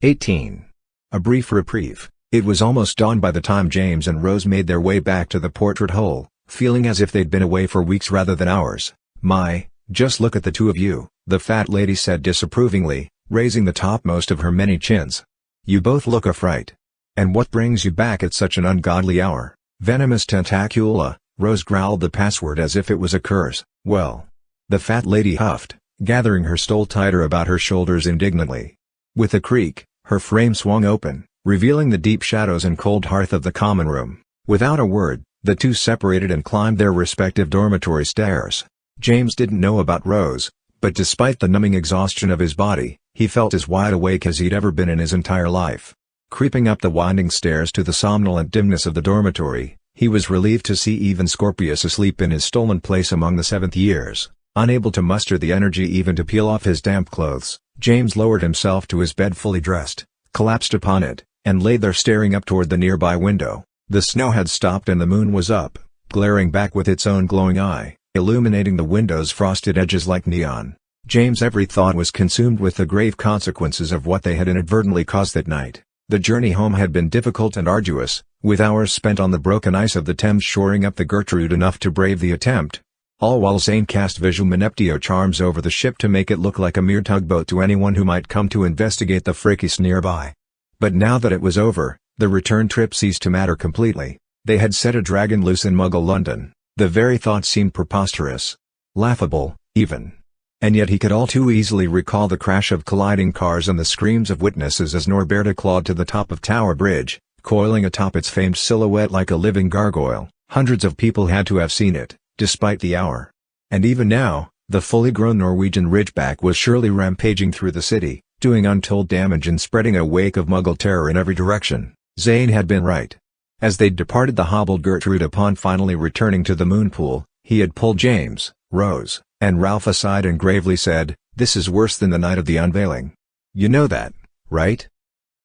18. A brief reprieve. It was almost dawn by the time James and Rose made their way back to the portrait hole, feeling as if they'd been away for weeks rather than hours. "My, just look at the two of you," the fat lady said disapprovingly, raising the topmost of her many chins. "You both look a fright. And what brings you back at such an ungodly hour?" "Venomous tentacula," Rose growled the password as if it was a curse. "Well," the fat lady huffed, gathering her stole tighter about her shoulders indignantly. With a creak, her frame swung open, revealing the deep shadows and cold hearth of the common room. Without a word, the two separated and climbed their respective dormitory stairs. James didn't know about Rose, but despite the numbing exhaustion of his body, he felt as wide awake as he'd ever been in his entire life. Creeping up the winding stairs to the somnolent dimness of the dormitory, he was relieved to see even Scorpius asleep in his stolen place among the seventh years. Unable to muster the energy even to peel off his damp clothes, James lowered himself to his bed fully dressed, collapsed upon it, and lay there staring up toward the nearby window. The snow had stopped and the moon was up, glaring back with its own glowing eye, illuminating the window's frosted edges like neon. James' every thought was consumed with the grave consequences of what they had inadvertently caused that night. The journey home had been difficult and arduous, with hours spent on the broken ice of the Thames shoring up the Gertrude enough to brave the attempt. All while Zane cast visual manipulation charms over the ship to make it look like a mere tugboat to anyone who might come to investigate the fracas nearby. But now that it was over, the return trip ceased to matter completely. They had set a dragon loose in Muggle London. The very thought seemed preposterous. Laughable, even. And yet he could all too easily recall the crash of colliding cars and the screams of witnesses as Norberta clawed to the top of Tower Bridge, coiling atop its famed silhouette like a living gargoyle. Hundreds of people had to have seen it, despite the hour. And even now, the fully grown Norwegian Ridgeback was surely rampaging through the city, doing untold damage and spreading a wake of Muggle terror in every direction. Zane had been right. As they departed the hobbled Gertrude upon finally returning to the moon pool, he had pulled James, Rose, and Ralph aside and gravely said, "This is worse than the night of the unveiling. You know that, right?"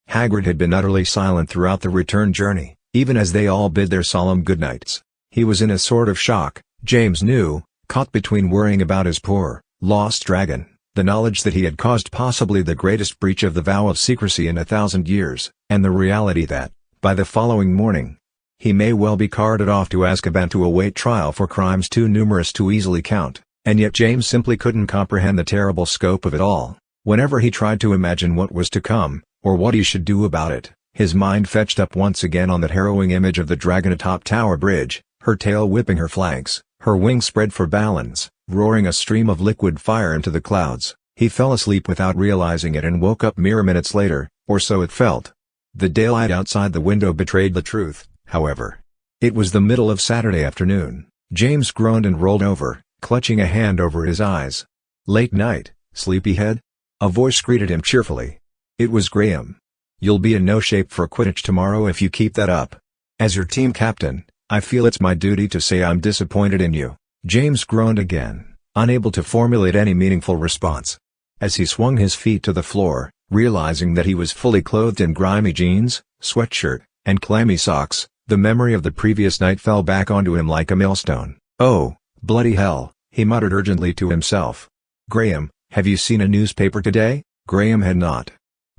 Hagrid had been utterly silent throughout the return journey, even as they all bid their solemn goodnights. He was in a sort of shock, James knew, caught between worrying about his poor, lost dragon, the knowledge that he had caused possibly the greatest breach of the vow of secrecy in 1,000 years, and the reality that, by the following morning, he may well be carted off to Azkaban to await trial for crimes too numerous to easily count. And yet James simply couldn't comprehend the terrible scope of it all. Whenever he tried to imagine what was to come, or what he should do about it, his mind fetched up once again on that harrowing image of the dragon atop Tower Bridge, her tail whipping her flanks, her wings spread for balance, roaring a stream of liquid fire into the clouds. He fell asleep without realizing it and woke up mere minutes later, or so it felt. The daylight outside the window betrayed the truth, however. It was the middle of Saturday afternoon. James groaned and rolled over, clutching a hand over his eyes. "Late night, sleepyhead?" A voice greeted him cheerfully. It was Graham. "You'll be in no shape for Quidditch tomorrow if you keep that up. As your team captain, I feel it's my duty to say I'm disappointed in you." James groaned again, unable to formulate any meaningful response. As he swung his feet to the floor, realizing that he was fully clothed in grimy jeans, sweatshirt, and clammy socks, the memory of the previous night fell back onto him like a millstone. "Oh, bloody hell," he muttered urgently to himself. "Graham, have you seen a newspaper today?" Graham had not.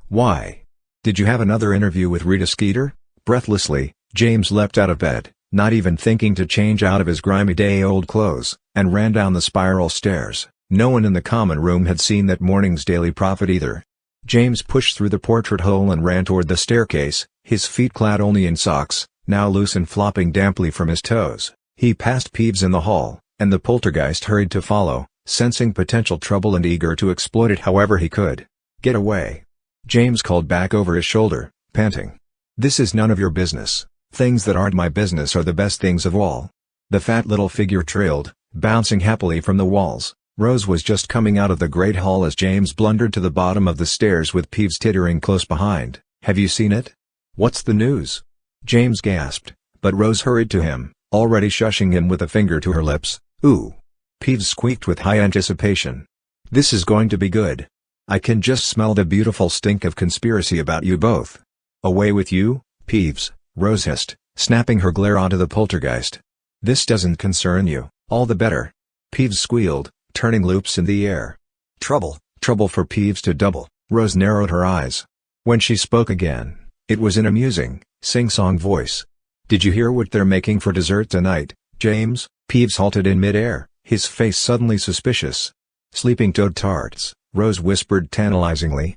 "Why? Did you have another interview with Rita Skeeter?" Breathlessly, James leapt out of bed, not even thinking to change out of his grimy day-old clothes, and ran down the spiral stairs. No one in the common room had seen that morning's Daily Prophet either. James pushed through the portrait hole and ran toward the staircase, his feet clad only in socks, now loose and flopping damply from his toes. He passed Peeves in the hall, and the poltergeist hurried to follow, sensing potential trouble and eager to exploit it however he could. "Get away!" James called back over his shoulder, panting. "This is none of your business. Things that aren't my business are the best things of all." The fat little figure trailed, bouncing happily from the walls. Rose was just coming out of the great hall as James blundered to the bottom of the stairs with Peeves tittering close behind. "Have you seen it? What's the news?" James gasped, but Rose hurried to him, already shushing him with a finger to her lips. "Ooh!" Peeves squeaked with high anticipation. "This is going to be good. I can just smell the beautiful stink of conspiracy about you both." "Away with you, Peeves," Rose hissed, snapping her glare onto the poltergeist. "This doesn't concern you." "All the better." Peeves squealed, turning loops in the air. Trouble for Peeves to double. Rose narrowed her eyes. When she spoke again, it was in a musing, sing-song voice. "Did you hear what they're making for dessert tonight, James?" Peeves halted in mid-air, his face suddenly suspicious. "Sleeping toad tarts," Rose whispered tantalizingly.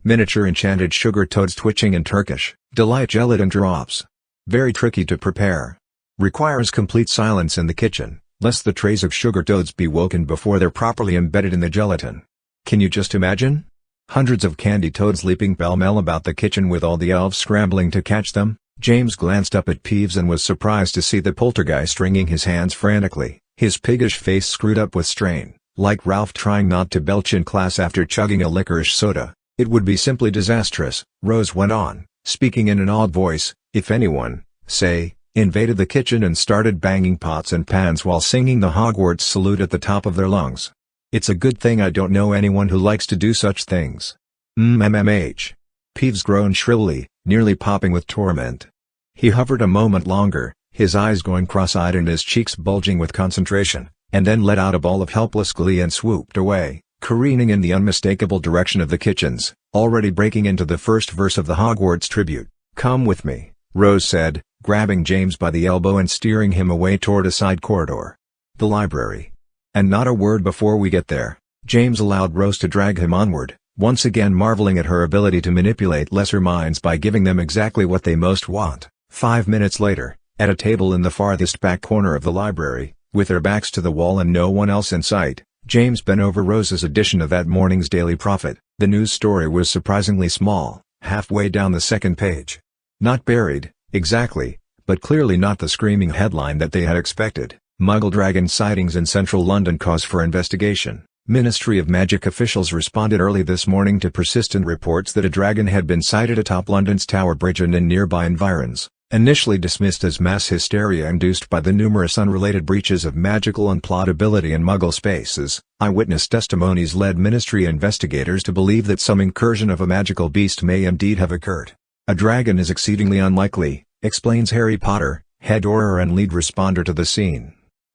Miniature enchanted sugar toads twitching in Turkish delight gelatin drops. Very tricky to prepare. Requires complete silence in the kitchen, lest the trays of sugar toads be woken before they're properly embedded in the gelatin. Can you just imagine? Hundreds of candy toads leaping pell-mell about the kitchen with all the elves scrambling to catch them. James glanced up at Peeves and was surprised to see the poltergeist wringing his hands frantically, his piggish face screwed up with strain, like Ralph trying not to belch in class after chugging a licorice soda. "It would be simply disastrous," Rose went on, speaking in an awed voice, "if anyone, say, invaded the kitchen and started banging pots and pans while singing the Hogwarts salute at the top of their lungs. It's a good thing I don't know anyone who likes to do such things." Peeves groaned shrilly, nearly popping with torment. He hovered a moment longer, his eyes going cross-eyed and his cheeks bulging with concentration, and then let out a bawl of helpless glee and swooped away, careening in the unmistakable direction of the kitchens, already breaking into the first verse of the Hogwarts tribute. "Come with me," Rose said, grabbing James by the elbow and steering him away toward a side corridor. "The library. And not a word before we get there." James allowed Rose to drag him onward, once again marveling at her ability to manipulate lesser minds by giving them exactly what they most want. 5 minutes later, at a table in the farthest back corner of the library, with their backs to the wall and no one else in sight, James bent over Rose's edition of that morning's Daily Prophet. The news story was surprisingly small, halfway down the second page. Not buried, exactly, but clearly not the screaming headline that they had expected. Muggle dragon sightings in central London cause for investigation. Ministry of Magic officials responded early this morning to persistent reports that a dragon had been sighted atop London's Tower Bridge and in nearby environs. Initially dismissed as mass hysteria induced by the numerous unrelated breaches of magical implausibility in Muggle spaces, eyewitness testimonies led Ministry investigators to believe that some incursion of a magical beast may indeed have occurred. "A dragon is exceedingly unlikely," explains Harry Potter, head horror and lead responder to the scene.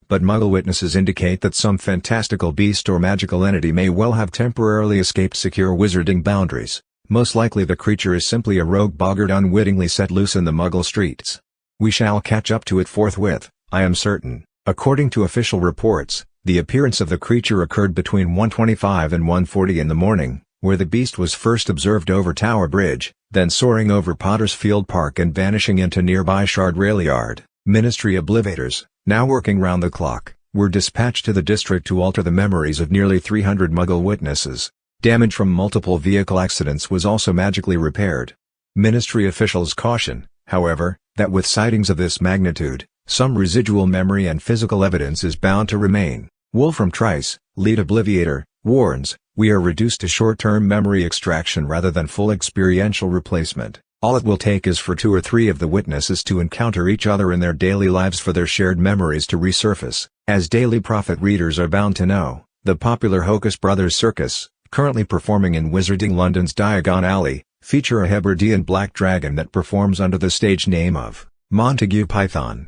"But Muggle witnesses indicate that some fantastical beast or magical entity may well have temporarily escaped secure wizarding boundaries. Most likely the creature is simply a rogue boggart unwittingly set loose in the Muggle streets. We shall catch up to it forthwith, I am certain." According to official reports, the appearance of the creature occurred between 1:25 and 1:40 in the morning, where the beast was first observed over Tower Bridge, then soaring over Potter's Field Park and vanishing into nearby Shard Rail Yard. Ministry obliviators, now working round the clock, were dispatched to the district to alter the memories of nearly 300 Muggle witnesses. Damage from multiple vehicle accidents was also magically repaired. Ministry officials caution, however, that with sightings of this magnitude, some residual memory and physical evidence is bound to remain. Wolfram Trice, lead obliviator, warns, "We are reduced to short-term memory extraction rather than full experiential replacement. All it will take is for 2 or 3 of the witnesses to encounter each other in their daily lives for their shared memories to resurface." As Daily Prophet readers are bound to know, the popular Hocus Brothers Circus, currently performing in Wizarding London's Diagon Alley, feature a Hebridean black dragon that performs under the stage name of Montague Python.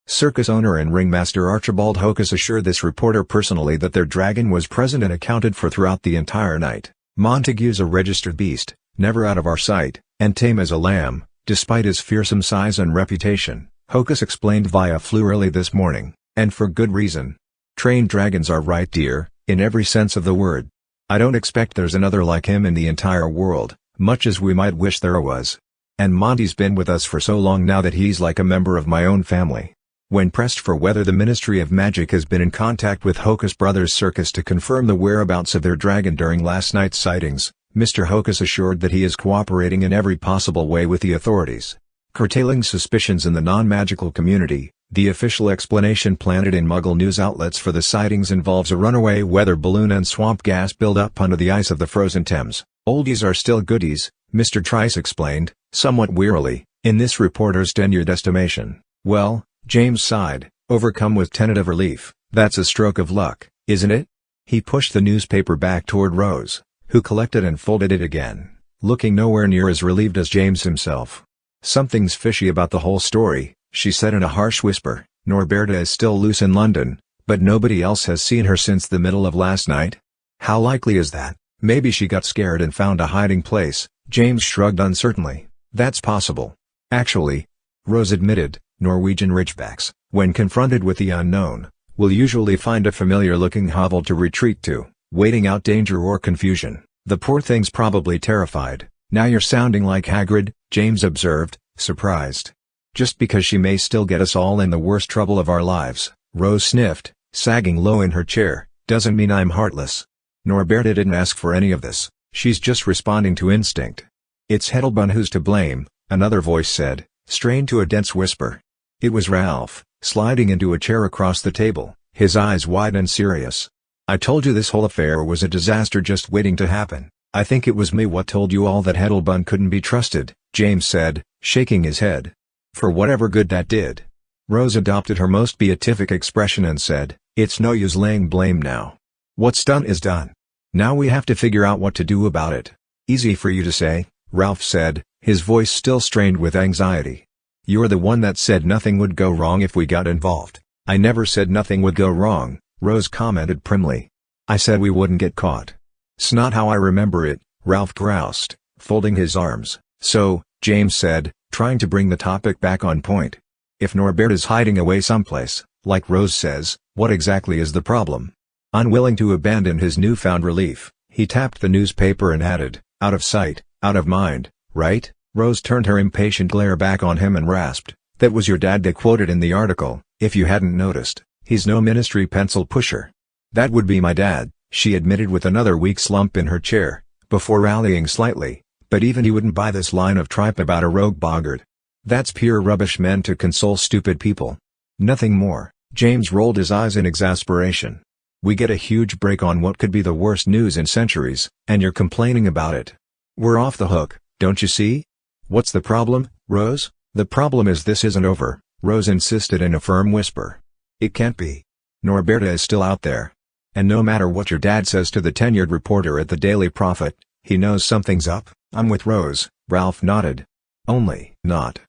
Circus owner and ringmaster Archibald Hocus assured this reporter personally that their dragon was present and accounted for throughout the entire night. "Montague's a registered beast, never out of our sight, and tame as a lamb, despite his fearsome size and reputation," Hocus explained via Flu early this morning, "and for good reason. Trained dragons are right dear, in every sense of the word. I don't expect there's another like him in the entire world, much as we might wish there was. And Monty's been with us for so long now that he's like a member of my own family." When pressed for whether the Ministry of Magic has been in contact with Hocus Brothers Circus to confirm the whereabouts of their dragon during last night's sightings, Mr. Hocus assured that he is cooperating in every possible way with the authorities. Curtailing suspicions in the non-magical community, the official explanation planted in Muggle news outlets for the sightings involves a runaway weather balloon and swamp gas build-up under the ice of the frozen Thames. "Oldies are still goodies," Mr. Trice explained, somewhat wearily, in this reporter's tenured estimation. "Well," James sighed, overcome with tentative relief, "that's a stroke of luck, isn't it?" He pushed the newspaper back toward Rose, who collected and folded it again, looking nowhere near as relieved as James himself. "Something's fishy about the whole story," she said in a harsh whisper. "Norberta is still loose in London, but nobody else has seen her since the middle of last night." "How likely is that?" "Maybe she got scared and found a hiding place," James shrugged uncertainly. That's possible. Actually, Rose admitted, Norwegian Ridgebacks, when confronted with the unknown, will usually find a familiar-looking hovel to retreat to, waiting out danger or confusion. The poor thing's probably terrified. Now you're sounding like Hagrid, James observed, surprised. Just because she may still get us all in the worst trouble of our lives, Rose sniffed, sagging low in her chair, doesn't mean I'm heartless. Norberta didn't ask for any of this, she's just responding to instinct. It's Hedlebun who's to blame, another voice said, strained to a dense whisper. It was Ralph, sliding into a chair across the table, his eyes wide and serious. I told you this whole affair was a disaster just waiting to happen. I think it was me what told you all that Hedlebun couldn't be trusted, James said, shaking his head. For whatever good that did. Rose adopted her most beatific expression and said, it's no use laying blame now. What's done is done. Now we have to figure out what to do about it. Easy for you to say, Ralph said, his voice still strained with anxiety. You're the one that said nothing would go wrong if we got involved. I never said nothing would go wrong, Rose commented primly. I said we wouldn't get caught. It's not how I remember it, Ralph groused, folding his arms. So, James said, trying to bring the topic back on point. If Norbert is hiding away someplace, like Rose says, what exactly is the problem? Unwilling to abandon his newfound relief, he tapped the newspaper and added, out of sight, out of mind, right? Rose turned her impatient glare back on him and rasped, that was your dad they quoted in the article, if you hadn't noticed, he's no ministry pencil pusher. That would be my dad, she admitted with another weak slump in her chair, before rallying slightly. But even he wouldn't buy this line of tripe about a rogue boggart. That's pure rubbish meant to console stupid people. Nothing more. James rolled his eyes in exasperation. We get a huge break on what could be the worst news in centuries, and you're complaining about it. We're off the hook, don't you see? What's the problem, Rose? The problem is this isn't over, Rose insisted in a firm whisper. It can't be. Norberta is still out there. And no matter what your dad says to the tenured reporter at the Daily Prophet, he knows something's up. I'm with Rose, Ralph nodded. Only not.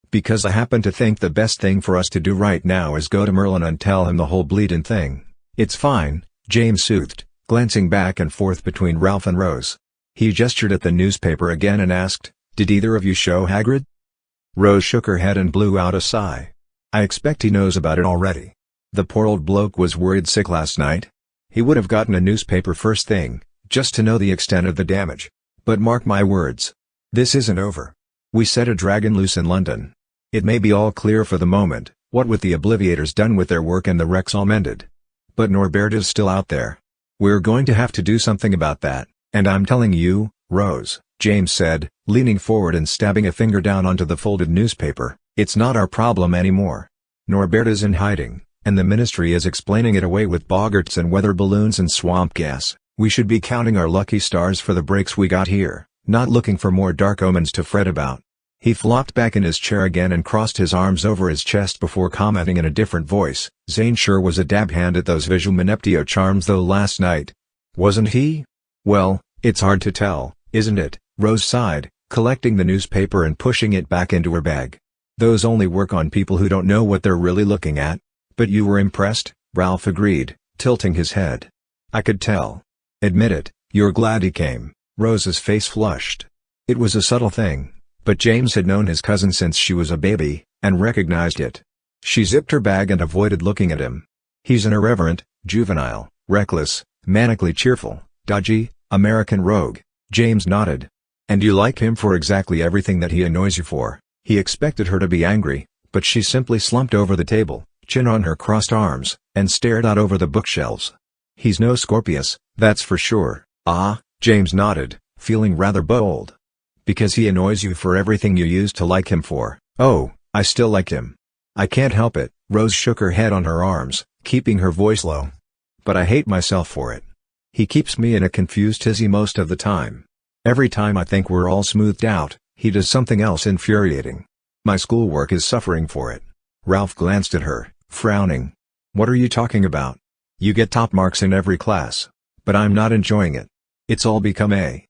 Because I happen to think the best thing for us to do right now is go to Merlin and tell him the whole bleedin' thing. It's fine, James soothed, glancing back and forth between Ralph and Rose. He gestured at the newspaper again and asked, did either of you show Hagrid? Rose shook her head and blew out a sigh. I expect he knows about it already. The poor old bloke was worried sick last night. He would have gotten a newspaper first thing, just to know the extent of the damage. But mark my words. This isn't over. We set a dragon loose in London. It may be all clear for the moment, what with the Obliviators done with their work and the wrecks all mended. But Norbert is still out there. We're going to have to do something about that, and I'm telling you, Rose, James said, leaning forward and stabbing a finger down onto the folded newspaper, it's not our problem anymore. Norbert is in hiding, and the Ministry is explaining it away with boggarts and weather balloons and swamp gas. We should be counting our lucky stars for the breaks we got here, not looking for more dark omens to fret about. He flopped back in his chair again and crossed his arms over his chest before commenting in a different voice, Zane sure was a dab hand at those visual maniptio charms though last night. Wasn't he? Well, it's hard to tell, isn't it? Rose sighed, collecting the newspaper and pushing it back into her bag. Those only work on people who don't know what they're really looking at. But you were impressed, Ralph agreed, tilting his head. I could tell. Admit it, you're glad he came. Rose's face flushed. It was a subtle thing, but James had known his cousin since she was a baby, and recognized it. She zipped her bag and avoided looking at him. He's an irreverent, juvenile, reckless, manically cheerful, dodgy, American rogue. James nodded. And you like him for exactly everything that he annoys you for. He expected her to be angry, but she simply slumped over the table, chin on her crossed arms, and stared out over the bookshelves. He's no Scorpius, that's for sure. Ah, James nodded, feeling rather bold. Because he annoys you for everything you used to like him for. Oh, I still like him. I can't help it. Rose shook her head on her arms, keeping her voice low. But I hate myself for it. He keeps me in a confused tizzy most of the time. Every time I think we're all smoothed out, he does something else infuriating. My schoolwork is suffering for it. Ralph glanced at her, frowning. What are you talking about? You get top marks in every class. But I'm not enjoying it. It's all become a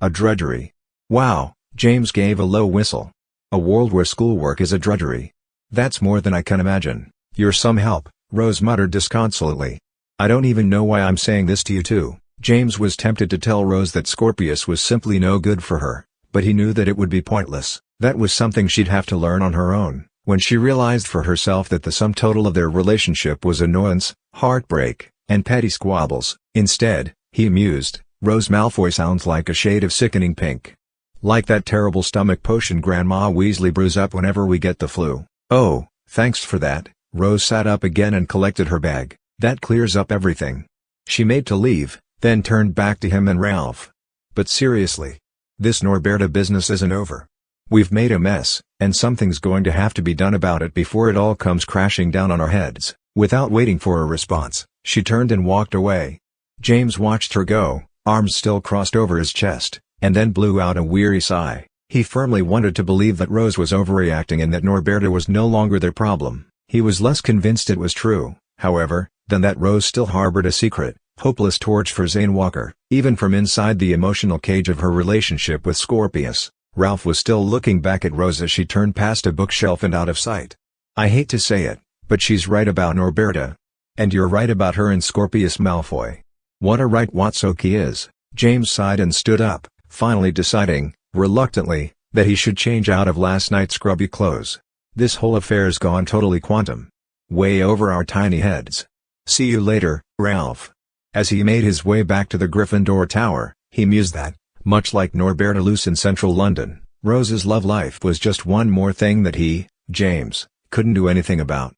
drudgery. Wow, James gave a low whistle. A world where schoolwork is a drudgery. That's more than I can imagine. You're some help, Rose muttered disconsolately. I don't even know why I'm saying this to you too. James was tempted to tell Rose that Scorpius was simply no good for her, But he knew that it would be pointless. That was something she'd have to learn on her own. When she realized for herself that the sum total of their relationship was annoyance, heartbreak, and petty squabbles. Instead, he mused, Rose Malfoy sounds like a shade of sickening pink. Like that terrible stomach potion Grandma Weasley brews up whenever we get the flu. Oh, thanks for that. Rose sat up again and collected her bag. That clears up everything. She made to leave, then turned back to him and Ralph. But seriously. This Norberta business isn't over. We've made a mess, and something's going to have to be done about it before it all comes crashing down on our heads. Without waiting for a response, she turned and walked away. James watched her go, arms still crossed over his chest, and then blew out a weary sigh. He firmly wanted to believe that Rose was overreacting and that Norberta was no longer their problem. He was less convinced it was true, however, than that Rose still harbored a secret, hopeless torch for Zane Walker. Even from inside the emotional cage of her relationship with Scorpius, Ralph was still looking back at Rose as she turned past a bookshelf and out of sight. I hate to say it, but she's right about Norberta. And you're right about her and Scorpius Malfoy. What a right Watsoki is. James sighed and stood up, finally deciding, reluctantly, that he should change out of last night's scrubby clothes. This whole affair's gone totally quantum. Way over our tiny heads. See you later, Ralph. As he made his way back to the Gryffindor Tower, he mused that, much like Norberta Luce in central London, Rose's love life was just one more thing that he, James, couldn't do anything about.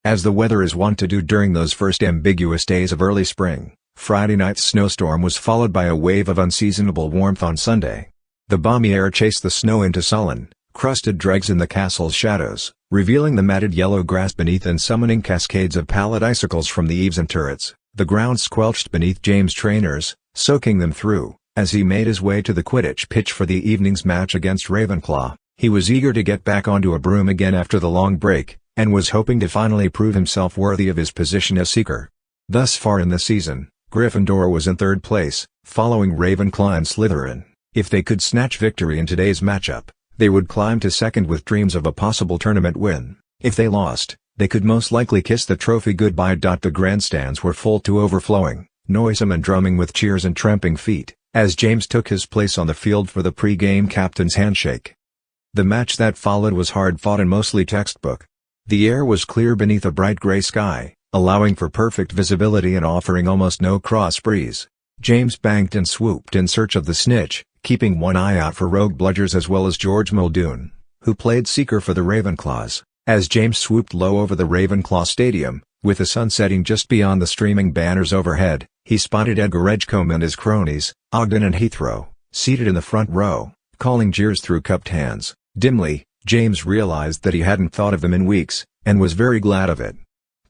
As the weather is wont to do during those first ambiguous days of early spring, Friday night's snowstorm was followed by a wave of unseasonable warmth on Sunday. The balmy air chased the snow into sullen, crusted dregs in the castle's shadows, revealing the matted yellow grass beneath and summoning cascades of pallid icicles from the eaves and turrets. The ground squelched beneath James' trainers, soaking them through. As he made his way to the Quidditch pitch for the evening's match against Ravenclaw, he was eager to get back onto a broom again after the long break, and was hoping to finally prove himself worthy of his position as Seeker. Thus far in the season, Gryffindor was in third place, following Ravenclaw and Slytherin. If they could snatch victory in today's matchup, they would climb to second with dreams of a possible tournament win. If they lost, they could most likely kiss the trophy goodbye. The grandstands were full to overflowing, noisome and drumming with cheers and tramping feet, as James took his place on the field for the pre-game captain's handshake. The match that followed was hard-fought and mostly textbook. The air was clear beneath a bright gray sky, allowing for perfect visibility and offering almost no cross breeze. James banked and swooped in search of the snitch, keeping one eye out for rogue bludgers as well as George Muldoon, who played Seeker for the Ravenclaws. As James swooped low over the Ravenclaw Stadium, with the sun setting just beyond the streaming banners overhead, he spotted Edgar Edgecombe and his cronies, Ogden and Heathrow, seated in the front row, calling jeers through cupped hands. Dimly, James realized that he hadn't thought of them in weeks, and was very glad of it.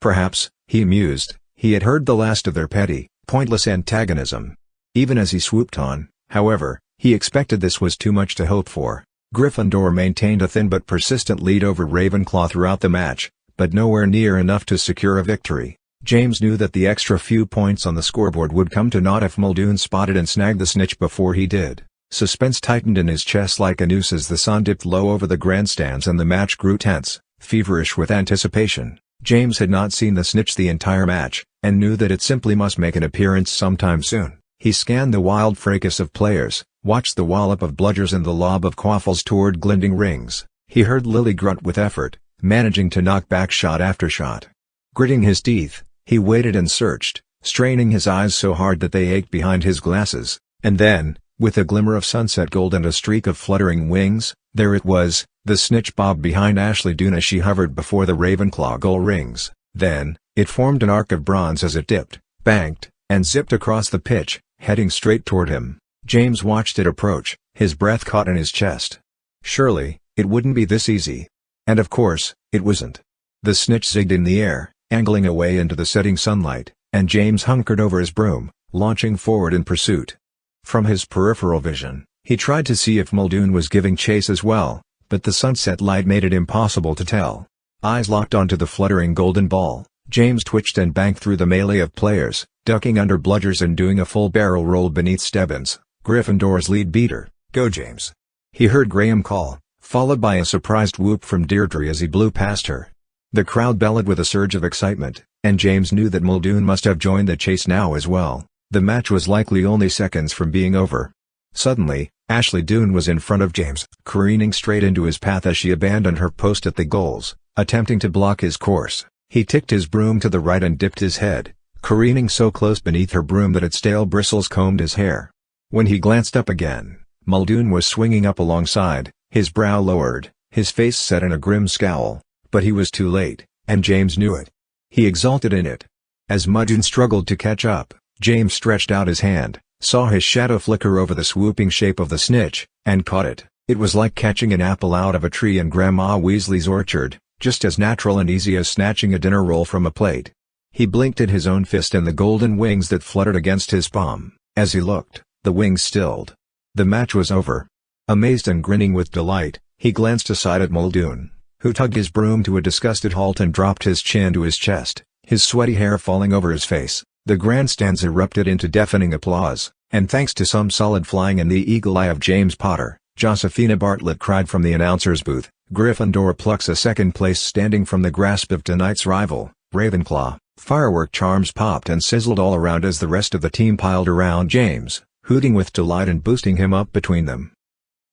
Perhaps, he mused, he had heard the last of their petty, pointless antagonism. Even as he swooped on, however, he expected this was too much to hope for. Gryffindor maintained a thin but persistent lead over Ravenclaw throughout the match, but nowhere near enough to secure a victory. James knew that the extra few points on the scoreboard would come to naught if Muldoon spotted and snagged the snitch before he did. Suspense tightened in his chest like a noose as the sun dipped low over the grandstands and the match grew tense, feverish with anticipation. James had not seen the snitch the entire match, and knew that it simply must make an appearance sometime soon. He scanned the wild fracas of players, watched the wallop of bludgers and the lob of quaffles toward glinting rings. He heard Lily grunt with effort, managing to knock back shot after shot. Gritting his teeth, he waited and searched, straining his eyes so hard that they ached behind his glasses, and then, with a glimmer of sunset gold and a streak of fluttering wings, there it was, the snitch bobbed behind Ashley Doone as she hovered before the Ravenclaw goal rings. Then, it formed an arc of bronze as it dipped, banked, and zipped across the pitch, heading straight toward him. James watched it approach, his breath caught in his chest. Surely, it wouldn't be this easy. And of course, it wasn't. The snitch zigged in the air, angling away into the setting sunlight, and James hunkered over his broom, launching forward in pursuit. From his peripheral vision, he tried to see if Muldoon was giving chase as well, but the sunset light made it impossible to tell. Eyes locked onto the fluttering golden ball, James twitched and banked through the melee of players, ducking under bludgers and doing a full barrel roll beneath Stebbins, Gryffindor's lead beater. "Go James!" he heard Graham call, followed by a surprised whoop from Deirdre as he blew past her. The crowd bellowed with a surge of excitement, and James knew that Muldoon must have joined the chase now as well. The match was likely only seconds from being over. Suddenly, Ashley Doone was in front of James, careening straight into his path as she abandoned her post at the goals, attempting to block his course. He ticked his broom to the right and dipped his head, careening so close beneath her broom that its stale bristles combed his hair. When he glanced up again, Muldoon was swinging up alongside, his brow lowered, his face set in a grim scowl, but he was too late, and James knew it. He exulted in it. As Muldoon struggled to catch up, James stretched out his hand, saw his shadow flicker over the swooping shape of the snitch, and caught it. It was like catching an apple out of a tree in Grandma Weasley's orchard, just as natural and easy as snatching a dinner roll from a plate. He blinked at his own fist and the golden wings that fluttered against his palm. As he looked, the wings stilled. The match was over. Amazed and grinning with delight, he glanced aside at Muldoon, who tugged his broom to a disgusted halt and dropped his chin to his chest, his sweaty hair falling over his face. The grandstands erupted into deafening applause, and thanks to some solid flying and the eagle eye of James Potter, Josephina Bartlett cried from the announcer's booth, "Gryffindor plucks a second place standing from the grasp of tonight's rival, Ravenclaw." Firework charms popped and sizzled all around as the rest of the team piled around James, hooting with delight and boosting him up between them.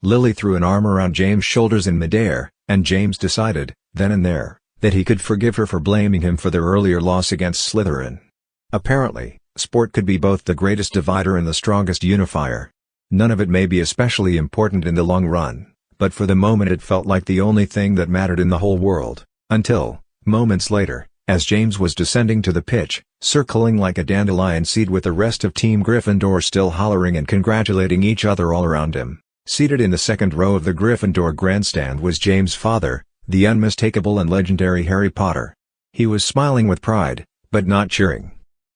Lily threw an arm around James' shoulders in midair, and James decided, then and there, that he could forgive her for blaming him for their earlier loss against Slytherin. Apparently, sport could be both the greatest divider and the strongest unifier. None of it may be especially important in the long run, but for the moment it felt like the only thing that mattered in the whole world, until, moments later, as James was descending to the pitch, circling like a dandelion seed with the rest of Team Gryffindor still hollering and congratulating each other all around him. Seated in the second row of the Gryffindor grandstand was James' father, the unmistakable and legendary Harry Potter. He was smiling with pride, but not cheering.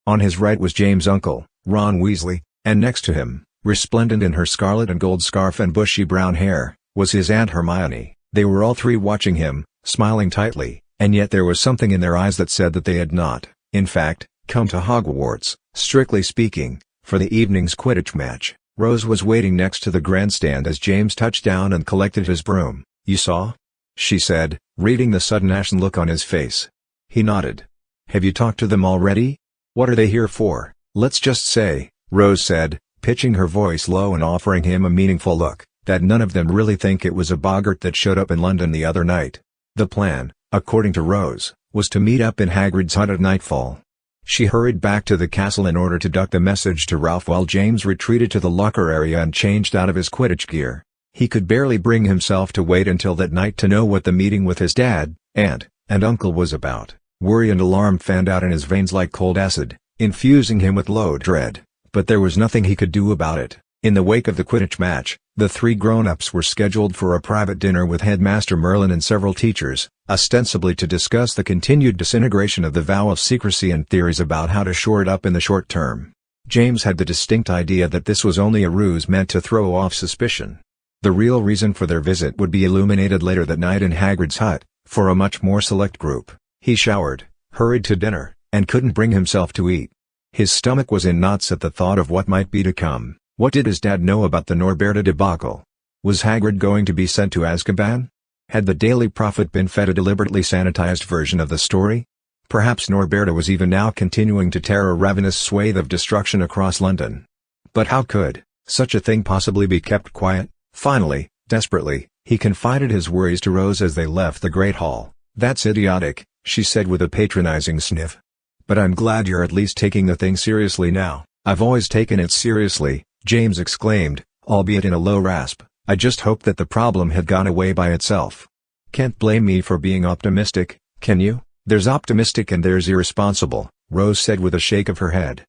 On his right was James' uncle, Ron Weasley, and next to him, resplendent in her scarlet and gold scarf and bushy brown hair, was his Aunt Hermione. They were all three watching him, smiling tightly, and yet there was something in their eyes that said that they had not, in fact, come to Hogwarts, strictly speaking, for the evening's Quidditch match. Rose was waiting next to the grandstand as James touched down and collected his broom. "You saw?" she said, reading the sudden ashen look on his face. He nodded. "Have you talked to them already? What are they here for?" "Let's just say," Rose said, pitching her voice low and offering him a meaningful look, "that none of them really think it was a boggart that showed up in London the other night. The plan, according to Rose, was to meet up in Hagrid's hut at nightfall." She hurried back to the castle in order to duck the message to Ralph while James retreated to the locker area and changed out of his Quidditch gear. He could barely bring himself to wait until that night to know what the meeting with his dad, aunt, and uncle was about. Worry and alarm fanned out in his veins like cold acid, infusing him with low dread, but there was nothing he could do about it. In the wake of the Quidditch match, the three grown-ups were scheduled for a private dinner with Headmaster Merlin and several teachers, ostensibly to discuss the continued disintegration of the vow of secrecy and theories about how to shore it up in the short term. James had the distinct idea that this was only a ruse meant to throw off suspicion. The real reason for their visit would be illuminated later that night in Hagrid's hut, for a much more select group. He showered, hurried to dinner, and couldn't bring himself to eat. His stomach was in knots at the thought of what might be to come. What did his dad know about the Norberta debacle? Was Hagrid going to be sent to Azkaban? Had the Daily Prophet been fed a deliberately sanitized version of the story? Perhaps Norberta was even now continuing to tear a ravenous swathe of destruction across London. But how could such a thing possibly be kept quiet? Finally, desperately, he confided his worries to Rose as they left the Great Hall. "That's idiotic," she said with a patronizing sniff. "But I'm glad you're at least taking the thing seriously now." "I've always taken it seriously," James exclaimed, albeit in a low rasp. "I just hoped that the problem had gone away by itself." "Can't blame me for being optimistic, can you?" "There's optimistic and there's irresponsible," Rose said with a shake of her head.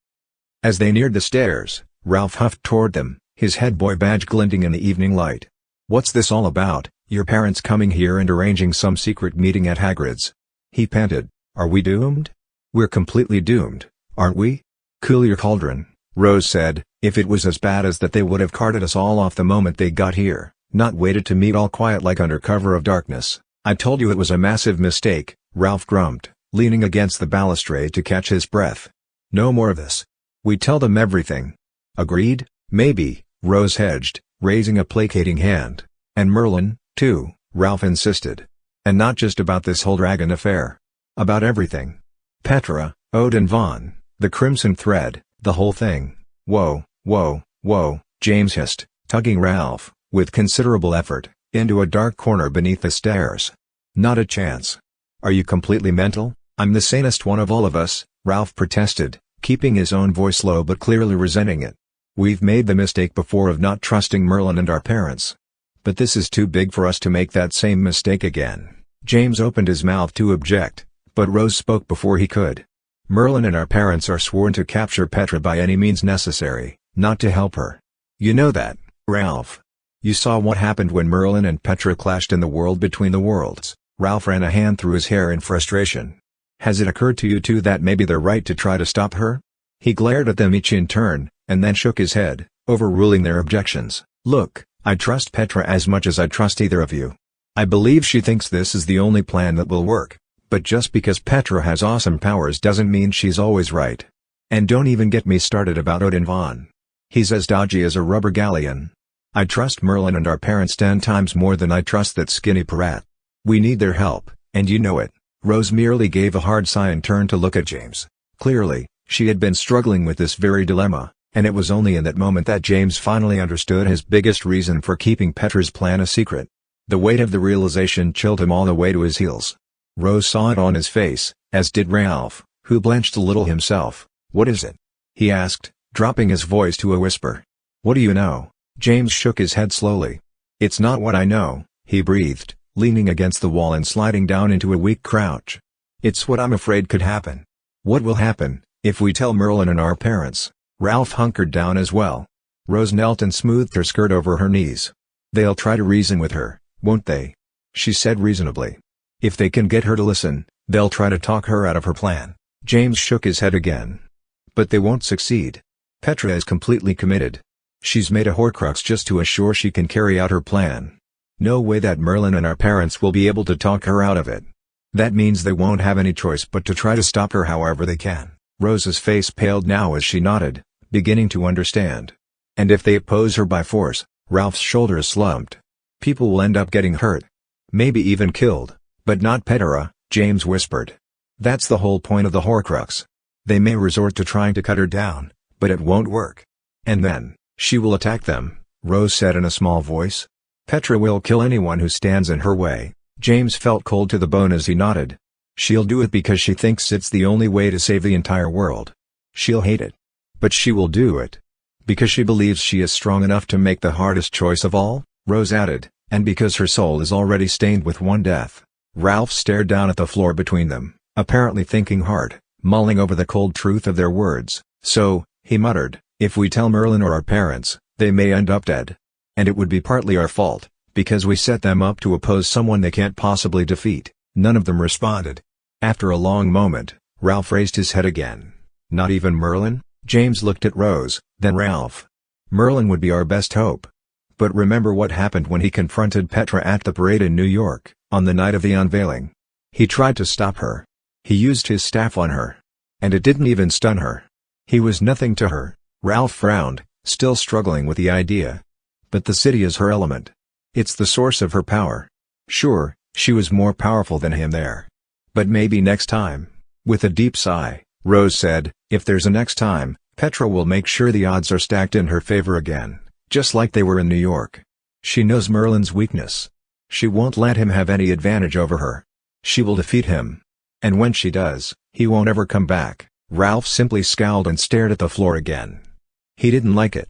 As they neared the stairs, Ralph huffed toward them, his head boy badge glinting in the evening light. "What's this all about, your parents coming here and arranging some secret meeting at Hagrid's?" he panted. "Are we doomed?" "We're completely doomed, aren't we?" "Cool your cauldron," Rose said. "If it was as bad as that they would have carted us all off the moment they got here, not waited to meet all quiet like under cover of darkness." "I told you it was a massive mistake," Ralph grumped, leaning against the balustrade to catch his breath. "No more of this. We tell them everything." "Agreed, maybe," Rose hedged, raising a placating hand. "And Merlin, too," Ralph insisted. "And not just about this whole dragon affair. About everything. Petra, Odin Vaughn, the Crimson Thread, the whole thing." "Whoa, whoa, whoa," James hissed, tugging Ralph, with considerable effort, into a dark corner beneath the stairs. "Not a chance. Are you completely mental? I'm the sanest one of all of us," Ralph protested, keeping his own voice low but clearly resenting it. "We've made the mistake before of not trusting Merlin and our parents. But this is too big for us to make that same mistake again." James opened his mouth to object, but Rose spoke before he could. "Merlin and our parents are sworn to capture Petra by any means necessary, not to help her. You know that, Ralph. You saw what happened when Merlin and Petra clashed in the world between the worlds." Ralph ran a hand through his hair in frustration. "Has it occurred to you too that maybe they're right to try to stop her?" He glared at them each in turn, and then shook his head, overruling their objections. "Look, I trust Petra as much as I trust either of you. I believe she thinks this is the only plan that will work, but just because Petra has awesome powers doesn't mean she's always right. And don't even get me started about Odin Vaughn. He's as dodgy as a rubber galleon. I trust Merlin and our parents 10 times more than I trust that skinny Prat. We need their help, and you know it." Rose merely gave a hard sigh and turned to look at James. Clearly, she had been struggling with this very dilemma, and it was only in that moment that James finally understood his biggest reason for keeping Petra's plan a secret. The weight of the realization chilled him all the way to his heels. Rose saw it on his face, as did Ralph, who blenched a little himself. "What is it?" he asked, dropping his voice to a whisper. "What do you know?" James shook his head slowly. "It's not what I know," he breathed, leaning against the wall and sliding down into a weak crouch. "It's what I'm afraid could happen." "What will happen, if we tell Merlin and our parents?" Ralph hunkered down as well. Rose knelt and smoothed her skirt over her knees. "They'll try to reason with her, won't they?" she said reasonably. "If they can get her to listen, they'll try to talk her out of her plan." James shook his head again. "But they won't succeed. Petra is completely committed. She's made a Horcrux just to assure she can carry out her plan. No way that Merlin and our parents will be able to talk her out of it. That means they won't have any choice but to try to stop her however they can." Rose's face paled now as she nodded, beginning to understand. "And if they oppose her by force?" Ralph's shoulders slumped. "People will end up getting hurt. Maybe even killed, but not Petra," James whispered. "That's the whole point of the Horcrux. They may resort to trying to cut her down, but it won't work. And then, she will attack them," Rose said in a small voice. "Petra will kill anyone who stands in her way." James felt cold to the bone as he nodded. "She'll do it because she thinks it's the only way to save the entire world. She'll hate it. But she will do it. Because she believes she is strong enough to make the hardest choice of all," Rose added, "and because her soul is already stained with one death." Ralph stared down at the floor between them, apparently thinking hard, mulling over the cold truth of their words. "So," he muttered, "if we tell Merlin or our parents, they may end up dead. And it would be partly our fault, because we set them up to oppose someone they can't possibly defeat." None of them responded. After a long moment, Ralph raised his head again. "Not even Merlin?" James looked at Rose, then Ralph. "Merlin would be our best hope. But remember what happened when he confronted Petra at the parade in New York, on the night of the unveiling. He tried to stop her. He used his staff on her. And it didn't even stun her. He was nothing to her." Ralph frowned, still struggling with the idea. "But the city is her element. It's the source of her power. Sure, she was more powerful than him there. But maybe next time." With a deep sigh, Rose said, "If there's a next time, Petra will make sure the odds are stacked in her favor again, just like they were in New York. She knows Merlin's weakness. She won't let him have any advantage over her. She will defeat him. And when she does, he won't ever come back." Ralph simply scowled and stared at the floor again. He didn't like it.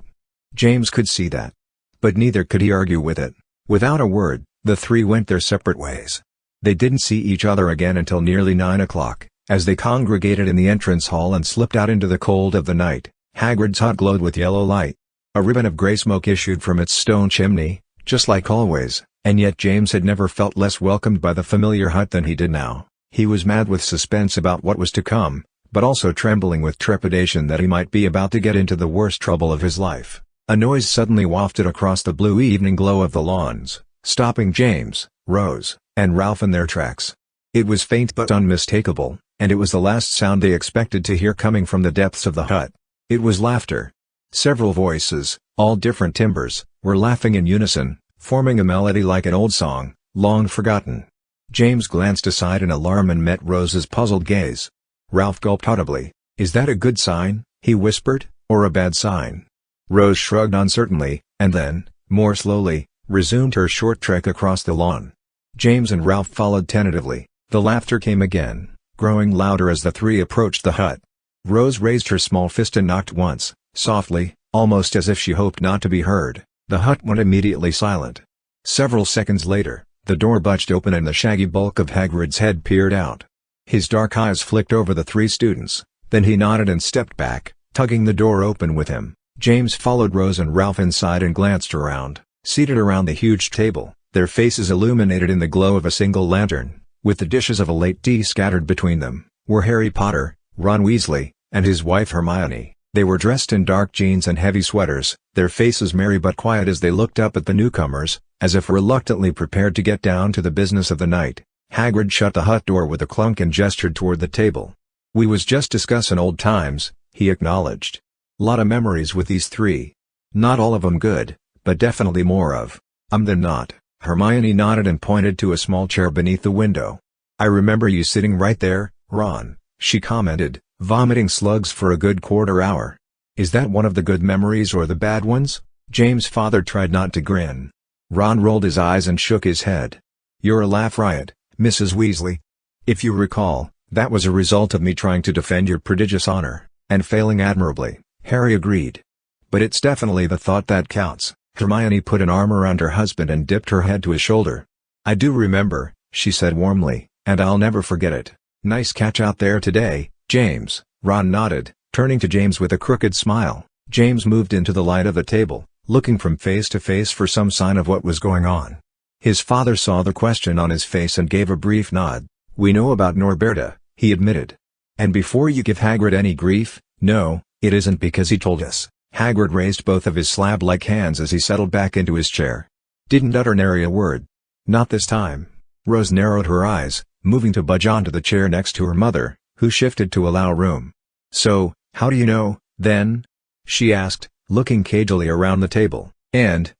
James could see that. But neither could he argue with it. Without a word, the three went their separate ways. They didn't see each other again until nearly 9 o'clock, as they congregated in the entrance hall and slipped out into the cold of the night. Hagrid's hut glowed with yellow light. A ribbon of grey smoke issued from its stone chimney, just like always, and yet James had never felt less welcomed by the familiar hut than he did now. He was mad with suspense about what was to come, but also trembling with trepidation that he might be about to get into the worst trouble of his life. A noise suddenly wafted across the blue evening glow of the lawns, stopping James, Rose, and Ralph in their tracks. It was faint but unmistakable, and it was the last sound they expected to hear coming from the depths of the hut. It was laughter. Several voices, all different timbres, were laughing in unison, forming a melody like an old song, long forgotten. James glanced aside in alarm and met Rose's puzzled gaze. Ralph gulped audibly. "Is that a good sign," he whispered, "or a bad sign?" Rose shrugged uncertainly, and then, more slowly, resumed her short trek across the lawn. James and Ralph followed tentatively. The laughter came again, growing louder as the three approached the hut. Rose raised her small fist and knocked once, softly, almost as if she hoped not to be heard. The hut went immediately silent. Several seconds later, the door budged open and the shaggy bulk of Hagrid's head peered out. His dark eyes flicked over the three students, then he nodded and stepped back, tugging the door open with him. James followed Rose and Ralph inside and glanced around. Seated around the huge table, their faces illuminated in the glow of a single lantern, with the dishes of a late tea scattered between them, were Harry Potter, Ron Weasley, and his wife Hermione. They were dressed in dark jeans and heavy sweaters, their faces merry but quiet as they looked up at the newcomers, as if reluctantly prepared to get down to the business of the night. Hagrid shut the hut door with a clunk and gestured toward the table. "We was just discussin' old times," he acknowledged. "Lot of memories with these three. Not all of 'em good, but definitely more of 'em than not." Hermione nodded and pointed to a small chair beneath the window. "I remember you sitting right there, Ron," she commented, "vomiting slugs for a good quarter hour. Is that one of the good memories or the bad ones?" James' father tried not to grin. Ron rolled his eyes and shook his head. "You're a laugh riot, Mrs. Weasley. If you recall, that was a result of me trying to defend your prodigious honor, and failing admirably," Harry agreed. "But it's definitely the thought that counts." Hermione put an arm around her husband and dipped her head to his shoulder. "I do remember," she said warmly, "and I'll never forget it. Nice catch out there today, James." Ron nodded, turning to James with a crooked smile. James moved into the light of the table, looking from face to face for some sign of what was going on. His father saw the question on his face and gave a brief nod. "We know about Norberta," he admitted. "And before you give Hagrid any grief, no, it isn't because he told us." Hagrid raised both of his slab-like hands as he settled back into his chair. "Didn't utter nary a word. Not this time." Rose narrowed her eyes, moving to budge onto the chair next to her mother, who shifted to allow room. "So, how do you know, then?" she asked, looking cagily around the table. "And,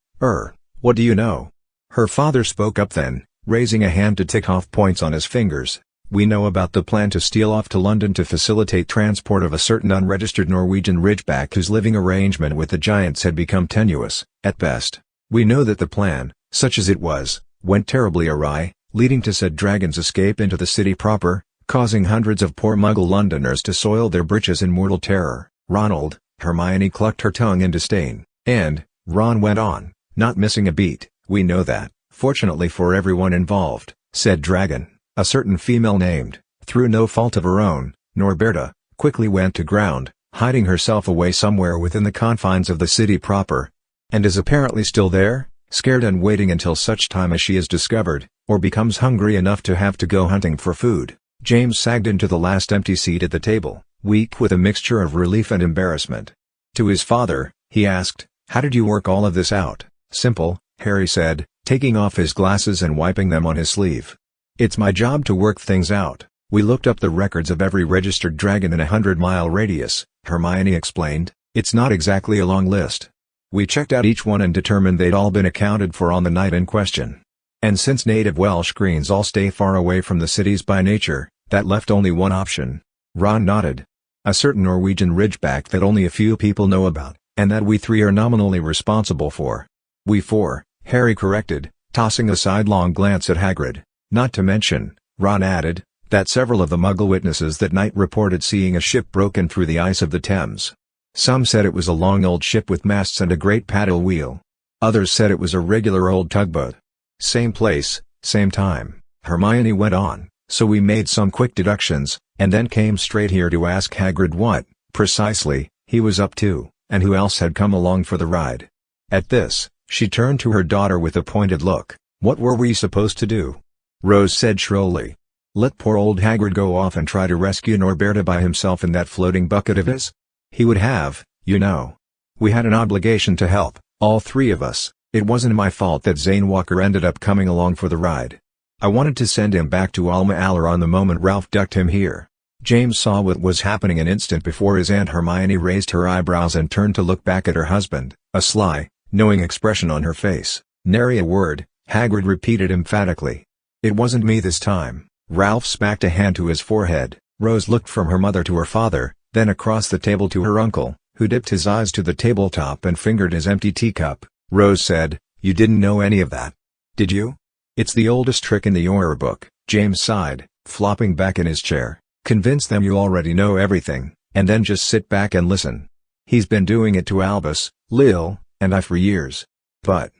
what do you know?" Her father spoke up then, raising a hand to tick off points on his fingers. "We know about the plan to steal off to London to facilitate transport of a certain unregistered Norwegian ridgeback whose living arrangement with the Giants had become tenuous, at best. We know that the plan, such as it was, went terribly awry, leading to said dragon's escape into the city proper, causing hundreds of poor Muggle Londoners to soil their breeches in mortal terror." "Ronald," Hermione clucked her tongue in disdain, and, Ron went on, not missing a beat, "we know that, fortunately for everyone involved, said dragon, a certain female named, through no fault of her own, Norberta, quickly went to ground, hiding herself away somewhere within the confines of the city proper, and is apparently still there, scared and waiting until such time as she is discovered, or becomes hungry enough to have to go hunting for food." James sagged into the last empty seat at the table, weak with a mixture of relief and embarrassment. To his father, he asked, "How did you work all of this out?" "Simple," Harry said, taking off his glasses and wiping them on his sleeve. "It's my job to work things out. We looked up the records of every registered dragon in a 100-mile radius," Hermione explained. "It's not exactly a long list. We checked out each one and determined they'd all been accounted for on the night in question. And since native Welsh greens all stay far away from the cities by nature, that left only one option." Ron nodded. "A certain Norwegian ridgeback that only a few people know about, and that we three are nominally responsible for." "We four," Harry corrected, tossing a sidelong glance at Hagrid. "Not to mention," Ron added, "that several of the Muggle witnesses that night reported seeing a ship broken through the ice of the Thames. Some said it was a long old ship with masts and a great paddle wheel. Others said it was a regular old tugboat. Same place, same time," Hermione went on, "so we made some quick deductions, and then came straight here to ask Hagrid what, precisely, he was up to, and who else had come along for the ride." At this, she turned to her daughter with a pointed look. "What were we supposed to do?" Rose said shrilly. "Let poor old Hagrid go off and try to rescue Norberta by himself in that floating bucket of his? He would have, you know. We had an obligation to help, all three of us. It wasn't my fault that Zane Walker ended up coming along for the ride. I wanted to send him back to Alma Aller on the moment Ralph ducked him here." James saw what was happening an instant before his Aunt Hermione raised her eyebrows and turned to look back at her husband, a sly, knowing expression on her face. "Nary a word," Hagrid repeated emphatically. "It wasn't me this time." Ralph smacked a hand to his forehead. Rose looked from her mother to her father, then across the table to her uncle, who dipped his eyes to the tabletop and fingered his empty teacup. Rose said, "You didn't know any of that, did you?" "It's the oldest trick in the audiobook," James sighed, flopping back in his chair. "Convince them you already know everything, and then just sit back and listen. He's been doing it to Albus, Lil, and I for years." "But..."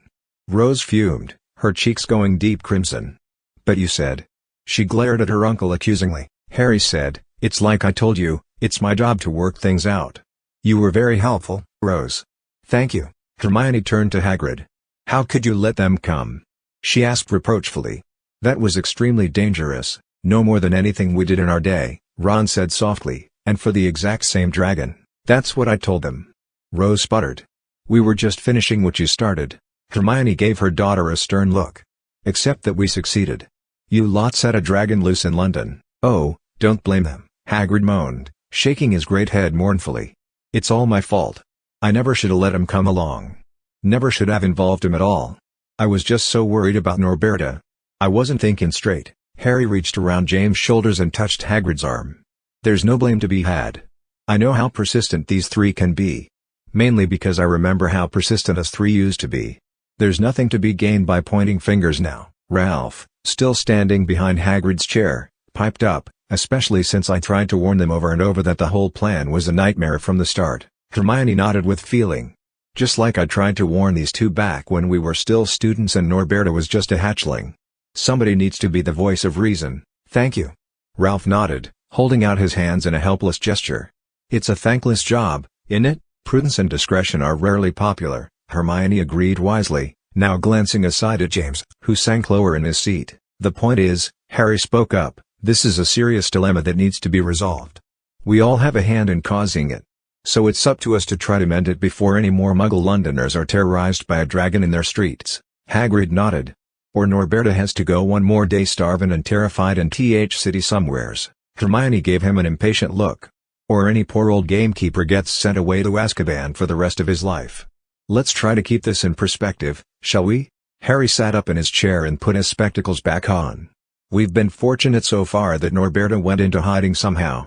Rose fumed, her cheeks going deep crimson. "But you said..." She glared at her uncle accusingly. Harry said, "It's like I told you, it's my job to work things out." "You were very helpful, Rose." "Thank you." Hermione turned to Hagrid. "How could you let them come?" she asked reproachfully. "That was extremely dangerous, no more than anything we did in our day," Ron said softly, "and for the exact same dragon." "That's what I told them." Rose sputtered. "We were just finishing what you started." Hermione gave her daughter a stern look. "Except that we succeeded. You lot set a dragon loose in London." "Oh, don't blame them," Hagrid moaned, shaking his great head mournfully. "It's all my fault. I never should have let him come along. Never should have involved him at all. I was just so worried about Norberta. I wasn't thinking straight." Harry reached around James' shoulders and touched Hagrid's arm. "There's no blame to be had. I know how persistent these three can be. Mainly because I remember how persistent us three used to be. There's nothing to be gained by pointing fingers now." Ralph, still standing behind Hagrid's chair, piped up, "especially since I tried to warn them over and over that the whole plan was a nightmare from the start." Hermione nodded with feeling. "Just like I tried to warn these two back when we were still students and Norberta was just a hatchling. Somebody needs to be the voice of reason." "Thank you." Ralph nodded, holding out his hands in a helpless gesture. "It's a thankless job, isn't it?" "Prudence and discretion are rarely popular," Hermione agreed wisely, now glancing aside at James, who sank lower in his seat. "The point is," Harry spoke up, "this is a serious dilemma that needs to be resolved. We all have a hand in causing it. So it's up to us to try to mend it before any more Muggle Londoners are terrorized by a dragon in their streets." Hagrid nodded. "Or Norberta has to go one more day starving and terrified in TH City somewheres." Hermione gave him an impatient look. "Or any poor old gamekeeper gets sent away to Azkaban for the rest of his life. Let's try to keep this in perspective, shall we?" Harry sat up in his chair and put his spectacles back on. "We've been fortunate so far that Norberta went into hiding somehow.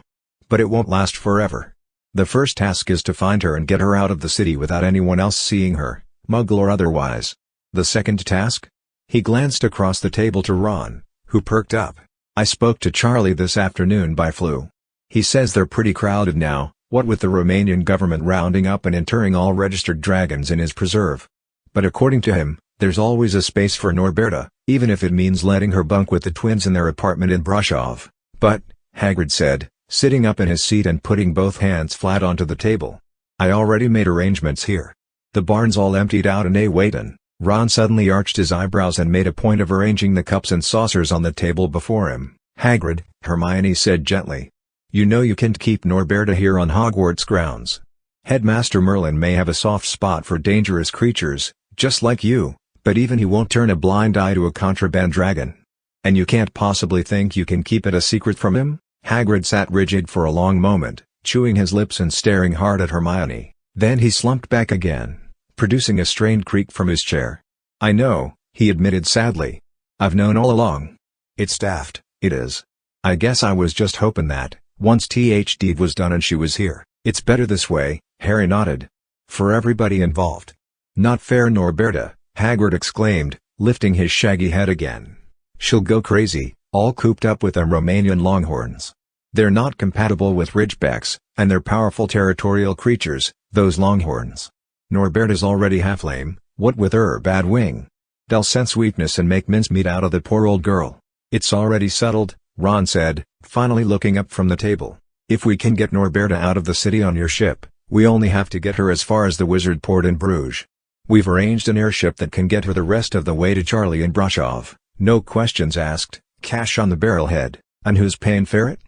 But it won't last forever. The first task is to find her and get her out of the city without anyone else seeing her, Muggle or otherwise. The second task?" He glanced across the table to Ron, who perked up. "I spoke to Charlie this afternoon by flu. He says they're pretty crowded now, what with the Romanian government rounding up and interring all registered dragons in his preserve. But according to him, there's always a space for Norberta, even if it means letting her bunk with the twins in their apartment in Brashov." "But," Hagrid said, sitting up in his seat and putting both hands flat onto the table, "I already made arrangements here. The barn's all emptied out and waitin'." Ron suddenly arched his eyebrows and made a point of arranging the cups and saucers on the table before him. "Hagrid," Hermione said gently, "you know you can't keep Norberta here on Hogwarts grounds. Headmaster Merlin may have a soft spot for dangerous creatures, just like you, but even he won't turn a blind eye to a contraband dragon. And you can't possibly think you can keep it a secret from him?" Hagrid sat rigid for a long moment, chewing his lips and staring hard at Hermione. Then he slumped back again, producing a strained creak from his chair. "I know," he admitted sadly. "I've known all along. It's daft, it is. I guess I was just hoping that, once THD was done and she was here, it's better this way." Harry nodded. "For everybody involved." "Not fair, Norberta," Hagrid exclaimed, lifting his shaggy head again. "She'll go crazy, all cooped up with them Romanian longhorns. They're not compatible with Ridgebacks, and they're powerful territorial creatures, those longhorns. Norberta's already half lame, what with her bad wing. They'll sense weakness and make mincemeat out of the poor old girl." "It's already settled," Ron said, finally looking up from the table. "If we can get Norberta out of the city on your ship, we only have to get her as far as the wizard port in Bruges. We've arranged an airship that can get her the rest of the way to Charlie in Brashov, no questions asked, cash on the barrelhead." "And who's paying for it?"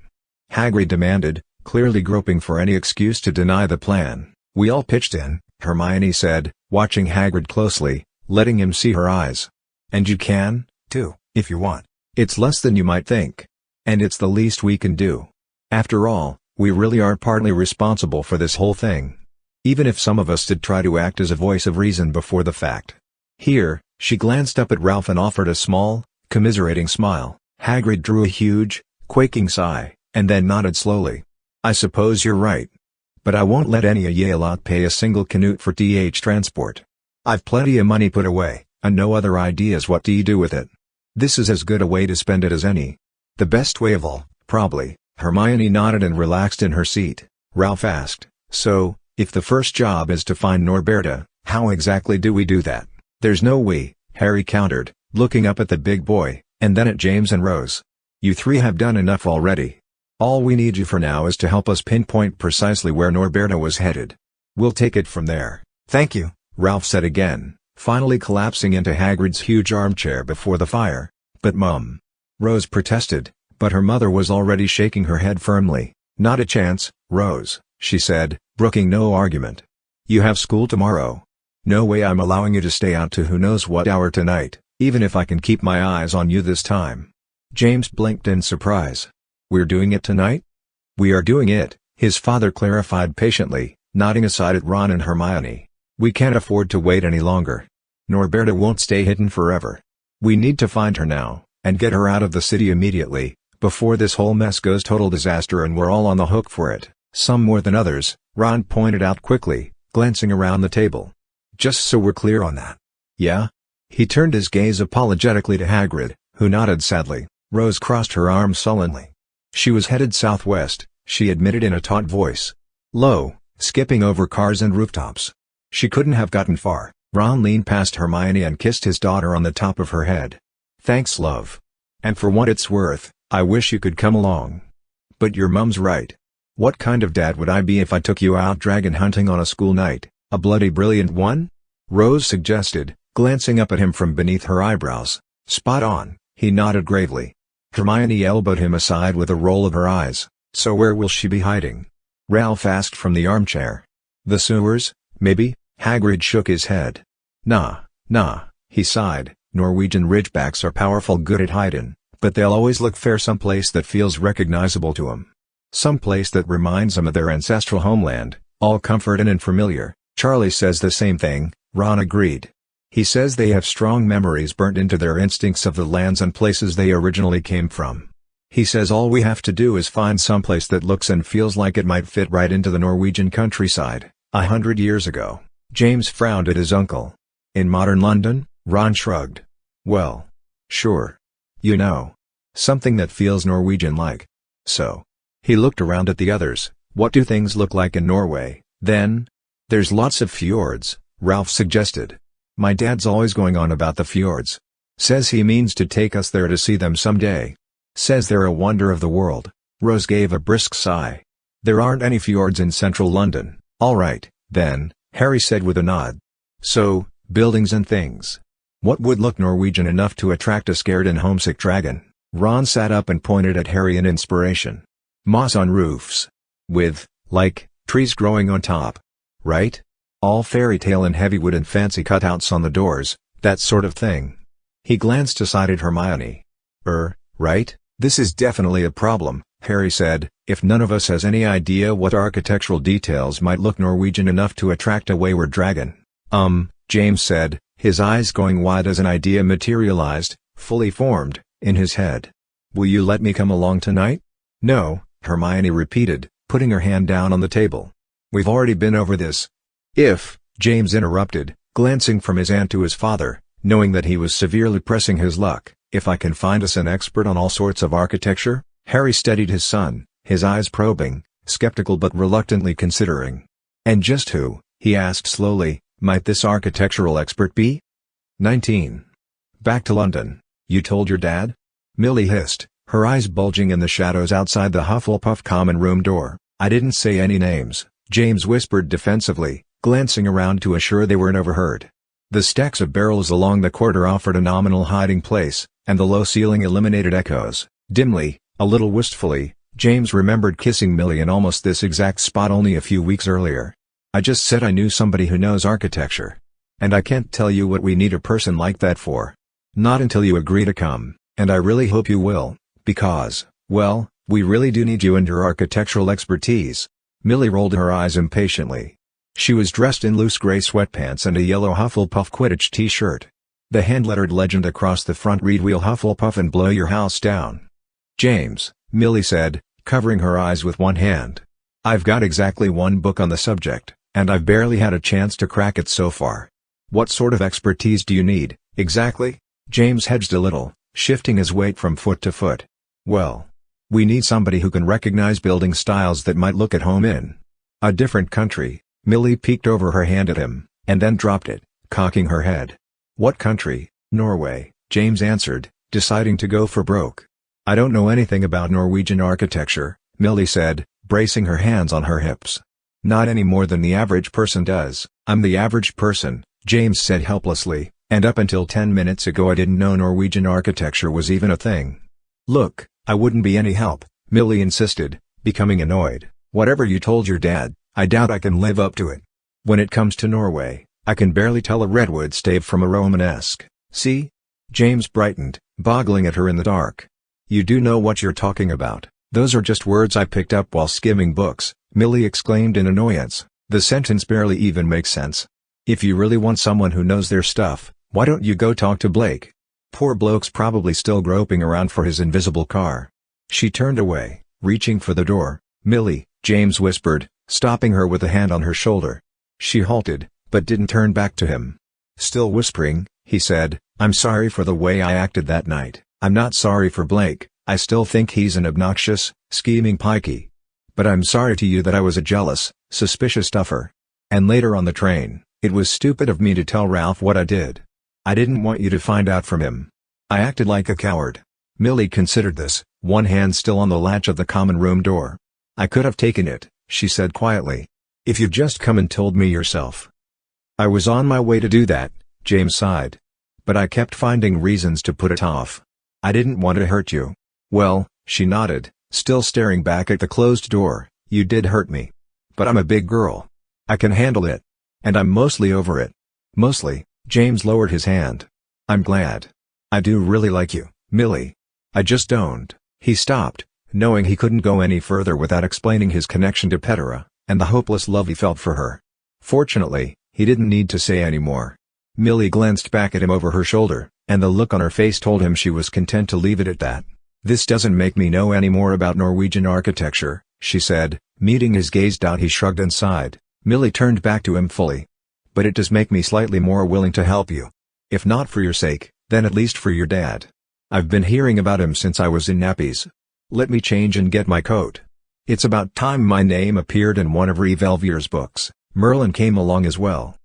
Hagrid demanded, clearly groping for any excuse to deny the plan. "We all pitched in," Hermione said, watching Hagrid closely, letting him see her eyes. "And you can, too, if you want. It's less than you might think. And it's the least we can do. After all, we really are partly responsible for this whole thing. Even if some of us did try to act as a voice of reason before the fact." Here, she glanced up at Ralph and offered a small, commiserating smile. Hagrid drew a huge, quaking sigh, and then nodded slowly. "I suppose you're right. But I won't let any of ye lot pay a single canute for transport. I've plenty of money put away, and no other ideas what do with it. This is as good a way to spend it as any. The best way of all, probably." Hermione nodded and relaxed in her seat. Ralph asked, "So, if the first job is to find Norberta, how exactly do we do that?" "There's no we," Harry countered, looking up at the big boy, and then at James and Rose. "You three have done enough already. All we need you for now is to help us pinpoint precisely where Norberta was headed. We'll take it from there." "Thank you," Ralph said again, finally collapsing into Hagrid's huge armchair before the fire. "But Mum," Rose protested, but her mother was already shaking her head firmly. "Not a chance, Rose," she said, brooking no argument. "You have school tomorrow. No way I'm allowing you to stay out to who knows what hour tonight, even if I can keep my eyes on you this time." James blinked in surprise. "We're doing it tonight?" "We are doing it," his father clarified patiently, nodding aside at Ron and Hermione. "We can't afford to wait any longer. Norberta won't stay hidden forever. We need to find her now, and get her out of the city immediately, before this whole mess goes total disaster and we're all on the hook for it." "Some more than others," Ron pointed out quickly, glancing around the table. "Just so we're clear on that." "Yeah?" He turned his gaze apologetically to Hagrid, who nodded sadly. Rose crossed her arms sullenly. She was headed southwest, she admitted in a taut voice. Low, skipping over cars and rooftops. She couldn't have gotten far. Ron leaned past Hermione and kissed his daughter on the top of her head. "Thanks, love. And for what it's worth, I wish you could come along. But your mum's right. What kind of dad would I be if I took you out dragon hunting on a school night, a bloody brilliant one?" Rose suggested, glancing up at him from beneath her eyebrows. "Spot on," he nodded gravely. Hermione elbowed him aside with a roll of her eyes. "So where will she be hiding?" Ralph asked from the armchair. "The sewers, maybe?" Hagrid shook his head. Nah, he sighed. "Norwegian ridgebacks are powerful good at hidin', but they'll always look fair someplace that feels recognizable to 'em. Someplace that reminds 'em of their ancestral homeland, all comfortin' and familiar." "Charlie says the same thing," Ron agreed. "He says they have strong memories burnt into their instincts of the lands and places they originally came from. He says all we have to do is find someplace that looks and feels like it might fit right into the Norwegian countryside, 100 years ago." James frowned at his uncle. "In modern London?" Ron shrugged. "Well, sure. You know. Something that feels Norwegian-like. So." He looked around at the others. "What do things look like in Norway, then?" "There's lots of fjords," Ralph suggested. "My dad's always going on about the fjords. Says he means to take us there to see them someday. Says they're a wonder of the world." Rose gave a brisk sigh. "There aren't any fjords in central London." "All right, then," Harry said with a nod. "So, buildings and things. What would look Norwegian enough to attract a scared and homesick dragon?" Ron sat up and pointed at Harry in inspiration. "Moss on roofs. With, like, trees growing on top. Right? All fairy tale and heavy wood and fancy cutouts on the doors, that sort of thing." He glanced aside at Hermione. Right? This is definitely a problem," Harry said, "if none of us has any idea what architectural details might look Norwegian enough to attract a wayward dragon." James said, his eyes going wide as an idea materialized, fully formed, in his head. "Will you let me come along tonight?" "No," Hermione repeated, putting her hand down on the table. "We've already been over this." "If," James interrupted, glancing from his aunt to his father, knowing that he was severely pressing his luck, "if I can find us an expert on all sorts of architecture?" Harry steadied his son, his eyes probing, skeptical but reluctantly considering. "And just who," he asked slowly, "might this architectural expert be?" 19. Back to London. "You told your dad?" Millie hissed, her eyes bulging in the shadows outside the Hufflepuff common room door. "I didn't say any names," James whispered defensively, glancing around to assure they weren't overheard. The stacks of barrels along the corridor offered a nominal hiding place, and the low ceiling eliminated echoes. Dimly, a little wistfully, James remembered kissing Millie in almost this exact spot only a few weeks earlier. "I just said I knew somebody who knows architecture. And I can't tell you what we need a person like that for. Not until you agree to come, and I really hope you will, because, well, we really do need you and your architectural expertise." Millie rolled her eyes impatiently. She was dressed in loose gray sweatpants and a yellow Hufflepuff Quidditch t-shirt. The hand-lettered legend across the front read "We'll Hufflepuff and blow your house down." "James," Millie said, covering her eyes with one hand. I've got exactly one book on the subject, and I've barely had a chance to crack it so far. What sort of expertise do you need, exactly? James hedged a little, shifting his weight from foot to foot. Well, we need somebody who can recognize building styles that might look at home in a different country. Millie peeked over her hand at him, and then dropped it, cocking her head. What country? Norway, James answered, deciding to go for broke. I don't know anything about Norwegian architecture, Millie said, bracing her hands on her hips. Not any more than the average person does. I'm the average person, James said helplessly, and up until 10 minutes ago I didn't know Norwegian architecture was even a thing. Look, I wouldn't be any help, Millie insisted, becoming annoyed. Whatever you told your dad, I doubt I can live up to it. When it comes to Norway, I can barely tell a redwood stave from a Romanesque. See? James brightened, boggling at her in the dark. You do know what you're talking about. Those are just words I picked up while skimming books, Millie exclaimed in annoyance. The sentence barely even makes sense. If you really want someone who knows their stuff, why don't you go talk to Blake? Poor bloke's probably still groping around for his invisible car. She turned away, reaching for the door. Millie, James whispered, stopping her with a hand on her shoulder. She halted, but didn't turn back to him. Still whispering, he said, I'm sorry for the way I acted that night. I'm not sorry for Blake, I still think he's an obnoxious, scheming pikey. But I'm sorry to you that I was a jealous, suspicious duffer. And later on the train, it was stupid of me to tell Ralph what I did. I didn't want you to find out from him. I acted like a coward. Millie considered this, one hand still on the latch of the common room door. I could have taken it, she said quietly. If you'd just come and told me yourself. I was on my way to do that, James sighed. But I kept finding reasons to put it off. I didn't want to hurt you. Well, she nodded, still staring back at the closed door, you did hurt me. But I'm a big girl. I can handle it. And I'm mostly over it. Mostly, James lowered his hand. I'm glad. I do really like you, Millie. I just don't. He stopped, knowing he couldn't go any further without explaining his connection to Petra, and the hopeless love he felt for her. Fortunately, he didn't need to say any more. Millie glanced back at him over her shoulder, and the look on her face told him she was content to leave it at that. This doesn't make me know any more about Norwegian architecture, she said, meeting his gaze. He shrugged and sighed. Millie turned back to him fully. But it does make me slightly more willing to help you. If not for your sake, then at least for your dad. I've been hearing about him since I was in nappies. Let me change and get my coat. It's about time my name appeared in one of Reeve Elvier's books. Merlin came along as well.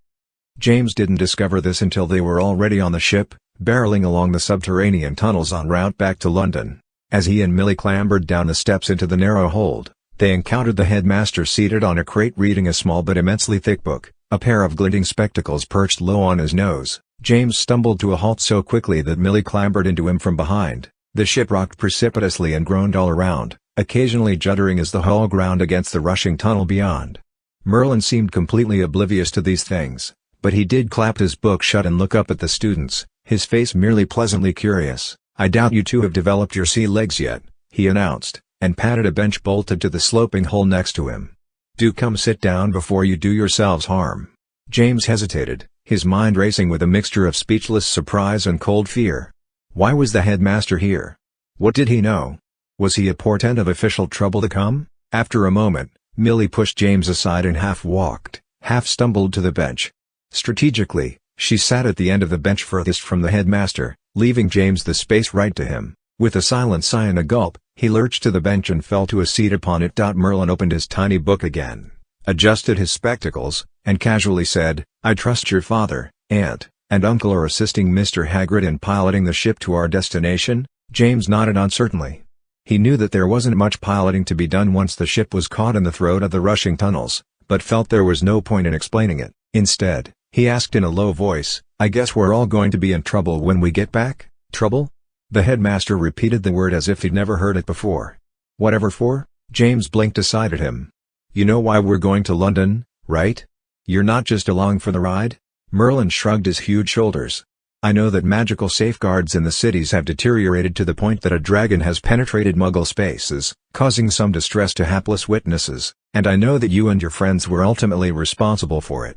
James didn't discover this until they were already on the ship, barreling along the subterranean tunnels en route back to London. As he and Millie clambered down the steps into the narrow hold, they encountered the headmaster seated on a crate reading a small but immensely thick book, a pair of glinting spectacles perched low on his nose. James stumbled to a halt so quickly that Millie clambered into him from behind. The ship rocked precipitously and groaned all around, occasionally juddering as the hull ground against the rushing tunnel beyond. Merlin seemed completely oblivious to these things, but he did clap his book shut and look up at the students, his face merely pleasantly curious. I doubt you two have developed your sea legs yet, he announced, and patted a bench bolted to the sloping hull next to him. Do come sit down before you do yourselves harm. James hesitated, his mind racing with a mixture of speechless surprise and cold fear. Why was the headmaster here? What did he know? Was he a portent of official trouble to come? After a moment, Millie pushed James aside and half walked, half stumbled to the bench. Strategically, she sat at the end of the bench furthest from the headmaster, leaving James the space right to him. With a silent sigh and a gulp, he lurched to the bench and fell to a seat upon it. Merlin opened his tiny book again, adjusted his spectacles, and casually said, I trust your father, aunt, and uncle are assisting Mr. Hagrid in piloting the ship to our destination? James nodded uncertainly. He knew that there wasn't much piloting to be done once the ship was caught in the throat of the rushing tunnels, but felt there was no point in explaining it. Instead, he asked in a low voice, I guess we're all going to be in trouble when we get back? Trouble? The headmaster repeated the word as if he'd never heard it before. Whatever for? James blinked aside at him. You know why we're going to London, right? You're not just along for the ride? Merlin shrugged his huge shoulders. I know that magical safeguards in the cities have deteriorated to the point that a dragon has penetrated Muggle spaces, causing some distress to hapless witnesses, and I know that you and your friends were ultimately responsible for it.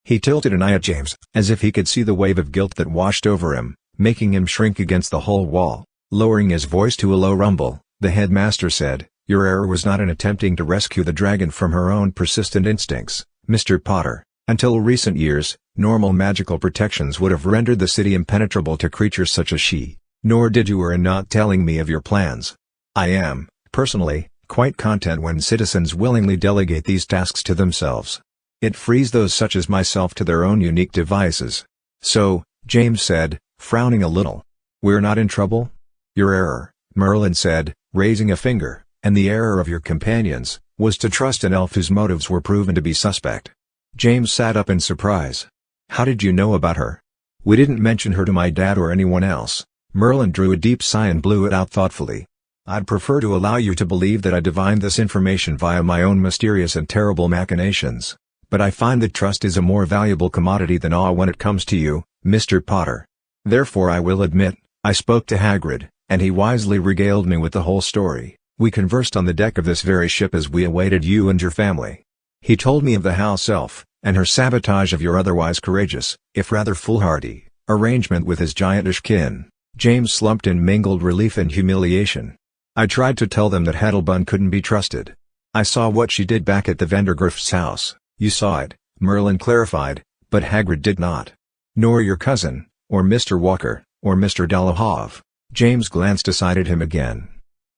He tilted an eye at James, as if he could see the wave of guilt that washed over him, making him shrink against the hull wall. Lowering his voice to a low rumble, the headmaster said, Your error was not in attempting to rescue the dragon from her own persistent instincts, Mr. Potter. Until recent years, normal magical protections would have rendered the city impenetrable to creatures such as she. Nor did you err in not telling me of your plans. I am, personally, quite content when citizens willingly delegate these tasks to themselves. It frees those such as myself to their own unique devices. So, James said, frowning a little. We're not in trouble? Your error, Merlin said, raising a finger, and the error of your companions, was to trust an elf whose motives were proven to be suspect. James sat up in surprise. How did you know about her? We didn't mention her to my dad or anyone else. Merlin drew a deep sigh and blew it out thoughtfully. I'd prefer to allow you to believe that I divined this information via my own mysterious and terrible machinations. But I find that trust is a more valuable commodity than awe when it comes to you, Mr. Potter. Therefore I will admit, I spoke to Hagrid, and he wisely regaled me with the whole story. We conversed on the deck of this very ship as we awaited you and your family. He told me of the house elf, and her sabotage of your otherwise courageous, if rather foolhardy, arrangement with his giantish kin. James slumped in mingled relief and humiliation. I tried to tell them that Heddelbun couldn't be trusted. I saw what she did back at the Vandergrift's house. You saw it, Merlin clarified, but Hagrid did not. Nor your cousin, or Mr. Walker, or Mr. Dolohov. James glanced aside at him again.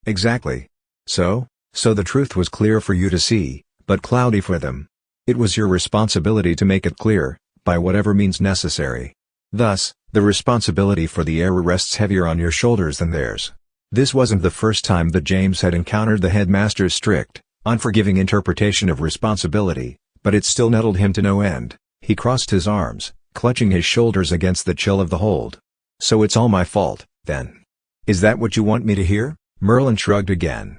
Exactly. So the truth was clear for you to see, but cloudy for them. It was your responsibility to make it clear, by whatever means necessary. Thus, the responsibility for the error rests heavier on your shoulders than theirs. This wasn't the first time that James had encountered the headmaster's strict, unforgiving interpretation of responsibility, but it still nettled him to no end. He crossed his arms, clutching his shoulders against the chill of the hold. So it's all my fault, then. Is that what you want me to hear? Merlin shrugged again.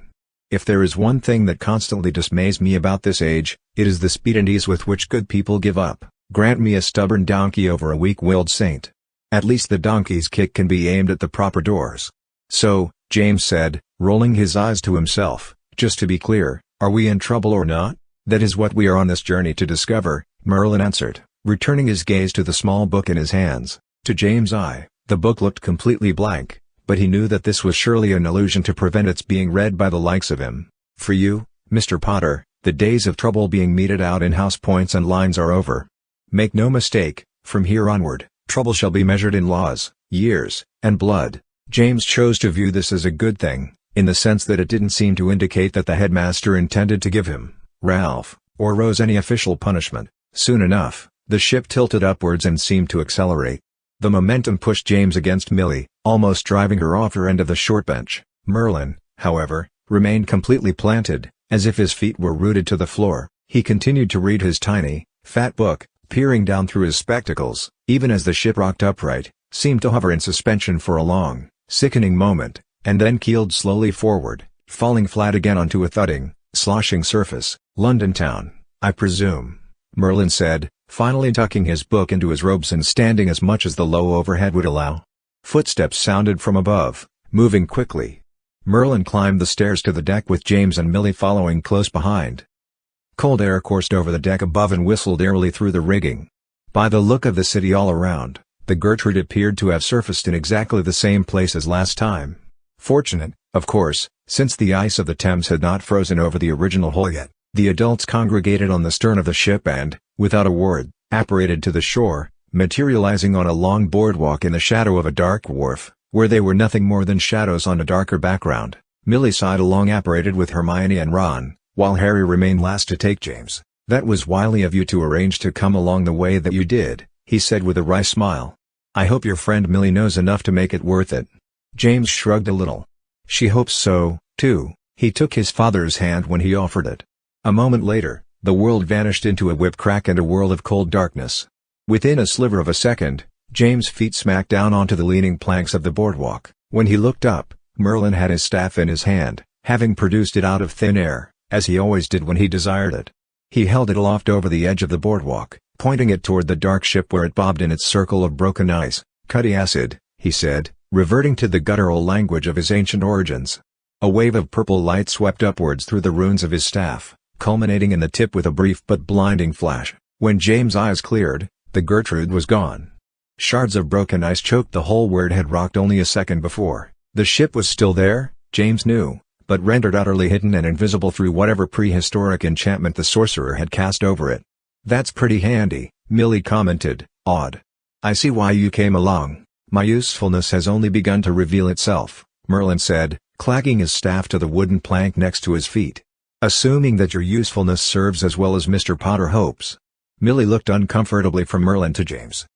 If there is one thing that constantly dismays me about this age, it is the speed and ease with which good people give up. Grant me a stubborn donkey over a weak-willed saint. At least the donkey's kick can be aimed at the proper doors. So, James said, rolling his eyes to himself, just to be clear, are we in trouble or not? That is what we are on this journey to discover, Merlin answered, returning his gaze to the small book in his hands. To James' eye, the book looked completely blank, but he knew that this was surely an illusion to prevent its being read by the likes of him. For you, Mr. Potter, the days of trouble being meted out in house points and lines are over. Make no mistake, from here onward, trouble shall be measured in laws, years, and blood. James chose to view this as a good thing, in the sense that it didn't seem to indicate that the headmaster intended to give him, Ralph, or Rose any official punishment. Soon enough, the ship tilted upwards and seemed to accelerate. The momentum pushed James against Millie, almost driving her off her end of the short bench. Merlin, however, remained completely planted, as if his feet were rooted to the floor. He continued to read his tiny, fat book, peering down through his spectacles, even as the ship rocked upright, seemed to hover in suspension for a long, sickening moment, and then keeled slowly forward, falling flat again onto a thudding, sloshing surface. London town, I presume, Merlin said, finally tucking his book into his robes and standing as much as the low overhead would allow. Footsteps sounded from above, moving quickly. Merlin climbed the stairs to the deck with James and Millie following close behind. Cold air coursed over the deck above and whistled eerily through the rigging. By the look of the city all around, the Gertrude appeared to have surfaced in exactly the same place as last time. Fortunate, of course, since the ice of the Thames had not frozen over the original hole yet. The adults congregated on the stern of the ship and, without a word, apparated to the shore, materializing on a long boardwalk in the shadow of a dark wharf, where they were nothing more than shadows on a darker background. Millie sighed along apparated with Hermione and Ron, while Harry remained last to take James. That was wily of you to arrange to come along the way that you did, he said with a wry smile. I hope your friend Millie knows enough to make it worth it. James shrugged a little. She hopes so, too. He took his father's hand when he offered it. A moment later, the world vanished into a whip crack and a whirl of cold darkness. Within a sliver of a second, James' feet smacked down onto the leaning planks of the boardwalk. When he looked up, Merlin had his staff in his hand, having produced it out of thin air, as he always did when he desired it. He held it aloft over the edge of the boardwalk, pointing it toward the dark ship where it bobbed in its circle of broken ice. Cutty acid, he said, reverting to the guttural language of his ancient origins. A wave of purple light swept upwards through the runes of his staff, culminating in the tip with a brief but blinding flash. When James' eyes cleared, the Gertrude was gone. Shards of broken ice choked the hole where it had rocked only a second before. The ship was still there, James knew, but rendered utterly hidden and invisible through whatever prehistoric enchantment the sorcerer had cast over it. "That's pretty handy," Millie commented, awed. "I see why you came along. My usefulness has only begun to reveal itself," Merlin said, clacking his staff to the wooden plank next to his feet. "Assuming that your usefulness serves as well as Mr. Potter hopes." Millie looked uncomfortably from Merlin to James.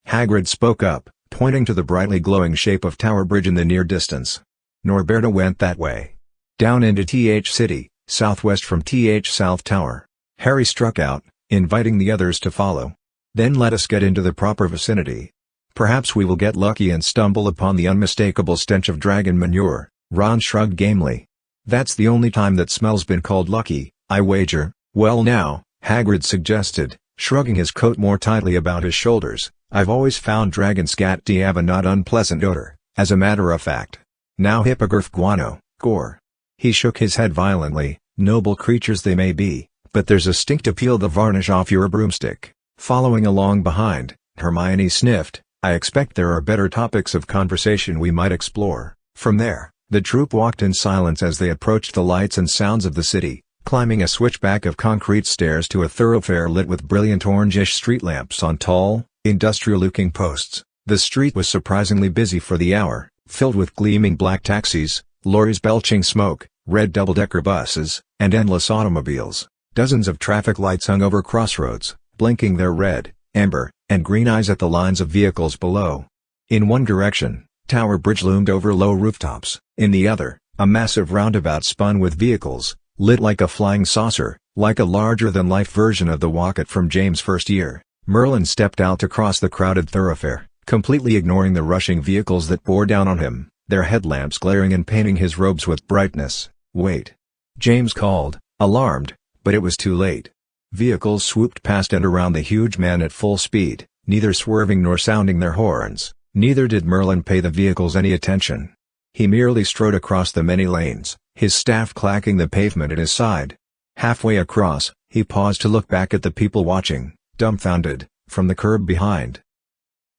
Hagrid spoke up, pointing to the brightly glowing shape of Tower Bridge in the near distance. "Norberta went that way. Down into TH City, southwest from TH South Tower." Harry struck out, inviting the others to follow. "Then let us get into the proper vicinity. Perhaps we will get lucky and stumble upon the unmistakable stench of dragon manure." Ron shrugged gamely. "That's the only time that smell's been called lucky, I wager." "Well now," Hagrid suggested, shrugging his coat more tightly about his shoulders, "I've always found dragon scat to have a not unpleasant odor, as a matter of fact. Now hippogriff guano, gore." He shook his head violently. "Noble creatures they may be, but there's a stink to peel the varnish off your broomstick." Following along behind, Hermione sniffed, "I expect there are better topics of conversation we might explore." From there, the troop walked in silence as they approached the lights and sounds of the city, climbing a switchback of concrete stairs to a thoroughfare lit with brilliant orangish street lamps on tall, industrial-looking posts. The street was surprisingly busy for the hour, filled with gleaming black taxis, lorries belching smoke, red double-decker buses, and endless automobiles. Dozens of traffic lights hung over crossroads, blinking their red, amber, and green eyes at the lines of vehicles below. In one direction, Tower Bridge loomed over low rooftops. In the other, a massive roundabout spun with vehicles, lit like a flying saucer, like a larger-than-life version of the Walk-It from James' first year. Merlin stepped out to cross the crowded thoroughfare, completely ignoring the rushing vehicles that bore down on him, their headlamps glaring and painting his robes with brightness. "Wait!" James called, alarmed, but it was too late. Vehicles swooped past and around the huge man at full speed, neither swerving nor sounding their horns. Neither did Merlin pay the vehicles any attention. He merely strode across the many lanes, his staff clacking the pavement at his side. Halfway across, he paused to look back at the people watching, dumbfounded, from the curb behind.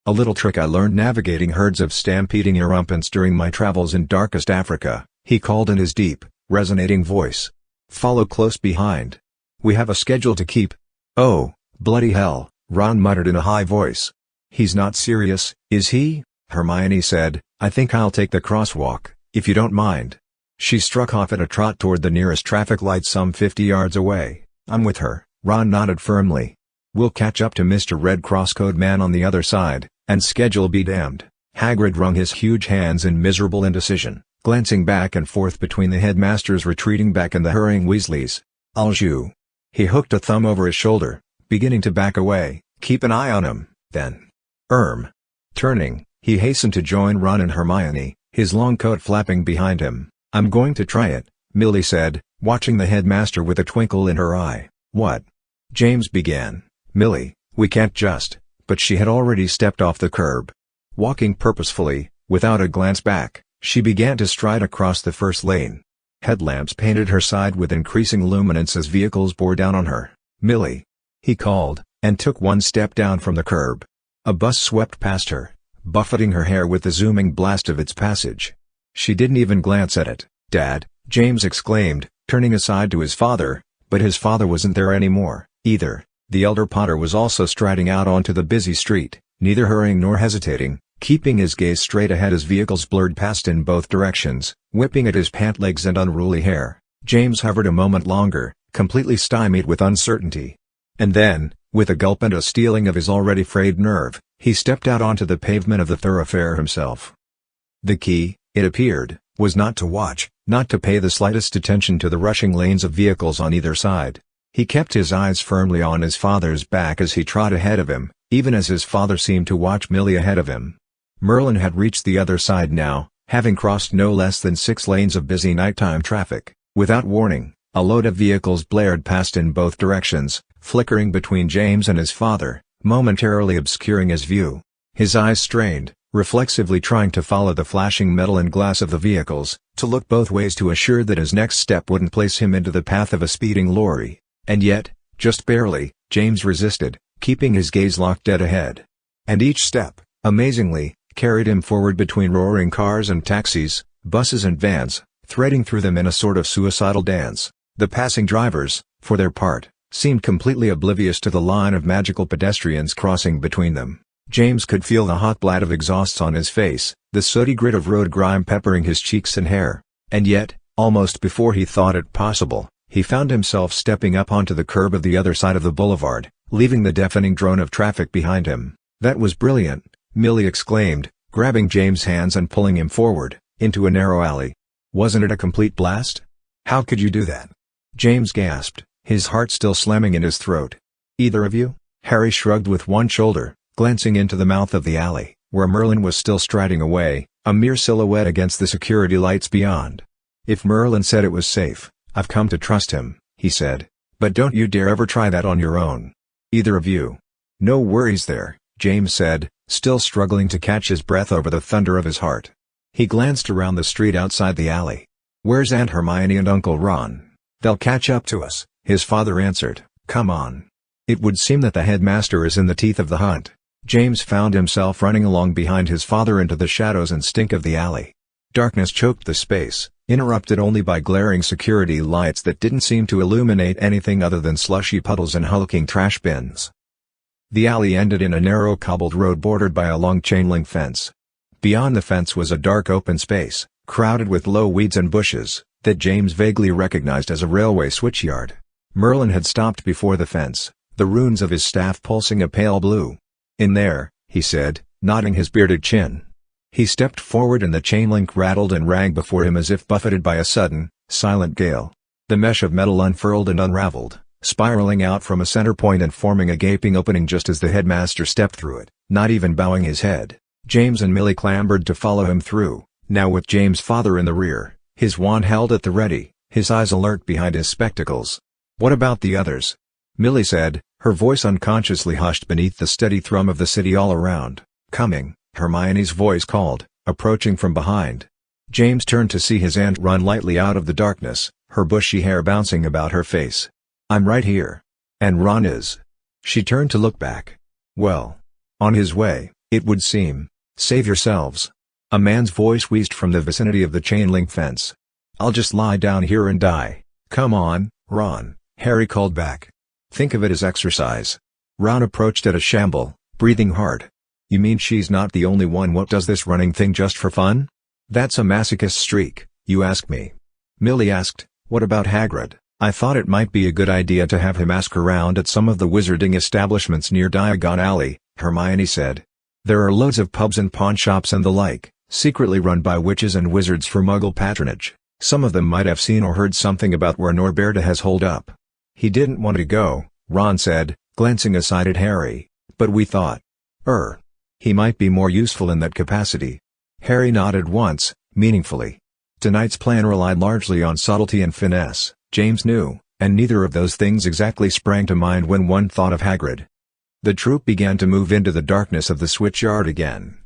"A little trick I learned navigating herds of stampeding erumpents during my travels in darkest Africa," he called in his deep, resonating voice. "Follow close behind. We have a schedule to keep." "Oh, bloody hell," Ron muttered in a high voice. "He's not serious, is he?" Hermione said, "I think I'll take the crosswalk, if you don't mind." She struck off at a trot toward the nearest traffic light some 50 yards away. "I'm with her," Ron nodded firmly. "We'll catch up to Mr. Red Crosscode Man on the other side, and schedule be damned." Hagrid wrung his huge hands in miserable indecision, glancing back and forth between the headmasters retreating back and the hurrying Weasleys. "Alju." He hooked a thumb over his shoulder, beginning to back away. "Keep an eye on him, then." Turning, he hastened to join Ron and Hermione, his long coat flapping behind him. "I'm going to try it," Millie said, watching the headmaster with a twinkle in her eye. "What?" James began. "Millie, we can't just..." But she had already stepped off the curb. Walking purposefully, without a glance back, she began to stride across the first lane. Headlamps painted her side with increasing luminance as vehicles bore down on her. "Millie!" he called, and took one step down from the curb. A bus swept past her, buffeting her hair with the zooming blast of its passage. She didn't even glance at it. "Dad!" James exclaimed, turning aside to his father, but his father wasn't there anymore, either. The elder Potter was also striding out onto the busy street, neither hurrying nor hesitating, keeping his gaze straight ahead as vehicles blurred past in both directions, whipping at his pant legs and unruly hair. James hovered a moment longer, completely stymied with uncertainty. And then, with a gulp and a steeling of his already frayed nerve, he stepped out onto the pavement of the thoroughfare himself. The key, it appeared, was not to watch, not to pay the slightest attention to the rushing lanes of vehicles on either side. He kept his eyes firmly on his father's back as he trod ahead of him, even as his father seemed to watch Millie ahead of him. Merlin had reached the other side now, having crossed no less than 6 lanes of busy nighttime traffic. Without warning, a load of vehicles blared past in both directions, flickering between James and his father, momentarily obscuring his view. His eyes strained, reflexively trying to follow the flashing metal and glass of the vehicles, to look both ways to assure that his next step wouldn't place him into the path of a speeding lorry. And yet, just barely, James resisted, keeping his gaze locked dead ahead. And each step, amazingly, carried him forward between roaring cars and taxis, buses and vans, threading through them in a sort of suicidal dance. The passing drivers, for their part, seemed completely oblivious to the line of magical pedestrians crossing between them. James could feel the hot blight of exhausts on his face, the sooty grit of road grime peppering his cheeks and hair. And yet, almost before he thought it possible, he found himself stepping up onto the curb of the other side of the boulevard, leaving the deafening drone of traffic behind him. "That was brilliant," Millie exclaimed, grabbing James' hands and pulling him forward, into a narrow alley. "Wasn't it a complete blast? How could you do that?" James gasped, his heart still slamming in his throat. "Either of you?" Harry shrugged with one shoulder, glancing into the mouth of the alley, where Merlin was still striding away, a mere silhouette against the security lights beyond. "If Merlin said it was safe, I've come to trust him," he said. "But don't you dare ever try that on your own. Either of you." "No worries there," James said, still struggling to catch his breath over the thunder of his heart. He glanced around the street outside the alley. "Where's Aunt Hermione and Uncle Ron?" "They'll catch up to us," his father answered. "Come on." It would seem that the headmaster is in the teeth of the hunt. James found himself running along behind his father into the shadows and stink of the alley. Darkness choked the space, interrupted only by glaring security lights that didn't seem to illuminate anything other than slushy puddles and hulking trash bins. The alley ended in a narrow cobbled road bordered by a long chain-link fence. Beyond the fence was a dark open space, crowded with low weeds and bushes, that James vaguely recognized as a railway switchyard. Merlin had stopped before the fence, the runes of his staff pulsing a pale blue. "In there," he said, nodding his bearded chin. He stepped forward and the chain link rattled and rang before him as if buffeted by a sudden, silent gale. The mesh of metal unfurled and unraveled, spiraling out from a center point and forming a gaping opening just as the headmaster stepped through it, not even bowing his head. James and Millie clambered to follow him through, now with James' father in the rear, his wand held at the ready, his eyes alert behind his spectacles. "What about the others?" Millie said, her voice unconsciously hushed beneath the steady thrum of the city all around. "Coming," Hermione's voice called, approaching from behind. James turned to see his aunt run lightly out of the darkness, her bushy hair bouncing about her face. "I'm right here." "And Ron is?" She turned to look back. "Well, on his way, it would seem. Save yourselves." A man's voice wheezed from the vicinity of the chain-link fence. "I'll just lie down here and die." "Come on, Ron," Harry called back. "Think of it as exercise." Ron approached at a shamble, breathing hard. "You mean she's not the only one? What does this running thing just for fun?" "That's a masochist streak, you ask me." Millie asked, "What about Hagrid?" "I thought it might be a good idea to have him ask around at some of the wizarding establishments near Diagon Alley," Hermione said. "There are loads of pubs and pawnshops and the like, secretly run by witches and wizards for Muggle patronage. Some of them might have seen or heard something about where Norberta has holed up." "He didn't want to go," Ron said, glancing aside at Harry, "but we thought, he might be more useful in that capacity." Harry nodded once, meaningfully. Tonight's plan relied largely on subtlety and finesse, James knew, and neither of those things exactly sprang to mind when one thought of Hagrid. The troop began to move into the darkness of the switchyard again.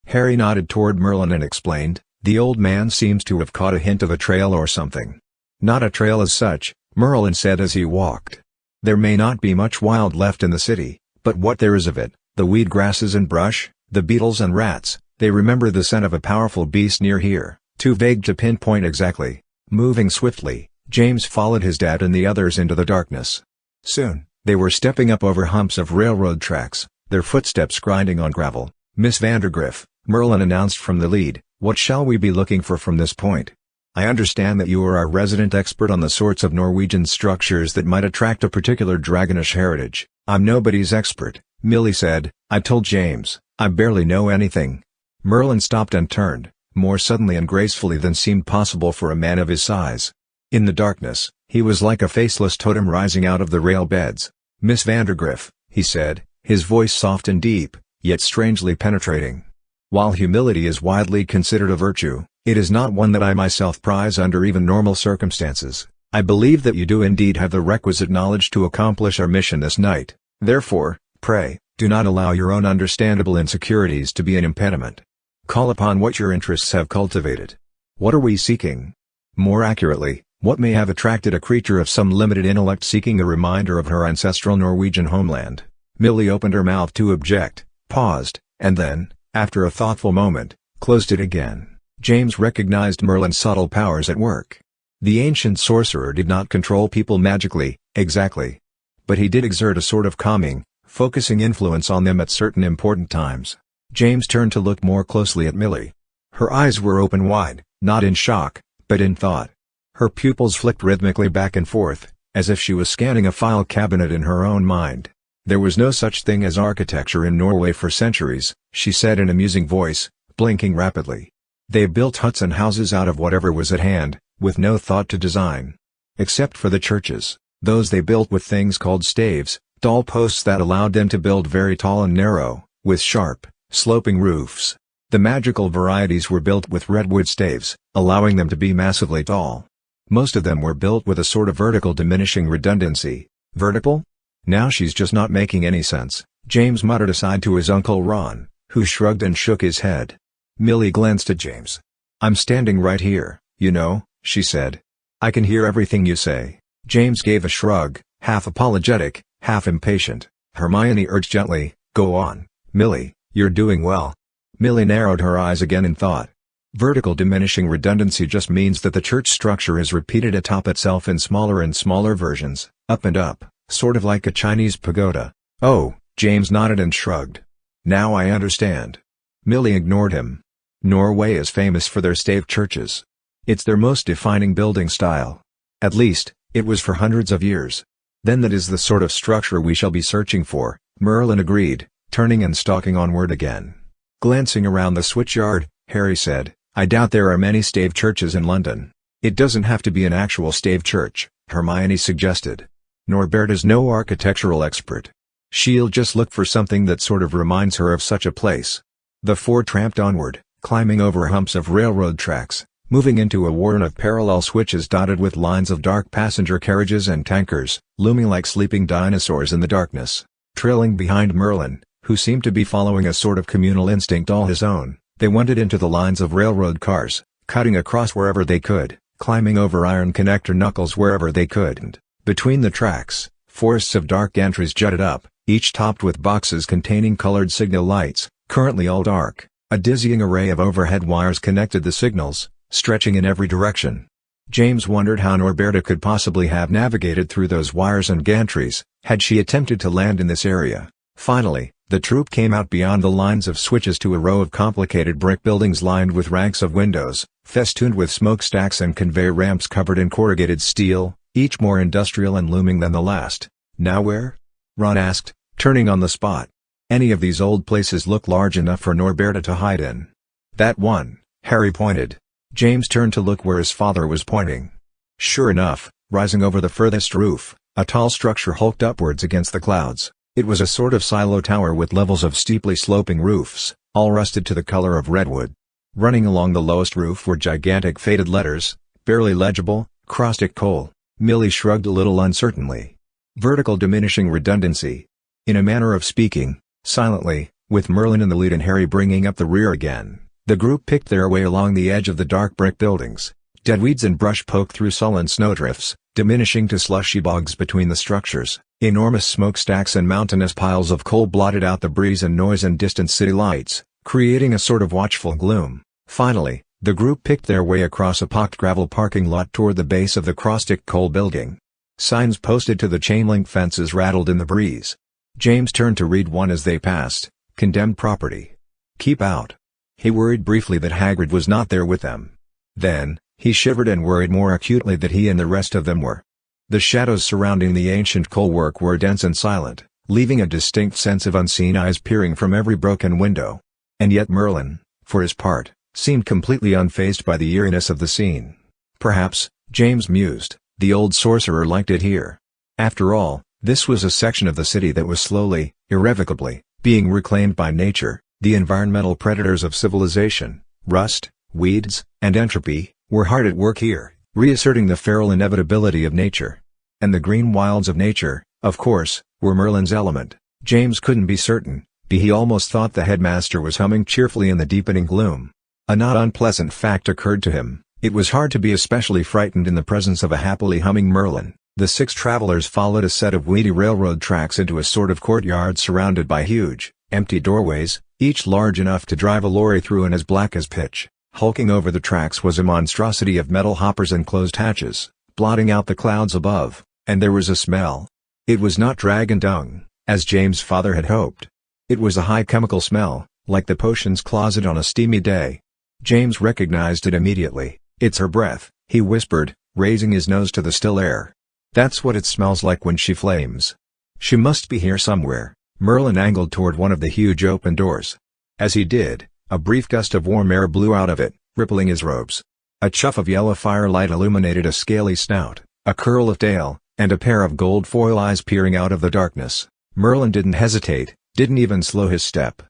Harry nodded toward Merlin and explained, "The old man seems to have caught a hint of a trail or something." "Not a trail as such," Merlin said as he walked. "There may not be much wild left in the city, but what there is of it, the weed grasses and brush, the beetles and rats, they remember the scent of a powerful beast near here, too vague to pinpoint exactly." Moving swiftly, James followed his dad and the others into the darkness. Soon, they were stepping up over humps of railroad tracks, their footsteps grinding on gravel. "Miss Vandergriff," Merlin announced from the lead, "what shall we be looking for from this point? I understand that you are our resident expert on the sorts of Norwegian structures that might attract a particular dragonish heritage." "I'm nobody's expert," Millie said. "I told James, I barely know anything." Merlin stopped and turned, more suddenly and gracefully than seemed possible for a man of his size. In the darkness, he was like a faceless totem rising out of the rail beds. "Miss Vandergriff," he said, his voice soft and deep, yet strangely penetrating. "While humility is widely considered a virtue, it is not one that I myself prize under even normal circumstances. I believe that you do indeed have the requisite knowledge to accomplish our mission this night. Therefore, pray, do not allow your own understandable insecurities to be an impediment. Call upon what your interests have cultivated. What are we seeking? More accurately, what may have attracted a creature of some limited intellect seeking a reminder of her ancestral Norwegian homeland?" Millie opened her mouth to object, paused, and then, after a thoughtful moment, closed it again. James recognized Merlin's subtle powers at work. The ancient sorcerer did not control people magically, exactly. But he did exert a sort of calming, focusing influence on them at certain important times. James turned to look more closely at Millie. Her eyes were open wide, not in shock, but in thought. Her pupils flicked rhythmically back and forth, as if she was scanning a file cabinet in her own mind. There was no such thing as architecture in Norway for centuries, she said in a musing voice, blinking rapidly. They built huts and houses out of whatever was at hand, with no thought to design. Except for the churches, those they built with things called staves, tall posts that allowed them to build very tall and narrow, with sharp, sloping roofs. The magical varieties were built with redwood staves, allowing them to be massively tall. Most of them were built with a sort of vertical diminishing redundancy. Vertical? Now she's just not making any sense, James muttered aside to his Uncle Ron, who shrugged and shook his head. Millie glanced at James. I'm standing right here, you know, she said. I can hear everything you say. James gave a shrug, half apologetic, half impatient. Hermione urged gently, go on, Millie, you're doing well. Millie narrowed her eyes again in thought. Vertical diminishing redundancy just means that the church structure is repeated atop itself in smaller and smaller versions, up and up, sort of like a Chinese pagoda. Oh, James nodded and shrugged. Now I understand. Millie ignored him. Norway is famous for their stave churches. It's their most defining building style. At least, it was for hundreds of years. Then that is the sort of structure we shall be searching for, Merlin agreed, turning and stalking onward again. Glancing around the switchyard, Harry said, I doubt there are many stave churches in London. It doesn't have to be an actual stave church, Hermione suggested. Norbert is no architectural expert. She'll just look for something that sort of reminds her of such a place. The four tramped onward, climbing over humps of railroad tracks, moving into a warren of parallel switches dotted with lines of dark passenger carriages and tankers, looming like sleeping dinosaurs in the darkness. Trailing behind Merlin, who seemed to be following a sort of communal instinct all his own, they wended into the lines of railroad cars, cutting across wherever they could, climbing over iron connector knuckles wherever they could, and, between the tracks, forests of dark gantries jutted up, each topped with boxes containing colored signal lights, currently all dark. A dizzying array of overhead wires connected the signals, stretching in every direction. James wondered how Norberta could possibly have navigated through those wires and gantries, had she attempted to land in this area. Finally, the troop came out beyond the lines of switches to a row of complicated brick buildings lined with ranks of windows, festooned with smokestacks and conveyor ramps covered in corrugated steel, each more industrial and looming than the last. Now where? Ron asked, turning on the spot. Any of these old places look large enough for Norberta to hide in. That one, Harry pointed. James turned to look where his father was pointing. Sure enough, rising over the furthest roof, a tall structure hulked upwards against the clouds. It was a sort of silo tower with levels of steeply sloping roofs, all rusted to the color of redwood. Running along the lowest roof were gigantic faded letters, barely legible, caustic coal. Millie shrugged a little uncertainly. Vertical diminishing redundancy. In a manner of speaking, silently, with Merlin in the lead and Harry bringing up the rear again, the group picked their way along the edge of the dark brick buildings. Dead weeds and brush poked through sullen snowdrifts, diminishing to slushy bogs between the structures. Enormous smokestacks and mountainous piles of coal blotted out the breeze and noise and distant city lights, creating a sort of watchful gloom. Finally, the group picked their way across a pocked gravel parking lot toward the base of the caustic coal building. Signs posted to the chain-link fences rattled in the breeze. James turned to read one as they passed. Condemned property. Keep out. He worried briefly that Hagrid was not there with them. Then, he shivered and worried more acutely that he and the rest of them were. The shadows surrounding the ancient coalwork were dense and silent, leaving a distinct sense of unseen eyes peering from every broken window. And yet Merlin, for his part, seemed completely unfazed by the eeriness of the scene. Perhaps, James mused, the old sorcerer liked it here. After all, this was a section of the city that was slowly, irrevocably, being reclaimed by nature. The environmental predators of civilization, rust, weeds, and entropy, were hard at work here, reasserting the feral inevitability of nature. And the green wilds of nature, of course, were Merlin's element. James couldn't be certain, but he almost thought the headmaster was humming cheerfully in the deepening gloom. A not unpleasant fact occurred to him: it was hard to be especially frightened in the presence of a happily humming Merlin. The six travelers followed a set of weedy railroad tracks into a sort of courtyard surrounded by huge, empty doorways, each large enough to drive a lorry through and as black as pitch. Hulking over the tracks was a monstrosity of metal hoppers and closed hatches, blotting out the clouds above, and there was a smell. It was not dragon dung, as James' father had hoped. It was a high chemical smell, like the potions closet on a steamy day. James recognized it immediately. "It's her breath," he whispered, raising his nose to the still air. "That's what it smells like when she flames. She must be here somewhere." Merlin angled toward one of the huge open doors. As he did, a brief gust of warm air blew out of it, rippling his robes. A chuff of yellow firelight illuminated a scaly snout, a curl of tail, and a pair of gold foil eyes peering out of the darkness. Merlin didn't hesitate, didn't even slow his step.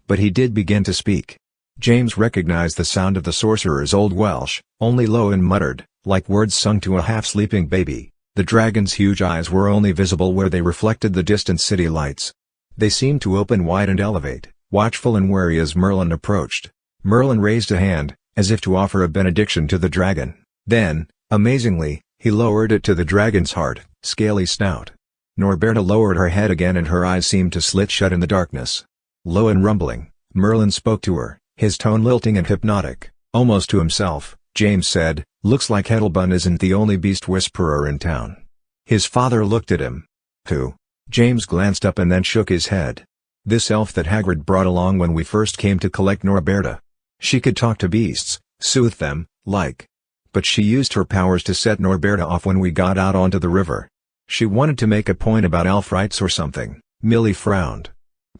But he did begin to speak. James recognized the sound of the sorcerer's old Welsh, only low and muttered, like words sung to a half-sleeping baby. The dragon's huge eyes were only visible where they reflected the distant city lights. They seemed to open wide and elevate, watchful and wary as Merlin approached. Merlin raised a hand, as if to offer a benediction to the dragon. Then, amazingly, he lowered it to the dragon's hard, scaly snout. Norberta lowered her head again and her eyes seemed to slit shut in the darkness. Low and rumbling, Merlin spoke to her, his tone lilting and hypnotic, almost to himself. James said, "Looks like Hedlebun isn't the only beast whisperer in town." His father looked at him. "Who?" James glanced up and then shook his head. "This elf that Hagrid brought along when we first came to collect Norberta. She could talk to beasts, soothe them, like. But she used her powers to set Norberta off when we got out onto the river. She wanted to make a point about elf rights or something." Millie frowned.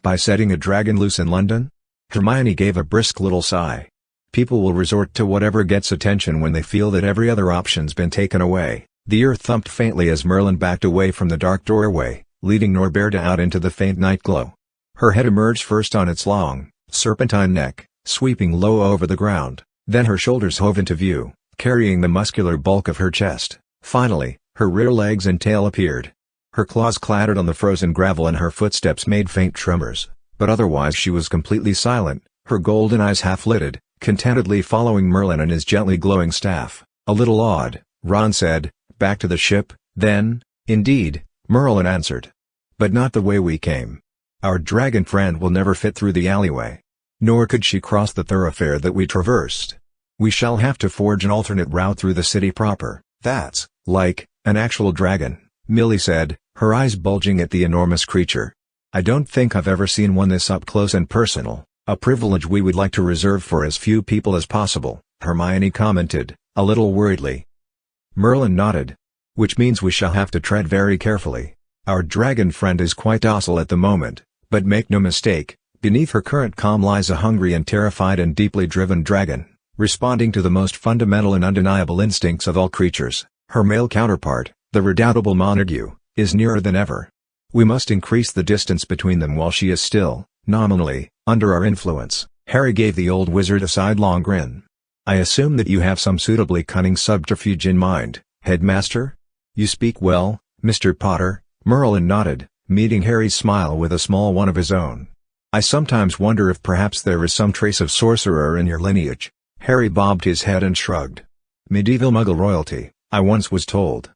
"By setting a dragon loose in London?" Hermione gave a brisk little sigh. "People will resort to whatever gets attention when they feel that every other option's been taken away." The earth thumped faintly as Merlin backed away from the dark doorway, leading Norberta out into the faint night glow. Her head emerged first on its long, serpentine neck, sweeping low over the ground, then her shoulders hove into view, carrying the muscular bulk of her chest. Finally, her rear legs and tail appeared. Her claws clattered on the frozen gravel and her footsteps made faint tremors, but otherwise she was completely silent, her golden eyes half-lidded, contentedly following Merlin and his gently glowing staff. "A little odd," Ron said. "Back to the ship, then?" "Indeed," Merlin answered. "But not the way we came. Our dragon friend will never fit through the alleyway. Nor could she cross the thoroughfare that we traversed. We shall have to forge an alternate route through the city proper." "That's like an actual dragon," Millie said, her eyes bulging at the enormous creature. "I don't think I've ever seen one this up close and personal, a privilege we would like to reserve for as few people as possible," Hermione commented, a little worriedly. Merlin nodded. "Which means we shall have to tread very carefully. Our dragon friend is quite docile at the moment, but make no mistake, beneath her current calm lies a hungry and terrified and deeply driven dragon, responding to the most fundamental and undeniable instincts of all creatures. Her male counterpart, the redoubtable Montague, is nearer than ever. We must increase the distance between them while she is still, nominally, under our influence." Harry gave the old wizard a sidelong grin. "I assume that you have some suitably cunning subterfuge in mind, Headmaster?" "You speak well, Mr. Potter," Merlin nodded, meeting Harry's smile with a small one of his own. "I sometimes wonder if perhaps there is some trace of sorcerer in your lineage." Harry bobbed his head and shrugged. "Medieval Muggle royalty, I once was told.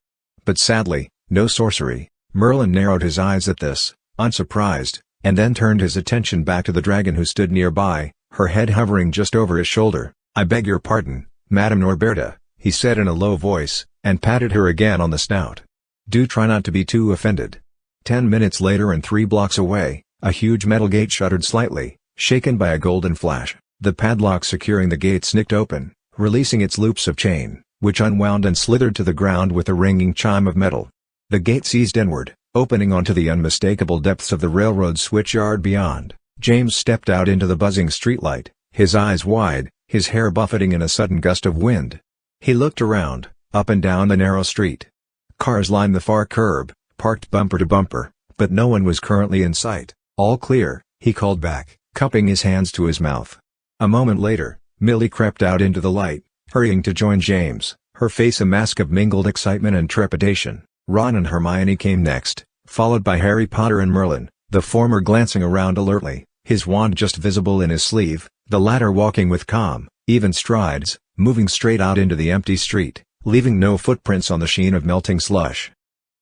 But sadly, no sorcery." Merlin narrowed his eyes at this, unsurprised, and then turned his attention back to the dragon who stood nearby, her head hovering just over his shoulder. "I beg your pardon, Madame Norberta," he said in a low voice, and patted her again on the snout. "Do try not to be too offended." 10 minutes later and 3 blocks away, a huge metal gate shuddered slightly, shaken by a golden flash. The padlock securing the gate snicked open, releasing its loops of chain, which unwound and slithered to the ground with a ringing chime of metal. The gate seized inward, opening onto the unmistakable depths of the railroad switchyard beyond. James stepped out into the buzzing streetlight, his eyes wide, his hair buffeting in a sudden gust of wind. He looked around, up and down the narrow street. Cars lined the far curb, parked bumper to bumper, but no one was currently in sight. "All clear," he called back, cupping his hands to his mouth. A moment later, Millie crept out into the light, hurrying to join James, her face a mask of mingled excitement and trepidation. Ron and Hermione came next, followed by Harry Potter and Merlin, the former glancing around alertly, his wand just visible in his sleeve, the latter walking with calm, even strides, moving straight out into the empty street, leaving no footprints on the sheen of melting slush.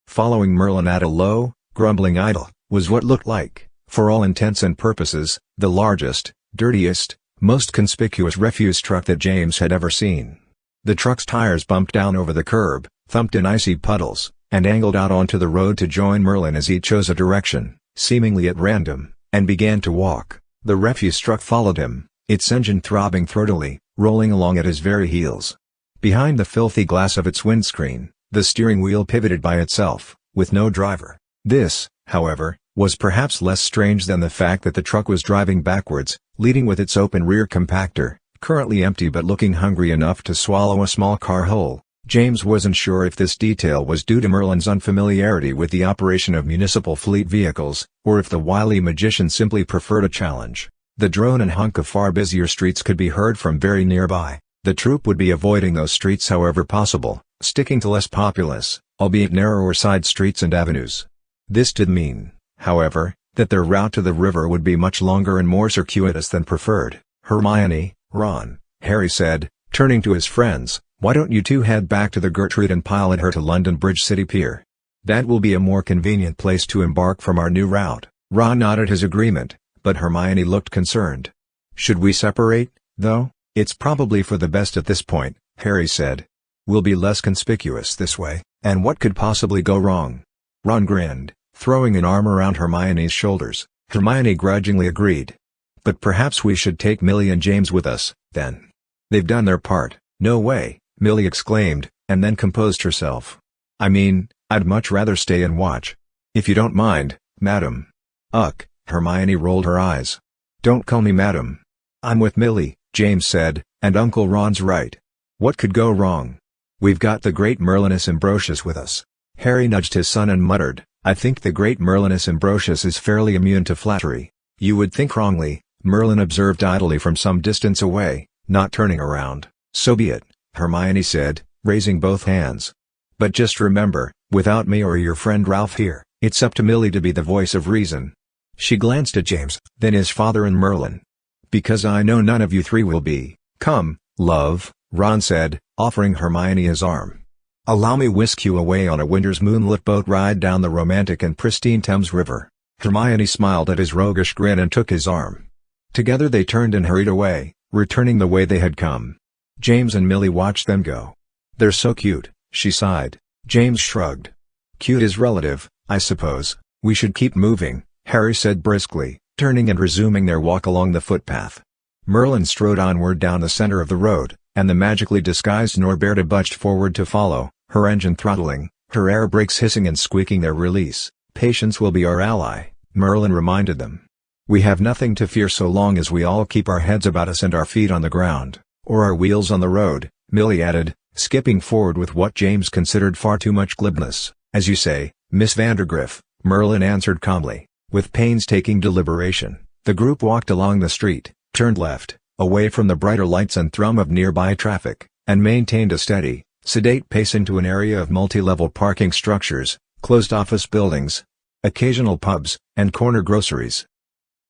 Following Merlin at a low, grumbling idle, was what looked like, for all intents and purposes, the largest, dirtiest, most conspicuous refuse truck that James had ever seen. The truck's tires bumped down over the curb, thumped in icy puddles, and angled out onto the road to join Merlin as he chose a direction, seemingly at random, and began to walk. The refuse truck followed him, its engine throbbing throatily, rolling along at his very heels. Behind the filthy glass of its windscreen, the steering wheel pivoted by itself, with no driver. This, however, was perhaps less strange than the fact that the truck was driving backwards, leading with its open rear compactor, currently empty but looking hungry enough to swallow a small car whole. James wasn't sure if this detail was due to Merlin's unfamiliarity with the operation of municipal fleet vehicles, or if the wily magician simply preferred a challenge. The drone and hunk of far busier streets could be heard from very nearby. The troupe would be avoiding those streets however possible, sticking to less populous, albeit narrower side streets and avenues. This did mean, however, that their route to the river would be much longer and more circuitous than preferred. Hermione, Ron, Harry said, turning to his friends, "Why don't you two head back to the Gertrude and pilot her to London Bridge City Pier? That will be a more convenient place to embark from our new route." Ron nodded his agreement, but Hermione looked concerned. "Should we separate, though?" "It's probably for the best at this point," Harry said. "We'll be less conspicuous this way, and what could possibly go wrong?" Ron grinned, throwing an arm around Hermione's shoulders. Hermione grudgingly agreed. "But perhaps we should take Millie and James with us, then. They've done their part." "No way," Millie exclaimed, and then composed herself. "I mean, I'd much rather stay and watch. If you don't mind, madam." "Ugh," Hermione rolled her eyes. "Don't call me madam. I'm with Millie," James said, "and Uncle Ron's right. What could go wrong? We've got the great Merlinus Ambrosius with us." Harry nudged his son and muttered, "I think the great Merlinus Ambrosius is fairly immune to flattery." "You would think wrongly," Merlin observed idly from some distance away, not turning around. "So be it," Hermione said, raising both hands. "But just remember, without me or your friend Ralph here, it's up to Millie to be the voice of reason." She glanced at James, then his father and Merlin. "Because I know none of you three will be." "Come, love," Ron said, offering Hermione his arm. "Allow me whisk you away on a winter's moonlit boat ride down the romantic and pristine Thames River." Hermione smiled at his roguish grin and took his arm. Together they turned and hurried away, returning the way they had come. James and Millie watched them go. "They're so cute," she sighed. James shrugged. "Cute is relative, I suppose. We should keep moving," Harry said briskly, turning and resuming their walk along the footpath. Merlin strode onward down the center of the road, and the magically disguised Norberta budged forward to follow, her engine throttling, her air brakes hissing and squeaking their release. "Patience will be our ally," Merlin reminded them. "We have nothing to fear so long as we all keep our heads about us and our feet on the ground, or our wheels on the road," Millie added, skipping forward with what James considered far too much glibness. "As you say, Miss Vandergriff," Merlin answered calmly. With painstaking deliberation, the group walked along the street, turned left, away from the brighter lights and thrum of nearby traffic, and maintained a steady, sedate pace into an area of multi-level parking structures, closed office buildings, occasional pubs, and corner groceries.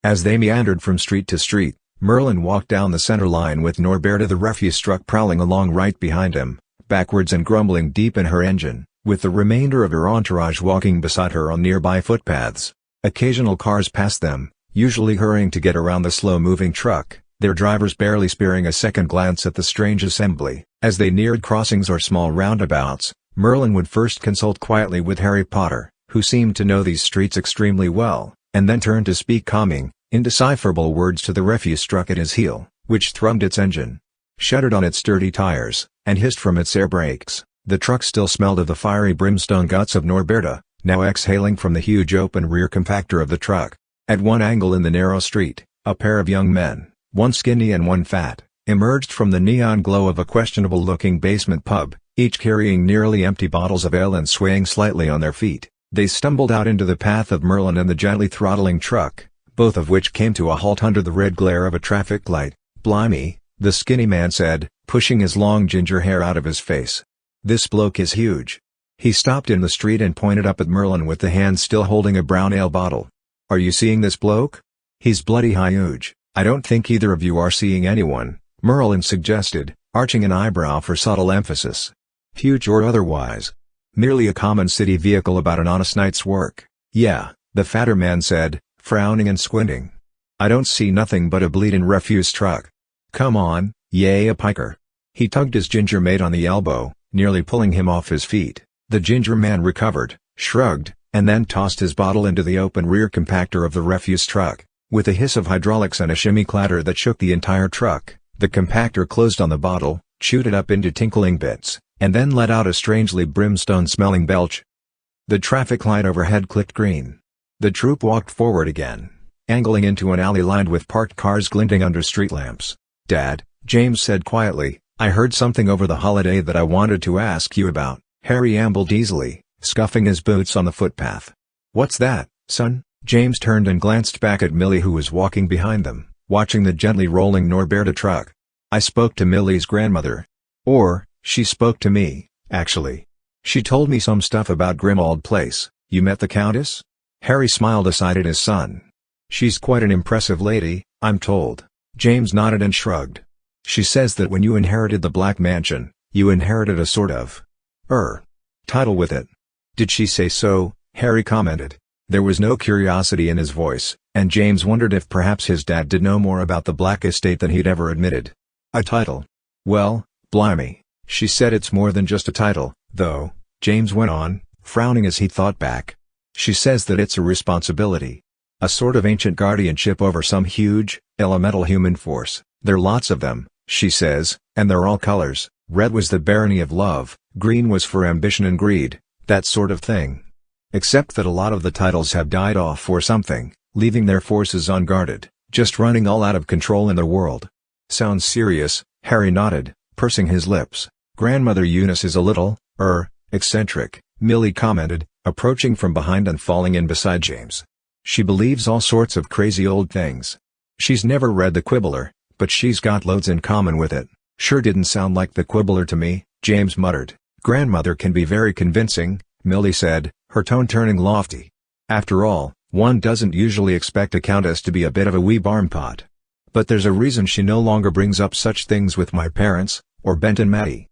As they meandered from street to street, Merlin walked down the center line with Norberta the refuse truck prowling along right behind him, backwards and grumbling deep in her engine, with the remainder of her entourage walking beside her on nearby footpaths. Occasional cars passed them, usually hurrying to get around the slow-moving truck, their drivers barely sparing a second glance at the strange assembly. As they neared crossings or small roundabouts, Merlin would first consult quietly with Harry Potter, who seemed to know these streets extremely well, and then turn to speak calming, indecipherable words to the refuse truck at his heel, which thrummed its engine, shuddered on its sturdy tires, and hissed from its air brakes. The truck still smelled of the fiery brimstone guts of Norberta, now exhaling from the huge open rear compactor of the truck. At one angle in the narrow street, a pair of young men, one skinny and one fat, emerged from the neon glow of a questionable-looking basement pub, each carrying nearly empty bottles of ale and swaying slightly on their feet. They stumbled out into the path of Merlin and the gently throttling truck, both of which came to a halt under the red glare of a traffic light. "Blimey," the skinny man said, pushing his long ginger hair out of his face. "This bloke is huge." He stopped in the street and pointed up at Merlin with the hand still holding a brown ale bottle. "Are you seeing this bloke? He's bloody huge." "I don't think either of you are seeing anyone," Merlin suggested, arching an eyebrow for subtle emphasis. "Huge or otherwise. Merely a common city vehicle about an honest night's work." "Yeah," the fatter man said, frowning and squinting. "I don't see nothing but a bleedin' refuse truck." Come on, yay a piker. He tugged his ginger mate on the elbow, nearly pulling him off his feet. The ginger man recovered, shrugged, and then tossed his bottle into the open rear compactor of the refuse truck. With a hiss of hydraulics and a shimmy clatter that shook the entire truck, the compactor closed on the bottle, chewed it up into tinkling bits, and then let out a strangely brimstone-smelling belch. The traffic light overhead clicked green. The troop walked forward again, angling into an alley lined with parked cars glinting under street lamps. "Dad," James said quietly, "I heard something over the holiday that I wanted to ask you about." Harry ambled easily, scuffing his boots on the footpath. "What's that, son?" James turned and glanced back at Millie, who was walking behind them, watching the gently rolling Norberta truck. "I spoke to Millie's grandmother. Or, she spoke to me, actually. She told me some stuff about Grimmauld Place." "You met the Countess?" Harry smiled aside at his son. "She's quite an impressive lady, I'm told." James nodded and shrugged. "She says that when you inherited the Black Mansion, you inherited a sort of title with it." "Did she say so?" Harry commented. There was no curiosity in his voice, and James wondered if perhaps his dad did know more about the Black estate than he'd ever admitted. "A title? Well, blimey, she said it's more than just a title, though," James went on, frowning as he thought back. "She says that it's a responsibility. A sort of ancient guardianship over some huge, elemental human force. There are lots of them, she says, and they're all colors. Red was the barony of love, green was for ambition and greed, that sort of thing. Except that a lot of the titles have died off or something, leaving their forces unguarded, just running all out of control in the world." "Sounds serious," Harry nodded, pursing his lips. "Grandmother Eunice is a little, eccentric," Millie commented, approaching from behind and falling in beside James. "She believes all sorts of crazy old things. She's never read the Quibbler, but she's got loads in common with it." "Sure didn't sound like the Quibbler to me," James muttered. "Grandmother can be very convincing," Millie said, her tone turning lofty. "After all, one doesn't usually expect a countess to be a bit of a wee barnpot. But there's a reason she no longer brings up such things with my parents, or Bent and Mattie."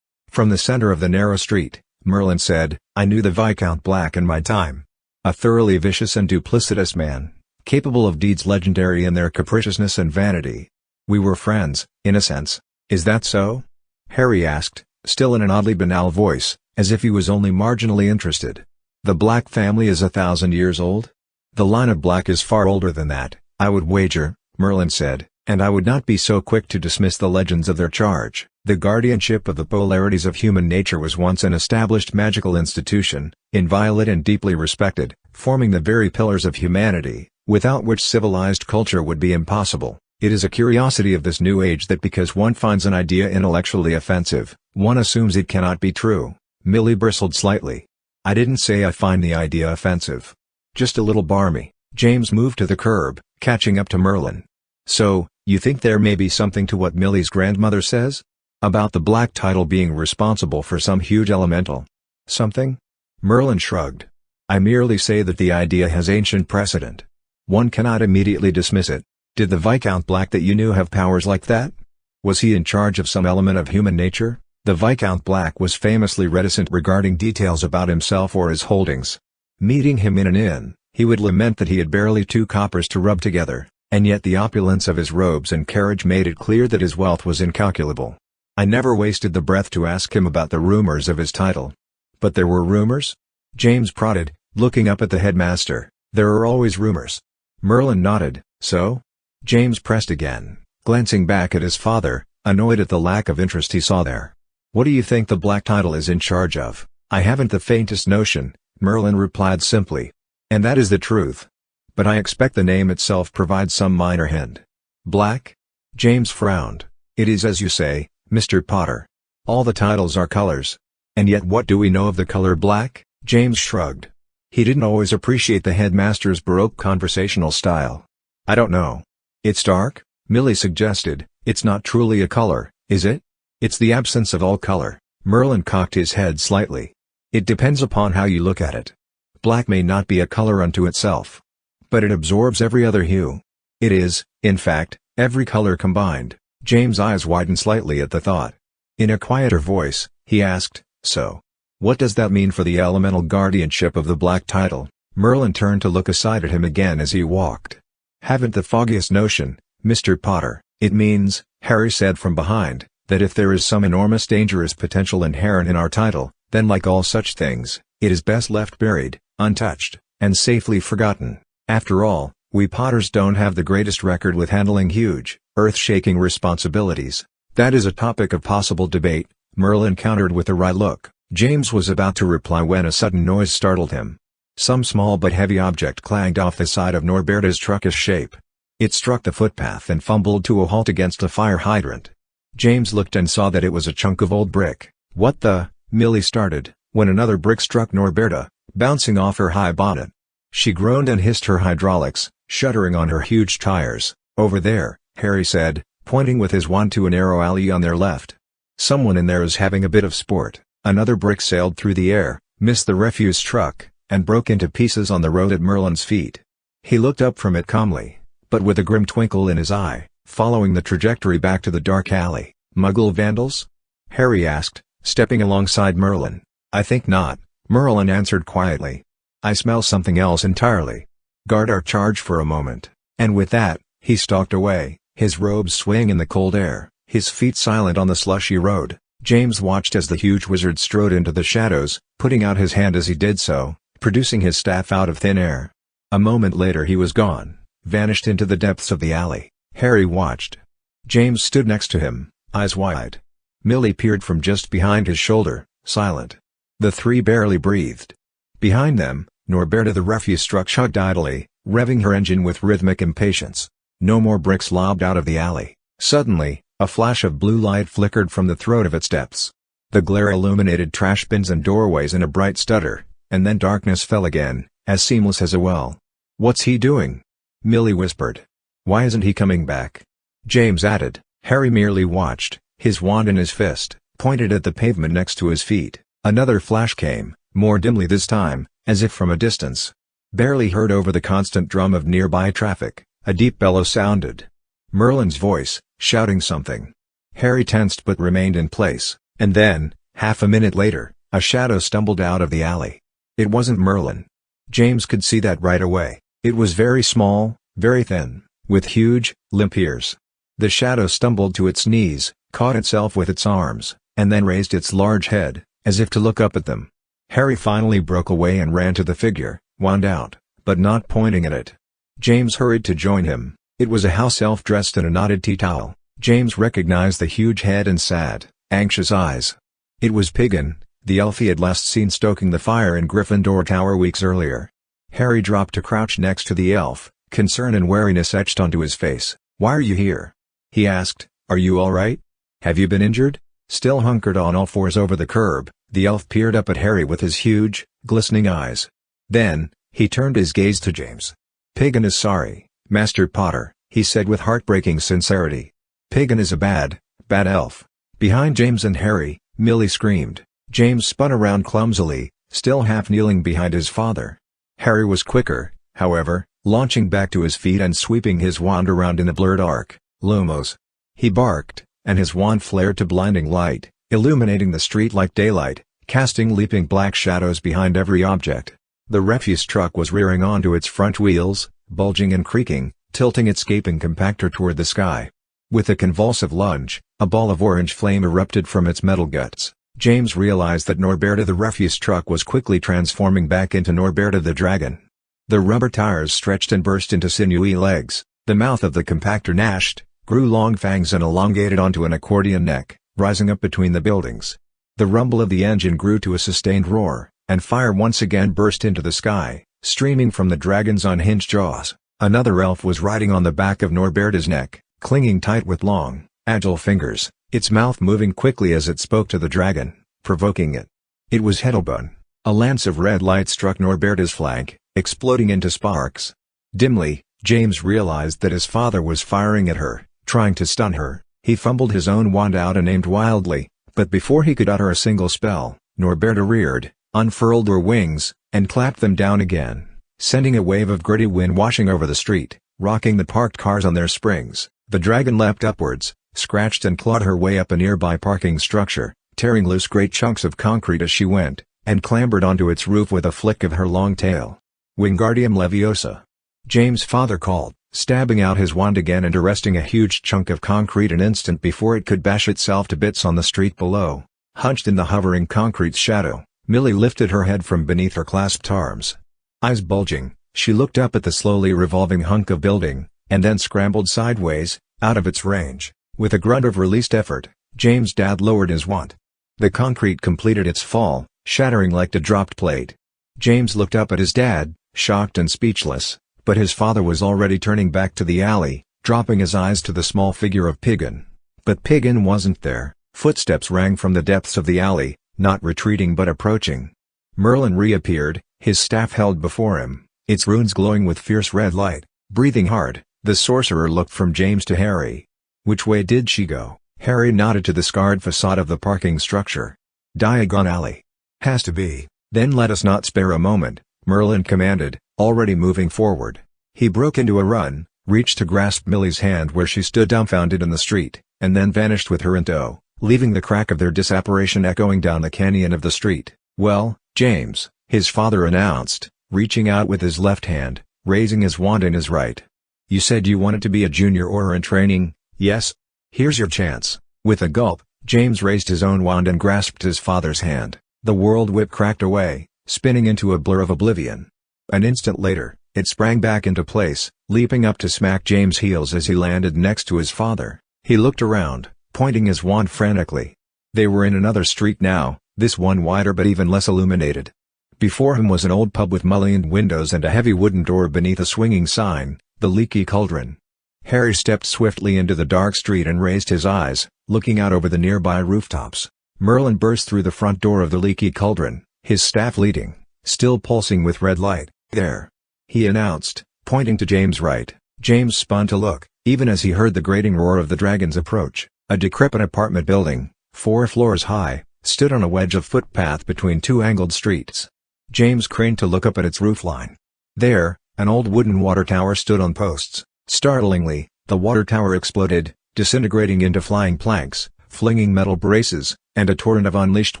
From the center of the narrow street, Merlin said, "I knew the Viscount Black in my time. A thoroughly vicious and duplicitous man, capable of deeds legendary in their capriciousness and vanity. We were friends, in a sense." "Is that so?" Harry asked, still in an oddly banal voice, as if he was only marginally interested. "The Black family is 1,000 years old?" "The line of Black is far older than that, I would wager," Merlin said, "and I would not be so quick to dismiss the legends of their charge. The guardianship of the polarities of human nature was once an established magical institution, inviolate and deeply respected, forming the very pillars of humanity, without which civilized culture would be impossible. It is a curiosity of this new age that because one finds an idea intellectually offensive, one assumes it cannot be true." Millie bristled slightly. "I didn't say I find the idea offensive. Just a little barmy." James moved to the curb, catching up to Merlin. "So, you think there may be something to what Millie's grandmother says? About the Black title being responsible for some huge elemental? Something?" Merlin shrugged. "I merely say that the idea has ancient precedent. One cannot immediately dismiss it. Did the Viscount Black that you knew have powers like that? Was he in charge of some element of human nature?" The Viscount Black was famously reticent regarding details about himself or his holdings. Meeting him in an inn, he would lament that he had barely 2 coppers to rub together, and yet the opulence of his robes and carriage made it clear that his wealth was incalculable. I never wasted the breath to ask him about the rumors of his title. "But there were rumors?" James prodded, looking up at the headmaster. "There are always rumors." Merlin nodded. "So?" James pressed again, glancing back at his father, annoyed at the lack of interest he saw there. "What do you think the Black title is in charge of?" "I haven't the faintest notion," Merlin replied simply. "And that is the truth. But I expect the name itself provides some minor hint." "Black?" James frowned. "It is as you say, Mr. Potter. All the titles are colors. And yet what do we know of the color black?" James shrugged. He didn't always appreciate the headmaster's Baroque conversational style. "I don't know. It's dark," Millie suggested. "It's not truly a color, is it?" "It's the absence of all color." Merlin cocked his head slightly. "It depends upon how you look at it. Black may not be a color unto itself. But it absorbs every other hue. It is, in fact, every color combined." James' eyes widened slightly at the thought. In a quieter voice, he asked, "So, what does that mean for the elemental guardianship of the Black title?" Merlin turned to look aside at him again as he walked. "Haven't the foggiest notion, Mr. Potter." "It means," Harry said from behind, that if there is some enormous dangerous potential inherent in our title, then like all such things, it is best left buried, untouched, and safely forgotten. After all, we Potters don't have the greatest record with handling huge, earth-shaking responsibilities. That is a topic of possible debate, Merlin countered with a wry look. James was about to reply when a sudden noise startled him. Some small but heavy object clanged off the side of Norberta's truckish shape. It struck the footpath and fumbled to a halt against a fire hydrant. James looked and saw that it was a chunk of old brick. "What the?" Millie started, when another brick struck Norberta, bouncing off her high bonnet. She groaned and hissed her hydraulics, shuddering on her huge tires. "Over there," Harry said, pointing with his wand to a narrow alley on their left. "Someone in there is having a bit of sport." Another brick sailed through the air, missed the refuse truck, and broke into pieces on the road at Merlin's feet. He looked up from it calmly, but with a grim twinkle in his eye, following the trajectory back to the dark alley. "Muggle vandals?" Harry asked, stepping alongside Merlin. "I think not," Merlin answered quietly. "I smell something else entirely. Guard our charge for a moment." And with that, he stalked away, his robes swaying in the cold air, his feet silent on the slushy road. James watched as the huge wizard strode into the shadows, putting out his hand as he did so, producing his staff out of thin air. A moment later he was gone, vanished into the depths of the alley. Harry watched. James stood next to him, eyes wide. Millie peered from just behind his shoulder, silent. The three barely breathed. Behind them, Norberta the refuse truck chugged idly, revving her engine with rhythmic impatience. No more bricks lobbed out of the alley. Suddenly, a flash of blue light flickered from the throat of its depths. The glare illuminated trash bins and doorways in a bright stutter, and then darkness fell again, as seamless as a well. "What's he doing?" Millie whispered. "Why isn't he coming back?" James added. Harry merely watched, his wand in his fist, pointed at the pavement next to his feet. Another flash came, more dimly this time, as if from a distance. Barely heard over the constant drum of nearby traffic, a deep bellow sounded. Merlin's voice, shouting something. Harry tensed but remained in place, and then, half a minute later, a shadow stumbled out of the alley. It wasn't Merlin. James could see that right away. It was very small, very thin, with huge, limp ears. The shadow stumbled to its knees, caught itself with its arms, and then raised its large head, as if to look up at them. Harry finally broke away and ran to the figure, wand out, but not pointing at it. James hurried to join him. It was a house elf dressed in a knotted tea towel. James recognized the huge head and sad, anxious eyes. It was Piggin, the elf he had last seen stoking the fire in Gryffindor Tower weeks earlier. Harry dropped to crouch next to the elf, concern and wariness etched onto his face. "Why are you here?" he asked. "Are you all right? Have you been injured?" Still hunkered on all fours over the curb, the elf peered up at Harry with his huge, glistening eyes. Then, he turned his gaze to James. "Piggin is sorry, Master Potter," he said with heartbreaking sincerity. "Piggin is a bad elf." Behind James and Harry, Millie screamed. James spun around clumsily, still half kneeling behind his father. Harry was quicker, however, launching back to his feet and sweeping his wand around in a blurred arc. "Lumos!" He barked, and his wand flared to blinding light, illuminating the street like daylight, casting leaping black shadows behind every object. The refuse truck was rearing onto its front wheels, bulging and creaking, tilting its gaping compactor toward the sky. With a convulsive lunge, a ball of orange flame erupted from its metal guts. James realized that Norberta the refuse truck was quickly transforming back into Norberta the dragon. The rubber tires stretched and burst into sinewy legs, the mouth of the compactor gnashed, grew long fangs and elongated onto an accordion neck, rising up between the buildings. The rumble of the engine grew to a sustained roar, and fire once again burst into the sky, streaming from the dragon's unhinged jaws. Another elf was riding on the back of Norberta's neck, clinging tight with long, agile fingers, its mouth moving quickly as it spoke to the dragon, provoking it. It was Heddelbun. A lance of red light struck Norberta's flank, exploding into sparks. Dimly, James realized that his father was firing at her, trying to stun her. He fumbled his own wand out and aimed wildly, but before he could utter a single spell, Norberta reared, unfurled her wings, and clapped them down again, sending a wave of gritty wind washing over the street, rocking the parked cars on their springs. The dragon leapt upwards, scratched and clawed her way up a nearby parking structure, tearing loose great chunks of concrete as she went, and clambered onto its roof with a flick of her long tail. "Wingardium Leviosa!" James' father called, stabbing out his wand again and arresting a huge chunk of concrete an instant before it could bash itself to bits on the street below. Hunched in the hovering concrete shadow, Millie lifted her head from beneath her clasped arms. Eyes bulging, she looked up at the slowly revolving hunk of building, and then scrambled sideways, out of its range. With a grunt of released effort, James' dad lowered his wand. The concrete completed its fall, shattering like a dropped plate. James looked up at his dad, shocked and speechless, but his father was already turning back to the alley, dropping his eyes to the small figure of Piggin. But Piggin wasn't there. Footsteps rang from the depths of the alley, not retreating but approaching. Merlin reappeared, his staff held before him, its runes glowing with fierce red light. Breathing hard, the sorcerer looked from James to Harry. Which way did she go? Harry nodded to the scarred facade of the parking structure. Diagon Alley. Has to be. Then let us not spare a moment, Merlin commanded, already moving forward. He broke into a run, reached to grasp Millie's hand where she stood dumbfounded in the street, and then vanished with her in tow, leaving the crack of their disapparition echoing down the canyon of the street. "Well, James," his father announced, reaching out with his left hand, raising his wand in his right. "You said you wanted to be a junior Auror in training, yes? Here's your chance." With a gulp, James raised his own wand and grasped his father's hand. The world whip cracked away, spinning into a blur of oblivion. An instant later, it sprang back into place, leaping up to smack James' heels as he landed next to his father. He looked around, pointing his wand frantically. They were in another street now, this one wider but even less illuminated. Before him was an old pub with mullioned windows and a heavy wooden door beneath a swinging sign, the Leaky Cauldron. Harry stepped swiftly into the dark street and raised his eyes, looking out over the nearby rooftops. Merlin burst through the front door of the Leaky Cauldron, his staff leading, still pulsing with red light. "There," he announced, pointing to James' right. James spun to look, even as he heard the grating roar of the dragons approach. A decrepit apartment building, 4 floors high, stood on a wedge of footpath between two angled streets. James craned to look up at its roofline. There, an old wooden water tower stood on posts. Startlingly, the water tower exploded, disintegrating into flying planks, flinging metal braces, and a torrent of unleashed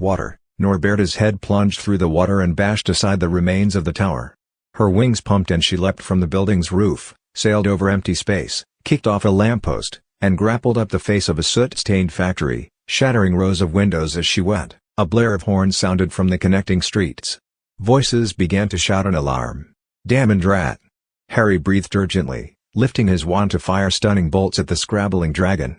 water. Norberta's head plunged through the water and bashed aside the remains of the tower. Her wings pumped and she leapt from the building's roof, sailed over empty space, kicked off a lamppost, and grappled up the face of a soot-stained factory, shattering rows of windows as she went. A blare of horns sounded from the connecting streets. Voices began to shout an alarm. "Damn and rat!" Harry breathed urgently, lifting his wand to fire stunning bolts at the scrabbling dragon.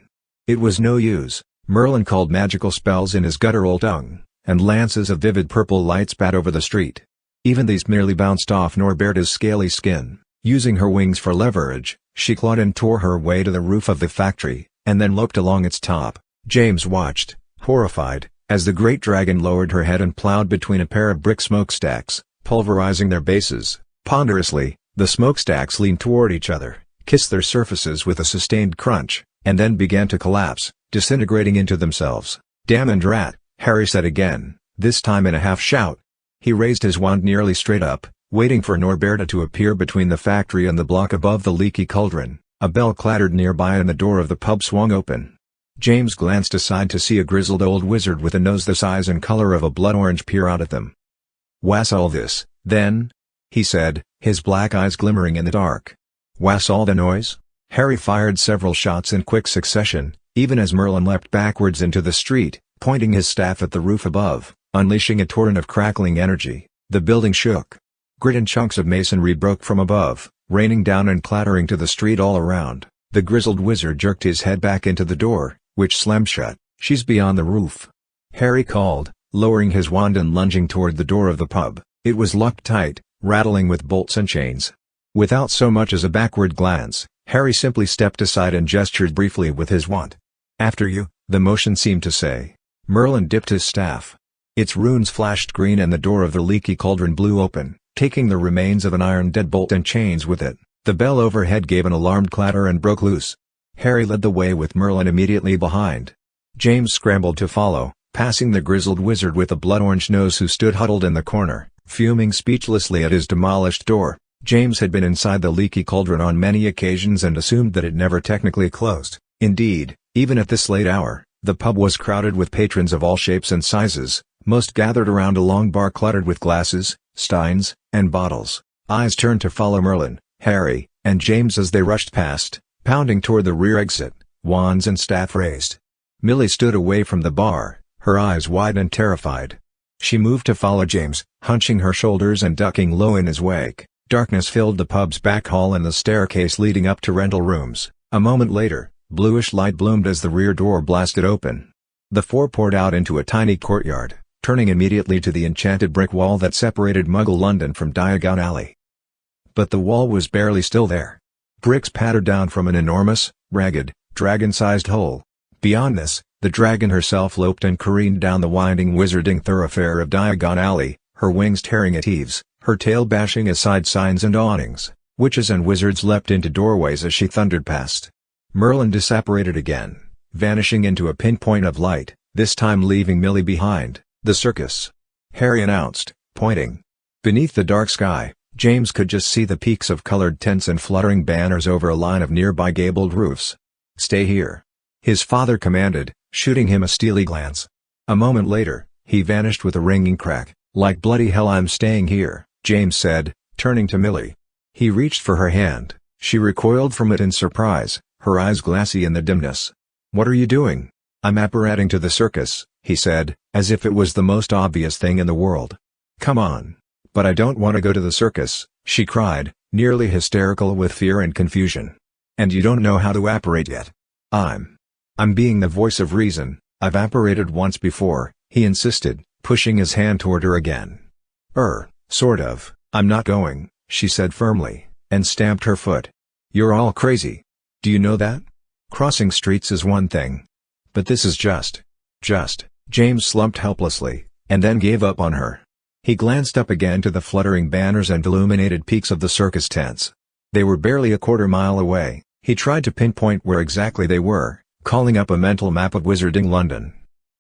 It was no use. Merlin called magical spells in his guttural tongue, and lances of vivid purple light spat over the street. Even these merely bounced off Norberta's scaly skin. Using her wings for leverage, she clawed and tore her way to the roof of the factory, and then loped along its top. James watched, horrified, as the great dragon lowered her head and plowed between a pair of brick smokestacks, pulverizing their bases. Ponderously, the smokestacks leaned toward each other, kissed their surfaces with a sustained crunch, and then began to collapse, disintegrating into themselves. "Damn and rat," Harry said again, this time in a half-shout. He raised his wand nearly straight up, waiting for Norberta to appear between the factory and the block above the Leaky Cauldron. A bell clattered nearby and the door of the pub swung open. James glanced aside to see a grizzled old wizard with a nose the size and color of a blood orange peer out at them. "What's all this, then?" he said, his black eyes glimmering in the dark. "What's all the noise?" Harry fired several shots in quick succession, even as Merlin leapt backwards into the street, pointing his staff at the roof above, unleashing a torrent of crackling energy. The building shook. Grit and chunks of masonry broke from above, raining down and clattering to the street all around. The grizzled wizard jerked his head back into the door, which slammed shut. "She's beyond the roof," Harry called, lowering his wand and lunging toward the door of the pub. It was locked tight, rattling with bolts and chains. Without so much as a backward glance, Harry simply stepped aside and gestured briefly with his wand. "After you," the motion seemed to say. Merlin dipped his staff. Its runes flashed green and the door of the Leaky Cauldron blew open, taking the remains of an iron deadbolt and chains with it. The bell overhead gave an alarmed clatter and broke loose. Harry led the way with Merlin immediately behind. James scrambled to follow, passing the grizzled wizard with a blood-orange nose who stood huddled in the corner, fuming speechlessly at his demolished door. James had been inside the Leaky Cauldron on many occasions and assumed that it never technically closed. Indeed, even at this late hour, the pub was crowded with patrons of all shapes and sizes, most gathered around a long bar cluttered with glasses, steins, and bottles. Eyes turned to follow Merlin, Harry, and James as they rushed past, pounding toward the rear exit, wands and staff raised. Millie stood away from the bar, her eyes wide and terrified. She moved to follow James, hunching her shoulders and ducking low in his wake. Darkness filled the pub's back hall and the staircase leading up to rental rooms. A moment later, bluish light bloomed as the rear door blasted open. The four poured out into a tiny courtyard, turning immediately to the enchanted brick wall that separated Muggle London from Diagon Alley. But the wall was barely still there. Bricks pattered down from an enormous, ragged, dragon-sized hole. Beyond this, the dragon herself loped and careened down the winding wizarding thoroughfare of Diagon Alley, her wings tearing at eaves, her tail bashing aside signs and awnings. Witches and wizards leapt into doorways as she thundered past. Merlin disapparated again, vanishing into a pinpoint of light, this time leaving Millie behind. "The circus," Harry announced, pointing. Beneath the dark sky, James could just see the peaks of colored tents and fluttering banners over a line of nearby gabled roofs. "Stay here," his father commanded, shooting him a steely glance. A moment later, he vanished with a ringing crack. "Like bloody hell I'm staying here," James said, turning to Millie. He reached for her hand. She recoiled from it in surprise, her eyes glassy in the dimness. "What are you doing?" "I'm apparating to the circus," he said, as if it was the most obvious thing in the world. "Come on." "But I don't want to go to the circus," she cried, nearly hysterical with fear and confusion. "And you don't know how to apparate yet." I'm being the voice of reason, I've apparated once before," he insisted, pushing his hand toward her again. Sort of, I'm not going," she said firmly, and stamped her foot. "You're all crazy. Do you know that? Crossing streets is one thing. But this is just. James slumped helplessly, and then gave up on her. He glanced up again to the fluttering banners and illuminated peaks of the circus tents. They were barely a quarter-mile away. He tried to pinpoint where exactly they were, calling up a mental map of wizarding London.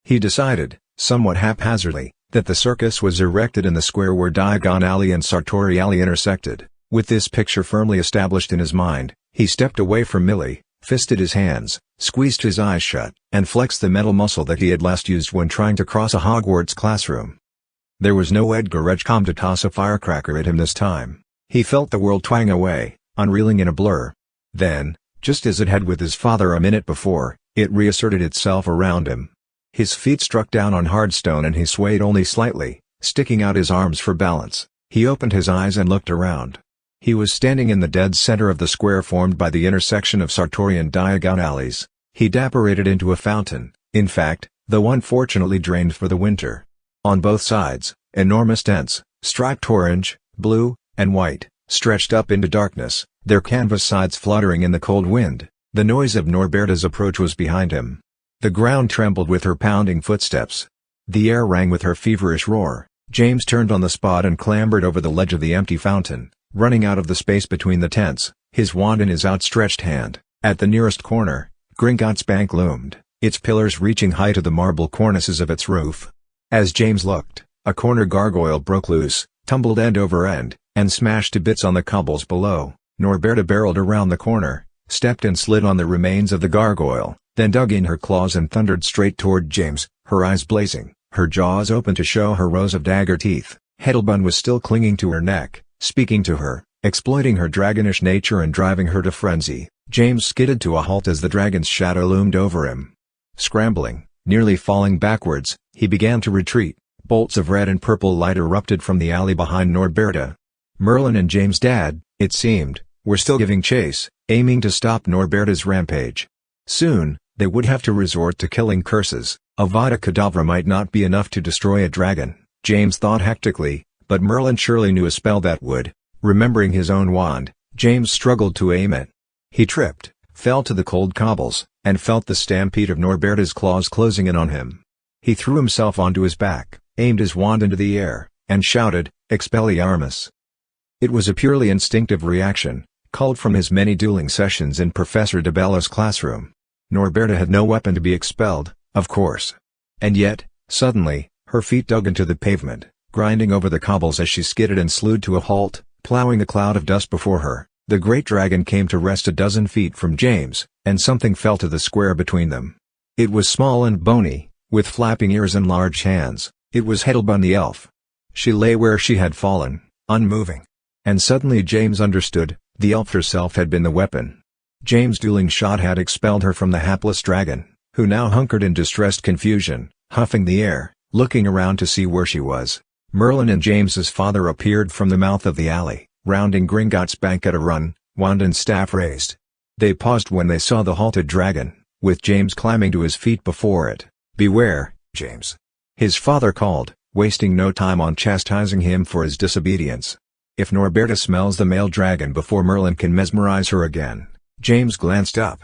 He decided, somewhat haphazardly, that the circus was erected in the square where Diagon Alley and Sartori Alley intersected. With this picture firmly established in his mind, he stepped away from Millie, fisted his hands, squeezed his eyes shut, and flexed the mental muscle that he had last used when trying to cross a Hogwarts classroom. There was no Edgar Edgecombe to toss a firecracker at him this time. He felt the world twang away, unreeling in a blur. Then, just as it had with his father a minute before, it reasserted itself around him. His feet struck down on hard stone and he swayed only slightly, sticking out his arms for balance. He opened his eyes and looked around. He was standing in the dead center of the square formed by the intersection of Sartori and Diagon Alleys. He'd apparated into a fountain, in fact, though unfortunately drained for the winter. On both sides, enormous tents, striped orange, blue, and white, stretched up into darkness, their canvas sides fluttering in the cold wind. The noise of Norberta's approach was behind him. The ground trembled with her pounding footsteps. The air rang with her feverish roar. James turned on the spot and clambered over the ledge of the empty fountain, running out of the space between the tents, his wand in his outstretched hand. At the nearest corner, Gringotts Bank loomed, its pillars reaching high to the marble cornices of its roof. As James looked, a corner gargoyle broke loose, tumbled end over end, and smashed to bits on the cobbles below. Norberta barreled around the corner, stepped and slid on the remains of the gargoyle, then dug in her claws and thundered straight toward James, her eyes blazing, her jaws open to show her rows of dagger teeth. Hedlebun was still clinging to her neck, speaking to her, exploiting her dragonish nature and driving her to frenzy. James skidded to a halt as the dragon's shadow loomed over him. Scrambling, nearly falling backwards, he began to retreat. Bolts of red and purple light erupted from the alley behind Norberta. Merlin and James' dad, it seemed, were still giving chase, aiming to stop Norberta's rampage. Soon, they would have to resort to killing curses. Avada Kedavra might not be enough to destroy a dragon, James thought hectically, but Merlin surely knew a spell that would. Remembering his own wand, James struggled to aim it. He tripped, fell to the cold cobbles, and felt the stampede of Norberta's claws closing in on him. He threw himself onto his back, aimed his wand into the air, and shouted, "Expelliarmus!" It was a purely instinctive reaction, culled from his many dueling sessions in Professor de Bella's classroom. Norberta had no weapon to be expelled, of course. And yet, suddenly, her feet dug into the pavement, grinding over the cobbles as she skidded and slewed to a halt, plowing a cloud of dust before her. The great dragon came to rest a dozen feet from James, and something fell to the square between them. It was small and bony, with flapping ears and large hands. It was Hedlebun the elf. She lay where she had fallen, unmoving. And suddenly James understood, The elf herself had been the weapon. James' dueling shot had expelled her from the hapless dragon, who now hunkered in distressed confusion, huffing the air, looking around to see where she was. Merlin and James's father appeared from the mouth of the alley, rounding Gringotts Bank at a run, wand and staff raised. They paused when they saw the halted dragon, with James climbing to his feet before it. "Beware, James," his father called, wasting no time on chastising him for his disobedience. "If Norberta smells the male dragon before Merlin can mesmerize her again." James glanced up.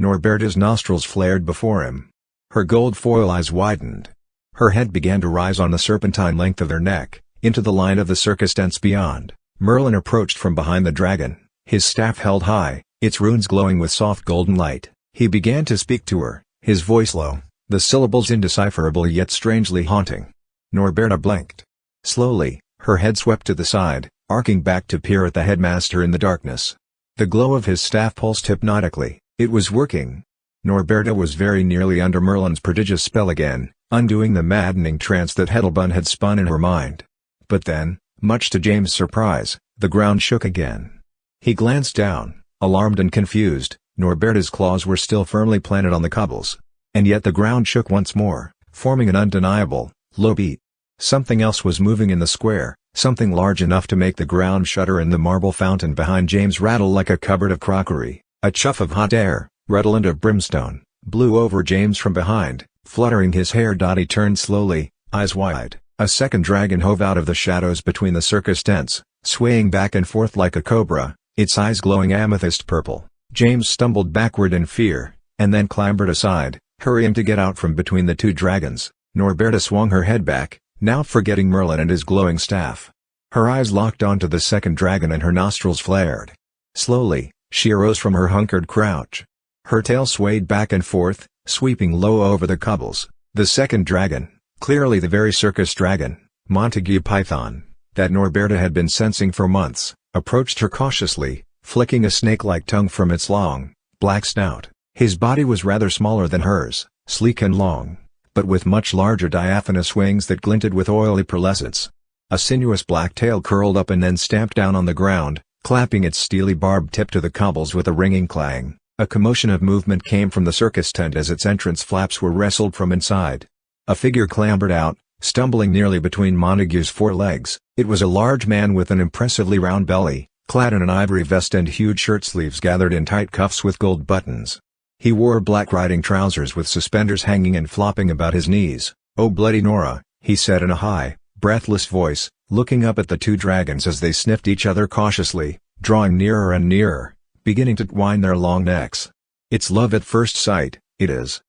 Norberta's nostrils flared before him. Her gold foil eyes widened. Her head began to rise on the serpentine length of her neck, into the line of the circus tents beyond. Merlin approached from behind the dragon, his staff held high, its runes glowing with soft golden light. He began to speak to her, his voice low, the syllables indecipherable yet strangely haunting. Norberta blinked. Slowly, her head swept to the side, arcing back to peer at the headmaster in the darkness. The glow of his staff pulsed hypnotically. It was working. Norberta was very nearly under Merlin's prodigious spell again, undoing the maddening trance that Hedlbund had spun in her mind. But then, much to James' surprise, the ground shook again. He glanced down, alarmed and confused. Norberta's claws were still firmly planted on the cobbles. And yet the ground shook once more, forming an undeniable, low beat. Something else was moving in the square, something large enough to make the ground shudder and the marble fountain behind James rattle like a cupboard of crockery. A chuff of hot air, redolent of brimstone, blew over James from behind, fluttering his hair. He turned slowly, eyes wide. A second dragon hove out of the shadows between the circus tents, swaying back and forth like a cobra, its eyes glowing amethyst purple. James stumbled backward in fear, and then clambered aside, hurrying to get out from between the two dragons. Norberta swung her head back, now forgetting Merlin and his glowing staff. Her eyes locked onto the second dragon and her nostrils flared. Slowly, she arose from her hunkered crouch. Her tail swayed back and forth, sweeping low over the cobbles. The second dragon, clearly the very circus dragon, Montague Python, that Norberta had been sensing for months, approached her cautiously, flicking a snake-like tongue from its long, black snout. His body was rather smaller than hers, sleek and long, but with much larger diaphanous wings that glinted with oily pearlescence. A sinuous black tail curled up and then stamped down on the ground, clapping its steely barbed tip to the cobbles with a ringing clang. A commotion of movement came from the circus tent as its entrance flaps were wrestled from inside. A figure clambered out, stumbling nearly between Montague's forelegs. It was a large man with an impressively round belly, clad in an ivory vest and huge shirt sleeves gathered in tight cuffs with gold buttons. He wore black riding trousers with suspenders hanging and flopping about his knees. "Oh bloody Nora," he said in a high, breathless voice, looking up at the two dragons as they sniffed each other cautiously, drawing nearer and nearer, beginning to twine their long necks. "It's love at first sight, it is."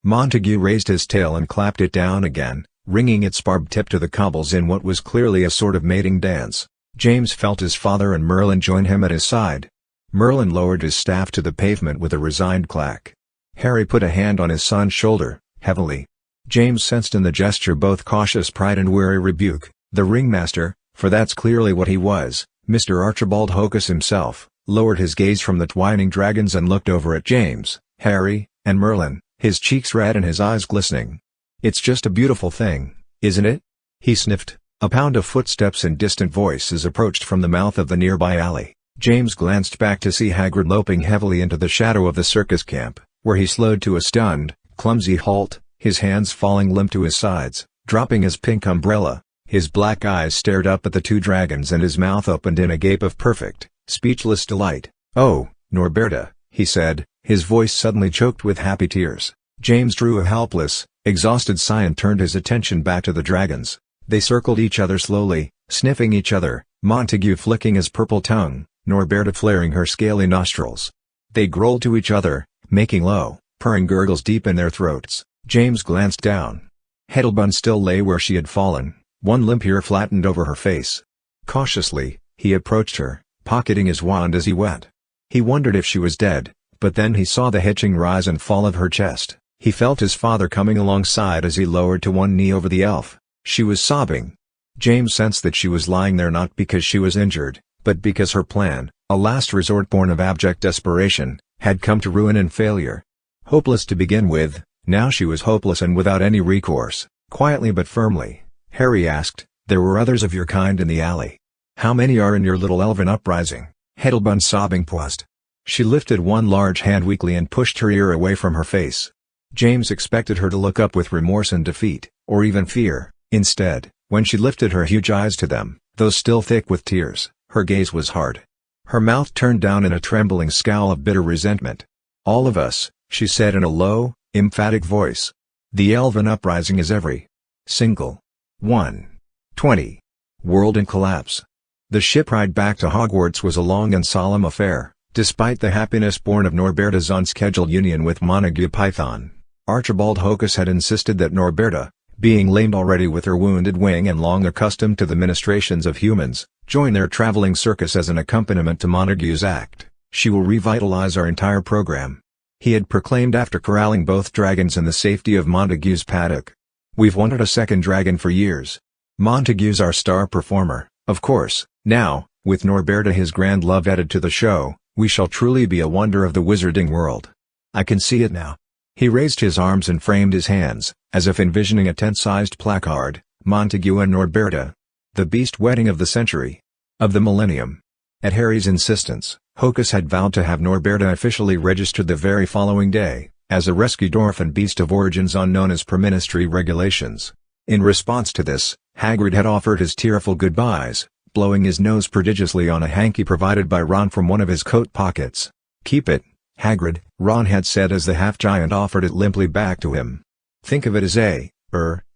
Montague raised his tail and clapped it down again, ringing its barbed tip to the cobbles in what was clearly a sort of mating dance. James felt his father and Merlin join him at his side. Merlin lowered his staff to the pavement with a resigned clack. Harry put a hand on his son's shoulder, heavily. James sensed in the gesture both cautious pride and wary rebuke. The ringmaster, for that's clearly what he was, Mr. Archibald Hocus himself, lowered his gaze from the twining dragons and looked over at James, Harry, and Merlin, his cheeks red and his eyes glistening. "It's just a beautiful thing, isn't it?" he sniffed. A pound of footsteps and distant voices approached from the mouth of the nearby alley. James glanced back to see Hagrid loping heavily into the shadow of the circus camp, where he slowed to a stunned, clumsy halt, his hands falling limp to his sides, dropping his pink umbrella. His black eyes stared up at the two dragons and his mouth opened in a gape of perfect, speechless delight. "Oh, Norberta," he said, his voice suddenly choked with happy tears. James drew a helpless, exhausted sigh and turned his attention back to the dragons. They circled each other slowly, sniffing each other, Montague flicking his purple tongue, Norberta flaring her scaly nostrils. They growled to each other, making low, purring gurgles deep in their throats. James glanced down. Hedlbund still lay where she had fallen, one limp ear flattened over her face. Cautiously, he approached her, pocketing his wand as he went. He wondered if she was dead, but then he saw the hitching rise and fall of her chest. He felt his father coming alongside as he lowered to one knee over the elf. She was sobbing. James sensed that she was lying there not because she was injured, but because her plan, a last resort born of abject desperation, had come to ruin and failure. Hopeless to begin with, now she was hopeless and without any recourse. Quietly but firmly, Harry asked, "There were others of your kind in the alley. How many are in your little elven uprising?" Hedlebun sobbing paused. She lifted one large hand weakly and pushed her ear away from her face. James expected her to look up with remorse and defeat, or even fear. Instead, when she lifted her huge eyes to them, though still thick with tears, her gaze was hard. Her mouth turned down in a trembling scowl of bitter resentment. "All of us," she said in a low, emphatic voice. "The Elven Uprising is every single 120 world in collapse." The ship ride back to Hogwarts was a long and solemn affair, despite the happiness born of Norberta's unscheduled union with Montague Python. Archibald Hocus had insisted that Norberta, being lamed already with her wounded wing and long accustomed to the ministrations of humans, join their traveling circus as an accompaniment to Montague's act. "She will revitalize our entire program," he had proclaimed after corralling both dragons in the safety of Montague's paddock. "We've wanted a second dragon for years. Montague's our star performer, of course. Now, with Norberta his grand love added to the show, we shall truly be a wonder of the wizarding world. I can see it now." He raised his arms and framed his hands, as if envisioning a tent-sized placard, "Montague and Norberta. The beast wedding of the century. Of the millennium." At Harry's insistence, Hocus had vowed to have Norberta officially registered the very following day, as a rescued orphan beast of origins unknown as per ministry regulations. In response to this, Hagrid had offered his tearful goodbyes, blowing his nose prodigiously on a hanky provided by Ron from one of his coat pockets. "Keep it, Hagrid," Ron had said as the half-giant offered it limply back to him. "Think of it as a,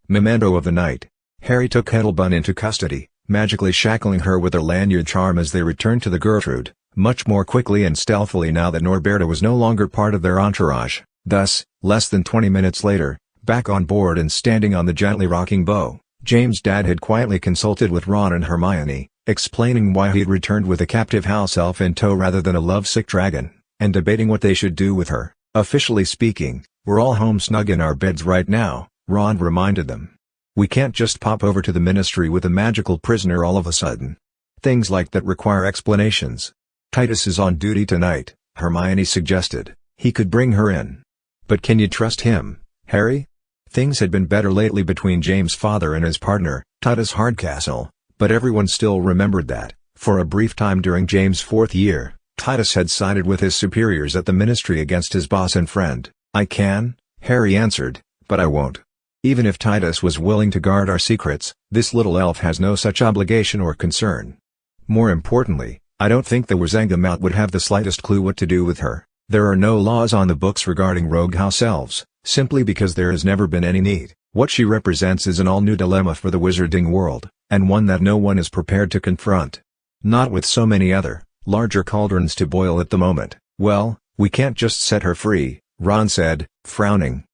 memento of the night." Harry took Hedlebun into custody, magically shackling her with a lanyard charm as they returned to the Gertrude, much more quickly and stealthily now that Norberta was no longer part of their entourage. Thus, less than 20 minutes later, back on board and standing on the gently rocking bow, James' dad had quietly consulted with Ron and Hermione, explaining why he'd returned with a captive house elf in tow rather than a lovesick dragon, and debating what they should do with her. "Officially speaking, we're all home snug in our beds right now," Ron reminded them. "We can't just pop over to the ministry with a magical prisoner all of a sudden. Things like that require explanations." "Titus is on duty tonight," Hermione suggested. "He could bring her in." "But can you trust him, Harry?" Things had been better lately between James' father and his partner, Titus Hardcastle, but everyone still remembered that, for a brief time during James' 4th year, Titus had sided with his superiors at the ministry against his boss and friend. "I can," Harry answered, "but I won't. Even if Titus was willing to guard our secrets, this little elf has no such obligation or concern. More importantly, I don't think the Wizengamot would have the slightest clue what to do with her. There are no laws on the books regarding rogue house elves, simply because there has never been any need. What she represents is an all-new dilemma for the wizarding world, and one that no one is prepared to confront. Not with so many other, larger cauldrons to boil at the moment." "Well, we can't just set her free," Ron said, frowning.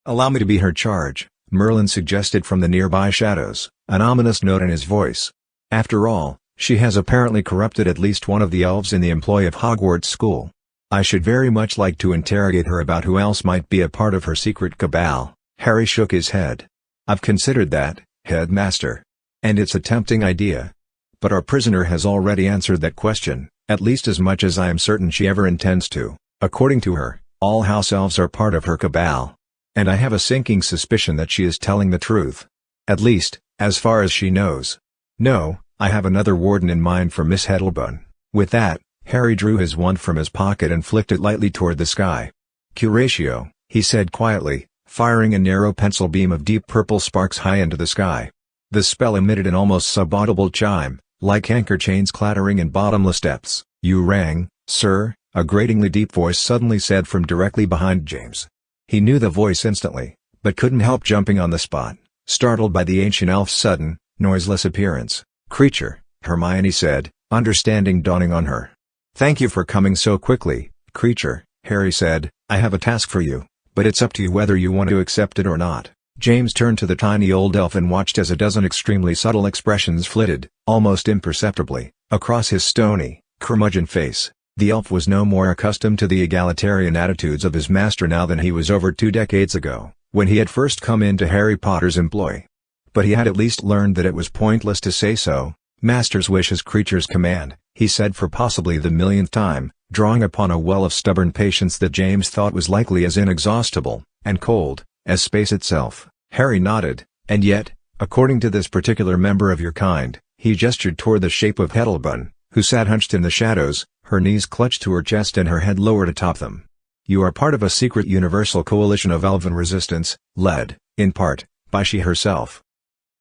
"Allow me to be her charge," Merlin suggested from the nearby shadows, an ominous note in his voice. "After all, she has apparently corrupted at least one of the elves in the employ of Hogwarts School. I should very much like to interrogate her about who else might be a part of her secret cabal." Harry shook his head. "I've considered that, Headmaster. And it's a tempting idea. But our prisoner has already answered that question, at least as much as I am certain she ever intends to. According to her, all house elves are part of her cabal. And I have a sinking suspicion that she is telling the truth. At least, as far as she knows. No, I have another warden in mind for Miss Hedlebun." With that, Harry drew his wand from his pocket and flicked it lightly toward the sky. "Curatio," he said quietly, firing a narrow pencil beam of deep purple sparks high into the sky. The spell emitted an almost sub-audible chime, like anchor chains clattering in bottomless depths. "You rang, sir," a gratingly deep voice suddenly said from directly behind James. He knew the voice instantly, but couldn't help jumping on the spot, startled by the ancient elf's sudden, noiseless appearance. "Creature," Hermione said, understanding dawning on her. "Thank you for coming so quickly, Creature," Harry said. "I have a task for you, but it's up to you whether you want to accept it or not." James turned to the tiny old elf and watched as a dozen extremely subtle expressions flitted, almost imperceptibly, across his stony, curmudgeon face. The elf was no more accustomed to the egalitarian attitudes of his master now than he was over 2 decades ago, when he had first come into Harry Potter's employ. But he had at least learned that it was pointless to say so. "Master's wish is creature's command," he said for possibly the millionth time, drawing upon a well of stubborn patience that James thought was likely as inexhaustible, and cold, as space itself. Harry nodded, "And yet, according to this particular member of your kind," he gestured toward the shape of Hedlebun, who sat hunched in the shadows, her knees clutched to her chest and her head lowered atop them. "You are part of a secret universal coalition of elven resistance, led, in part, by she herself."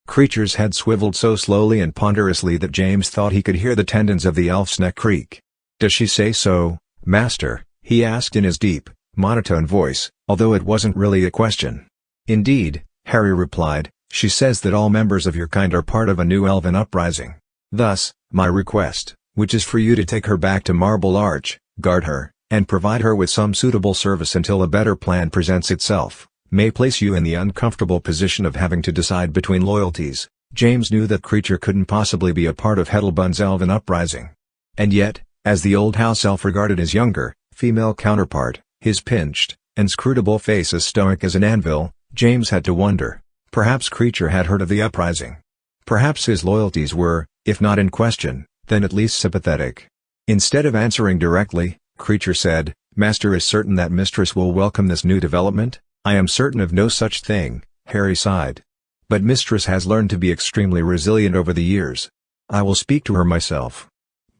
Creature's head swiveled so slowly and ponderously that James thought he could hear the tendons of the elf's neck creak. "Does she say so, Master?" he asked in his deep, monotone voice, although it wasn't really a question. "Indeed," Harry replied, "she says that all members of your kind are part of a new elven uprising. Thus, my request, which is for you to take her back to Marble Arch, guard her, and provide her with some suitable service until a better plan presents itself, may place you in the uncomfortable position of having to decide between loyalties." James knew that Creature couldn't possibly be a part of Hedlebun's elven uprising. And yet, as the old house elf regarded his younger, female counterpart, his pinched, inscrutable face as stoic as an anvil, James had to wonder. Perhaps Creature had heard of the uprising. Perhaps his loyalties were, if not in question, then at least sympathetic. Instead of answering directly, Creature said, "Master is certain that Mistress will welcome this new development?" "I am certain of no such thing," Harry sighed. "But Mistress has learned to be extremely resilient over the years. I will speak to her myself.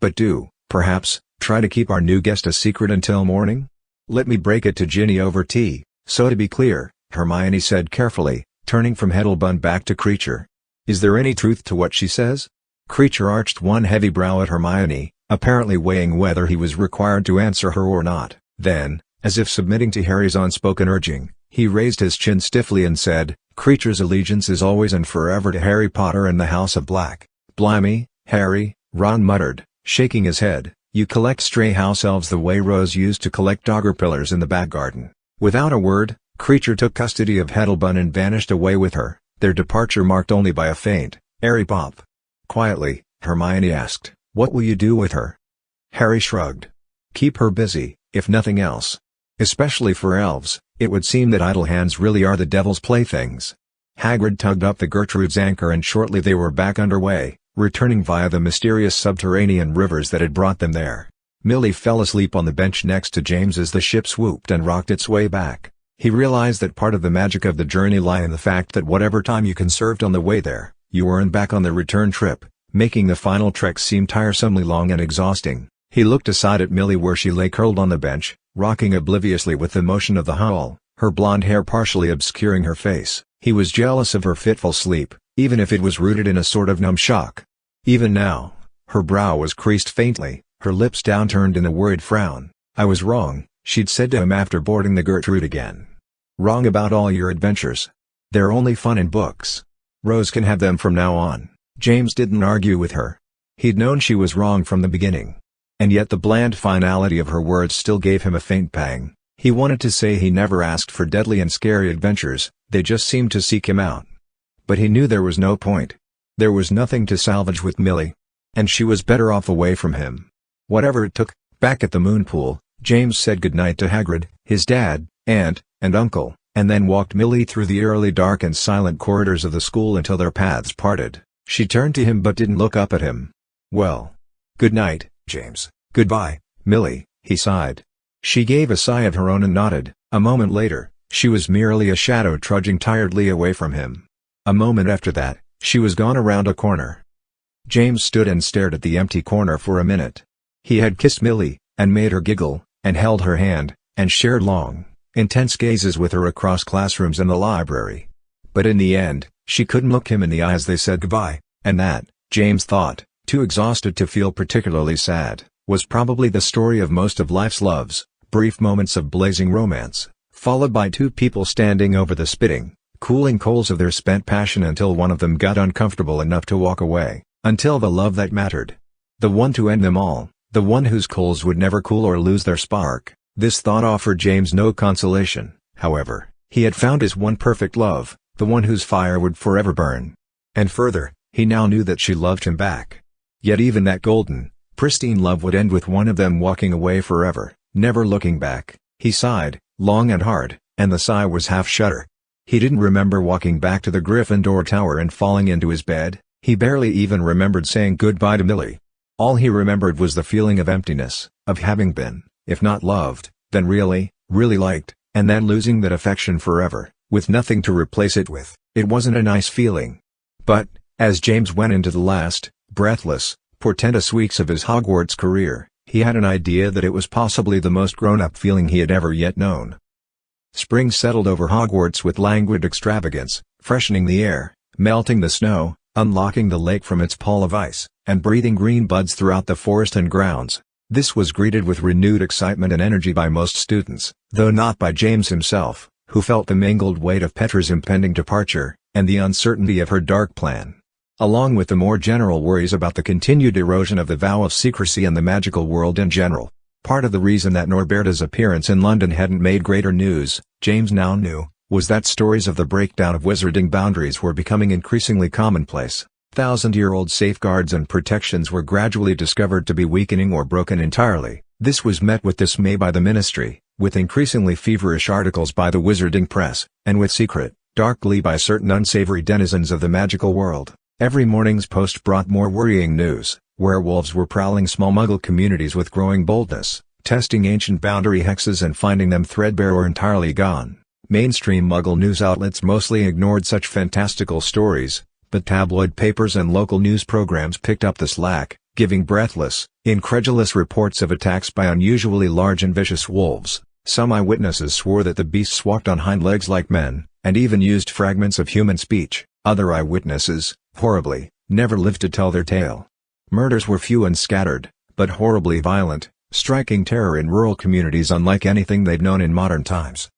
But do, perhaps, try to keep our new guest a secret until morning? Let me break it to Ginny over tea." "So to be clear," Hermione said carefully, turning from Hedlebun back to Creature. "Is there any truth to what she says?" Creature arched one heavy brow at Hermione, apparently weighing whether he was required to answer her or not. Then, as if submitting to Harry's unspoken urging, he raised his chin stiffly and said, "Creature's allegiance is always and forever to Harry Potter and the House of Black." "Blimey, Harry," Ron muttered, shaking his head, "you collect stray house elves the way Rose used to collect doggerpillars in the back garden." Without a word, Creature took custody of Hedlebun and vanished away with her, their departure marked only by a faint, airy pop. Quietly, Hermione asked, "What will you do with her?" Harry shrugged. "Keep her busy, if nothing else. Especially for elves, it would seem that idle hands really are the devil's playthings." Hagrid tugged up the Gertrude's anchor and shortly they were back underway, returning via the mysterious subterranean rivers that had brought them there. Millie fell asleep on the bench next to James as the ship swooped and rocked its way back. He realized that part of the magic of the journey lay in the fact that whatever time you conserved on the way there, you earned back on the return trip, making the final trek seem tiresomely long and exhausting. He looked aside at Millie where she lay curled on the bench, rocking obliviously with the motion of the hull, her blonde hair partially obscuring her face. He was jealous of her fitful sleep, even if it was rooted in a sort of numb shock. Even now, her brow was creased faintly, her lips downturned in a worried frown. "I was wrong," she'd said to him after boarding the Gertrude again. "Wrong about all your adventures. They're only fun in books. Rose can have them from now on." James didn't argue with her. He'd known she was wrong from the beginning. And yet the bland finality of her words still gave him a faint pang. He wanted to say he never asked for deadly and scary adventures, they just seemed to seek him out. But he knew there was no point. There was nothing to salvage with Millie. And she was better off away from him. Whatever it took. Back at the moon pool, James said goodnight to Hagrid, his dad, aunt, and uncle, and then walked Millie through the eerily dark and silent corridors of the school until their paths parted. She turned to him but didn't look up at him. "Well, good night, James." "Goodbye, Millie," he sighed. She gave a sigh of her own and nodded. A moment later, she was merely a shadow trudging tiredly away from him. A moment after that, she was gone around a corner. James stood and stared at the empty corner for a minute. He had kissed Millie, and made her giggle, and held her hand, and shared long, intense gazes with her across classrooms and the library. But in the end, she couldn't look him in the eye as they said goodbye, and that, James thought, too exhausted to feel particularly sad, was probably the story of most of life's loves, brief moments of blazing romance, followed by two people standing over the spitting, cooling coals of their spent passion until one of them got uncomfortable enough to walk away, until the love that mattered. The one to end them all, the one whose coals would never cool or lose their spark. This thought offered James no consolation, however. He had found his one perfect love, the one whose fire would forever burn. And further, he now knew that she loved him back. Yet even that golden, pristine love would end with one of them walking away forever, never looking back. He sighed, long and hard, and the sigh was half shudder. He didn't remember walking back to the Gryffindor Tower and falling into his bed. He barely even remembered saying goodbye to Millie. All he remembered was the feeling of emptiness, of having been, if not loved, then really liked, and then losing that affection forever, with nothing to replace it with. It wasn't a nice feeling. But, as James went into the last, breathless, portentous weeks of his Hogwarts career, he had an idea that it was possibly the most grown-up feeling he had ever yet known. Spring settled over Hogwarts with languid extravagance, freshening the air, melting the snow, unlocking the lake from its pall of ice, and breathing green buds throughout the forest and grounds. This was greeted with renewed excitement and energy by most students, though not by James himself, who felt the mingled weight of Petra's impending departure, and the uncertainty of her dark plan. Along with the more general worries about the continued erosion of the vow of secrecy and the magical world in general. Part of the reason that Norberta's appearance in London hadn't made greater news, James now knew, was that stories of the breakdown of wizarding boundaries were becoming increasingly commonplace. Thousand-year-old safeguards and protections were gradually discovered to be weakening or broken entirely. This was met with dismay by the ministry, with increasingly feverish articles by the wizarding press, and with secret, dark glee by certain unsavory denizens of the magical world. Every morning's post brought more worrying news. Werewolves were prowling small Muggle communities with growing boldness, testing ancient boundary hexes and finding them threadbare or entirely gone. Mainstream Muggle news outlets mostly ignored such fantastical stories, but tabloid papers and local news programs picked up the slack, giving breathless, incredulous reports of attacks by unusually large and vicious wolves. Some eyewitnesses swore that the beasts walked on hind legs like men, and even used fragments of human speech. Other eyewitnesses, horribly, never lived to tell their tale. Murders were few and scattered, but horribly violent, striking terror in rural communities unlike anything they'd known in modern times.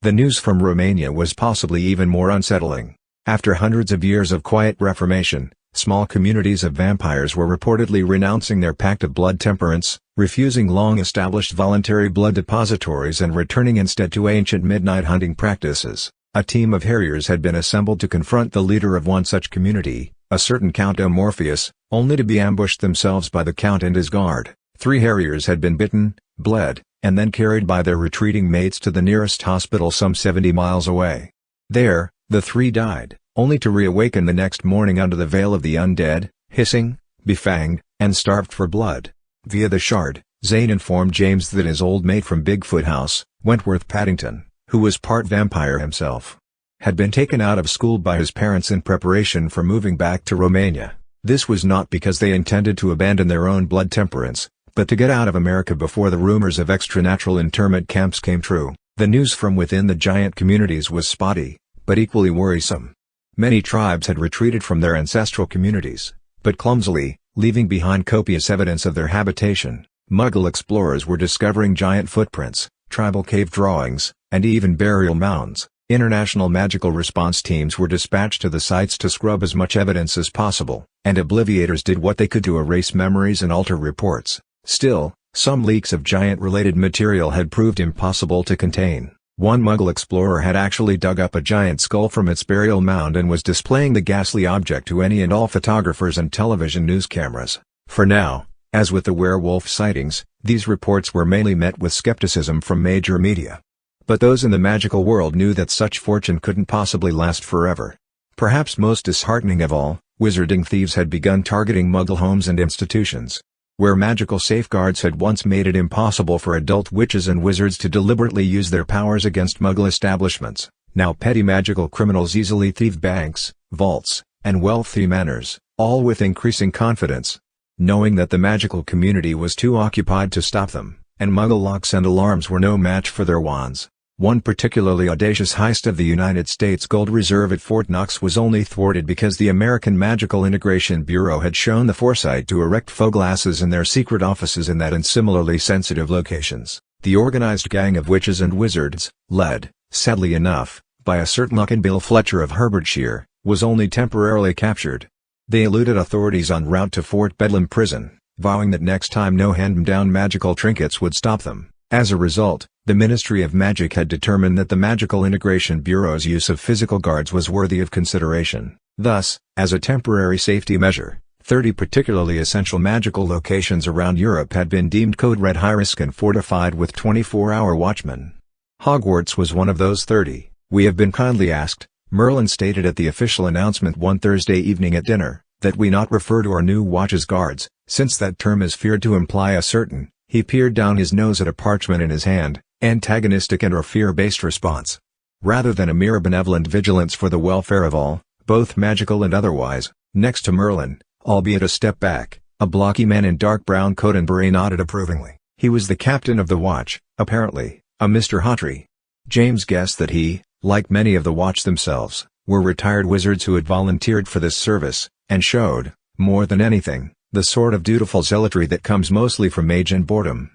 The news from Romania was possibly even more unsettling. After hundreds of years of quiet reformation, small communities of vampires were reportedly renouncing their pact of blood temperance, refusing long-established voluntary blood depositories and returning instead to ancient midnight hunting practices. A team of harriers had been assembled to confront the leader of one such community, a certain Count Morpheus, only to be ambushed themselves by the Count and his guard. 3 harriers had been bitten, bled, and then carried by their retreating mates to the nearest hospital some 70 miles away. There, the 3 died, only to reawaken the next morning under the veil of the undead, hissing, befanged, and starved for blood. Via the Shard, Zane informed James that his old mate from Bigfoot House, Wentworth Paddington, who was part vampire himself, had been taken out of school by his parents in preparation for moving back to Romania. This was not because they intended to abandon their own blood temperance, but to get out of America before the rumors of extranatural internment camps came true. The news from within the giant communities was spotty, but equally worrisome. Many tribes had retreated from their ancestral communities, but clumsily, leaving behind copious evidence of their habitation. Muggle explorers were discovering giant footprints, tribal cave drawings, and even burial mounds. International magical response teams were dispatched to the sites to scrub as much evidence as possible, and obliviators did what they could to erase memories and alter reports. Still, some leaks of giant-related material had proved impossible to contain. One Muggle explorer had actually dug up a giant skull from its burial mound and was displaying the ghastly object to any and all photographers and television news cameras. For now, as with the werewolf sightings, these reports were mainly met with skepticism from major media. But those in the magical world knew that such fortune couldn't possibly last forever. Perhaps most disheartening of all, wizarding thieves had begun targeting Muggle homes and institutions. Where magical safeguards had once made it impossible for adult witches and wizards to deliberately use their powers against Muggle establishments, now petty magical criminals easily thieved banks, vaults, and wealthy manors, all with increasing confidence, knowing that the magical community was too occupied to stop them, and Muggle locks and alarms were no match for their wands. One particularly audacious heist of the United States Gold Reserve at Fort Knox was only thwarted because the American Magical Integration Bureau had shown the foresight to erect faux glasses in their secret offices in that and similarly sensitive locations. The organized gang of witches and wizards, led, sadly enough, by a certain Bill Fletcher of Herbertshire, was only temporarily captured. They eluded authorities en route to Fort Bedlam prison, vowing that next time no hand-me-down magical trinkets would stop them. As a result, the Ministry of Magic had determined that the Magical Integration Bureau's use of physical guards was worthy of consideration. Thus, as a temporary safety measure, 30 particularly essential magical locations around Europe had been deemed code red high-risk and fortified with 24-hour watchmen. Hogwarts was one of those 30. "We have been kindly asked," Merlin stated at the official announcement one Thursday evening at dinner, "that we not refer to our new watch as guards, since that term is feared to imply a certain—" He peered down his nose at a parchment in his hand, antagonistic and/or fear-based response. Rather than a mere benevolent vigilance for the welfare of all, both magical and otherwise, next to Merlin, albeit a step back, a blocky man in dark brown coat and beret, nodded approvingly. He was the captain of the watch, apparently, a Mr. Hawtrey. James guessed that he, like many of the watch themselves, were retired wizards who had volunteered for this service, and showed, more than anything, the sort of dutiful zealotry that comes mostly from age and boredom.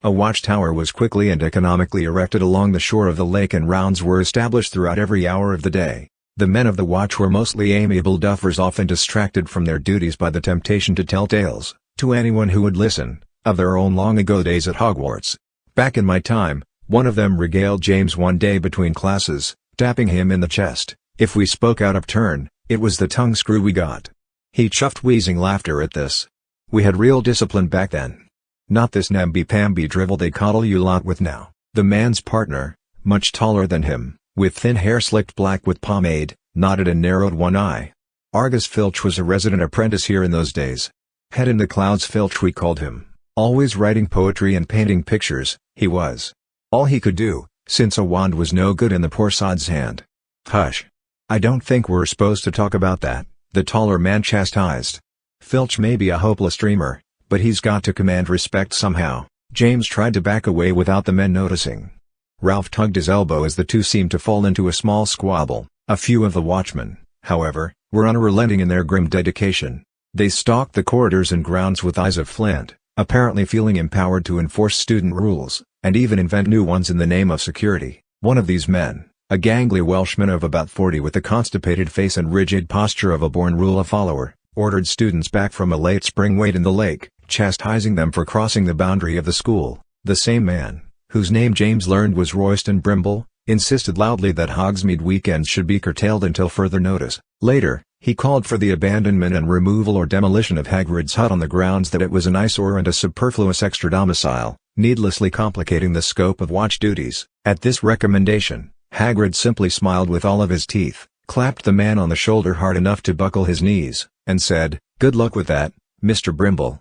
A watchtower was quickly and economically erected along the shore of the lake, and rounds were established throughout every hour of the day. The men of the watch were mostly amiable duffers, often distracted from their duties by the temptation to tell tales, to anyone who would listen, of their own long-ago days at Hogwarts. "Back in my time," one of them regaled James one day between classes, tapping him in the chest, "if we spoke out of turn, it was the tongue screw we got." He chuffed wheezing laughter at this. "We had real discipline back then. Not this namby-pamby drivel they coddle you lot with now." The man's partner, much taller than him, with thin hair slicked black with pomade, nodded and narrowed one eye. Argus Filch was a resident apprentice here in those days. Head in the clouds Filch we called him, always writing poetry and painting pictures, he was. All he could do, since a wand was no good in the poor sod's hand. "Hush. I don't think we're supposed to talk about that," the taller man chastised. "Filch may be a hopeless dreamer, but he's got to command respect somehow." James tried to back away without the men noticing. Ralph tugged his elbow as the two seemed to fall into a small squabble. A few of the watchmen, however, were unrelenting in their grim dedication. They stalked the corridors and grounds with eyes of flint, apparently feeling empowered to enforce student rules, and even invent new ones in the name of security. One of these men, a gangly Welshman of about 40 with the constipated face and rigid posture of a born rule follower, ordered students back from a late spring wade in the lake, chastising them for crossing the boundary of the school. The same man, whose name James learned was Royston Brimble, insisted loudly that Hogsmeade weekends should be curtailed until further notice. Later, he called for the abandonment and removal or demolition of Hagrid's hut on the grounds that it was an eyesore and a superfluous extra domicile, needlessly complicating the scope of watch duties. At this recommendation, Hagrid simply smiled with all of his teeth, clapped the man on the shoulder hard enough to buckle his knees, and said, "Good luck with that, Mr. Brimble."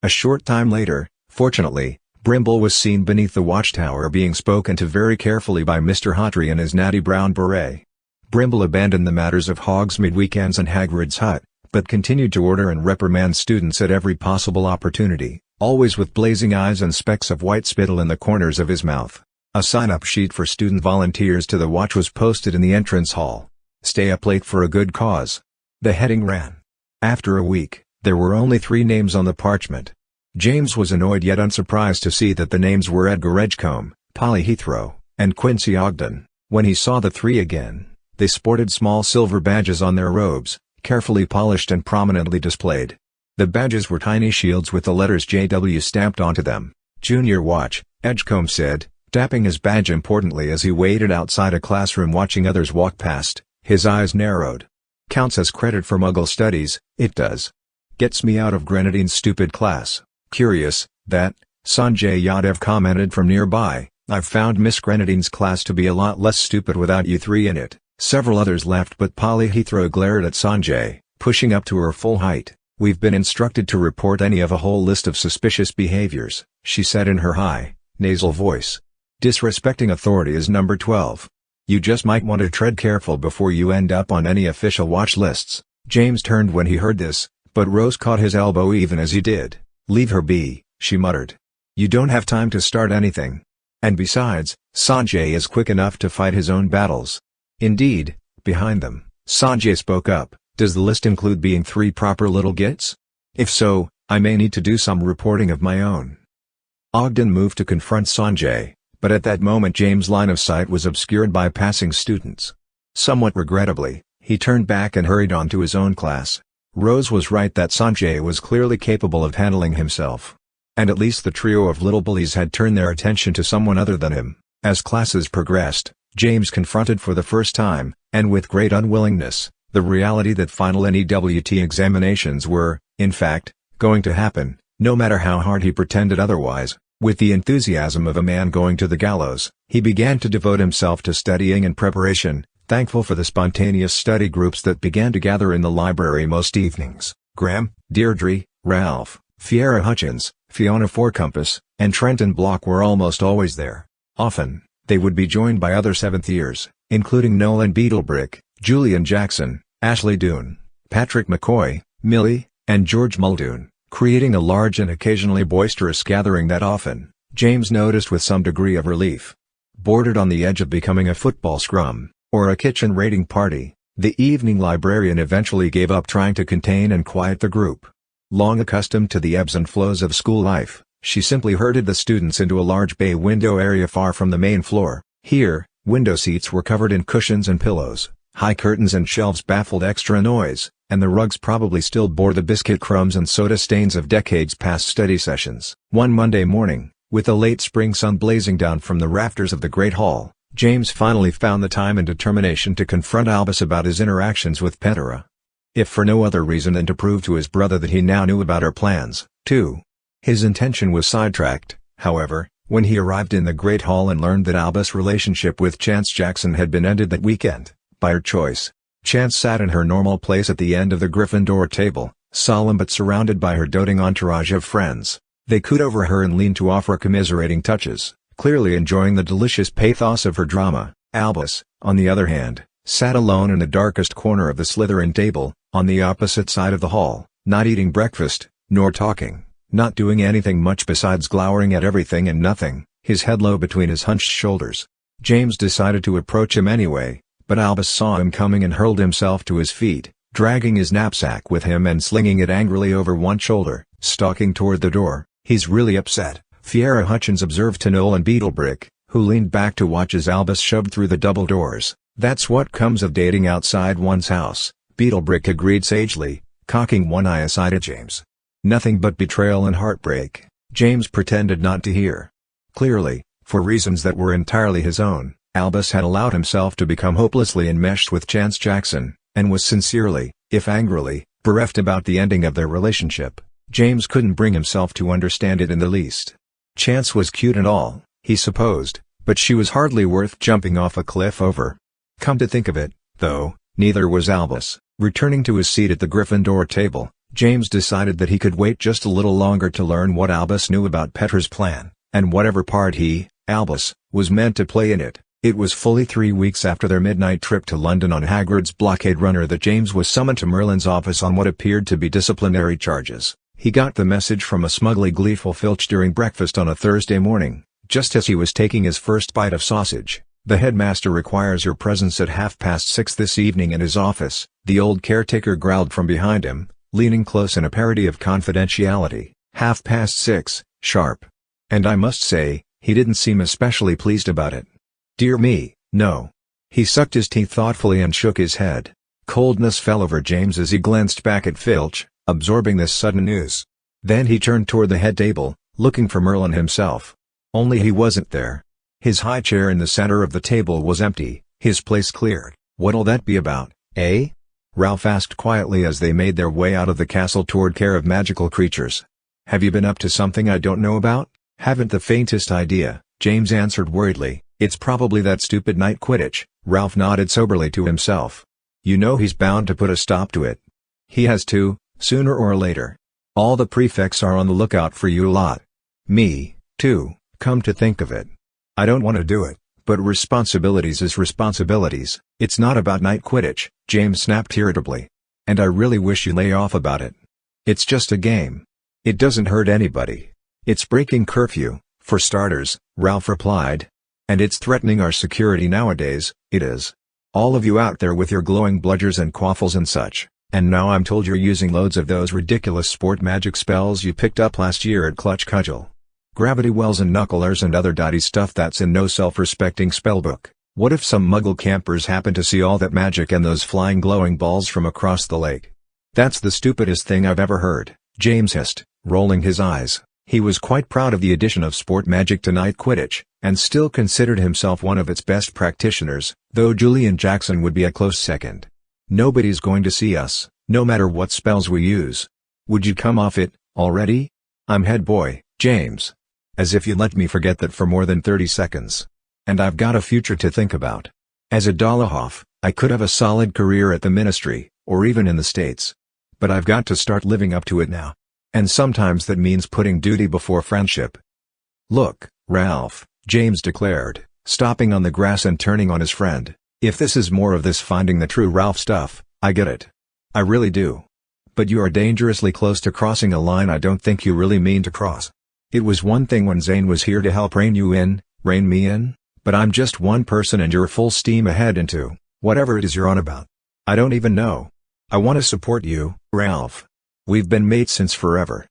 A short time later, fortunately, Brimble was seen beneath the watchtower being spoken to very carefully by Mr. Hawtrey in his natty brown beret. Brimble abandoned the matters of Hogsmeade weekends and Hagrid's hut, but continued to order and reprimand students at every possible opportunity, always with blazing eyes and specks of white spittle in the corners of his mouth. A sign-up sheet for student volunteers to the watch was posted in the entrance hall. "Stay up late for a good cause." The heading ran. After a week, there were only 3 names on the parchment. James was annoyed yet unsurprised to see that the names were Edgar Edgecombe, Polly Heathrow, and Quincy Ogden. When he saw the 3 again, they sported small silver badges on their robes, carefully polished and prominently displayed. The badges were tiny shields with the letters JW stamped onto them. "Junior Watch," Edgecombe said, tapping his badge importantly as he waited outside a classroom watching others walk past, his eyes narrowed. "Counts as credit for Muggle studies, it does. Gets me out of Grenadine's stupid class." "Curious, that," Sanjay Yadav commented from nearby. "I've found Miss Grenadine's class to be a lot less stupid without you 3 in it." Several others laughed, but Polly Heathrow glared at Sanjay, pushing up to her full height. "We've been instructed to report any of a whole list of suspicious behaviors," she said in her high, nasal voice. "Disrespecting authority is number 12. You just might want to tread careful before you end up on any official watch lists." James turned when he heard this, but Rose caught his elbow even as he did. "Leave her be," she muttered. "You don't have time to start anything. And besides, Sanjay is quick enough to fight his own battles." Indeed, behind them, Sanjay spoke up, "Does the list include being 3 proper little gits? If so, I may need to do some reporting of my own." Ogden moved to confront Sanjay, but at that moment James' line of sight was obscured by passing students. Somewhat regrettably, he turned back and hurried on to his own class. Rose was right that Sanjay was clearly capable of handling himself. And at least the trio of little bullies had turned their attention to someone other than him. As classes progressed, James confronted for the first time, and with great unwillingness, the reality that final NEWT examinations were, in fact, going to happen, no matter how hard he pretended otherwise. With the enthusiasm of a man going to the gallows, he began to devote himself to studying and preparation, thankful for the spontaneous study groups that began to gather in the library most evenings. Graham, Deirdre, Ralph, Fiera Hutchins, Fiona Fourcompass, and Trenton Block were almost always there. Often, they would be joined by other 7th years, including Nolan Beetlebrick, Julian Jackson, Ashley Doone, Patrick McCoy, Millie, and George Muldoon. creating a large and occasionally boisterous gathering that often, James noticed with some degree of relief, bordered on the edge of becoming a football scrum, or a kitchen raiding party. The evening librarian eventually gave up trying to contain and quiet the group. Long accustomed to the ebbs and flows of school life, she simply herded the students into a large bay window area far from the main floor. Here, window seats were covered in cushions and pillows, high curtains and shelves baffled extra noise, and the rugs probably still bore the biscuit crumbs and soda stains of decades past study sessions. One Monday morning, with the late spring sun blazing down from the rafters of the Great Hall, James finally found the time and determination to confront Albus about his interactions with Petra. If for no other reason than to prove to his brother that he now knew about her plans, too. His intention was sidetracked, however, when he arrived in the Great Hall and learned that Albus' relationship with Chance Jackson had been ended that weekend, by her choice. Chance sat in her normal place at the end of the Gryffindor table, solemn but surrounded by her doting entourage of friends. They cooed over her and leaned to offer commiserating touches, clearly enjoying the delicious pathos of her drama. Albus, on the other hand, sat alone in the darkest corner of the Slytherin table, on the opposite side of the hall, not eating breakfast, nor talking, not doing anything much besides glowering at everything and nothing, his head low between his hunched shoulders. James decided to approach him anyway, but Albus saw him coming and hurled himself to his feet, dragging his knapsack with him and slinging it angrily over one shoulder, stalking toward the door. "He's really upset," Fiera Hutchins observed to Noel and Beetlebrick, who leaned back to watch as Albus shoved through the double doors. "That's what comes of dating outside one's house," Beetlebrick agreed sagely, cocking one eye aside at James. "Nothing but betrayal and heartbreak," James pretended not to hear. Clearly, for reasons that were entirely his own, Albus had allowed himself to become hopelessly enmeshed with Chance Jackson, and was sincerely, if angrily, bereft about the ending of their relationship. James couldn't bring himself to understand it in the least. Chance was cute and all, he supposed, but she was hardly worth jumping off a cliff over. Come to think of it, though, neither was Albus. Returning to his seat at the Gryffindor table, James decided that he could wait just a little longer to learn what Albus knew about Petra's plan, and whatever part he, Albus, was meant to play in it. It was fully 3 weeks after their midnight trip to London on Hagrid's blockade runner that James was summoned to Merlin's office on what appeared to be disciplinary charges. He got the message from a smugly gleeful Filch during breakfast on a Thursday morning, just as he was taking his first bite of sausage. "The headmaster requires your presence at 6:30 this evening in his office," the old caretaker growled from behind him, leaning close in a parody of confidentiality. 6:30, sharp. And I must say, he didn't seem especially pleased about it. "Dear me, no." He sucked his teeth thoughtfully and shook his head. Coldness fell over James as he glanced back at Filch, absorbing this sudden news. Then he turned toward the head table, looking for Merlin himself. Only he wasn't there. His high chair in the center of the table was empty, his place cleared. "What'll that be about, eh?" Ralph asked quietly as they made their way out of the castle toward Care of Magical Creatures. "Have you been up to something I don't know about?" "Haven't the faintest idea," James answered worriedly. "It's probably that stupid night Quidditch." Ralph nodded soberly to himself. "You know he's bound to put a stop to it. He has to, sooner or later. All the prefects are on the lookout for you lot. Me, too, come to think of it. I don't want to do it, but responsibilities is responsibilities." "It's not about night Quidditch," James snapped irritably. "And I really wish you lay off about it. It's just a game. It doesn't hurt anybody. It's breaking curfew, for starters," Ralph replied. "And it's threatening our security nowadays, it is. All of you out there with your glowing bludgers and quaffles and such, and now I'm told you're using loads of those ridiculous sport magic spells you picked up last year at Clutch Cudgel. Gravity wells and knucklers and other dotty stuff that's in no self-respecting spellbook. What if some muggle campers happen to see all that magic and those flying glowing balls from across the lake?" "That's the stupidest thing I've ever heard," James hissed, rolling his eyes. He was quite proud of the addition of sport magic to night Quidditch, and still considered himself one of its best practitioners, though Julian Jackson would be a close second. "Nobody's going to see us, no matter what spells we use. Would you come off it, already? I'm head boy, James. As if you'd let me forget that for more than 30 seconds. And I've got a future to think about. As a Dolohov, I could have a solid career at the Ministry, or even in the States. But I've got to start living up to it now. And sometimes that means putting duty before friendship." "Look, Ralph," James declared, stopping on the grass and turning on his friend, "if this is more of this finding the true Ralph stuff, I get it. I really do. But you are dangerously close to crossing a line I don't think you really mean to cross. It was one thing when Zane was here to help rein me in, but I'm just one person and you're full steam ahead into whatever it is you're on about. I don't even know. I want to support you, Ralph. We've been mates since forever.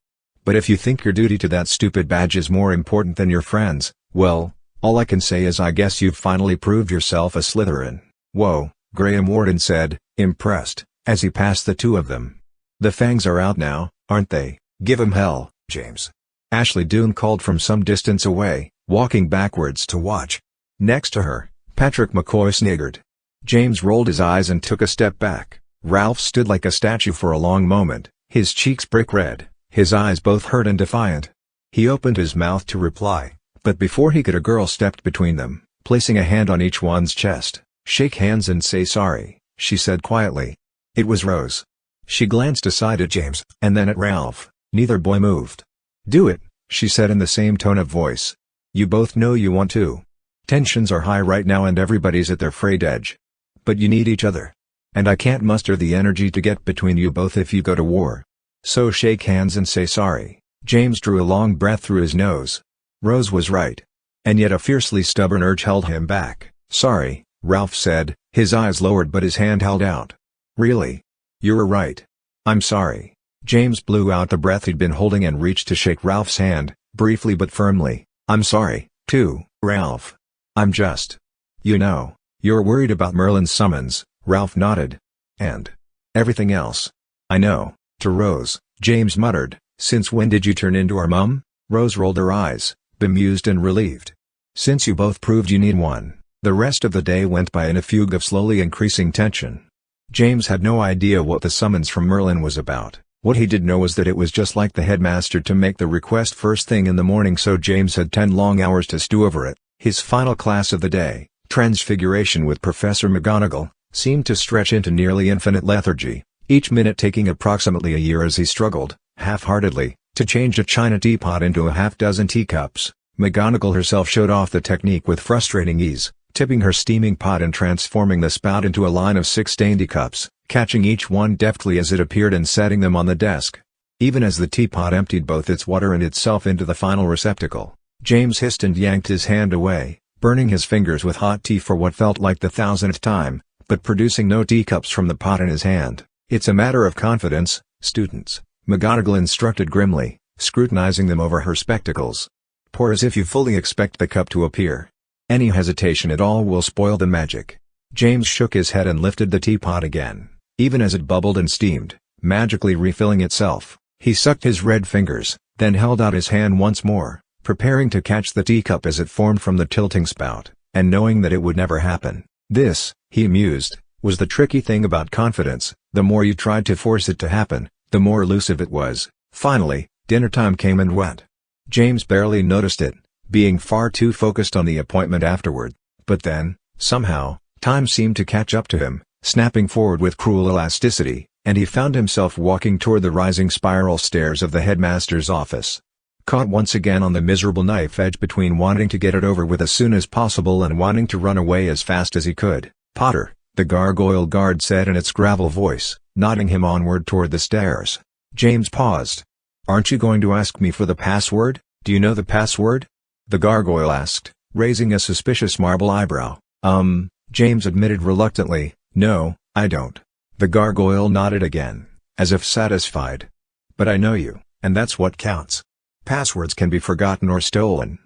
But if you think your duty to that stupid badge is more important than your friends, well, all I can say is I guess you've finally proved yourself a Slytherin. Whoa, Graham Warden said, impressed, as he passed the two of them. The fangs are out now, aren't they? Give 'em hell, James. Ashley Doone called from some distance away, walking backwards to watch. Next to her, Patrick McCoy sniggered. James rolled his eyes and took a step back. Ralph stood like a statue for a long moment, his cheeks brick red, his eyes both hurt and defiant. He opened his mouth to reply, but before he could a girl stepped between them, placing a hand on each one's chest. "Shake hands and say sorry," she said quietly. It was Rose. She glanced aside at James, and then at Ralph. Neither boy moved. "Do it," she said in the same tone of voice. "You both know you want to. Tensions are high right now and everybody's at their frayed edge. But you need each other. And I can't muster the energy to get between you both if you go to war. So shake hands and say sorry." James drew a long breath through his nose. Rose was right. And yet a fiercely stubborn urge held him back. "Sorry," Ralph said, his eyes lowered but his hand held out. "Really? You're right. I'm sorry." James blew out the breath he'd been holding and reached to shake Ralph's hand, briefly but firmly. "I'm sorry, too, Ralph. I'm just... You know, you're worried about Merlin's summons," Ralph nodded. "And everything else." "I know." To Rose, James muttered, "Since when did you turn into our mum?" Rose rolled her eyes, bemused and relieved. "Since you both proved you need one." The rest of the day went by in a fugue of slowly increasing tension. James had no idea what the summons from Merlin was about. What he did know was that it was just like the headmaster to make the request first thing in the morning, so James had 10 long hours to stew over it. His final class of the day, Transfiguration with Professor McGonagall, seemed to stretch into nearly infinite lethargy, each minute taking approximately a year as he struggled, half-heartedly, to change a china teapot into a half-dozen teacups. McGonagall herself showed off the technique with frustrating ease, tipping her steaming pot and transforming the spout into a line of 6 dainty cups, catching each one deftly as it appeared and setting them on the desk. Even as the teapot emptied both its water and itself into the final receptacle, James hissed and yanked his hand away, burning his fingers with hot tea for what felt like the 1000th time, but producing no teacups from the pot in his hand. "It's a matter of confidence, students," McGonagall instructed grimly, scrutinizing them over her spectacles. "Pour as if you fully expect the cup to appear. Any hesitation at all will spoil the magic." James shook his head and lifted the teapot again, even as it bubbled and steamed, magically refilling itself. He sucked his red fingers, then held out his hand once more, preparing to catch the teacup as it formed from the tilting spout, and knowing that it would never happen. This, he mused, was the tricky thing about confidence. The more you tried to force it to happen, the more elusive it was. Finally, dinner time came and went. James barely noticed it, being far too focused on the appointment afterward. But then, somehow, time seemed to catch up to him, snapping forward with cruel elasticity, and he found himself walking toward the rising spiral stairs of the headmaster's office. Caught once again on the miserable knife edge between wanting to get it over with as soon as possible and wanting to run away as fast as he could. "Potter," the gargoyle guard said in its gravel voice, nodding him onward toward the stairs. James paused. "Aren't you going to ask me for the password? Do you know the password?" the gargoyle asked, raising a suspicious marble eyebrow. James admitted reluctantly, "No, I don't." The gargoyle nodded again, as if satisfied. "But I know you, and that's what counts. Passwords can be forgotten or stolen.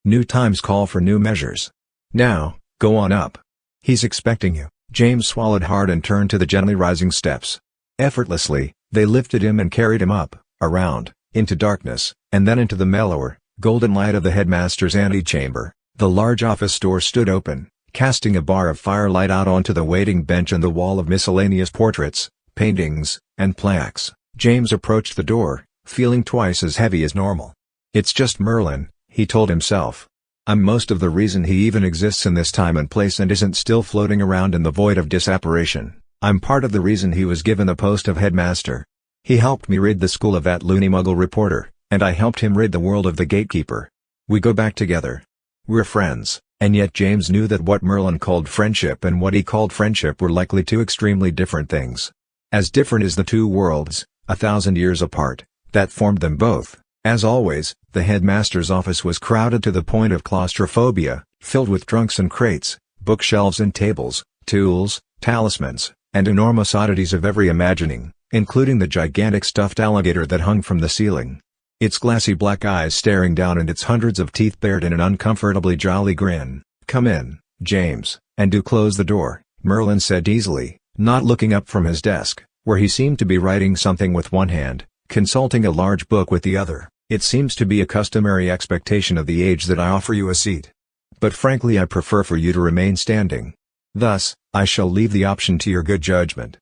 New times call for new measures. Now, go on up. He's expecting you." James swallowed hard and turned to the gently rising steps. Effortlessly, they lifted him and carried him up, around, into darkness, and then into the mellower, golden light of the headmaster's antechamber. The large office door stood open, casting a bar of firelight out onto the waiting bench and the wall of miscellaneous portraits, paintings, and plaques. James approached the door, feeling twice as heavy as normal. "It's just Merlin," he told himself. "I'm most of the reason he even exists in this time and place and isn't still floating around in the void of disapparition. I'm part of the reason he was given the post of headmaster. He helped me rid the school of that loony muggle reporter, and I helped him rid the world of the gatekeeper. We go back together. We're friends." And yet James knew that what Merlin called friendship and what he called friendship were likely two extremely different things. As different as the two worlds, 1,000 years apart, that formed them both. As always, the headmaster's office was crowded to the point of claustrophobia, filled with trunks and crates, bookshelves and tables, tools, talismans, and enormous oddities of every imagining, including the gigantic stuffed alligator that hung from the ceiling. Its glassy black eyes staring down and its hundreds of teeth bared in an uncomfortably jolly grin. "Come in, James, and do close the door," Merlin said easily, not looking up from his desk, where he seemed to be writing something with one hand, consulting a large book with the other. "It seems to be a customary expectation of the age that I offer you a seat. But frankly I prefer for you to remain standing. Thus, I shall leave the option to your good judgment."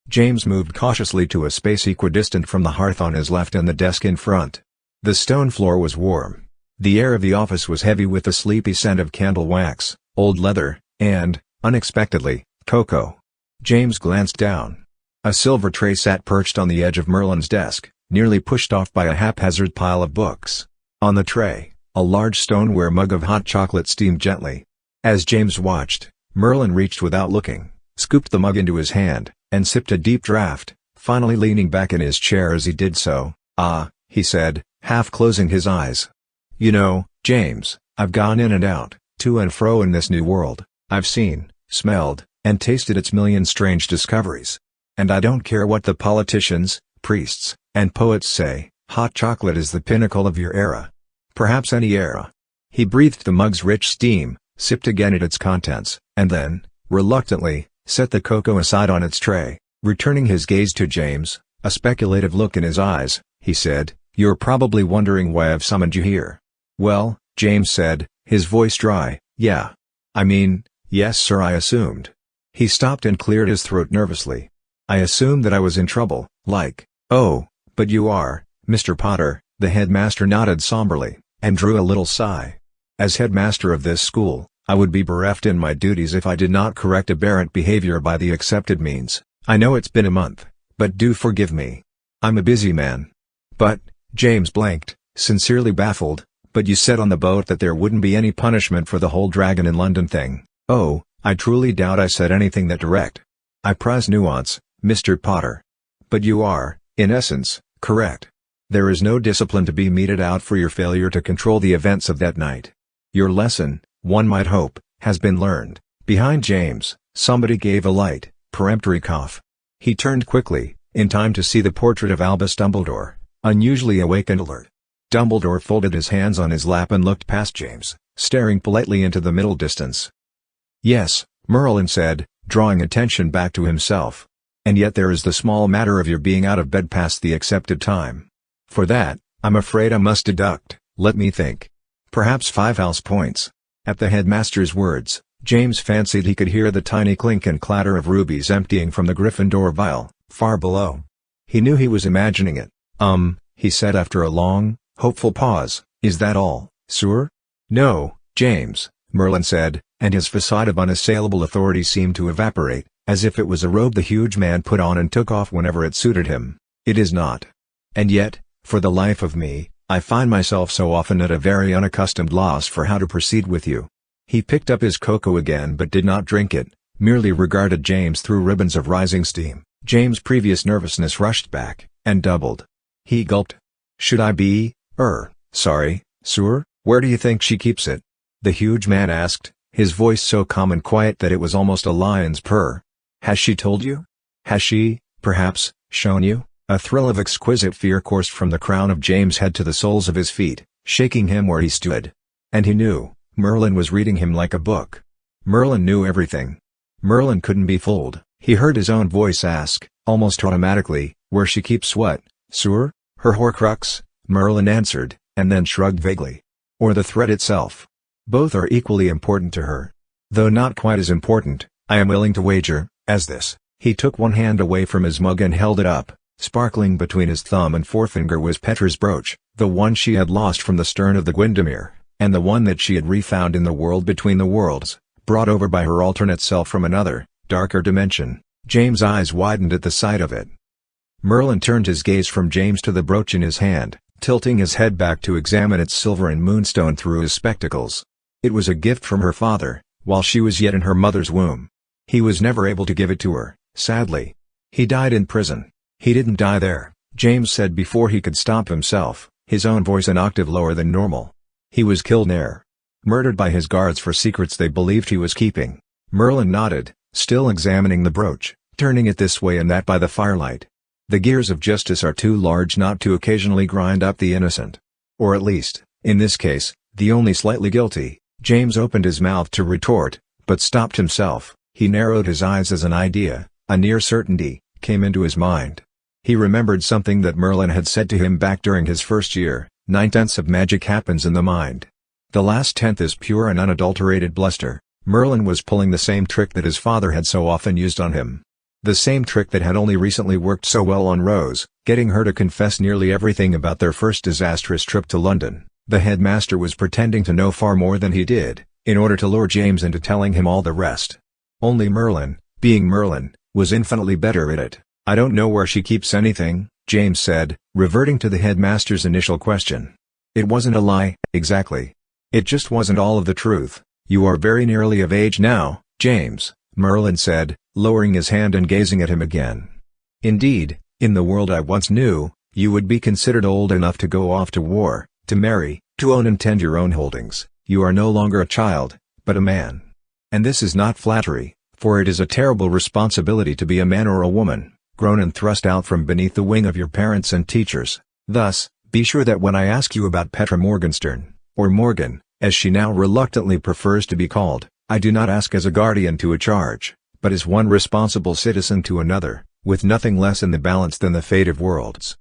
James moved cautiously to a space equidistant from the hearth on his left and the desk in front. The stone floor was warm. The air of the office was heavy with the sleepy scent of candle wax, old leather, and, unexpectedly, cocoa. James glanced down. A silver tray sat perched on the edge of Merlin's desk, nearly pushed off by a haphazard pile of books. On the tray, a large stoneware mug of hot chocolate steamed gently. As James watched, Merlin reached without looking, scooped the mug into his hand, and sipped a deep draught, finally leaning back in his chair as he did so. "Ah," he said, half closing his eyes. "You know, James, I've gone in and out, to and fro in this new world. I've seen, smelled, and tasted its million strange discoveries. And I don't care what the politicians, priests, and poets say, hot chocolate is the pinnacle of your era. Perhaps any era." He breathed the mug's rich steam, sipped again at its contents, and then, reluctantly, set the cocoa aside on its tray. Returning his gaze to James, a speculative look in his eyes, he said, "You're probably wondering why I've summoned you here." "Well," James said, his voice dry, "yeah. I mean, yes sir, I assumed." He stopped and cleared his throat nervously. "I assumed that I was in trouble, like." "Oh, but you are, Mr. Potter," the headmaster nodded somberly, and drew a little sigh. "As headmaster of this school, I would be bereft in my duties if I did not correct aberrant behavior by the accepted means. I know it's been a month, but do forgive me. I'm a busy man." "But," James blanked, sincerely baffled, "but you said on the boat that there wouldn't be any punishment for the whole Dragon in London thing." "Oh, I truly doubt I said anything that direct. I prize nuance, Mr. Potter. But you are, in essence, correct. There is no discipline to be meted out for your failure to control the events of that night. Your lesson, one might hope, has been learned." Behind James, somebody gave a light, peremptory cough. He turned quickly, in time to see the portrait of Albus Dumbledore, unusually awake and alert. Dumbledore folded his hands on his lap and looked past James, staring politely into the middle distance. "Yes," Merlin said, drawing attention back to himself. "And yet there is the small matter of your being out of bed past the accepted time. For that, I'm afraid I must deduct, let me think, perhaps 5 house points." At the headmaster's words, James fancied he could hear the tiny clink and clatter of rubies emptying from the Gryffindor vial, far below. He knew he was imagining it. He said after a long, hopeful pause, "Is that all, sir?" "No, James," Merlin said, and his facade of unassailable authority seemed to evaporate, as if it was a robe the huge man put on and took off whenever it suited him. "It is not. And yet, for the life of me, I find myself so often at a very unaccustomed loss for how to proceed with you." He picked up his cocoa again but did not drink it, merely regarded James through ribbons of rising steam. James' previous nervousness rushed back, and doubled. He gulped. "Should I be, sorry, sir? Where do you think she keeps it?" the huge man asked, his voice so calm and quiet that it was almost a lion's purr. "Has she told you? Has she, perhaps, shown you?" A thrill of exquisite fear coursed from the crown of James' head to the soles of his feet, shaking him where he stood. And he knew, Merlin was reading him like a book. Merlin knew everything. Merlin couldn't be fooled. He heard his own voice ask, almost automatically, "Where she keeps what, sir?" "Her Horcrux," Merlin answered, and then shrugged vaguely. "Or the thread itself. Both are equally important to her. Though not quite as important, I am willing to wager, as this." He took one hand away from his mug and held it up. Sparkling between his thumb and forefinger was Petra's brooch, the one she had lost from the stern of the Gwyndomere, and the one that she had refound in the world between the worlds, brought over by her alternate self from another, darker dimension. James' eyes widened at the sight of it. Merlin turned his gaze from James to the brooch in his hand, tilting his head back to examine its silver and moonstone through his spectacles. It was a gift from her father, while she was yet in her mother's womb. He was never able to give it to her, sadly. He died in prison. He didn't die there, James said before he could stop himself, his own voice an octave lower than normal. He was killed there. Murdered by his guards for secrets they believed he was keeping. Merlin nodded, still examining the brooch, turning it this way and that by the firelight. The gears of justice are too large not to occasionally grind up the innocent. Or at least, in this case, the only slightly guilty. James opened his mouth to retort, but stopped himself. He narrowed his eyes as an idea, a near certainty, came into his mind. He remembered something that Merlin had said to him back during his first year: 9/10 of magic happens in the mind. The last tenth is pure and unadulterated bluster. Merlin was pulling the same trick that his father had so often used on him. The same trick that had only recently worked so well on Rose, getting her to confess nearly everything about their first disastrous trip to London. The headmaster was pretending to know far more than he did, in order to lure James into telling him all the rest. Only Merlin, being Merlin, was infinitely better at it. "I don't know where she keeps anything," James said, reverting to the headmaster's initial question. "It wasn't a lie, exactly. It just wasn't all of the truth." "You are very nearly of age now, James," Merlin said, lowering his hand and gazing at him again. "Indeed, in the world I once knew, you would be considered old enough to go off to war, to marry, to own and tend your own holdings. You are no longer a child, but a man. And this is not flattery, for it is a terrible responsibility to be a man or a woman, grown and thrust out from beneath the wing of your parents and teachers. Thus, be sure that when I ask you about Petra Morgenstern, or Morgan, as she now reluctantly prefers to be called, I do not ask as a guardian to a charge, but as one responsible citizen to another, with nothing less in the balance than the fate of worlds."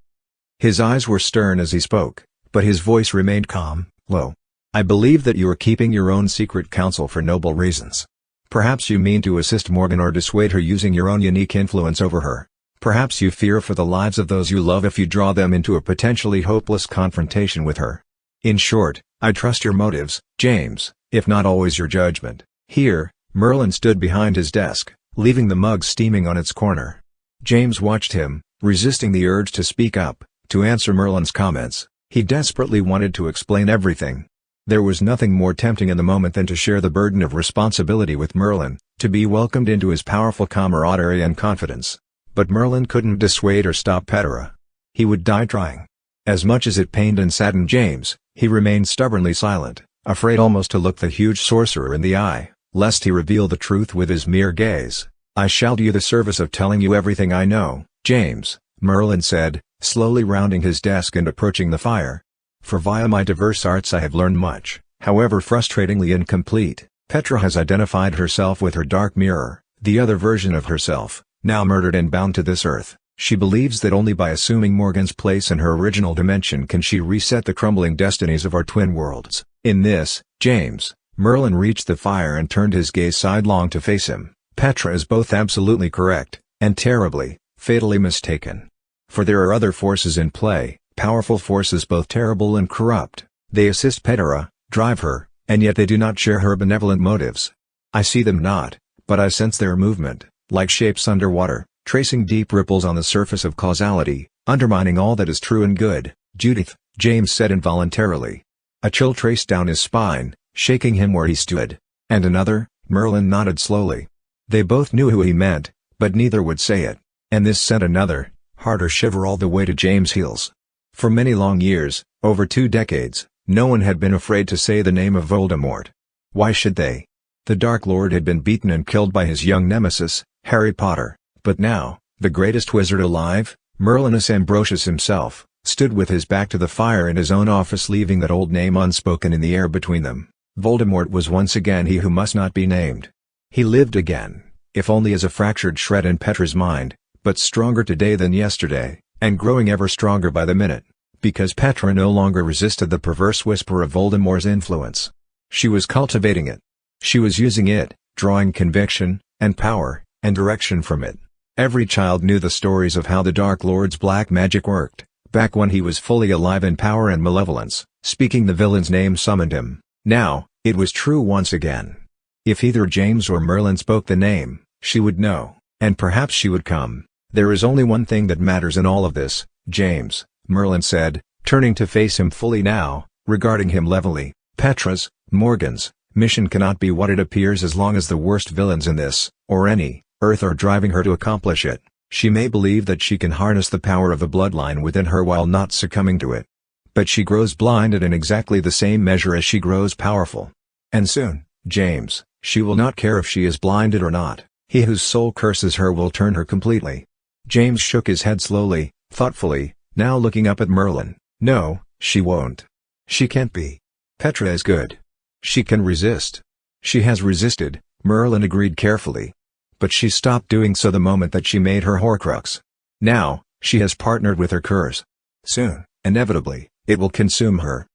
His eyes were stern as he spoke, but his voice remained calm, low. "I believe that you are keeping your own secret counsel for noble reasons. Perhaps you mean to assist Morgan or dissuade her using your own unique influence over her. Perhaps you fear for the lives of those you love if you draw them into a potentially hopeless confrontation with her. In short, I trust your motives, James, if not always your judgment." Here, Merlin stood behind his desk, leaving the mug steaming on its corner. James watched him, resisting the urge to speak up, to answer Merlin's comments. He desperately wanted to explain everything. There was nothing more tempting in the moment than to share the burden of responsibility with Merlin, to be welcomed into his powerful camaraderie and confidence. But Merlin couldn't dissuade or stop Petra. He would die trying. As much as it pained and saddened James, he remained stubbornly silent, afraid almost to look the huge sorcerer in the eye, lest he reveal the truth with his mere gaze. "I shall do you the service of telling you everything I know, James," Merlin said, slowly rounding his desk and approaching the fire. "For via my diverse arts I have learned much, however frustratingly incomplete. Petra has identified herself with her dark mirror, the other version of herself, now murdered and bound to this earth. She believes that only by assuming Morgan's place in her original dimension can she reset the crumbling destinies of our twin worlds. In this, James," Merlin reached the fire and turned his gaze sidelong to face him, "Petra is both absolutely correct, and terribly, fatally mistaken. For there are other forces in play, powerful forces both terrible and corrupt. They assist Petra, drive her, and yet they do not share her benevolent motives. I see them not, but I sense their movement, like shapes underwater, tracing deep ripples on the surface of causality, undermining all that is true and good." "Judith," James said involuntarily. A chill traced down his spine, shaking him where he stood. "And another?" Merlin nodded slowly. They both knew who he meant, but neither would say it. And this sent another, harder shiver all the way to James' heels. For many long years, over 2 decades, no one had been afraid to say the name of Voldemort. Why should they? The Dark Lord had been beaten and killed by his young nemesis, Harry Potter, but now, the greatest wizard alive, Merlinus Ambrosius himself, stood with his back to the fire in his own office, leaving that old name unspoken in the air between them. Voldemort was once again he who must not be named. He lived again, if only as a fractured shred in Petra's mind, but stronger today than yesterday, and growing ever stronger by the minute, because Petra no longer resisted the perverse whisper of Voldemort's influence. She was cultivating it. She was using it, drawing conviction, and power, and direction from it. Every child knew the stories of how the Dark Lord's black magic worked, back when he was fully alive in power and malevolence. Speaking the villain's name summoned him. Now, it was true once again. If either James or Merlin spoke the name, she would know, and perhaps she would come. "There is only one thing that matters in all of this, James," Merlin said, turning to face him fully now, regarding him levelly. "Petra's, Morgan's, mission cannot be what it appears as long as the worst villains in this, or any, Earth are driving her to accomplish it. She may believe that she can harness the power of the bloodline within her while not succumbing to it. But she grows blinded in exactly the same measure as she grows powerful. And soon, James, she will not care if she is blinded or not. He whose soul curses her will turn her completely. James shook his head slowly, thoughtfully, now looking up at Merlin. No, she won't. She can't be. Petra is good. She can resist. She has resisted, Merlin agreed carefully. But she stopped doing so the moment that she made her Horcrux. Now, she has partnered with her curse. Soon, inevitably, it will consume her.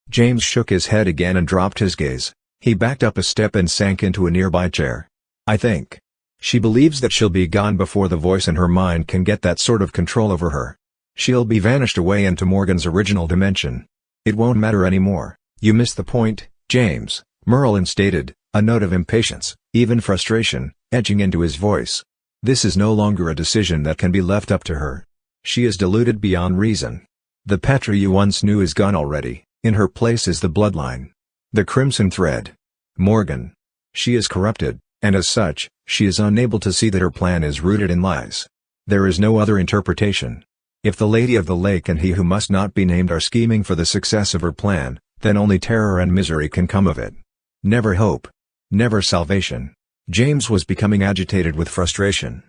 James shook his head again and dropped his gaze. He backed up a step and sank into a nearby chair. I think. She believes that she'll be gone before the voice in her mind can get that sort of control over her. She'll be vanished away into Morgan's original dimension. It won't matter anymore. You missed the point, James, Merlin stated, a note of impatience, even frustration, edging into his voice. This is no longer a decision that can be left up to her. She is deluded beyond reason. The Petra you once knew is gone already, in her place is the bloodline. The crimson thread. Morgan. She is corrupted, and as such, she is unable to see that her plan is rooted in lies. There is no other interpretation. If the Lady of the Lake and he who must not be named are scheming for the success of her plan, then only terror and misery can come of it. Never hope. Never salvation. James was becoming agitated with frustration.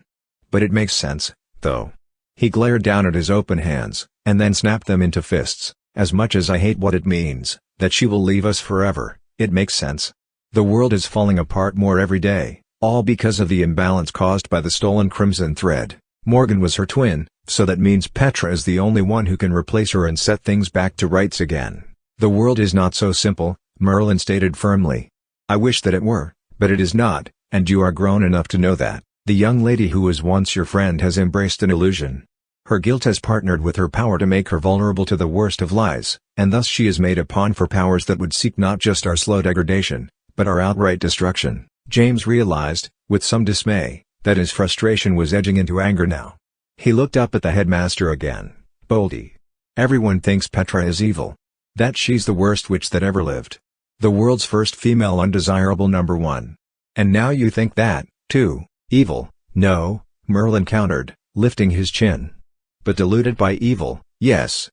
But it makes sense, though. He glared down at his open hands, and then snapped them into fists. As much as I hate what it means, that she will leave us forever, it makes sense. The world is falling apart more every day, all because of the imbalance caused by the stolen crimson thread. Morgan was her twin, so that means Petra is the only one who can replace her and set things back to rights again. The world is not so simple, Merlin stated firmly. I wish that it were, but it is not, and you are grown enough to know that. The young lady who was once your friend has embraced an illusion. Her guilt has partnered with her power to make her vulnerable to the worst of lies, and thus she is made a pawn for powers that would seek not just our slow degradation, but our outright destruction. James realized, with some dismay, that his frustration was edging into anger now. He looked up at the headmaster again. Boldy. Everyone thinks Petra is evil. That she's the worst witch that ever lived. The world's first female undesirable #1. And now you think that, too, evil? No, Merlin countered, lifting his chin. But deluded by evil, yes.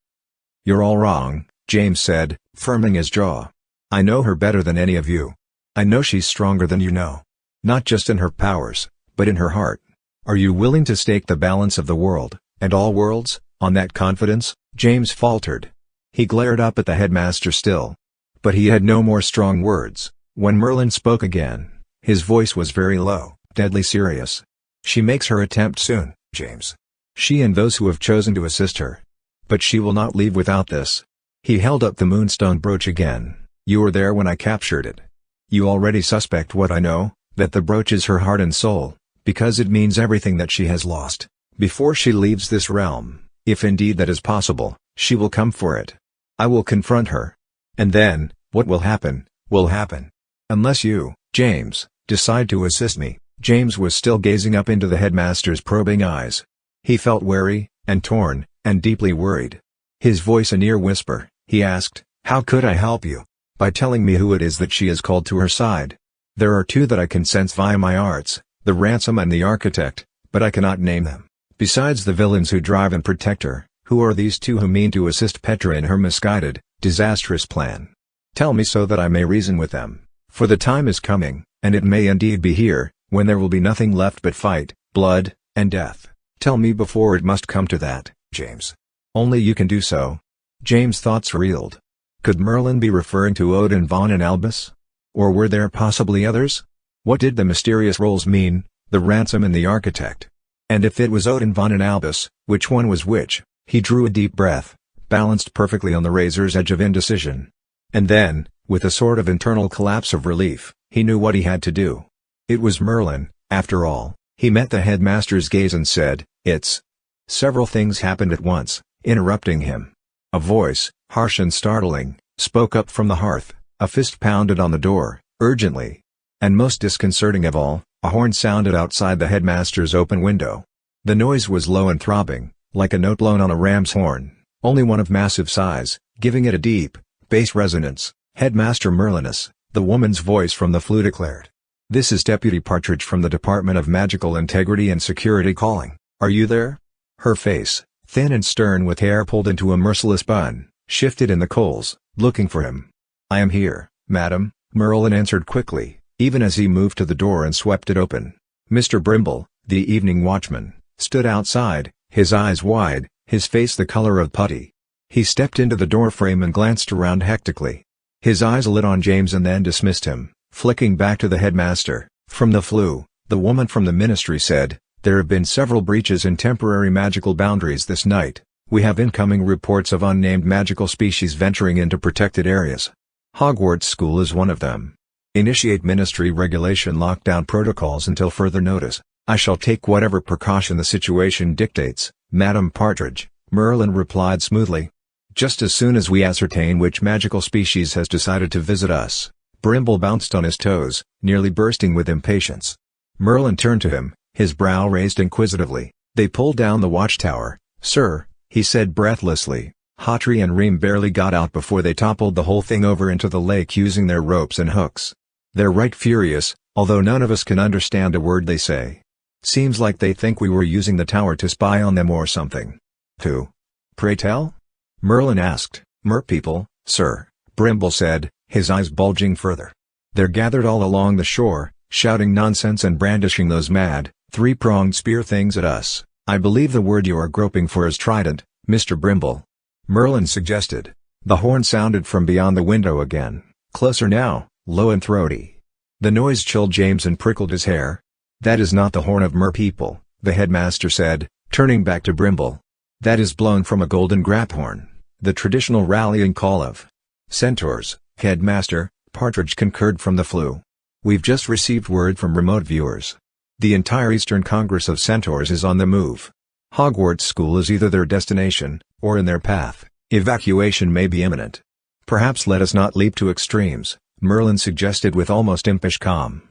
You're all wrong, James said, firming his jaw. I know her better than any of you. I know she's stronger than you know. Not just in her powers, but in her heart. Are you willing to stake the balance of the world, and all worlds, on that confidence? James faltered. He glared up at the headmaster still. But he had no more strong words. When Merlin spoke again, his voice was very low, deadly serious. She makes her attempt soon, James. She and those who have chosen to assist her. But she will not leave without this. He held up the moonstone brooch again. You were there when I captured it. You already suspect what I know, that the brooch is her heart and soul, because it means everything that she has lost. Before she leaves this realm, if indeed that is possible, she will come for it. I will confront her. And then, what will happen, will happen. Unless you, James, decide to assist me. James was still gazing up into the headmaster's probing eyes. He felt wary, and torn, and deeply worried. His voice a near whisper, he asked, how could I help you? By telling me who it is that she has called to her side. There are two that I can sense via my arts, the ransom and the architect, but I cannot name them. Besides the villains who drive and protect her, who are these two who mean to assist Petra in her misguided, disastrous plan? Tell me so that I may reason with them, for the time is coming, and it may indeed be here, when there will be nothing left but fight, blood, and death. Tell me before it must come to that, James. Only you can do so. James' thoughts reeled. Could Merlin be referring to Odin von and Albus? Or were there possibly others? What did the mysterious roles mean, the ransom and the architect? And if it was Odin von and Albus, which one was which? He drew a deep breath, balanced perfectly on the razor's edge of indecision. And then, with a sort of internal collapse of relief, he knew what he had to do. It was Merlin, after all. He met the headmaster's gaze and said, it's... Several things happened at once, interrupting him. A voice, harsh and startling, spoke up from the hearth, a fist pounded on the door, urgently. And most disconcerting of all, a horn sounded outside the headmaster's open window. The noise was low and throbbing, like a note blown on a ram's horn, only one of massive size, giving it a deep, bass resonance. Headmaster Merlinus, the woman's voice from the flue declared. This is Deputy Partridge from the Department of Magical Integrity and Security calling. Are you there?" Her face, thin and stern with hair pulled into a merciless bun, shifted in the coals, looking for him. "I am here, madam," Merlin answered quickly, even as he moved to the door and swept it open. Mr. Brimble, the evening watchman, stood outside, his eyes wide, his face the color of putty. He stepped into the doorframe and glanced around hectically. His eyes lit on James and then dismissed him, flicking back to the headmaster. "From the flu," the woman from the ministry said, "there have been several breaches in temporary magical boundaries this night. We have incoming reports of unnamed magical species venturing into protected areas. Hogwarts School is one of them. Initiate ministry regulation lockdown protocols until further notice. I shall take whatever precaution the situation dictates, Madam Partridge," Merlin replied smoothly. "Just as soon as we ascertain which magical species has decided to visit us." Brimble bounced on his toes, nearly bursting with impatience. Merlin turned to him, his brow raised inquisitively. "They pulled down the watchtower, sir," he said breathlessly. "Hotry and Ream barely got out before they toppled the whole thing over into the lake using their ropes and hooks. They're right furious, although none of us can understand a word they say. Seems like they think we were using the tower to spy on them or something." "Who? Pray tell?" Merlin asked. "Merpeople, sir," Brimble said, his eyes bulging further. "They're gathered all along the shore, shouting nonsense and brandishing those mad, three-pronged spear things at us. I believe the word you are groping for is trident, Mr. Brimble," Merlin suggested. The horn sounded from beyond the window again, closer now, low and throaty. The noise chilled James and prickled his hair. "That is not the horn of Merpeople," the headmaster said, turning back to Brimble. "That is blown from a golden graphorn, the traditional rallying call of centaurs." Headmaster Partridge concurred from the flue. "We've just received word from remote viewers. The entire Eastern Congress of Centaurs is on the move. Hogwarts School is either their destination, or in their path. Evacuation may be imminent. Perhaps let us not leap to extremes," Merlin suggested with almost impish calm.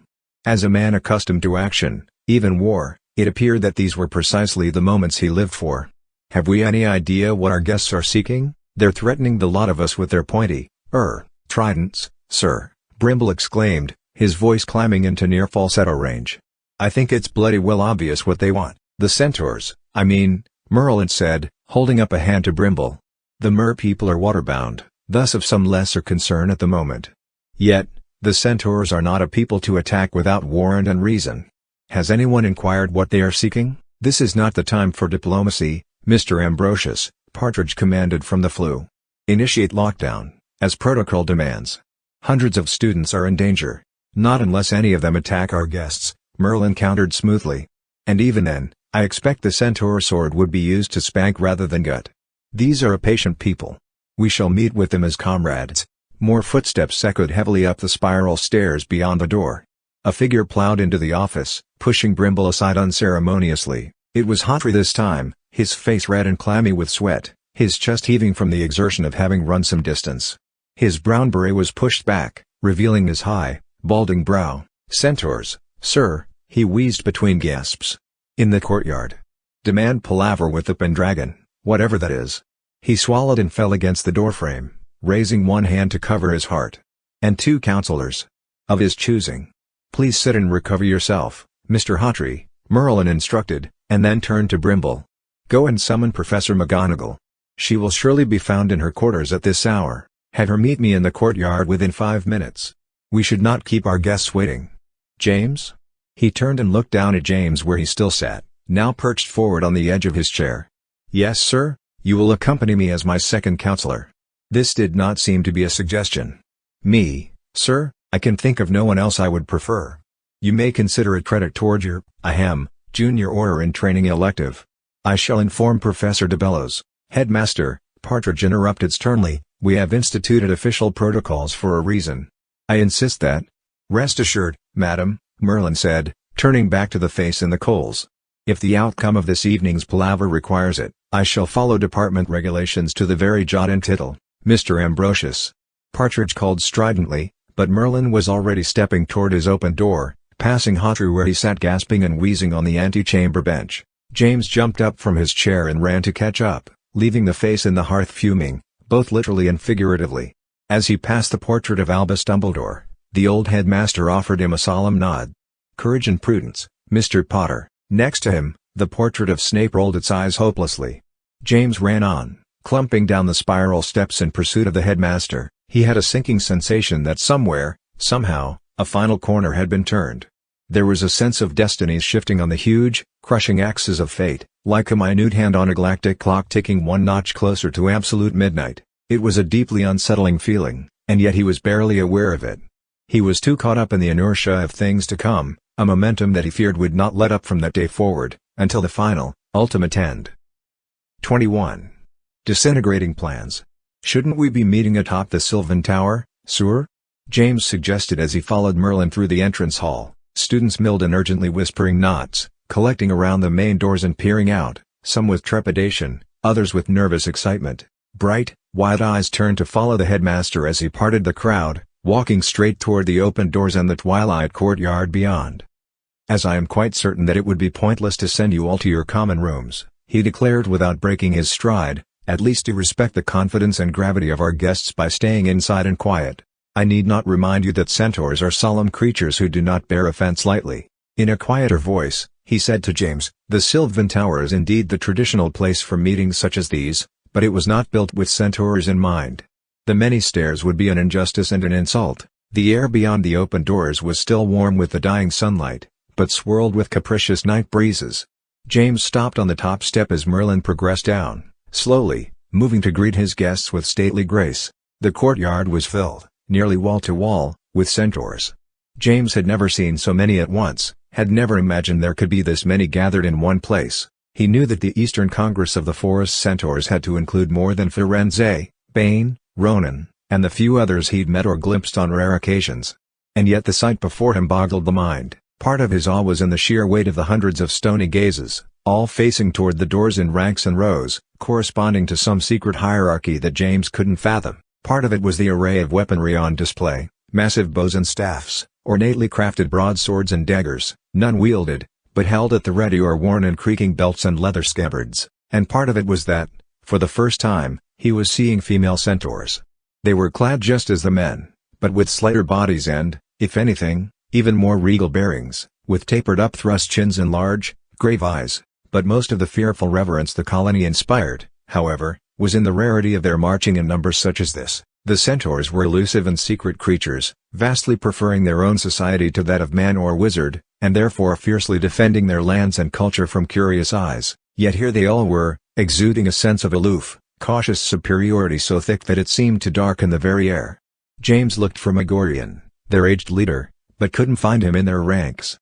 As a man accustomed to action, even war, it appeared that these were precisely the moments he lived for. "Have we any idea what our guests are seeking? They're threatening the lot of us with their pointy, tridents, sir," Brimble exclaimed, his voice climbing into near falsetto range. "I think it's bloody well obvious what they want." "The centaurs, I mean," Merlin said, holding up a hand to Brimble. "The Merpeople are waterbound, thus of some lesser concern at the moment. Yet, the centaurs are not a people to attack without warrant and reason. Has anyone inquired what they are seeking?" "This is not the time for diplomacy, Mr. Ambrosius," Partridge commanded from the flue. "Initiate lockdown, as protocol demands. Hundreds of students are in danger." "Not unless any of them attack our guests," Merlin countered smoothly. "And even then, I expect the centaur sword would be used to spank rather than gut. These are a patient people. We shall meet with them as comrades." More footsteps echoed heavily up the spiral stairs beyond the door. A figure plowed into the office, pushing Brimble aside unceremoniously. It was Hotry this time, his face red and clammy with sweat, his chest heaving from the exertion of having run some distance. His brown beret was pushed back, revealing his high, balding brow. "Centaurs, sir," he wheezed between gasps. "In the courtyard. Demand palaver with the Pendragon, whatever that is." He swallowed and fell against the doorframe, raising one hand to cover his heart. "And 2 counselors. Of his choosing. Please sit and recover yourself, Mr. Hotry," Merlin instructed, and then turned to Brimble. "Go and summon Professor McGonagall. She will surely be found in her quarters at this hour. Have her meet me in the courtyard within 5 minutes. We should not keep our guests waiting. James?" He turned and looked down at James where he still sat, now perched forward on the edge of his chair. "Yes, sir, you will accompany me as my second counselor." This did not seem to be a suggestion. "Me, sir, I can think of no one else I would prefer. You may consider it credit toward your, junior order in training elective. I shall inform Professor de Bellows." "Headmaster," Partridge interrupted sternly, "we have instituted official protocols for a reason. I insist that—" "Rest assured, madam," Merlin said, turning back to the face in the coals. "If the outcome of this evening's palaver requires it, I shall follow department regulations to the very jot and tittle." "Mr. Ambrosius," Partridge called stridently, but Merlin was already stepping toward his open door, passing Hotry where he sat gasping and wheezing on the antechamber bench. James jumped up from his chair and ran to catch up, leaving the face in the hearth fuming, both literally and figuratively. As he passed the portrait of Albus Dumbledore, the old headmaster offered him a solemn nod. "Courage and prudence, Mr. Potter." Next to him, The portrait of Snape rolled its eyes hopelessly. James ran on, clumping down the spiral steps in pursuit of the headmaster. He had a sinking sensation that somewhere, somehow, a final corner had been turned. There was a sense of destinies shifting on the huge, crushing axis of fate, like a minute hand on a galactic clock ticking one notch closer to absolute midnight. It was a deeply unsettling feeling, and yet he was barely aware of it. He was too caught up in the inertia of things to come, a momentum that he feared would not let up from that day forward, until the final, ultimate end. 21. Disintegrating plans. Shouldn't we be meeting atop the Sylvan Tower, sir? James suggested as he followed Merlin through the entrance hall. Students milled in urgently whispering knots, collecting around the main doors and peering out, some with trepidation, others with nervous excitement. Bright, wide eyes turned to follow the headmaster as he parted the crowd, walking straight toward the open doors and the twilight courtyard beyond. "As I am quite certain that it would be pointless to send you all to your common rooms," he declared without breaking his stride, "at least to respect the confidence and gravity of our guests by staying inside and quiet. I need not remind you that centaurs are solemn creatures who do not bear offense lightly." In a quieter voice, he said to James, "The Sylvan Tower is indeed the traditional place for meetings such as these, but it was not built with centaurs in mind. The many stairs would be an injustice and an insult." The air beyond the open doors was still warm with the dying sunlight, but swirled with capricious night breezes. James stopped on the top step as Merlin progressed down, slowly, moving to greet his guests with stately grace. The courtyard was filled, nearly wall to wall, with centaurs. James had never seen so many at once, had never imagined there could be this many gathered in one place. He knew that the Eastern Congress of the Forest Centaurs had to include more than Firenze, Bane, Ronan, and the few others he'd met or glimpsed on rare occasions. And yet the sight before him boggled the mind. Part of his awe was in the sheer weight of the hundreds of stony gazes, all facing toward the doors in ranks and rows, corresponding to some secret hierarchy that James couldn't fathom. Part of it was the array of weaponry on display, massive bows and staffs, ornately crafted broadswords and daggers, none wielded, but held at the ready or worn in creaking belts and leather scabbards. And part of it was that, for the first time, he was seeing female centaurs. They were clad just as the men, but with slighter bodies and, if anything, even more regal bearings, with tapered up-thrust chins and large, grave eyes. But most of the fearful reverence the colony inspired, however, was in the rarity of their marching in numbers such as this. The centaurs were elusive and secret creatures, vastly preferring their own society to that of man or wizard, and therefore fiercely defending their lands and culture from curious eyes. Yet here they all were, exuding a sense of aloof, cautious superiority so thick that it seemed to darken the very air. James looked for Megorian, their aged leader, but couldn't find him in their ranks.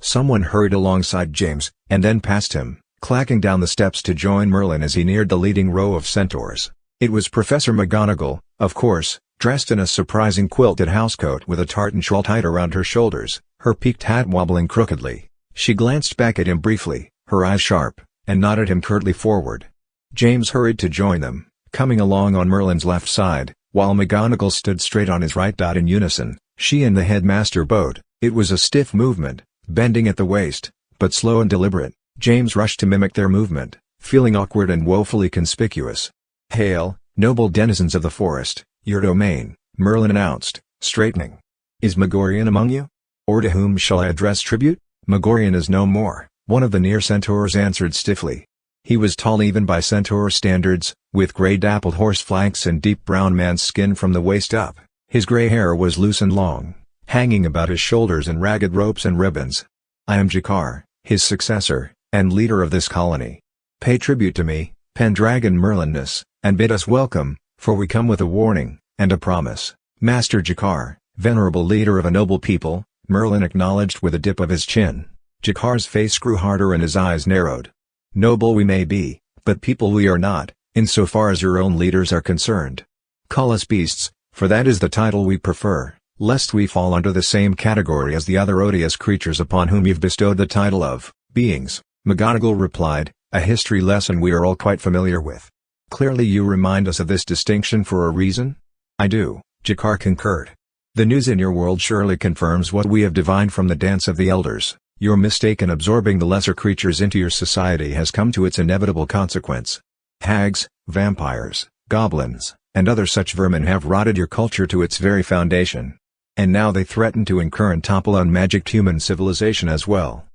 Someone hurried alongside James, and then past him, clacking down the steps to join Merlin as he neared the leading row of centaurs. It was Professor McGonagall, of course, dressed in a surprising quilted housecoat with a tartan shawl tied around her shoulders, her peaked hat wobbling crookedly. She glanced back at him briefly, her eyes sharp, and nodded him curtly forward. James hurried to join them, coming along on Merlin's left side, while McGonagall stood straight on his right. In unison, she and the headmaster bowed. It was a stiff movement, bending at the waist, but slow and deliberate. James rushed to mimic their movement, feeling awkward and woefully conspicuous. "Hail, noble denizens of the forest, your domain," Merlin announced, straightening. "Is Megorian among you? Or to whom shall I address tribute?" "Megorian is no more," one of the near centaurs answered stiffly. He was tall even by centaur standards, with gray dappled horse flanks and deep brown man's skin from the waist up. His gray hair was loose and long, hanging about his shoulders in ragged ropes and ribbons. "I am Jakar, his successor, and leader of this colony. Pay tribute to me, Pendragon Merlinus, and bid us welcome, for we come with a warning, and a promise." "Master Jakar, venerable leader of a noble people," Merlin acknowledged with a dip of his chin. Jakar's face grew harder and his eyes narrowed. "Noble we may be, but people we are not, insofar as your own leaders are concerned. Call us beasts, for that is the title we prefer, lest we fall under the same category as the other odious creatures upon whom you've bestowed the title of beings." McGonagall replied, "A history lesson we are all quite familiar with. Clearly you remind us of this distinction for a reason?" "I do," Jakar concurred. "The news in your world surely confirms what we have divined from the dance of the elders. Your mistake in absorbing the lesser creatures into your society has come to its inevitable consequence. Hags, vampires, goblins, and other such vermin have rotted your culture to its very foundation. And now they threaten to incur and topple unmagicked human civilization as well."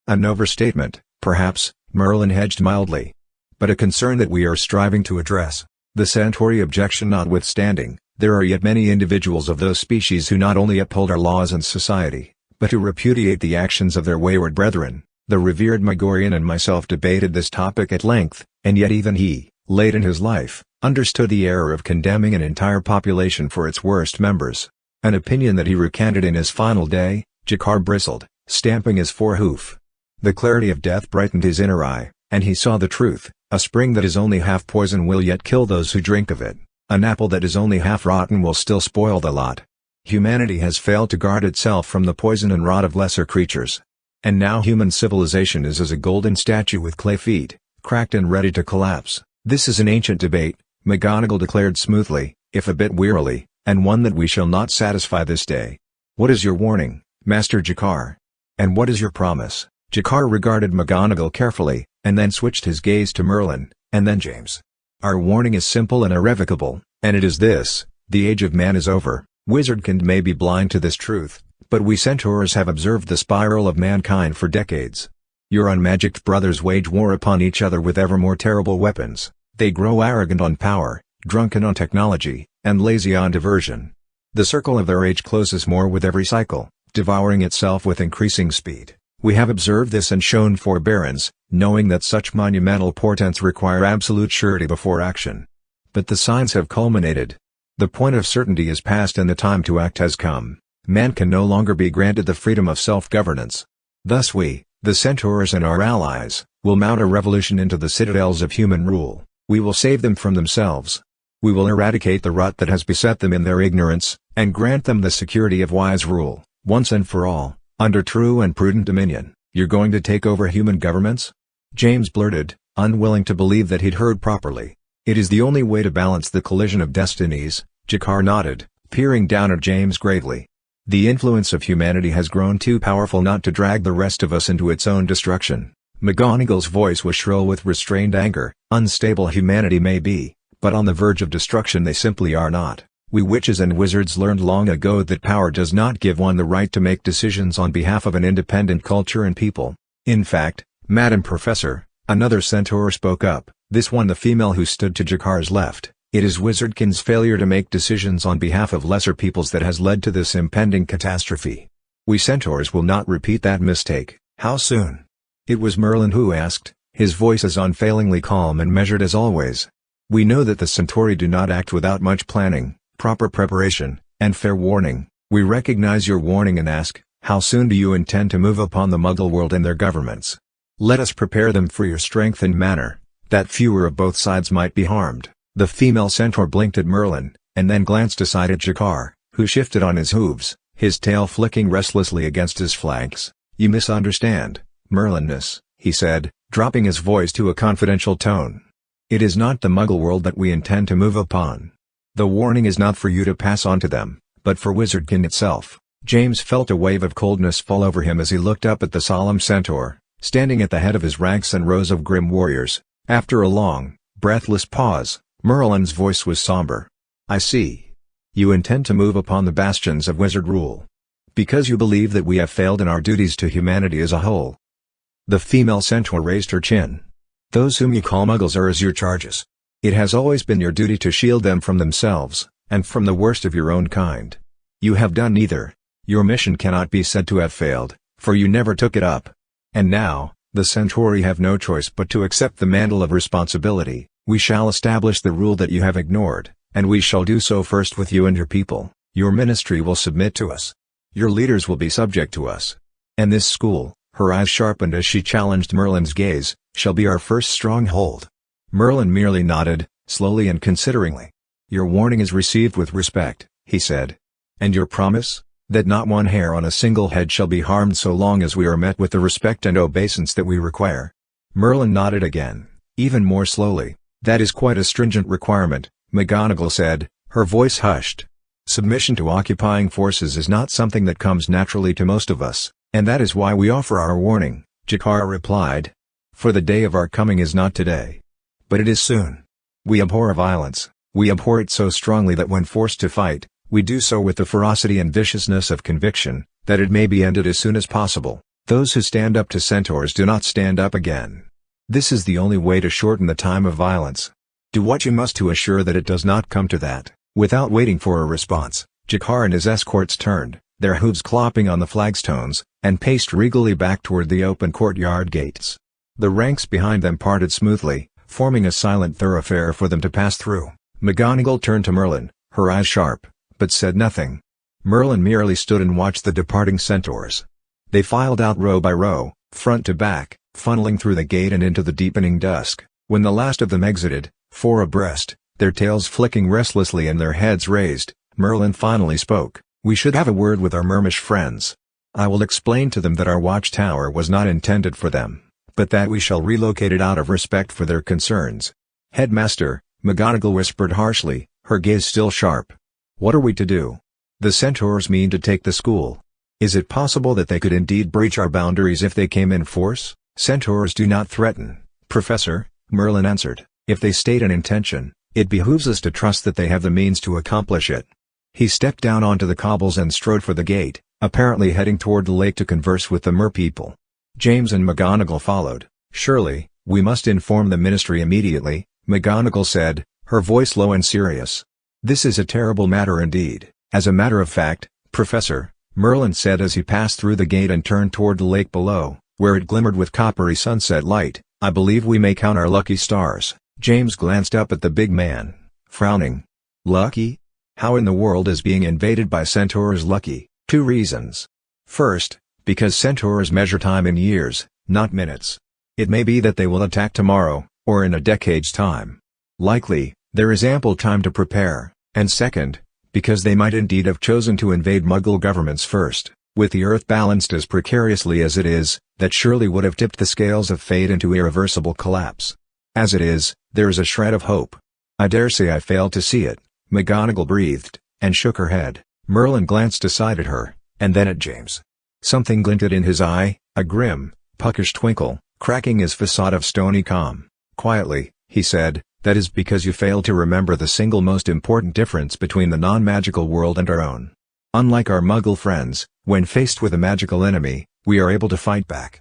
"An overstatement," Perhaps, Merlin hedged mildly. But a concern that we are striving to address. The Centauri objection notwithstanding, there are yet many individuals of those species who not only uphold our laws and society, but who repudiate the actions of their wayward brethren. The revered Megorian and myself debated this topic at length, and yet even he, late in his life, understood the error of condemning an entire population for its worst members. An opinion that he recanted in his final day. Jakar bristled, stamping his forehoof. The clarity of death brightened his inner eye, and he saw the truth. A spring that is only half poison will yet kill those who drink of it. An apple that is only half rotten will still spoil the lot. Humanity has failed to guard itself from the poison and rot of lesser creatures. And now human civilization is as a golden statue with clay feet, cracked and ready to collapse. This is an ancient debate, McGonagall declared smoothly, if a bit wearily, and one that we shall not satisfy this day. What is your warning, Master Jakar? And what is your promise? Jakar regarded McGonagall carefully, and then switched his gaze to Merlin, and then James. Our warning is simple and irrevocable, and it is this: the age of man is over. Wizardkind may be blind to this truth, but we centaurs have observed the spiral of mankind for decades. Your unmagicked brothers wage war upon each other with ever more terrible weapons. They grow arrogant on power, drunken on technology, and lazy on diversion. The circle of their age closes more with every cycle, devouring itself with increasing speed. We have observed this and shown forbearance, knowing that such monumental portents require absolute surety before action. But the signs have culminated. The point of certainty is past and the time to act has come. Man can no longer be granted the freedom of self-governance. Thus we, the centaurs and our allies, will mount a revolution into the citadels of human rule. We will save them from themselves. We will eradicate the rot that has beset them in their ignorance, and grant them the security of wise rule, once and for all. Under true and prudent dominion. You're going to take over human governments? James blurted, unwilling to believe that he'd heard properly. It is the only way to balance the collision of destinies. Jakar nodded, peering down at James gravely. The influence of humanity has grown too powerful not to drag the rest of us into its own destruction. McGonagall's voice was shrill with restrained anger. Unstable humanity may be, but on the verge of destruction they simply are not. We witches and wizards learned long ago that power does not give one the right to make decisions on behalf of an independent culture and people. In fact, Madam Professor, another centaur spoke up, this one the female who stood to Jakar's left, it is Wizardkind's failure to make decisions on behalf of lesser peoples that has led to this impending catastrophe. We centaurs will not repeat that mistake. How soon? It was Merlin who asked, his voice as unfailingly calm and measured as always. We know that the Centauri do not act without much planning, proper preparation, and fair warning. We recognize your warning and ask, how soon do you intend to move upon the Muggle world and their governments? Let us prepare them for your strength and manner, that fewer of both sides might be harmed. The female centaur blinked at Merlin, and then glanced aside at Jakar, who shifted on his hooves, his tail flicking restlessly against his flanks. You misunderstand, Merlinness, he said, dropping his voice to a confidential tone. It is not the Muggle world that we intend to move upon. The warning is not for you to pass on to them, but for Wizardkind itself. James felt a wave of coldness fall over him as he looked up at the solemn centaur, standing at the head of his ranks and rows of grim warriors. After a long, breathless pause, Merlin's voice was somber. I see. You intend to move upon the bastions of wizard rule. Because you believe that we have failed in our duties to humanity as a whole. The female centaur raised her chin. Those whom you call Muggles are as your charges. It has always been your duty to shield them from themselves, and from the worst of your own kind. You have done neither. Your mission cannot be said to have failed, for you never took it up. And now, the Centauri have no choice but to accept the mantle of responsibility. We shall establish the rule that you have ignored, and we shall do so first with you and your people. Your ministry will submit to us. Your leaders will be subject to us. And this school, her eyes sharpened as she challenged Merlin's gaze, shall be our first stronghold. Merlin merely nodded, slowly and consideringly. Your warning is received with respect, he said. And your promise? That not one hair on a single head shall be harmed so long as we are met with the respect and obeisance that we require. Merlin nodded again, even more slowly. That is quite a stringent requirement, McGonagall said, her voice hushed. Submission to occupying forces is not something that comes naturally to most of us, and that is why we offer our warning, Jakar replied. For the day of our coming is not today. But it is soon. We abhor violence, we abhor it so strongly that when forced to fight, we do so with the ferocity and viciousness of conviction, that it may be ended as soon as possible. Those who stand up to centaurs do not stand up again. This is the only way to shorten the time of violence. Do what you must to assure that it does not come to that." Without waiting for a response, Jakar and his escorts turned, their hooves clopping on the flagstones, and paced regally back toward the open courtyard gates. The ranks behind them parted smoothly, forming a silent thoroughfare for them to pass through. McGonagall turned to Merlin, her eyes sharp, but said nothing. Merlin merely stood and watched the departing centaurs. They filed out row by row, front to back, funneling through the gate and into the deepening dusk. When the last of them exited, 4 abreast, their tails flicking restlessly and their heads raised, Merlin finally spoke. "We should have a word with our Mermish friends. I will explain to them that our watchtower was not intended for them, but that we shall relocate it out of respect for their concerns." "Headmaster," McGonagall whispered harshly, her gaze still sharp. "What are we to do? The centaurs mean to take the school. Is it possible that they could indeed breach our boundaries if they came in force?" "Centaurs do not threaten, Professor," Merlin answered. "If they state an intention, it behooves us to trust that they have the means to accomplish it." He stepped down onto the cobbles and strode for the gate, apparently heading toward the lake to converse with the merpeople. James and McGonagall followed. "Surely, we must inform the Ministry immediately," McGonagall said, her voice low and serious. "This is a terrible matter indeed." "As a matter of fact, Professor," Merlin said as he passed through the gate and turned toward the lake below, where it glimmered with coppery sunset light, "I believe we may count our lucky stars." James glanced up at the big man, frowning. "Lucky? How in the world is being invaded by centaurs lucky?" "2 reasons. First, because centaurs measure time in years, not minutes. It may be that they will attack tomorrow, or in a decade's time. Likely, there is ample time to prepare. And second, because they might indeed have chosen to invade Muggle governments first. With the Earth balanced as precariously as it is, that surely would have tipped the scales of fate into irreversible collapse. As it is, there is a shred of hope." "I dare say I fail to see it," McGonagall breathed, and shook her head. Merlin glanced aside at her, and then at James. Something glinted in his eye, a grim, puckish twinkle, cracking his facade of stony calm. "Quietly," he said, "that is because you fail to remember the single most important difference between the non-magical world and our own. Unlike our Muggle friends, when faced with a magical enemy, we are able to fight back."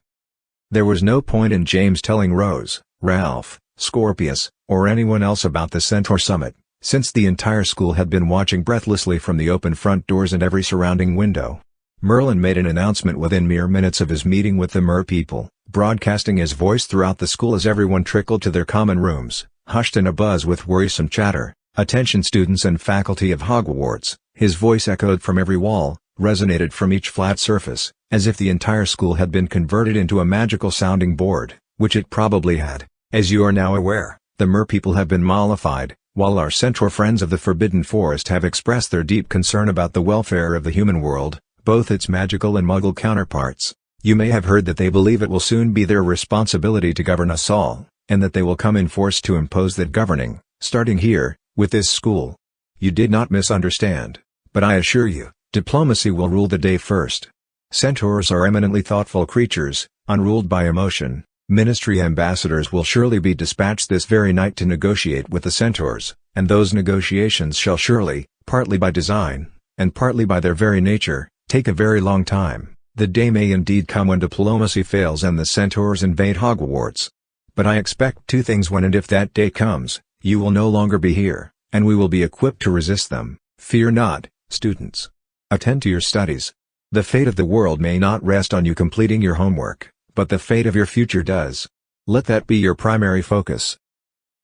There was no point in James telling Rose, Ralph, Scorpius, or anyone else about the Centaur Summit, since the entire school had been watching breathlessly from the open front doors and every surrounding window. Merlin made an announcement within mere minutes of his meeting with the merpeople, broadcasting his voice throughout the school as everyone trickled to their common rooms, hushed in a buzz with worrisome chatter. "Attention students and faculty of Hogwarts." His voice echoed from every wall, resonated from each flat surface, as if the entire school had been converted into a magical sounding board, which it probably had. "As you are now aware, the merpeople have been mollified, while our centaur friends of the Forbidden Forest have expressed their deep concern about the welfare of the human world, both its magical and Muggle counterparts. You may have heard that they believe it will soon be their responsibility to govern us all, and that they will come in force to impose that governing, starting here, with this school. You did not misunderstand, but I assure you, diplomacy will rule the day first. Centaurs are eminently thoughtful creatures, unruled by emotion. Ministry ambassadors will surely be dispatched this very night to negotiate with the centaurs, and those negotiations shall surely, partly by design, and partly by their very nature, take a very long time. The day may indeed come when diplomacy fails and the centaurs invade Hogwarts. But I expect 2 things when and if that day comes: you will no longer be here, and we will be equipped to resist them. Fear not, students. Attend to your studies. The fate of the world may not rest on you completing your homework, but the fate of your future does. Let that be your primary focus."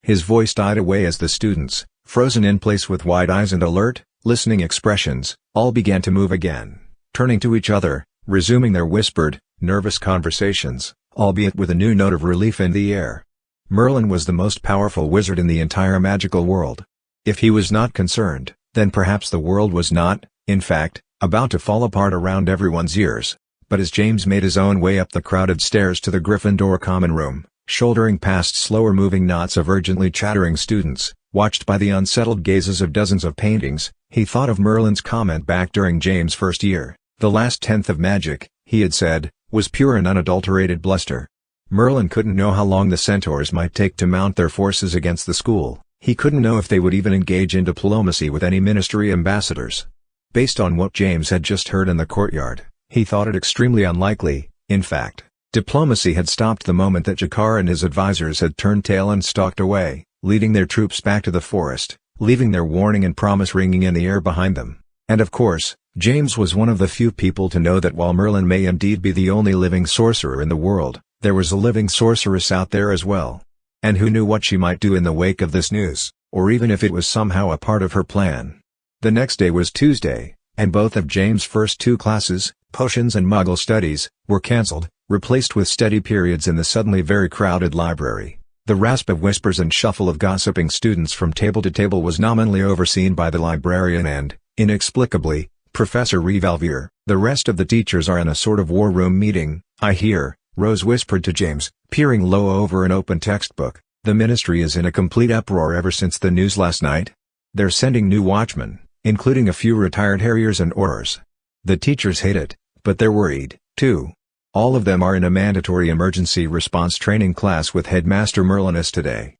His voice died away as the students, frozen in place with wide eyes and alert, listening expressions, all began to move again, turning to each other, resuming their whispered, nervous conversations, albeit with a new note of relief in the air. Merlin was the most powerful wizard in the entire magical world. If he was not concerned, then perhaps the world was not, in fact, about to fall apart around everyone's ears. But as James made his own way up the crowded stairs to the Gryffindor common room, shouldering past slower-moving knots of urgently chattering students, watched by the unsettled gazes of dozens of paintings, he thought of Merlin's comment back during James' first year. The last tenth of magic, he had said, was pure and unadulterated bluster. Merlin couldn't know how long the centaurs might take to mount their forces against the school. He couldn't know if they would even engage in diplomacy with any ministry ambassadors. Based on what James had just heard in the courtyard, he thought it extremely unlikely. In fact, diplomacy had stopped the moment that Jakar and his advisors had turned tail and stalked away, leading their troops back to the forest, leaving their warning and promise ringing in the air behind them. And of course, James was one of the few people to know that while Merlin may indeed be the only living sorcerer in the world, there was a living sorceress out there as well. And who knew what she might do in the wake of this news, or even if it was somehow a part of her plan. The next day was Tuesday, and both of James' first two classes, Potions and Muggle Studies, were cancelled, replaced with steady periods in the suddenly very crowded library. The rasp of whispers and shuffle of gossiping students from table to table was nominally overseen by the librarian and, inexplicably, Professor Revalvier. "The rest of the teachers are in a sort of war room meeting, I hear," Rose whispered to James, peering low over an open textbook. "The ministry is in a complete uproar ever since the news last night. They're sending new watchmen, including a few retired harriers and aurors. The teachers hate it, but they're worried, too. All of them are in a mandatory emergency response training class with Headmaster Merlinus today."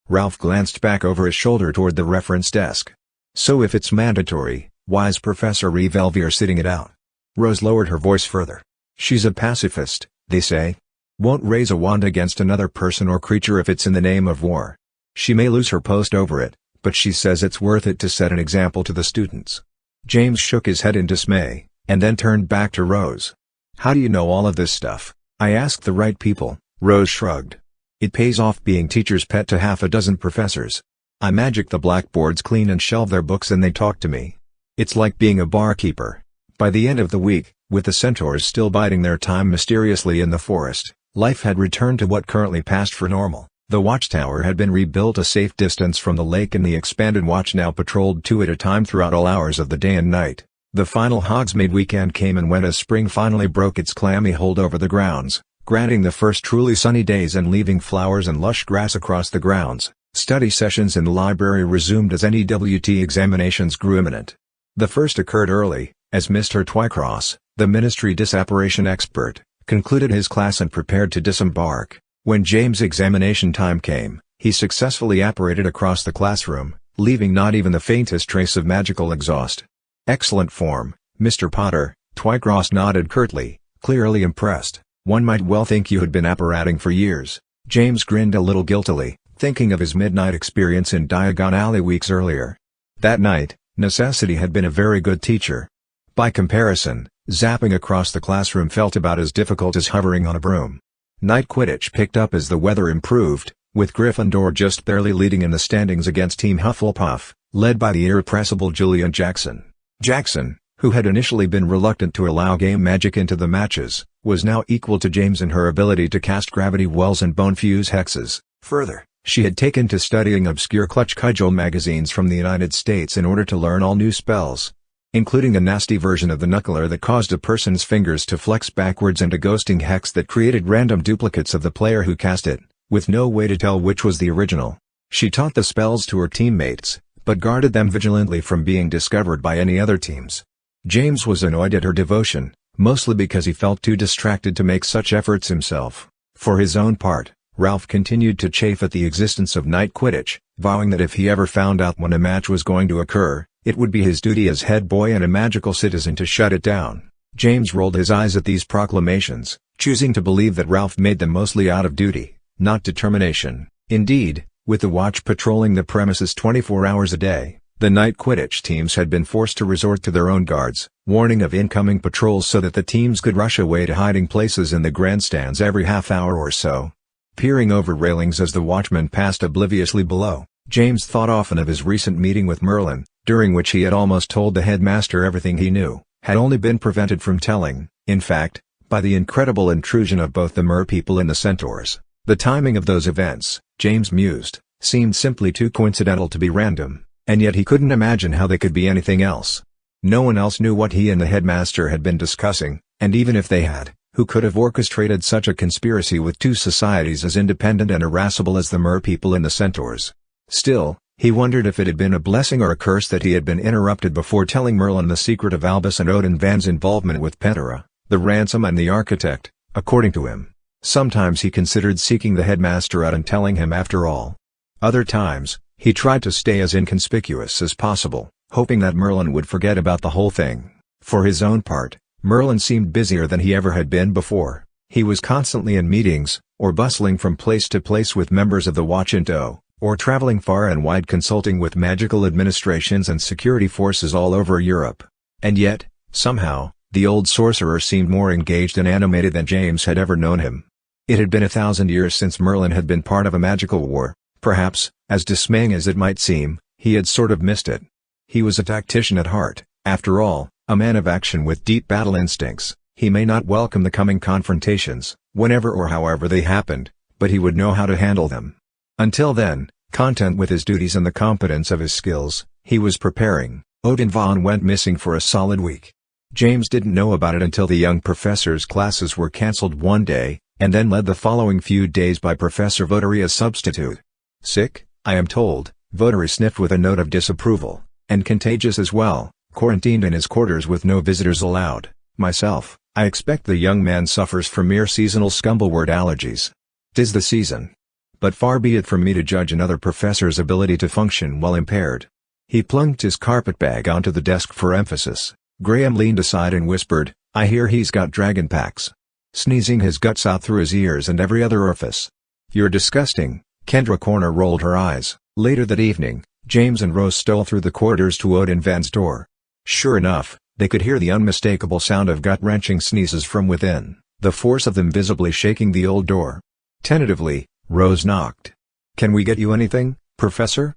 Ralph glanced back over his shoulder toward the reference desk. "So if it's mandatory, why is Professor Revalvier sitting it out?" Rose lowered her voice further. "She's a pacifist, they say. Won't raise a wand against another person or creature if it's in the name of war. She may lose her post over it, but she says it's worth it to set an example to the students." James shook his head in dismay, and then turned back to Rose. "How do you know all of this stuff?" "I asked the right people," Rose shrugged. "It pays off being teacher's pet to half a dozen professors. I magic the blackboards clean and shelve their books and they talk to me. It's like being a barkeeper." By the end of the week, with the centaurs still biding their time mysteriously in the forest, life had returned to what currently passed for normal. The watchtower had been rebuilt a safe distance from the lake and the expanded watch now patrolled two at a time throughout all hours of the day and night. The final Hogsmeade weekend came and went as spring finally broke its clammy hold over the grounds, granting the first truly sunny days and leaving flowers and lush grass across the grounds. Study sessions in the library resumed as NEWT examinations grew imminent. The first occurred early, as Mr. Twycross, the ministry disapparition expert, concluded his class and prepared to disembark. When James' examination time came, he successfully apparated across the classroom, leaving not even the faintest trace of magical exhaust. "Excellent form, Mr. Potter," Twycross nodded curtly, clearly impressed. "One might well think you had been apparating for years." James grinned a little guiltily, thinking of his midnight experience in Diagon Alley weeks earlier. That night, necessity had been a very good teacher. By comparison, zapping across the classroom felt about as difficult as hovering on a broom. Night Quidditch picked up as the weather improved, with Gryffindor just barely leading in the standings against Team Hufflepuff, led by the irrepressible Julian Jackson. Jackson, who had initially been reluctant to allow game magic into the matches, was now equal to James in her ability to cast gravity wells and bone fuse hexes. Further, she had taken to studying obscure clutch cudgel magazines from the United States in order to learn all new spells, including a nasty version of the knuckler that caused a person's fingers to flex backwards and a ghosting hex that created random duplicates of the player who cast it, with no way to tell which was the original. She taught the spells to her teammates, but guarded them vigilantly from being discovered by any other teams. James was annoyed at her devotion, mostly because he felt too distracted to make such efforts himself. For his own part, Ralph continued to chafe at the existence of Night Quidditch, vowing that if he ever found out when a match was going to occur, it would be his duty as head boy and a magical citizen to shut it down. James rolled his eyes at these proclamations, choosing to believe that Ralph made them mostly out of duty, not determination. Indeed, with the watch patrolling the premises 24 hours a day, the Night Quidditch teams had been forced to resort to their own guards, warning of incoming patrols so that the teams could rush away to hiding places in the grandstands every half hour or so. Peering over railings as the watchmen passed obliviously below, James thought often of his recent meeting with Merlin, during which he had almost told the headmaster everything he knew, had only been prevented from telling, in fact, by the incredible intrusion of both the merpeople and the centaurs. The timing of those events, James mused, seemed simply too coincidental to be random, and yet he couldn't imagine how they could be anything else. No one else knew what he and the headmaster had been discussing, and even if they had, who could have orchestrated such a conspiracy with two societies as independent and irascible as the merpeople and the centaurs? Still, he wondered if it had been a blessing or a curse that he had been interrupted before telling Merlin the secret of Albus and Odin Van's involvement with Pentera, the ransom and the architect, according to him. Sometimes he considered seeking the headmaster out and telling him after all. Other times, he tried to stay as inconspicuous as possible, hoping that Merlin would forget about the whole thing. For his own part, Merlin seemed busier than he ever had been before. He was constantly in meetings, or bustling from place to place with members of the Watch in tow, or traveling far and wide consulting with magical administrations and security forces all over Europe. And yet, somehow, the old sorcerer seemed more engaged and animated than James had ever known him. It had been 1,000 years since Merlin had been part of a magical war. Perhaps, as dismaying as it might seem, he had sort of missed it. He was a tactician at heart, after all, a man of action with deep battle instincts. He may not welcome the coming confrontations, whenever or however they happened, but he would know how to handle them. Until then, content with his duties and the competence of his skills, he was preparing. Odin von went missing for a solid week. James didn't know about it until the young professor's classes were cancelled one day, and then led the following few days by Professor Votary as substitute. Sick, I am told, Votary sniffed with a note of disapproval, and contagious as well, quarantined in his quarters with no visitors allowed. Myself, I expect the young man suffers from mere seasonal scumblewort allergies. 'Tis the season. But far be it from me to judge another professor's ability to function while impaired. He plunked his carpetbag onto the desk for emphasis. Graham leaned aside and whispered, I hear he's got dragon packs. Sneezing his guts out through his ears and every other orifice. You're disgusting. Kendra Corner rolled her eyes. Later that evening, James and Rose stole through the corridors to Odin Van's door. Sure enough, they could hear the unmistakable sound of gut-wrenching sneezes from within, the force of them visibly shaking the old door. Tentatively, Rose knocked. Can we get you anything, Professor?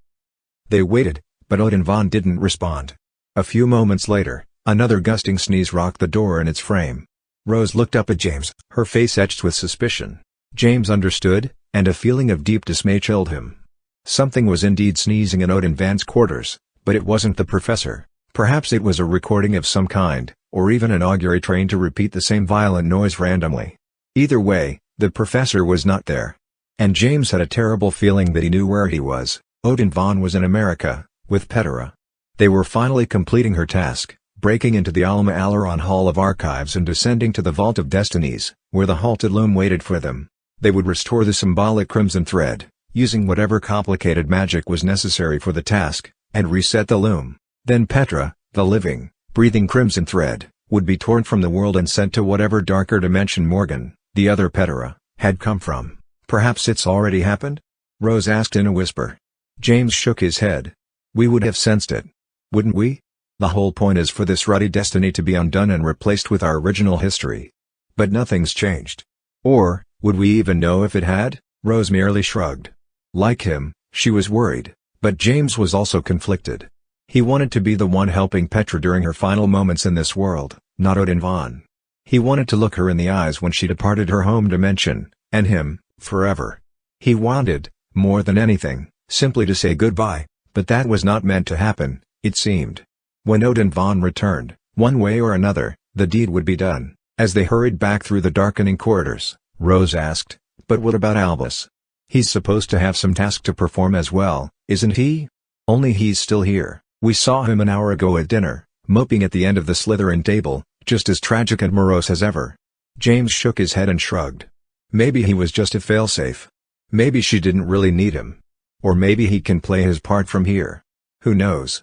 They waited, but Odin Van didn't respond. A few moments later, another gusting sneeze rocked the door in its frame. Rose looked up at James, her face etched with suspicion. James understood, and a feeling of deep dismay chilled him. Something was indeed sneezing in Odin Van's quarters, but it wasn't the professor. Perhaps it was a recording of some kind, or even an augury trained to repeat the same violent noise randomly. Either way, the professor was not there. And James had a terrible feeling that he knew where he was. Odin Van was in America, with Petra. They were finally completing her task, breaking into the Alma Alaron Hall of Archives and descending to the Vault of Destinies, where the halted loom waited for them. They would restore the symbolic crimson thread, using whatever complicated magic was necessary for the task, and reset the loom. Then Petra, the living, breathing crimson thread, would be torn from the world and sent to whatever darker dimension Morgan, the other Petra, had come from. Perhaps it's already happened? Rose asked in a whisper. James shook his head. We would have sensed it. Wouldn't we? The whole point is for this ruddy destiny to be undone and replaced with our original history. But nothing's changed. Or, would we even know if it had? Rose merely shrugged. Like him, she was worried, but James was also conflicted. He wanted to be the one helping Petra during her final moments in this world, not Odin Van. He wanted to look her in the eyes when she departed her home dimension, and him, forever. He wanted, more than anything, simply to say goodbye, but that was not meant to happen, it seemed. When Odin Van returned, one way or another, the deed would be done. As they hurried back through the darkening corridors, Rose asked, but what about Albus? He's supposed to have some task to perform as well, isn't he? Only he's still here. We saw him an hour ago at dinner, moping at the end of the Slytherin table, just as tragic and morose as ever. James shook his head and shrugged. Maybe he was just a failsafe. Maybe she didn't really need him. Or maybe he can play his part from here. Who knows?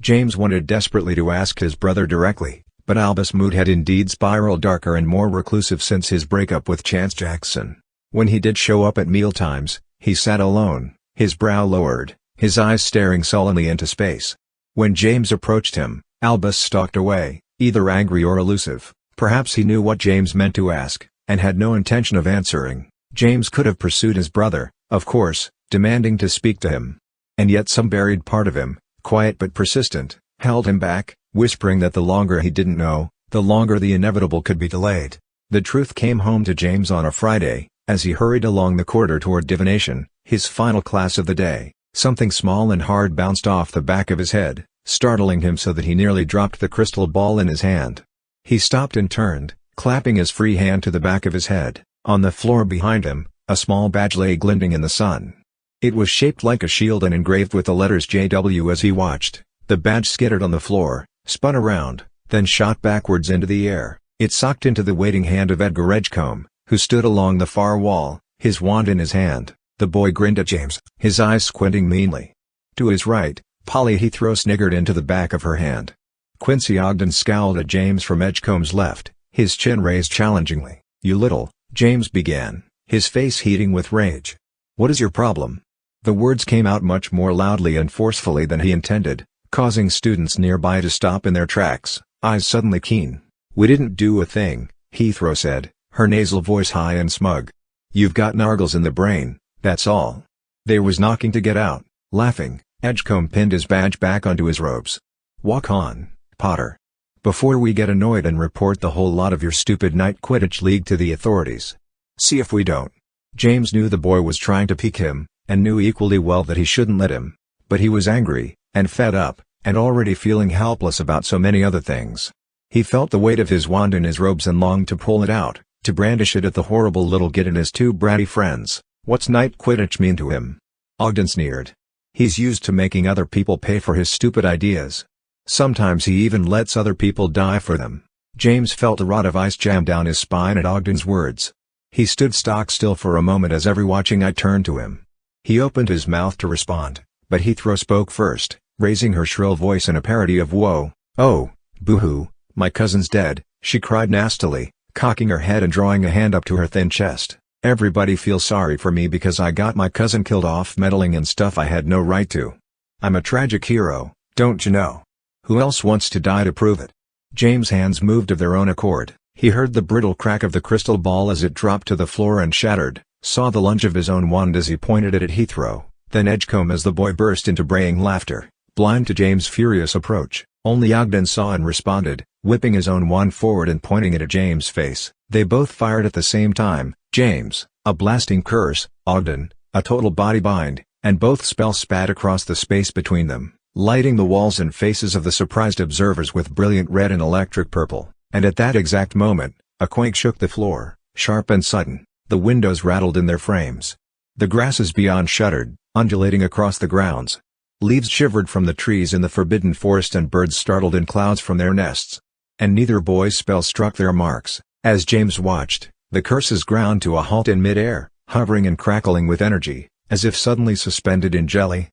James wanted desperately to ask his brother directly, but Albus' mood had indeed spiraled darker and more reclusive since his breakup with Chance Jackson. When he did show up at mealtimes, he sat alone, his brow lowered, his eyes staring sullenly into space. When James approached him, Albus stalked away, either angry or elusive. Perhaps he knew what James meant to ask, and had no intention of answering. James could have pursued his brother, of course, demanding to speak to him. And yet some buried part of him, quiet but persistent, held him back, whispering that the longer he didn't know, the longer the inevitable could be delayed. The truth came home to James on a Friday, as he hurried along the corridor toward divination, his final class of the day. Something small and hard bounced off the back of his head, startling him so that he nearly dropped the crystal ball in his hand. He stopped and turned, clapping his free hand to the back of his head. On the floor behind him, a small badge lay glinting in the sun. It was shaped like a shield and engraved with the letters JW. As he watched, the badge skittered on the floor, spun around, then shot backwards into the air. It socked into the waiting hand of Edgar Edgecombe, who stood along the far wall, his wand in his hand. The boy grinned at James, his eyes squinting meanly. To his right, Polly Heathrow sniggered into the back of her hand. Quincy Ogden scowled at James from Edgecombe's left, his chin raised challengingly. "You little," James began, his face heating with rage. "What is your problem?" The words came out much more loudly and forcefully than he intended, causing students nearby to stop in their tracks, eyes suddenly keen. "We didn't do a thing," Heathrow said, her nasal voice high and smug. "You've got nargles in the brain, that's all." There was knocking to get out. Laughing, Edgecombe pinned his badge back onto his robes. "Walk on, Potter. Before we get annoyed and report the whole lot of your stupid night Quidditch league to the authorities. See if we don't." James knew the boy was trying to pique him, and knew equally well that he shouldn't let him. But he was angry, and fed up, and already feeling helpless about so many other things. He felt the weight of his wand in his robes and longed to pull it out, to brandish it at the horrible little git and his two bratty friends. What's night Quidditch mean to him? Ogden sneered. He's used to making other people pay for his stupid ideas. Sometimes he even lets other people die for them. James felt a rod of ice jam down his spine at Ogden's words. He stood stock still for a moment as every watching eye turned to him. He opened his mouth to respond, but Heathrow spoke first, raising her shrill voice in a parody of woe. "Oh, boo-hoo, my cousin's dead," she cried nastily, cocking her head and drawing a hand up to her thin chest. "Everybody feels sorry for me because I got my cousin killed off meddling in stuff I had no right to. I'm a tragic hero, don't you know? Who else wants to die to prove it?" James' hands moved of their own accord. He heard the brittle crack of the crystal ball as it dropped to the floor and shattered, saw the lunge of his own wand as he pointed it at Heathrow, then Edgecombe as the boy burst into braying laughter, blind to James' furious approach. Only Ogden saw and responded, whipping his own wand forward and pointing it at James' face. They both fired at the same time, James, a blasting curse, Ogden, a total body bind, and both spells spat across the space between them, lighting the walls and faces of the surprised observers with brilliant red and electric purple. And at that exact moment, a quake shook the floor, sharp and sudden. The windows rattled in their frames. The grasses beyond shuddered, undulating across the grounds. Leaves shivered from the trees in the forbidden forest and birds startled in clouds from their nests. And neither boy's spell struck their marks. As James watched, the curses ground to a halt in mid-air, hovering and crackling with energy, as if suddenly suspended in jelly.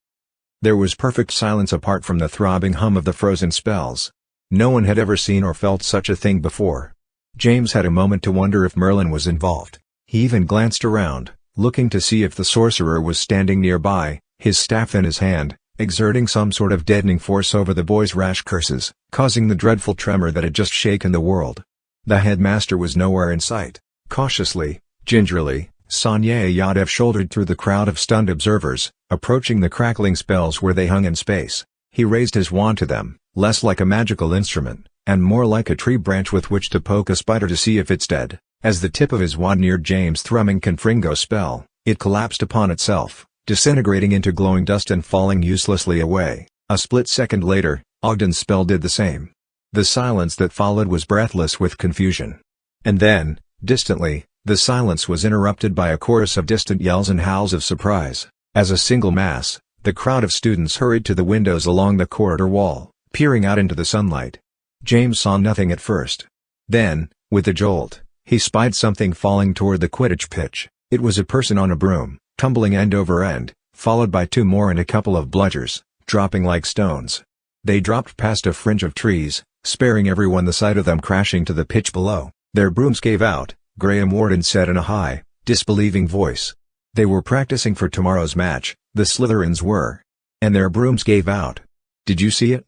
There was perfect silence apart from the throbbing hum of the frozen spells. No one had ever seen or felt such a thing before. James had a moment to wonder if Merlin was involved. He even glanced around, looking to see if the sorcerer was standing nearby, his staff in his hand, exerting some sort of deadening force over the boy's rash curses, causing the dreadful tremor that had just shaken the world. The headmaster was nowhere in sight. Cautiously, gingerly, Sonia Yadev shouldered through the crowd of stunned observers, approaching the crackling spells where they hung in space. He raised his wand to them, less like a magical instrument, and more like a tree branch with which to poke a spider to see if it's dead. As the tip of his wand neared James' thrumming Confringo spell, it collapsed upon itself, disintegrating into glowing dust and falling uselessly away. A split second later, Ogden's spell did the same. The silence that followed was breathless with confusion. And then, distantly, the silence was interrupted by a chorus of distant yells and howls of surprise. As a single mass, the crowd of students hurried to the windows along the corridor wall, peering out into the sunlight. James saw nothing at first. Then, with a jolt, he spied something falling toward the Quidditch pitch. It was a person on a broom, tumbling end over end, followed by two more and a couple of bludgers, dropping like stones. They dropped past a fringe of trees, sparing everyone the sight of them crashing to the pitch below. Their brooms gave out, Graham Warden said in a high, disbelieving voice. They were practicing for tomorrow's match, the Slytherins were. And their brooms gave out. Did you see it?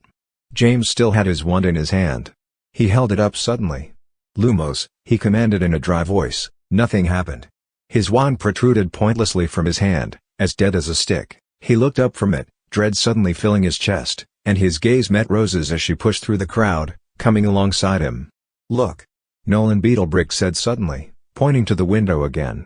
James still had his wand in his hand. He held it up suddenly. Lumos, he commanded in a dry voice. Nothing happened. His wand protruded pointlessly from his hand, as dead as a stick. He looked up from it, dread suddenly filling his chest, and his gaze met Rose's as she pushed through the crowd, coming alongside him. Look. Nolan Beetlebrick said suddenly, pointing to the window again.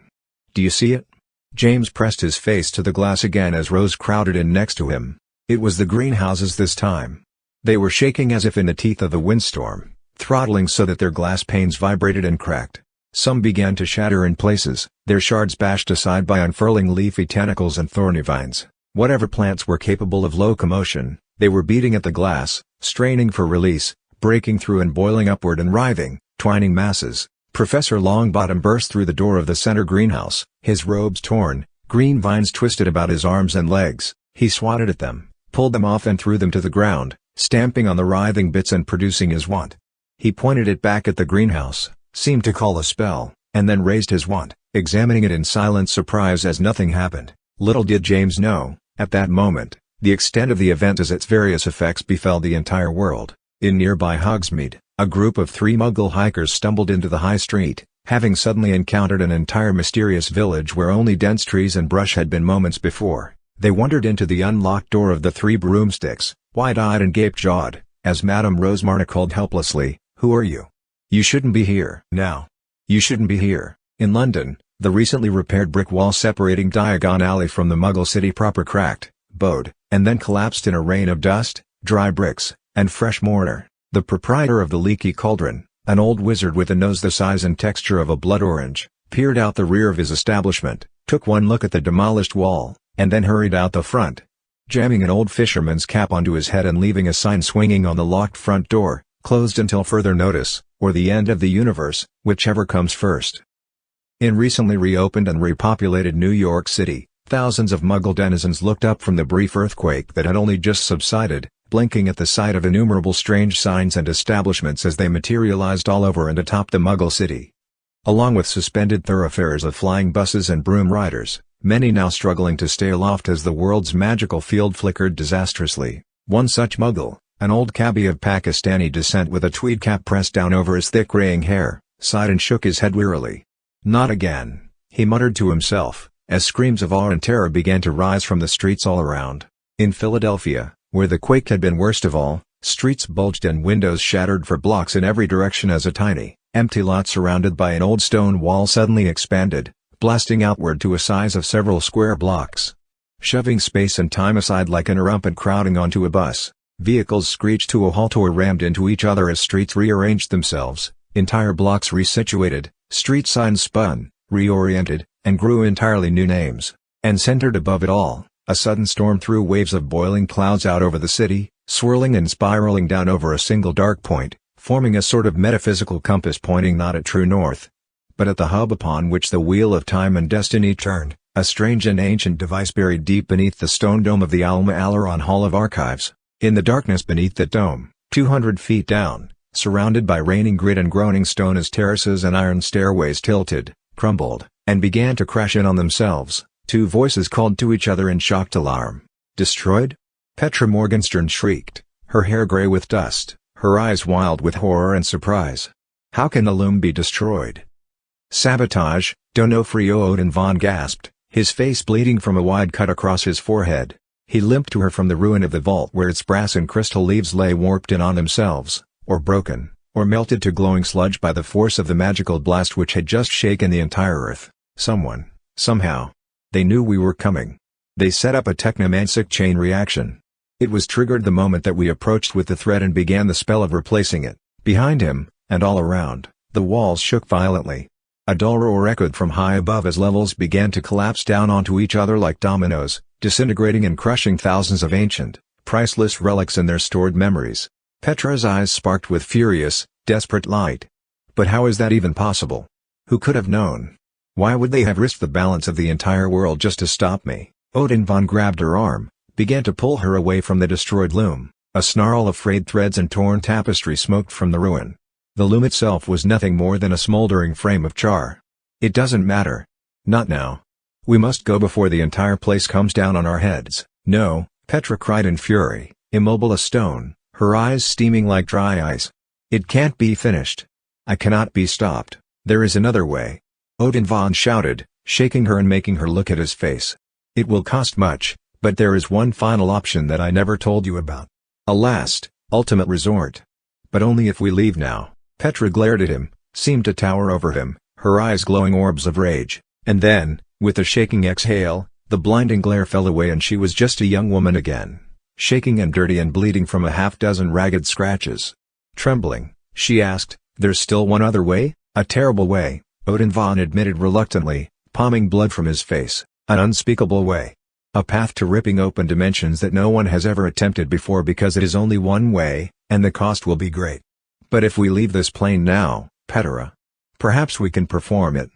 Do you see it? James pressed his face to the glass again as Rose crowded in next to him. It was the greenhouses this time. They were shaking as if in the teeth of a windstorm, throttling so that their glass panes vibrated and cracked. Some began to shatter in places, their shards bashed aside by unfurling leafy tentacles and thorny vines. Whatever plants were capable of locomotion, they were beating at the glass, straining for release, breaking through and boiling upward and writhing, twining masses. Professor Longbottom burst through the door of the center greenhouse, his robes torn, green vines twisted about his arms and legs. He swatted at them, pulled them off and threw them to the ground, stamping on the writhing bits and producing his wand. He pointed it back at the greenhouse, seemed to call a spell, and then raised his wand, examining it in silent surprise as nothing happened. Little did James know, at that moment, the extent of the event as its various effects befell the entire world. In nearby Hogsmeade, a group of 3 Muggle hikers stumbled into the high street, having suddenly encountered an entire mysterious village where only dense trees and brush had been moments before. They wandered into the unlocked door of the 3 broomsticks, wide-eyed and gape-jawed, as Madame Rosemarna called helplessly, "Who are you? You shouldn't be here now. You shouldn't be here." In London, the recently repaired brick wall separating Diagon Alley from the Muggle city proper cracked, bowed, and then collapsed in a rain of dust, dry bricks, and fresh mortar. The proprietor of the Leaky Cauldron, an old wizard with a nose the size and texture of a blood orange, peered out the rear of his establishment, took one look at the demolished wall, and then hurried out the front. Jamming an old fisherman's cap onto his head and leaving a sign swinging on the locked front door, "Closed until further notice, or the end of the universe, whichever comes first." In recently reopened and repopulated New York City, thousands of Muggle denizens looked up from the brief earthquake that had only just subsided, blinking at the sight of innumerable strange signs and establishments as they materialized all over and atop the Muggle city. Along with suspended thoroughfares of flying buses and broom riders, many now struggling to stay aloft as the world's magical field flickered disastrously. One such Muggle, an old cabbie of Pakistani descent with a tweed cap pressed down over his thick graying hair, sighed and shook his head wearily. "Not again," he muttered to himself, as screams of awe and terror began to rise from the streets all around. In Philadelphia, where the quake had been worst of all, streets bulged and windows shattered for blocks in every direction as a tiny, empty lot surrounded by an old stone wall suddenly expanded, blasting outward to a size of several square blocks. Shoving space and time aside like an irrumpent crowding onto a bus, vehicles screeched to a halt or rammed into each other as streets rearranged themselves, entire blocks resituated, street signs spun, reoriented, and grew entirely new names. And centered above it all, a sudden storm threw waves of boiling clouds out over the city, swirling and spiraling down over a single dark point, forming a sort of metaphysical compass pointing not at true north, but at the hub upon which the wheel of time and destiny turned, a strange and ancient device buried deep beneath the stone dome of the Alma Alaron Hall of Archives. In the darkness beneath that dome, 200 feet down, surrounded by raining grit and groaning stone as terraces and iron stairways tilted, crumbled, and began to crash in on themselves, 2 voices called to each other in shocked alarm. "Destroyed?" Petra Morgenstern shrieked, her hair gray with dust, her eyes wild with horror and surprise. "How can the loom be destroyed?" "Sabotage, Donofrio Odin von gasped, his face bleeding from a wide cut across his forehead. He limped to her from the ruin of the vault where its brass and crystal leaves lay warped in on themselves, or broken, or melted to glowing sludge by the force of the magical blast which had just shaken the entire earth. Someone, somehow. They knew we were coming. They set up a technomantic chain reaction. It was triggered the moment that we approached with the thread and began the spell of replacing it. Behind him, and all around, the walls shook violently. A dull roar echoed from high above as levels began to collapse down onto each other like dominoes, disintegrating and crushing thousands of ancient, priceless relics in their stored memories. Petra's eyes sparked with furious, desperate light. But how is that even possible? Who could have known? Why would they have risked the balance of the entire world just to stop me? Odin von grabbed her arm, began to pull her away from the destroyed loom. A snarl of frayed threads and torn tapestry smoked from the ruin. The loom itself was nothing more than a smoldering frame of char. "It doesn't matter. Not now. We must go before the entire place comes down on our heads." "No," Petra cried in fury, immobile as stone, her eyes steaming like dry ice. "It can't be finished. I cannot be stopped. There is another way." Odin von shouted, shaking her and making her look at his face. "It will cost much, but there is one final option that I never told you about. A last, ultimate resort. But only if we leave now." Petra glared at him, seemed to tower over him, her eyes glowing orbs of rage, and then, with a shaking exhale, the blinding glare fell away and she was just a young woman again, shaking and dirty and bleeding from a half-dozen ragged scratches. Trembling, she asked, "There's still one other way?" "A terrible way," Odin von admitted reluctantly, palming blood from his face. "An unspeakable way. A path to ripping open dimensions that no one has ever attempted before because it is only one way, and the cost will be great. But if we leave this plane now, Petra, perhaps we can perform it."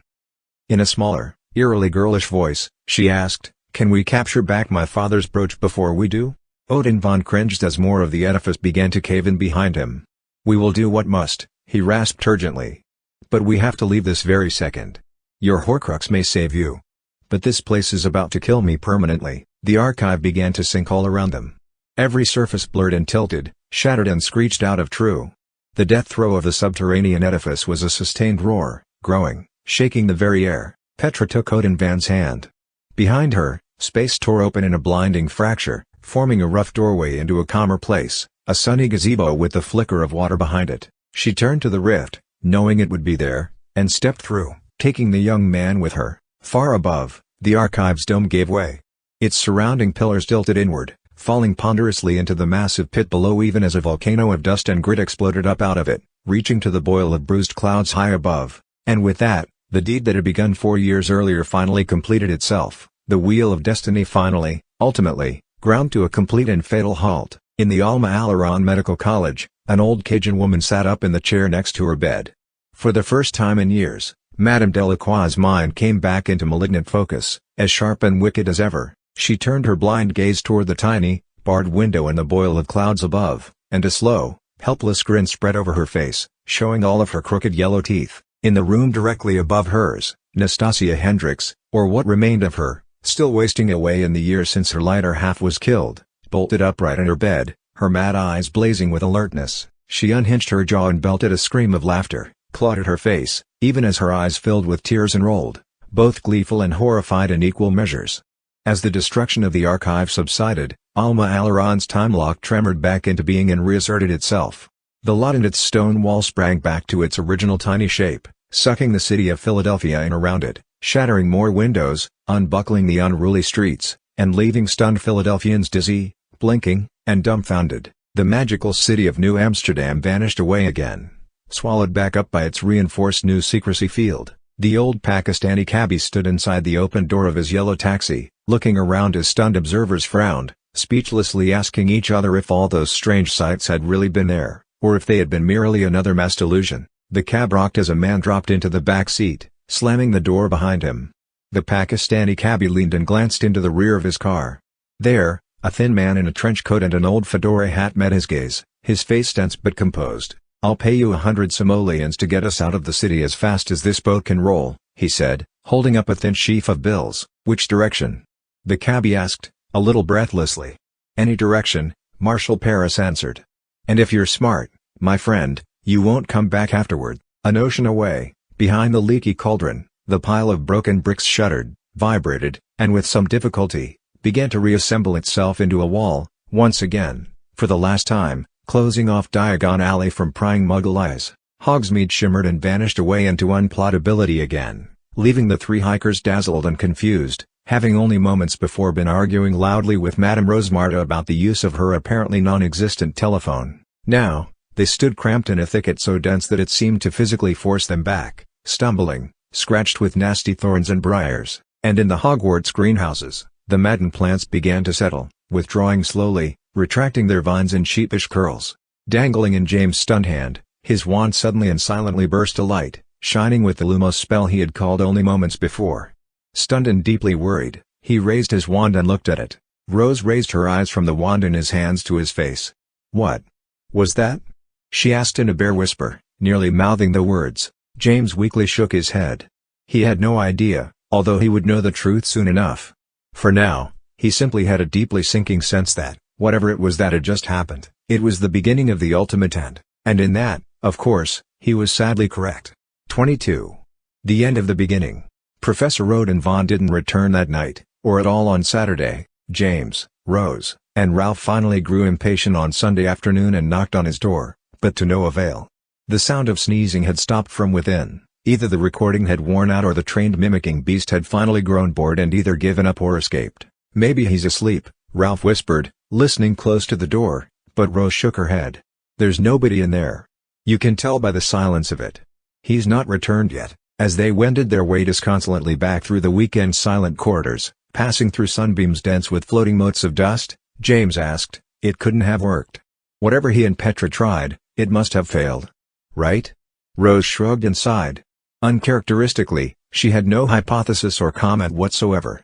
In a smaller, eerily girlish voice, she asked, "Can we capture back my father's brooch before we do?" Odin von cringed as more of the edifice began to cave in behind him. "We will do what must," he rasped urgently. "But we have to leave this very second. Your Horcrux may save you. But this place is about to kill me permanently." The archive began to sink all around them. Every surface blurred and tilted, shattered and screeched out of true. The death throe of the subterranean edifice was a sustained roar, growing, shaking the very air. Petra took Odin Van's hand. Behind her, space tore open in a blinding fracture, forming a rough doorway into a calmer place, a sunny gazebo with the flicker of water behind it. She turned to the rift, knowing it would be there, and stepped through, taking the young man with her. Far above, the archive's dome gave way. Its surrounding pillars tilted inward, falling ponderously into the massive pit below even as a volcano of dust and grit exploded up out of it, reaching to the boil of bruised clouds high above. And with that, the deed that had begun 4 years earlier finally completed itself. The wheel of destiny finally, ultimately, ground to a complete and fatal halt. In the Alma Alaron Medical College, an old Cajun woman sat up in the chair next to her bed. For the first time in years, Madame Delacroix's mind came back into malignant focus, as sharp and wicked as ever. She turned her blind gaze toward the tiny, barred window and the boil of clouds above, and a slow, helpless grin spread over her face, showing all of her crooked yellow teeth. In the room directly above hers, Nastasia Hendricks, or what remained of her, still wasting away in the years since her lighter half was killed, bolted upright in her bed, her mad eyes blazing with alertness. She unhinged her jaw and belted a scream of laughter, clawed at her face, even as her eyes filled with tears and rolled, both gleeful and horrified in equal measures. As the destruction of the archive subsided, Alma Alaron's time lock tremored back into being and reasserted itself. The lot and its stone wall sprang back to its original tiny shape, sucking the city of Philadelphia in around it, shattering more windows, unbuckling the unruly streets, and leaving stunned Philadelphians dizzy, blinking, and dumbfounded. The magical city of New Amsterdam vanished away again, swallowed back up by its reinforced new secrecy field. The old Pakistani cabbie stood inside the open door of his yellow taxi, looking around as stunned observers frowned, speechlessly asking each other if all those strange sights had really been there, or if they had been merely another masked illusion. The cab rocked as a man dropped into the back seat, slamming the door behind him. The Pakistani cabbie leaned and glanced into the rear of his car. There, a thin man in a trench coat and an old fedora hat met his gaze, his face tense but composed. "I'll pay you 100 simoleons to get us out of the city as fast as this boat can roll," he said, holding up a thin sheaf of bills. "Which direction?" the cabbie asked, a little breathlessly. "Any direction," Marshal Paris answered. "And if you're smart, my friend, you won't come back afterward." An ocean away, behind the leaky cauldron, the pile of broken bricks shuddered, vibrated, and with some difficulty, began to reassemble itself into a wall, once again, for the last time, closing off Diagon Alley from prying Muggle eyes. Hogsmeade shimmered and vanished away into unplottability again, leaving the three hikers dazzled and confused, having only moments before been arguing loudly with Madame Rosemarta about the use of her apparently non-existent telephone. Now, they stood cramped in a thicket so dense that it seemed to physically force them back, stumbling, scratched with nasty thorns and briars. And in the Hogwarts greenhouses, the madden plants began to settle, withdrawing slowly, retracting their vines in sheepish curls. Dangling in James' stunned hand, his wand suddenly and silently burst alight, shining with the Lumos spell he had called only moments before. Stunned and deeply worried, he raised his wand and looked at it. Rose raised her eyes from the wand in his hands to his face. "What was that?" she asked in a bare whisper, nearly mouthing the words. James weakly shook his head. He had no idea, although he would know the truth soon enough. For now, he simply had a deeply sinking sense that, whatever it was that had just happened, it was the beginning of the ultimate end, and in that, of course, he was sadly correct. 22. The end of the beginning. Professor Odin Von didn't return that night, or at all on Saturday. James, Rose, and Ralph finally grew impatient on Sunday afternoon and knocked on his door, but to no avail. The sound of sneezing had stopped from within. Either the recording had worn out or the trained mimicking beast had finally grown bored and either given up or escaped. "Maybe he's asleep," Ralph whispered, listening close to the door, but Rose shook her head. "There's nobody in there. You can tell by the silence of it. He's not returned yet." As they wended their way disconsolately back through the weekend silent corridors, passing through sunbeams dense with floating motes of dust, James asked, "It couldn't have worked. Whatever he and Petra tried, it must have failed. Right?" Rose shrugged and sighed. Uncharacteristically, she had no hypothesis or comment whatsoever.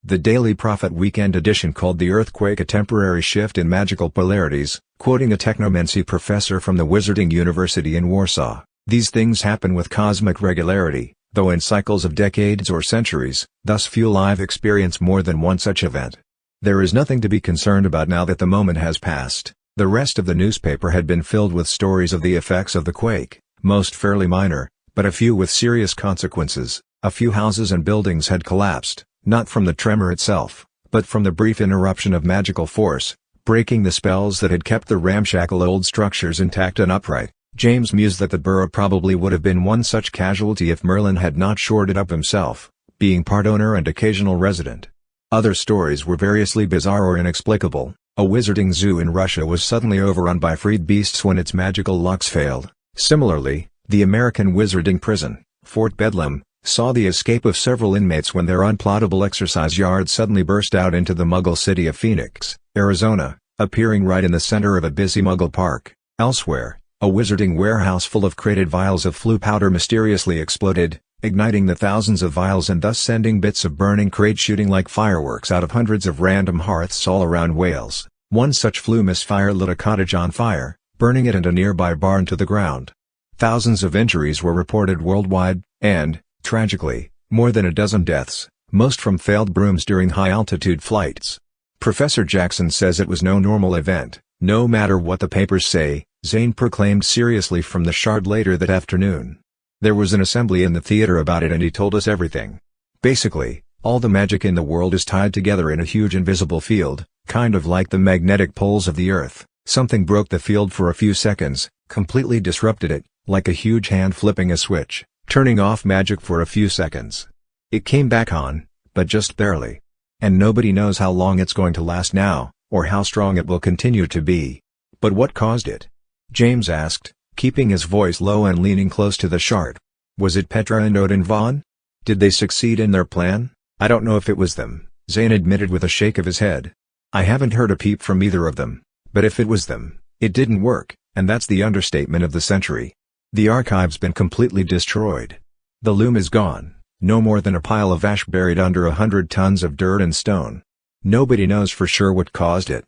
The Daily Prophet Weekend Edition called the earthquake a temporary shift in magical polarities, quoting a technomancy professor from the Wizarding University in Warsaw. These things happen with cosmic regularity, though in cycles of decades or centuries, thus few live experience more than one such event. There is nothing to be concerned about now that the moment has passed. The rest of the newspaper had been filled with stories of the effects of the quake, most fairly minor, but a few with serious consequences. A few houses and buildings had collapsed, not from the tremor itself, but from the brief interruption of magical force, breaking the spells that had kept the ramshackle old structures intact and upright. James mused that the borough probably would have been one such casualty if Merlin had not shored it up himself, being part owner and occasional resident. Other stories were variously bizarre or inexplicable. A wizarding zoo in Russia was suddenly overrun by freed beasts when its magical locks failed. Similarly, the American wizarding prison, Fort Bedlam, saw the escape of several inmates when their unplottable exercise yard suddenly burst out into the Muggle city of Phoenix, Arizona, appearing right in the center of a busy Muggle park. Elsewhere, a wizarding warehouse full of crated vials of flu powder mysteriously exploded, igniting the thousands of vials and thus sending bits of burning crate shooting like fireworks out of hundreds of random hearths all around Wales. One such flu misfire lit a cottage on fire, burning it and a nearby barn to the ground. Thousands of injuries were reported worldwide, and, tragically, more than a dozen deaths, most from failed brooms during high-altitude flights. Professor Jackson says it was no normal event, no matter what the papers say, Zane proclaimed seriously from the Shard later that afternoon. There was an assembly in the theater about it and he told us everything. Basically, all the magic in the world is tied together in a huge invisible field, kind of like the magnetic poles of the Earth. Something broke the field for a few seconds, completely disrupted it, like a huge hand flipping a switch, turning off magic for a few seconds. It came back on, but just barely. And nobody knows how long it's going to last now, or how strong it will continue to be. But what caused it? James asked, keeping his voice low and leaning close to the Shard. Was it Petra and Odin Vaughn? Did they succeed in their plan? I don't know if it was them, Zane admitted with a shake of his head. I haven't heard a peep from either of them, but if it was them, it didn't work, and that's the understatement of the century. The archive's been completely destroyed. The loom is gone, no more than a pile of ash buried under 100 tons of dirt and stone. Nobody knows for sure what caused it.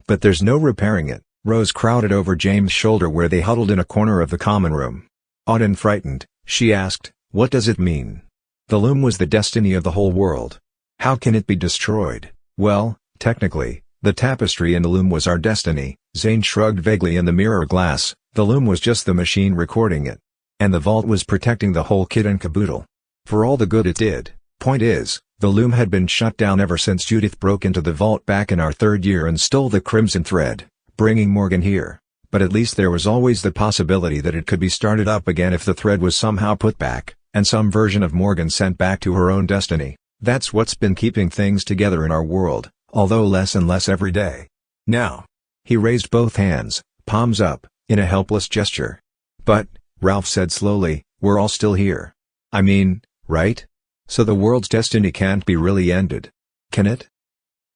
But there's no repairing it. Rose crowded over James' shoulder where they huddled in a corner of the common room. Awed and frightened, she asked, "What does it mean? The loom was the destiny of the whole world. How can it be destroyed?" "Well, technically, the tapestry in the loom was our destiny," Zane shrugged vaguely in the mirror glass. "The loom was just the machine recording it. And the vault was protecting the whole kit and caboodle. For all the good it did. Point is, the loom had been shut down ever since Judith broke into the vault back in our third year and stole the crimson thread, bringing Morgan here. But at least there was always the possibility that it could be started up again if the thread was somehow put back, and some version of Morgan sent back to her own destiny. That's what's been keeping things together in our world, although less and less every day. Now." He raised both hands, palms up, in a helpless gesture. "But," Ralph said slowly, "we're all still here. I mean, right? So the world's destiny can't be really ended. Can it?"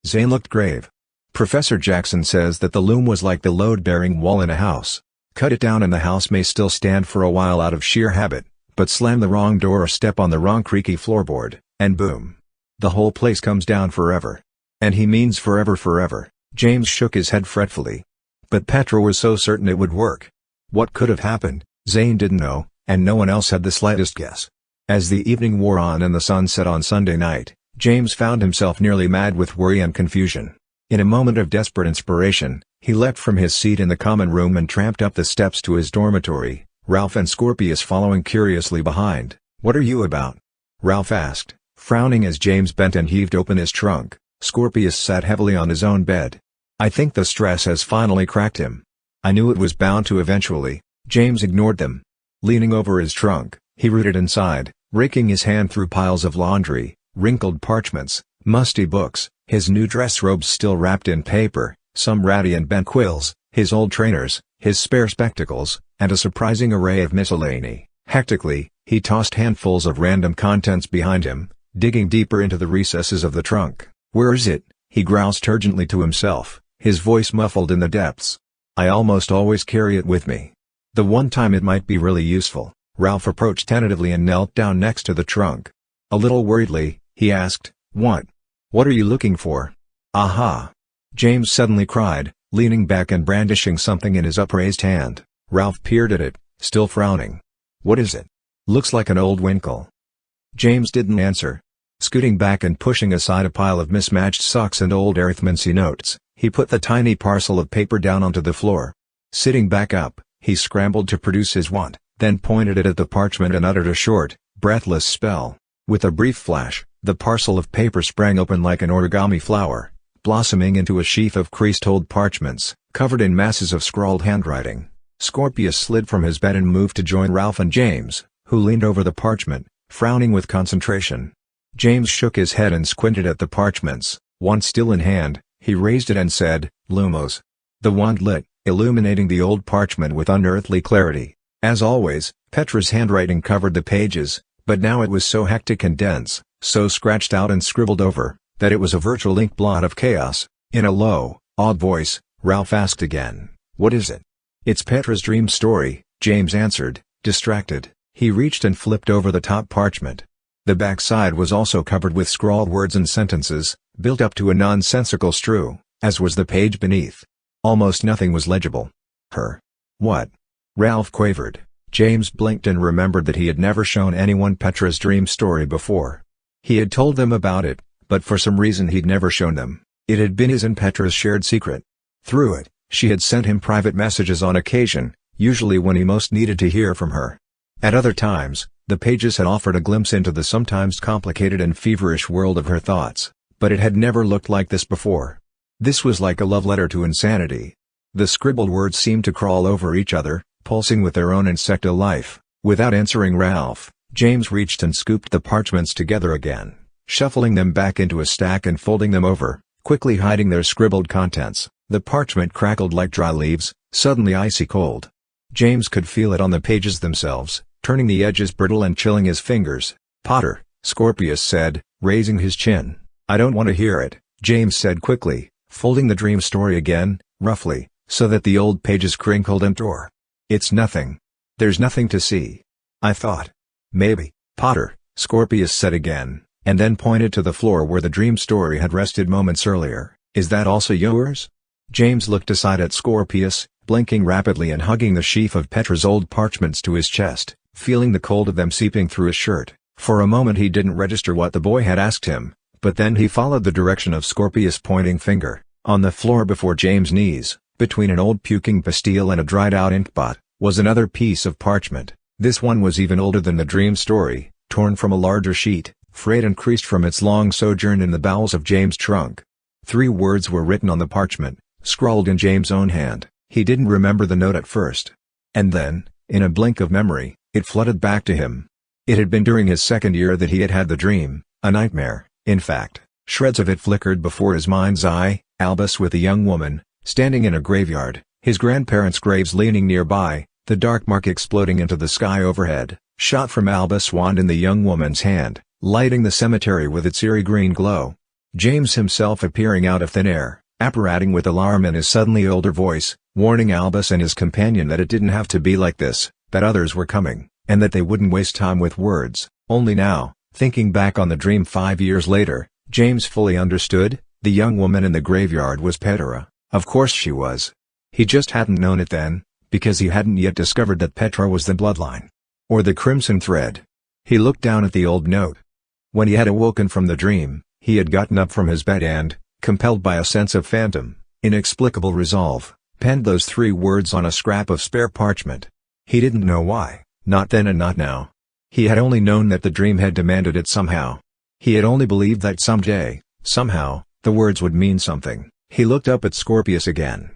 Zane looked grave. "Professor Jackson says that the loom was like the load-bearing wall in a house. Cut it down and the house may still stand for a while out of sheer habit, but slam the wrong door or step on the wrong creaky floorboard, and boom. The whole place comes down forever." "And he means forever." James shook his head fretfully. "But Petra was so certain it would work." What could have happened, Zane didn't know, and no one else had the slightest guess. As the evening wore on and the sun set on Sunday night, James found himself nearly mad with worry and confusion. In a moment of desperate inspiration, he leapt from his seat in the common room and tramped up the steps to his dormitory, Ralph and Scorpius following curiously behind. "What are you about?" Ralph asked, frowning as James bent and heaved open his trunk. Scorpius sat heavily on his own bed. "I think the stress has finally cracked him. I knew it was bound to eventually." James ignored them. Leaning over his trunk, he rooted inside, raking his hand through piles of laundry, wrinkled parchments, musty books, his new dress robes still wrapped in paper, some ratty and bent quills, his old trainers, his spare spectacles, and a surprising array of miscellany. Hectically, he tossed handfuls of random contents behind him, digging deeper into the recesses of the trunk. "Where is it?" he groused urgently to himself, his voice muffled in the depths. "I almost always carry it with me. The one time it might be really useful." Ralph approached tentatively and knelt down next to the trunk. A little worriedly, he asked, "What?" What are you looking for? Aha! James suddenly cried, leaning back and brandishing something in his upraised hand. Ralph peered at it, still frowning. What is it? Looks like an old winkle. James didn't answer. Scooting back and pushing aside a pile of mismatched socks and old arithmancy notes, he put the tiny parcel of paper down onto the floor. Sitting back up, he scrambled to produce his wand, then pointed it at the parchment and uttered a short, breathless spell. With a brief flash, the parcel of paper sprang open like an origami flower, blossoming into a sheaf of creased old parchments, covered in masses of scrawled handwriting. Scorpius slid from his bed and moved to join Ralph and James, who leaned over the parchment, frowning with concentration. James shook his head and squinted at the parchments. Wand still in hand, he raised it and said, "Lumos." The wand lit, illuminating the old parchment with unearthly clarity. As always, Petra's handwriting covered the pages, but now it was so hectic and dense, so scratched out and scribbled over, that it was a virtual ink blot of chaos. In a low, awed voice, Ralph asked again, "What is it?" "It's Petra's dream story," James answered, distracted. He reached and flipped over the top parchment. The backside was also covered with scrawled words and sentences, built up to a nonsensical strew, as was the page beneath. Almost nothing was legible. Her. What? Ralph quavered. James blinked and remembered that he had never shown anyone Petra's dream story before. He had told them about it, but for some reason he'd never shown them. It had been his and Petra's shared secret. Through it, she had sent him private messages on occasion, usually when he most needed to hear from her. At other times, the pages had offered a glimpse into the sometimes complicated and feverish world of her thoughts, but it had never looked like this before. This was like a love letter to insanity. The scribbled words seemed to crawl over each other, pulsing with their own insectal life. Without answering Ralph, James reached and scooped the parchments together again, shuffling them back into a stack and folding them over, quickly hiding their scribbled contents. The parchment crackled like dry leaves, suddenly icy cold. James could feel it on the pages themselves, turning the edges brittle and chilling his fingers. "Potter," Scorpius said, raising his chin. "I don't want to hear it," James said quickly, folding the dream story again, roughly, so that the old pages crinkled and tore. "It's nothing. There's nothing to see. I thought. Maybe." "Potter," Scorpius said again, and then pointed to the floor where the dream story had rested moments earlier. "Is that also yours?" James looked aside at Scorpius, blinking rapidly and hugging the sheaf of Petra's old parchments to his chest, feeling the cold of them seeping through his shirt. For a moment he didn't register what the boy had asked him, but then he followed the direction of Scorpius' pointing finger. On the floor before James' knees, between an old puking pastille and a dried-out inkpot, was another piece of parchment. This one was even older than the dream story, torn from a larger sheet, frayed and creased from its long sojourn in the bowels of James' trunk. 3 words were written on the parchment, scrawled in James' own hand. He didn't remember the note at first. And then, in a blink of memory, it flooded back to him. It had been during his second year that he had had the dream, a nightmare, in fact. Shreds of it flickered before his mind's eye, Albus with a young woman, standing in a graveyard, his grandparents' graves leaning nearby, the dark mark exploding into the sky overhead, shot from Albus' wand in the young woman's hand, lighting the cemetery with its eerie green glow. James himself appearing out of thin air, apparating with alarm in his suddenly older voice, warning Albus and his companion that it didn't have to be like this, that others were coming, and that they wouldn't waste time with words. Only now, thinking back on the dream 5 years later, James fully understood. The young woman in the graveyard was Petra. Of course she was. He just hadn't known it then, because he hadn't yet discovered that Petra was the bloodline. Or the crimson thread. He looked down at the old note. When he had awoken from the dream, he had gotten up from his bed and, compelled by a sense of phantom, inexplicable resolve, penned those 3 words on a scrap of spare parchment. He didn't know why, not then and not now. He had only known that the dream had demanded it somehow. He had only believed that someday, somehow, the words would mean something. He looked up at Scorpius again.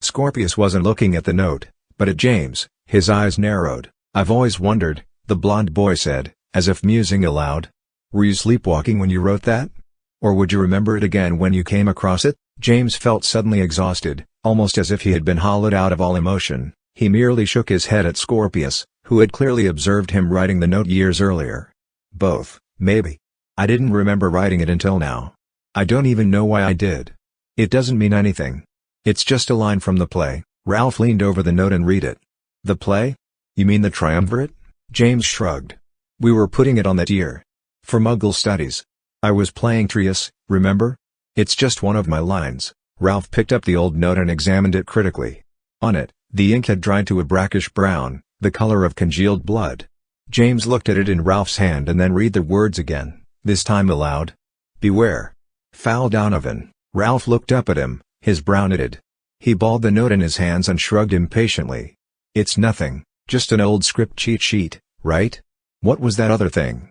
Scorpius wasn't looking at the note, but at James. His eyes narrowed. "I've always wondered," the blond boy said, as if musing aloud. "Were you sleepwalking when you wrote that? Or would you remember it again when you came across it?" James felt suddenly exhausted, almost as if he had been hollowed out of all emotion. He merely shook his head at Scorpius, who had clearly observed him writing the note years earlier. "Both, maybe. I didn't remember writing it until now. I don't even know why I did. It doesn't mean anything. It's just a line from the play." Ralph leaned over the note and read it. "The play? You mean the triumvirate?" James shrugged. "We were putting it on that year. For Muggle studies. I was playing Trius, remember? It's just one of my lines. Ralph picked up the old note and examined it critically. On it, the ink had dried to a brackish brown, the color of congealed blood. James looked at it in Ralph's hand and then read the words again, this time aloud. Beware. Foul Donovan. Ralph looked up at him, his brow knitted. He balled the note in his hands and shrugged impatiently. It's nothing, just an old script cheat sheet, right? What was that other thing?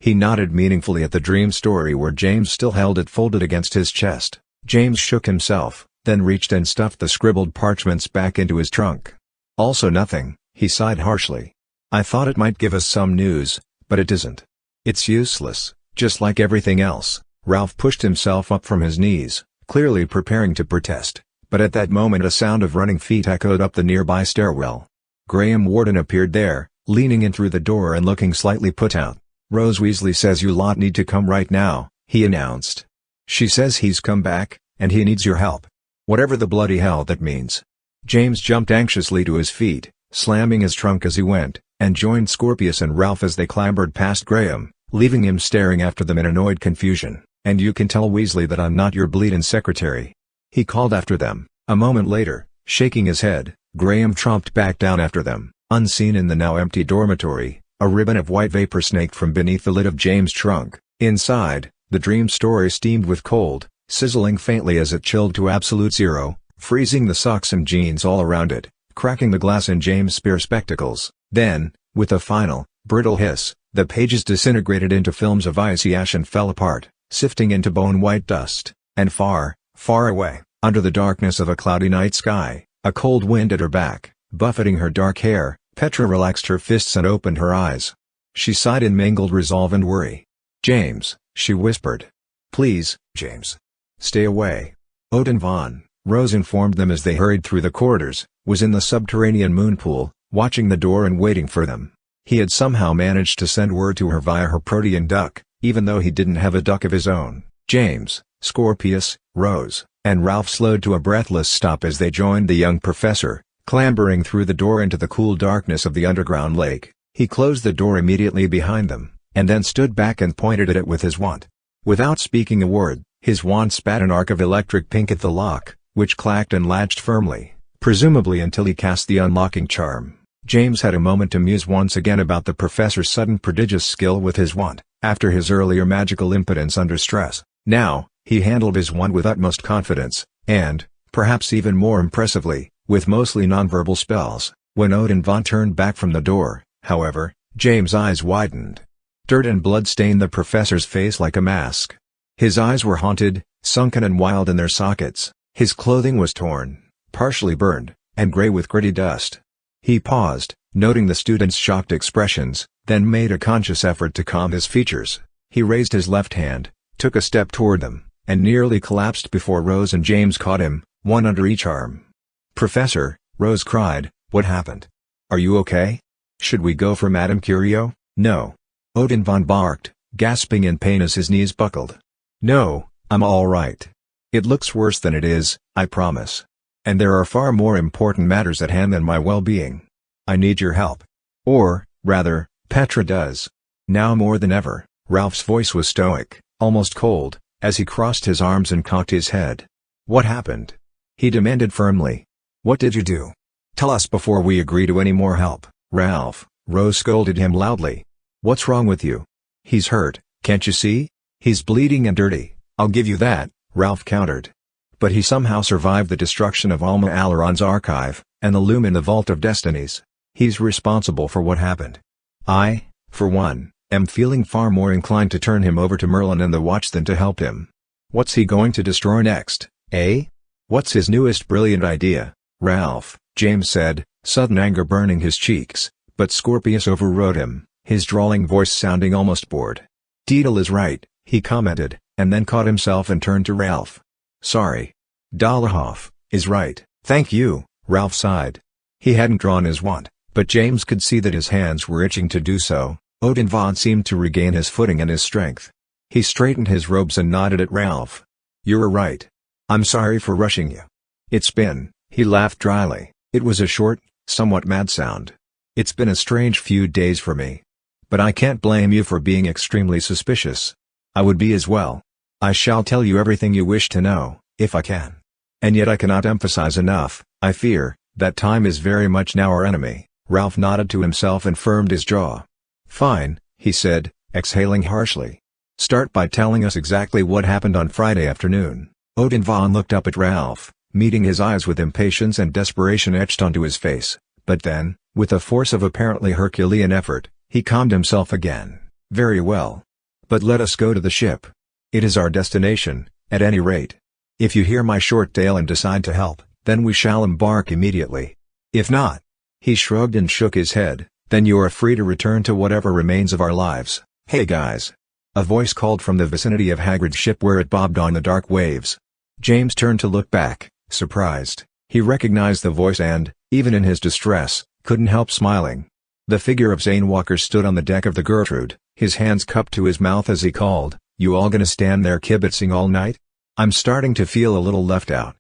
He nodded meaningfully at the dream story where James still held it folded against his chest. James shook himself, then reached and stuffed the scribbled parchments back into his trunk. Also nothing, he sighed harshly. I thought it might give us some news, but it isn't. It's useless, just like everything else. Ralph pushed himself up from his knees, clearly preparing to protest, but at that moment a sound of running feet echoed up the nearby stairwell. Graham Warden appeared there, leaning in through the door and looking slightly put out. Rose Weasley says you lot need to come right now, he announced. She says he's come back, and he needs your help. Whatever the bloody hell that means. James jumped anxiously to his feet, slamming his trunk as he went, and joined Scorpius and Ralph as they clambered past Graham, leaving him staring after them in annoyed confusion. And you can tell Weasley that I'm not your bleedin' secretary. He called after them. A moment later, shaking his head, Graham tromped back down after them. Unseen in the now empty dormitory, a ribbon of white vapor snaked from beneath the lid of James' trunk. Inside, the dream story steamed with cold, sizzling faintly as it chilled to absolute zero, freezing the socks and jeans all around it, cracking the glass in James' spare spectacles. Then, with a final, brittle hiss, the pages disintegrated into films of icy ash and fell apart, sifting into bone-white dust. And far, far away, under the darkness of a cloudy night sky, a cold wind at her back, buffeting her dark hair, Petra relaxed her fists and opened her eyes. She sighed in mingled resolve and worry. James, she whispered. Please, James. Stay away. Odin Vaughn, Rose informed them as they hurried through the corridors, was in the subterranean moon pool, watching the door and waiting for them. He had somehow managed to send word to her via her protean duck, even though he didn't have a duck of his own. James, Scorpius, Rose, and Ralph slowed to a breathless stop as they joined the young professor, clambering through the door into the cool darkness of the underground lake. He closed the door immediately behind them, and then stood back and pointed at it with his wand. Without speaking a word, his wand spat an arc of electric pink at the lock, which clacked and latched firmly, presumably until he cast the unlocking charm. James had a moment to muse once again about the professor's sudden prodigious skill with his wand, after his earlier magical impotence under stress. Now, he handled his wand with utmost confidence, and, perhaps even more impressively, with mostly nonverbal spells. When Odin Vaughn turned back from the door, however, James' eyes widened. Dirt and blood stained the professor's face like a mask. His eyes were haunted, sunken and wild in their sockets. His clothing was torn, partially burned, and gray with gritty dust. He paused, noting the students' shocked expressions, then made a conscious effort to calm his features. He raised his left hand, took a step toward them, and nearly collapsed before Rose and James caught him, one under each arm. Professor, Rose cried, what happened? Are you okay? Should we go for Madame Curio? No. Odin Vaughn barked, gasping in pain as his knees buckled. No, I'm all right. It looks worse than it is, I promise. And there are far more important matters at hand than my well-being. I need your help. Or, rather, Petra does. Now more than ever. Ralph's voice was stoic, almost cold, as he crossed his arms and cocked his head. What happened? He demanded firmly. What did you do? Tell us before we agree to any more help. Ralph, Rose scolded him loudly. What's wrong with you? He's hurt, can't you see? He's bleeding and dirty, I'll give you that, Ralph countered. But he somehow survived the destruction of Alma Alaron's archive, and the loom in the Vault of Destinies. He's responsible for what happened. I, for one, am feeling far more inclined to turn him over to Merlin and the Watch than to help him. What's he going to destroy next, eh? What's his newest brilliant idea? Ralph, James said, sudden anger burning his cheeks, but Scorpius overrode him, his drawling voice sounding almost bored. Deedle is right, he commented, and then caught himself and turned to Ralph. Sorry. Dolohov is right, thank you, Ralph sighed. He hadn't drawn his wand, but James could see that his hands were itching to do so. Odin Vaughn seemed to regain his footing and his strength. He straightened his robes and nodded at Ralph. You're right. I'm sorry for rushing you. It's been, he laughed dryly, it was a short, somewhat mad sound. It's been a strange few days for me. But I can't blame you for being extremely suspicious. I would be as well. I shall tell you everything you wish to know, if I can. And yet I cannot emphasize enough, I fear, that time is very much now our enemy." Ralph nodded to himself and firmed his jaw. "Fine," he said, exhaling harshly. "Start by telling us exactly what happened on Friday afternoon." Odin Von looked up at Ralph, meeting his eyes with impatience and desperation etched onto his face, but then, with the force of apparently Herculean effort, he calmed himself again. "Very well. But let us go to the ship. It is our destination, at any rate. If you hear my short tale and decide to help, then we shall embark immediately. If not," he shrugged and shook his head, "then you are free to return to whatever remains of our lives." "Hey guys!" a voice called from the vicinity of Hagrid's ship where it bobbed on the dark waves. James turned to look back, surprised. He recognized the voice and, even in his distress, couldn't help smiling. The figure of Zane Walker stood on the deck of the Gertrude, his hands cupped to his mouth as he called, "You all gonna stand there kibitzing all night? I'm starting to feel a little left out."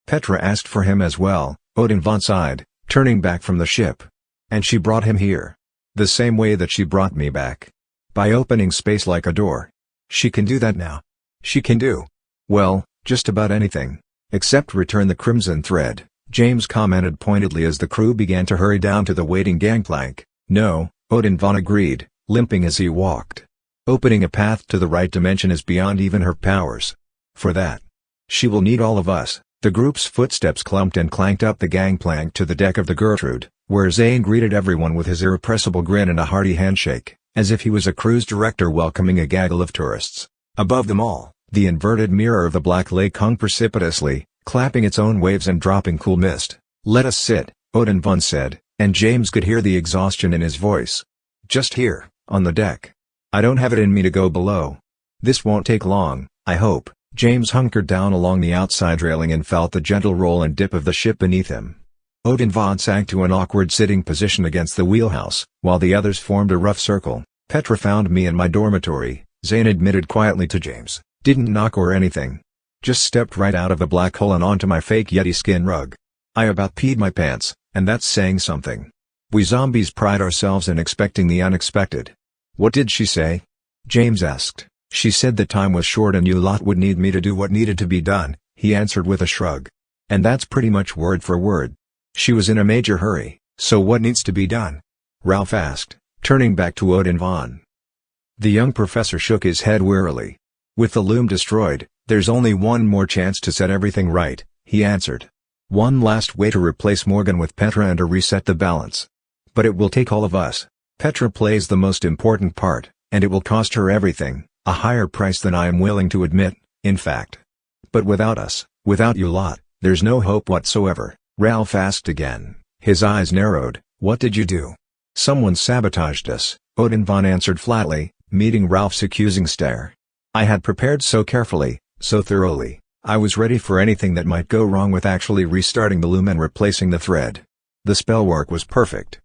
Petra asked for him as well, Odin Von sighed, turning back from the ship. "And she brought him here. The same way that she brought me back. By opening space like a door. She can do that now. She can do, well, just about anything. Except return the crimson thread," James commented pointedly as the crew began to hurry down to the waiting gangplank. "No," Odin Von agreed, limping as he walked. "Opening a path to the right dimension is beyond even her powers. For that, she will need all of us." The group's footsteps clumped and clanked up the gangplank to the deck of the Gertrude, where Zane greeted everyone with his irrepressible grin and a hearty handshake, as if he was a cruise director welcoming a gaggle of tourists. Above them all, the inverted mirror of the Black Lake hung precipitously, clapping its own waves and dropping cool mist. "Let us sit," Odin Von said, and James could hear the exhaustion in his voice. "Just here, on the deck. I don't have it in me to go below. This won't take long, I hope." James hunkered down along the outside railing and felt the gentle roll and dip of the ship beneath him. Odin Von sank to an awkward sitting position against the wheelhouse, while the others formed a rough circle. "Petra found me in my dormitory," Zane admitted quietly to James. "Didn't knock or anything. Just stepped right out of the black hole and onto my fake Yeti skin rug. I about peed my pants, and that's saying something. We zombies pride ourselves in expecting the unexpected." "What did she say?" James asked. "She said that time was short and you lot would need me to do what needed to be done," he answered with a shrug. "And that's pretty much word for word. She was in a major hurry." "So what needs to be done?" Ralph asked, turning back to Odin Von. The young professor shook his head wearily. "With the loom destroyed, there's only one more chance to set everything right," he answered. "One last way to replace Morgan with Petra and to reset the balance. But it will take all of us. Petra plays the most important part, and it will cost her everything, a higher price than I am willing to admit, in fact. But without us, without you lot, there's no hope whatsoever." Ralph asked again, his eyes narrowed. "What did you do?" "Someone sabotaged us," Odin Von answered flatly, meeting Ralph's accusing stare. "I had prepared so carefully, so thoroughly, I was ready for anything that might go wrong with actually restarting the loom and replacing the thread. The spell work was perfect.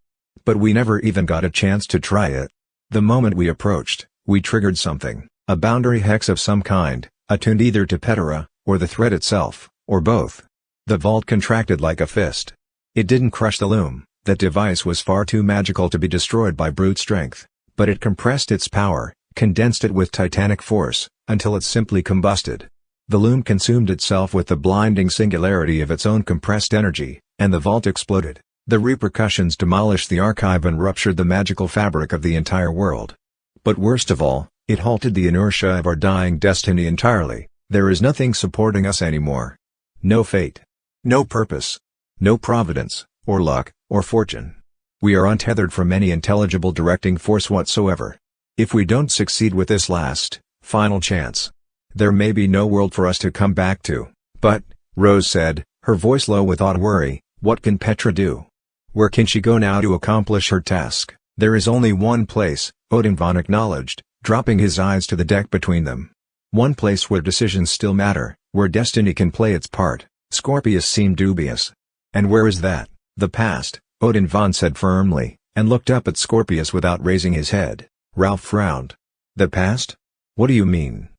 But we never even got a chance to try it. The moment we approached, we triggered something, a boundary hex of some kind, attuned either to Petra, or the thread itself, or both. The vault contracted like a fist. It didn't crush the loom, that device was far too magical to be destroyed by brute strength, but it compressed its power, condensed it with titanic force, until it simply combusted. The loom consumed itself with the blinding singularity of its own compressed energy, and the vault exploded. The repercussions demolished the archive and ruptured the magical fabric of the entire world. But worst of all, it halted the inertia of our dying destiny entirely. There is nothing supporting us anymore. No fate. No purpose. No providence, or luck, or fortune. We are untethered from any intelligible directing force whatsoever. If we don't succeed with this last, final chance, there may be no world for us to come back to." "But," Rose said, her voice low with odd worry, "what can Petra do? Where can she go now to accomplish her task?" "There is only one place," Odin Von acknowledged, dropping his eyes to the deck between them. "One place where decisions still matter, where destiny can play its part." Scorpius seemed dubious. "And where is that?" "The past," Odin Von said firmly, and looked up at Scorpius without raising his head. Ralph frowned. "The past? What do you mean?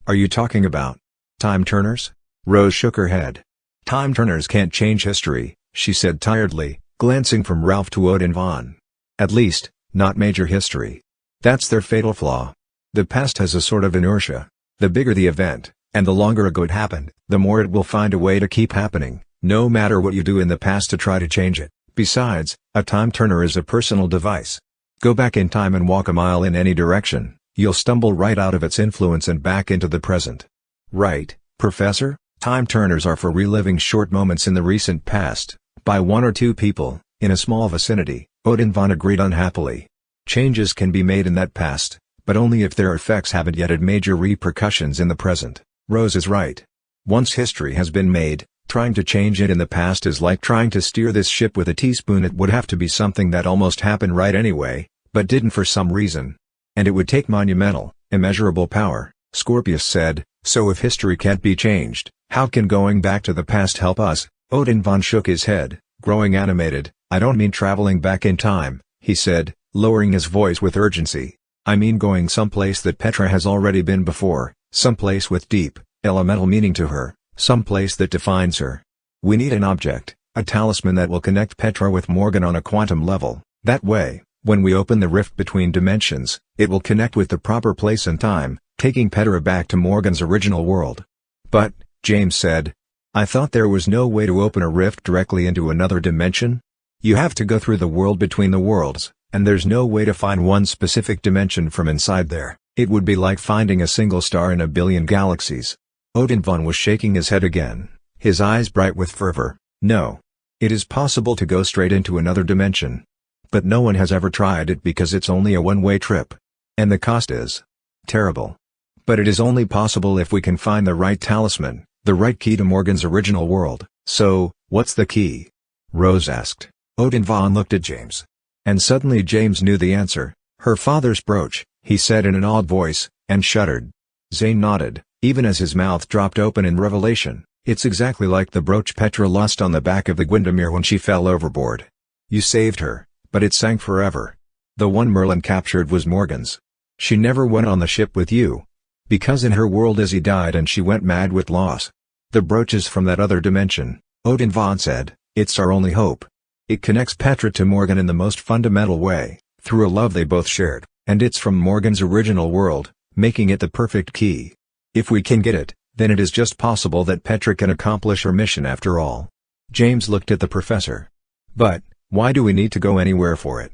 Are you talking about time turners?" Rose shook her head. "Time turners can't change history," she said tiredly, glancing from Ralph to Odin Von. "At least, not major history. That's their fatal flaw. The past has a sort of inertia. The bigger the event, and the longer ago it happened, the more it will find a way to keep happening, no matter what you do in the past to try to change it. Besides, a time turner is a personal device. Go back in time and walk a mile in any direction, you'll stumble right out of its influence and back into the present. Right, Professor? Time turners are for reliving short moments in the recent past, by one or two people, in a small vicinity, Odin von agreed unhappily. Changes can be made in that past, but only if their effects haven't yet had major repercussions in the present. Rose is right. Once history has been made, trying to change it in the past is like trying to steer this ship with a teaspoon. It would have to be something that almost happened right anyway, but didn't for some reason. And it would take monumental, immeasurable power, Scorpius said. So if history can't be changed, how can going back to the past help us? Odin von shook his head, growing animated. I don't mean traveling back in time, he said, lowering his voice with urgency. I mean going someplace that Petra has already been before, someplace with deep, elemental meaning to her, someplace that defines her. We need an object, a talisman that will connect Petra with Morgan on a quantum level. That way, when we open the rift between dimensions, it will connect with the proper place and time, taking Petra back to Morgan's original world. But, James said, I thought there was no way to open a rift directly into another dimension? You have to go through the world between the worlds, and there's no way to find one specific dimension from inside there. It would be like finding a single star in a billion galaxies. Odin von was shaking his head again, his eyes bright with fervor. No. It is possible to go straight into another dimension. But no one has ever tried it because it's only a one-way trip. And the cost is terrible. But it is only possible if we can find the right talisman, the right key to Morgan's original world. So, what's the key? Rose asked. Odin von looked at James. And suddenly James knew the answer. Her father's brooch, he said in an awed voice, and shuddered. Zane nodded, even as his mouth dropped open in revelation. It's exactly like the brooch Petra lost on the back of the Gwendamere when she fell overboard. You saved her, but it sank forever. The one Merlin captured was Morgan's. She never went on the ship with you. Because in her world Izzy died and she went mad with loss. The brooch is from that other dimension, Odin von said. It's our only hope. It connects Petra to Morgan in the most fundamental way, through a love they both shared, and it's from Morgan's original world, making it the perfect key. If we can get it, then it is just possible that Petra can accomplish her mission after all. James looked at the professor. But, why do we need to go anywhere for it?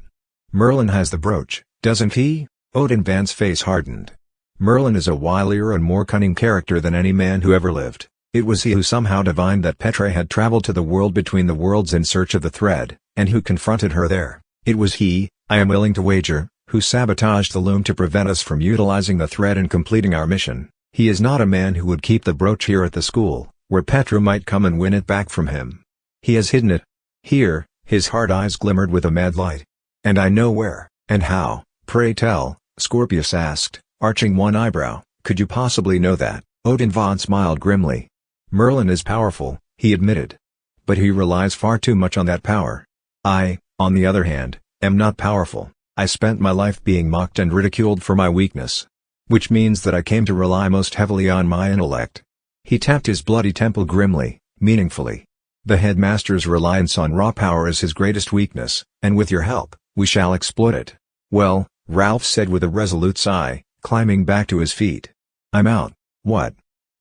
Merlin has the brooch, doesn't he? Odin von's face hardened. Merlin is a wilier and more cunning character than any man who ever lived. It was he who somehow divined that Petra had traveled to the world between the worlds in search of the thread, and who confronted her there. It was he, I am willing to wager, who sabotaged the loom to prevent us from utilizing the thread and completing our mission. He is not a man who would keep the brooch here at the school, where Petra might come and win it back from him. He has hidden it. Here, his hard eyes glimmered with a mad light. And I know where, and how, pray tell, Scorpius asked, arching one eyebrow. Could you possibly know that? Odin von smiled grimly. Merlin is powerful, he admitted. But he relies far too much on that power. I, on the other hand, am not powerful. I spent my life being mocked and ridiculed for my weakness. Which means that I came to rely most heavily on my intellect. He tapped his bloody temple grimly, meaningfully. The headmaster's reliance on raw power is his greatest weakness, and with your help, we shall exploit it. Well, Ralph said with a resolute sigh, climbing back to his feet. I'm out. What?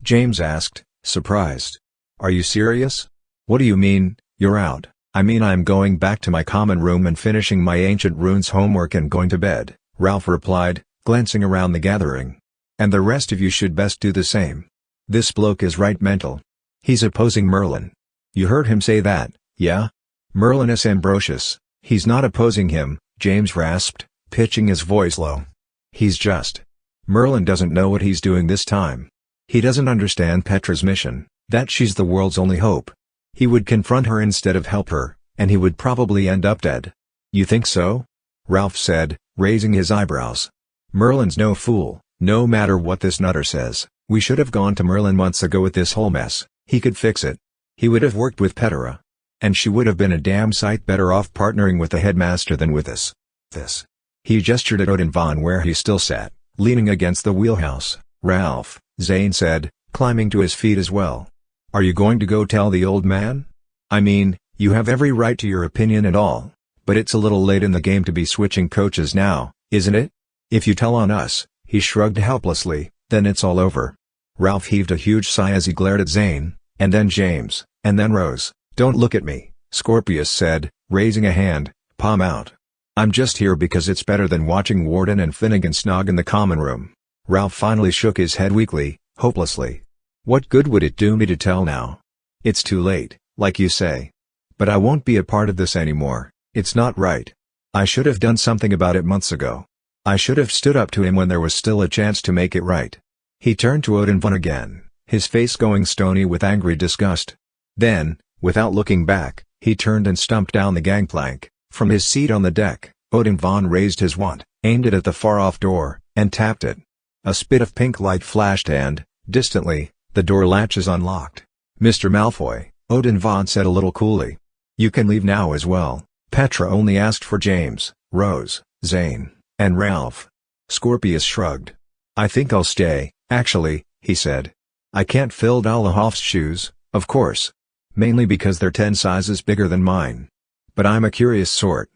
James asked, surprised. Are you serious? What do you mean, you're out? I mean I'm going back to my common room and finishing my ancient runes homework and going to bed, Ralph replied, glancing around the gathering. And the rest of you should best do the same. This bloke is right mental. He's opposing Merlin. You heard him say that, yeah? Merlin is Ambrosius. He's not opposing him, James rasped, pitching his voice low. He's just. Merlin doesn't know what he's doing this time. He doesn't understand Petra's mission, that she's the world's only hope. He would confront her instead of help her, and he would probably end up dead. You think so? Ralph said, raising his eyebrows. Merlin's no fool, no matter what this nutter says. We should have gone to Merlin months ago with this whole mess. He could fix it. He would have worked with Petra. And she would have been a damn sight better off partnering with the headmaster than with us. This. He gestured at Odin von where he still sat, leaning against the wheelhouse. Ralph, Zane said, climbing to his feet as well. Are you going to go tell the old man? I mean, you have every right to your opinion and all, but it's a little late in the game to be switching coaches now, isn't it? If you tell on us, He shrugged helplessly, then it's all over. Ralph heaved a huge sigh as he glared at Zane, and then James, and then Rose. Don't look at me, Scorpius said, raising a hand, palm out. I'm just here because it's better than watching Warden and Finnegan snog in the common room. Ralph finally shook his head weakly, hopelessly. What good would it do me to tell now? It's too late, like you say. But I won't be a part of this anymore. It's not right. I should have done something about it months ago. I should have stood up to him when there was still a chance to make it right. He turned to Odin von again, his face going stony with angry disgust. Then, without looking back, he turned and stumped down the gangplank. From his seat on the deck, Odin von raised his wand, aimed it at the far-off door, and tapped it. A spit of pink light flashed and, distantly, the door latches unlocked. Mr. Malfoy, Odin von said a little coolly. You can leave now as well. Petra only asked for James, Rose, Zane, and Ralph. Scorpius shrugged. I think I'll stay, actually, he said. I can't fill Dolohof's shoes, of course. Mainly because they're 10 sizes bigger than mine. But I'm a curious sort.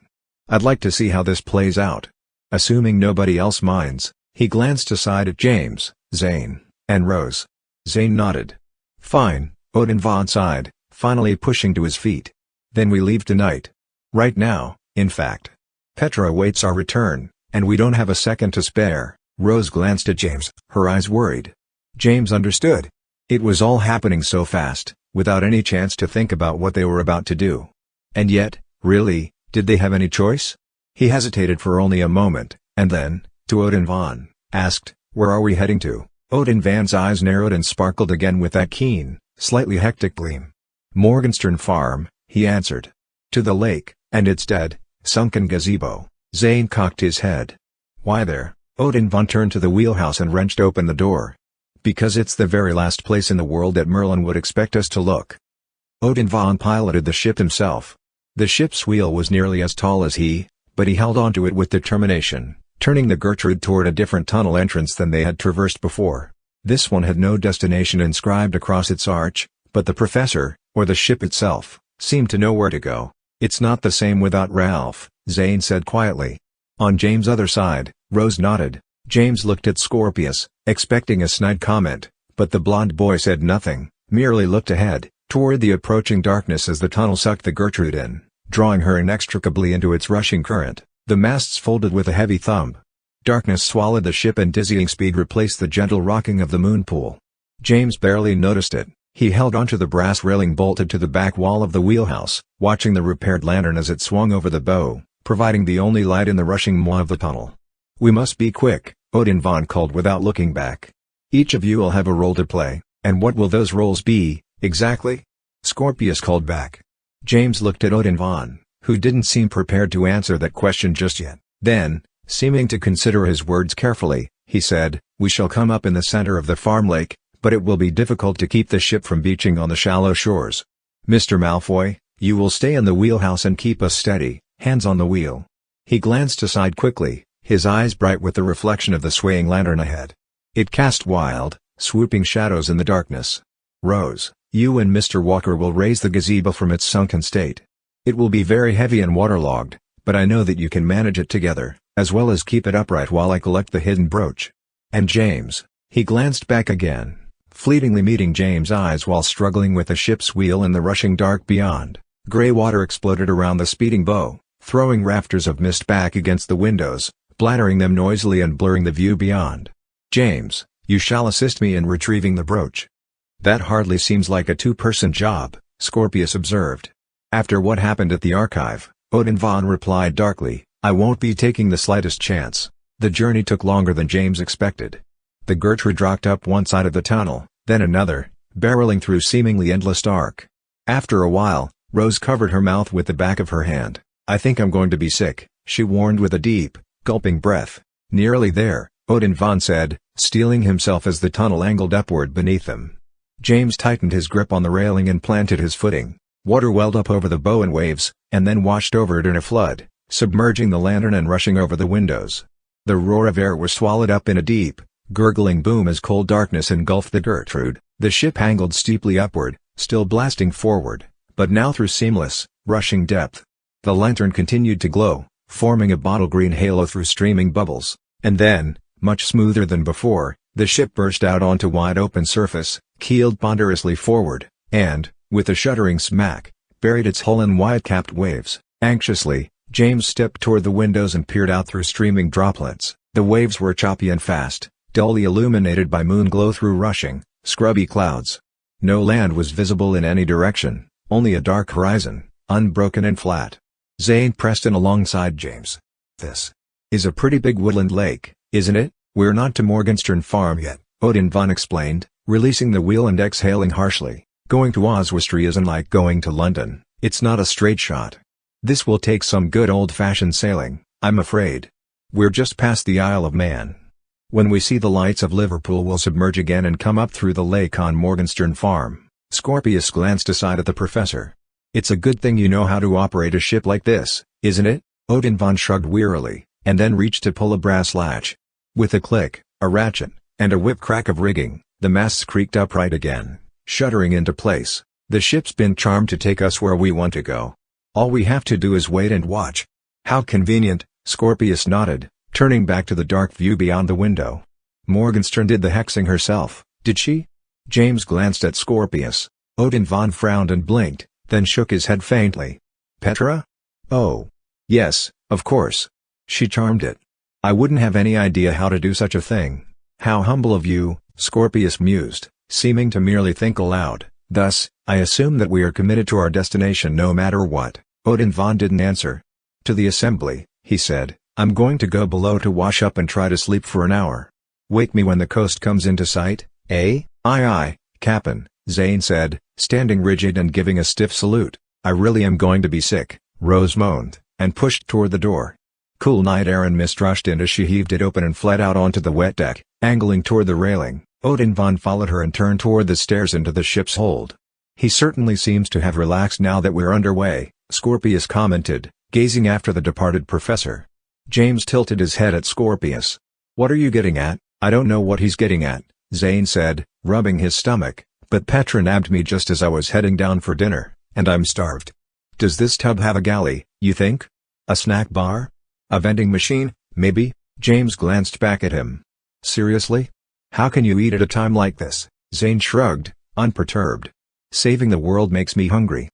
I'd like to see how this plays out. Assuming nobody else minds, he glanced aside at James, Zane, and Rose. Zane nodded. Fine, Odin von sighed, finally pushing to his feet. Then we leave tonight. Right now, in fact. Petra awaits our return, and we don't have a second to spare. Rose glanced at James, her eyes worried. James understood. It was all happening so fast, without any chance to think about what they were about to do. And yet, really, did they have any choice? He hesitated for only a moment, and then, to Odin von, asked, Where are we heading to? Odin von's eyes narrowed and sparkled again with that keen, slightly hectic gleam. Morgenstern Farm, he answered. To the lake, and its dead, sunken gazebo. Zane cocked his head. Why there? Odin von turned to the wheelhouse and wrenched open the door. Because it's the very last place in the world that Merlin would expect us to look. Odin von piloted the ship himself. The ship's wheel was nearly as tall as he, but he held onto it with determination, turning the Gertrude toward a different tunnel entrance than they had traversed before. This one had no destination inscribed across its arch, but the professor, or the ship itself, seemed to know where to go. It's not the same without Ralph, Zane said quietly. On James' other side, Rose nodded. James looked at Scorpius, expecting a snide comment, but the blond boy said nothing, merely looked ahead, toward the approaching darkness as the tunnel sucked the Gertrude in, drawing her inextricably into its rushing current. The masts folded with a heavy thump. Darkness swallowed the ship and dizzying speed replaced the gentle rocking of the moon pool. James barely noticed it. He held onto the brass railing bolted to the back wall of the wheelhouse, watching the repaired lantern as it swung over the bow, providing the only light in the rushing maw of the tunnel. We must be quick, Odin von called without looking back. Each of you will have a role to play, and what will those roles be, exactly? Scorpius called back. James looked at Odin von, who didn't seem prepared to answer that question just yet. Then, seeming to consider his words carefully, he said, We shall come up in the center of the farm lake, but it will be difficult to keep the ship from beaching on the shallow shores. Mr. Malfoy, you will stay in the wheelhouse and keep us steady, hands on the wheel. He glanced aside quickly, his eyes bright with the reflection of the swaying lantern ahead. It cast wild, swooping shadows in the darkness. Rose, you and Mr. Walker will raise the gazebo from its sunken state. It will be very heavy and waterlogged, but I know that you can manage it together, as well as keep it upright while I collect the hidden brooch. And James, he glanced back again, fleetingly meeting James' eyes while struggling with the ship's wheel in the rushing dark beyond. Gray water exploded around the speeding bow, throwing rafters of mist back against the windows, blattering them noisily and blurring the view beyond. James, you shall assist me in retrieving the brooch. That hardly seems like a two-person job, Scorpius observed. After what happened at the archive, Odin von replied darkly, I won't be taking the slightest chance. The journey took longer than James expected. The Gertrude rocked up one side of the tunnel, then another, barreling through seemingly endless dark. After a while, Rose covered her mouth with the back of her hand. I think I'm going to be sick, she warned with a deep, gulping breath. Nearly there, Odin von said, steeling himself as the tunnel angled upward beneath them. James tightened his grip on the railing and planted his footing. Water welled up over the bow in waves, and then washed over it in a flood, submerging the lantern and rushing over the windows. The roar of air was swallowed up in a deep, gurgling boom as cold darkness engulfed the Gertrude. The ship angled steeply upward, still blasting forward, but now through seamless, rushing depth. The lantern continued to glow, forming a bottle-green halo through streaming bubbles, and then, Much smoother than before, the ship burst out onto wide open surface, keeled ponderously forward, and, with a shuddering smack, buried its hull in wide-capped waves. Anxiously, James stepped toward the windows and peered out through streaming droplets. The waves were choppy and fast, dully illuminated by moon glow through rushing, scrubby clouds. No land was visible in any direction, only a dark horizon, unbroken and flat. Zane pressed in alongside James. "This is a pretty big woodland lake, isn't it? We're not to Morgenstern Farm yet," Odin von explained, releasing the wheel and exhaling harshly. "Going to Oswestry isn't like going to London, it's not a straight shot. This will take some good old-fashioned sailing, I'm afraid. We're just past the Isle of Man. When we see the lights of Liverpool we'll submerge again and come up through the lake on Morgenstern Farm." Scorpius glanced aside at the professor. "It's a good thing you know how to operate a ship like this, isn't it?" Odin von shrugged wearily, and then reached to pull a brass latch. With a click, a ratchet, and a whip crack of rigging, the masts creaked upright again, shuddering into place. "The ship's been charmed to take us where we want to go. All we have to do is wait and watch." "How convenient," Scorpius nodded, turning back to the dark view beyond the window. "Morgenstern did the hexing herself, did she?" James glanced at Scorpius. Odin von frowned and blinked, then shook his head faintly. "Petra? Oh. Yes, of course. She charmed it. I wouldn't have any idea how to do such a thing." "How humble of you," Scorpius mused, seeming to merely think aloud. "Thus, I assume that we are committed to our destination no matter what." Odin von didn't answer. "To the assembly," he said. "I'm going to go below to wash up and try to sleep for an hour. Wake me when the coast comes into sight, eh?" Aye, Cap'n," Zane said, standing rigid and giving a stiff salute. "I really am going to be sick," Rose moaned, and pushed toward the door. "Cool night air and mist rushed in as she heaved it open and fled out onto the wet deck, angling toward the railing. Odin von followed her and turned toward the stairs into the ship's hold. "He certainly seems to have relaxed now that we're underway," Scorpius commented, gazing after the departed professor. James tilted his head at Scorpius. "What are you getting at?" "I don't know what he's getting at," Zane said, rubbing his stomach, "but Petra nabbed me just as I was heading down for dinner, and I'm starved. Does this tub have a galley, you think? A snack bar? A vending machine, maybe?" James glanced back at him. "Seriously? How can you eat at a time like this?" Zane shrugged, unperturbed. "Saving the world makes me hungry."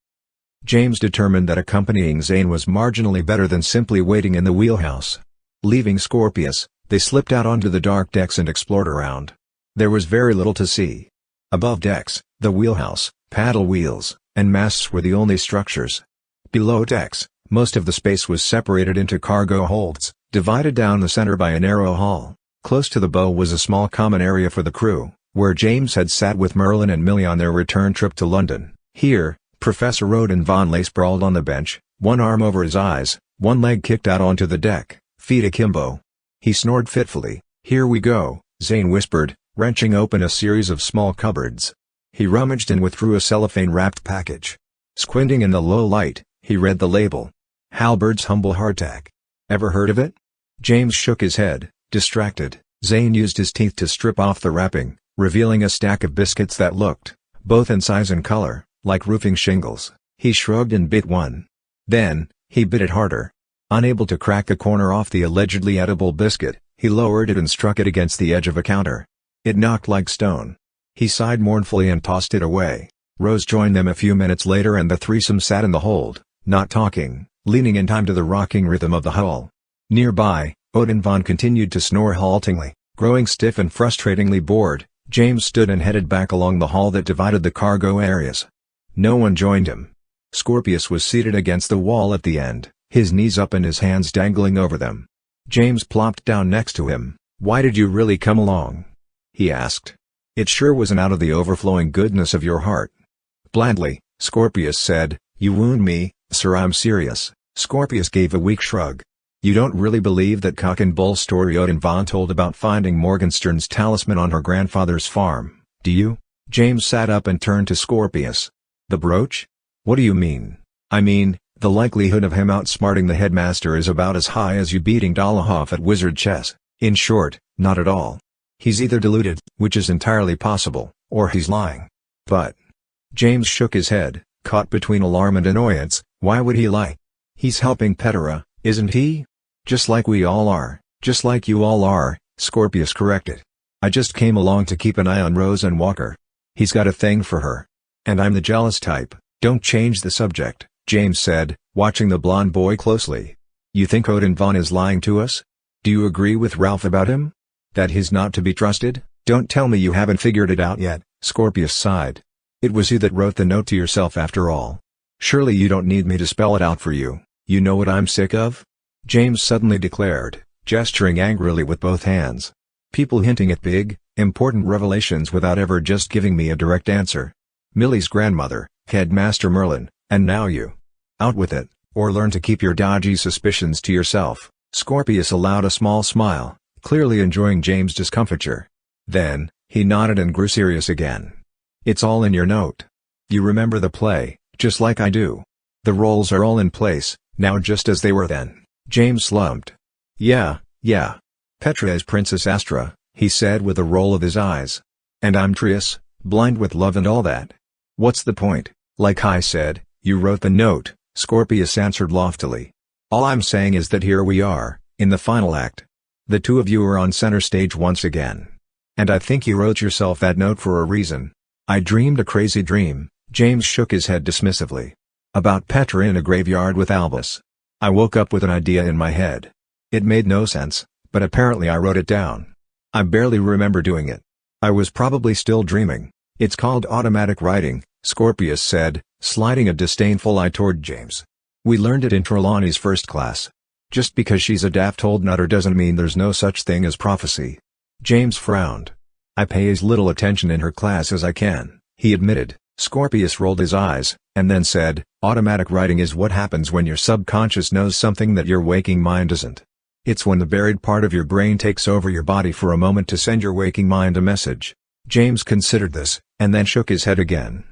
James determined that accompanying Zane was marginally better than simply waiting in the wheelhouse. Leaving Scorpius, they slipped out onto the dark decks and explored around. There was very little to see. Above decks, the wheelhouse, paddle wheels, and masts were the only structures. Below decks, most of the space was separated into cargo holds, divided down the center by a narrow hall. Close to the bow was a small common area for the crew, where James had sat with Merlin and Millie on their return trip to London. Here, Professor Odin von lay sprawled on the bench, one arm over his eyes, one leg kicked out onto the deck, feet akimbo. He snored fitfully. "Here we go," Zane whispered, wrenching open a series of small cupboards. He rummaged and withdrew a cellophane-wrapped package. Squinting in the low light, he read the label. "Halbert's Humble Hardtack. Ever heard of it?" James shook his head, distracted. Zane used his teeth to strip off the wrapping, revealing a stack of biscuits that looked, both in size and color, like roofing shingles. He shrugged and bit one. Then, he bit it harder. Unable to crack a corner off the allegedly edible biscuit, he lowered it and struck it against the edge of a counter. It knocked like stone. He sighed mournfully and tossed it away. Rose joined them a few minutes later and the threesome sat in the hold, not talking, leaning in time to the rocking rhythm of the hull. Nearby, Odin von continued to snore haltingly. Growing stiff and frustratingly bored, James stood and headed back along the hall that divided the cargo areas. No one joined him. Scorpius was seated against the wall at the end, his knees up and his hands dangling over them. James plopped down next to him. "Why did you really come along?" he asked. "It sure wasn't out of the overflowing goodness of your heart." Blandly, Scorpius said, "You wound me, sir, I'm serious." Scorpius gave a weak shrug. "You don't really believe that cock and bull story Odin von told about finding Morgenstern's talisman on her grandfather's farm, do you?" James sat up and turned to Scorpius. "The brooch? What do you mean?" "I mean, the likelihood of him outsmarting the headmaster is about as high as you beating Dolohoff at wizard chess. In short, not at all. He's either deluded, which is entirely possible, or he's lying." "But..." James shook his head, caught between alarm and annoyance. "Why would he lie? He's helping Petra, isn't he? Just like we all are, just like you all are," Scorpius corrected. "I just came along to keep an eye on Rose and Walker. He's got a thing for her. And I'm the jealous type." "Don't change the subject," James said, watching the blonde boy closely. "You think Odin Vaughn is lying to us? Do you agree with Ralph about him? That he's not to be trusted?" "Don't tell me you haven't figured it out yet," Scorpius sighed. "It was you that wrote the note to yourself after all. Surely you don't need me to spell it out for you. You know what I'm sick of?" James suddenly declared, gesturing angrily with both hands. "People hinting at big, important revelations without ever just giving me a direct answer. Millie's grandmother, Headmaster Merlin, and now you. Out with it, or learn to keep your dodgy suspicions to yourself." Scorpius allowed a small smile, clearly enjoying James' discomfiture. Then, he nodded and grew serious again. "It's all in your note. You remember the play, just like I do. The roles are all in place, now just as they were then." James slumped. Yeah. Petra is Princess Astra," he said with a roll of his eyes. "And I'm Trius, blind with love and all that. What's the point?" "Like I said, you wrote the note," Scorpius answered loftily. "All I'm saying is that here we are, in the final act. The two of you are on center stage once again. And I think you wrote yourself that note for a reason." "I dreamed a crazy dream," James shook his head dismissively. "About Petra in a graveyard with Albus. I woke up with an idea in my head. It made no sense, but apparently I wrote it down. I barely remember doing it. I was probably still dreaming. It's called automatic writing," Scorpius said, sliding a disdainful eye toward James. "We learned it in Trelawney's first class. Just because she's a daft old nutter doesn't mean there's no such thing as prophecy." James frowned. "I pay as little attention in her class as I can," he admitted. Scorpius rolled his eyes, and then said, "Automatic writing is what happens when your subconscious knows something that your waking mind doesn't. It's when the buried part of your brain takes over your body for a moment to send your waking mind a message." James considered this, and then shook his head again.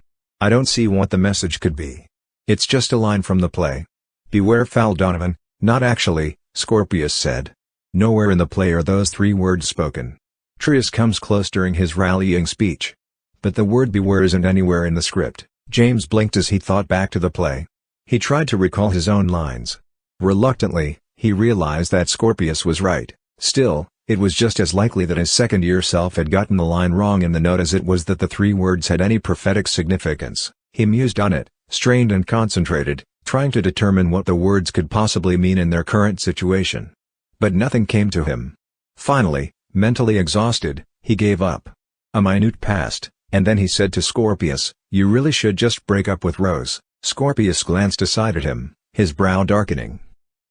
"I don't see what the message could be. It's just a line from the play. Beware foul Donovan." "Not actually," Scorpius said. "Nowhere in the play are those 3 words spoken. Trius comes close during his rallying speech. But the word beware isn't anywhere in the script." James blinked as he thought back to the play. He tried to recall his own lines. Reluctantly, he realized that Scorpius was right. Still, it was just as likely that his second-year self had gotten the line wrong in the note as it was that the 3 words had any prophetic significance. He mused on it, strained and concentrated, trying to determine what the words could possibly mean in their current situation. But nothing came to him. Finally, mentally exhausted, he gave up. A minute passed, and then he said to Scorpius, "You really should just break up with Rose." Scorpius glanced aside at him, his brow darkening.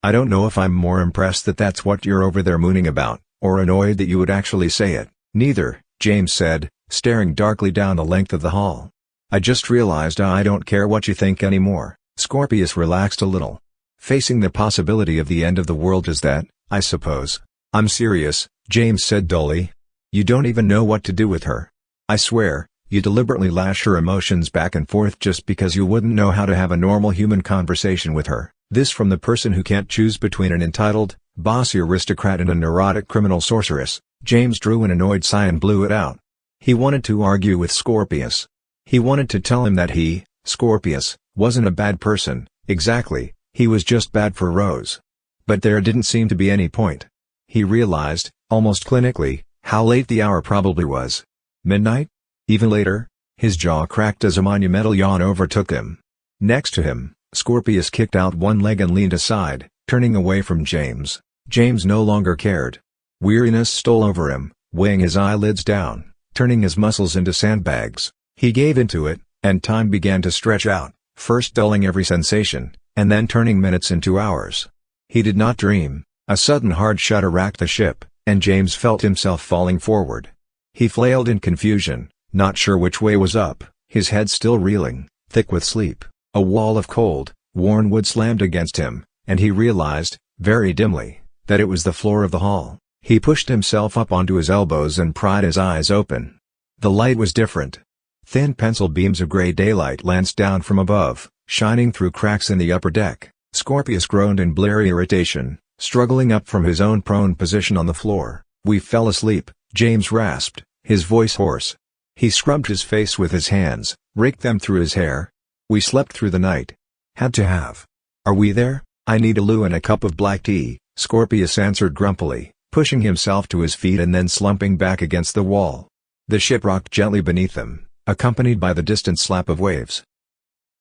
"I don't know if I'm more impressed that that's what you're over there mooning about, or annoyed that you would actually say it." "Neither," James said, staring darkly down the length of the hall. "I just realized I don't care what you think anymore." Scorpius relaxed a little. "Facing the possibility of the end of the world is that, I suppose." "I'm serious," James said dully. "You don't even know what to do with her. I swear, you deliberately lash her emotions back and forth just because you wouldn't know how to have a normal human conversation with her." This from the person who can't choose between an entitled, bossy aristocrat and a neurotic criminal sorceress. James drew an annoyed sigh and blew it out. He wanted to argue with Scorpius. He wanted to tell him that he, Scorpius, wasn't a bad person, exactly, he was just bad for Rose. But there didn't seem to be any point. He realized, almost clinically, how late the hour probably was. Midnight? Even later? His jaw cracked as a monumental yawn overtook him. Next to him, Scorpius kicked out one leg and leaned aside, turning away from James. James no longer cared. Weariness stole over him, weighing his eyelids down, turning his muscles into sandbags. He gave into it, and time began to stretch out, first dulling every sensation, and then turning minutes into hours. He did not dream. A sudden hard shudder racked the ship, and James felt himself falling forward. He flailed in confusion, not sure which way was up, his head still reeling, thick with sleep. A wall of cold, worn wood slammed against him, and he realized, very dimly, that it was the floor of the hall. He pushed himself up onto his elbows and pried his eyes open. The light was different. Thin pencil beams of gray daylight lanced down from above, shining through cracks in the upper deck. Scorpius groaned in bleary irritation, struggling up from his own prone position on the floor. "We fell asleep," James rasped, his voice hoarse. He scrubbed his face with his hands, raked them through his hair. "We slept through the night. Had to have. Are we there?" "I need a loo and a cup of black tea," Scorpius answered grumpily, pushing himself to his feet and then slumping back against the wall. The ship rocked gently beneath them, accompanied by the distant slap of waves.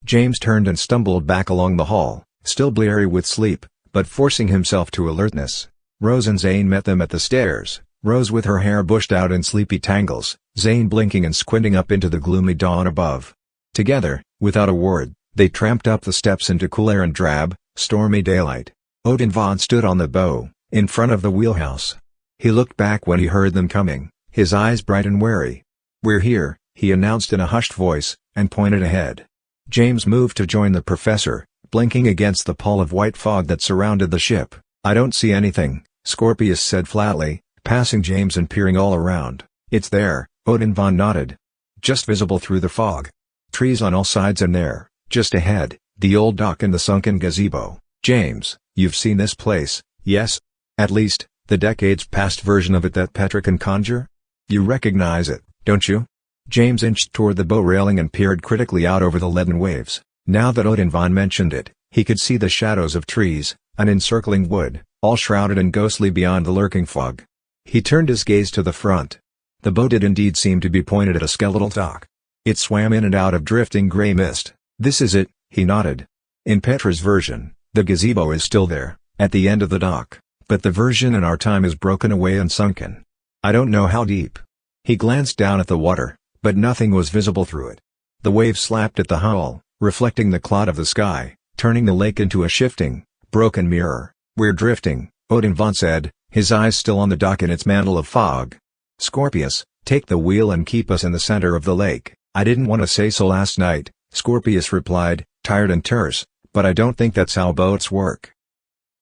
James turned and stumbled back along the hall, still bleary with sleep, but forcing himself to alertness. Rose and Zane met them at the stairs, Rose with her hair bushed out in sleepy tangles, Zane blinking and squinting up into the gloomy dawn above. Together, without a word, they tramped up the steps into cool air and drab, stormy daylight. Odin Vaughn stood on the bow, in front of the wheelhouse. He looked back when he heard them coming, his eyes bright and wary. "We're here," he announced in a hushed voice, and pointed ahead. James moved to join the professor, blinking against the pall of white fog that surrounded the ship. "I don't see anything," Scorpius said flatly, passing James and peering all around. "It's there," Odin Vaughn nodded. "Just visible through the fog. Trees on all sides and there, just ahead, the old dock and the sunken gazebo." "James, you've seen this place, yes? At least, the decades-past version of it that Petra can conjure? You recognize it, don't you?" James inched toward the bow railing and peered critically out over the leaden waves. Now that Odin Vaughn mentioned it, he could see the shadows of trees, an encircling wood, all shrouded and ghostly beyond the lurking fog. He turned his gaze to the front. The boat did indeed seem to be pointed at a skeletal dock. It swam in and out of drifting gray mist. "This is it," he nodded. "In Petra's version, the gazebo is still there, at the end of the dock, but the version in our time is broken away and sunken. I don't know how deep." He glanced down at the water, but nothing was visible through it. The waves slapped at the hull, reflecting the cloud of the sky, turning the lake into a shifting, broken mirror. "We're drifting," Odin Vaughn said, his eyes still on the dock in its mantle of fog. "Scorpius, take the wheel and keep us in the center of the lake." "I didn't want to say so last night," Scorpius replied, tired and terse, "but I don't think that's how boats work."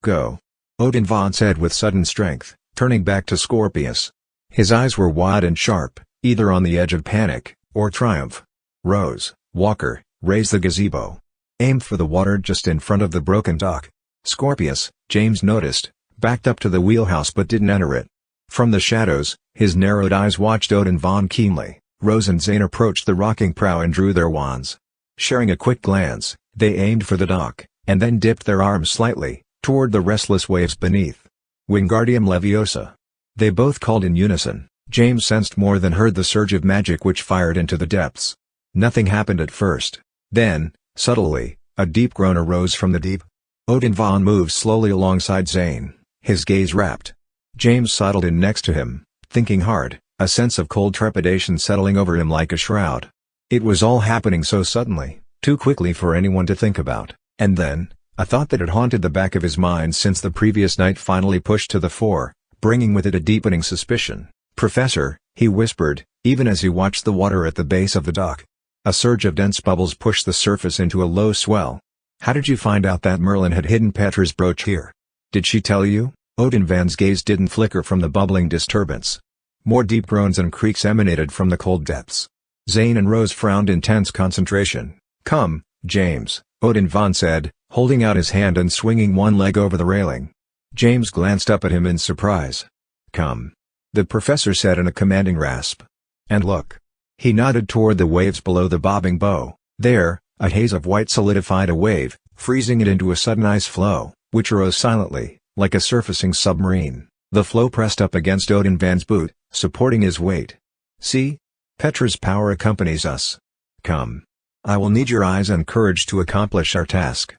"Go," Odin Vaughn said with sudden strength, turning back to Scorpius. His eyes were wide and sharp, either on the edge of panic, or triumph. "Rose, Walker, raise the gazebo. Aim for the water just in front of the broken dock." Scorpius, James noticed, backed up to the wheelhouse but didn't enter it. From the shadows, his narrowed eyes watched Odin Vaughn keenly. Rose and Zane approached the rocking prow and drew their wands. Sharing a quick glance, they aimed for the dock, and then dipped their arms slightly, toward the restless waves beneath. "Wingardium Leviosa." They both called in unison. James sensed more than heard the surge of magic which fired into the depths. Nothing happened at first. Then, subtly, a deep groan arose from the deep. Odin Vaughn moved slowly alongside Zane, his gaze rapt. James sidled in next to him, thinking hard, a sense of cold trepidation settling over him like a shroud. It was all happening so suddenly, too quickly for anyone to think about, and then, a thought that had haunted the back of his mind since the previous night finally pushed to the fore, bringing with it a deepening suspicion. "Professor," he whispered, even as he watched the water at the base of the dock. A surge of dense bubbles pushed the surface into a low swell. "How did you find out that Merlin had hidden Petra's brooch here? Did she tell you?" Odin Van's gaze didn't flicker from the bubbling disturbance. More deep groans and creaks emanated from the cold depths. Zane and Rose frowned in tense concentration. "Come, James," Odin Vaughn said, holding out his hand and swinging one leg over the railing. James glanced up at him in surprise. "Come," the professor said in a commanding rasp. "And look." He nodded toward the waves below the bobbing bow. There, a haze of white solidified a wave, freezing it into a sudden ice flow, which rose silently, like a surfacing submarine. The flow pressed up against Odin Van's boot, supporting his weight. "See? Petra's power accompanies us. Come. I will need your eyes and courage to accomplish our task."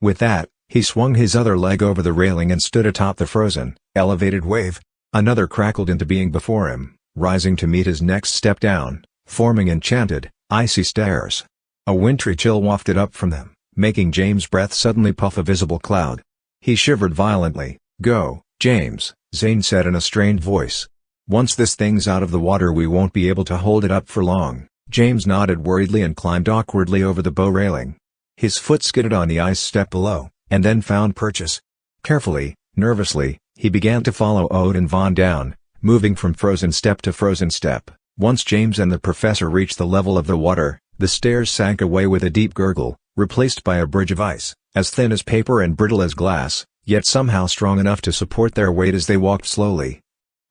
With that, he swung his other leg over the railing and stood atop the frozen, elevated wave. Another crackled into being before him, rising to meet his next step down, forming enchanted, icy stairs. A wintry chill wafted up from them, making James' breath suddenly puff a visible cloud. He shivered violently. "Go, James," Zane said in a strained voice. "Once this thing's out of the water we won't be able to hold it up for long." James nodded worriedly and climbed awkwardly over the bow railing. His foot skidded on the ice step below, and then found purchase. Carefully, nervously, he began to follow Odin Vaughn down, moving from frozen step to frozen step. Once James and the professor reached the level of the water, the stairs sank away with a deep gurgle, replaced by a bridge of ice, as thin as paper and brittle as glass, yet somehow strong enough to support their weight as they walked slowly.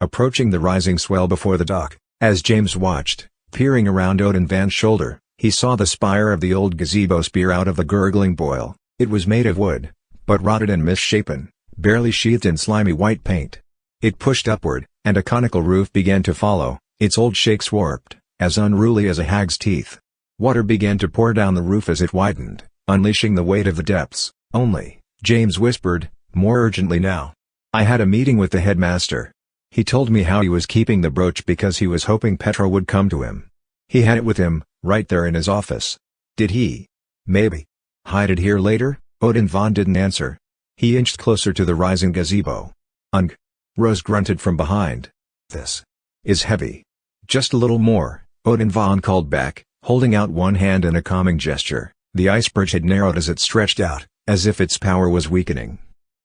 Approaching the rising swell before the dock, as James watched, peering around Odin Van's shoulder, he saw the spire of the old gazebo spear out of the gurgling boil. It was made of wood, but rotted and misshapen, barely sheathed in slimy white paint. It pushed upward, and a conical roof began to follow, its old shakes warped, as unruly as a hag's teeth. Water began to pour down the roof as it widened, unleashing the weight of the depths. Only, James whispered, more urgently now. I had a meeting with the headmaster. He told me how he was keeping the brooch because he was hoping Petra would come to him. He had it with him, right there in his office. Did he? Maybe. Hide it here later? Odin von didn't answer. He inched closer to the rising gazebo. Ung. Rose grunted from behind. This is heavy. Just a little more, Odin von called back, holding out one hand in a calming gesture. The ice bridge had narrowed as it stretched out, as if its power was weakening.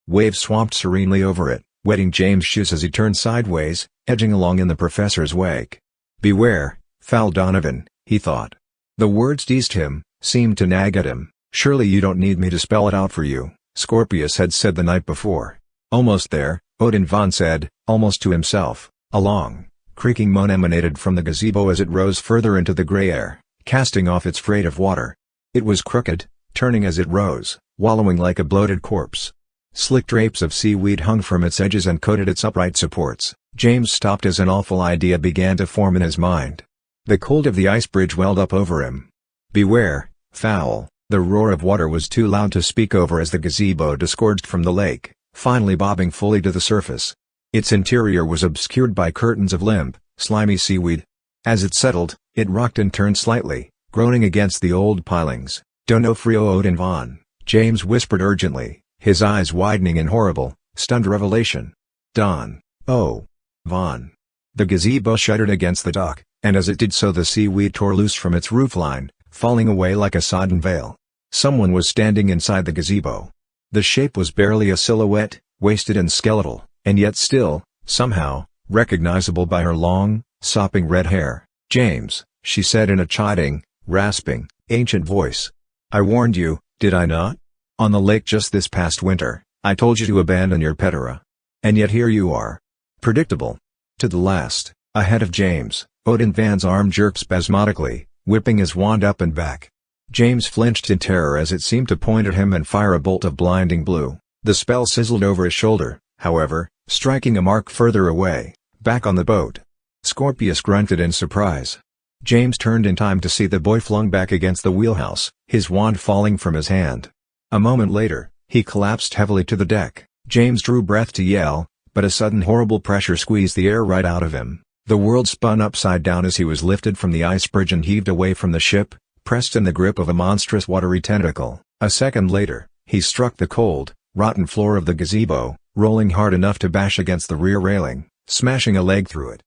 Waves swamped serenely over it, wetting James' shoes as he turned sideways, edging along in the professor's wake. Beware, foul Donovan, he thought. The words teased him, seemed to nag at him. Surely you don't need me to spell it out for you, Scorpius had said the night before. Almost there, Odin von said, almost to himself. A long, creaking moan emanated from the gazebo as it rose further into the gray air, casting off its freight of water. It was crooked, turning as it rose, wallowing like a bloated corpse. Slick drapes of seaweed hung from its edges and coated its upright supports. James stopped as an awful idea began to form in his mind. The cold of the ice bridge welled up over him. Beware, foul. The roar of water was too loud to speak over as the gazebo disgorged from the lake, finally bobbing fully to the surface. Its interior was obscured by curtains of limp, slimy seaweed. As it settled, it rocked and turned slightly, groaning against the old pilings. Donofrio Odin von, James whispered urgently, his eyes widening in horrible, stunned revelation. Don, oh. Von. The gazebo shuddered against the dock, and as it did so the seaweed tore loose from its roofline, falling away like a sodden veil. Someone was standing inside the gazebo. The shape was barely a silhouette, wasted and skeletal, and yet still, somehow, recognizable by her long, sopping red hair. James, she said in a chiding, rasping, ancient voice. I warned you, did I not? On the lake just this past winter, I told you to abandon your Petra. And yet here you are. Predictable. To the last, ahead of James, Odin von's arm jerked spasmodically, whipping his wand up and back. James flinched in terror as it seemed to point at him and fire a bolt of blinding blue. The spell sizzled over his shoulder, however, striking a mark further away, back on the boat. Scorpius grunted in surprise. James turned in time to see the boy flung back against the wheelhouse, his wand falling from his hand. A moment later, he collapsed heavily to the deck. James drew breath to yell, but a sudden horrible pressure squeezed the air right out of him. The world spun upside down as he was lifted from the ice bridge and heaved away from the ship, pressed in the grip of a monstrous watery tentacle. A second later, he struck the cold, rotten floor of the gazebo, rolling hard enough to bash against the rear railing, smashing a leg through it.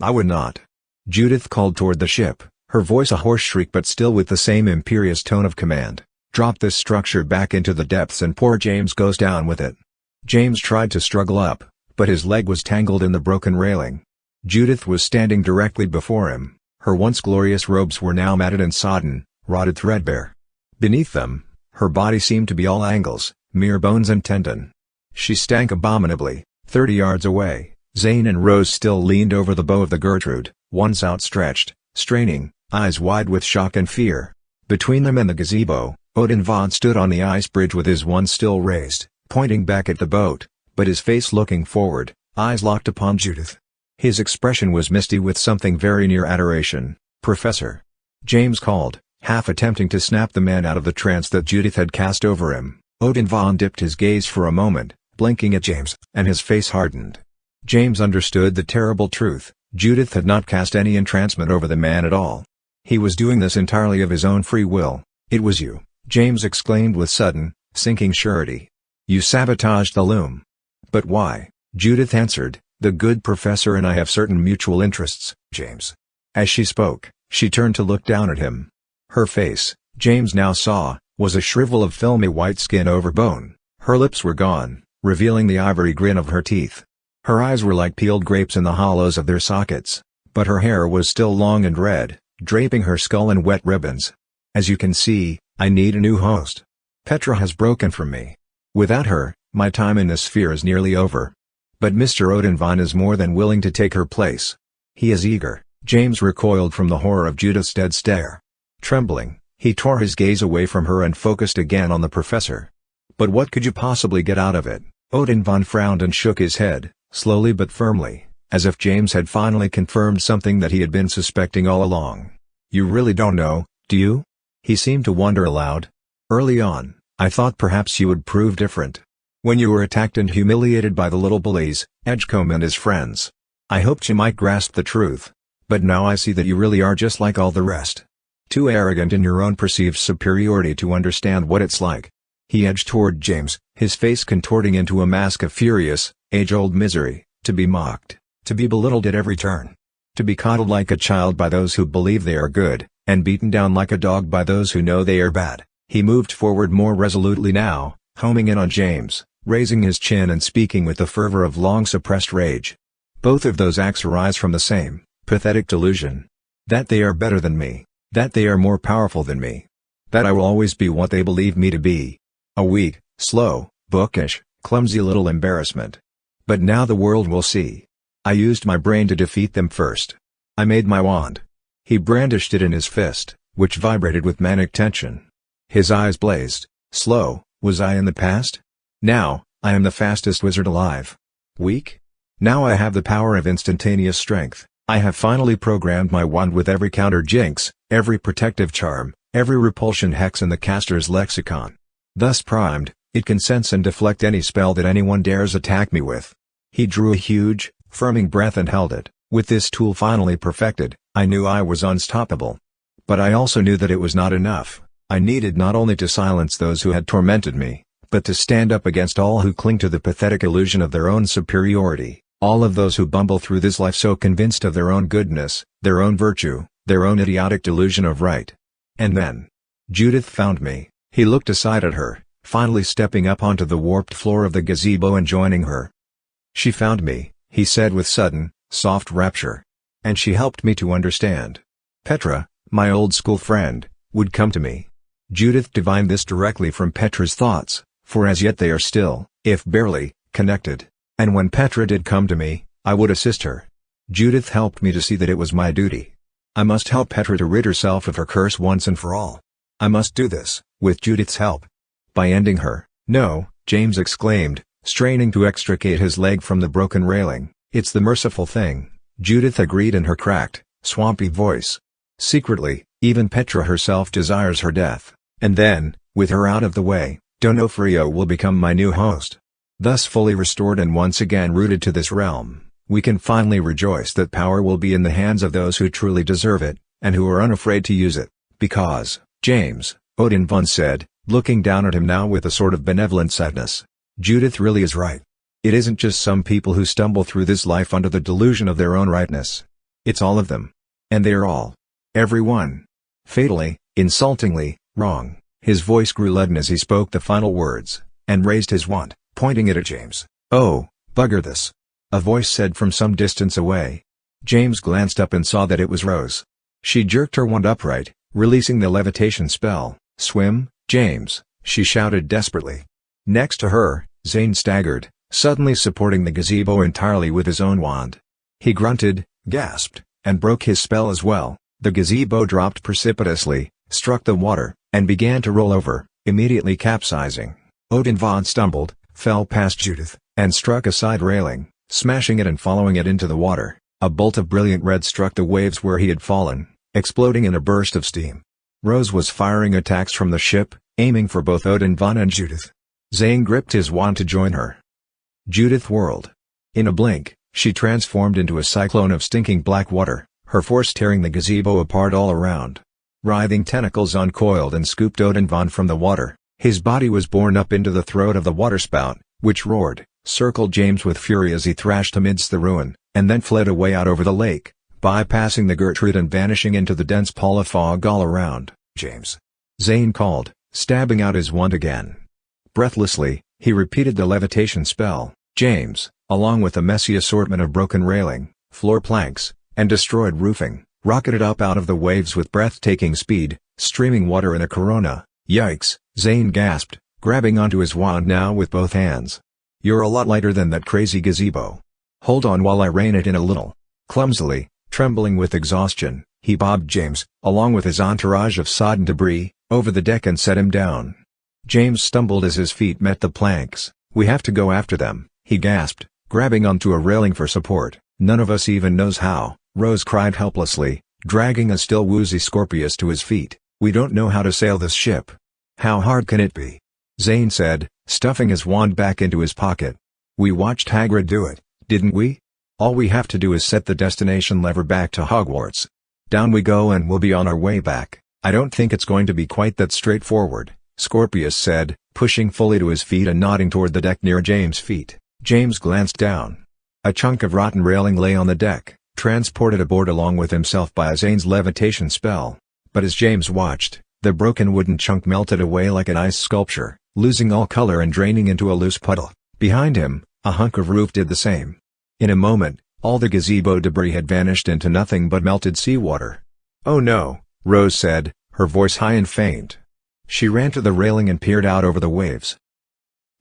I would not. Judith called toward the ship, her voice a hoarse shriek but still with the same imperious tone of command. Drop this structure back into the depths and poor James goes down with it. James tried to struggle up, but his leg was tangled in the broken railing. Judith was standing directly before him. Her once glorious robes were now matted and sodden, rotted threadbare. Beneath them, her body seemed to be all angles, mere bones and tendon. She stank abominably. 30 yards away, Zane and Rose still leaned over the bow of the Gertrude, ones outstretched, straining, eyes wide with shock and fear. Between them and the gazebo, Odin von stood on the ice bridge with his wand still raised, pointing back at the boat, but his face looking forward, eyes locked upon Judith. His expression was misty with something very near adoration. Professor. James called, half attempting to snap the man out of the trance that Judith had cast over him. Odin von dipped his gaze for a moment, blinking at James, and his face hardened. James understood the terrible truth. Judith had not cast any entrancement over the man at all. He was doing this entirely of his own free will. It was you, James exclaimed with sudden, sinking surety. You sabotaged the loom. But why? Judith answered, the good professor and I have certain mutual interests, James. As she spoke, she turned to look down at him. Her face, James now saw, was a shrivel of filmy white skin over bone. Her lips were gone, revealing the ivory grin of her teeth. Her eyes were like peeled grapes in the hollows of their sockets, but her hair was still long and red, draping her skull in wet ribbons. As you can see, I need a new host. Petra has broken from me. Without her, my time in this sphere is nearly over. But Mr. Odin von is more than willing to take her place. He is eager. James recoiled from the horror of Judith's dead stare. Trembling, he tore his gaze away from her and focused again on the professor. But what could you possibly get out of it? Odin von frowned and shook his head. slowly but firmly, as if James had finally confirmed something that he had been suspecting all along. "You really don't know, do you?" He seemed to wonder aloud. "Early on, I thought perhaps you would prove different. When you were attacked and humiliated by the little bullies, Edgecombe and his friends. I hoped you might grasp the truth. But now I see that you really are just like all the rest. Too arrogant in your own perceived superiority to understand what it's like." He edged toward James, his face contorting into a mask of furious, age-old misery, to be mocked, to be belittled at every turn. To be coddled like a child by those who believe they are good, and beaten down like a dog by those who know they are bad. He moved forward more resolutely now, homing in on James, raising his chin and speaking with the fervor of long-suppressed rage. "Both of those acts arise from the same pathetic delusion. That they are better than me. That they are more powerful than me. That I will always be what they believe me to be. A weak, slow, bookish, clumsy little embarrassment. But now the world will see. I used my brain to defeat them first. I made my wand." He brandished it in his fist, which vibrated with manic tension. His eyes blazed. "Slow, was I in the past? Now, I am the fastest wizard alive. Weak? Now I have the power of instantaneous strength. I have finally programmed my wand with every counter jinx, every protective charm, every repulsion hex in the caster's lexicon. Thus primed, it can sense and deflect any spell that anyone dares attack me with." He drew a huge, firming breath and held it. "With this tool finally perfected, I knew I was unstoppable. But I also knew that it was not enough. I needed not only to silence those who had tormented me, but to stand up against all who cling to the pathetic illusion of their own superiority, all of those who bumble through this life so convinced of their own goodness, their own virtue, their own idiotic delusion of right. And then Judith found me." He looked aside at her, finally stepping up onto the warped floor of the gazebo and joining her. "She found me," he said with sudden, soft rapture. "And she helped me to understand. Petra, my old school friend, would come to me." Judith divined this directly from Petra's thoughts, for as yet they are still, if barely, connected. "And when Petra did come to me, I would assist her. Judith helped me to see that it was my duty. I must help Petra to rid herself of her curse once and for all. I must do this, with Judith's help. By ending her." "No," James exclaimed, straining to extricate his leg from the broken railing. "It's the merciful thing," Judith agreed in her cracked, swampy voice. "Secretly, even Petra herself desires her death, and then, with her out of the way, Donofrio will become my new host. Thus fully restored and once again rooted to this realm, we can finally rejoice that power will be in the hands of those who truly deserve it, and who are unafraid to use it, because, James," Odin once said, looking down at him now with a sort of benevolent sadness, "Judith really is right. It isn't just some people who stumble through this life under the delusion of their own rightness. It's all of them. And they are all, every one, fatally, insultingly, wrong." His voice grew leaden as he spoke the final words, and raised his wand, pointing it at James. "Oh, bugger this," a voice said from some distance away. James glanced up and saw that it was Rose. She jerked her wand upright, releasing the levitation spell. "Swim, James," she shouted desperately. Next to her, Zane staggered, suddenly supporting the gazebo entirely with his own wand. He grunted, gasped, and broke his spell as well. The gazebo dropped precipitously, struck the water, and began to roll over, immediately capsizing. Odin Von stumbled, fell past Judith, and struck a side railing, smashing it and following it into the water. A bolt of brilliant red struck the waves where he had fallen, exploding in a burst of steam. Rose was firing attacks from the ship, aiming for both Odin Von and Judith. Zane gripped his wand to join her. Judith whirled. In a blink, she transformed into a cyclone of stinking black water, her force tearing the gazebo apart all around. Writhing tentacles uncoiled and scooped Odin Von from the water. His body was borne up into the throat of the waterspout, which roared, circled James with fury as he thrashed amidst the ruin, and then fled away out over the lake, bypassing the Gertrude and vanishing into the dense pall of fog all around. "James!" Zane called, stabbing out his wand again. Breathlessly, he repeated the levitation spell. James, along with a messy assortment of broken railing, floor planks, and destroyed roofing, rocketed up out of the waves with breathtaking speed, streaming water in a corona. "Yikes," Zane gasped, grabbing onto his wand now with both hands. "You're a lot lighter than that crazy gazebo. Hold on while I rein it in a little." Clumsily, trembling with exhaustion, he bobbed James, along with his entourage of sodden debris, over the deck and set him down. James stumbled as his feet met the planks. "We have to go after them," he gasped, grabbing onto a railing for support. "None of us even knows how," Rose cried helplessly, dragging a still woozy Scorpius to his feet. "We don't know how to sail this ship." "How hard can it be?" Zane said, stuffing his wand back into his pocket. "We watched Hagrid do it, didn't we? All we have to do is set the destination lever back to Hogwarts. Down we go and we'll be on our way back." "I don't think it's going to be quite that straightforward," Scorpius said, pushing fully to his feet and nodding toward the deck near James' feet. James glanced down. A chunk of rotten railing lay on the deck, transported aboard along with himself by Zane's levitation spell. But as James watched, the broken wooden chunk melted away like an ice sculpture, losing all color and draining into a loose puddle. Behind him, a hunk of roof did the same. In a moment, all the gazebo debris had vanished into nothing but melted seawater. "Oh no," Rose said, her voice high and faint. She ran to the railing and peered out over the waves.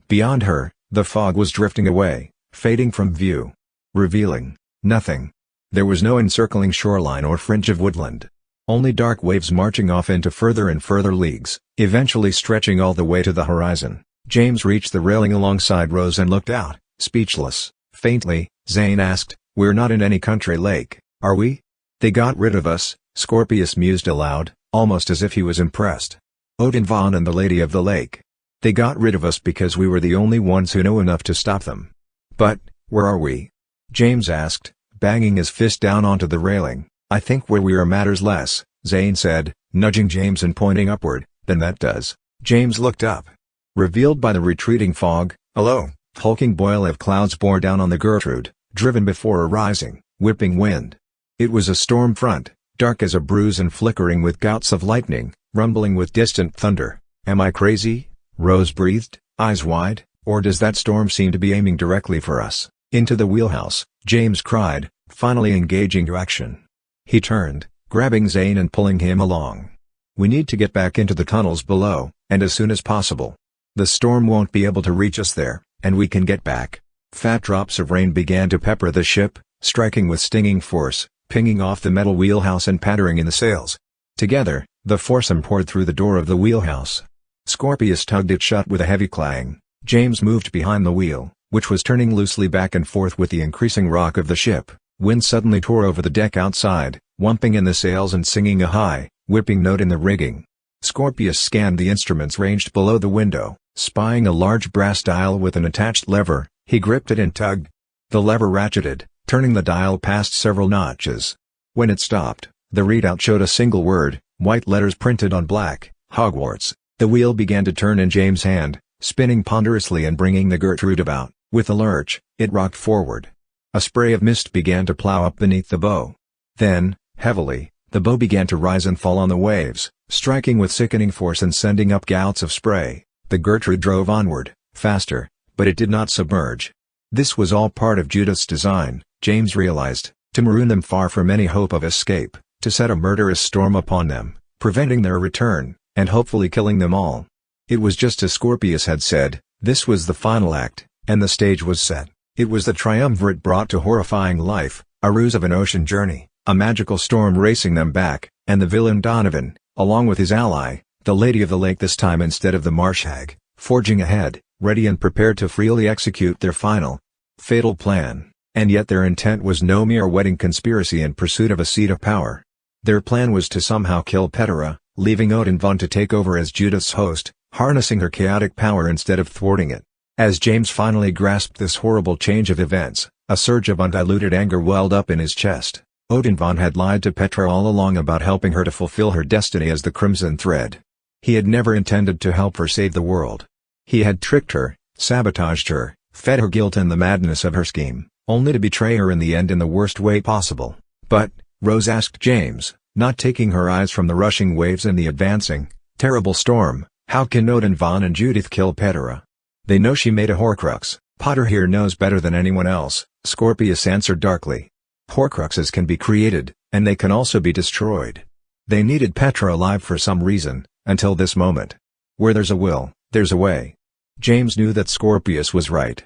Beyond her, the fog was drifting away, fading from view, revealing nothing. There was no encircling shoreline or fringe of woodland. Only dark waves marching off into further and further leagues, eventually stretching all the way to the horizon. James reached the railing alongside Rose and looked out, speechless. Faintly, Zane asked, "We're not in any country lake, are we?" "They got rid of us," Scorpius mused aloud, almost as if he was impressed. "Odin Von and the Lady of the Lake. They got rid of us because we were the only ones who know enough to stop them." "But, where are we?" James asked, banging his fist down onto the railing. "I think where we are matters less," Zane said, nudging James and pointing upward, "than that does." James looked up. Revealed by the retreating fog, a low, hulking boil of clouds bore down on the Gertrude, driven before a rising, whipping wind. It was a storm front, dark as a bruise and flickering with gouts of lightning, rumbling with distant thunder. "Am I crazy?" Rose breathed, eyes wide, "or does that storm seem to be aiming directly for us?" "Into the wheelhouse," James cried, finally engaging to action. He turned, grabbing Zane and pulling him along. "We need to get back into the tunnels below, and as soon as possible. The storm won't be able to reach us there, and we can get back." Fat drops of rain began to pepper the ship, striking with stinging force, pinging off the metal wheelhouse and pattering in the sails. Together, the foursome poured through the door of the wheelhouse. Scorpius tugged it shut with a heavy clang. James moved behind the wheel, which was turning loosely back and forth with the increasing rock of the ship. Wind suddenly tore over the deck outside, whumping in the sails and singing a high, whipping note in the rigging. Scorpius scanned the instruments ranged below the window, spying a large brass dial with an attached lever. He gripped it and tugged. The lever ratcheted, turning the dial past several notches. When it stopped, the readout showed a single word, white letters printed on black, "Hogwarts." The wheel began to turn in James' hand, spinning ponderously and bringing the Gertrude about. With a lurch, it rocked forward. A spray of mist began to plow up beneath the bow. Then, heavily, the bow began to rise and fall on the waves, striking with sickening force and sending up gouts of spray. The Gertrude drove onward, faster, but it did not submerge. This was all part of Judith's design, James realized, to maroon them far from any hope of escape, to set a murderous storm upon them, preventing their return, and hopefully killing them all. It was just as Scorpius had said, this was the final act, and the stage was set. It was the triumvirate brought to horrifying life, a ruse of an ocean journey, a magical storm racing them back, and the villain Donovan, along with his ally, the Lady of the Lake this time instead of the marsh hag, forging ahead, ready and prepared to freely execute their final, fatal plan. And yet their intent was no mere wedding conspiracy in pursuit of a seat of power. Their plan was to somehow kill Petra, leaving Odin Von to take over as Judith's host, harnessing her chaotic power instead of thwarting it. As James finally grasped this horrible change of events, a surge of undiluted anger welled up in his chest. Odin Von had lied to Petra all along about helping her to fulfill her destiny as the Crimson Thread. He had never intended to help her save the world. He had tricked her, sabotaged her, fed her guilt and the madness of her scheme, only to betray her in the end in the worst way possible. "But," Rose asked James, not taking her eyes from the rushing waves and the advancing, terrible storm, "how can Odin Von and Judith kill Petra? They know she made a Horcrux." "Potter here knows better than anyone else," Scorpius answered darkly. "Horcruxes can be created, and they can also be destroyed. They needed Petra alive for some reason, until this moment. Where there's a will, there's a way." James knew that Scorpius was right.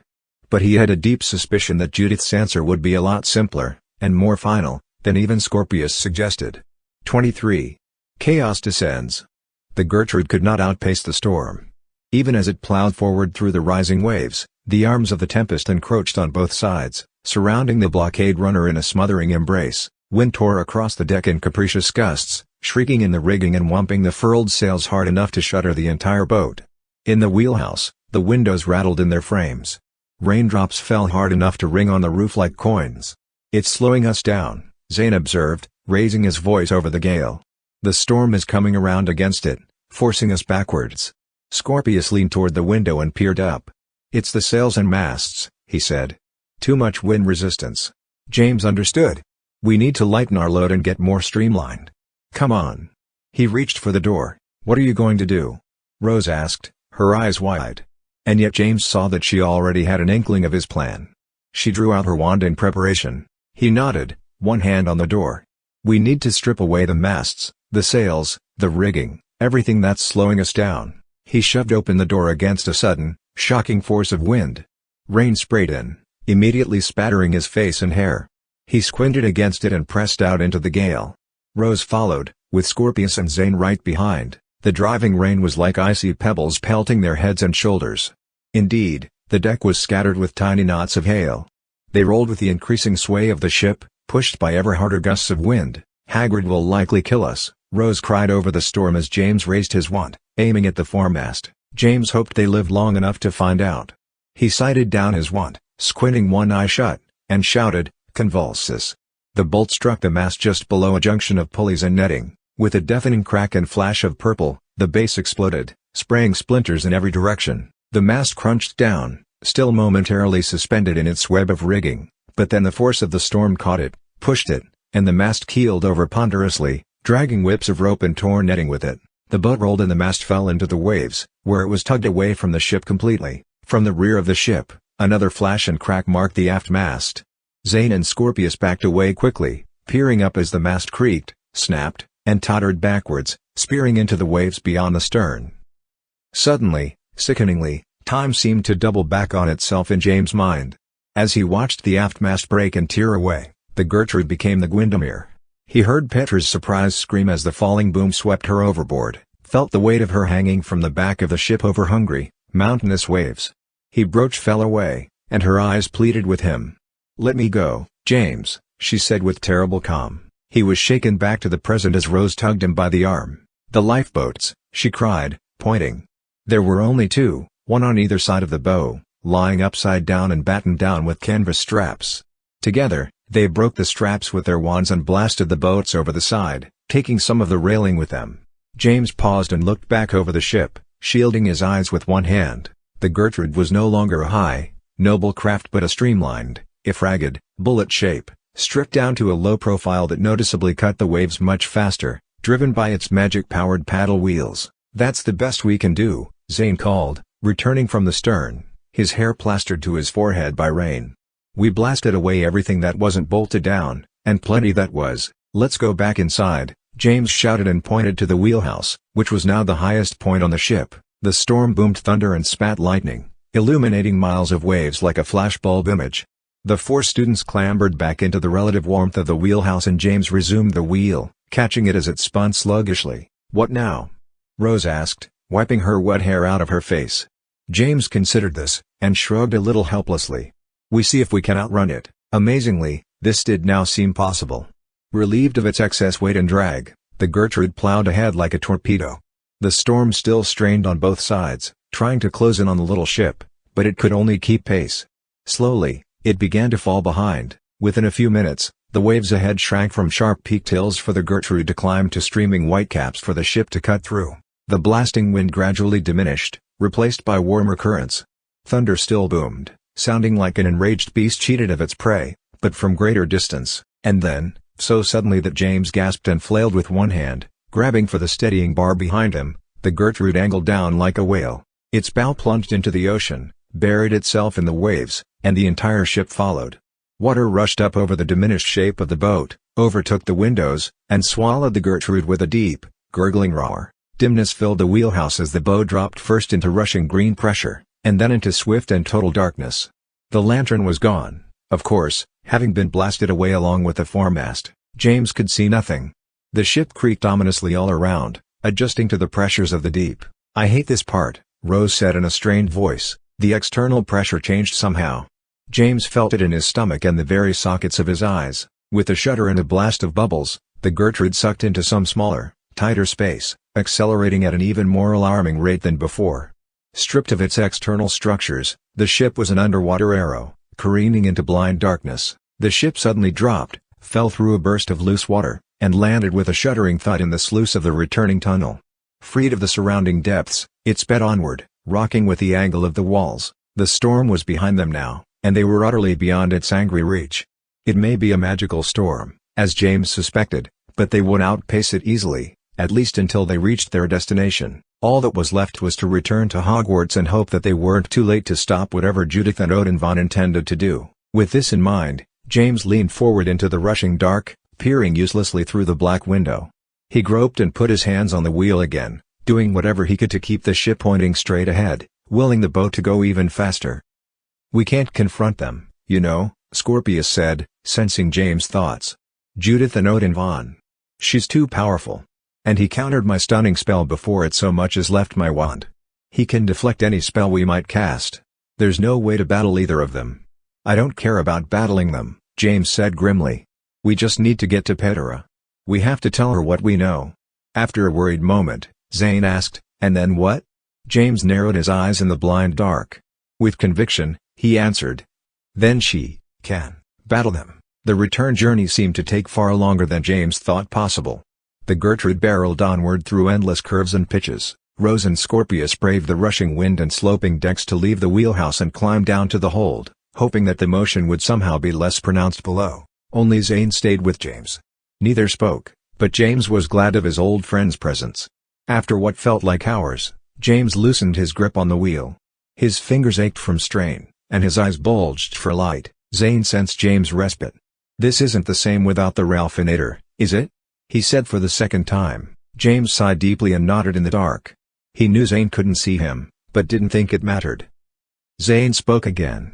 But he had a deep suspicion that Judith's answer would be a lot simpler, and more final, than even Scorpius suggested. 23. Chaos descends. The Gertrude could not outpace the storm. Even as it plowed forward through the rising waves, the arms of the tempest encroached on both sides, surrounding the blockade runner in a smothering embrace. Wind tore across the deck in capricious gusts, shrieking in the rigging and whumping the furled sails hard enough to shudder the entire boat. In the wheelhouse, the windows rattled in their frames. Raindrops fell hard enough to ring on the roof like coins. "It's slowing us down," Zane observed, raising his voice over the gale. "The storm is coming around against it, forcing us backwards." Scorpius leaned toward the window and peered up. "It's the sails and masts," he said. "Too much wind resistance." James understood. "We need to lighten our load and get more streamlined. Come on." He reached for the door. "What are you going to do?" Rose asked, her eyes wide. And yet James saw that she already had an inkling of his plan. She drew out her wand in preparation. He nodded, one hand on the door. "We need to strip away the masts, the sails, the rigging, everything that's slowing us down." He shoved open the door against a sudden, shocking force of wind. Rain sprayed in, immediately spattering his face and hair. He squinted against it and pressed out into the gale. Rose followed, with Scorpius and Zane right behind. The driving rain was like icy pebbles pelting their heads and shoulders. Indeed, the deck was scattered with tiny knots of hail. They rolled with the increasing sway of the ship, pushed by ever harder gusts of wind. "Hagrid will likely kill us," Rose cried over the storm as James raised his wand, aiming at the foremast. James hoped they lived long enough to find out. He sighted down his wand, squinting one eye shut, and shouted, "Convulsus." The bolt struck the mast just below a junction of pulleys and netting. With a deafening crack and flash of purple, the base exploded, spraying splinters in every direction. The mast crunched down, still momentarily suspended in its web of rigging, but then the force of the storm caught it, pushed it, and the mast keeled over ponderously, dragging whips of rope and torn netting with it. The boat rolled and the mast fell into the waves, where it was tugged away from the ship completely. From the rear of the ship, another flash and crack marked the aft mast. Zane and Scorpius backed away quickly, peering up as the mast creaked, snapped, and tottered backwards, spearing into the waves beyond the stern. Suddenly, sickeningly, time seemed to double back on itself in James' mind. As he watched the aft mast break and tear away, the Gertrude became the Gwyndomere. He heard Petra's surprised scream as the falling boom swept her overboard, felt the weight of her hanging from the back of the ship over hungry, mountainous waves. Brooch fell away, and her eyes pleaded with him. "Let me go, James," she said with terrible calm. He was shaken back to the present as Rose tugged him by the arm. "The lifeboats," she cried, pointing. There were only two, one on either side of the bow, lying upside down and battened down with canvas straps. Together, they broke the straps with their wands and blasted the boats over the side, taking some of the railing with them. James paused and looked back over the ship, shielding his eyes with one hand. The Gertrude was no longer a high, noble craft but a streamlined, if ragged, bullet shape, stripped down to a low profile that noticeably cut the waves much faster, driven by its magic-powered paddle wheels. "That's the best we can do," Zane called, returning from the stern, his hair plastered to his forehead by rain. "We blasted away everything that wasn't bolted down, and plenty that was. Let's go back inside," James shouted and pointed to the wheelhouse, which was now the highest point on the ship. The storm boomed thunder and spat lightning, illuminating miles of waves like a flashbulb image. The four students clambered back into the relative warmth of the wheelhouse and James resumed the wheel, catching it as it spun sluggishly. "What now?" Rose asked, wiping her wet hair out of her face. James considered this, and shrugged a little helplessly. "We see if we can outrun it." Amazingly, this did now seem possible. Relieved of its excess weight and drag, the Gertrude plowed ahead like a torpedo. The storm still strained on both sides, trying to close in on the little ship, but it could only keep pace. Slowly, it began to fall behind. Within a few minutes, the waves ahead shrank from sharp-peaked hills for the Gertrude to climb to streaming whitecaps for the ship to cut through. The blasting wind gradually diminished, replaced by warmer currents. Thunder still boomed, sounding like an enraged beast cheated of its prey, but from greater distance, and then, so suddenly that James gasped and flailed with one hand, grabbing for the steadying bar behind him, the Gertrude angled down like a whale. Its bow plunged into the ocean, buried itself in the waves, and the entire ship followed. Water rushed up over the diminished shape of the boat, overtook the windows, and swallowed the Gertrude with a deep, gurgling roar. Dimness filled the wheelhouse as the bow dropped first into rushing green pressure, and then into swift and total darkness. The lantern was gone, of course, having been blasted away along with the foremast. James could see nothing. The ship creaked ominously all around, adjusting to the pressures of the deep. "I hate this part," Rose said in a strained voice. The external pressure changed somehow. James felt it in his stomach and the very sockets of his eyes. With a shudder and a blast of bubbles, the Gertrude sucked into some smaller, tighter space, accelerating at an even more alarming rate than before. Stripped of its external structures, the ship was an underwater arrow, careening into blind darkness. The ship suddenly dropped, fell through a burst of loose water, and landed with a shuddering thud in the sluice of the returning tunnel. Freed of the surrounding depths, it sped onward, rocking with the angle of the walls. The storm was behind them now, and they were utterly beyond its angry reach. It may be a magical storm, as James suspected, but they would outpace it easily, at least until they reached their destination. All that was left was to return to Hogwarts and hope that they weren't too late to stop whatever Judith and Odenvon intended to do. With this in mind, James leaned forward into the rushing dark, peering uselessly through the black window. He groped and put his hands on the wheel again, doing whatever he could to keep the ship pointing straight ahead, willing the boat to go even faster. "We can't confront them, you know," Scorpius said, sensing James' thoughts. "Judith and Odenvon. She's too powerful. And he countered my stunning spell before it so much as left my wand. He can deflect any spell we might cast. There's no way to battle either of them." "I don't care about battling them," James said grimly. "We just need to get to Petra. We have to tell her what we know." After a worried moment, Zane asked, "And then what?" James narrowed his eyes in the blind dark. With conviction, he answered, "Then she can battle them." The return journey seemed to take far longer than James thought possible. The Gertrude barreled onward through endless curves and pitches. Rose and Scorpius braved the rushing wind and sloping decks to leave the wheelhouse and climb down to the hold, hoping that the motion would somehow be less pronounced below. Only Zane stayed with James. Neither spoke, but James was glad of his old friend's presence. After what felt like hours, James loosened his grip on the wheel. His fingers ached from strain, and his eyes bulged for light. Zane sensed James' respite. "This isn't the same without the Ralphinator, is it?" he said for the second time. James sighed deeply and nodded in the dark. He knew Zane couldn't see him, but didn't think it mattered. Zane spoke again.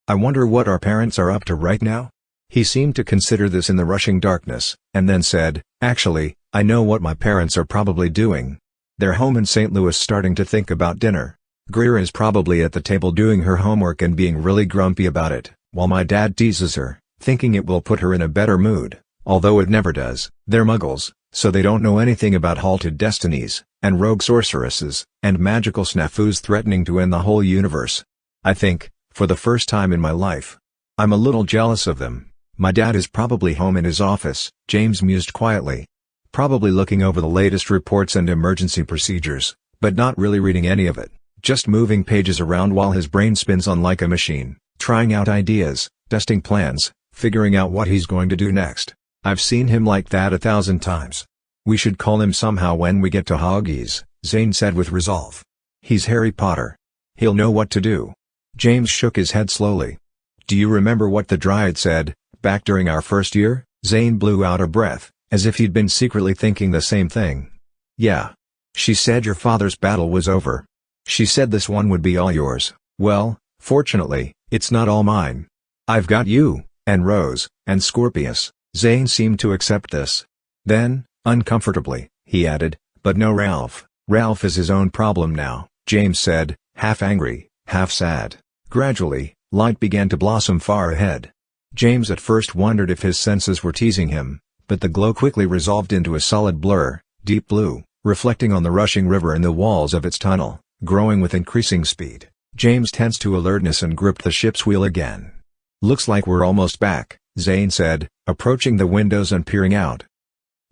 "I wonder what our parents are up to right now?" He seemed to consider this in the rushing darkness, and then said, "Actually, I know what my parents are probably doing. They're home in St. Louis starting to think about dinner. Greer is probably at the table doing her homework and being really grumpy about it, while my dad teases her, thinking it will put her in a better mood, although it never does. They're muggles, so they don't know anything about halted destinies, and rogue sorceresses, and magical snafus threatening to end the whole universe. I think, for the first time in my life, I'm a little jealous of them. My dad is probably home in his office," James mused quietly. "Probably looking over the latest reports and emergency procedures, but not really reading any of it, just moving pages around while his brain spins on like a machine, trying out ideas, testing plans, figuring out what he's going to do next. I've seen him like that 1,000 times. We should call him somehow when we get to Hoggies," Zane said with resolve. "He's Harry Potter. He'll know what to do." James shook his head slowly. "Do you remember what the Dryad said, back during our first year?" Zane blew out a breath, as if he'd been secretly thinking the same thing. "Yeah. She said your father's battle was over. She said this one would be all yours. Well, fortunately, it's not all mine. I've got you, and Rose, and Scorpius." Zane seemed to accept this. Then, uncomfortably, he added, "But no Ralph." "Ralph is his own problem now," James said, half angry, half sad. Gradually, light began to blossom far ahead. James at first wondered if his senses were teasing him, but the glow quickly resolved into a solid blur, deep blue, reflecting on the rushing river and the walls of its tunnel, growing with increasing speed. James tensed to alertness and gripped the ship's wheel again. "Looks like we're almost back," Zane said, approaching the windows and peering out.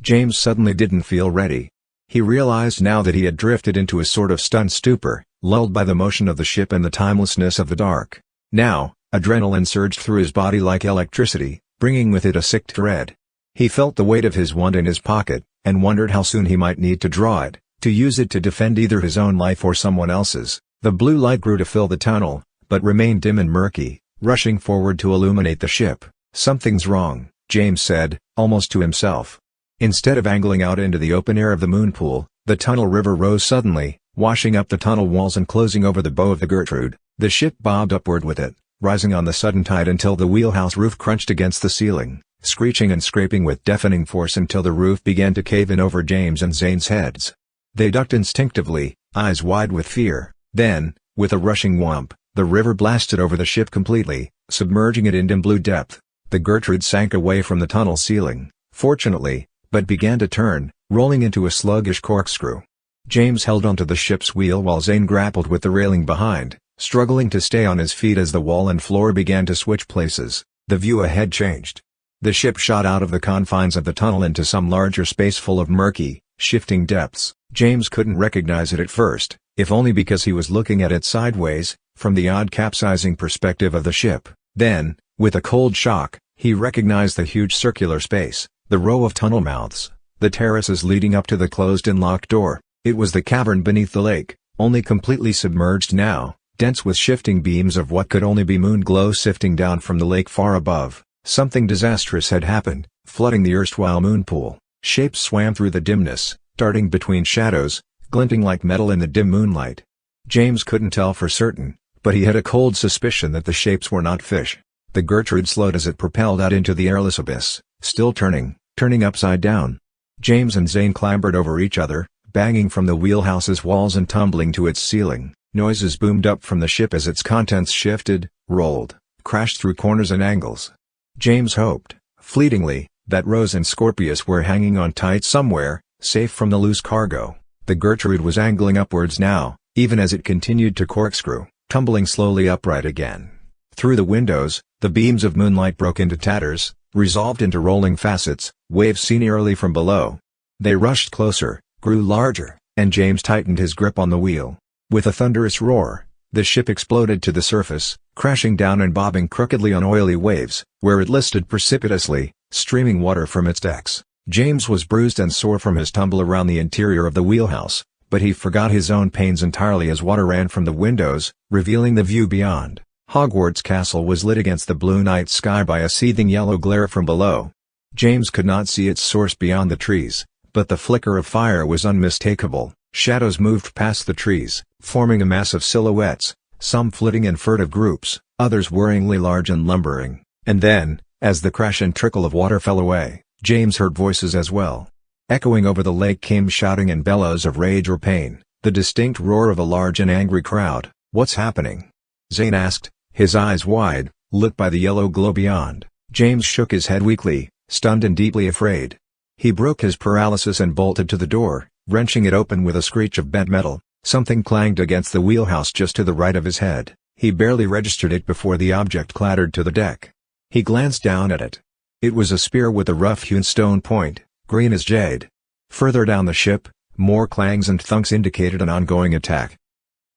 James suddenly didn't feel ready. He realized now that he had drifted into a sort of stunned stupor, lulled by the motion of the ship and the timelessness of the dark. Now, adrenaline surged through his body like electricity, bringing with it a sick dread. He felt the weight of his wand in his pocket, and wondered how soon he might need to draw it, to use it to defend either his own life or someone else's. The blue light grew to fill the tunnel, but remained dim and murky, rushing forward to illuminate the ship. "Something's wrong," James said, almost to himself. Instead of angling out into the open air of the moon pool, the tunnel river rose suddenly, washing up the tunnel walls and closing over the bow of the Gertrude. The ship bobbed upward with it, rising on the sudden tide until the wheelhouse roof crunched against the ceiling, screeching and scraping with deafening force until the roof began to cave in over James and Zane's heads. They ducked instinctively, eyes wide with fear. Then, with a rushing whomp, the river blasted over the ship completely, submerging it into blue depth. The Gertrude sank away from the tunnel ceiling, fortunately, but began to turn, rolling into a sluggish corkscrew. James held onto the ship's wheel while Zane grappled with the railing behind, struggling to stay on his feet as the wall and floor began to switch places. The view ahead changed. The ship shot out of the confines of the tunnel into some larger space full of murky, shifting depths. James couldn't recognize it at first, if only because he was looking at it sideways, from the odd capsizing perspective of the ship. Then, with a cold shock, he recognized the huge circular space, the row of tunnel mouths, the terraces leading up to the closed and locked door. It was the cavern beneath the lake, only completely submerged now, dense with shifting beams of what could only be moon glow sifting down from the lake far above. Something disastrous had happened, flooding the erstwhile moon pool. Shapes swam through the dimness, darting between shadows, glinting like metal in the dim moonlight. James couldn't tell for certain, but he had a cold suspicion that the shapes were not fish. The Gertrude slowed as it propelled out into the airless abyss, still turning upside down. James and Zane clambered over each other, banging from the wheelhouse's walls and tumbling to its ceiling. Noises boomed up from the ship as its contents shifted, rolled, crashed through corners and angles. James hoped, fleetingly, that Rose and Scorpius were hanging on tight somewhere, safe from the loose cargo. The Gertrude was angling upwards now, even as it continued to corkscrew, tumbling slowly upright again. Through the windows, the beams of moonlight broke into tatters, resolved into rolling facets, waves seen eerily from below. They rushed closer, grew larger, and James tightened his grip on the wheel. With a thunderous roar, the ship exploded to the surface, crashing down and bobbing crookedly on oily waves, where it listed precipitously, streaming water from its decks. James was bruised and sore from his tumble around the interior of the wheelhouse, but he forgot his own pains entirely as water ran from the windows, revealing the view beyond. Hogwarts Castle was lit against the blue night sky by a seething yellow glare from below. James could not see its source beyond the trees, but the flicker of fire was unmistakable. Shadows moved past the trees, forming a mass of silhouettes, some flitting in furtive groups, others worryingly large and lumbering. And then, as the crash and trickle of water fell away, James heard voices as well. Echoing over the lake came shouting and bellows of rage or pain, the distinct roar of a large and angry crowd. "What's happening?" Zane asked, his eyes wide, lit by the yellow glow beyond. James shook his head weakly, stunned and deeply afraid. He broke his paralysis and bolted to the door, wrenching it open with a screech of bent metal. Something clanged against the wheelhouse just to the right of his head. He barely registered it before the object clattered to the deck. He glanced down at it. It was a spear with a rough-hewn stone point, green as jade. Further down the ship, more clangs and thunks indicated an ongoing attack.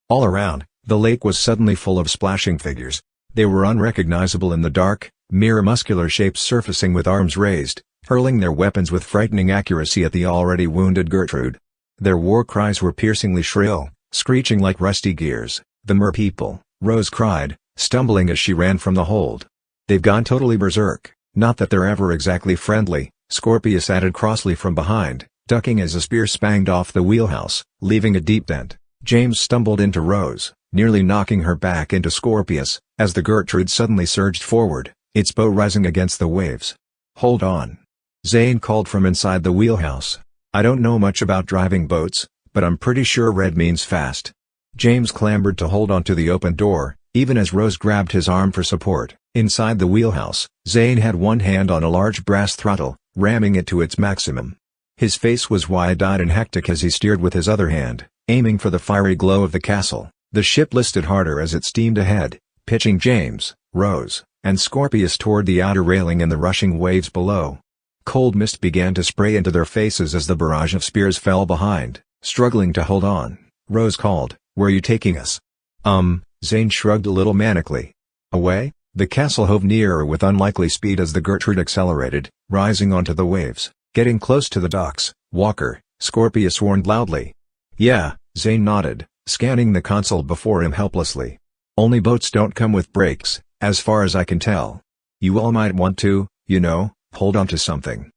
All around, the lake was suddenly full of splashing figures. They were unrecognizable in the dark, mere muscular shapes surfacing with arms raised, hurling their weapons with frightening accuracy at the already wounded Gertrude. Their war cries were piercingly shrill, screeching like rusty gears. "The merpeople," Rose cried, stumbling as she ran from the hold. "They've gone totally berserk." "Not that they're ever exactly friendly," Scorpius added crossly from behind, ducking as a spear spanged off the wheelhouse, leaving a deep dent. James stumbled into Rose, nearly knocking her back into Scorpius, as the Gertrude suddenly surged forward, its bow rising against the waves. "Hold on," Zane called from inside the wheelhouse. "I don't know much about driving boats, but I'm pretty sure red means fast." James clambered to hold onto the open door, even as Rose grabbed his arm for support. Inside the wheelhouse, Zane had one hand on a large brass throttle, ramming it to its maximum. His face was wide-eyed and hectic as he steered with his other hand, aiming for the fiery glow of the castle. The ship listed harder as it steamed ahead, pitching James, Rose, and Scorpius toward the outer railing and the rushing waves below. Cold mist began to spray into their faces as the barrage of spears fell behind. Struggling to hold on, Rose called, "Where are you taking us?" Zane shrugged a little manically. "Away?" The castle hove nearer with unlikely speed as the Gertrude accelerated, rising onto the waves. "Getting close to the docks, Walker," Scorpius warned loudly. "Yeah," Zane nodded, scanning the console before him helplessly. "Only boats don't come with brakes, as far as I can tell. You all might want to, hold onto something."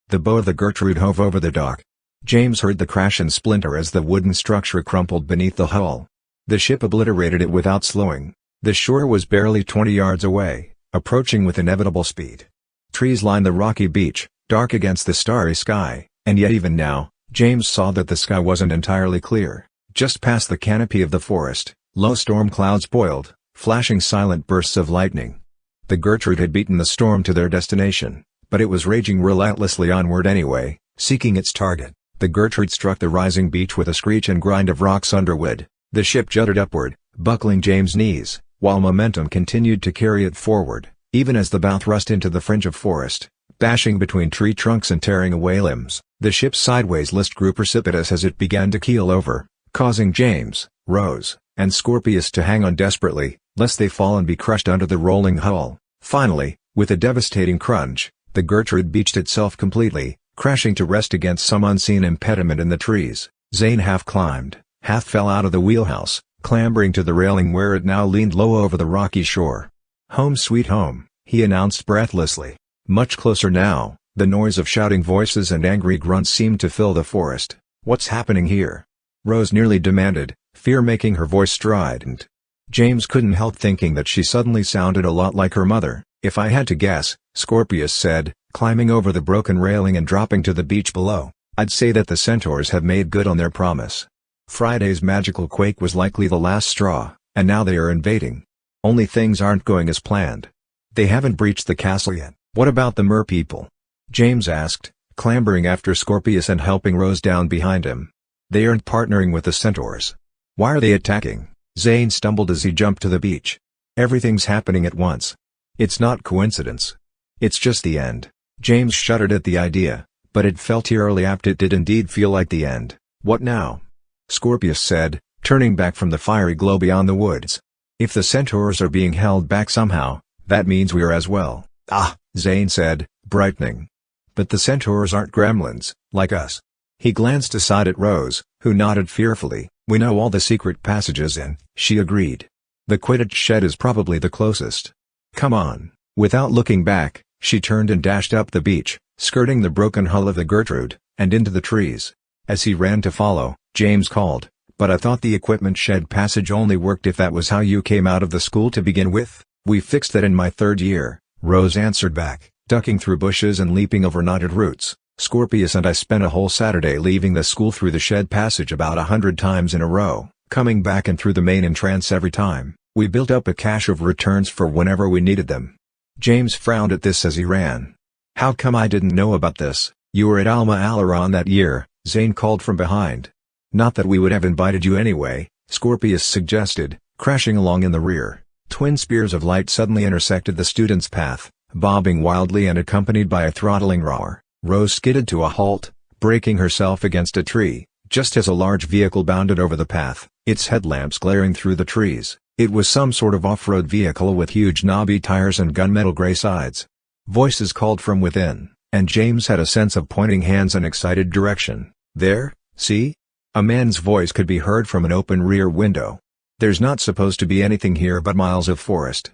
The bow of the Gertrude hove over the dock. James heard the crash and splinter as the wooden structure crumpled beneath the hull. The ship obliterated it without slowing. The shore was barely 20 yards away, approaching with inevitable speed. Trees lined the rocky beach, dark against the starry sky, and yet even now, James saw that the sky wasn't entirely clear. Just past the canopy of the forest, low storm clouds boiled, flashing silent bursts of lightning. The Gertrude had beaten the storm to their destination, but it was raging relentlessly onward anyway, seeking its target. The Gertrude struck the rising beach with a screech and grind of rocks underwood. The ship jutted upward, buckling James' knees, while momentum continued to carry it forward, even as the bow thrust into the fringe of forest, bashing between tree trunks and tearing away limbs. The ship's sideways list grew precipitous as it began to keel over, causing James, Rose, and Scorpius to hang on desperately, lest they fall and be crushed under the rolling hull. Finally, with a devastating crunch, the Gertrude beached itself completely, crashing to rest against some unseen impediment in the trees. Zane half climbed, half fell out of the wheelhouse, clambering to the railing where it now leaned low over the rocky shore. "Home sweet home," he announced breathlessly. Much closer now, the noise of shouting voices and angry grunts seemed to fill the forest. "What's happening here?" Rose nearly demanded, fear making her voice strident. James couldn't help thinking that she suddenly sounded a lot like her mother. "If I had to guess," Scorpius said, climbing over the broken railing and dropping to the beach below, "I'd say that the centaurs have made good on their promise. Friday's magical quake was likely the last straw, and now they are invading. Only things aren't going as planned. They haven't breached the castle yet." "What about the mer people?" James asked, clambering after Scorpius and helping Rose down behind him. "They aren't partnering with the centaurs. Why are they attacking?" Zane stumbled as he jumped to the beach. "Everything's happening at once. It's not coincidence. It's just the end." James shuddered at the idea, but it felt eerily apt. It did indeed feel like the end. "What now?" Scorpius said, turning back from the fiery glow beyond the woods. "If the centaurs are being held back somehow, that means we are as well." "Ah," Zane said, brightening. "But the centaurs aren't gremlins, like us." He glanced aside at Rose, who nodded fearfully. "We know all the secret passages in," she agreed. "The Quidditch shed is probably the closest. Come on." Without looking back, she turned and dashed up the beach, skirting the broken hull of the Gertrude, and into the trees. As he ran to follow, James called, "But I thought the equipment shed passage only worked if that was how you came out of the school to begin with." "We fixed that in my third year," Rose answered back, ducking through bushes and leaping over knotted roots. "Scorpius and I spent a whole Saturday leaving the school through the shed passage about 100 times in a row, coming back and through the main entrance every time. We built up a cache of returns for whenever we needed them." James frowned at this as he ran. "How come I didn't know about this?" "You were at Alma Alaron that year," Zane called from behind. "Not that we would have invited you anyway," Scorpius suggested, crashing along in the rear. Twin spears of light suddenly intersected the student's path, bobbing wildly and accompanied by a throttling roar. Rose skidded to a halt, braking herself against a tree, just as a large vehicle bounded over the path, its headlamps glaring through the trees. It was some sort of off-road vehicle with huge knobby tires and gunmetal gray sides. Voices called from within, and James had a sense of pointing hands in excited direction. "There, see?" A man's voice could be heard from an open rear window. "There's not supposed to be anything here but miles of forest.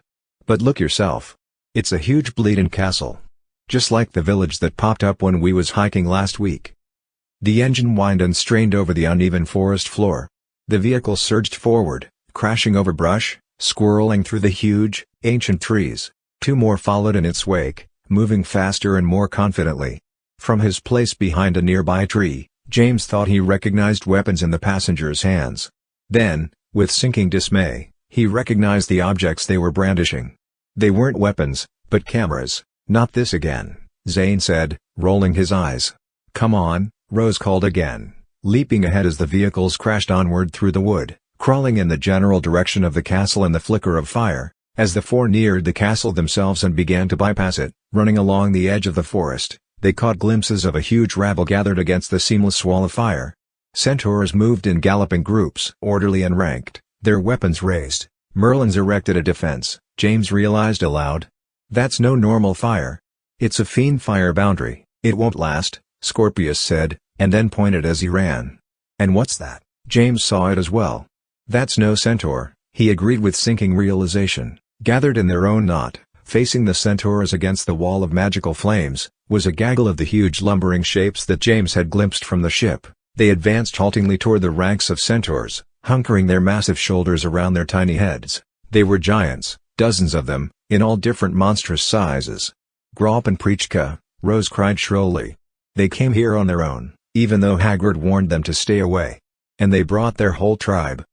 But look yourself. It's a huge bleedin' castle. Just like the village that popped up when we was hiking last week." The engine whined and strained over the uneven forest floor. The vehicle surged forward, crashing over brush, squirreling through the huge, ancient trees. Two more followed in its wake, moving faster and more confidently. From his place behind a nearby tree, James thought he recognized weapons in the passengers' hands. Then, with sinking dismay, he recognized the objects they were brandishing. They weren't weapons, but cameras. "Not this again," Zane said, rolling his eyes. "Come on," Rose called again, leaping ahead as the vehicles crashed onward through the wood, crawling in the general direction of the castle in the flicker of fire. As the four neared the castle themselves and began to bypass it, running along the edge of the forest, they caught glimpses of a huge rabble gathered against the seamless wall of fire. Centaurs moved in galloping groups, orderly and ranked, their weapons raised. Merlins erected a defense, James realized aloud. "That's no normal fire. It's a fiend fire boundary. It won't last," Scorpius said, and then pointed as he ran. "And what's that?" James saw it as well. "That's no centaur," he agreed with sinking realization. Gathered in their own knot, facing the centaurs against the wall of magical flames, was a gaggle of the huge lumbering shapes that James had glimpsed from the ship. They advanced haltingly toward the ranks of centaurs, hunkering their massive shoulders around their tiny heads. They were giants, dozens of them, in all different monstrous sizes. "Grop and Prichka," Rose cried shrilly. "They came here on their own, even though Hagrid warned them to stay away." and they brought their whole tribe.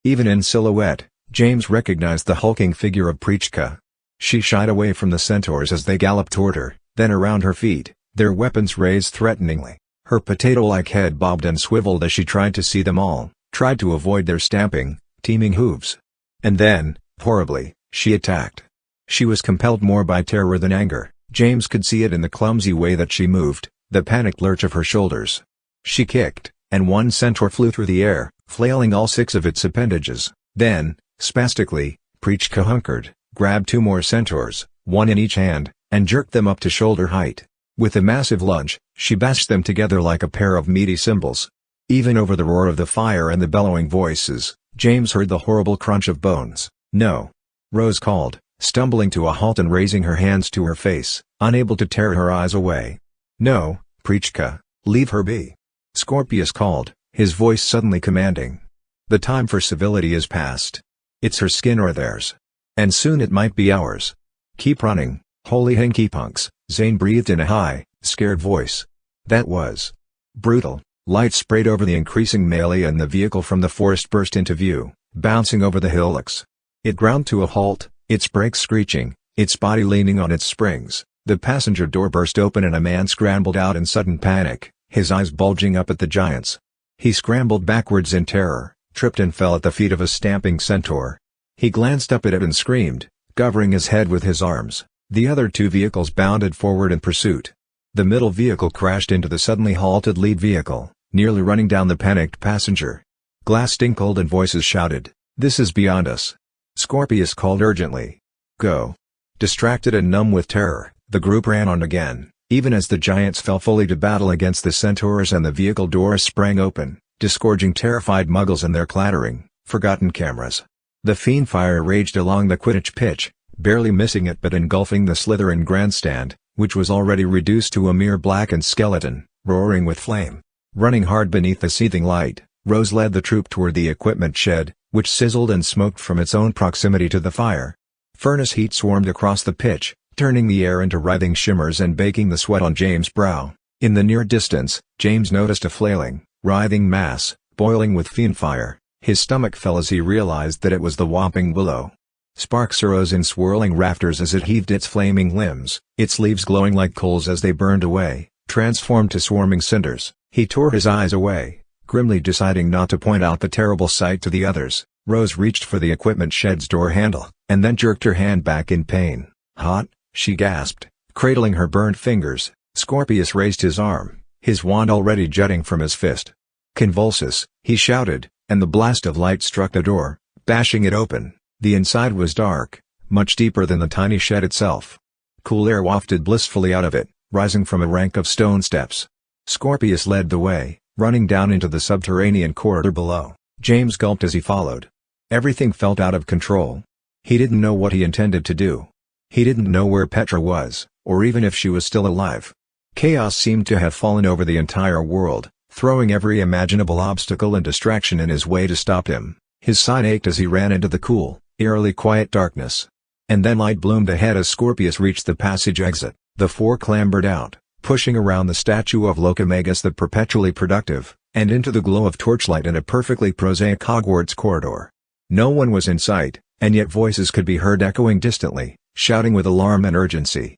Even in silhouette, James recognized the hulking figure of Prichka. She shied away from the centaurs as they galloped toward her, then around her feet, their weapons raised threateningly. Her potato-like head bobbed and swiveled as she tried to see them all, tried to avoid their stamping, teeming hooves. And then, horribly, she attacked. She was compelled more by terror than anger. James could see it in the clumsy way that she moved, the panicked lurch of her shoulders. She kicked, and one centaur flew through the air, flailing all 6 of its appendages. Then, spastically, Prichka hunkered, grabbed 2 more centaurs, one in each hand, and jerked them up to shoulder height. With a massive lunge, she bashed them together like a pair of meaty cymbals. Even over the roar of the fire and the bellowing voices, James heard the horrible crunch of bones. "No!" Rose called, stumbling to a halt and raising her hands to her face, unable to tear her eyes away. "No, Prichka, leave her be." Scorpius called, his voice suddenly commanding. "The time for civility is past. It's her skin or theirs. And soon it might be ours. Keep running, holy hanky punks," Zane breathed in a high, scared voice. That was brutal. Light sprayed over the increasing melee and the vehicle from the forest burst into view, bouncing over the hillocks. It ground to a halt, its brakes screeching, its body leaning on its springs. The passenger door burst open and a man scrambled out in sudden panic, his eyes bulging up at the giants. He scrambled backwards in terror, tripped and fell at the feet of a stamping centaur. He glanced up at it and screamed, covering his head with his arms. The other 2 vehicles bounded forward in pursuit. The middle vehicle crashed into the suddenly halted lead vehicle, nearly running down the panicked passenger. Glass tinkled and voices shouted, "This is beyond us." Scorpius called urgently, "Go." Distracted and numb with terror, the group ran on again, even as the giants fell fully to battle against the centaurs and the vehicle doors sprang open, disgorging terrified muggles and their clattering, forgotten cameras. The fiend fire raged along the Quidditch pitch, barely missing it but engulfing the Slytherin grandstand, which was already reduced to a mere blackened skeleton, roaring with flame. Running hard beneath the seething light, Rose led the troop toward the equipment shed, which sizzled and smoked from its own proximity to the fire. Furnace heat swarmed across the pitch, turning the air into writhing shimmers and baking the sweat on James' brow. In the near distance, James noticed a flailing, writhing mass, boiling with fiend fire. His stomach fell as he realized that it was the Whomping Willow. Sparks arose in swirling rafters as it heaved its flaming limbs, its leaves glowing like coals as they burned away, transformed to swarming cinders. He tore his eyes away, grimly deciding not to point out the terrible sight to the others. Rose reached for the equipment shed's door handle, and then jerked her hand back in pain. "Hot," she gasped, cradling her burned fingers. Scorpius raised his arm, his wand already jutting from his fist. "Convulsus," he shouted, and the blast of light struck the door, bashing it open. The inside was dark, much deeper than the tiny shed itself. Cool air wafted blissfully out of it, rising from a rank of stone steps. Scorpius led the way, running down into the subterranean corridor below. James gulped as he followed. Everything felt out of control. He didn't know what he intended to do. He didn't know where Petra was, or even if she was still alive. Chaos seemed to have fallen over the entire world, throwing every imaginable obstacle and distraction in his way to stop him. His side ached as he ran into the cool, eerily quiet darkness. And then light bloomed ahead as Scorpius reached the passage exit. The 4 clambered out, pushing around the statue of Locomagus the Perpetually Productive, and into the glow of torchlight in a perfectly prosaic Hogwarts corridor. No one was in sight, and yet voices could be heard echoing distantly, shouting with alarm and urgency.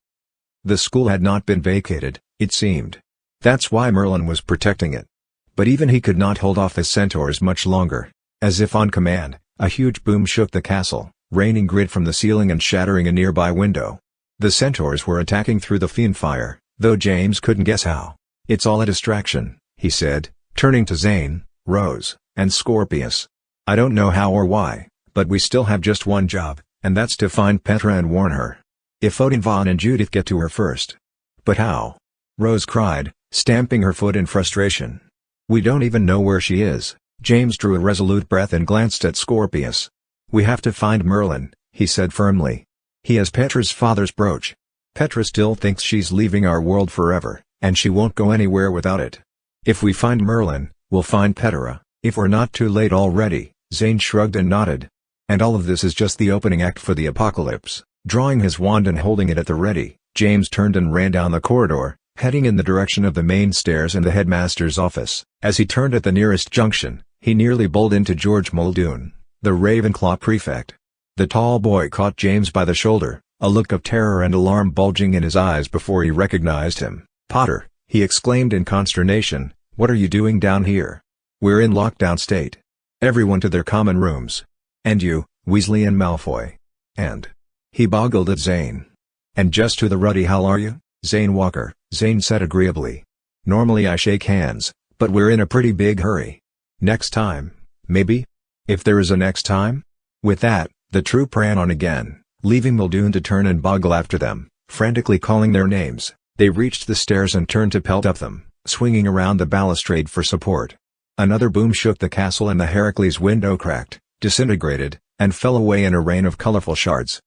The school had not been vacated, it seemed. That's why Merlin was protecting it. But even he could not hold off the centaurs much longer. As if on command, a huge boom shook the castle, raining grit from the ceiling and shattering a nearby window. The centaurs were attacking through the fiend fire, though James couldn't guess how. "It's all a distraction," he said, turning to Zane, Rose, and Scorpius. "I don't know how or why, but we still have just one job, and that's to find Petra and warn her. If Odin, Vaughn and Judith get to her first." "But how?" Rose cried, stamping her foot in frustration. "We don't even know where she is." James drew a resolute breath and glanced at Scorpius. "We have to find Merlin," he said firmly. "He has Petra's father's brooch. Petra still thinks she's leaving our world forever, and she won't go anywhere without it. If we find Merlin, we'll find Petra, if we're not too late already." Zane shrugged and nodded. "And all of this is just the opening act for the apocalypse." Drawing his wand and holding it at the ready, James turned and ran down the corridor, heading in the direction of the main stairs and the headmaster's office. As he turned at the nearest junction, He nearly bowled into George Muldoon, the Ravenclaw prefect. The tall boy caught James by the shoulder, a look of terror and alarm bulging in his eyes before he recognized him. "Potter," he exclaimed in consternation, "what are you doing down here? We're in lockdown state. Everyone to their common rooms. And you, Weasley and Malfoy. And..." He boggled at Zane. "And just to the ruddy hell are you, Zane Walker?" Zane said agreeably. "Normally I shake hands, but we're in a pretty big hurry. Next time, maybe? If there is a next time?" With that, the troop ran on again, leaving Muldoon to turn and boggle after them, frantically calling their names. They reached the stairs and turned to pelt up them, swinging around the balustrade for support. Another boom shook the castle and the Heracles window cracked, disintegrated, and fell away in a rain of colorful shards.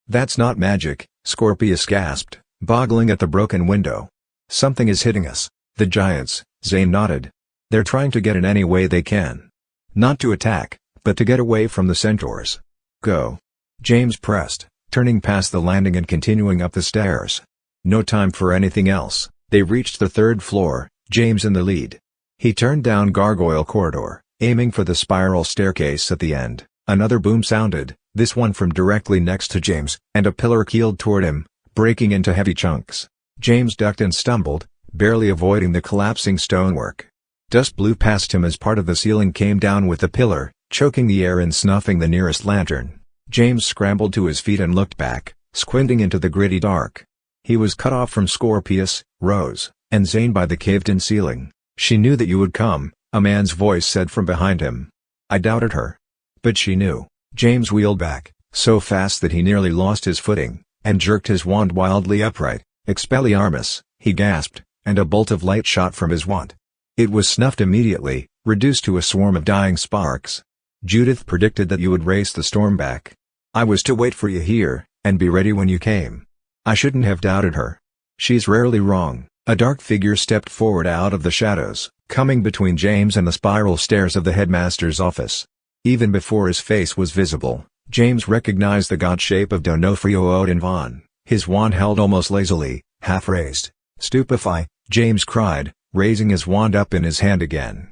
"That's not magic," Scorpius gasped, boggling at the broken window. "Something is hitting us." "The giants," Zane nodded. "They're trying to get in any way they can. Not to attack, but to get away from the centaurs." "Go." James pressed, turning past the landing and continuing up the stairs. No time for anything else. They reached the third floor, James in the lead. He turned down Gargoyle Corridor, aiming for the spiral staircase at the end. Another boom sounded, this one from directly next to James, and a pillar keeled toward him, breaking into heavy chunks. James ducked and stumbled, barely avoiding the collapsing stonework. Dust blew past him as part of the ceiling came down with the pillar, choking the air and snuffing the nearest lantern. James scrambled to his feet and looked back, squinting into the gritty dark. He was cut off from Scorpius, Rose, and Zane by the caved-in ceiling. "She knew that you would come," a man's voice said from behind him. "I doubted her. But she knew." James wheeled back, so fast that he nearly lost his footing, and jerked his wand wildly upright. "Expelliarmus," he gasped, and a bolt of light shot from his wand. It was snuffed immediately, reduced to a swarm of dying sparks. "Judith predicted that you would race the storm back. I was to wait for you here, and be ready when you came. I shouldn't have doubted her. She's rarely wrong." A dark figure stepped forward out of the shadows, coming between James and the spiral stairs of the headmaster's office. Even before his face was visible, James recognized the god shape of D'Onofrio Odinvan, his wand held almost lazily, half raised. "Stupefy," James cried, raising his wand up in his hand again.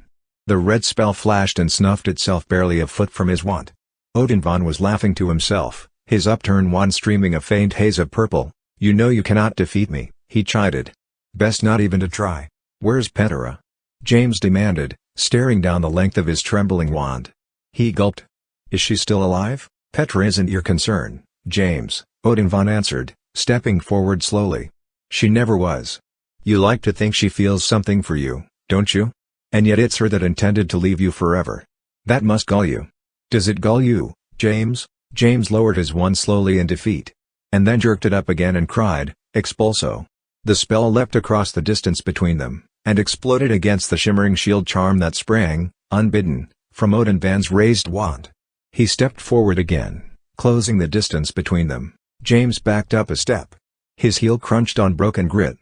The red spell flashed and snuffed itself barely a foot from his wand. Odinvan was laughing to himself, his upturned wand streaming a faint haze of purple. "You know you cannot defeat me," he chided. "Best not even to try." "Where's Petra?" James demanded, staring down the length of his trembling wand. He gulped. "Is she still alive?" "Petra isn't your concern, James," Odinvan answered, stepping forward slowly. "She never was. You like to think she feels something for you, don't you? And yet it's her that intended to leave you forever. That must gall you." "Does it gall you, James?" James lowered his wand slowly in defeat. And then jerked it up again and cried, "Expulso." The spell leapt across the distance between them, and exploded against the shimmering shield charm that sprang, unbidden, from Odinvan's raised wand. He stepped forward again, closing the distance between them. James backed up a step. His heel crunched on broken grit.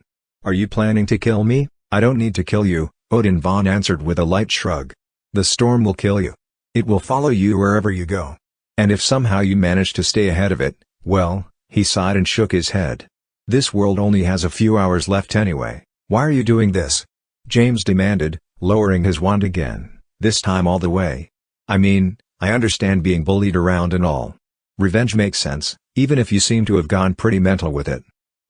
"Are you planning to kill me?" "I don't need to kill you," Odinvan answered with a light shrug. "The storm will kill you. It will follow you wherever you go. And if somehow you manage to stay ahead of it, well," he sighed and shook his head. "This world only has a few hours left anyway." "Why are you doing this?" James demanded, lowering his wand again, this time all the way. "I mean, I understand being bullied around and all. Revenge makes sense, even if you seem to have gone pretty mental with it.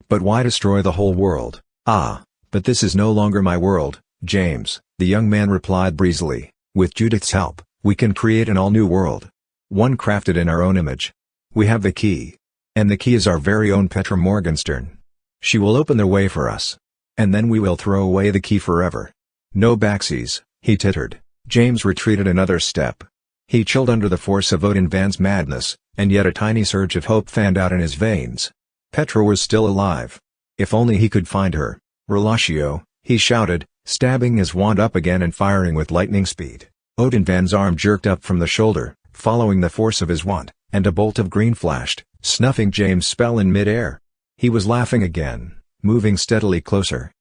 But why destroy the whole world?" "Ah, but this is no longer my world, James," the young man replied breezily. "With Judith's help, we can create an all-new world. One crafted in our own image. We have the key. And the key is our very own Petra Morgenstern. She will open the way for us. And then we will throw away the key forever." "No backsies," he tittered. James retreated another step. He chilled under the force of Odinvan's madness, and yet a tiny surge of hope fanned out in his veins. Petra was still alive. If only he could find her. "Relatio," he shouted, stabbing his wand up again and firing with lightning speed. Odinvan's arm jerked up from the shoulder, following the force of his wand, and a bolt of green flashed, snuffing James' spell in mid-air. He was laughing again, moving steadily closer.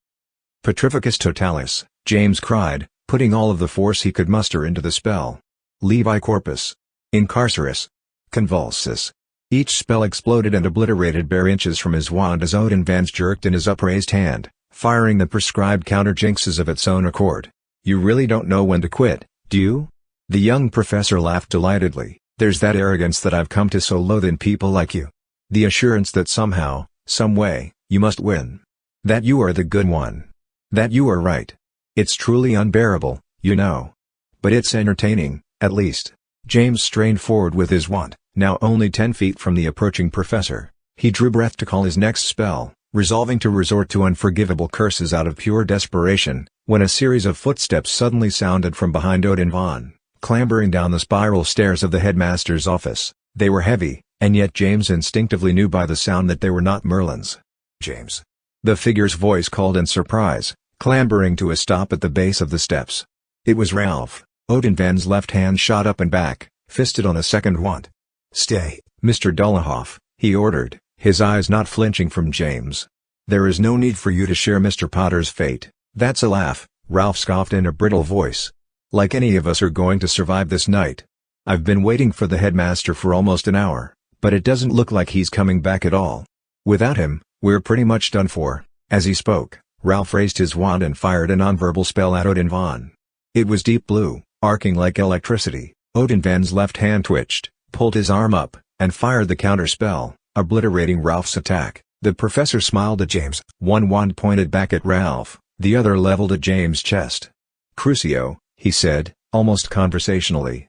"Petrificus totalis," James cried, putting all of the force he could muster into the spell. "Levi corpus. Incarcerus. Convulsus." Each spell exploded and obliterated bare inches from his wand as Odinvan's jerked in his upraised hand, firing the prescribed counter-jinxes of its own accord. "You really don't know when to quit, do you?" The young professor laughed delightedly. "There's that arrogance that I've come to so loathe in people like you. The assurance that somehow, some way, you must win. That you are the good one. That you are right. It's truly unbearable, you know. But it's entertaining, at least." James strained forward with his wand, now only 10 feet from the approaching professor. He drew breath to call his next spell, resolving to resort to unforgivable curses out of pure desperation, when a series of footsteps suddenly sounded from behind Odin Vaughn, clambering down the spiral stairs of the headmaster's office. They were heavy, and yet James instinctively knew by the sound that they were not Merlin's. "James!" The figure's voice called in surprise, clambering to a stop at the base of the steps. It was Ralph. Odin Van's left hand shot up and back, fisted on a second wand. "Stay, Mr. Dolohov," he ordered, his eyes not flinching from James. "There is no need for you to share Mr. Potter's fate." "That's a laugh," Ralph scoffed in a brittle voice. "Like any of us are going to survive this night. I've been waiting for the headmaster for almost an hour, but it doesn't look like he's coming back at all. Without him, we're pretty much done for." As he spoke, Ralph raised his wand and fired a nonverbal spell at Odin Vaughn. It was deep blue, arcing like electricity. Odin Van's left hand twitched, pulled his arm up, and fired the counterspell, obliterating Ralph's attack. The professor smiled at James. One wand pointed back at Ralph, the other leveled at James' chest. "Crucio," he said, almost conversationally.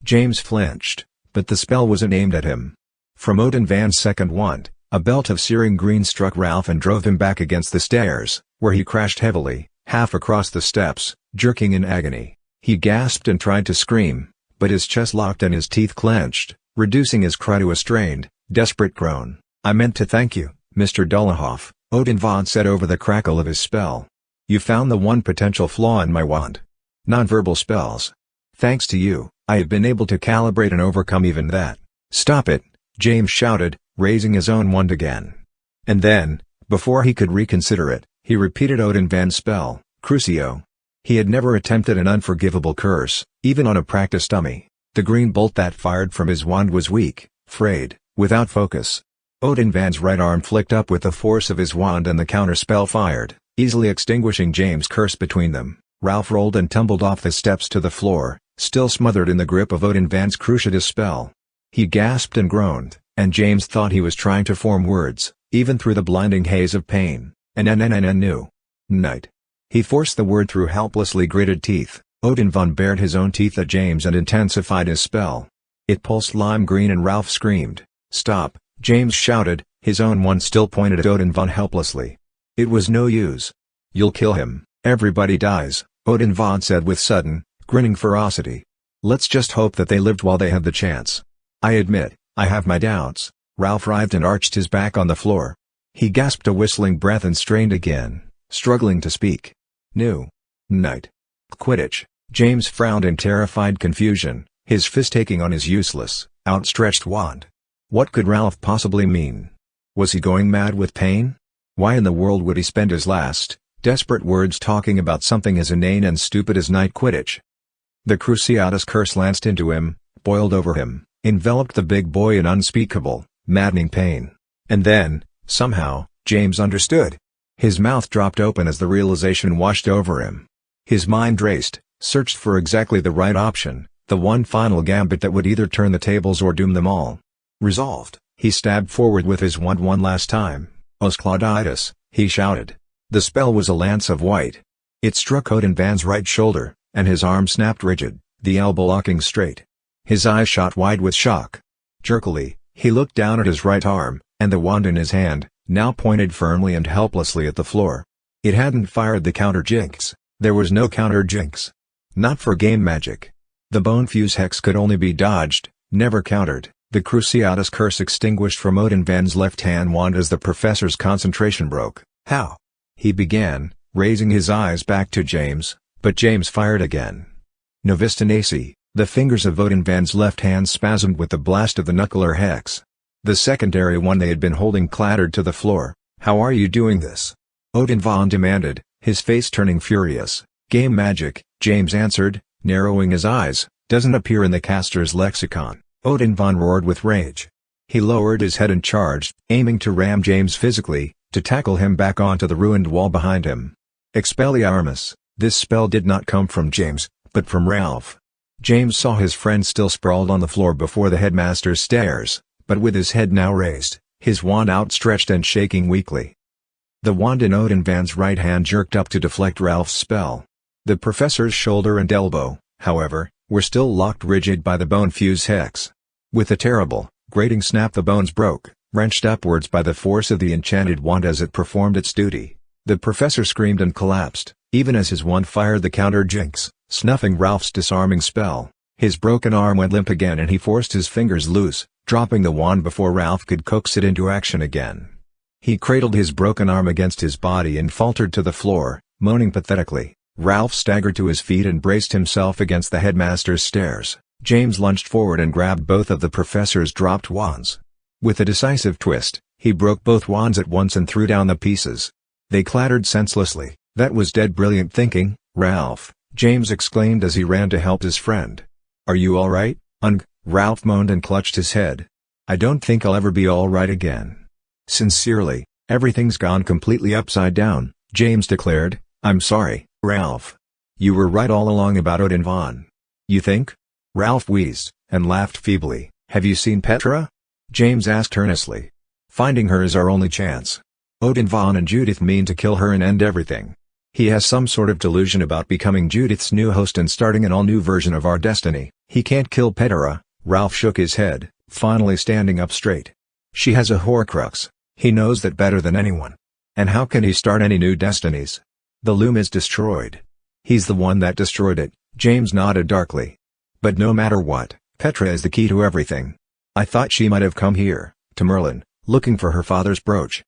James flinched, but the spell wasn't aimed at him. From Odin Van's second wand, a belt of searing green struck Ralph and drove him back against the stairs, where he crashed heavily, half across the steps, jerking in agony. He gasped and tried to scream, but his chest locked and his teeth clenched, reducing his cry to a strained, desperate groan. "I meant to thank you, Mr. Dolohov," Odin Vaughn said over the crackle of his spell. "You found the one potential flaw in my wand. Nonverbal spells. Thanks to you, I have been able to calibrate and overcome even that." "Stop it," James shouted, raising his own wand again. And then, before he could reconsider it, he repeated Odin Van's spell, Crucio. He had never attempted an unforgivable curse, even on a practice dummy. The green bolt that fired from his wand was weak, frayed, without focus. Odin Van's right arm flicked up with the force of his wand and the counterspell fired, easily extinguishing James' curse between them. Ralph rolled and tumbled off the steps to the floor, still smothered in the grip of Odin Van's cruciatus spell. He gasped and groaned, and James thought he was trying to form words, even through the blinding haze of pain. New night. He forced the word through helplessly gritted teeth. Odin Vaughn bared his own teeth at James and intensified his spell. It pulsed lime green and Ralph screamed. "Stop," James shouted, his own one still pointed at Odin Vaughn helplessly. "It was no use. You'll kill him." "Everybody dies," Odin Vaughn said with sudden, grinning ferocity. "Let's just hope that they lived while they had the chance. I admit, I have my doubts." Ralph writhed and arched his back on the floor. He gasped a whistling breath and strained again, struggling to speak. "New night. Quidditch." James frowned in terrified confusion, his fist taking on his useless, outstretched wand. What could Ralph possibly mean? Was he going mad with pain? Why in the world would he spend his last, desperate words talking about something as inane and stupid as night Quidditch? The Cruciatus curse lanced into him, boiled over him, enveloped the big boy in unspeakable, maddening pain. And then, somehow, James understood. His mouth dropped open as the realization washed over him. His mind raced, searched for exactly the right option, the one final gambit that would either turn the tables or doom them all. Resolved, he stabbed forward with his wand one last time. "Os Claudius," he shouted. The spell was a lance of white. It struck Odin Van's right shoulder, and his arm snapped rigid, the elbow locking straight. His eyes shot wide with shock. Jerkily, he looked down at his right arm, and the wand in his hand, now pointed firmly and helplessly at the floor. It hadn't fired the counter-jinx. There was no counter-jinx. Not for game magic. The bone fuse hex could only be dodged, never countered. The Cruciatus curse extinguished from Odin Van's left-hand wand as the professor's concentration broke. "How?" he began, raising his eyes back to James, but James fired again. Novista Naci. The fingers of Odin Van's left hand spasmed with the blast of the knuckler hex. The secondary one they had been holding clattered to the floor. "How are you doing this?" Odin Vaughn demanded, his face turning furious. "Game magic," James answered, narrowing his eyes, "doesn't appear in the caster's lexicon." Odin Vaughn roared with rage. He lowered his head and charged, aiming to ram James physically, to tackle him back onto the ruined wall behind him. Expelliarmus. This spell did not come from James, but from Ralph. James saw his friend still sprawled on the floor before the headmaster's stairs, but with his head now raised, his wand outstretched and shaking weakly. The wand in Odin Van's right hand jerked up to deflect Ralph's spell. The professor's shoulder and elbow, however, were still locked rigid by the bone fuse hex. With a terrible, grating snap the bones broke, wrenched upwards by the force of the enchanted wand as it performed its duty. The professor screamed and collapsed, even as his wand fired the counter jinx, snuffing Ralph's disarming spell. His broken arm went limp again and he forced his fingers loose, dropping the wand before Ralph could coax it into action again. He cradled his broken arm against his body and faltered to the floor, moaning pathetically. Ralph staggered to his feet and braced himself against the headmaster's stairs. James lunged forward and grabbed both of the professor's dropped wands. With a decisive twist, he broke both wands at once and threw down the pieces. They clattered senselessly. "That was dead brilliant thinking, Ralph," James exclaimed as he ran to help his friend. "Are you all right?" Ralph moaned and clutched his head. "I don't think I'll ever be all right again." "Sincerely, everything's gone completely upside down," James declared. "I'm sorry, Ralph. You were right all along about Odin Van." "You think?" Ralph wheezed, and laughed feebly. "Have you seen Petra?" James asked earnestly. "Finding her is our only chance. Odin Van and Judith mean to kill her and end everything. He has some sort of delusion about becoming Judith's new host and starting an all-new version of our destiny. He can't kill Petra." Ralph shook his head, finally standing up straight. "She has a Horcrux. He knows that better than anyone. And how can he start any new destinies? The loom is destroyed." "He's the one that destroyed it," James nodded darkly. "But no matter what, Petra is the key to everything. I thought she might have come here, to Merlin, looking for her father's brooch."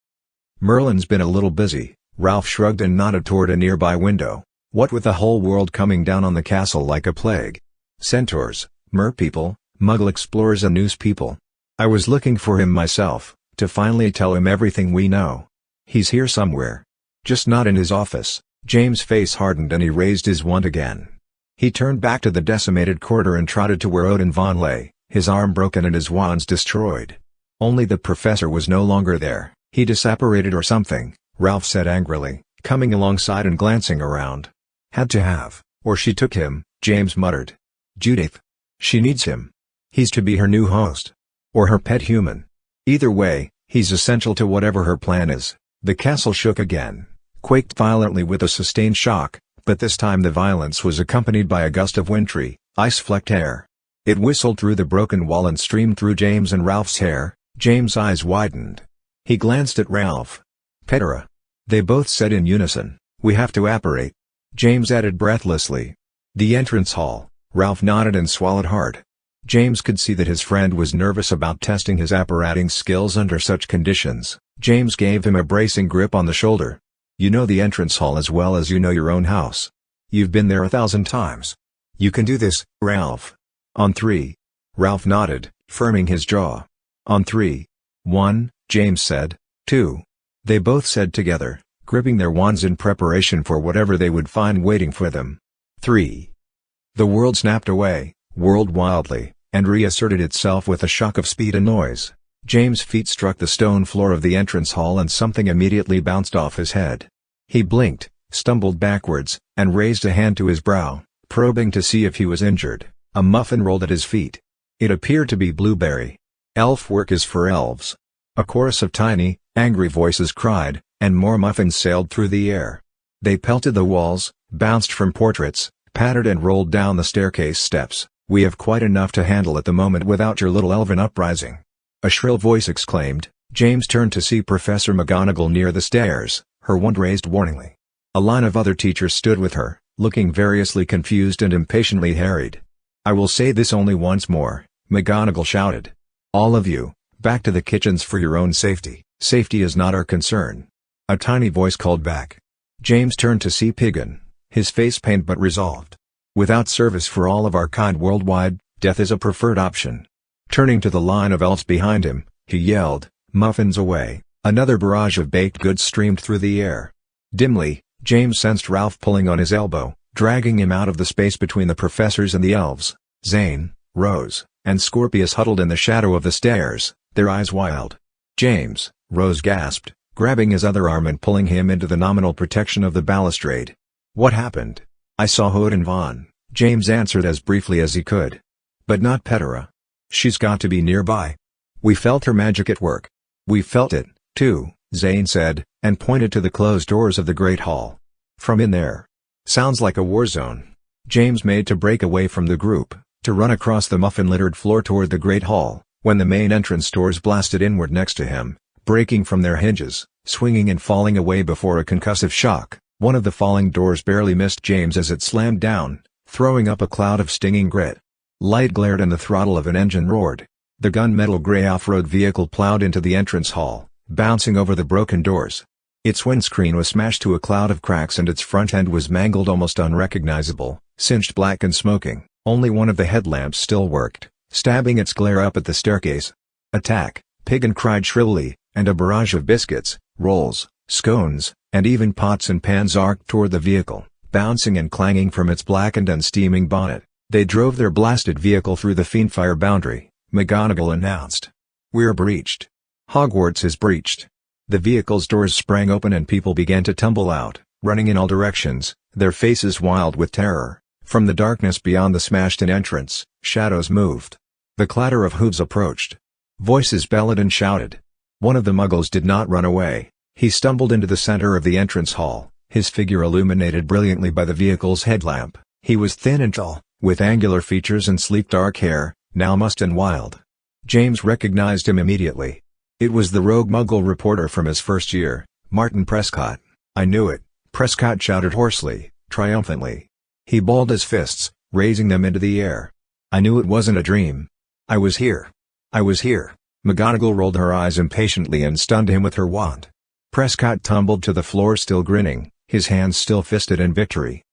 "Merlin's been a little busy," Ralph shrugged and nodded toward a nearby window. "What with the whole world coming down on the castle like a plague. Centaurs, merpeople, muggle explorers and news people. I was looking for him myself, to finally tell him everything we know. He's here somewhere. Just not in his office." James' face hardened and he raised his wand again. He turned back to the decimated corridor and trotted to where Odin Van lay, his arm broken and his wands destroyed. Only the professor was no longer there. "He disapparated or something," Ralph said angrily, coming alongside and glancing around. "Had to have, or she took him," James muttered. "Judith. She needs him. He's to be her new host. Or her pet human. Either way, he's essential to whatever her plan is." The castle shook again, quaked violently with a sustained shock, but this time the violence was accompanied by a gust of wintry, ice-flecked air. It whistled through the broken wall and streamed through James and Ralph's hair. James' eyes widened. He glanced at Ralph. "Petra." They both said in unison, "We have to apparate." James added breathlessly. "The entrance hall." Ralph nodded and swallowed hard. James could see that his friend was nervous about testing his apparating skills under such conditions. James gave him a bracing grip on the shoulder. "You know the entrance hall as well as you know your own house. You've been there 1,000 times. You can do this, Ralph." "On 3. Ralph nodded, firming his jaw. "On 3. 1, James said. 2. They both said together, gripping their wands in preparation for whatever they would find waiting for them. 3. The world snapped away, whirled wildly, and reasserted itself with a shock of speed and noise. James' feet struck the stone floor of the entrance hall and something immediately bounced off his head. He blinked, stumbled backwards, and raised a hand to his brow, probing to see if he was injured. A muffin rolled at his feet. It appeared to be Blueberry. "Elf work is for elves." A chorus of tiny, angry voices cried, and more muffins sailed through the air. They pelted the walls, bounced from portraits, pattered and rolled down the staircase steps. "We have quite enough to handle at the moment without your little elven uprising," a shrill voice exclaimed. James turned to see Professor McGonagall near the stairs, her wand raised warningly. A line of other teachers stood with her, looking variously confused and impatiently harried. "I will say this only once more," McGonagall shouted. "All of you, back to the kitchens for your own safety. Safety is not our concern." A tiny voice called back. James turned to see Piggin, his face pained but resolved. "Without service for all of our kind worldwide, death is a preferred option." Turning to the line of elves behind him, he yelled, "Muffins away!" Another barrage of baked goods streamed through the air. Dimly, James sensed Ralph pulling on his elbow, dragging him out of the space between the professors and the elves. Zane, Rose, and Scorpius huddled in the shadow of the stairs, their eyes wild. "James," Rose gasped, grabbing his other arm and pulling him into the nominal protection of the balustrade. "What happened?" "I saw Odin Van," James answered as briefly as he could. But not Petra. She's got to be nearby. We felt her magic at work. We felt it, too, Zane said, and pointed to the closed doors of the Great Hall. From in there. Sounds like a war zone. James made to break away from the group, to run across the muffin-littered floor toward the Great Hall, when the main entrance doors blasted inward next to him, breaking from their hinges, swinging and falling away before a concussive shock. One of the falling doors barely missed James as it slammed down, throwing up a cloud of stinging grit. Light glared and the throttle of an engine roared. The gunmetal gray off-road vehicle plowed into the entrance hall, bouncing over the broken doors. Its windscreen was smashed to a cloud of cracks and its front end was mangled almost unrecognizable, singed black and smoking. Only one of the headlamps still worked, stabbing its glare up at the staircase. "Attack!" Piggin cried shrilly, and a barrage of biscuits, rolls, scones, and even pots and pans arced toward the vehicle, bouncing and clanging from its blackened and steaming bonnet. They drove their blasted vehicle through the Fiendfire boundary, McGonagall announced. "We're breached. Hogwarts is breached." The vehicle's doors sprang open and people began to tumble out, running in all directions, their faces wild with terror. From the darkness beyond the smashed-in entrance, shadows moved. The clatter of hooves approached. Voices bellowed and shouted. One of the Muggles did not run away. He stumbled into the center of the entrance hall, his figure illuminated brilliantly by the vehicle's headlamp. He was thin and tall, with angular features and sleek dark hair, now mussed and wild. James recognized him immediately. It was the rogue Muggle reporter from his first year, Martin Prescott. "I knew it," Prescott shouted hoarsely, triumphantly. He balled his fists, raising them into the air. "I knew it wasn't a dream. I was here. I was here." McGonagall rolled her eyes impatiently and stunned him with her wand. Prescott tumbled to the floor still grinning, his hands still fisted in victory.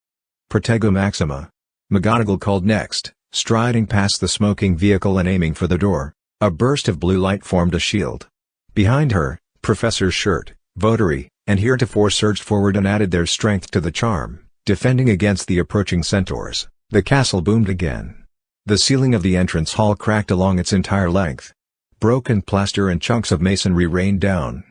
"Protego Maxima," McGonagall called next, striding past the smoking vehicle and aiming for the door. A burst of blue light formed a shield. Behind her, Professor Shirt, Votary, and Heretofore surged forward and added their strength to the charm, defending against the approaching centaurs. The castle boomed again. The ceiling of the entrance hall cracked along its entire length. Broken plaster and chunks of masonry rained down.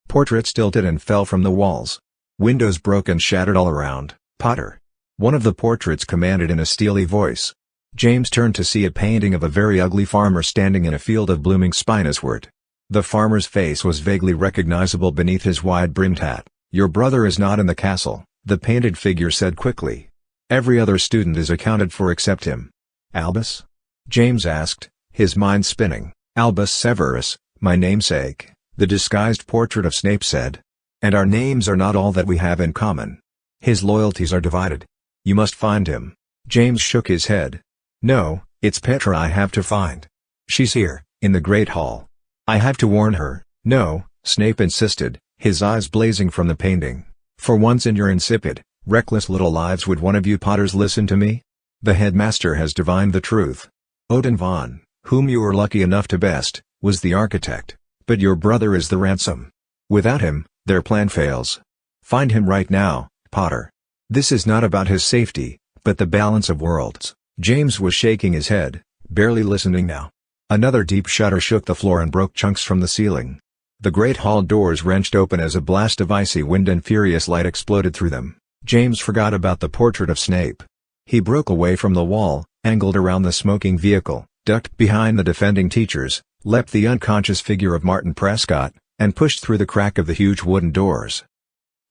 Portraits tilted and fell from the walls. Windows broke and shattered all around. "Potter!" One of the portraits commanded in a steely voice. James turned to see a painting of a very ugly farmer standing in a field of blooming spinoswort. The farmer's face was vaguely recognizable beneath his wide-brimmed hat. "Your brother is not in the castle," the painted figure said quickly. "Every other student is accounted for except him." "Albus?" James asked, his mind spinning. "Albus Severus, my namesake," the disguised portrait of Snape said. "And our names are not all that we have in common. His loyalties are divided. You must find him." James shook his head. "No, it's Petra I have to find. She's here, in the Great Hall. I have to warn her." "No," Snape insisted, his eyes blazing from the painting. "For once in your insipid, reckless little lives would one of you Potters listen to me? The headmaster has divined the truth. Odin Vaughn, whom you were lucky enough to best, was the architect, but your brother is the ransom. Without him, their plan fails. Find him right now, Potter. This is not about his safety, but the balance of worlds." James was shaking his head, barely listening now. Another deep shudder shook the floor and broke chunks from the ceiling. The great hall doors wrenched open as a blast of icy wind and furious light exploded through them. James forgot about the portrait of Snape. He broke away from the wall, angled around the smoking vehicle, ducked behind the defending teachers, leapt the unconscious figure of Martin Prescott, and pushed through the crack of the huge wooden doors.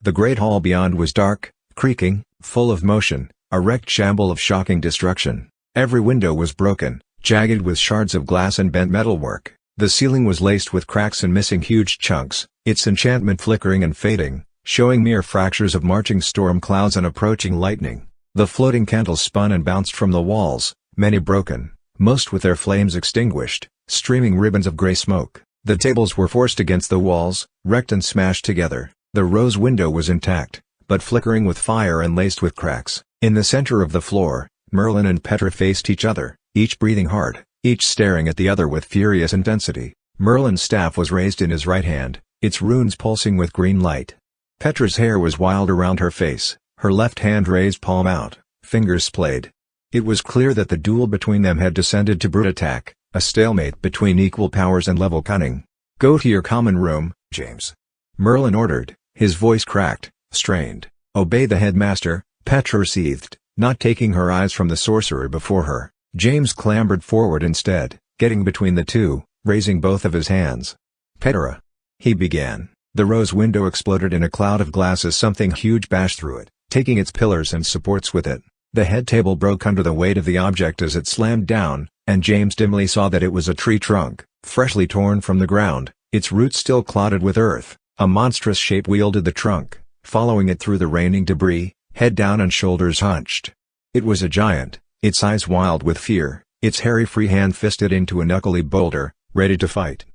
The great hall beyond was dark, creaking, full of motion, a wrecked shamble of shocking destruction. Every window was broken, jagged with shards of glass and bent metalwork. The ceiling was laced with cracks and missing huge chunks, its enchantment flickering and fading, showing mere fractures of marching storm clouds and approaching lightning. The floating candles spun and bounced from the walls, many broken, most with their flames extinguished, streaming ribbons of gray smoke. The tables were forced against the walls, wrecked and smashed together. The rose window was intact, but flickering with fire and laced with cracks. In the center of the floor, Merlin and Petra faced each other, each breathing hard, each staring at the other with furious intensity. Merlin's staff was raised in his right hand, its runes pulsing with green light. Petra's hair was wild around her face, her left hand raised palm out, fingers splayed. It was clear that the duel between them had descended to brute attack, a stalemate between equal powers and level cunning. "Go to your common room, James," Merlin ordered, his voice cracked, strained. "Obey the headmaster," Petra seethed, Not taking her eyes from the sorcerer before her, James clambered forward instead, getting between the two, raising both of his hands. "Petra," he began. The rose window exploded in a cloud of glass as something huge bashed through it, taking its pillars and supports with it. The head table broke under the weight of the object as it slammed down, and James dimly saw that it was a tree trunk, freshly torn from the ground, its roots still clotted with earth. A monstrous shape wielded the trunk, following it through the raining debris, head down and shoulders hunched. It was a giant, its eyes wild with fear, its hairy free hand fisted into a knuckly boulder, ready to fight.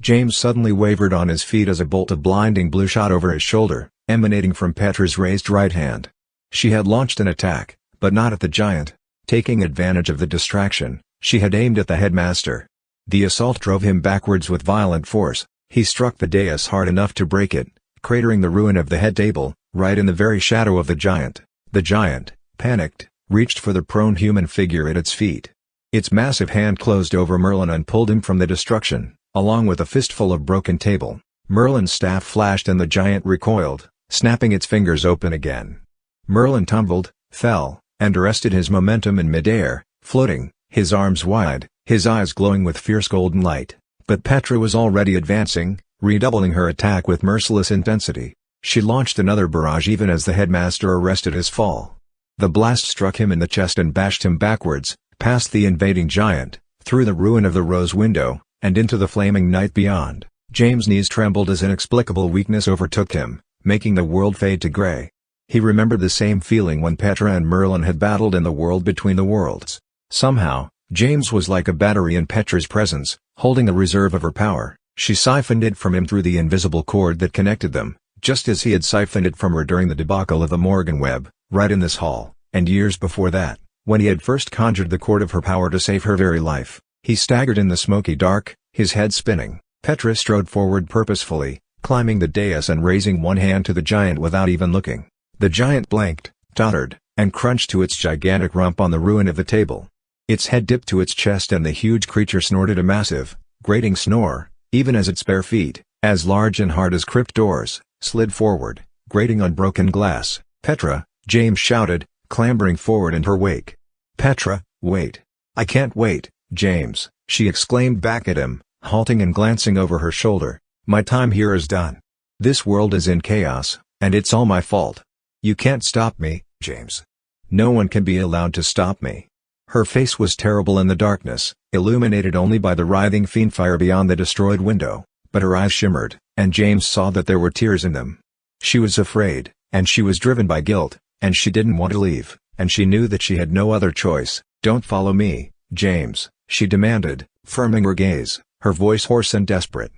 James suddenly wavered on his feet as a bolt of blinding blue shot over his shoulder, emanating from Petra's raised right hand. She had launched an attack, but not at the giant. Taking advantage of the distraction, she had aimed at the headmaster. The assault drove him backwards with violent force. He struck the dais hard enough to break it, cratering the ruin of the head table, right in the very shadow of the giant. The giant, panicked, reached for the prone human figure at its feet. Its massive hand closed over Merlin and pulled him from the destruction, along with a fistful of broken table. Merlin's staff flashed and the giant recoiled, snapping its fingers open again. Merlin tumbled, fell, and arrested his momentum in midair, floating, his arms wide, his eyes glowing with fierce golden light. But Petra was already advancing, redoubling her attack with merciless intensity. She launched another barrage even as the headmaster arrested his fall. The blast struck him in the chest and bashed him backwards, past the invading giant, through the ruin of the rose window, and into the flaming night beyond. James' knees trembled as inexplicable weakness overtook him, making the world fade to gray. He remembered the same feeling when Petra and Merlin had battled in the world between the worlds. Somehow, James was like a battery in Petra's presence, holding a reserve of her power. She siphoned it from him through the invisible cord that connected them, just as he had siphoned it from her during the debacle of the Morgan web, right in this hall, and years before that, when he had first conjured the cord of her power to save her very life. He staggered in the smoky dark, his head spinning. Petra strode forward purposefully, climbing the dais and raising one hand to the giant without even looking. The giant blinked, tottered, and crunched to its gigantic rump on the ruin of the table. Its head dipped to its chest and the huge creature snorted a massive, grating snore, even as its bare feet, as large and hard as crypt doors, slid forward, grating on broken glass. "Petra," James shouted, clambering forward in her wake. "Petra, wait. I can't wait, James," she exclaimed back at him, halting and glancing over her shoulder. "My time here is done. This world is in chaos, and it's all my fault. You can't stop me, James. No one can be allowed to stop me." Her face was terrible in the darkness, illuminated only by the writhing fiend fire beyond the destroyed window, but her eyes shimmered, and James saw that there were tears in them. She was afraid, and she was driven by guilt, and she didn't want to leave, and she knew that she had no other choice. "Don't follow me, James," she demanded, firming her gaze, her voice hoarse and desperate.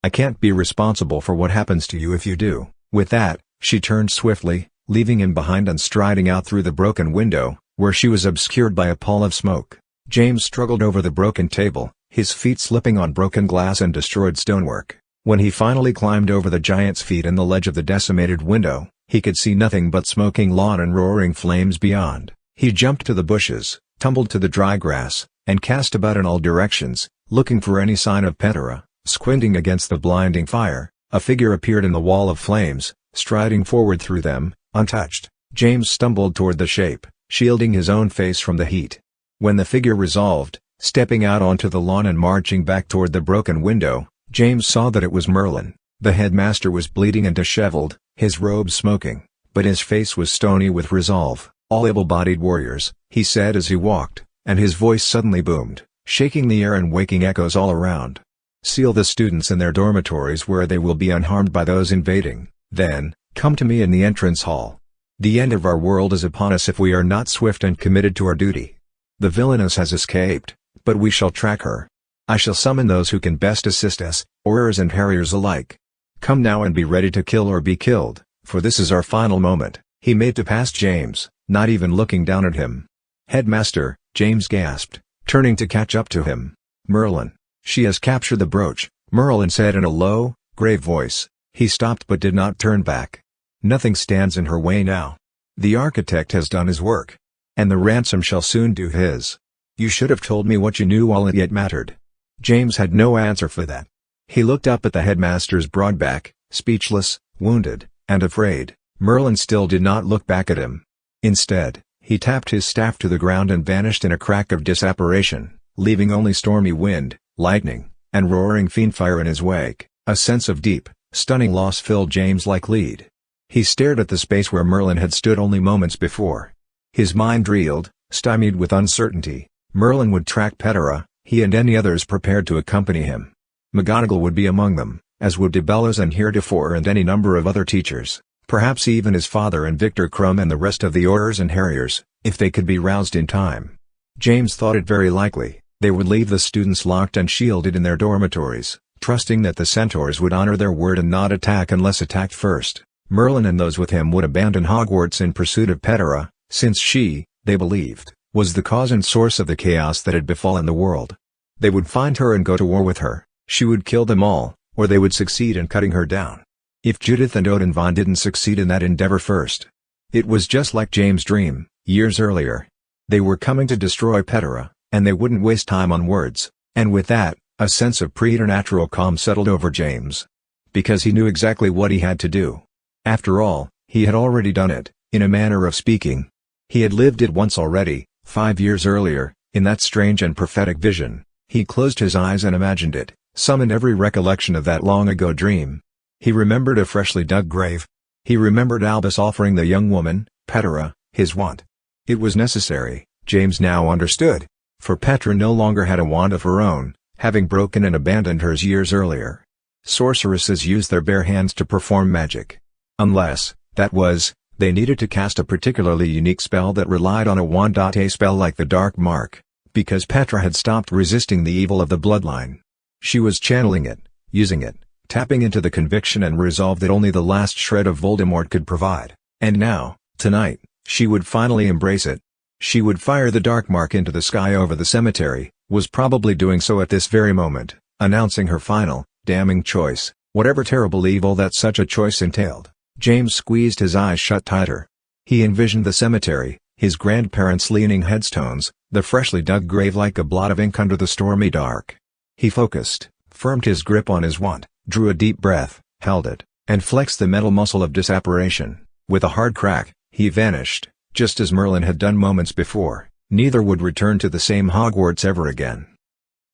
"I can't be responsible for what happens to you if you do." With that, she turned swiftly, leaving him behind and striding out through the broken window, where she was obscured by a pall of smoke. James struggled over the broken table, his feet slipping on broken glass and destroyed stonework. When he finally climbed over the giant's feet and the ledge of the decimated window, he could see nothing but smoking lawn and roaring flames beyond. He jumped to the bushes, tumbled to the dry grass, and cast about in all directions, looking for any sign of Petra. Squinting against the blinding fire, a figure appeared in the wall of flames, striding forward through them, untouched. James stumbled toward the shape, shielding his own face from the heat. When the figure resolved, stepping out onto the lawn and marching back toward the broken window, James saw that it was Merlin. The headmaster was bleeding and disheveled, his robes smoking, but his face was stony with resolve. "All able-bodied warriors," he said as he walked, and his voice suddenly boomed, shaking the air and waking echoes all around. "Seal the students in their dormitories where they will be unharmed by those invading. Then, come to me in the entrance hall. The end of our world is upon us if we are not swift and committed to our duty. The villainess has escaped, but we shall track her. I shall summon those who can best assist us, warriors and harriers alike. Come now and be ready to kill or be killed, for this is our final moment." He made to pass James, not even looking down at him. "Headmaster," James gasped, turning to catch up to him. "Merlin. She has captured the brooch," Merlin said in a low, grave voice. He stopped but did not turn back. "Nothing stands in her way now. The architect has done his work, and the ransom shall soon do his. You should have told me what you knew while it yet mattered." James had no answer for that. He looked up at the headmaster's broad back, speechless, wounded, and afraid. Merlin still did not look back at him. Instead, He tapped his staff to the ground and vanished in a crack of disapparition, leaving only stormy wind, lightning, and roaring fiendfire in his wake. A sense of deep, stunning loss filled James like lead. He stared at the space where Merlin had stood only moments before. His mind reeled, stymied with uncertainty. Merlin would track Petera, he and any others prepared to accompany him. McGonagall would be among them, as would DeBellis and Heretofore and any number of other teachers, perhaps even his father and Victor Crumb and the rest of the Aurors and Harriers, if they could be roused in time. James thought it very likely they would leave the students locked and shielded in their dormitories, trusting that the Centaurs would honor their word and not attack unless attacked first. Merlin and those with him would abandon Hogwarts in pursuit of Petera, since she, they believed, was the cause and source of the chaos that had befallen the world. They would find her and go to war with her. She would kill them all, or they would succeed in cutting her down. If Judith and Odin Vaughn didn't succeed in that endeavor first. It was just like James' dream, years earlier. They were coming to destroy Petera, and they wouldn't waste time on words. And with that, a sense of preternatural calm settled over James. Because he knew exactly what he had to do. After all, he had already done it, in a manner of speaking. He had lived it once already, 5 years earlier, in that strange and prophetic vision. He closed his eyes and imagined it, summoned every recollection of that long-ago dream. He remembered a freshly dug grave. He remembered Albus offering the young woman, Petera, his wand. It was necessary, James now understood. For Petra no longer had a wand of her own, having broken and abandoned hers years earlier. Sorceresses used their bare hands to perform magic. Unless, that was, they needed to cast a particularly unique spell that relied on a wand. A spell like the Dark Mark, because Petra had stopped resisting the evil of the bloodline. She was channeling it, using it, tapping into the conviction and resolve that only the last shred of Voldemort could provide. And now, tonight, she would finally embrace it. She would fire the Dark Mark into the sky over the cemetery, was probably doing so at this very moment, announcing her final, damning choice, whatever terrible evil that such a choice entailed. James squeezed his eyes shut tighter. He envisioned the cemetery, his grandparents' leaning headstones, the freshly dug grave like a blot of ink under the stormy dark. He focused, firmed his grip on his wand, drew a deep breath, held it, and flexed the metal muscle of disapparition. With a hard crack, he vanished, just as Merlin had done moments before. Neither would return to the same Hogwarts ever again.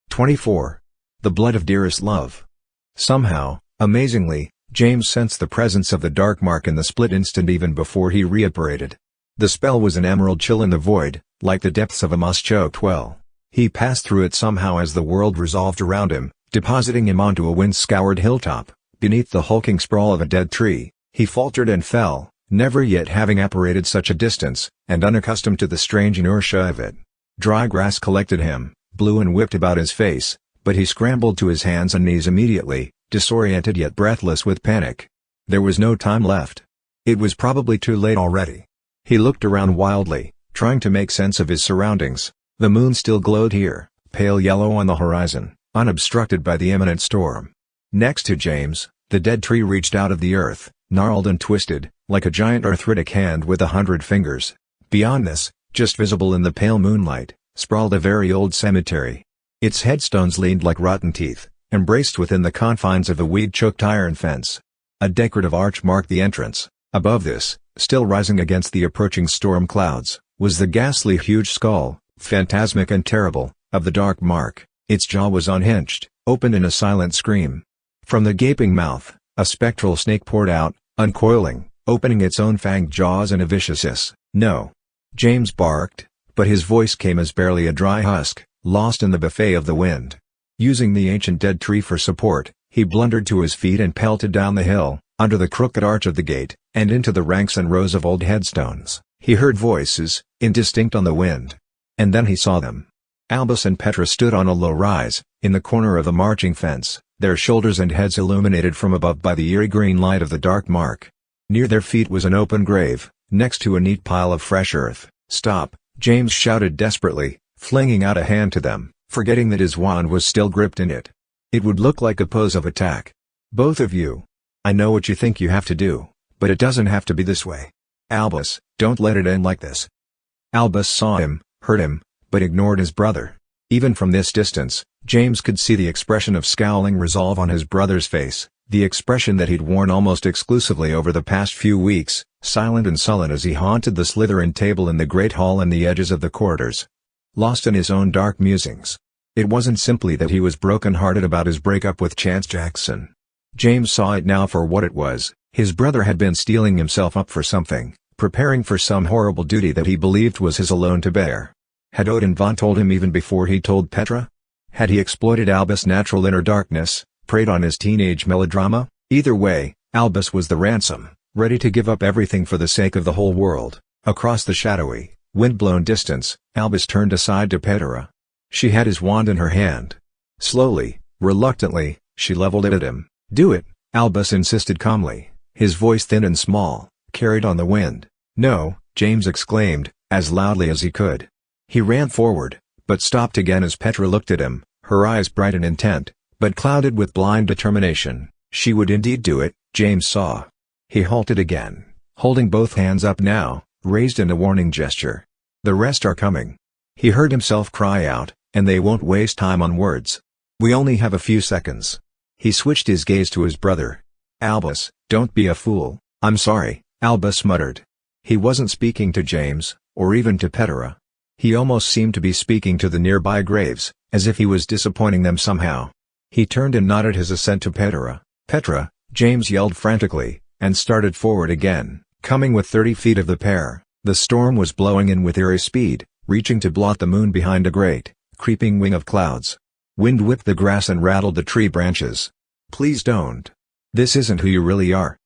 24. The Blood of Dearest Love. Somehow, amazingly, James sensed the presence of the Dark Mark in the split instant even before he reapparated. The spell was an emerald chill in the void, like the depths of a moss-choked well. He passed through it somehow as the world resolved around him, depositing him onto a wind-scoured hilltop, beneath the hulking sprawl of a dead tree. He faltered and fell, never yet having apparated such a distance, and unaccustomed to the strange inertia of it. Dry grass collected him, blew and whipped about his face, but he scrambled to his hands and knees immediately, disoriented yet breathless with panic. There was no time left. It was probably too late already. He looked around wildly, trying to make sense of his surroundings. The moon still glowed here, pale yellow on the horizon, unobstructed by the imminent storm. Next to James, the dead tree reached out of the earth, gnarled and twisted, like a giant arthritic hand with 100 fingers. Beyond this, just visible in the pale moonlight, sprawled a very old cemetery. Its headstones leaned like rotten teeth, embraced within the confines of a weed-choked iron fence. A decorative arch marked the entrance. Above this, still rising against the approaching storm clouds, was the ghastly huge skull, phantasmic and terrible, of the Dark Mark. Its jaw was unhinged, open in a silent scream. From the gaping mouth, a spectral snake poured out, uncoiling, opening its own fanged jaws in a vicious hiss. No. James barked, but his voice came as barely a dry husk, lost in the buffet of the wind. Using the ancient dead tree for support, he blundered to his feet and pelted down the hill, under the crooked arch of the gate, and into the ranks and rows of old headstones. He heard voices, indistinct on the wind. And then he saw them. Albus and Petra stood on a low rise, in the corner of the marching fence, their shoulders and heads illuminated from above by the eerie green light of the Dark Mark. Near their feet was an open grave, next to a neat pile of fresh earth. "Stop!" James shouted desperately, flinging out a hand to them, forgetting that his wand was still gripped in it. It would look like a pose of attack. "Both of you. I know what you think you have to do, but it doesn't have to be this way. Albus, don't let it end like this." Albus saw him, heard him, but ignored his brother. Even from this distance, James could see the expression of scowling resolve on his brother's face, the expression that he'd worn almost exclusively over the past few weeks, silent and sullen as he haunted the Slytherin table in the great hall and the edges of the corridors. Lost in his own dark musings. It wasn't simply that he was broken-hearted about his breakup with Chance Jackson. James saw it now for what it was. His brother had been steeling himself up for something, preparing for some horrible duty that he believed was his alone to bear. Had Odin Von told him even before he told Petra? Had he exploited Albus' natural inner darkness, preyed on his teenage melodrama? Either way, Albus was the ransom, ready to give up everything for the sake of the whole world. Across the shadowy, wind-blown distance, Albus turned aside to Petra. She had his wand in her hand. Slowly, reluctantly, she leveled it at him. "Do it," Albus insisted calmly, his voice thin and small, carried on the wind. "No," James exclaimed, as loudly as he could. He ran forward, but stopped again as Petra looked at him, her eyes bright and intent, but clouded with blind determination. She would indeed do it, James saw. He halted again, holding both hands up now, raised in a warning gesture. "The rest are coming." He heard himself cry out, "and they won't waste time on words. We only have a few seconds." He switched his gaze to his brother. "Albus, don't be a fool." "I'm sorry," Albus muttered. He wasn't speaking to James, or even to Petra. He almost seemed to be speaking to the nearby graves, as if he was disappointing them somehow. He turned and nodded his assent to Petra. "Petra," James yelled frantically, and started forward again, coming with 30 feet of the pair. The storm was blowing in with eerie speed, reaching to blot the moon behind a great, creeping wing of clouds. Wind whipped the grass and rattled the tree branches. "Please don't. This isn't who you really are."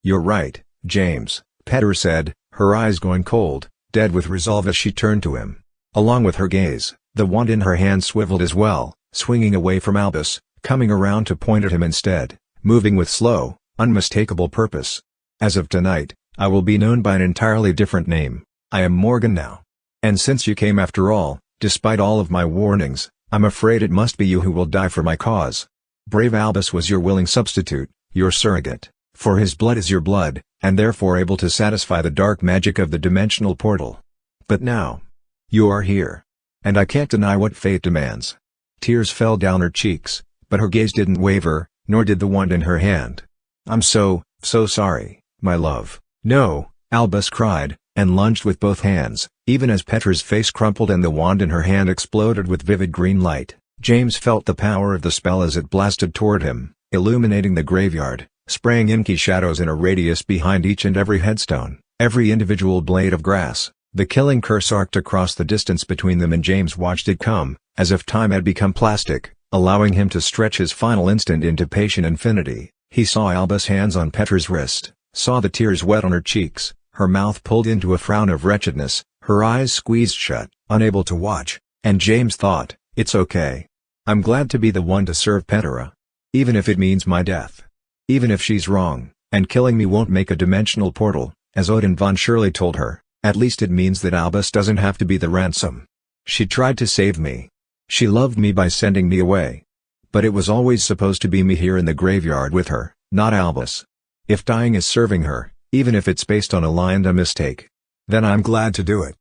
"You're right, James," Petra said, her eyes going cold, dead with resolve as she turned to him. Along with her gaze, the wand in her hand swiveled as well, swinging away from Albus, coming around to point at him instead, moving with slow, unmistakable purpose. "As of tonight, I will be known by an entirely different name. I am Morgan now. And since you came after all, despite all of my warnings, I'm afraid it must be you who will die for my cause." Brave Albus was your willing substitute, your surrogate, for his blood is your blood, and therefore able to satisfy the dark magic of the dimensional portal. But now, you are here. And I can't deny what fate demands. Tears fell down her cheeks, but her gaze didn't waver, nor did the wand in her hand. "I'm so sorry, my love." "No," Albus cried, and lunged with both hands, even as Petra's face crumpled and the wand in her hand exploded with vivid green light. James felt the power of the spell as it blasted toward him, illuminating the graveyard, spraying inky shadows in a radius behind each and every headstone, every individual blade of grass. The killing curse arced across the distance between them and James watched it come, as if time had become plastic, allowing him to stretch his final instant into patient infinity. He saw Albus' hands on Petra's wrist, saw the tears wet on her cheeks, her mouth pulled into a frown of wretchedness, her eyes squeezed shut, unable to watch, and James thought, "It's okay. I'm glad to be the one to serve Petra. Even if it means my death. Even if she's wrong, and killing me won't make a dimensional portal, as Odin Von Shirley told her, at least it means that Albus doesn't have to be the ransom. She tried to save me. She loved me by sending me away. But it was always supposed to be me here in the graveyard with her, not Albus. If dying is serving her, even if it's based on a lie and a mistake, then I'm glad to do it."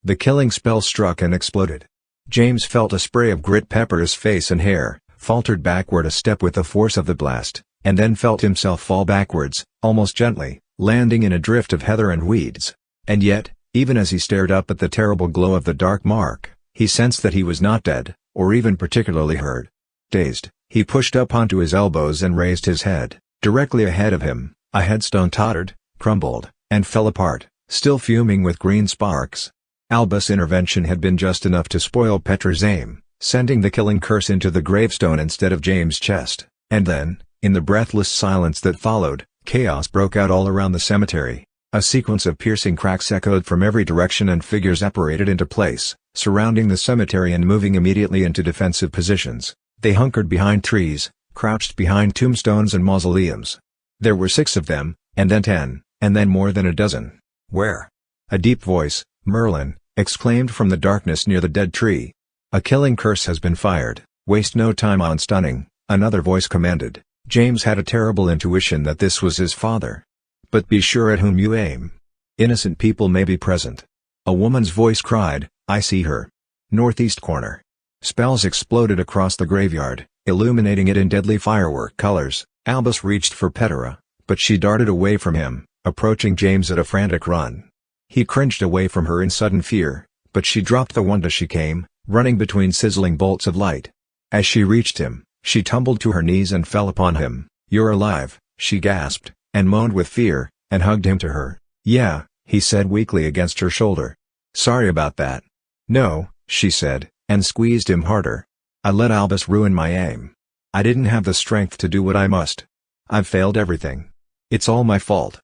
The killing spell struck and exploded. James felt a spray of grit pepper his face and hair, faltered backward a step with the force of the blast, and then felt himself fall backwards, almost gently, landing in a drift of heather and weeds. And yet, even as he stared up at the terrible glow of the dark mark, he sensed that he was not dead, or even particularly hurt. Dazed, he pushed up onto his elbows and raised his head. Directly ahead of him, a headstone tottered, crumbled, and fell apart, still fuming with green sparks. Albus' intervention had been just enough to spoil Petra's aim, sending the killing curse into the gravestone instead of James' chest. And then, in the breathless silence that followed, chaos broke out all around the cemetery. A sequence of piercing cracks echoed from every direction and figures apparated into place, surrounding the cemetery and moving immediately into defensive positions. They hunkered behind trees, crouched behind tombstones and mausoleums. There were 6 of them, and then 10, and then more than a dozen. "Where?" A deep voice, "Merlin," exclaimed from the darkness near the dead tree. "A killing curse has been fired. Waste no time on stunning," another voice commanded. James had a terrible intuition that this was his father. "But be sure at whom you aim. Innocent people may be present." A woman's voice cried, "I see her. Northeast corner." Spells exploded across the graveyard, illuminating it in deadly firework colors. Albus reached for Petra, but she darted away from him, approaching James at a frantic run. He cringed away from her in sudden fear, but she dropped the wand as she came, running between sizzling bolts of light. As she reached him, she tumbled to her knees and fell upon him. "You're alive," she gasped, and moaned with fear, and hugged him to her. "Yeah," he said weakly against her shoulder. "Sorry about that." "No," she said, and squeezed him harder. "I let Albus ruin my aim. I didn't have the strength to do what I must. I've failed everything. It's all my fault."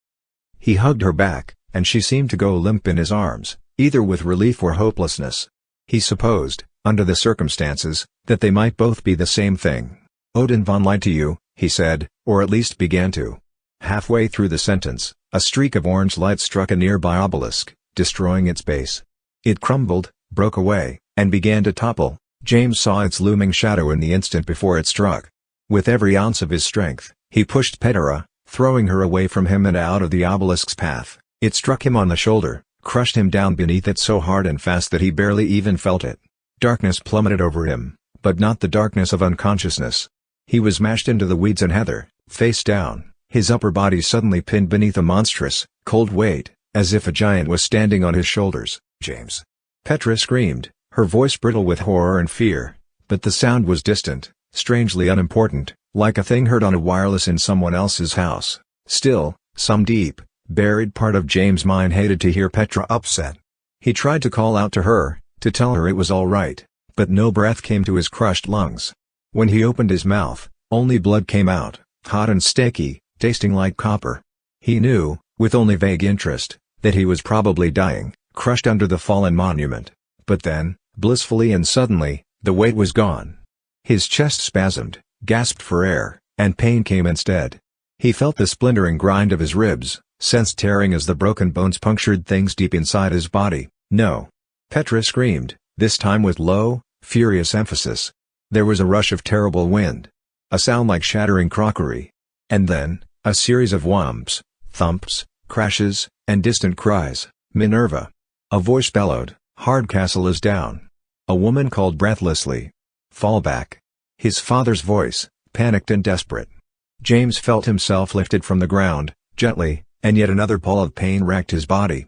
He hugged her back, and she seemed to go limp in his arms, either with relief or hopelessness. He supposed, under the circumstances, that they might both be the same thing. "Odin von lied to you," he said, or at least began to. Halfway through the sentence, a streak of orange light struck a nearby obelisk, destroying its base. It crumbled, broke away, and began to topple. James saw its looming shadow in the instant before it struck. With every ounce of his strength, he pushed Petra, throwing her away from him and out of the obelisk's path. It struck him on the shoulder, crushed him down beneath it so hard and fast that he barely even felt it. Darkness plummeted over him, but not the darkness of unconsciousness. He was mashed into the weeds and heather, face down, his upper body suddenly pinned beneath a monstrous, cold weight, as if a giant was standing on his shoulders. "James!" Petra screamed, her voice brittle with horror and fear, but the sound was distant, strangely unimportant, like a thing heard on a wireless in someone else's house. Still, some deep, buried part of James' mind hated to hear Petra upset. He tried to call out to her, to tell her it was all right, but no breath came to his crushed lungs. When he opened his mouth, only blood came out, hot and sticky, tasting like copper. He knew, with only vague interest, that he was probably dying, crushed under the fallen monument. But then, blissfully and suddenly, the weight was gone. His chest spasmed, gasped for air, and pain came instead. He felt the splintering grind of his ribs, sensed tearing as the broken bones punctured things deep inside his body. "No!" Petra screamed, this time with low, furious emphasis. There was a rush of terrible wind. A sound like shattering crockery. And then, a series of whomps, thumps, crashes, and distant cries. "Minerva!" A voice bellowed, "Hardcastle is down." A woman called breathlessly, "Fall back." His father's voice, panicked and desperate. James felt himself lifted from the ground, gently, and yet another pall of pain racked his body.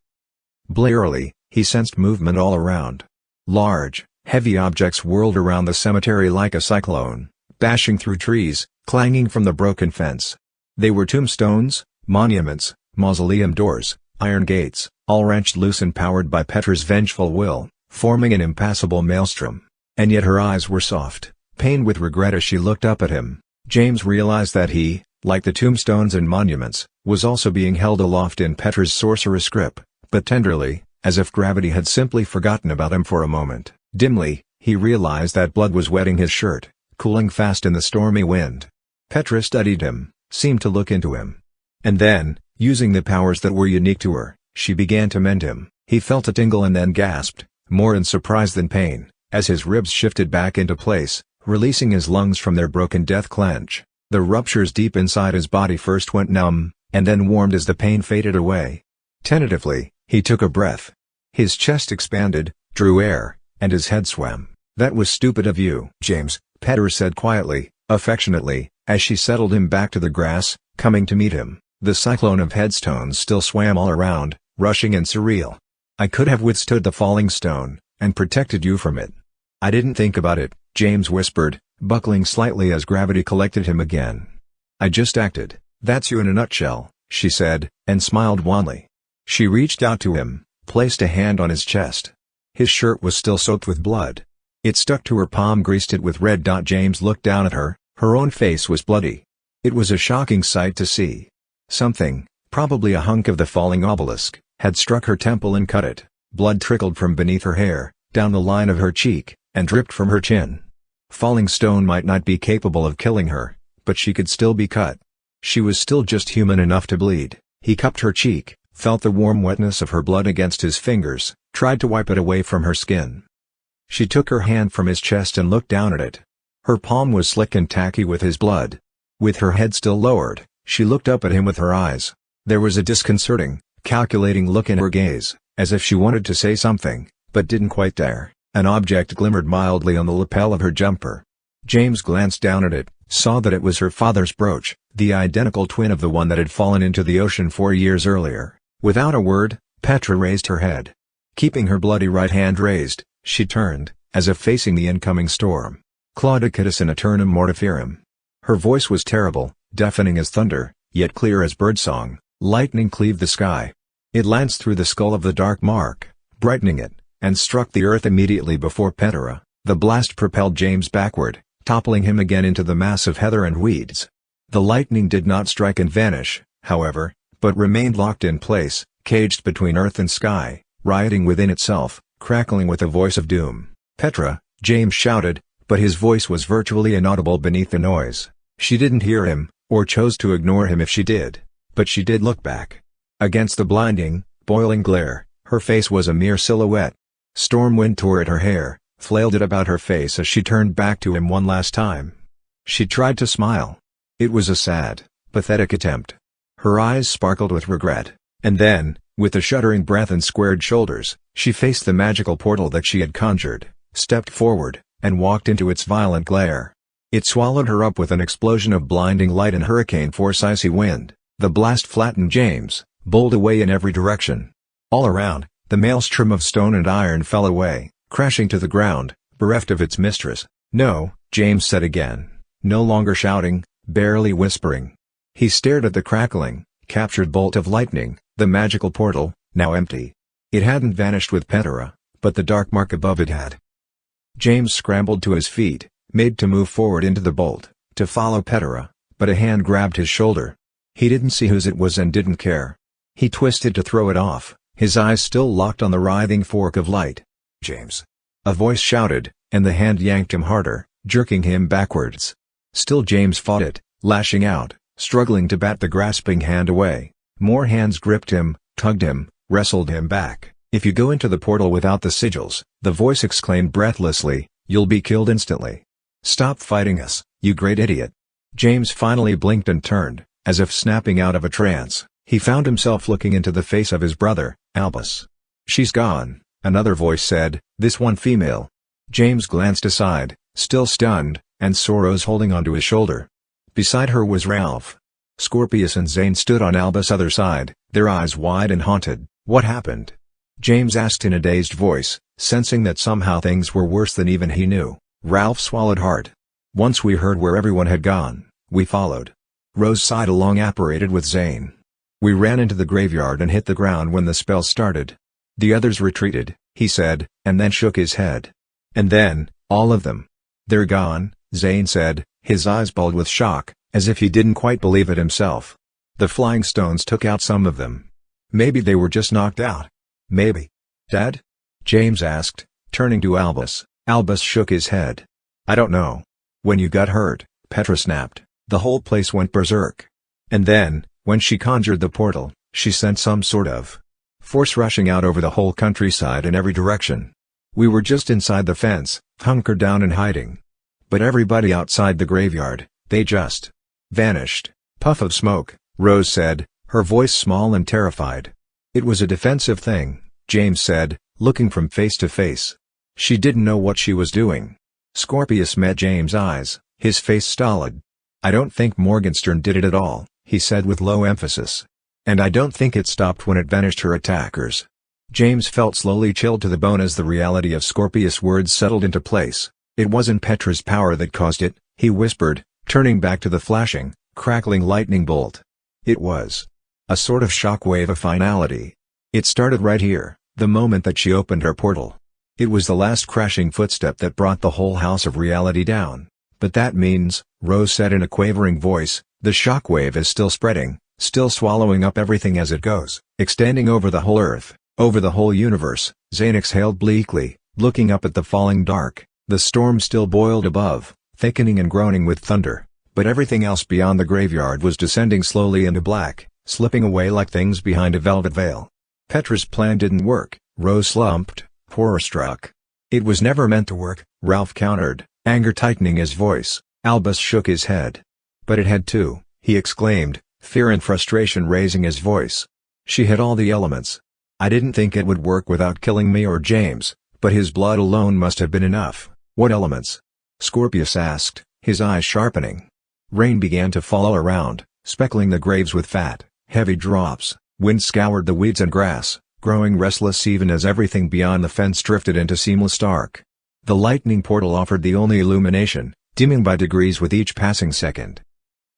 Blearily, he sensed movement all around. Large, heavy objects whirled around the cemetery like a cyclone, bashing through trees, clanging from the broken fence. They were tombstones, monuments, mausoleum doors, iron gates, all wrenched loose and powered by Petra's vengeful will, forming an impassable maelstrom. And yet her eyes were soft, pained with regret as she looked up at him. James realized that he, like the tombstones and monuments, was also being held aloft in Petra's sorceress grip, but tenderly, as if gravity had simply forgotten about him for a moment. Dimly, he realized that blood was wetting his shirt, cooling fast in the stormy wind. Petra studied him, seemed to look into him. And then, using the powers that were unique to her, she began to mend him. He felt a tingle and then gasped, more in surprise than pain, as his ribs shifted back into place, releasing his lungs from their broken death clench. The ruptures deep inside his body first went numb, and then warmed as the pain faded away. Tentatively, he took a breath. His chest expanded, drew air, and his head swam. "That was stupid of you, James," Petra said quietly, affectionately, as she settled him back to the grass, coming to meet him. The cyclone of headstones still swam all around, rushing and surreal. "I could have withstood the falling stone, and protected you from it." "I didn't think about it," James whispered, buckling slightly as gravity collected him again. "I just acted." "That's you in a nutshell," she said, and smiled wanly. She reached out to him, placed a hand on his chest. His shirt was still soaked with blood. It stuck to her palm, greased it with red. James looked down at her, her own face was bloody. It was a shocking sight to see. Something, probably a hunk of the falling obelisk, had struck her temple and cut it. Blood trickled from beneath her hair, down the line of her cheek, and dripped from her chin. Falling stone might not be capable of killing her, but she could still be cut. She was still just human enough to bleed. He cupped her cheek, felt the warm wetness of her blood against his fingers, tried to wipe it away from her skin. She took her hand from his chest and looked down at it. Her palm was slick and tacky with his blood. With her head still lowered, she looked up at him with her eyes. There was a disconcerting, calculating look in her gaze, as if she wanted to say something, but didn't quite dare. An object glimmered mildly on the lapel of her jumper. James glanced down at it, saw that it was her father's brooch, the identical twin of the one that had fallen into the ocean 4 years earlier. Without a word, Petra raised her head. Keeping her bloody right hand raised, she turned, as if facing the incoming storm. Claudicatus in aeternum mortiferum. Her voice was terrible, deafening as thunder, yet clear as birdsong. Lightning cleaved the sky. It lanced through the skull of the dark mark, brightening it, and struck the earth immediately before Petra. The blast propelled James backward, toppling him again into the mass of heather and weeds. The lightning did not strike and vanish, however, but remained locked in place, caged between earth and sky, rioting within itself, crackling with a voice of doom. "Petra!" James shouted, but his voice was virtually inaudible beneath the noise. She didn't hear him, or chose to ignore him if she did. But she did look back. Against the blinding, boiling glare, her face was a mere silhouette. Storm wind tore at her hair, flailed it about her face as she turned back to him one last time. She tried to smile. It was a sad, pathetic attempt. Her eyes sparkled with regret. And then, with a shuddering breath and squared shoulders, she faced the magical portal that she had conjured, stepped forward, and walked into its violent glare. It swallowed her up with an explosion of blinding light and hurricane-force icy wind. The blast flattened James, bowled away in every direction. All around, the maelstrom of stone and iron fell away, crashing to the ground, bereft of its mistress. "No," James said again, no longer shouting, barely whispering. He stared at the crackling, captured bolt of lightning, the magical portal, now empty. It hadn't vanished with Petra, but the dark mark above it had. James scrambled to his feet, made to move forward into the bolt, to follow Petra, but a hand grabbed his shoulder. He didn't see whose it was and didn't care. He twisted to throw it off, his eyes still locked on the writhing fork of light. "James!" a voice shouted, and the hand yanked him harder, jerking him backwards. Still James fought it, lashing out, struggling to bat the grasping hand away. More hands gripped him, tugged him, wrestled him back. "If you go into the portal without the sigils," the voice exclaimed breathlessly, "you'll be killed instantly. Stop fighting us, you great idiot." James finally blinked and turned, as if snapping out of a trance. He found himself looking into the face of his brother, Albus. "She's gone," another voice said, this one female. James glanced aside, still stunned, and saw Rose holding onto his shoulder. Beside her was Ralph. Scorpius and Zane stood on Albus' other side, their eyes wide and haunted. "What happened?" James asked in a dazed voice, sensing that somehow things were worse than even he knew. Ralph swallowed hard. "Once we heard where everyone had gone, we followed." Rose sighed along, apparated with Zane. "We ran into the graveyard and hit the ground when the spell started. The others retreated," he said, and then shook his head. "And then, all of them. They're gone," Zane said, his eyes bulged with shock, as if he didn't quite believe it himself. "The flying stones took out some of them. Maybe they were just knocked out. Maybe." "Dad?" James asked, turning to Albus. Albus shook his head. "I don't know. When you got hurt," Petra snapped, "the whole place went berserk. And then, when she conjured the portal, she sent some sort of force rushing out over the whole countryside in every direction. We were just inside the fence, hunkered down and hiding. But everybody outside the graveyard, they just vanished." "Puff of smoke," Rose said, her voice small and terrified. "It was a defensive thing," James said, looking from face to face. "She didn't know what she was doing." Scorpius met James' eyes, his face stolid. "I don't think Morgenstern did it at all," he said with low emphasis. "And I don't think it stopped when it vanished her attackers." James felt slowly chilled to the bone as the reality of Scorpius' words settled into place. "It wasn't Petra's power that caused it," he whispered, turning back to the flashing, crackling lightning bolt. "It was a sort of shockwave of finality. It started right here, the moment that she opened her portal. It was the last crashing footstep that brought the whole house of reality down. But that means," Rose said in a quavering voice, "the shockwave is still spreading, still swallowing up everything as it goes, extending over the whole earth, over the whole universe." Zane exhaled bleakly, looking up at the falling dark. The storm still boiled above, thickening and groaning with thunder, but everything else beyond the graveyard was descending slowly into black, slipping away like things behind a velvet veil. "Petra's plan didn't work," Rose slumped, horror-struck. "It was never meant to work," Ralph countered, anger tightening his voice. Albus shook his head. "But it had to," he exclaimed, fear and frustration raising his voice. "She had all the elements. I didn't think it would work without killing me or James, but his blood alone must have been enough." "What elements?" Scorpius asked, his eyes sharpening. Rain began to fall all around, speckling the graves with fat, heavy drops. Wind scoured the weeds and grass, growing restless even as everything beyond the fence drifted into seamless dark. The lightning portal offered the only illumination, dimming by degrees with each passing second.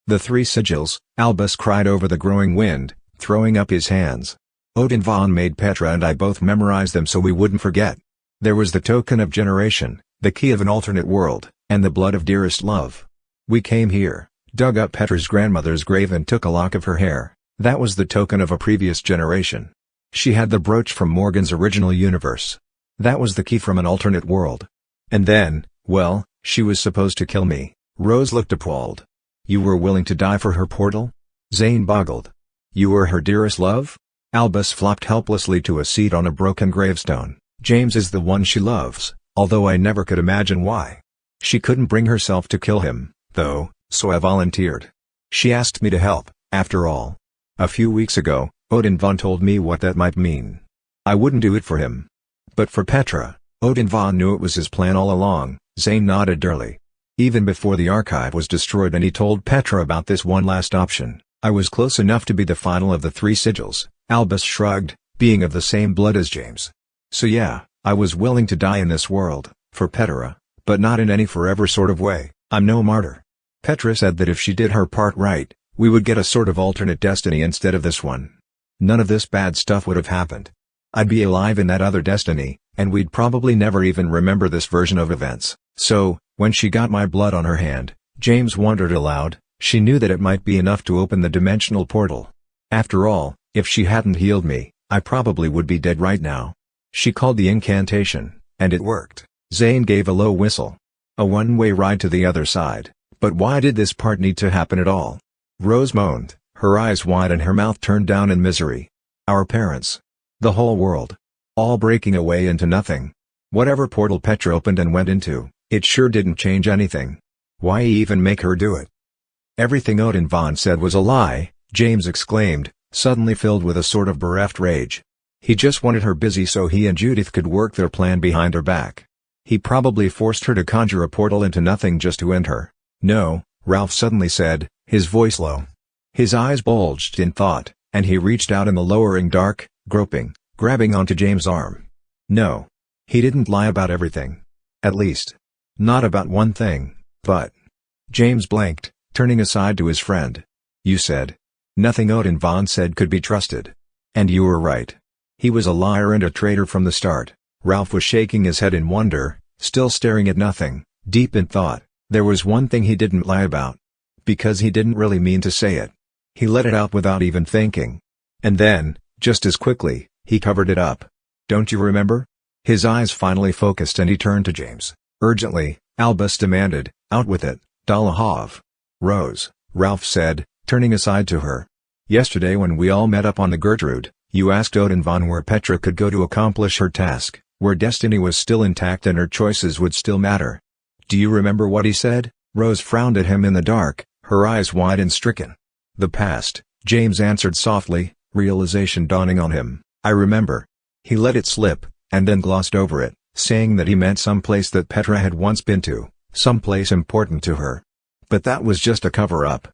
"The three sigils," Albus cried over the growing wind, throwing up his hands. "Odin von made Petra and I both memorize them so we wouldn't forget. There was the token of generation, the key of an alternate world, and the blood of dearest love. We came here, dug up Petra's grandmother's grave and took a lock of her hair. That was the token of a previous generation. She had the brooch from Morgan's original universe. That was the key from an alternate world. And then, well, she was supposed to kill me." Rose looked appalled. "You were willing to die for her portal?" Zane boggled. "You were her dearest love?" Albus flopped helplessly to a seat on a broken gravestone. "James is the one she loves, although I never could imagine why. She couldn't bring herself to kill him, though, so I volunteered. She asked me to help, after all. A few weeks ago, Odin von told me what that might mean. I wouldn't do it for him. But for Petra, Odin von knew it was his plan all along." Zane nodded dully. "Even before the archive was destroyed and he told Petra about this one last option, I was close enough to be the final of the three sigils." Albus shrugged, "being of the same blood as James. So yeah, I was willing to die in this world, for Petra, but not in any forever sort of way. I'm no martyr. Petra said that if she did her part right, we would get a sort of alternate destiny instead of this one. None of this bad stuff would have happened. I'd be alive in that other destiny, and we'd probably never even remember this version of events. So, when she got my blood on her hand," James wondered aloud, "she knew that it might be enough to open the dimensional portal. After all, if she hadn't healed me, I probably would be dead right now. She called the incantation, and it worked." Zane gave a low whistle. "A one-way ride to the other side. But why did this part need to happen at all?" Rose moaned, her eyes wide and her mouth turned down in misery. "Our parents. The whole world. All breaking away into nothing. Whatever portal Petra opened and went into, it sure didn't change anything. Why even make her do it?" "Everything Odin von said was a lie," James exclaimed, suddenly filled with a sort of bereft rage. "He just wanted her busy so he and Judith could work their plan behind her back. He probably forced her to conjure a portal into nothing just to end her." "No," Ralph suddenly said, his voice low. His eyes bulged in thought, and he reached out in the lowering dark, groping, grabbing onto James' arm. "No. He didn't lie about everything. At least, not about one thing, but..." James blinked, turning aside to his friend. "You said nothing Odin von said could be trusted. And you were right. He was a liar and a traitor from the start." Ralph was shaking his head in wonder, still staring at nothing, deep in thought. There was one thing he didn't lie about. Because he didn't really mean to say it. He let it out without even thinking. And then, just as quickly, he covered it up. "Don't you remember?" His eyes finally focused and he turned to James. Urgently, Albus demanded, "Out with it, Dalahov." "Rose," Ralph said, turning aside to her. "Yesterday when we all met up on the Gertrude, you asked Odin von where Petra could go to accomplish her task, where destiny was still intact and her choices would still matter. Do you remember what he said?" Rose frowned at him in the dark, her eyes wide and stricken. "The past," James answered softly, realization dawning on him. "I remember." He let it slip, and then glossed over it, saying that he meant some place that Petra had once been to, some place important to her. But that was just a cover-up.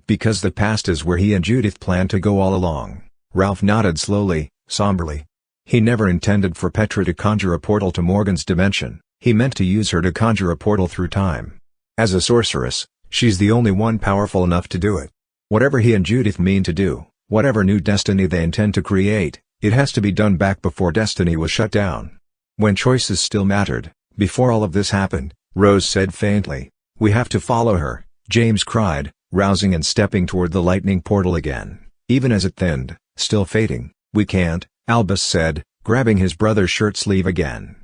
Because the past is where he and Judith planned to go all along. Ralph nodded slowly, somberly. He never intended for Petra to conjure a portal to Morgan's dimension. He meant to use her to conjure a portal through time. As a sorceress, she's the only one powerful enough to do it. Whatever he and Judith mean to do, whatever new destiny they intend to create, it has to be done back before destiny was shut down. When choices still mattered, before all of this happened, Rose said faintly. "We have to follow her," James cried, rousing and stepping toward the lightning portal again, even as it thinned, still fading. "We can't," Albus said, grabbing his brother's shirt sleeve again.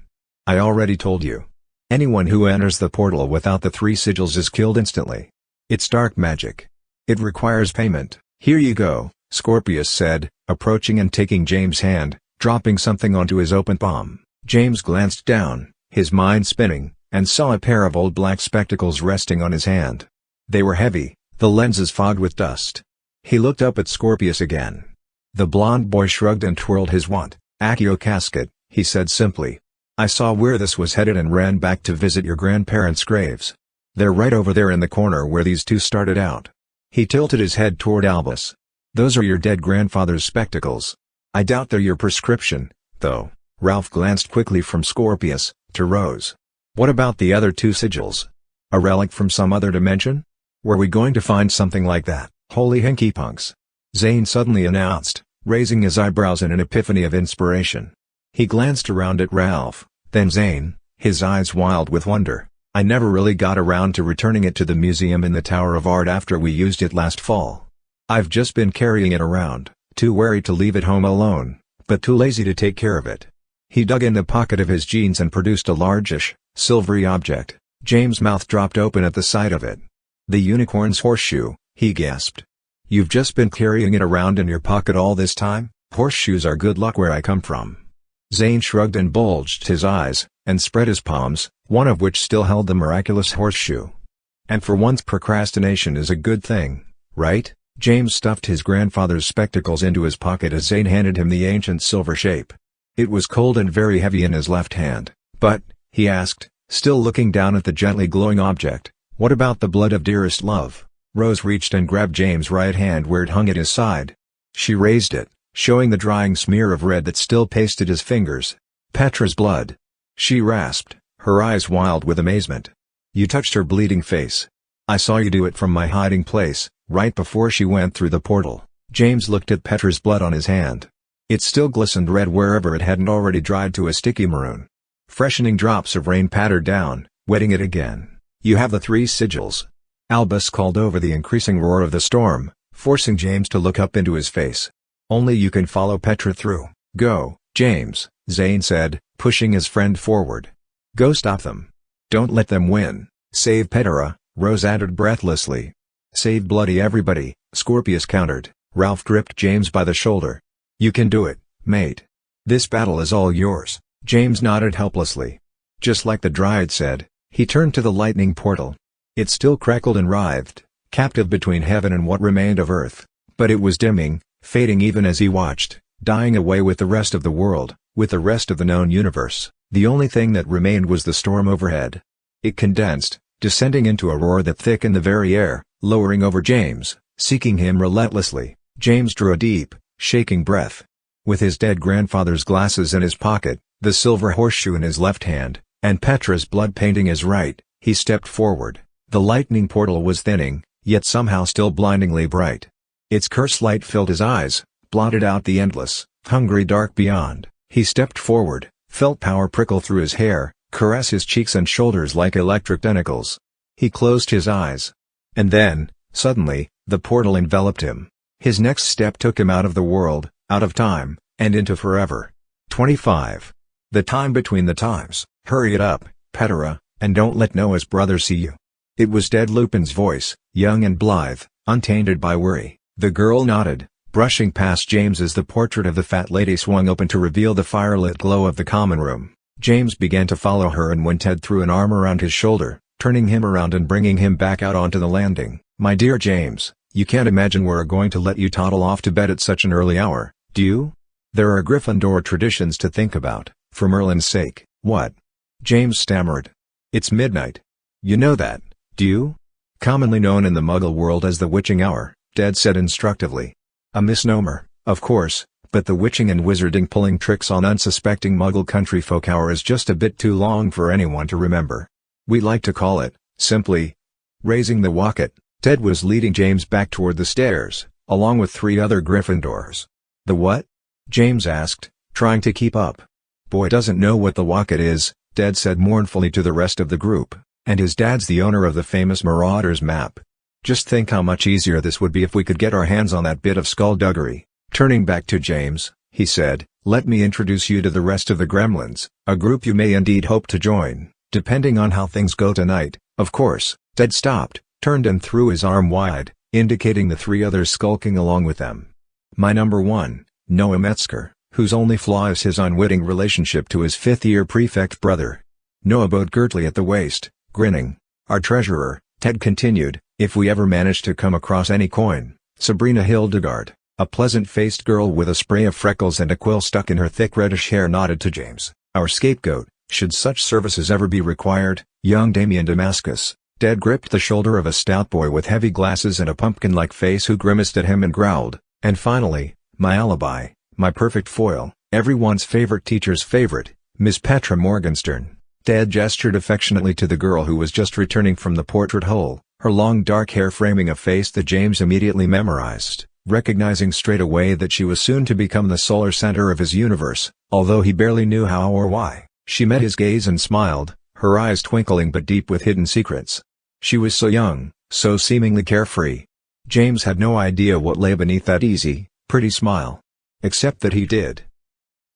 "I already told you. Anyone who enters the portal without the three sigils is killed instantly. It's dark magic. It requires payment." "Here you go," Scorpius said, approaching and taking James' hand, dropping something onto his open palm. James glanced down, his mind spinning, and saw a pair of old black spectacles resting on his hand. They were heavy, the lenses fogged with dust. He looked up at Scorpius again. The blond boy shrugged and twirled his wand. "Accio casket," he said simply. "I saw where this was headed and ran back to visit your grandparents' graves. They're right over there in the corner where these two started out. He tilted his head toward Albus. Those are your dead grandfather's spectacles. I doubt they're your prescription, though. Ralph glanced quickly from Scorpius to Rose. What about the other two sigils? A relic from some other dimension? Were we going to find something like that? Holy hinky-punks! Zane suddenly announced, raising his eyebrows in an epiphany of inspiration. He glanced around at Ralph, then Zane, his eyes wild with wonder. I never really got around to returning it to the museum in the Tower of Art after we used it last fall. I've just been carrying it around, too wary to leave it home alone, but too lazy to take care of it. He dug in the pocket of his jeans and produced a largish, silvery object. James' mouth dropped open at the sight of it. The unicorn's horseshoe, he gasped. You've just been carrying it around in your pocket all this time? Horseshoes are good luck where I come from. Zane shrugged and bulged his eyes, and spread his palms, one of which still held the miraculous horseshoe. And for once procrastination is a good thing, right? James stuffed his grandfather's spectacles into his pocket as Zane handed him the ancient silver shape. It was cold and very heavy in his left hand, but, he asked, still looking down at the gently glowing object, what about the blood of dearest love? Rose reached and grabbed James' right hand where it hung at his side. She raised it, showing the drying smear of red that still pasted his fingers. Petra's blood. She rasped, her eyes wild with amazement. You touched her bleeding face. I saw you do it from my hiding place, right before she went through the portal. James looked at Petra's blood on his hand. It still glistened red wherever it hadn't already dried to a sticky maroon. Freshening drops of rain pattered down, wetting it again. You have the three sigils. Albus called over the increasing roar of the storm, forcing James to look up into his face. Only you can follow Petra through. Go, James, Zane said, pushing his friend forward. Go stop them. Don't let them win. Save Petra, Rose added breathlessly. Save bloody everybody, Scorpius countered. Ralph gripped James by the shoulder. You can do it, mate. This battle is all yours. James nodded helplessly. Just like the Dryad said, he turned to the lightning portal. It still crackled and writhed, captive between heaven and what remained of earth, but it was dimming, fading even as he watched, dying away with the rest of the world, with the rest of the known universe. The only thing that remained was the storm overhead. It condensed, descending into a roar that thickened the very air, lowering over James, seeking him relentlessly. James drew a deep, shaking breath. With his dead grandfather's glasses in his pocket, the silver horseshoe in his left hand, and Petra's blood painting his right, he stepped forward. The lightning portal was thinning, yet somehow still blindingly bright. Its curse light filled his eyes, blotted out the endless, hungry dark beyond. He stepped forward, felt power prickle through his hair, caress his cheeks and shoulders like electric tentacles. He closed his eyes. And then, suddenly, the portal enveloped him. His next step took him out of the world, out of time, and into forever. 25. The time between the times. Hurry it up, Petra, and don't let Noah's brother see you. It was Dead Lupin's voice, young and blithe, untainted by worry. The girl nodded, brushing past James as the portrait of the fat lady swung open to reveal the firelit glow of the common room. James began to follow her, and when Ted threw an arm around his shoulder, turning him around and bringing him back out onto the landing. My dear James, you can't imagine we're going to let you toddle off to bed at such an early hour, do you? There are Gryffindor traditions to think about, for Merlin's sake. What? James stammered. It's midnight. You know that, do you? Commonly known in the Muggle world as the witching hour, Ted said instructively. A misnomer, of course, but the witching and wizarding pulling tricks on unsuspecting Muggle country folk hour is just a bit too long for anyone to remember. We like to call it, simply, raising the wocket. Ted was leading James back toward the stairs, along with 3 other Gryffindors. The what? James asked, trying to keep up. Boy doesn't know what the wocket is, Ted said mournfully to the rest of the group, and his dad's the owner of the famous Marauders map. Just think how much easier this would be if we could get our hands on that bit of skullduggery. Turning back to James, he said, let me introduce you to the rest of the Gremlins, a group you may indeed hope to join, depending on how things go tonight, of course. Ted stopped, turned and threw his arm wide, indicating the 3 others skulking along with them. My number 1, Noah Metzger, whose only flaw is his unwitting relationship to his 5th-year prefect brother. Noah bowed curtly at the waist, grinning. Our treasurer, Ted continued, if we ever manage to come across any coin, Sabrina Hildegard, a pleasant-faced girl with a spray of freckles and a quill stuck in her thick reddish hair, nodded to James. Our scapegoat, should such services ever be required, young Damien Damascus. Ted gripped the shoulder of a stout boy with heavy glasses and a pumpkin-like face who grimaced at him and growled, "And finally, my alibi, my perfect foil, everyone's favorite teacher's favorite, Miss Petra Morgenstern." Ted gestured affectionately to the girl who was just returning from the portrait hole, her long dark hair framing a face that James immediately memorized, recognizing straight away that she was soon to become the solar center of his universe, although he barely knew how or why. She met his gaze and smiled, her eyes twinkling but deep with hidden secrets. She was so young, so seemingly carefree. James had no idea what lay beneath that easy, pretty smile. Except that he did.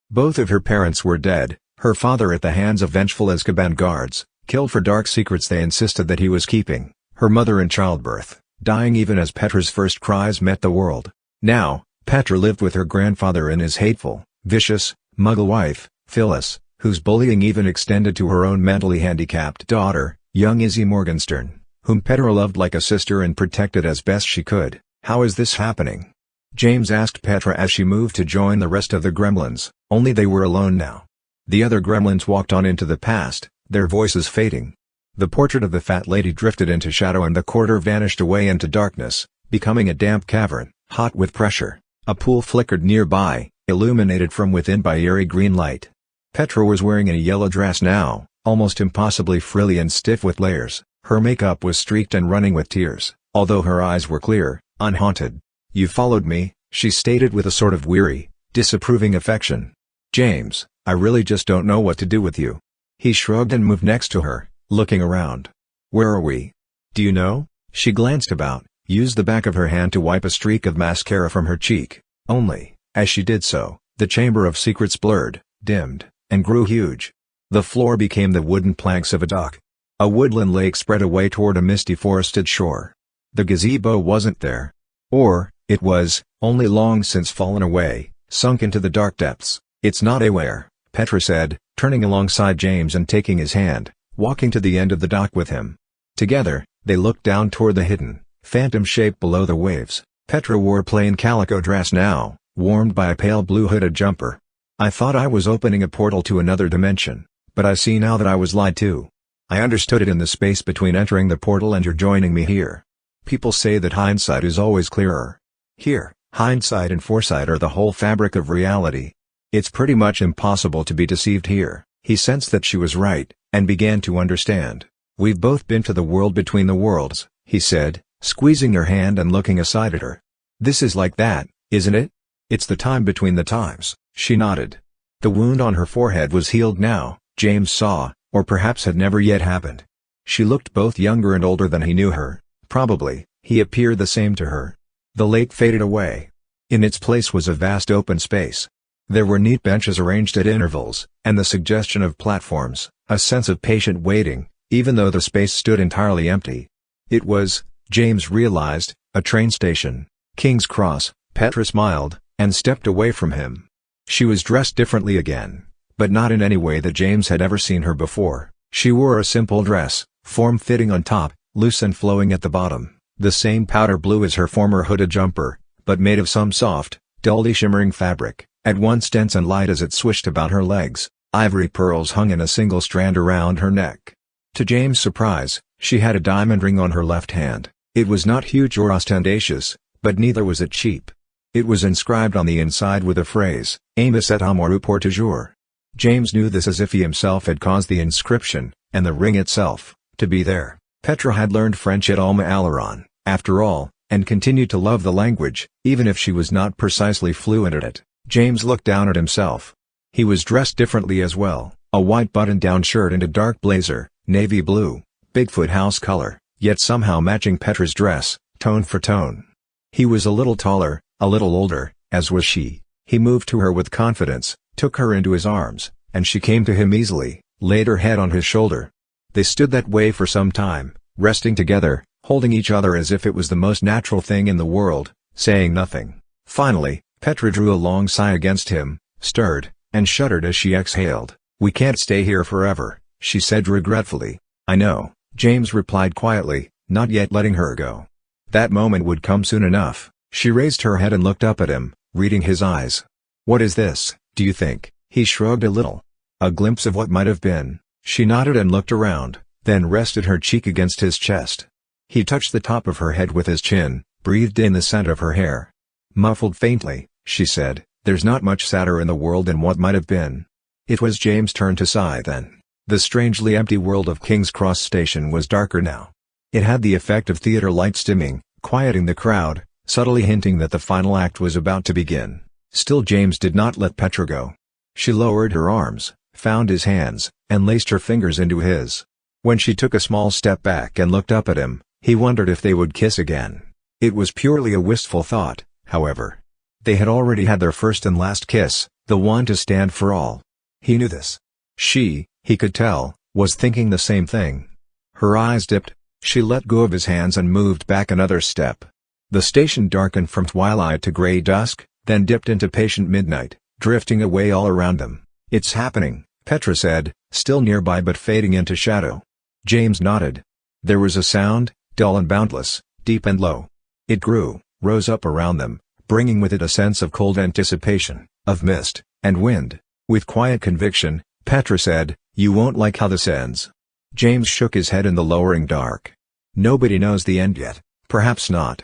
Both of her parents were dead, her father at the hands of vengeful Azkaban guards, killed for dark secrets they insisted that he was keeping, her mother in childbirth, dying even as Petra's first cries met the world. Now, Petra lived with her grandfather and his hateful, vicious, muggle wife, Phyllis, whose bullying even extended to her own mentally handicapped daughter, young Izzy Morgenstern, whom Petra loved like a sister and protected as best she could. "How is this happening?" James asked Petra as she moved to join the rest of the gremlins, only they were alone now. The other gremlins walked on into the past, their voices fading. The portrait of the fat lady drifted into shadow and the corridor vanished away into darkness, becoming a damp cavern, hot with pressure. A pool flickered nearby, illuminated from within by eerie green light. Petra was wearing a yellow dress now, almost impossibly frilly and stiff with layers. Her makeup was streaked and running with tears, although her eyes were clear, unhaunted. "You followed me," she stated with a sort of weary, disapproving affection. "James, I really just don't know what to do with you." He shrugged and moved next to her, looking around. "Where are we? Do you know?" She glanced about, used the back of her hand to wipe a streak of mascara from her cheek. Only, as she did so, the chamber of secrets blurred, dimmed, and grew huge. The floor became the wooden planks of a dock. A woodland lake spread away toward a misty forested shore. The gazebo wasn't there. Or, it was, only long since fallen away, sunk into the dark depths. "It's not anywhere," Petra said, turning alongside James and taking his hand, walking to the end of the dock with him. Together, they looked down toward the hidden, phantom shape below the waves. Petra wore a plain calico dress now, warmed by a pale blue hooded jumper. "I thought I was opening a portal to another dimension, but I see now that I was lied to. I understood it in the space between entering the portal and your joining me here. People say that hindsight is always clearer. Here, hindsight and foresight are the whole fabric of reality. It's pretty much impossible to be deceived here." He sensed that she was right, and began to understand. "We've both been to the world between the worlds," he said, squeezing her hand and looking aside at her. "This is like that, isn't it? It's the time between the times." She nodded. The wound on her forehead was healed now, James saw, or perhaps had never yet happened. She looked both younger and older than he knew her. Probably, he appeared the same to her. The lake faded away. In its place was a vast open space. There were neat benches arranged at intervals, and the suggestion of platforms, a sense of patient waiting, even though the space stood entirely empty. It was, James realized, a train station. King's Cross. Petra smiled, and stepped away from him. She was dressed differently again, but not in any way that James had ever seen her before. She wore a simple dress, form-fitting on top, loose and flowing at the bottom, the same powder blue as her former hooded jumper, but made of some soft, dully shimmering fabric, at once dense and light as it swished about her legs. Ivory pearls hung in a single strand around her neck. To James' surprise, she had a diamond ring on her left hand. It was not huge or ostentatious, but neither was it cheap. It was inscribed on the inside with a phrase, "Amos et amoureux pour toujours." James knew this as if he himself had caused the inscription, and the ring itself, to be there. Petra had learned French at Alma Aleron, after all, and continued to love the language, even if she was not precisely fluent at it. James looked down at himself. He was dressed differently as well, a white button-down shirt and a dark blazer, navy blue, Bigfoot house color, yet somehow matching Petra's dress, tone for tone. He was a little taller, a little older, as was she. He moved to her with confidence, took her into his arms, and she came to him easily, laid her head on his shoulder. They stood that way for some time, resting together, holding each other as if it was the most natural thing in the world, saying nothing. Finally, Petra drew a long sigh against him, stirred, and shuddered as she exhaled. "We can't stay here forever," she said regretfully. "I know," James replied quietly, not yet letting her go. That moment would come soon enough. She raised her head and looked up at him, reading his eyes. "What is this, do you think?" He shrugged a little. "A glimpse of what might have been." She nodded and looked around. then rested her cheek against his chest. He touched the top of her head with his chin, breathed in the scent of her hair. Muffled faintly, she said, "There's not much sadder in the world than what might have been." It was James' turn to sigh then. The strangely empty world of King's Cross Station was darker now. It had the effect of theater lights dimming, quieting the crowd, subtly hinting that the final act was about to begin. Still James did not let Petra go. She lowered her arms, found his hands, and laced her fingers into his. When she took a small step back and looked up at him, he wondered if they would kiss again. It was purely a wistful thought, however. They had already had their first and last kiss, the one to stand for all. He knew this. She, he could tell, was thinking the same thing. Her eyes dipped. She let go of his hands and moved back another step. The station darkened from twilight to gray dusk, then dipped into patient midnight, drifting away all around them. "It's happening," Petra said, still nearby but fading into shadow. James nodded. There was a sound, dull and boundless, deep and low. It grew, rose up around them, bringing with it a sense of cold anticipation, of mist, and wind. With quiet conviction, Petra said, "You won't like how this ends." James shook his head in the lowering dark. "Nobody knows the end yet, perhaps not.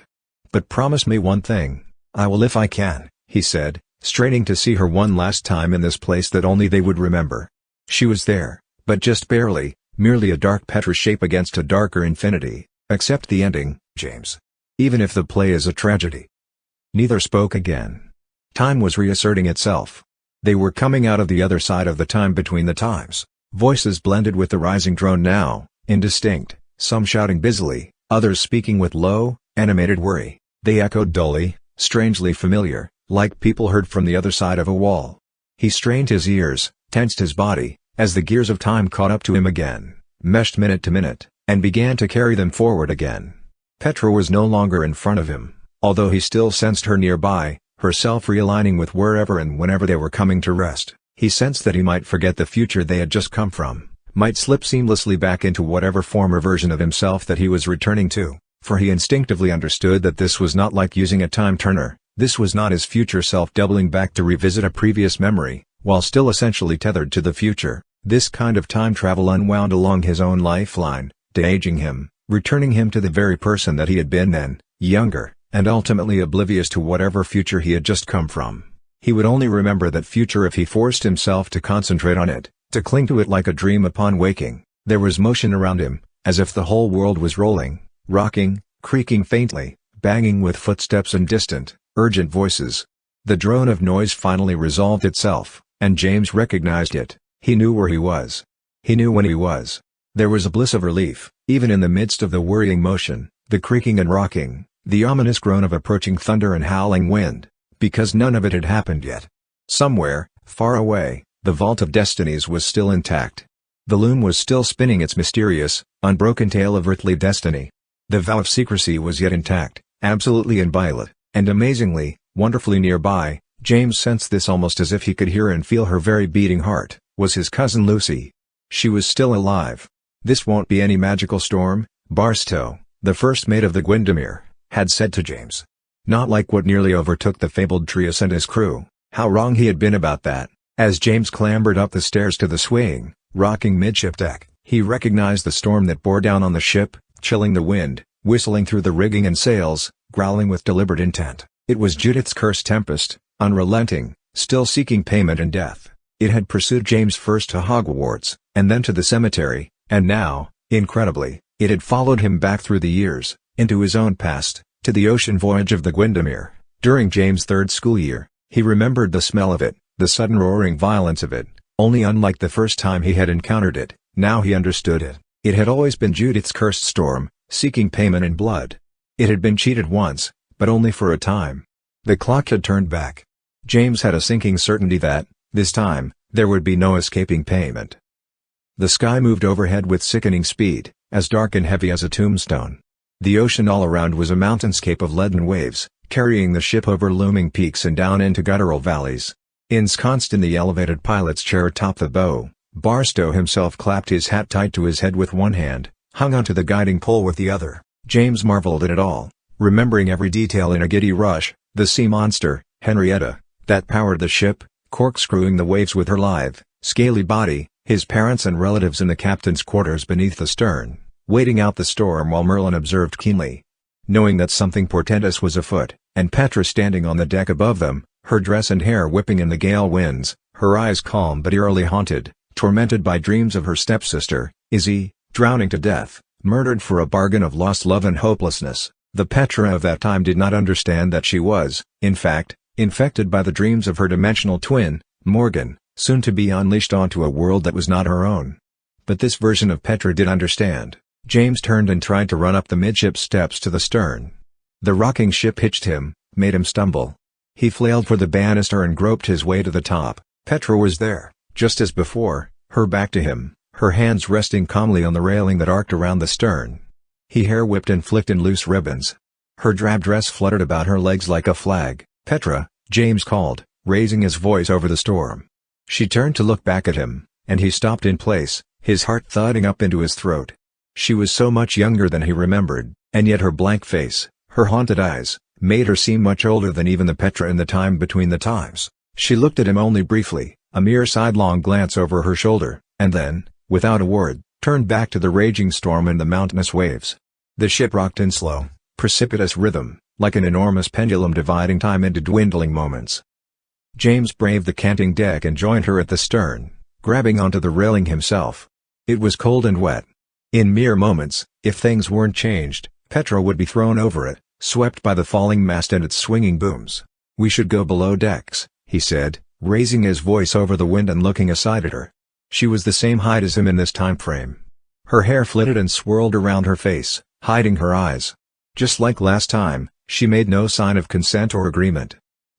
But promise me one thing." "I will if I can," he said, straining to see her one last time in this place that only they would remember. She was there, but just barely, merely a dark Petra shape against a darker infinity. "Accept the ending, James. Even if the play is a tragedy." Neither spoke again. Time was reasserting itself. They were coming out of the other side of the time between the times. Voices blended with the rising drone now, indistinct, some shouting busily, others speaking with low, animated worry. They echoed dully, strangely familiar, like people heard from the other side of a wall. He strained his ears, tensed his body, as the gears of time caught up to him again, meshed minute to minute, and began to carry them forward again. Petra was no longer in front of him, although he still sensed her nearby, herself realigning with wherever and whenever they were coming to rest. He sensed that he might forget the future they had just come from, might slip seamlessly back into whatever former version of himself that he was returning to, for he instinctively understood that this was not like using a time-turner. This was not his future self doubling back to revisit a previous memory, while still essentially tethered to the future. This kind of time travel unwound along his own lifeline, de-aging him, returning him to the very person that he had been then, younger, and ultimately oblivious to whatever future he had just come from. He would only remember that future if he forced himself to concentrate on it, to cling to it like a dream upon waking. There was motion around him, as if the whole world was rolling, rocking, creaking faintly, banging with footsteps and distant, urgent voices. The drone of noise finally resolved itself, and James recognized it. He knew where he was. He knew when he was. There was a bliss of relief, even in the midst of the worrying motion, the creaking and rocking, the ominous groan of approaching thunder and howling wind, because none of it had happened yet. Somewhere, far away, the vault of destinies was still intact. The loom was still spinning its mysterious, unbroken tale of earthly destiny. The vow of secrecy was yet intact, absolutely inviolate, and amazingly, wonderfully nearby. James sensed this almost as if he could hear and feel her very beating heart, was his cousin Lucy. She was still alive. "This won't be any magical storm," Barstow, the first mate of the Gwyndomere, had said to James. Not like what nearly overtook the fabled Trius and his crew. How wrong he had been about that. As James clambered up the stairs to the swaying, rocking midship deck, he recognized the storm that bore down on the ship, chilling the wind, whistling through the rigging and sails, growling with deliberate intent. It was Judith's cursed tempest, unrelenting, still seeking payment and death. It had pursued James first to Hogwarts, and then to the cemetery, and now, incredibly, it had followed him back through the years, into his own past, to the ocean voyage of the Gwyndomere. During James' third school year, he remembered the smell of it, the sudden roaring violence of it, only unlike the first time he had encountered it. Now he understood it. It had always been Judith's cursed storm, seeking payment in blood. It had been cheated once, but only for a time. The clock had turned back. James had a sinking certainty that, this time, there would be no escaping payment. The sky moved overhead with sickening speed, as dark and heavy as a tombstone. The ocean all around was a mountainscape of leaden waves, carrying the ship over looming peaks and down into guttural valleys. Ensconced in the elevated pilot's chair atop the bow, Barstow himself clapped his hat tight to his head with one hand, hung onto the guiding pole with the other. James marveled at it all, remembering every detail in a giddy rush. The sea monster, Henrietta, that powered the ship, corkscrewing the waves with her lithe, scaly body, His parents and relatives in the captain's quarters beneath the stern, waiting out the storm while Merlin observed keenly. Knowing that something portentous was afoot, and Petra standing on the deck above them, her dress and hair whipping in the gale winds, her eyes calm but eerily haunted, tormented by dreams of her stepsister, Izzy, drowning to death, murdered for a bargain of lost love and hopelessness, the Petra of that time did not understand that she was, in fact, infected by the dreams of her dimensional twin, Morgan, soon to be unleashed onto a world that was not her own. But this version of Petra did understand. James turned and tried to run up the midship steps to the stern. The rocking ship hitched him, made him stumble. He flailed for the banister and groped his way to the top. Petra was there, just as before, her back to him, her hands resting calmly on the railing that arced around the stern. He hair-whipped and flicked in loose ribbons. Her drab dress fluttered about her legs like a flag. "Petra," James called, raising his voice over the storm. She turned to look back at him, and he stopped in place, his heart thudding up into his throat. She was so much younger than he remembered, and yet her blank face, her haunted eyes, made her seem much older than even the Petra in the time between the times. She looked at him only briefly, a mere sidelong glance over her shoulder, and then, without a word, turned back to the raging storm and the mountainous waves. The ship rocked in slow, precipitous rhythm, like an enormous pendulum dividing time into dwindling moments. James braved the canting deck and joined her at the stern, grabbing onto the railing himself. It was cold and wet. In mere moments, if things weren't changed, Petra would be thrown over it, swept by the falling mast and its swinging booms. "We should go below decks," he said, raising his voice over the wind and looking aside at her. She was the same height as him in this time frame. Her hair flitted and swirled around her face, hiding her eyes. Just like last time, she made no sign of consent or agreement.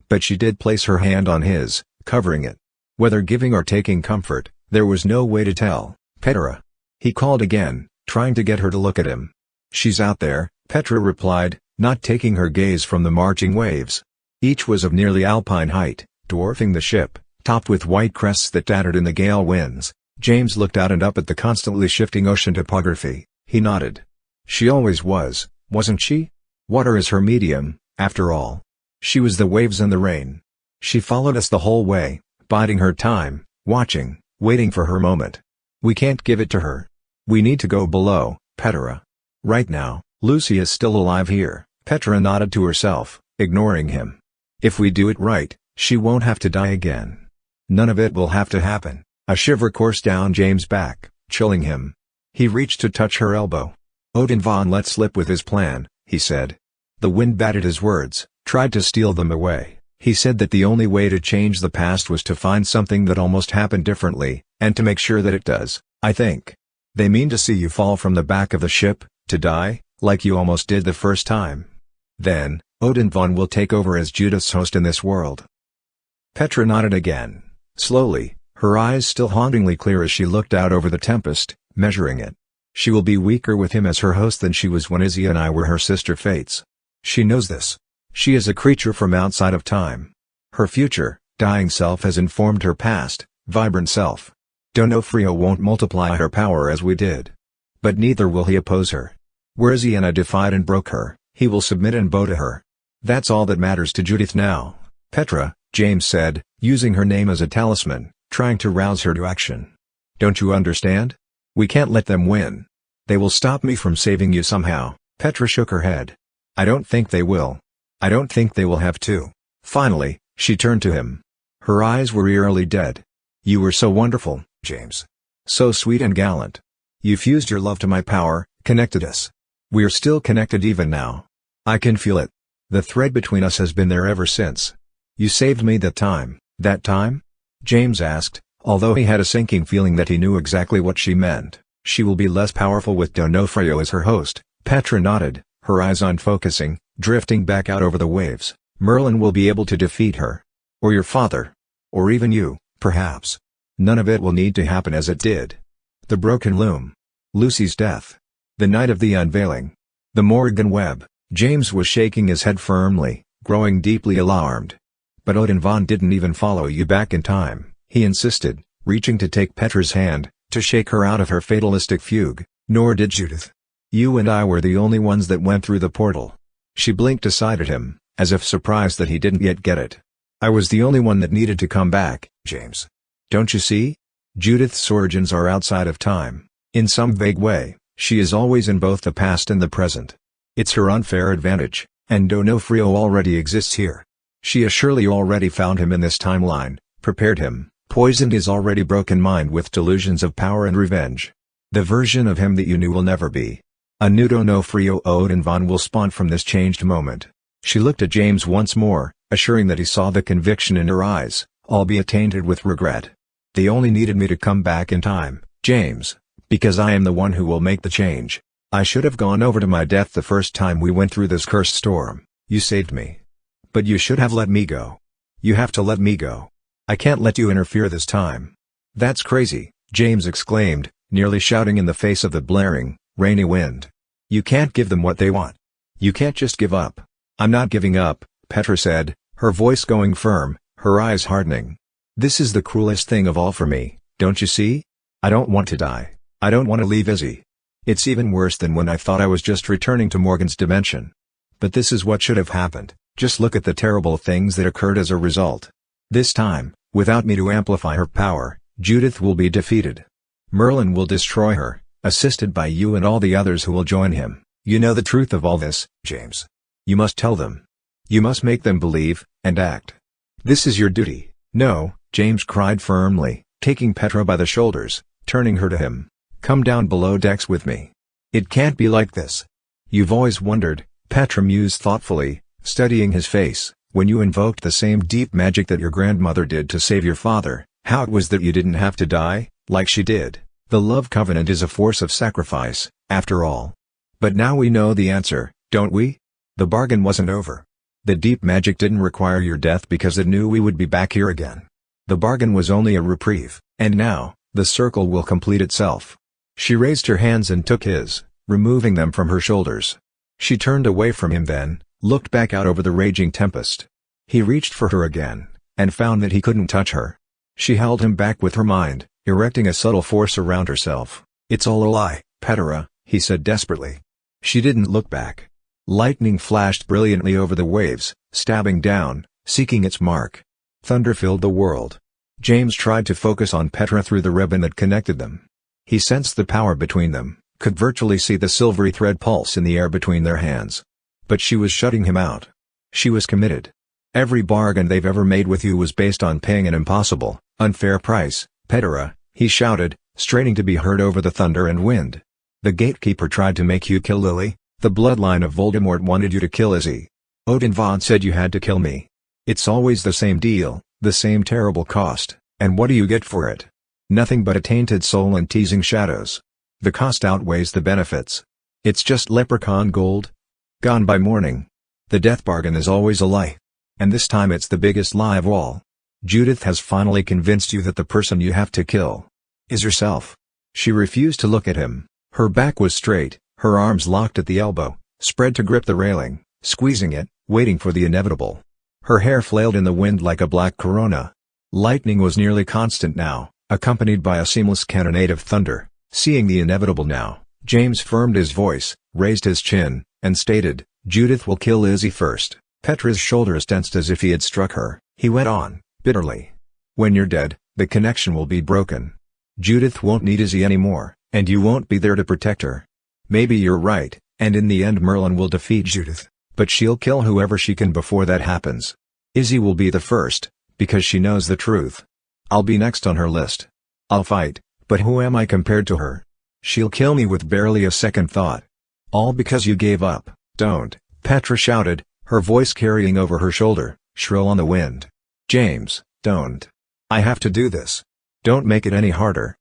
But she did place her hand on his, covering it. Whether giving or taking comfort, there was no way to tell. "Petra," he called again, trying to get her to look at him. "She's out there," Petra replied, not taking her gaze from the marching waves. Each was of nearly alpine height, dwarfing the ship, topped with white crests that tattered in the gale winds. James looked out and up at the constantly shifting ocean topography. He nodded. She always was, wasn't she? Water is her medium, after all. She was the waves and the rain. She followed us the whole way, biding her time, watching, waiting for her moment. We can't give it to her. We need to go below, Petra. Right now, Lucy is still alive here. Petra nodded to herself, ignoring him. If we do it right, she won't have to die again. None of it will have to happen. A shiver coursed down James' back, chilling him. He reached to touch her elbow. Odin von let slip with his plan, he said. The wind batted his words, tried to steal them away. He said that the only way to change the past was to find something that almost happened differently, and to make sure that it does. "I think. They mean to see you fall from the back of the ship, to die, like you almost did the first time. Then, Odin von will take over as Judith's host in this world." Petra nodded again, slowly, her eyes still hauntingly clear as she looked out over the tempest, measuring it. She will be weaker with him as her host than she was when Izzy and I were her sister fates. She knows this. She is a creature from outside of time. Her future, dying self has informed her past, vibrant self. D'Onofrio won't multiply her power as we did. But neither will he oppose her. Where Izzy and I defied and broke her, he will submit and bow to her. That's all that matters to Judith now. "Petra," James said, using her name as a talisman, trying to rouse her to action. "Don't you understand? We can't let them win. They will stop me from saving you somehow." Petra shook her head. "I don't think they will. I don't think they will have to." Finally, she turned to him. Her eyes were eerily dead. "You were so wonderful, James. So sweet and gallant. You fused your love to my power, connected us. We are still connected even now. I can feel it. The thread between us has been there ever since. You saved me that time." "That time?" James asked, although he had a sinking feeling that he knew exactly what she meant. "She will be less powerful with D'Onofrio as her host." Petra nodded, her eyes unfocusing, drifting back out over the waves. "Merlin will be able to defeat her. Or your father. Or even you, perhaps. None of it will need to happen as it did. The broken loom. Lucy's death. The night of the unveiling. The Morgan web." James was shaking his head firmly, growing deeply alarmed. "But Odin von didn't even follow you back in time," he insisted, reaching to take Petra's hand, to shake her out of her fatalistic fugue. "Nor did Judith. You and I were the only ones that went through the portal." She blinked aside at him, as if surprised that he didn't yet get it. "I was the only one that needed to come back, James. Don't you see? Judith's origins are outside of time. In some vague way, she is always in both the past and the present. It's her unfair advantage, and D'Onofrio already exists here. She has surely already found him in this timeline, prepared him, poisoned his already broken mind with delusions of power and revenge. The version of him that you knew will never be. A new D'Onofrio Odenvon will spawn from this changed moment. She looked at James once more, assuring that he saw the conviction in her eyes, albeit tainted with regret. They only needed me to come back in time, James, because I am the one who will make the change. I should have gone over to my death the first time we went through this cursed storm. You saved me. But you should have let me go. You have to let me go. I can't let you interfere this time. That's crazy, James exclaimed, nearly shouting in the face of the blaring, rainy wind. You can't give them what they want. You can't just give up. I'm not giving up, Petra said, her voice going firm, her eyes hardening. This is the cruelest thing of all for me, don't you see? I don't want to die. I don't want to leave Izzy. It's even worse than when I thought I was just returning to Morgan's dimension. But this is what should have happened. Just look at the terrible things that occurred as a result. This time, without me to amplify her power, Judith will be defeated. Merlin will destroy her, assisted by you and all the others who will join him. You know the truth of all this, James. You must tell them. You must make them believe, and act. This is your duty. No, James cried firmly, taking Petra by the shoulders, turning her to him. Come down below decks with me. It can't be like this. You've always wondered, Petra mused thoughtfully, studying his face, when you invoked the same deep magic that your grandmother did to save your father, how it was that you didn't have to die, like she did. The love covenant is a force of sacrifice, after all. But now we know the answer, don't we? The bargain wasn't over. The deep magic didn't require your death because it knew we would be back here again. The bargain was only a reprieve, and now, the circle will complete itself. She raised her hands and took his, removing them from her shoulders. She turned away from him then, looked back out over the raging tempest. He reached for her again, and found that he couldn't touch her. She held him back with her mind, erecting a subtle force around herself. It's all a lie, Petra, he said desperately. She didn't look back. Lightning flashed brilliantly over the waves, stabbing down, seeking its mark. Thunder filled the world. James tried to focus on Petra through the ribbon that connected them. He sensed the power between them, could virtually see the silvery thread pulse in the air between their hands. But she was shutting him out. She was committed. Every bargain they've ever made with you was based on paying an impossible, unfair price, Petra, he shouted, straining to be heard over the thunder and wind. The gatekeeper tried to make you kill Lily, the bloodline of Voldemort wanted you to kill Izzy. Odenvon said you had to kill me. It's always the same deal, the same terrible cost, and what do you get for it? Nothing but a tainted soul and teasing shadows. The cost outweighs the benefits. It's just leprechaun gold. Gone by morning. The death bargain is always a lie. And this time it's the biggest lie of all. Judith has finally convinced you that the person you have to kill is yourself. She refused to look at him. Her back was straight, her arms locked at the elbow, spread to grip the railing, squeezing it, waiting for the inevitable. Her hair flailed in the wind like a black corona. Lightning was nearly constant now, accompanied by a seamless cannonade of thunder. Seeing the inevitable now, James firmed his voice, raised his chin, and stated, Judith will kill Izzy first. Petra's shoulders tensed as if he had struck her. He went on, bitterly. When you're dead, the connection will be broken. Judith won't need Izzy anymore, and you won't be there to protect her. Maybe you're right, and in the end Merlin will defeat Judith, but she'll kill whoever she can before that happens. Izzy will be the first, because she knows the truth. I'll be next on her list. I'll fight, but who am I compared to her? She'll kill me with barely a second thought. All because you gave up. Don't, Petra shouted, her voice carrying over her shoulder, shrill on the wind. James, don't. I have to do this. Don't make it any harder.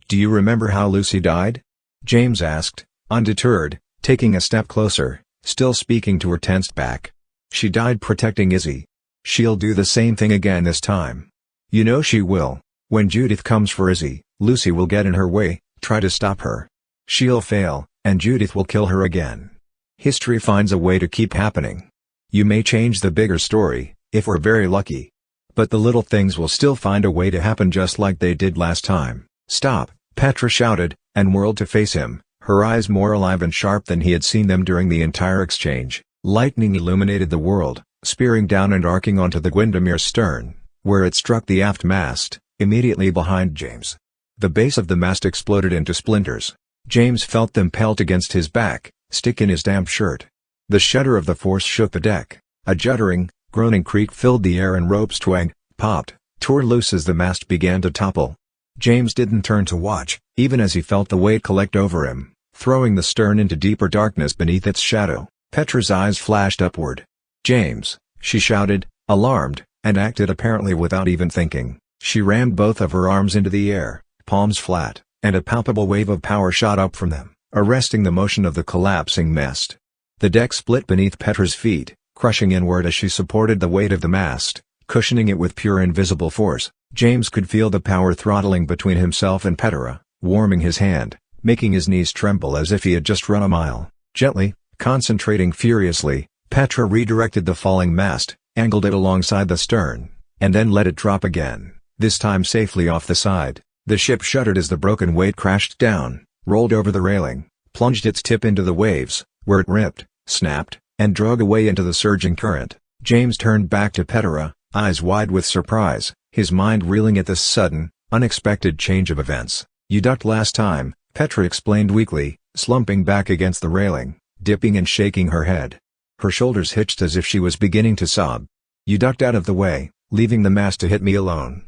Do you remember how Lucy died? James asked, undeterred, taking a step closer, still speaking to her tensed back. She died protecting Izzy. She'll do the same thing again this time. You know she will. When Judith comes for Izzy, Lucy will get in her way, try to stop her. She'll fail, and Judith will kill her again. History finds a way to keep happening. You may change the bigger story, if we're very lucky. But the little things will still find a way to happen just like they did last time. Stop, Petra shouted, and whirled to face him, her eyes more alive and sharp than he had seen them during the entire exchange. Lightning illuminated the world, spearing down and arcing onto the Gwyndemere's stern, where it struck the aft mast, immediately behind James. The base of the mast exploded into splinters. James felt them pelt against his back, stick in his damp shirt. The shudder of the force shook the deck. A juddering, groaning creak filled the air and ropes twanged, popped, tore loose as the mast began to topple. James didn't turn to watch, even as he felt the weight collect over him, throwing the stern into deeper darkness beneath its shadow. Petra's eyes flashed upward. "James!" she shouted, alarmed, and acted apparently without even thinking. She rammed both of her arms into the air, palms flat, and a palpable wave of power shot up from them, arresting the motion of the collapsing mast. The deck split beneath Petra's feet, crushing inward as she supported the weight of the mast, cushioning it with pure invisible force. James could feel the power throttling between himself and Petra, warming his hand, making his knees tremble as if he had just run a mile. Gently, concentrating furiously, Petra redirected the falling mast, angled it alongside the stern, and then let it drop again, this time safely off the side. The ship shuddered as the broken weight crashed down, rolled over the railing, plunged its tip into the waves, where it ripped, snapped, and drug away into the surging current. James turned back to Petra, eyes wide with surprise, his mind reeling at this sudden, unexpected change of events. "You ducked last time," Petra explained weakly, slumping back against the railing, dipping and shaking her head. Her shoulders hitched as if she was beginning to sob. "You ducked out of the way, leaving the mast to hit me alone."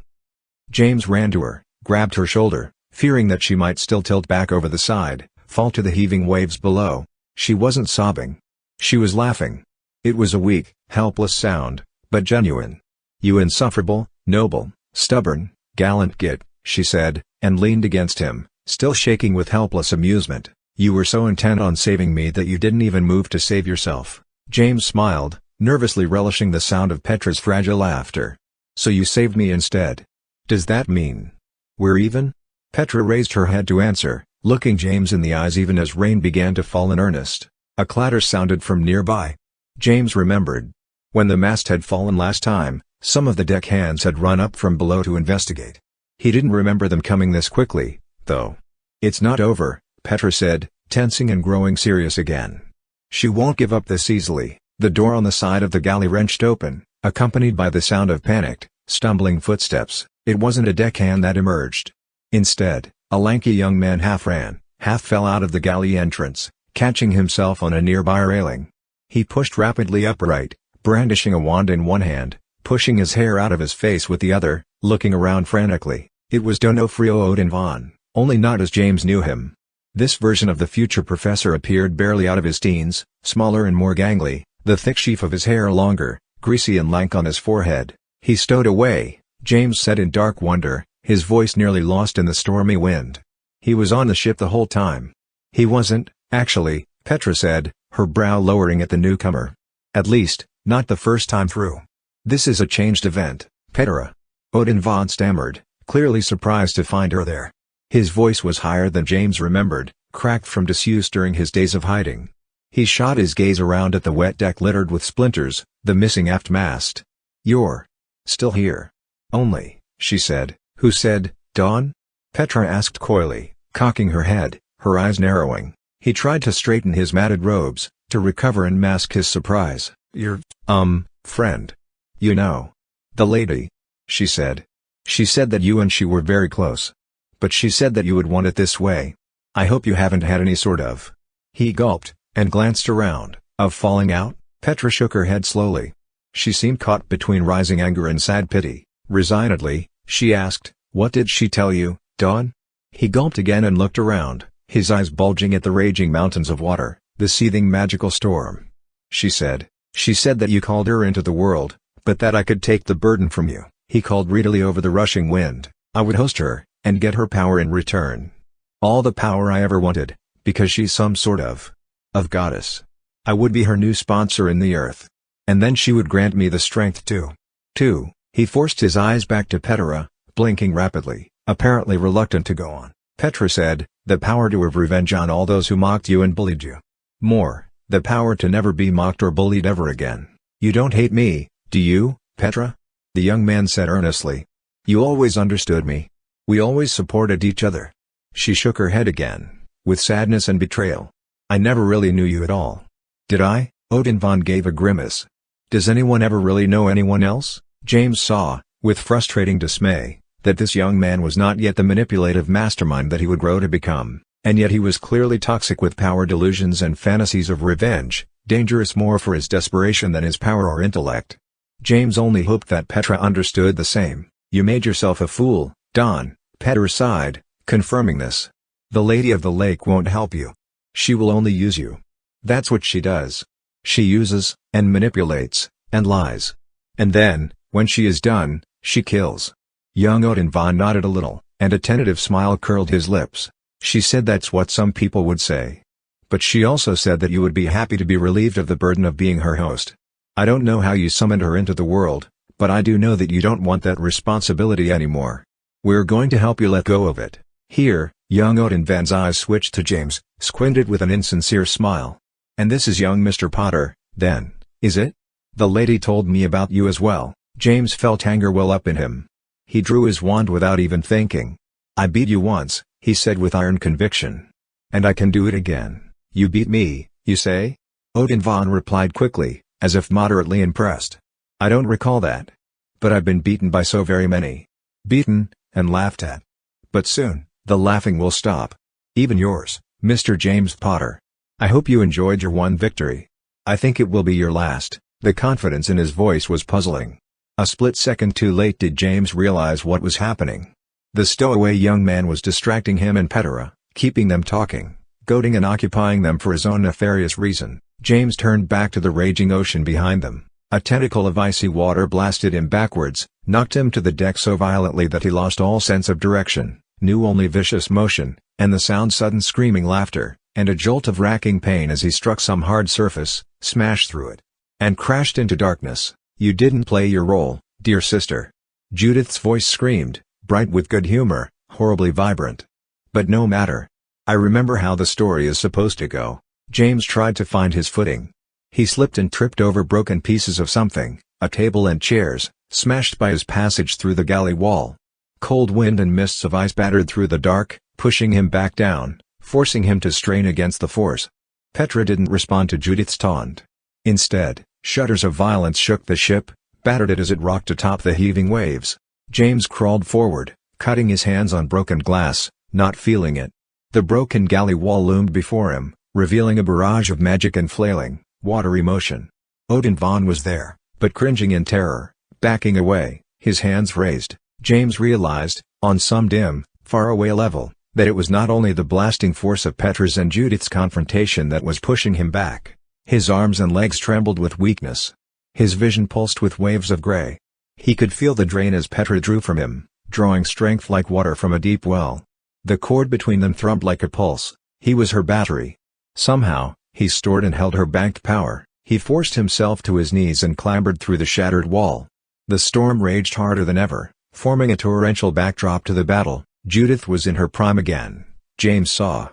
James ran to her, grabbed her shoulder, fearing that she might still tilt back over the side, fall to the heaving waves below. She wasn't sobbing. She was laughing. It was a weak, helpless sound, but genuine. "You insufferable, noble, stubborn, gallant git," she said, and leaned against him, still shaking with helpless amusement. "You were so intent on saving me that you didn't even move to save yourself." James smiled, nervously relishing the sound of Petra's fragile laughter. "So you saved me instead. Does that mean we're even?" Petra raised her head to answer, looking James in the eyes even as rain began to fall in earnest. A clatter sounded from nearby. James remembered. When the mast had fallen last time, some of the deck hands had run up from below to investigate. He didn't remember them coming this quickly, though. "It's not over," Petra said, tensing and growing serious again. "She won't give up this easily." The door on the side of the galley wrenched open, accompanied by the sound of panicked, stumbling footsteps. It wasn't a deckhand that emerged. Instead, a lanky young man half ran, half fell out of the galley entrance, catching himself on a nearby railing. He pushed rapidly upright, brandishing a wand in one hand, pushing his hair out of his face with the other, looking around frantically. It was D'Onofrio Odin Von, only not as James knew him. This version of the future professor appeared barely out of his teens, smaller and more gangly, the thick sheaf of his hair longer, greasy and lank on his forehead. "He stowed away," James said in dark wonder, his voice nearly lost in the stormy wind. "He was on the ship the whole time." "He wasn't, actually," Petra said, her brow lowering at the newcomer. "At least, not the first time through. This is a changed event, Petra." Odin Von stammered, clearly surprised to find her there. His voice was higher than James remembered, cracked from disuse during his days of hiding. He shot his gaze around at the wet deck littered with splinters, the missing aft mast. "You're still here." "Only," she said. "Who said, Dawn?" Petra asked coyly, cocking her head, her eyes narrowing. He tried to straighten his matted robes, to recover and mask his surprise. "Your, friend. You know. The lady," she said. "She said that you and she were very close. But she said that you would want it this way. I hope you haven't had any sort of—" He gulped, and glanced around. "Of falling out?" Petra shook her head slowly. She seemed caught between rising anger and sad pity. Resignedly, she asked, "What did she tell you, Dawn?" He gulped again and looked around, his eyes bulging at the raging mountains of water, the seething magical storm. She said that you called her into the world, but that I could take the burden from you." He called readily over the rushing wind. "I would host her, and get her power in return. All the power I ever wanted, because she's some sort of goddess. I would be her new sponsor in the earth. And then she would grant me the strength to. He forced his eyes back to Petra, blinking rapidly, apparently reluctant to go on. Petra said, "The power to have revenge on all those who mocked you and bullied you. More, the power to never be mocked or bullied ever again." "You don't hate me, do you, Petra?" the young man said earnestly. "You always understood me. We always supported each other." She shook her head again, with sadness and betrayal. "I never really knew you at all." "Did I?" Odin Von gave a grimace. "Does anyone ever really know anyone else?" James saw, with frustrating dismay, that this young man was not yet the manipulative mastermind that he would grow to become, and yet he was clearly toxic with power delusions and fantasies of revenge, dangerous more for his desperation than his power or intellect. James only hoped that Petra understood the same. "You made yourself a fool, Don," Petra sighed, confirming this. "The Lady of the Lake won't help you. She will only use you. That's what she does. She uses, and manipulates, and lies. And then, when she is done, she kills." Young Odin von nodded a little, and a tentative smile curled his lips. "She said that's what some people would say. But she also said that you would be happy to be relieved of the burden of being her host. I don't know how you summoned her into the world, but I do know that you don't want that responsibility anymore. We're going to help you let go of it." Here, young Odin von's eyes switched to James, squinted with an insincere smile. "And this is young Mr. Potter, then, is it? The lady told me about you as well." James felt anger well up in him. He drew his wand without even thinking. "I beat you once," he said with iron conviction. "And I can do it again." "You beat me, you say?" Odin von replied quickly, as if moderately impressed. "I don't recall that. But I've been beaten by so very many." "Beaten, and laughed at. But soon, the laughing will stop. Even yours, Mr. James Potter. I hope you enjoyed your one victory. I think it will be your last." The confidence in his voice was puzzling. A split second too late did James realize what was happening. The stowaway young man was distracting him and Petra, keeping them talking, goading and occupying them for his own nefarious reason. James turned back to the raging ocean behind them. A tentacle of icy water blasted him backwards, knocked him to the deck so violently that he lost all sense of direction, knew only vicious motion, and the sound sudden screaming laughter, and a jolt of racking pain as he struck some hard surface, smashed through it, and crashed into darkness. "You didn't play your role, dear sister." Judith's voice screamed, bright with good humor, horribly vibrant. "But no matter. I remember how the story is supposed to go." James tried to find his footing. He slipped and tripped over broken pieces of something, a table and chairs, smashed by his passage through the galley wall. Cold wind and mists of ice battered through the dark, pushing him back down, forcing him to strain against the force. Petra didn't respond to Judith's taunt. Instead, shudders of violence shook the ship, battered it as it rocked atop the heaving waves. James crawled forward, cutting his hands on broken glass, not feeling it. The broken galley wall loomed before him, revealing a barrage of magic and flailing, watery motion. Odin von was there, but cringing in terror, backing away, his hands raised. James realized, on some dim, faraway level, that it was not only the blasting force of Petra's and Judith's confrontation that was pushing him back. His arms and legs trembled with weakness. His vision pulsed with waves of gray. He could feel the drain as Petra drew from him, drawing strength like water from a deep well. The cord between them throbbed like a pulse. He was her battery. Somehow, he stored and held her banked power. He forced himself to his knees and clambered through the shattered wall. The storm raged harder than ever, forming a torrential backdrop to the battle. Judith was in her prime again, James saw.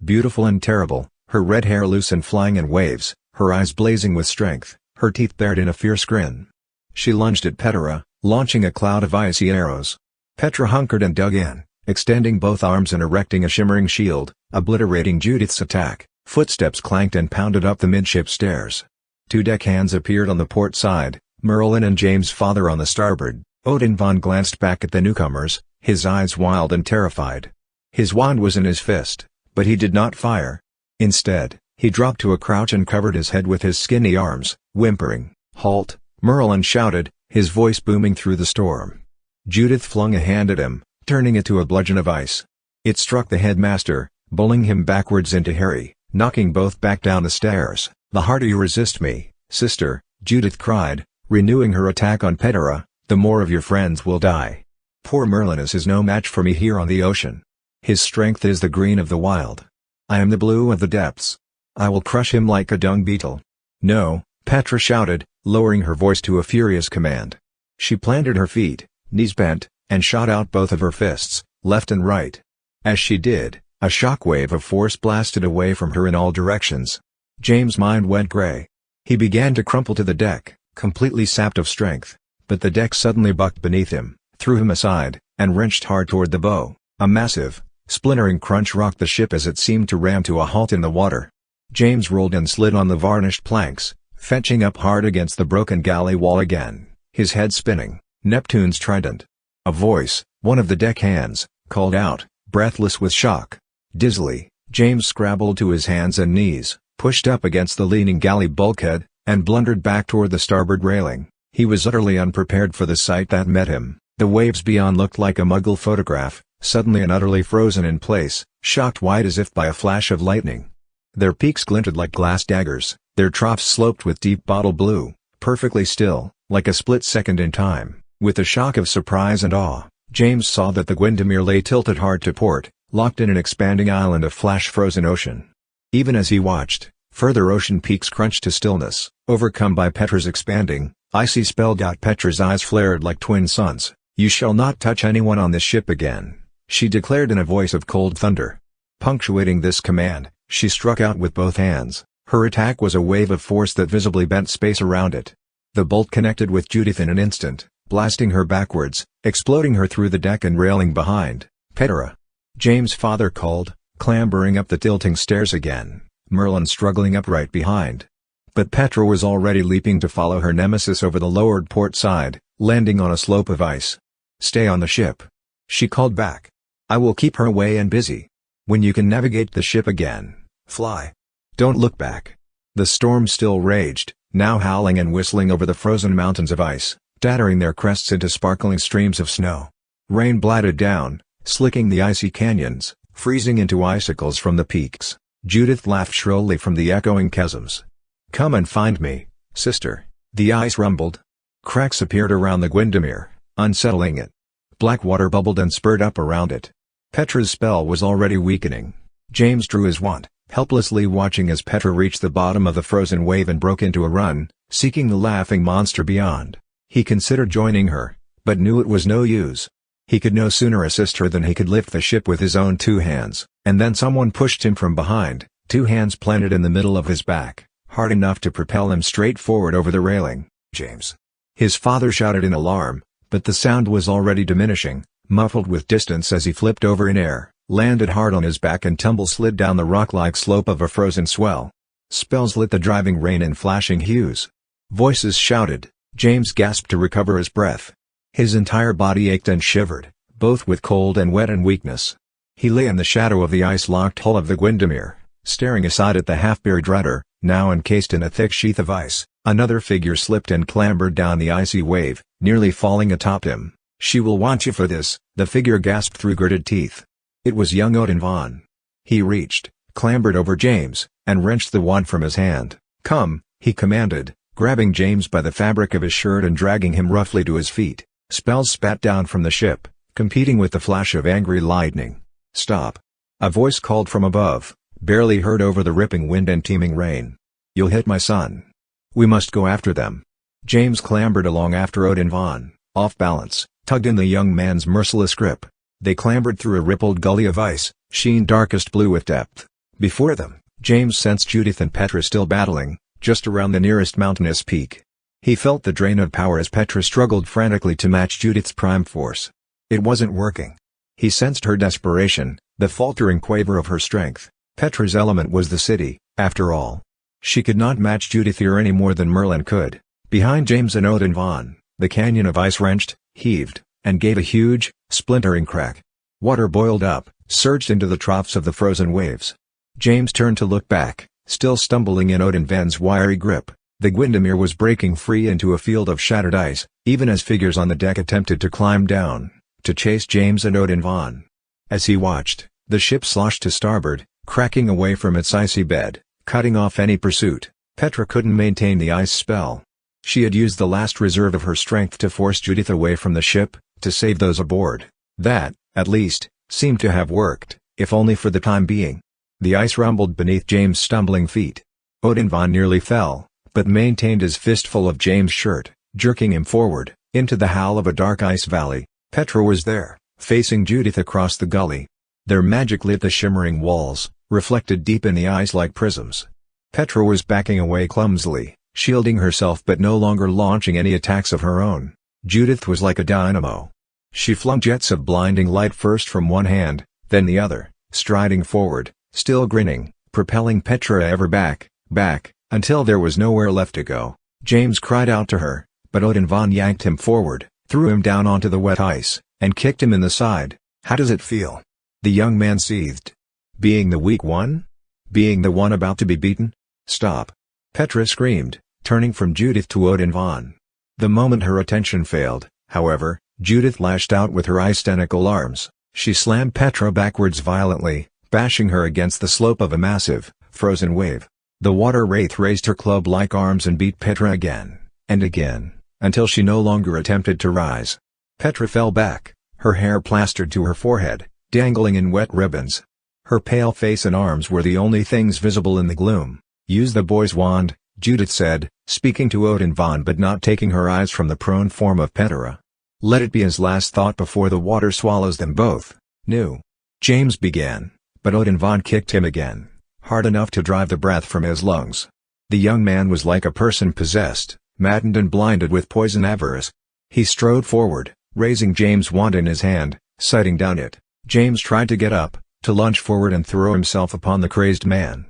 Beautiful and terrible, her red hair loose and flying in waves, her eyes blazing with strength, her teeth bared in a fierce grin. She lunged at Petra, launching a cloud of icy arrows. Petra hunkered and dug in, extending both arms and erecting a shimmering shield, obliterating Judith's attack. Footsteps clanked and pounded up the midship stairs. Two deckhands appeared on the port side, Merlin and James' father on the starboard. Odin von glanced back at the newcomers, his eyes wild and terrified. His wand was in his fist, but he did not fire. Instead, he dropped to a crouch and covered his head with his skinny arms, whimpering. "Halt!" Merlin shouted, his voice booming through the storm. Judith flung a hand at him, turning it to a bludgeon of ice. It struck the headmaster, bowling him backwards into Harry, knocking both back down the stairs. "The harder you resist me, sister," Judith cried, renewing her attack on Petra, "the more of your friends will die. Poor Merlinus is no match for me here on the ocean. His strength is the green of the wild. I am the blue of the depths. I will crush him like a dung beetle." "No," Petra shouted, lowering her voice to a furious command. She planted her feet, knees bent, and shot out both of her fists, left and right. As she did, a shockwave of force blasted away from her in all directions. James' mind went gray. He began to crumple to the deck, completely sapped of strength, but the deck suddenly bucked beneath him, threw him aside, and wrenched hard toward the bow. A massive, splintering crunch rocked the ship as it seemed to ram to a halt in the water. James rolled and slid on the varnished planks, fetching up hard against the broken galley wall again, his head spinning. Neptune's trident. A voice, One of the deckhands called out, breathless with shock. Dizzily, James scrabbled to his hands and knees, pushed up against the leaning galley bulkhead, and blundered back toward the starboard railing. He was utterly unprepared for the sight that met him. The waves beyond looked like a Muggle photograph, suddenly and utterly frozen in place, shocked white as if by a flash of lightning. Their peaks glinted like glass daggers, their troughs sloped with deep bottle blue, perfectly still, like a split second in time. With a shock of surprise and awe, James saw that the Windermere lay tilted hard to port, locked in an expanding island of flash-frozen ocean. Even as he watched, further ocean peaks crunched to stillness, overcome by Petra's expanding, icy spell. Petra's eyes flared like twin suns. "You shall not touch anyone on this ship again," she declared in a voice of cold thunder. Punctuating this command, she struck out with both hands. Her attack was a wave of force that visibly bent space around it. The bolt connected with Judith in an instant, blasting her backwards, exploding her through the deck and railing behind. "Petra!" James' father called, clambering up the tilting stairs again, Merlin struggling upright behind. But Petra was already leaping to follow her nemesis over the lowered port side, landing on a slope of ice. "Stay on the ship," she called back. "I will keep her away and busy. When you can navigate the ship again, fly. Don't look back." The storm still raged, now howling and whistling over the frozen mountains of ice, tattering their crests into sparkling streams of snow. Rain blatted down, slicking the icy canyons, freezing into icicles from the peaks. Judith laughed shrilly from the echoing chasms. "Come and find me, sister." The ice rumbled. Cracks appeared around the Windermere, unsettling it. Black water bubbled and spurred up around it. Petra's spell was already weakening. James drew his wand, helplessly watching as Petra reached the bottom of the frozen wave and broke into a run, seeking the laughing monster beyond. He considered joining her, but knew it was no use. He could no sooner assist her than he could lift the ship with his own two hands, and then someone pushed him from behind, two hands planted in the middle of his back, hard enough to propel him straight forward over the railing. "James!" His father shouted in alarm, but the sound was already diminishing, muffled with distance as he flipped over in air, landed hard on his back and slid down the rock-like slope of a frozen swell. Spells lit the driving rain in flashing hues. Voices shouted. James gasped to recover his breath. His entire body ached and shivered, both with cold and wet and weakness. He lay in the shadow of the ice-locked hull of the Windermere, staring aside at the half-buried rudder, now encased in a thick sheath of ice. Another figure slipped and clambered down the icy wave, nearly falling atop him. "She will want you for this," the figure gasped through gritted teeth. It was young Odin Vaughn. He reached, clambered over James, and wrenched the wand from his hand. "Come," he commanded, grabbing James by the fabric of his shirt and dragging him roughly to his feet. Spells spat down from the ship, competing with the flash of angry lightning. "Stop!" A voice called from above, barely heard over the ripping wind and teeming rain. "You'll hit my son. We must go after them." James clambered along after Odin Vaughn, off balance, tugged in the young man's merciless grip. They clambered through a rippled gully of ice, sheen darkest blue with depth. Before them, James sensed Judith and Petra still battling, just around the nearest mountainous peak. He felt the drain of power as Petra struggled frantically to match Judith's prime force. It wasn't working. He sensed her desperation, the faltering quaver of her strength. Petra's element was the city, after all. She could not match Judith here any more than Merlin could. Behind James and Odin Vaughn, the canyon of ice wrenched, heaved, and gave a huge, splintering crack. Water boiled up, surged into the troughs of the frozen waves. James turned to look back, still stumbling in Odin Vaughn's wiry grip. The Windermere was breaking free into a field of shattered ice, even as figures on the deck attempted to climb down, to chase James and Odin Vaughn. As he watched, the ship sloshed to starboard, cracking away from its icy bed, cutting off any pursuit. Petra couldn't maintain the ice spell. She had used the last reserve of her strength to force Judith away from the ship, to save those aboard. That, at least, seemed to have worked, if only for the time being. The ice rumbled beneath James' stumbling feet. Odin Vaughn nearly fell, but maintained his fistful of James' shirt, jerking him forward, into the howl of a dark ice valley. Petra was there, facing Judith across the gully. Their magic lit the shimmering walls, reflected deep in the ice like prisms. Petra was backing away clumsily, shielding herself but no longer launching any attacks of her own. Judith was like a dynamo. She flung jets of blinding light first from one hand, then the other, striding forward, still grinning, propelling Petra ever back, until there was nowhere left to go. James cried out to her, but Odin Vaughn yanked him forward, threw him down onto the wet ice, and kicked him in the side. "How does it feel?" The young man seethed. "Being the weak one? Being the one about to be beaten?" "Stop!" Petra screamed, turning from Judith to Odin Vaughn. The moment her attention failed, however, Judith lashed out with her ice-tentacle arms. She slammed Petra backwards violently, bashing her against the slope of a massive, frozen wave. The water wraith raised her club-like arms and beat Petra again, and again, until she no longer attempted to rise. Petra fell back, her hair plastered to her forehead, dangling in wet ribbons. Her pale face and arms were the only things visible in the gloom. "Use the boy's wand," Judith said, speaking to Odin Vaughn but not taking her eyes from the prone form of Petra. "Let it be his last thought before the water swallows them both." "No." James began, but Odin Vaughn kicked him again, hard enough to drive the breath from his lungs. The young man was like a person possessed, maddened and blinded with poison avarice. He strode forward, raising James' wand in his hand, sighting down it. James tried to get up, to lunge forward and throw himself upon the crazed man.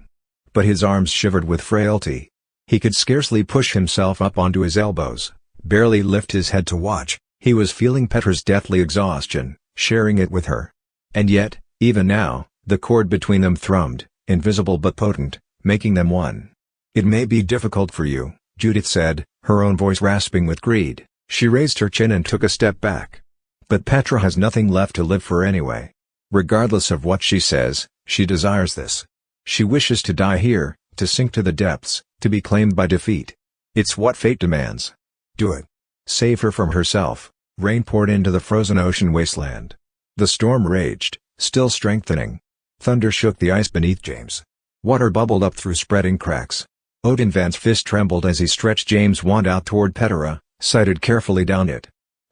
But his arms shivered with frailty. He could scarcely push himself up onto his elbows, barely lift his head to watch. He was feeling Petra's deathly exhaustion, sharing it with her. And yet, even now, the cord between them thrummed, invisible but potent, making them one. "It may be difficult for you," Judith said, her own voice rasping with greed. She raised her chin and took a step back. "But Petra has nothing left to live for anyway. Regardless of what she says, she desires this. She wishes to die here, to sink to the depths, to be claimed by defeat. It's what fate demands. Do it. Save her from herself." Rain poured into the frozen ocean wasteland. The storm raged, still strengthening. Thunder shook the ice beneath James. Water bubbled up through spreading cracks. Odin Vaughn's fist trembled as he stretched James' wand out toward Petra, sighted carefully down it.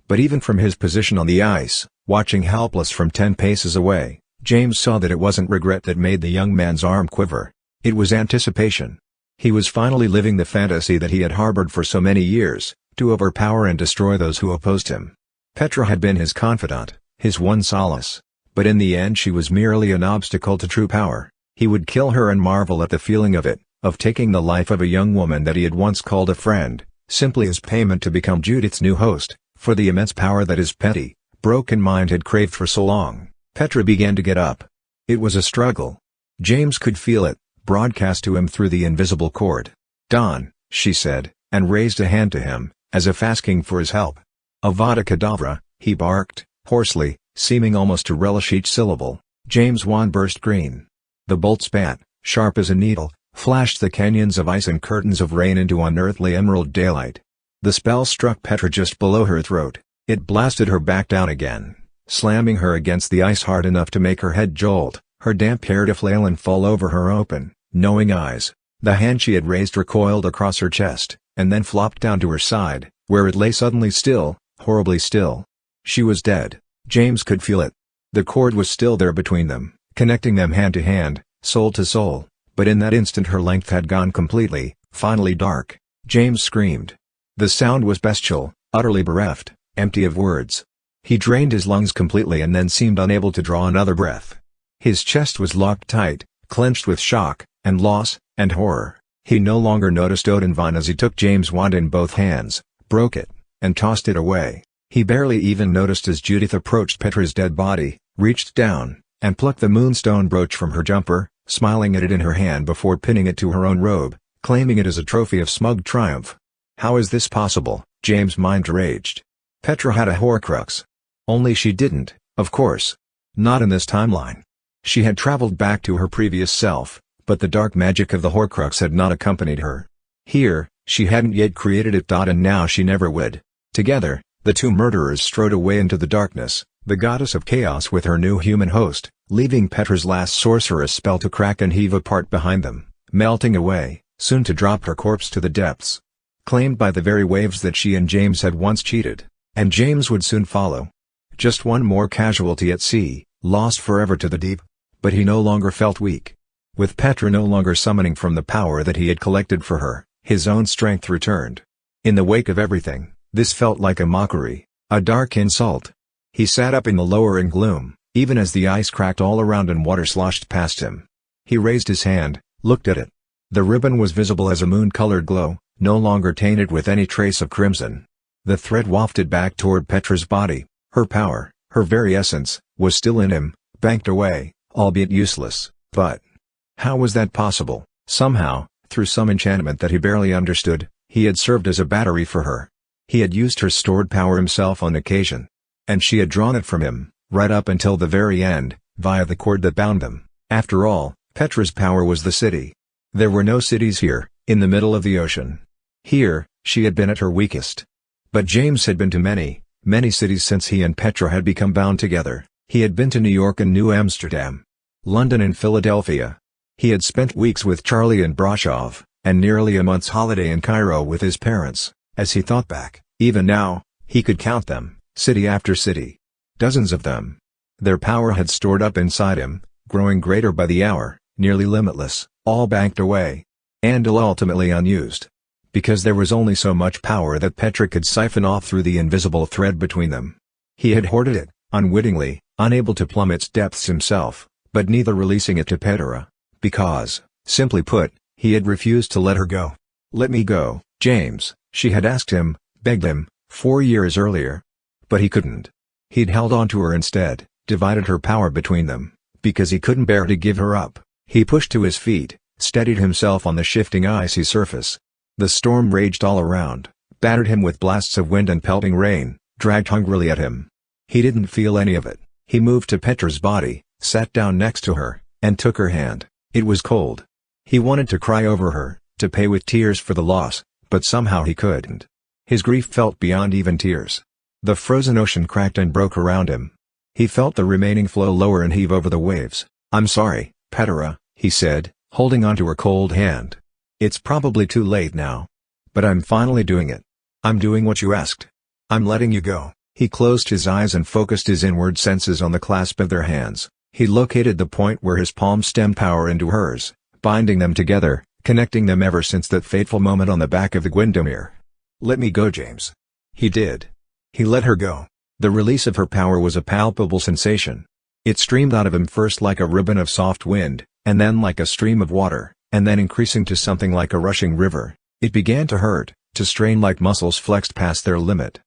But even from his position on the ice, watching helpless from 10 paces away, James saw that it wasn't regret that made the young man's arm quiver. It was anticipation. He was finally living the fantasy that he had harbored for so many years, to overpower and destroy those who opposed him. Petra had been his confidant, his one solace, but in the end she was merely an obstacle to true power. He would kill her and marvel at the feeling of it, of taking the life of a young woman that he had once called a friend, simply as payment to become Judith's new host, for the immense power that his petty, broken mind had craved for so long. Petra began to get up. It was a struggle. James could feel it, broadcast to him through the invisible cord. "Don," she said, and raised a hand to him, as if asking for his help. "Avada Kedavra," he barked, hoarsely, seeming almost to relish each syllable. James' wand burst green. The bolt spat, sharp as a needle, flashed the canyons of ice and curtains of rain into unearthly emerald daylight. The spell struck Petra just below her throat. It blasted her back down again, slamming her against the ice hard enough to make her head jolt, her damp hair to flail and fall over her open, knowing eyes. The hand she had raised recoiled across her chest, and then flopped down to her side, where it lay suddenly still, horribly still. She was dead. James could feel it. The cord was still there between them, connecting them hand to hand, soul to soul, but in that instant her length had gone completely, finally dark. James screamed. The sound was bestial, utterly bereft, empty of words. He drained his lungs completely and then seemed unable to draw another breath. His chest was locked tight, clenched with shock, and loss, and horror. He no longer noticed Odin Vaughn as he took James' wand in both hands, broke it, and tossed it away. He barely even noticed as Judith approached Petra's dead body, reached down, and plucked the moonstone brooch from her jumper, smiling at it in her hand before pinning it to her own robe, claiming it as a trophy of smug triumph. How is this possible? James' mind raged. Petra had a Horcrux. Only she didn't, of course. Not in this timeline. She had traveled back to her previous self, but the dark magic of the Horcrux had not accompanied her. Here, she hadn't yet created it. And now she never would. Together, the two murderers strode away into the darkness, the goddess of chaos with her new human host, leaving Petra's last sorceress spell to crack and heave apart behind them, melting away, soon to drop her corpse to the depths. Claimed by the very waves that she and James had once cheated. And James would soon follow. Just one more casualty at sea, lost forever to the deep. But he no longer felt weak. With Petra no longer summoning from the power that he had collected for her, his own strength returned. In the wake of everything, this felt like a mockery, a dark insult. He sat up in the lowering gloom, even as the ice cracked all around and water sloshed past him. He raised his hand, looked at it. The ribbon was visible as a moon-colored glow, no longer tainted with any trace of crimson. The thread wafted back toward Petra's body, her power, Her very essence was still in him, banked away, albeit useless. But how was that possible? Somehow, through some enchantment that he barely understood, he had served as a battery for her. He had used her stored power himself on occasion. And she had drawn it from him, right up until the very end, via the cord that bound them. After all, Petra's power was the city. There were no cities here, in the middle of the ocean. Here, she had been at her weakest. But James had been to many, many cities since he and Petra had become bound together. He had been to New York and New Amsterdam, London and Philadelphia. He had spent weeks with Charlie and Brashov, and nearly a month's holiday in Cairo with his parents. As he thought back, even now, he could count them, city after city. Dozens of them. Their power had stored up inside him, growing greater by the hour, nearly limitless, all banked away. And ultimately unused. Because there was only so much power that Petra could siphon off through the invisible thread between them. He had hoarded it, unwittingly, unable to plumb its depths himself, but neither releasing it to Petra. Because, simply put, he had refused to let her go. "Let me go, James," she had asked him, begged him, 4 years earlier. But he couldn't. He'd held on to her instead, divided her power between them, because he couldn't bear to give her up. He pushed to his feet, steadied himself on the shifting icy surface. The storm raged all around, battered him with blasts of wind and pelting rain, dragged hungrily at him. He didn't feel any of it. He moved to Petra's body, sat down next to her, and took her hand. It was cold. He wanted to cry over her, to pay with tears for the loss, but somehow he couldn't. His grief felt beyond even tears. The frozen ocean cracked and broke around him. He felt the remaining flow lower and heave over the waves. "I'm sorry, Petra," he said, holding onto her cold hand. "It's probably too late now. But I'm finally doing it. I'm doing what you asked. I'm letting you go." He closed his eyes and focused his inward senses on the clasp of their hands. He located the point where his palm stemmed power into hers, binding them together, connecting them ever since that fateful moment on the back of the Gwyndomere. "Let me go, James." He did. He let her go. The release of her power was a palpable sensation. It streamed out of him first like a ribbon of soft wind, and then like a stream of water, and then increasing to something like a rushing river. It began to hurt, to strain like muscles flexed past their limit.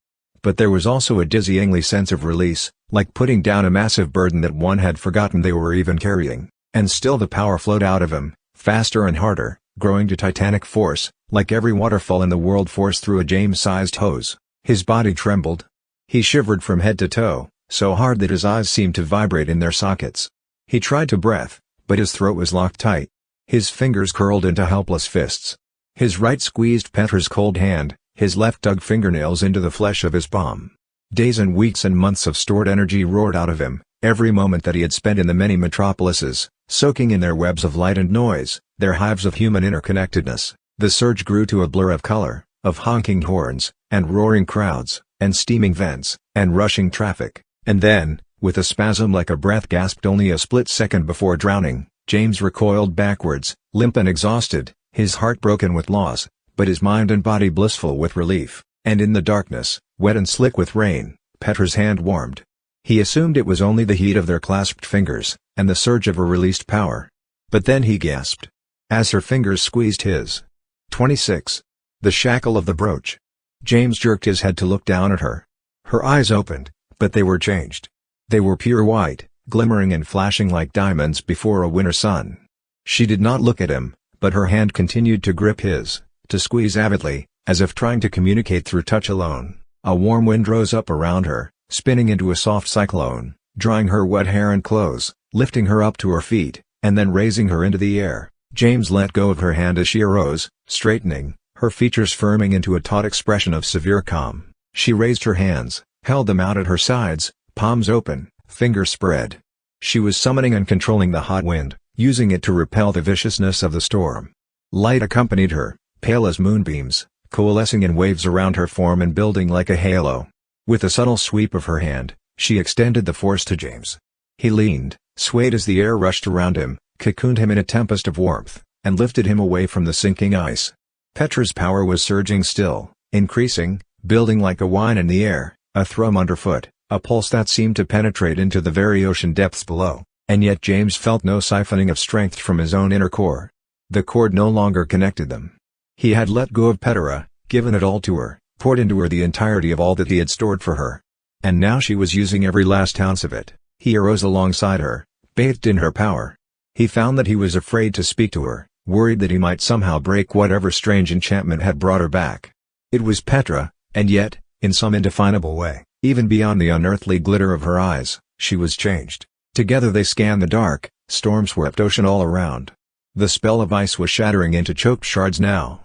But there was also a dizzyingly sense of release, like putting down a massive burden that one had forgotten they were even carrying. And still the power flowed out of him, faster and harder, growing to titanic force, like every waterfall in the world forced through a James-sized hose. His body trembled. He shivered from head to toe, so hard that his eyes seemed to vibrate in their sockets. He tried to breathe, but his throat was locked tight. His fingers curled into helpless fists. His right squeezed Petra's cold hand, his left dug fingernails into the flesh of his palm. Days and weeks and months of stored energy roared out of him, every moment that he had spent in the many metropolises, soaking in their webs of light and noise, their hives of human interconnectedness. The surge grew to a blur of color, of honking horns, and roaring crowds, and steaming vents, and rushing traffic. And then, with a spasm like a breath gasped only a split second before drowning, James recoiled backwards, limp and exhausted, his heart broken with loss, but his mind and body blissful with relief. And in the darkness, wet and slick with rain, Petra's hand warmed. He assumed it was only the heat of their clasped fingers, and the surge of her released power. But then he gasped. As her fingers squeezed his. 26. The shackle of the brooch. James jerked his head to look down at her. Her eyes opened, but they were changed. They were pure white, glimmering and flashing like diamonds before a winter sun. She did not look at him, but her hand continued to grip his, to squeeze avidly, as if trying to communicate through touch alone. A warm wind rose up around her, spinning into a soft cyclone, drying her wet hair and clothes, lifting her up to her feet, and then raising her into the air. James let go of her hand as she arose, straightening, her features firming into a taut expression of severe calm. She raised her hands, held them out at her sides, palms open, fingers spread. She was summoning and controlling the hot wind, using it to repel the viciousness of the storm. Light accompanied her, pale as moonbeams, coalescing in waves around her form and building like a halo. With a subtle sweep of her hand, she extended the force to James. He leaned, swayed as the air rushed around him, cocooned him in a tempest of warmth, and lifted him away from the sinking ice. Petra's power was surging still, increasing, building like a whine in the air, a thrum underfoot, a pulse that seemed to penetrate into the very ocean depths below, and yet James felt no siphoning of strength from his own inner core. The cord no longer connected them. He had let go of Petra, given it all to her, poured into her the entirety of all that he had stored for her. and now she was using every last ounce of it. He arose alongside her, bathed in her power. He found that he was afraid to speak to her, worried that he might somehow break whatever strange enchantment had brought her back. It was Petra, and yet, in some indefinable way, even beyond the unearthly glitter of her eyes, she was changed. Together they scanned the dark, storm-swept ocean all around. The spell of ice was shattering into choked shards now.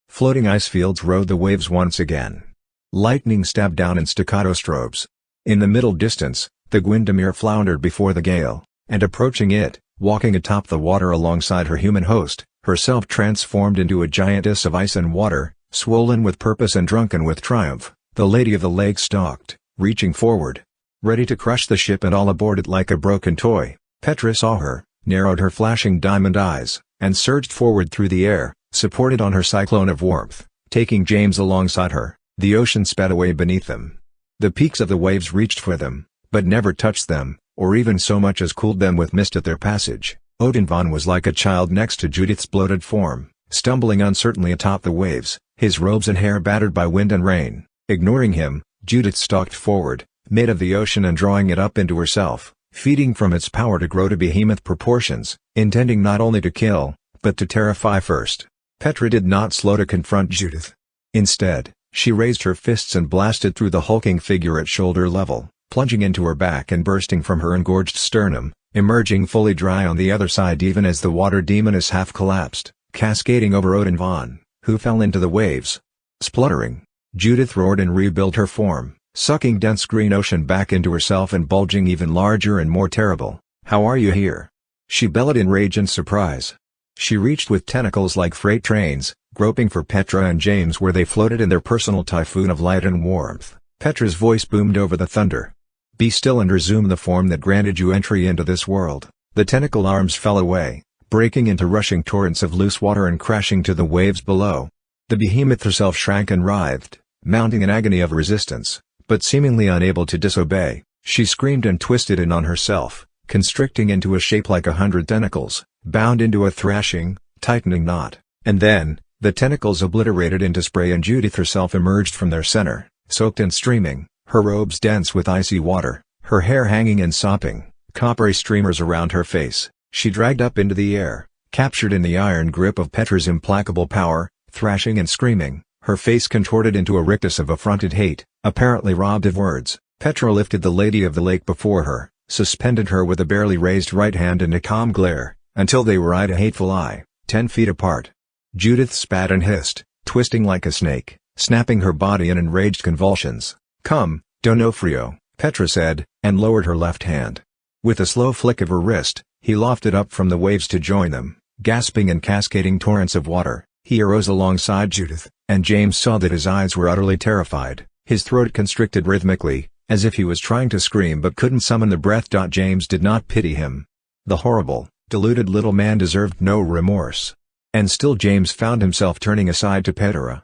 Floating ice fields rode the waves once again. Lightning stabbed down in staccato strobes. In the middle distance, the Gwyndomere floundered before the gale, and approaching it, walking atop the water alongside her human host, herself transformed into a giantess of ice and water, swollen with purpose and drunken with triumph, the Lady of the Lake stalked, reaching forward, ready to crush the ship and all aboard it like a broken toy. Petra saw her, narrowed her flashing diamond eyes, and surged forward through the air, supported on her cyclone of warmth, taking James alongside her. The ocean sped away beneath them. The peaks of the waves reached for them, but never touched them, or even so much as cooled them with mist at their passage. Odin Von was like a child next to Judith's bloated form, stumbling uncertainly atop the waves, his robes and hair battered by wind and rain. Ignoring him, Judith stalked forward, made of the ocean and drawing it up into herself, feeding from its power to grow to behemoth proportions, intending not only to kill, but to terrify first. Petra did not slow to confront Judith. Instead, she raised her fists and blasted through the hulking figure at shoulder level, plunging into her back and bursting from her engorged sternum, emerging fully dry on the other side even as the water demoness half collapsed, cascading over Odin Von, who fell into the waves. Spluttering, Judith roared and rebuilt her form, sucking dense green ocean back into herself and bulging even larger and more terrible. "How are you here?" she bellowed in rage and surprise. She reached with tentacles like freight trains, groping for Petra and James where they floated in their personal typhoon of light and warmth. Petra's voice boomed over the thunder. "Be still and resume the form that granted you entry into this world." The tentacle arms fell away, breaking into rushing torrents of loose water and crashing to the waves below. The behemoth herself shrank and writhed, mounting an agony of resistance, but seemingly unable to disobey. She screamed and twisted in on herself, constricting into a shape like 100 tentacles, bound into a thrashing, tightening knot. And then, the tentacles obliterated into spray and Judith herself emerged from their center, soaked and streaming, her robes dense with icy water, her hair hanging and sopping, coppery streamers around her face. She dragged up into the air, captured in the iron grip of Petra's implacable power, thrashing and screaming, her face contorted into a rictus of affronted hate, apparently robbed of words. Petra lifted the Lady of the Lake before her, suspended her with a barely raised right hand and a calm glare, until they were eye to hateful eye, 10 feet apart. Judith spat and hissed, twisting like a snake, snapping her body in enraged convulsions. "Come, Donofrio," Petra said, and lowered her left hand. With a slow flick of her wrist, he lofted up from the waves to join them, gasping and cascading torrents of water. He arose alongside Judith, and James saw that his eyes were utterly terrified, his throat constricted rhythmically, as if he was trying to scream but couldn't summon the breath. James did not pity him. The horrible, deluded little man deserved no remorse. And still James found himself turning aside to Petra.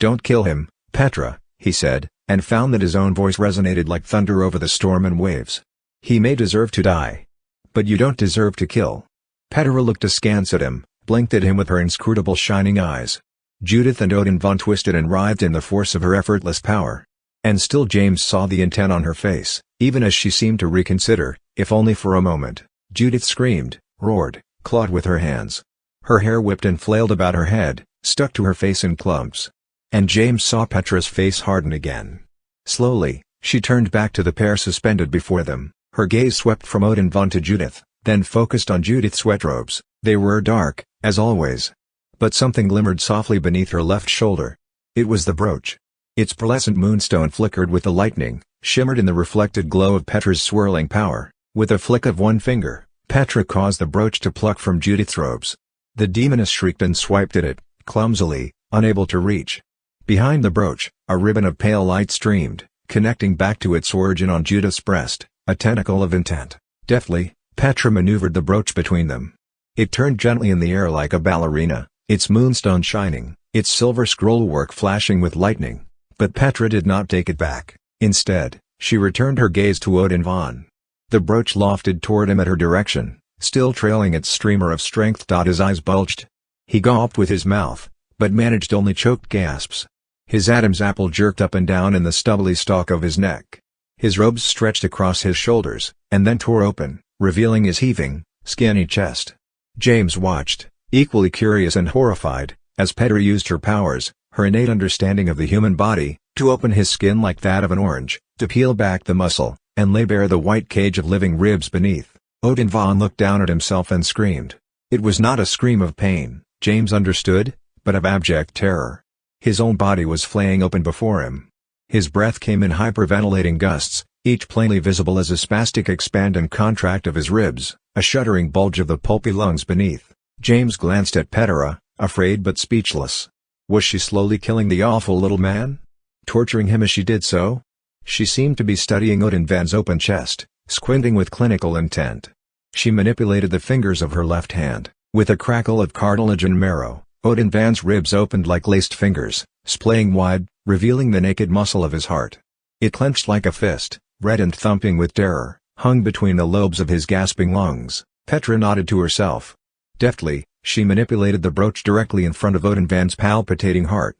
"Don't kill him, Petra," he said, and found that his own voice resonated like thunder over the storm and waves. "He may deserve to die. But you don't deserve to kill." Petra looked askance at him, blinked at him with her inscrutable shining eyes. Judith and Odin Von twisted and writhed in the force of her effortless power. And still James saw the intent on her face, even as she seemed to reconsider, if only for a moment. Judith screamed, roared, clawed with her hands. Her hair whipped and flailed about her head, stuck to her face in clumps. And James saw Petra's face harden again. Slowly, she turned back to the pair suspended before them. Her gaze swept from Odin Von to Judith, then focused on Judith's sweatrobes. They were dark, as always. But something glimmered softly beneath her left shoulder. It was the brooch. Its pearlescent moonstone flickered with the lightning, shimmered in the reflected glow of Petra's swirling power. With a flick of one finger, Petra caused the brooch to pluck from Judith's robes. The demoness shrieked and swiped at it, clumsily, unable to reach. Behind the brooch, a ribbon of pale light streamed, connecting back to its origin on Judith's breast, a tentacle of intent. Deftly, Petra maneuvered the brooch between them. It turned gently in the air like a ballerina, its moonstone shining, its silver scrollwork flashing with lightning. But Petra did not take it back. Instead, she returned her gaze to Odin Von. The brooch lofted toward him at her direction, still trailing its streamer of strength. His eyes bulged. He gulped with his mouth, but managed only choked gasps. His Adam's apple jerked up and down in the stubbly stalk of his neck. His robes stretched across his shoulders, and then tore open, revealing his heaving, skinny chest. James watched, equally curious and horrified, as Petra used her powers, her innate understanding of the human body, to open his skin like that of an orange, to peel back the muscle, and lay bare the white cage of living ribs beneath. Odin Von looked down at himself and screamed. It was not a scream of pain, James understood, but of abject terror. His own body was flaying open before him. His breath came in hyperventilating gusts, each plainly visible as a spastic expand and contract of his ribs, a shuddering bulge of the pulpy lungs beneath. James glanced at Petra, afraid but speechless. Was she slowly killing the awful little man? Torturing him as she did so? She seemed to be studying Odin Van's open chest, squinting with clinical intent. She manipulated the fingers of her left hand. With a crackle of cartilage and marrow, Odin Van's ribs opened like laced fingers, splaying wide, revealing the naked muscle of his heart. It clenched like a fist, red and thumping with terror, hung between the lobes of his gasping lungs. Petra nodded to herself. Deftly, she manipulated the brooch directly in front of Odin Van's palpitating heart.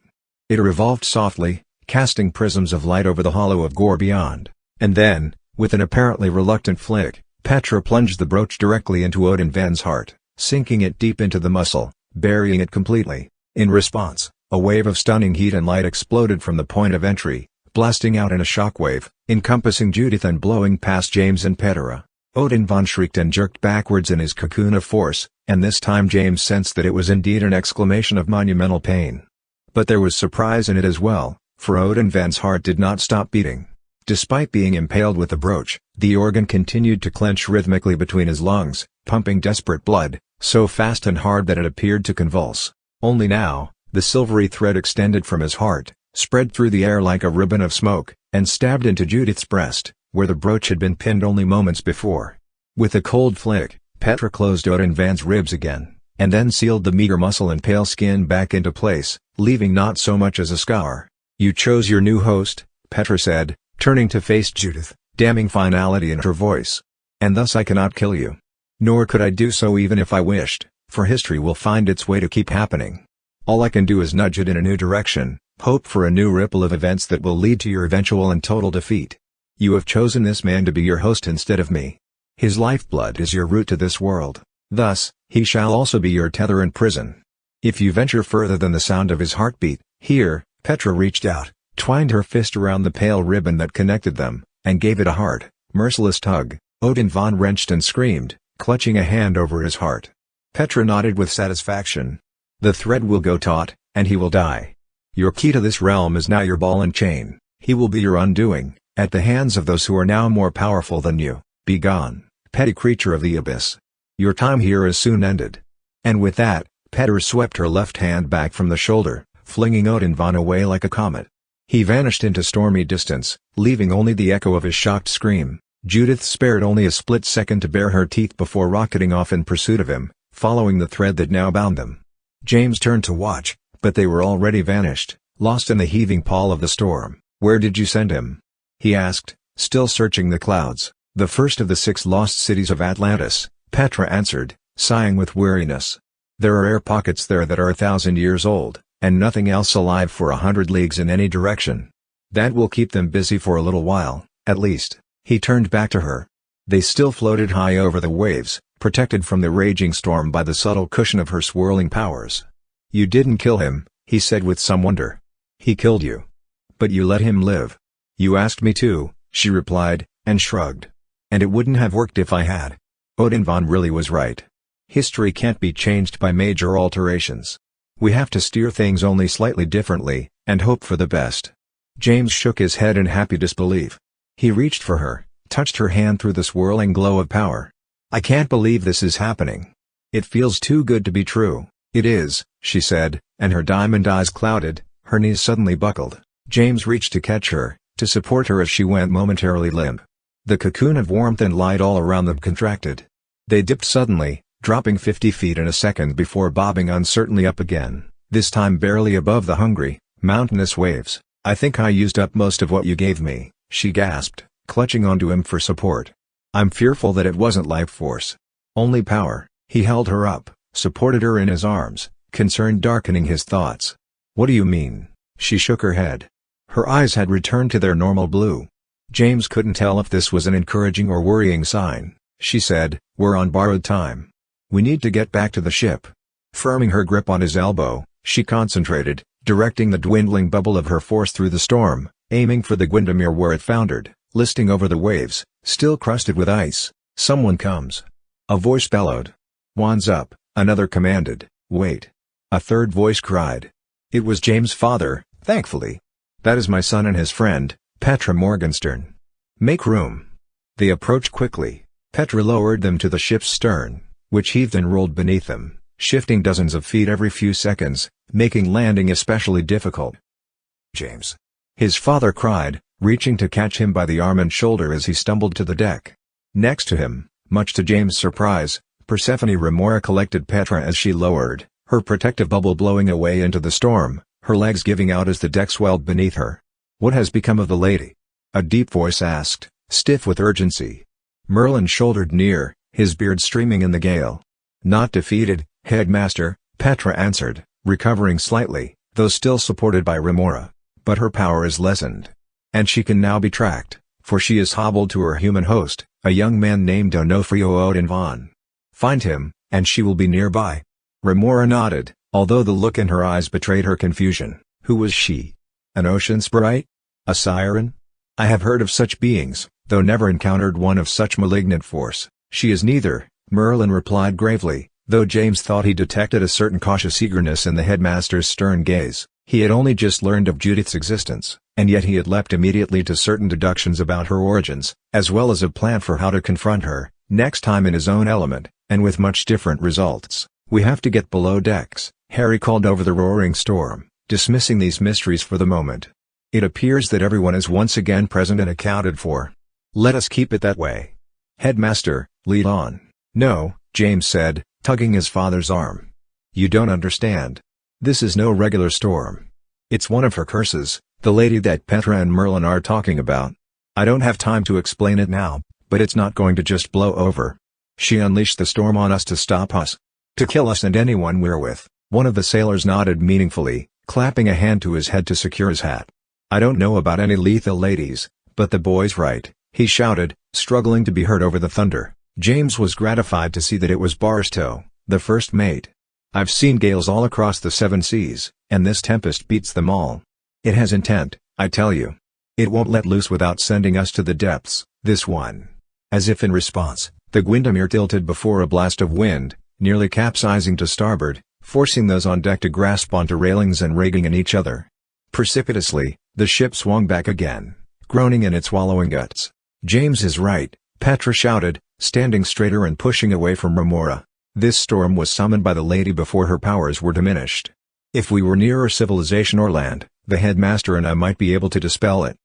It revolved softly, casting prisms of light over the hollow of gore beyond. And then, with an apparently reluctant flick, Petra plunged the brooch directly into Odin Van's heart, sinking it deep into the muscle, burying it completely. In response, a wave of stunning heat and light exploded from the point of entry, blasting out in a shockwave, encompassing Judith and blowing past James and Petra. Odin Von shrieked and jerked backwards in his cocoon of force, and this time James sensed that it was indeed an exclamation of monumental pain. But there was surprise in it as well, for Odin Van's heart did not stop beating. Despite being impaled with the brooch, the organ continued to clench rhythmically between his lungs, pumping desperate blood, so fast and hard that it appeared to convulse. Only now, the silvery thread extended from his heart, spread through the air like a ribbon of smoke, and stabbed into Judith's breast, where the brooch had been pinned only moments before. With a cold flick, Petra closed Odin Van's ribs again, and then sealed the meager muscle and pale skin back into place, leaving not so much as a scar. "You chose your new host," Petra said, turning to face Judith, damning finality in her voice. "And thus I cannot kill you. Nor could I do so even if I wished, for history will find its way to keep happening. All I can do is nudge it in a new direction, hope for a new ripple of events that will lead to your eventual and total defeat. You have chosen this man to be your host instead of me. His lifeblood is your root to this world, thus, he shall also be your tether in prison. If you venture further than the sound of his heartbeat," here, Petra reached out, twined her fist around the pale ribbon that connected them, and gave it a hard, merciless tug. Odin Von wrenched and screamed, clutching a hand over his heart. Petra nodded with satisfaction. "The thread will go taut, and he will die. Your key to this realm is now your ball and chain. He will be your undoing, at the hands of those who are now more powerful than you. Be gone, petty creature of the abyss. Your time here is soon ended." And with that, Petra swept her left hand back from the shoulder, flinging Odin Von away like a comet. He vanished into stormy distance, leaving only the echo of his shocked scream. Judith spared only a split second to bare her teeth before rocketing off in pursuit of him, following the thread that now bound them. James turned to watch, but they were already vanished, lost in the heaving pall of the storm. "Where did you send him?" he asked, still searching the clouds. "The first of the 6 lost cities of Atlantis," Petra answered, sighing with weariness. "There are air pockets there that are 1,000 years old, and nothing else alive for 100 leagues in any direction. That will keep them busy for a little while, at least." He turned back to her. They still floated high over the waves, protected from the raging storm by the subtle cushion of her swirling powers. "You didn't kill him," he said with some wonder. "He killed you. But you let him live." "You asked me to," she replied, and shrugged. "And it wouldn't have worked if I had." Odin Von really was right. History can't be changed by major alterations. We have to steer things only slightly differently, and hope for the best. James shook his head in happy disbelief. He reached for her, touched her hand through the swirling glow of power. "I can't believe this is happening. It feels too good to be true." "It is," she said, and her diamond eyes clouded, her knees suddenly buckled. James reached to catch her, to support her as she went momentarily limp. The cocoon of warmth and light all around them contracted. They dipped suddenly, dropping 50 feet in a second before bobbing uncertainly up again, this time barely above the hungry, mountainous waves. "I think I used up most of what you gave me," she gasped, clutching onto him for support. "I'm fearful that it wasn't life force. Only power." He held her up, supported her in his arms, concern darkening his thoughts. "What do you mean?" She shook her head. Her eyes had returned to their normal blue. James couldn't tell if this was an encouraging or worrying sign. She said, "We're on borrowed time. We need to get back to the ship." Firming her grip on his elbow, she concentrated, directing the dwindling bubble of her force through the storm, aiming for the Windermere where it foundered, listing over the waves, still crusted with ice. "Someone comes." A voice bellowed. "Wands up," another commanded. "Wait." A third voice cried. It was James' father, thankfully. "That is my son and his friend, Petra Morgenstern. Make room." They approached quickly. Petra lowered them to the ship's stern, which heaved and rolled beneath them, shifting dozens of feet every few seconds, making landing especially difficult. "James!" his father cried, reaching to catch him by the arm and shoulder as he stumbled to the deck. Next to him, much to James' surprise, Persephone Remora collected Petra as she lowered, her protective bubble blowing away into the storm, her legs giving out as the deck swelled beneath her. "What has become of the lady?" a deep voice asked, stiff with urgency. Merlin shouldered near, his beard streaming in the gale. "Not defeated, Headmaster," Petra answered, recovering slightly, though still supported by Remora. "But her power is lessened. And she can now be tracked, for she is hobbled to her human host, a young man named Onofrio Odin von. Find him, and she will be nearby." Remora nodded, although the look in her eyes betrayed her confusion. Who was she? An ocean sprite? A siren? "I have heard of such beings, though never encountered one of such malignant force." "She is neither," Merlin replied gravely, though James thought he detected a certain cautious eagerness in the headmaster's stern gaze. He had only just learned of Judith's existence, and yet he had leapt immediately to certain deductions about her origins, as well as a plan for how to confront her, next time in his own element, and with much different results. "We have to get below decks," Harry called over the roaring storm, dismissing these mysteries for the moment. "It appears that everyone is once again present and accounted for. Let us keep it that way. Headmaster, lead on." "No," James said, tugging his father's arm. "You don't understand. This is no regular storm. It's one of her curses, the lady that Petra and Merlin are talking about. I don't have time to explain it now, but it's not going to just blow over. She unleashed the storm on us to stop us. To kill us and anyone we're with." One of the sailors nodded meaningfully, clapping a hand to his head to secure his hat. "I don't know about any lethal ladies, but the boy's right," he shouted, struggling to be heard over the thunder. James was gratified to see that it was Barstow, the first mate. "I've seen gales all across the seven seas, and this tempest beats them all. It has intent, I tell you. It won't let loose without sending us to the depths, this one." As if in response, the Windermere tilted before a blast of wind, nearly capsizing to starboard, forcing those on deck to grasp onto railings and ragging in each other. Precipitously, the ship swung back again, groaning in its wallowing guts. "James is right," Petra shouted, standing straighter and pushing away from Remora. "This storm was summoned by the lady before her powers were diminished. If we were nearer civilization or land, the headmaster and I might be able to dispel it.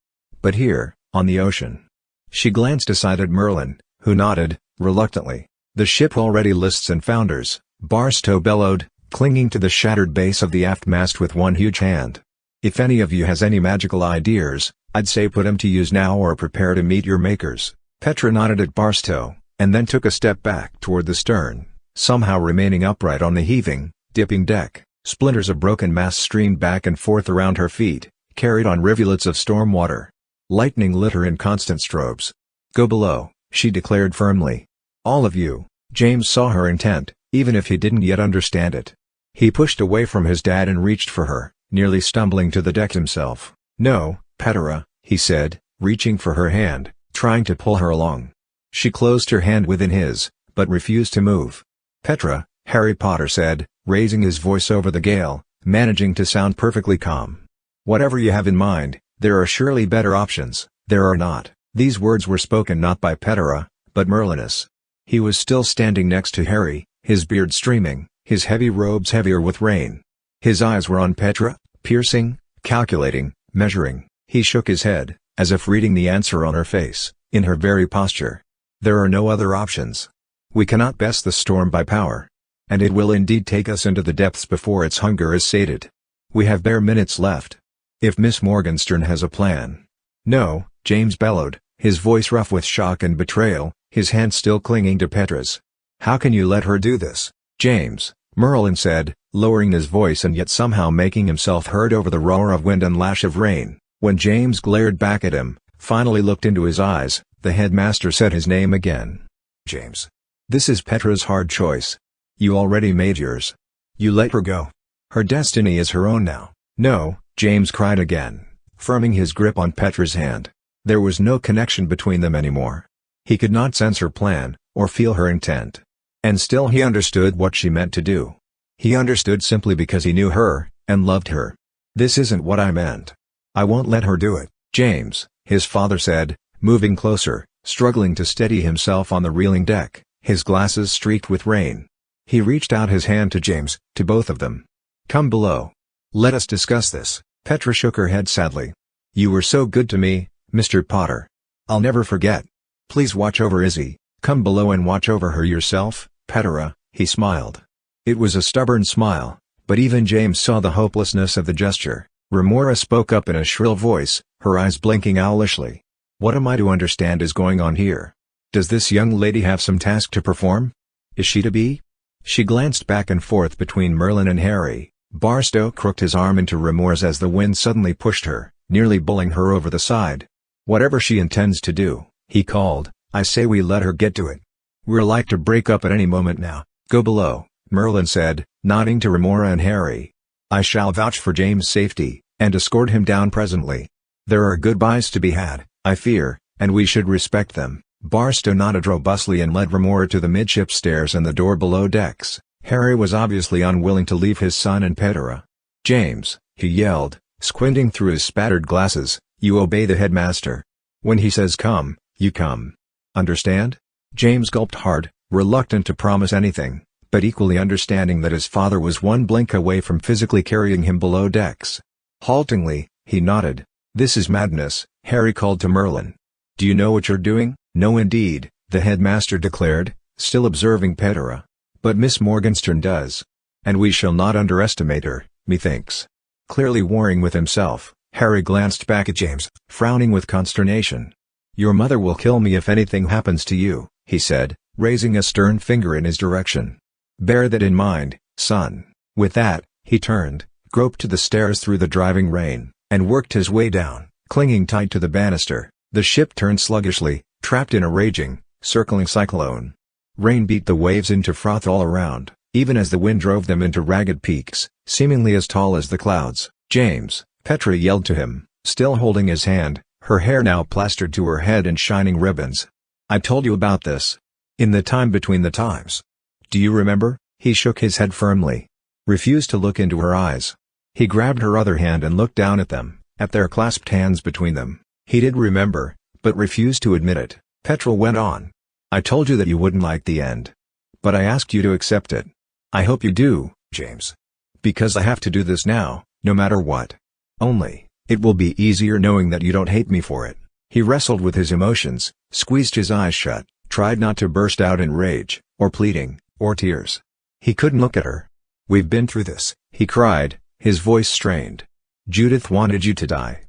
But here, on the ocean." She glanced aside at Merlin, who nodded, reluctantly. "The ship already lists and founders," Barstow bellowed, clinging to the shattered base of the aft mast with one huge hand. "If any of you has any magical ideas, I'd say put 'em to use now or prepare to meet your makers." Petra nodded at Barstow, and then took a step back toward the stern, somehow remaining upright on the heaving, dipping deck. Splinters of broken masts streamed back and forth around her feet, carried on rivulets of storm water. Lightning lit her in constant strobes. "Go below," she declared firmly. "All of you." James saw her intent, even if he didn't yet understand it. He pushed away from his dad and reached for her, nearly stumbling to the deck himself. "No, Petra," he said, reaching for her hand, trying to pull her along. She closed her hand within his, but refused to move. "Petra," Harry Potter said, raising his voice over the gale, managing to sound perfectly calm. "Whatever you have in mind, there are surely better options." "There are not." These words were spoken not by Petra, but Merlinus. He was still standing next to Harry, his beard streaming, his heavy robes heavier with rain. His eyes were on Petra, piercing, calculating, measuring. He shook his head, as if reading the answer on her face, in her very posture. "There are no other options. We cannot best the storm by power. And it will indeed take us into the depths before its hunger is sated. We have bare minutes left. If Miss Morgenstern has a plan." "No," James bellowed, his voice rough with shock and betrayal, his hand still clinging to Petra's. "How can you let her do this, James?" Merlin said, lowering his voice and yet somehow making himself heard over the roar of wind and lash of rain. When James glared back at him, finally looked into his eyes, the headmaster said his name again. James. This is Petra's hard choice. You already made yours. You let her go. Her destiny is her own now. No, James cried again, firming his grip on Petra's hand. There was no connection between them anymore. He could not sense her plan, or feel her intent. And still he understood what she meant to do. He understood simply because he knew her, and loved her. This isn't what I meant. I won't let her do it, James, his father said, moving closer, struggling to steady himself on the reeling deck, his glasses streaked with rain. He reached out his hand to James, to both of them. Come below. Let us discuss this. Petra shook her head sadly. You were so good to me, Mr. Potter. I'll never forget. Please watch over Izzy. Come below and watch over her yourself, Petra, he smiled. It was a stubborn smile, but even James saw the hopelessness of the gesture. Remora spoke up in a shrill voice, her eyes blinking owlishly. What am I to understand is going on here? Does this young lady have some task to perform? Is she to be? She glanced back and forth between Merlin and Harry. Barstow crooked his arm into Remora's as the wind suddenly pushed her, nearly bowling her over the side. Whatever she intends to do, he called, I say we let her get to it. We're like to break up at any moment now. Go below, Merlin said, nodding to Remora and Harry. I shall vouch for James' safety, and escort him down presently. There are goodbyes to be had, I fear, and we should respect them. Barstow nodded robustly and led Remora to the midship stairs and the door below decks. Harry was obviously unwilling to leave his son and Petra. James, he yelled, squinting through his spattered glasses, you obey the headmaster. When he says come, you come. Understand? James gulped hard, reluctant to promise anything, but equally understanding that his father was one blink away from physically carrying him below decks. Haltingly, he nodded. This is madness, Harry called to Merlin. Do you know what you're doing? No indeed, the headmaster declared, still observing Petra. But Miss Morgenstern does. And we shall not underestimate her, methinks. Clearly warring with himself, Harry glanced back at James, frowning with consternation. Your mother will kill me if anything happens to you, he said, raising a stern finger in his direction. Bear that in mind, son. With that, he turned, groped to the stairs through the driving rain, and worked his way down, clinging tight to the banister. The ship turned sluggishly, trapped in a raging, circling cyclone. Rain beat the waves into froth all around, even as the wind drove them into ragged peaks, seemingly as tall as the clouds. James, Petra yelled to him, still holding his hand, her hair now plastered to her head in shining ribbons. I told you about this. In the time between the times. Do you remember? He shook his head firmly. Refused to look into her eyes. He grabbed her other hand and looked down at them, at their clasped hands between them. He did remember, but refused to admit it. Petra went on. I told you that you wouldn't like the end. But I asked you to accept it. I hope you do, James. Because I have to do this now, no matter what. Only, it will be easier knowing that you don't hate me for it. He wrestled with his emotions, squeezed his eyes shut, tried not to burst out in rage, or pleading, or tears. He couldn't look at her. We've been through this, he cried, his voice strained. Judith wanted you to die.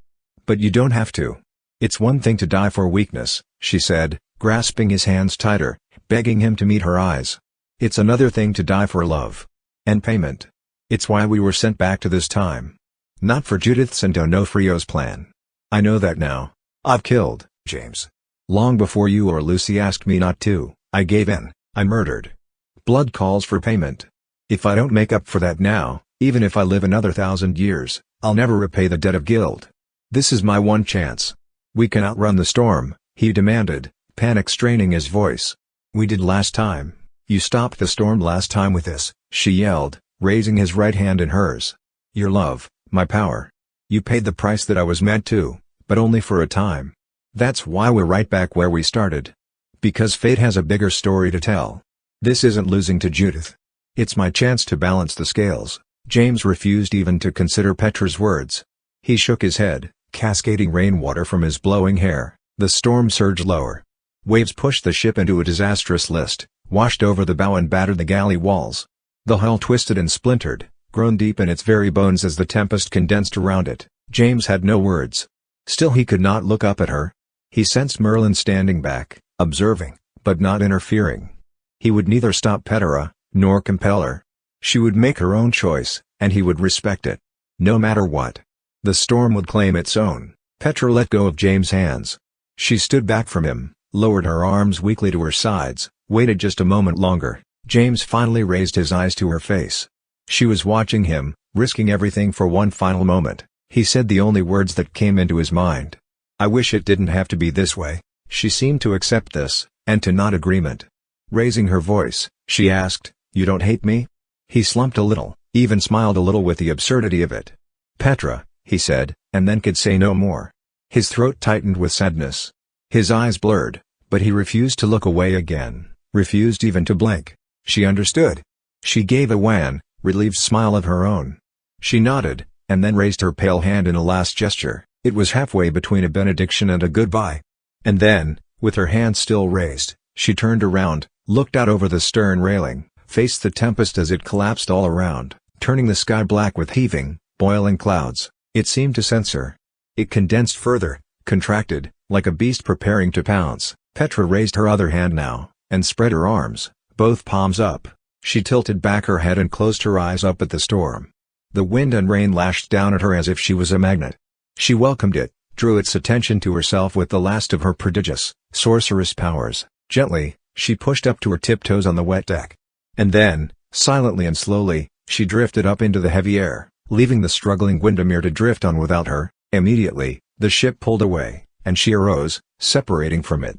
But you don't have to. It's one thing to die for weakness, she said, grasping his hands tighter, begging him to meet her eyes. It's another thing to die for love. And payment. It's why we were sent back to this time. Not for Judith's and Donofrio's plan. I know that now. I've killed, James. Long before you or Lucy asked me not to, I gave in, I murdered. Blood calls for payment. If I don't make up for that now, even if I live another 1,000 years, I'll never repay the debt of guilt. This is my one chance. We can outrun the storm, he demanded, panic straining his voice. We did last time. You stopped the storm last time with this, she yelled, raising his right hand in hers. Your love, my power. You paid the price that I was meant to, but only for a time. That's why we're right back where we started. Because fate has a bigger story to tell. This isn't losing to Judith. It's my chance to balance the scales. James refused even to consider Petra's words. He shook his head, cascading rainwater from his blowing hair. The storm surged lower. Waves pushed the ship into a disastrous list, washed over the bow and battered the galley walls. The hull twisted and splintered, grown deep in its very bones as the tempest condensed around it. James had no words. Still he could not look up at her. He sensed Merlin standing back, observing, but not interfering. He would neither stop Petra, nor compel her. She would make her own choice, and he would respect it. No matter what. The storm would claim its own. Petra let go of James' hands, She stood back from him, lowered her arms weakly to her sides, waited just a moment longer. James finally raised his eyes to her face. She was watching him, risking everything for one final moment. He said the only words that came into his mind. "I wish it didn't have to be this way." She seemed to accept this, and to nod agreement. Raising her voice, she asked, "You don't hate me?" He slumped a little, even smiled a little with the absurdity of it. "Petra," he said, and then could say no more. His throat tightened with sadness. His eyes blurred, but he refused to look away again, refused even to blink. She understood. She gave a wan, relieved smile of her own. She nodded, and then raised her pale hand in a last gesture. It was halfway between a benediction and a goodbye. And then, with her hand still raised, she turned around, looked out over the stern railing, faced the tempest as it collapsed all around, turning the sky black with heaving, boiling clouds. It seemed to sense her. It condensed further, contracted, like a beast preparing to pounce. Petra raised her other hand now, and spread her arms, both palms up. She tilted back her head and closed her eyes up at the storm. The wind and rain lashed down at her as if she was a magnet. She welcomed it, drew its attention to herself with the last of her prodigious, sorceress powers. Gently, she pushed up to her tiptoes on the wet deck. And then, silently and slowly, she drifted up into the heavy air, leaving the struggling Windermere to drift on without her. Immediately, the ship pulled away, and she arose, separating from it.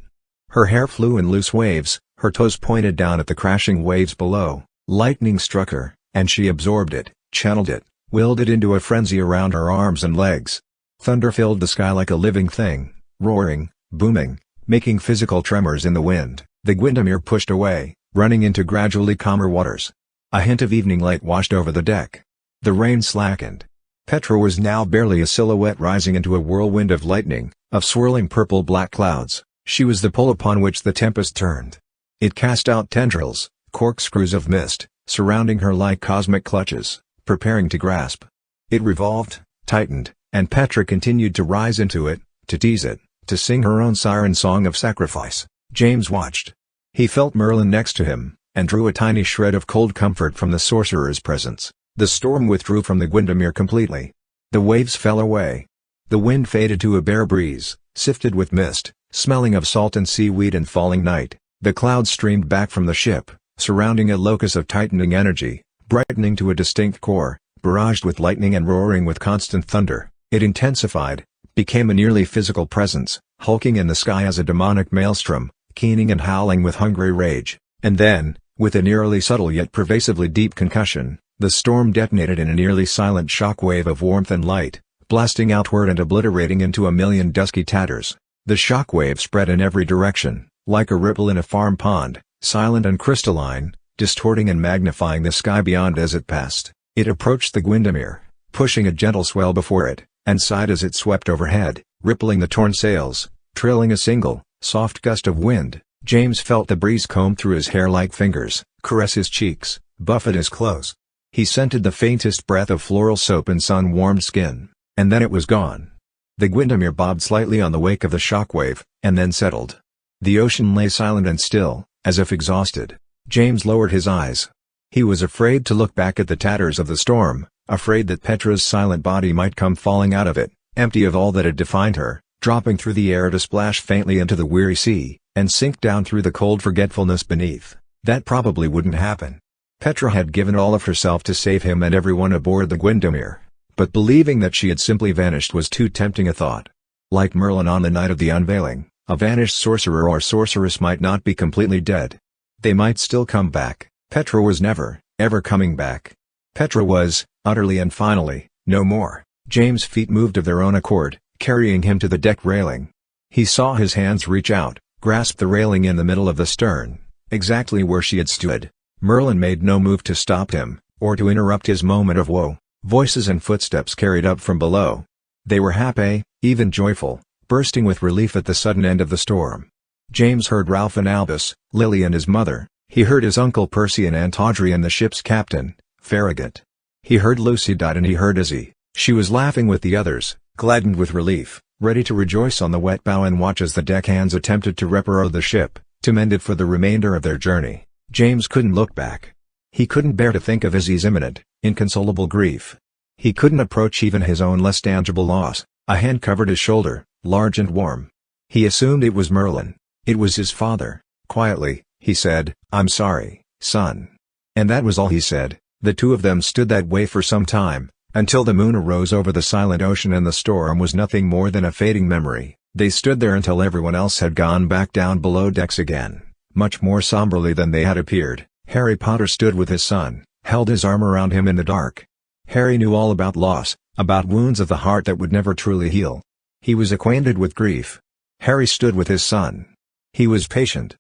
Her hair flew in loose waves, her toes pointed down at the crashing waves below. Lightning struck her, and she absorbed it, channeled it, willed it into a frenzy around her arms and legs. Thunder filled the sky like a living thing, roaring, booming, making physical tremors in the wind. The Windermere pushed away, running into gradually calmer waters. A hint of evening light washed over the deck. The rain slackened. Petra was now barely a silhouette rising into a whirlwind of lightning, of swirling purple-black clouds. She was the pole upon which the tempest turned. It cast out tendrils, corkscrews of mist, surrounding her like cosmic clutches, preparing to grasp. It revolved, tightened, and Petra continued to rise into it, to tease it, to sing her own siren song of sacrifice. James watched. He felt Merlin next to him, and drew a tiny shred of cold comfort from the sorcerer's presence. The storm withdrew from the Windermere completely. The waves fell away. The wind faded to a bare breeze, sifted with mist, smelling of salt and seaweed and falling night. The clouds streamed back from the ship, surrounding a locus of tightening energy, brightening to a distinct core, barraged with lightning and roaring with constant thunder. It intensified, became a nearly physical presence, hulking in the sky as a demonic maelstrom, keening and howling with hungry rage. And then, with an eerily subtle yet pervasively deep concussion, the storm detonated in a nearly silent shockwave of warmth and light, blasting outward and obliterating into a million dusky tatters. The shockwave spread in every direction, like a ripple in a farm pond, silent and crystalline, distorting and magnifying the sky beyond as it passed. It approached the Windermere, pushing a gentle swell before it, and sighed as it swept overhead, rippling the torn sails, trilling a single, soft gust of wind. James felt the breeze comb through his hair like fingers, caress his cheeks, buffet his clothes. He scented the faintest breath of floral soap in sun-warmed skin, and then it was gone. The Windermere bobbed slightly on the wake of the shockwave, and then settled. The ocean lay silent and still, as if exhausted. James lowered his eyes. He was afraid to look back at the tatters of the storm, afraid that Petra's silent body might come falling out of it, empty of all that had defined her, dropping through the air to splash faintly into the weary sea, and sink down through the cold forgetfulness beneath. That probably wouldn't happen. Petra had given all of herself to save him and everyone aboard the Windermere, but believing that she had simply vanished was too tempting a thought. Like Merlin on the night of the unveiling, a vanished sorcerer or sorceress might not be completely dead. They might still come back. Petra was never, ever coming back. Petra was, utterly and finally, no more. James' feet moved of their own accord, carrying him to the deck railing. He saw his hands reach out, grasp the railing in the middle of the stern, exactly where she had stood. Merlin made no move to stop him, or to interrupt his moment of woe. Voices and footsteps carried up from below. They were happy, even joyful, bursting with relief at the sudden end of the storm. James heard Ralph and Albus, Lily and his mother. He heard his uncle Percy and Aunt Audrey and the ship's captain, Farragut. He heard Lucy Dot and he heard Izzy. She was laughing with the others, gladdened with relief, ready to rejoice on the wet bow and watch as the deckhands attempted to repair the ship, to mend it for the remainder of their journey. James couldn't look back. He couldn't bear to think of Izzy's imminent, inconsolable grief. He couldn't approach even his own less tangible loss. A hand covered his shoulder, large and warm. He assumed it was Merlin. It was his father. Quietly, he said, "I'm sorry, son." And that was all he said. The two of them stood that way for some time, until the moon arose over the silent ocean and the storm was nothing more than a fading memory. They stood there until everyone else had gone back down below decks again, much more somberly than they had appeared. Harry Potter stood with his son, held his arm around him in the dark. Harry knew all about loss, about wounds of the heart that would never truly heal. He was acquainted with grief. Harry stood with his son. He was patient.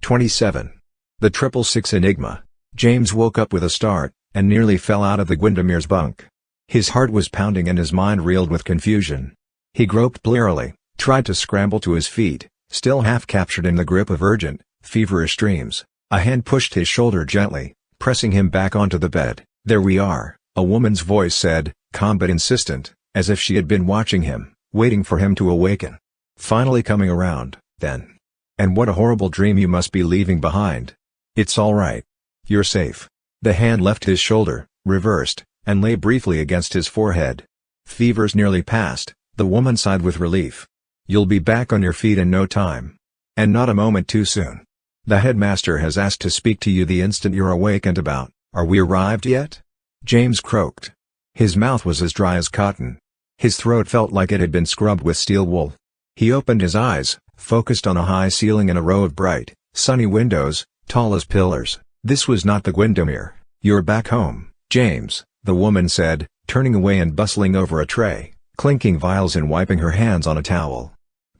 27. The 666 Enigma. James woke up with a start, and nearly fell out of the Windermere's bunk. His heart was pounding and his mind reeled with confusion. He groped blearily, tried to scramble to his feet, still half captured in the grip of urgent, feverish dreams. A hand pushed his shoulder gently, pressing him back onto the bed. "There we are," a woman's voice said, calm but insistent, as if she had been watching him, waiting for him to awaken. "Finally coming around, then. And what a horrible dream you must be leaving behind. It's all right. You're safe." The hand left his shoulder, reversed, and lay briefly against his forehead. "Fever's nearly past," the woman sighed with relief. "You'll be back on your feet in no time. And not a moment too soon. The headmaster has asked to speak to you the instant you're awakened about." "Are we arrived yet?" James croaked. His mouth was as dry as cotton. His throat felt like it had been scrubbed with steel wool. He opened his eyes, focused on a high ceiling and a row of bright, sunny windows, tall as pillars. "This was not the Windermere. You're back home, James," the woman said, turning away and bustling over a tray, clinking vials and wiping her hands on a towel.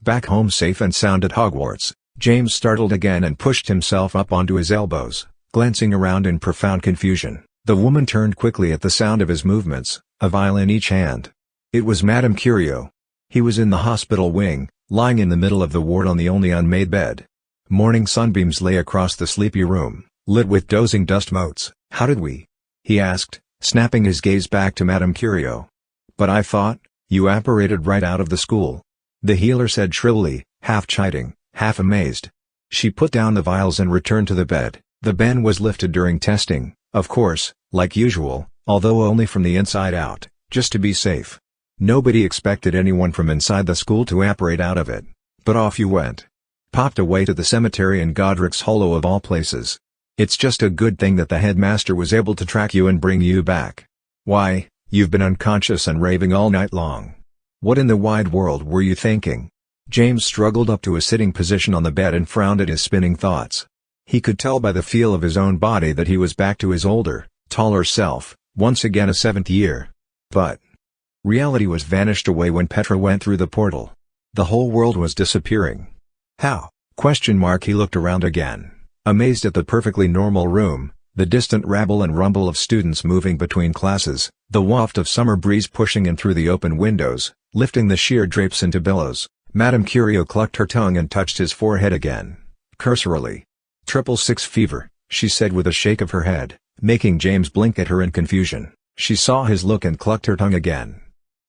"Back home safe and sound at Hogwarts." James startled again and pushed himself up onto his elbows, glancing around in profound confusion. The woman turned quickly at the sound of his movements, a vial in each hand. It was Madame Curio. He was in the hospital wing, lying in the middle of the ward on the only unmade bed. Morning sunbeams lay across the sleepy room, lit with dozing dust motes. "How did we?" he asked, snapping his gaze back to Madame Curio. "But I thought, you apparated right out of the school," the healer said shrilly, half chiding, half amazed. She put down the vials and returned to the bed. The ban was lifted during testing, of course, like usual, although only from the inside out, just to be safe. Nobody expected anyone from inside the school to apparate out of it. But off you went. Popped away to the cemetery in Godric's Hollow of all places. It's just a good thing that the headmaster was able to track you and bring you back. Why, you've been unconscious and raving all night long. What in the wide world were you thinking? James struggled up to a sitting position on the bed and frowned at his spinning thoughts. He could tell by the feel of his own body that he was back to his older, taller self, once again a seventh year. But reality was vanished away when Petra went through the portal. The whole world was disappearing. How? He looked around again, amazed at the perfectly normal room, the distant rabble and rumble of students moving between classes, the waft of summer breeze pushing in through the open windows, lifting the sheer drapes into billows. Madame Curio clucked her tongue and touched his forehead again, cursorily. 666 fever, she said with a shake of her head, making James blink at her in confusion. She saw his look and clucked her tongue again.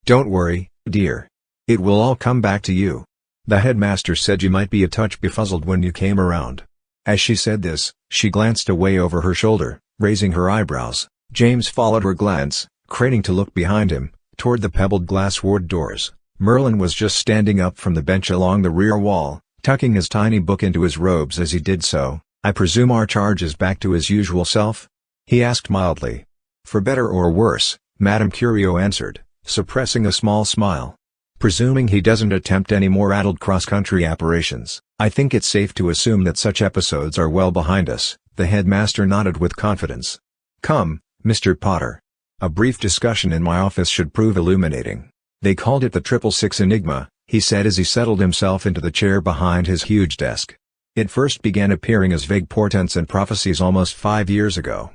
"Don't worry, dear. It will all come back to you. The headmaster said you might be a touch befuddled when you came around." As she said this, she glanced away over her shoulder, raising her eyebrows. James followed her glance, craning to look behind him, toward the pebbled glass ward doors. Merlin was just standing up from the bench along the rear wall, tucking his tiny book into his robes as he did so. "I presume our charge is back to his usual self?" he asked mildly. "For better or worse," Madame Curio answered, suppressing a small smile. "Presuming he doesn't attempt any more addled cross-country apparitions, I think it's safe to assume that such episodes are well behind us." The headmaster nodded with confidence. "Come, Mr. Potter. A brief discussion in my office should prove illuminating." "They called it the 666 Enigma," he said as he settled himself into the chair behind his huge desk. "It first began appearing as vague portents and prophecies almost 5 years ago.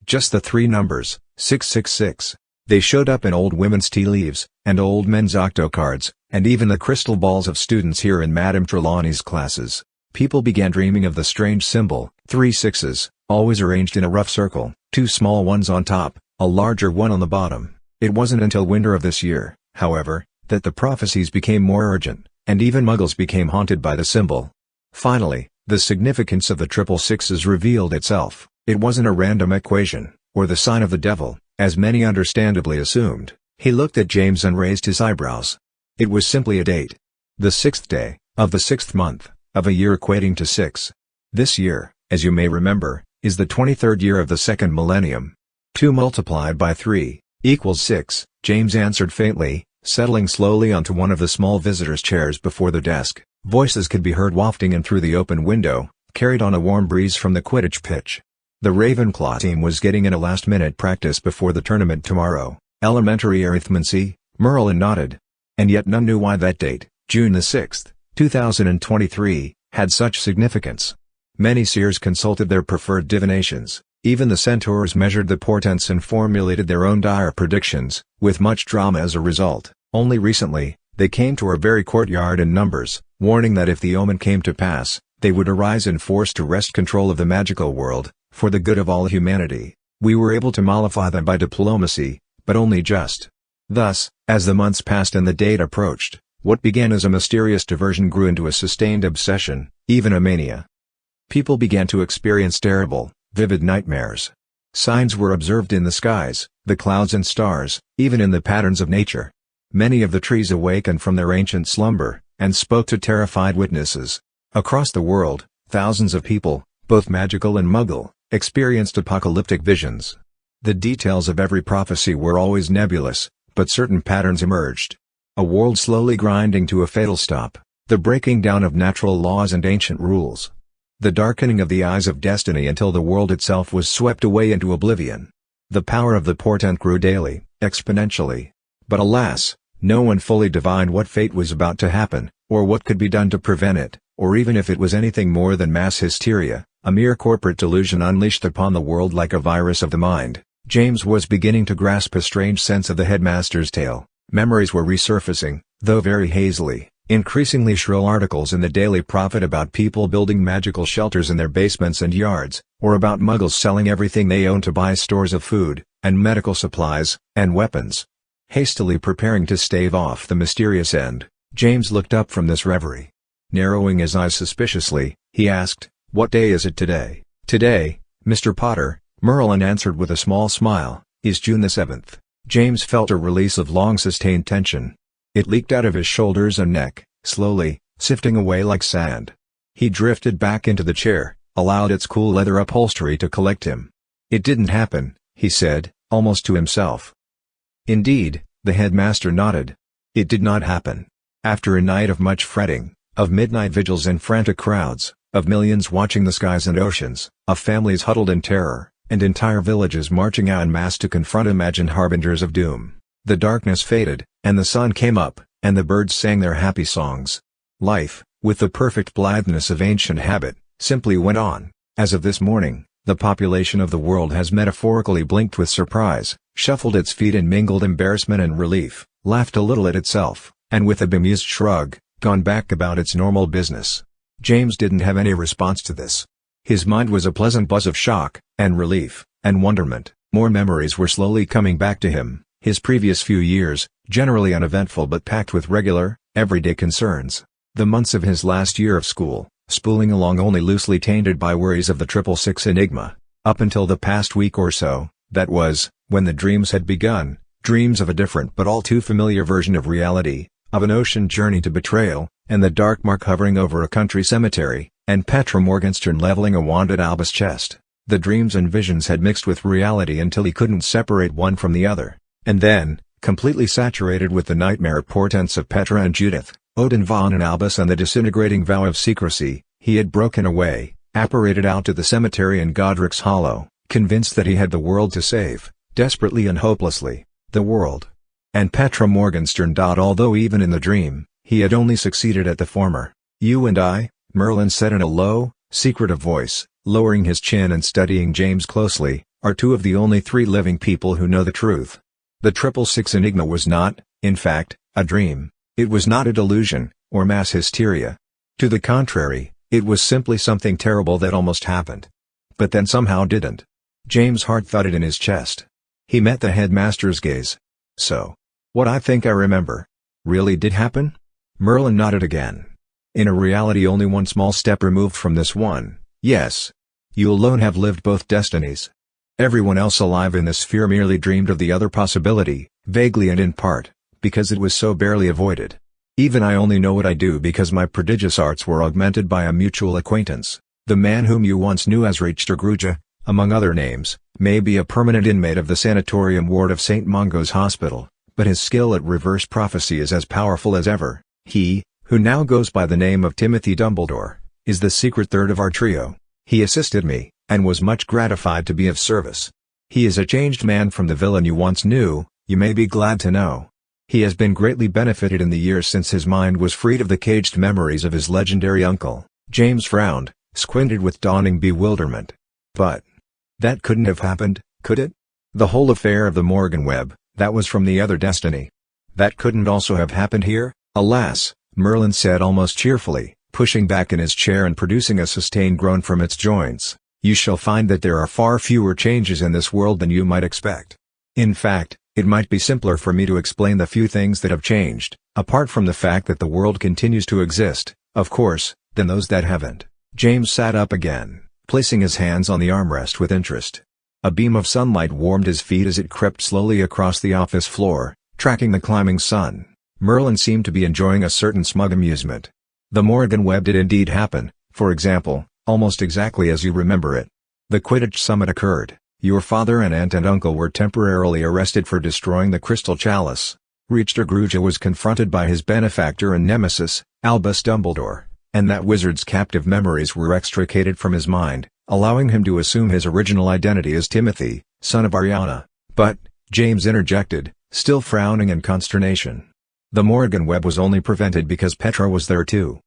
Just the 3 numbers, 666. They showed up in old women's tea leaves, and old men's octocards, and even the crystal balls of students here in Madame Trelawney's classes. People began dreaming of the strange symbol, 3 sixes, always arranged in a rough circle, 2 small ones on top, a larger one on the bottom. It wasn't until winter of this year, however, that the prophecies became more urgent, and even muggles became haunted by the symbol. Finally, the significance of the 666s revealed itself. It wasn't a random equation, or the sign of the devil, as many understandably assumed. He looked at James and raised his eyebrows. It was simply a date. The 6th day, of the 6th month, of a year equating to 6. This year, as you may remember, is the 23rd year of the second millennium. 2 multiplied by 3 equals 6, James answered faintly, settling slowly onto one of the small visitors' chairs before the desk. Voices could be heard wafting in through the open window, carried on a warm breeze from the Quidditch pitch. The Ravenclaw team was getting in a last-minute practice before the tournament tomorrow. Elementary arithmancy, Merlin nodded. And yet none knew why that date, June the 6th, 2023, had such significance. Many seers consulted their preferred divinations. Even the centaurs measured the portents and formulated their own dire predictions, with much drama as a result. Only recently, they came to our very courtyard in numbers, warning that if the omen came to pass, they would arise in force to wrest control of the magical world, for the good of all humanity. We were able to mollify them by diplomacy, but only just. Thus, as the months passed and the date approached, what began as a mysterious diversion grew into a sustained obsession, even a mania. People began to experience terrible, vivid nightmares. Signs were observed in the skies, the clouds and stars, even in the patterns of nature. Many of the trees awakened from their ancient slumber, and spoke to terrified witnesses. Across the world, thousands of people, both magical and muggle, experienced apocalyptic visions. The details of every prophecy were always nebulous, but certain patterns emerged. A world slowly grinding to a fatal stop, the breaking down of natural laws and ancient rules. The darkening of the eyes of destiny until the world itself was swept away into oblivion. The power of the portent grew daily, exponentially. But alas, no one fully divined what fate was about to happen, or what could be done to prevent it, or even if it was anything more than mass hysteria, a mere corporate delusion unleashed upon the world like a virus of the mind. James was beginning to grasp a strange sense of the headmaster's tale. Memories were resurfacing, though very hazily. Increasingly shrill articles in the Daily Prophet about people building magical shelters in their basements and yards, or about muggles selling everything they own to buy stores of food, and medical supplies, and weapons. Hastily preparing to stave off the mysterious end, James looked up from this reverie. Narrowing his eyes suspiciously, he asked, "What day is it today?" "Today, Mr. Potter," Merlin answered with a small smile, "is June the 7th. James felt a release of long-sustained tension. It leaked out of his shoulders and neck, slowly, sifting away like sand. He drifted back into the chair, allowed its cool leather upholstery to collect him. "It didn't happen," he said, almost to himself. "Indeed," the headmaster nodded. "It did not happen. After a night of much fretting, of midnight vigils and frantic crowds, of millions watching the skies and oceans, of families huddled in terror, and entire villages marching en masse to confront imagined harbingers of doom, the darkness faded, and the sun came up, and the birds sang their happy songs. Life, with the perfect blitheness of ancient habit, simply went on. As of this morning, the population of the world has metaphorically blinked with surprise, shuffled its feet in mingled embarrassment and relief, laughed a little at itself, and with a bemused shrug, gone back about its normal business." James didn't have any response to this. His mind was a pleasant buzz of shock, and relief, and wonderment. More memories were slowly coming back to him, his previous few years, generally uneventful but packed with regular, everyday concerns. The months of his last year of school, spooling along only loosely tainted by worries of the 666 Enigma. Up until the past week or so, that was, when the dreams had begun, dreams of a different but all too familiar version of reality, of an ocean journey to betrayal, and the dark mark hovering over a country cemetery, and Petra Morgenstern leveling a wand at Albus' chest. The dreams and visions had mixed with reality until he couldn't separate one from the other. And then, completely saturated with the nightmare portents of Petra and Judith, Odin Vaughn and Albus and the disintegrating vow of secrecy, he had broken away, apparated out to the cemetery in Godric's Hollow, convinced that he had the world to save, desperately and hopelessly, the world. And Petra Morgenstern. Although even in the dream, he had only succeeded at the former. "You and I," Merlin said in a low, secretive voice, lowering his chin and studying James closely, "are two of the only 3 living people who know the truth. The 666 Enigma was not, in fact, a dream. It was not a delusion, or mass hysteria. To the contrary, it was simply something terrible that almost happened. But then somehow didn't." James' heart thudded in his chest. He met the headmaster's gaze. "So, what I think I remember, really did happen?" Merlin nodded again. "In a reality only one small step removed from this one, yes. You alone have lived both destinies. Everyone else alive in this sphere merely dreamed of the other possibility, vaguely and in part, because it was so barely avoided. Even I only know what I do because my prodigious arts were augmented by a mutual acquaintance. The man whom you once knew as Richter Gruja, among other names, may be a permanent inmate of the sanatorium ward of St. Mungo's Hospital, but his skill at reverse prophecy is as powerful as ever. He, who now goes by the name of Timothy Dumbledore, is the secret third of our trio. He assisted me, and was much gratified to be of service. He is a changed man from the villain you once knew, you may be glad to know. He has been greatly benefited in the years since his mind was freed of the caged memories of his legendary uncle. James frowned, squinted with dawning bewilderment. But that couldn't have happened, could it? The whole affair of the Morgan web, that was from the other destiny. That couldn't also have happened here? Alas, Merlin said almost cheerfully, pushing back in his chair and producing a sustained groan from its joints. You shall find that there are far fewer changes in this world than you might expect. In fact, it might be simpler for me to explain the few things that have changed, apart from the fact that the world continues to exist, of course, than those that haven't. James sat up again, placing his hands on the armrest with interest. A beam of sunlight warmed his feet as it crept slowly across the office floor, tracking the climbing sun. Merlin seemed to be enjoying a certain smug amusement. The Morgan web did indeed happen, for example, almost exactly as you remember it. The Quidditch summit occurred. Your father and aunt and uncle were temporarily arrested for destroying the Crystal Chalice. Richter Gruja was confronted by his benefactor and nemesis, Albus Dumbledore, and that wizard's captive memories were extricated from his mind, allowing him to assume his original identity as Timothy, son of Ariana. But, James interjected, still frowning in consternation. The Morgan web was only prevented because Petra was there too.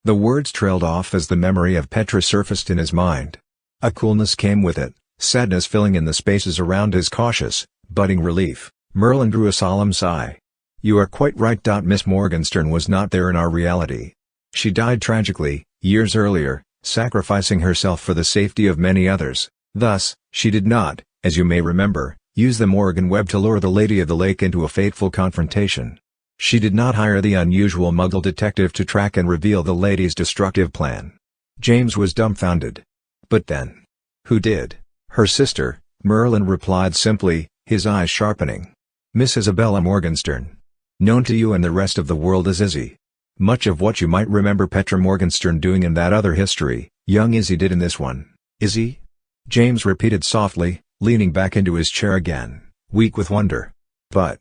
The words trailed off as the memory of Petra surfaced in his mind. A coolness came with it, sadness filling in the spaces around his cautious, budding relief. Merlin drew a solemn sigh. You are quite right. Miss Morgenstern was not there in our reality. She died tragically, years earlier, sacrificing herself for the safety of many others. Thus, she did not, as you may remember, use the Morgan web to lure the Lady of the Lake into a fateful confrontation. She did not hire the unusual Muggle detective to track and reveal the lady's destructive plan. James was dumbfounded. But then, who did? Her sister, Merlin replied simply, his eyes sharpening. Miss Isabella Morgenstern. Known to you and the rest of the world as Izzy. Much of what you might remember Petra Morgenstern doing in that other history, young Izzy did in this one. Izzy? James repeated softly, leaning back into his chair again, weak with wonder. But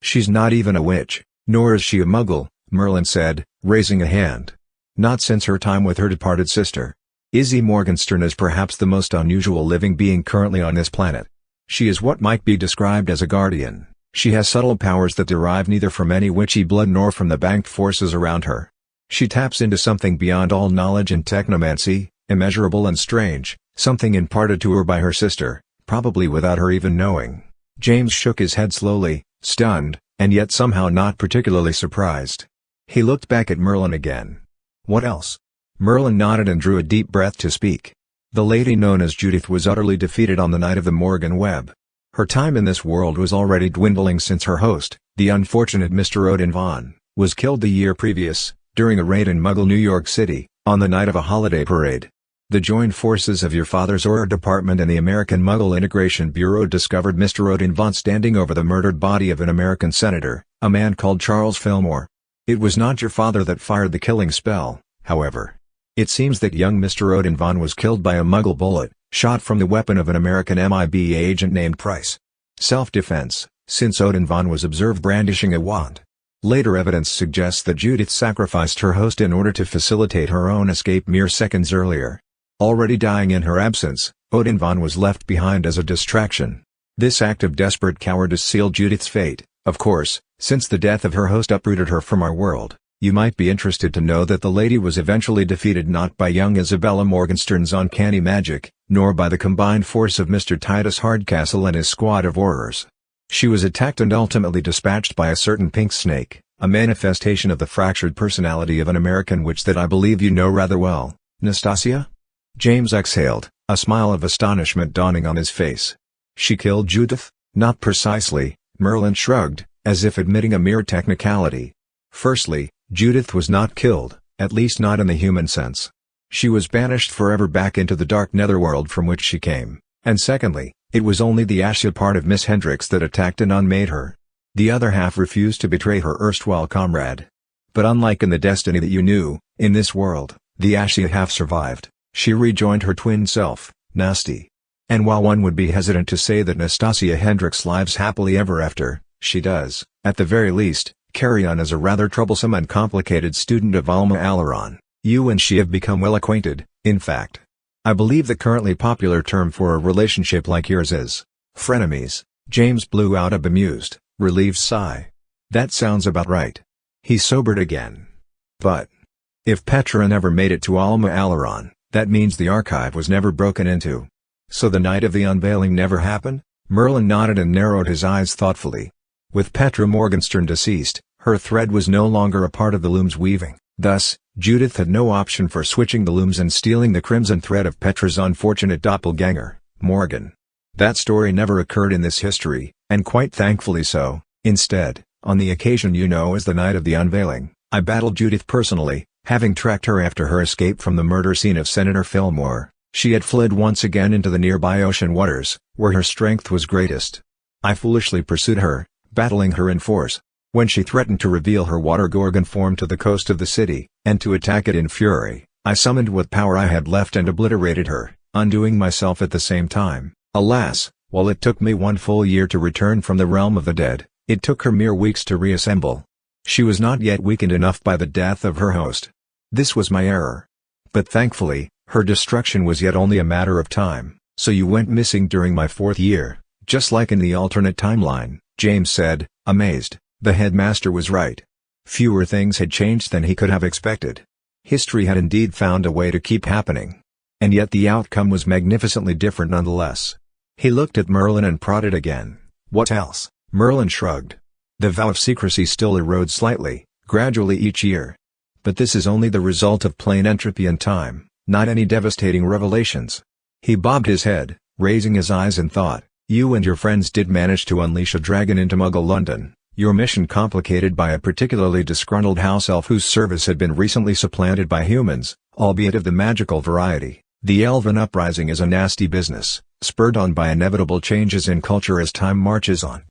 she's not even a witch, nor is she a Muggle, Merlin said, raising a hand. Not since her time with her departed sister. Izzy Morgenstern is perhaps the most unusual living being currently on this planet. She is what might be described as a guardian. She has subtle powers that derive neither from any witchy blood nor from the banked forces around her. She taps into something beyond all knowledge and technomancy, immeasurable and strange, something imparted to her by her sister, probably without her even knowing. James shook his head slowly, stunned, and yet somehow not particularly surprised. He looked back at Merlin again. What else? Merlin nodded and drew a deep breath to speak. The lady known as Judith was utterly defeated on the night of the Morgan web. Her time in this world was already dwindling since her host, the unfortunate Mr. Odin Vaughn, was killed the year previous, during a raid in Muggle New York City, on the night of a holiday parade. The joined forces of your father's Aura Department and the American Muggle Integration Bureau discovered Mr. Odin Vaughn standing over the murdered body of an American senator, a man called Charles Fillmore. It was not your father that fired the killing spell, however. It seems that young Mr. Odin Vaughn was killed by a Muggle bullet, shot from the weapon of an American MIB agent named Price. Self-defense, since Odin Vaughn was observed brandishing a wand. Later evidence suggests that Judith sacrificed her host in order to facilitate her own escape mere seconds earlier. Already dying in her absence, Odin Vaughn was left behind as a distraction. This act of desperate cowardice sealed Judith's fate, of course, since the death of her host uprooted her from our world. You might be interested to know that the lady was eventually defeated not by young Isabella Morgenstern's uncanny magic, nor by the combined force of Mr. Titus Hardcastle and his squad of horrors. She was attacked and ultimately dispatched by a certain pink snake, a manifestation of the fractured personality of an American witch that I believe you know rather well. Nastasia? James exhaled, a smile of astonishment dawning on his face. She killed Judith? Not precisely, Merlin shrugged, as if admitting a mere technicality. Firstly, Judith was not killed, at least not in the human sense. She was banished forever back into the dark netherworld from which she came, and secondly, it was only the Asha part of Miss Hendricks that attacked and unmade her. The other half refused to betray her erstwhile comrade. But unlike in the destiny that you knew, in this world, the ashy half survived. She rejoined her twin self, Nasty. And while one would be hesitant to say that Nastasia Hendricks lives happily ever after, she does, at the very least, carry on as a rather troublesome and complicated student of Alma Alaron. You and she have become well acquainted, in fact. I believe the currently popular term for a relationship like yours is frenemies. James blew out a bemused, relieved sigh. That sounds about right. He sobered again. But if Petra never made it to Alma Alaron, that means the archive was never broken into. So the night of the unveiling never happened? Merlin nodded and narrowed his eyes thoughtfully. With Petra Morgenstern deceased, her thread was no longer a part of the loom's weaving. Thus, Judith had no option for switching the looms and stealing the crimson thread of Petra's unfortunate doppelganger, Morgan. That story never occurred in this history, and quite thankfully so. Instead, on the occasion you know as the night of the unveiling, I battled Judith personally, having tracked her after her escape from the murder scene of Senator Fillmore. She had fled once again into the nearby ocean waters, where her strength was greatest. I foolishly pursued her, battling her in force. When she threatened to reveal her water gorgon form to the coast of the city, and to attack it in fury, I summoned what power I had left and obliterated her, undoing myself at the same time. Alas, while it took me 1 full year to return from the realm of the dead, it took her mere weeks to reassemble. She was not yet weakened enough by the death of her host. This was my error. But thankfully, her destruction was yet only a matter of time. So you went missing during my 4th year, just like in the alternate timeline, James said, amazed. The headmaster was right. Fewer things had changed than he could have expected. History had indeed found a way to keep happening. And yet the outcome was magnificently different nonetheless. He looked at Merlin and prodded again. What else? Merlin shrugged. The vow of secrecy still erodes slightly, gradually each year. But this is only the result of plain entropy and time, not any devastating revelations. He bobbed his head, raising his eyes in thought. You and your friends did manage to unleash a dragon into Muggle London, your mission complicated by a particularly disgruntled house elf whose service had been recently supplanted by humans, albeit of the magical variety. The Elven uprising is a nasty business, spurred on by inevitable changes in culture as time marches on.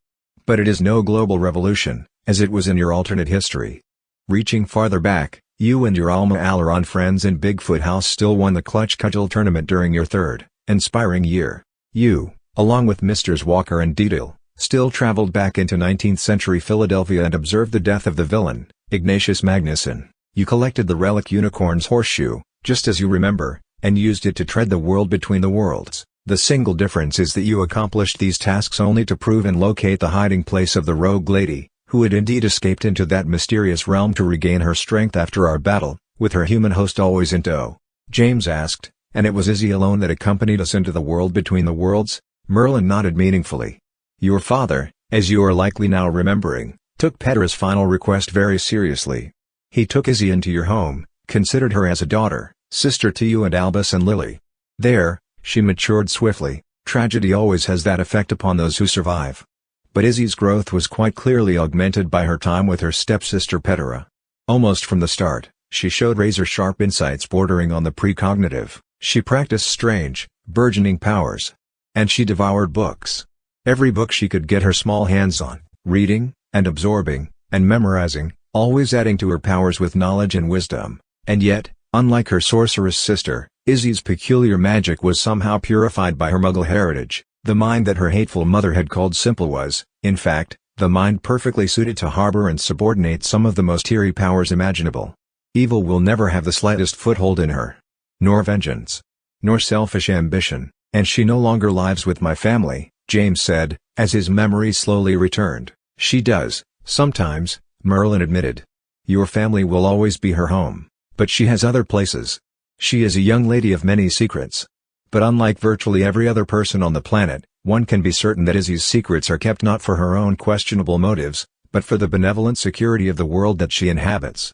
But it is no global revolution, as it was in your alternate history. Reaching farther back, you and your Alma Alaron friends in Bigfoot House still won the Clutch Cudgel tournament during your 3rd, inspiring year. You, along with Mrs. Walker and Deedle, still traveled back into 19th century Philadelphia and observed the death of the villain, Ignatius Magnuson. You collected the relic unicorn's horseshoe, just as you remember, and used it to tread the world between the worlds. The single difference is that you accomplished these tasks only to prove and locate the hiding place of the rogue lady, who had indeed escaped into that mysterious realm to regain her strength after our battle, with her human host always in tow. James asked, and it was Izzy alone that accompanied us into the world between the worlds? Merlin nodded meaningfully. Your father, as you are likely now remembering, took Petra's final request very seriously. He took Izzy into your home, considered her as a daughter, sister to you and Albus and Lily. There, she matured swiftly. Tragedy always has that effect upon those who survive. But Izzy's growth was quite clearly augmented by her time with her stepsister Petra. Almost from the start, she showed razor-sharp insights bordering on the precognitive. She practiced strange, burgeoning powers. And she devoured books. Every book she could get her small hands on, reading, and absorbing, and memorizing, always adding to her powers with knowledge and wisdom. And yet, unlike her sorceress sister, Izzy's peculiar magic was somehow purified by her Muggle heritage. The mind that her hateful mother had called simple was, in fact, the mind perfectly suited to harbor and subordinate some of the most eerie powers imaginable. Evil will never have the slightest foothold in her. Nor vengeance. Nor selfish ambition, and she no longer lives with my family, James said, as his memory slowly returned. She does, sometimes, Merlin admitted. Your family will always be her home, but she has other places. She is a young lady of many secrets. But unlike virtually every other person on the planet, one can be certain that Izzy's secrets are kept not for her own questionable motives, but for the benevolent security of the world that she inhabits.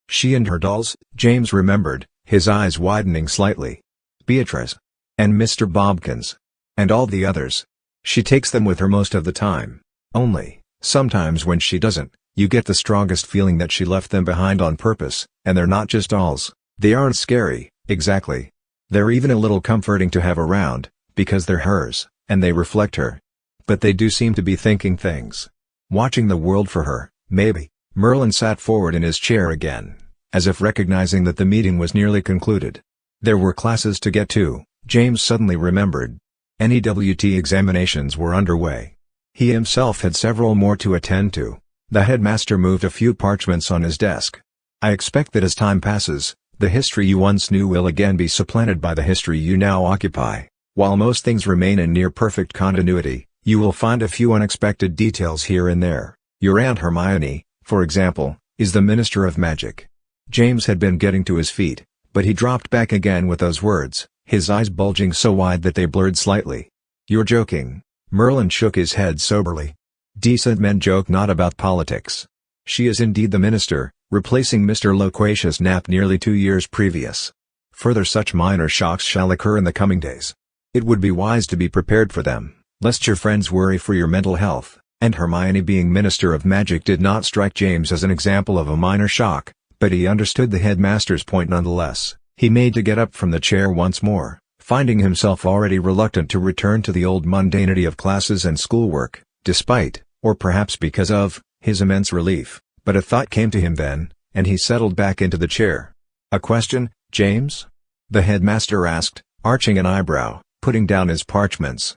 She and her dolls, James remembered, his eyes widening slightly. Beatrice. And Mr. Bobkins. And all the others. She takes them with her most of the time. Only, sometimes when she doesn't, you get the strongest feeling that she left them behind on purpose, and they're not just dolls. They aren't scary, exactly. They're even a little comforting to have around, because they're hers, and they reflect her. But they do seem to be thinking things. Watching the world for her, maybe. Merlin sat forward in his chair again, as if recognizing that the meeting was nearly concluded. There were classes to get to, James suddenly remembered. NEWT examinations were underway. He himself had several more to attend to. The headmaster moved a few parchments on his desk. I expect that as time passes, the history you once knew will again be supplanted by the history you now occupy. While most things remain in near-perfect continuity, you will find a few unexpected details here and there. Your Aunt Hermione, for example, is the Minister of Magic. James had been getting to his feet, but he dropped back again with those words, his eyes bulging so wide that they blurred slightly. You're joking. Merlin shook his head soberly. Decent men joke not about politics. She is indeed the minister, replacing Mr. Loquacious Nap nearly 2 years previous. Further such minor shocks shall occur in the coming days. It would be wise to be prepared for them, lest your friends worry for your mental health, and Hermione being Minister of Magic did not strike James as an example of a minor shock, but he understood the headmaster's point nonetheless. He made to get up from the chair once more, finding himself already reluctant to return to the old mundanity of classes and schoolwork, despite, or perhaps because of, his immense relief, but a thought came to him then, and he settled back into the chair. A question, James? The headmaster asked, arching an eyebrow, putting down his parchments.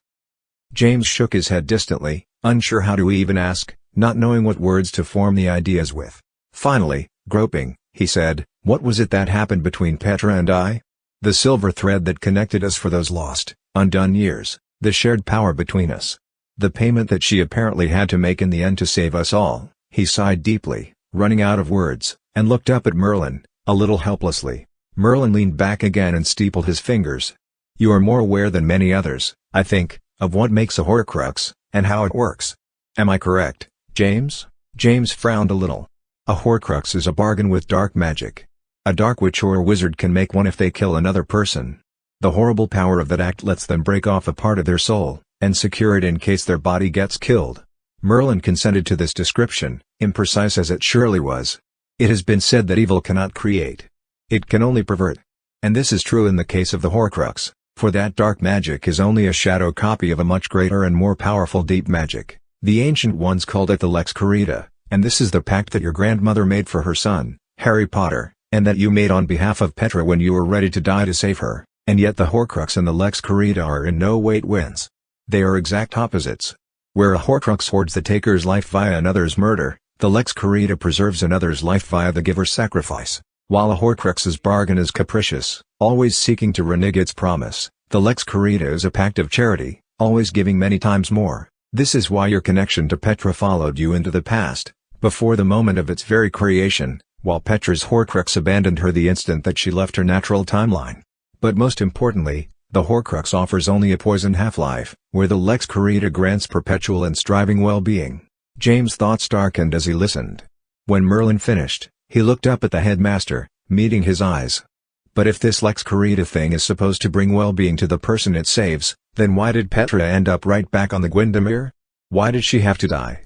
James shook his head distantly, unsure how to even ask, not knowing what words to form the ideas with. Finally, groping, he said, what was it that happened between Petra and I? The silver thread that connected us for those lost, undone years, the shared power between us. The payment that she apparently had to make in the end to save us all. He sighed deeply, running out of words, and looked up at Merlin, a little helplessly. Merlin leaned back again and steepled his fingers. You are more aware than many others, I think, of what makes a Horcrux, and how it works. Am I correct, James? James frowned a little. A Horcrux is a bargain with dark magic. A dark witch or wizard can make one if they kill another person. The horrible power of that act lets them break off a part of their soul, and secure it in case their body gets killed. Merlin consented to this description, imprecise as it surely was. It has been said that evil cannot create. It can only pervert. And this is true in the case of the Horcrux, for that dark magic is only a shadow copy of a much greater and more powerful deep magic. The ancient ones called it the Lex Corita, and this is the pact that your grandmother made for her son, Harry Potter, and that you made on behalf of Petra when you were ready to die to save her, and yet the Horcrux and the Lex Corita are in no way twins. They are exact opposites. Where a Horcrux hoards the taker's life via another's murder, the Lex Corita preserves another's life via the giver's sacrifice. While a Horcrux's bargain is capricious, always seeking to renege its promise, the Lex Corita is a pact of charity, always giving many times more. This is why your connection to Petra followed you into the past, before the moment of its very creation, while Petra's Horcrux abandoned her the instant that she left her natural timeline. But most importantly, the Horcrux offers only a poisoned half-life, where the Lex Corita grants perpetual and striving well-being. James' thoughts darkened as he listened. When Merlin finished, he looked up at the headmaster, meeting his eyes. But if this Lex Corita thing is supposed to bring well-being to the person it saves, then why did Petra end up right back on the Gwyndomere? Why did she have to die?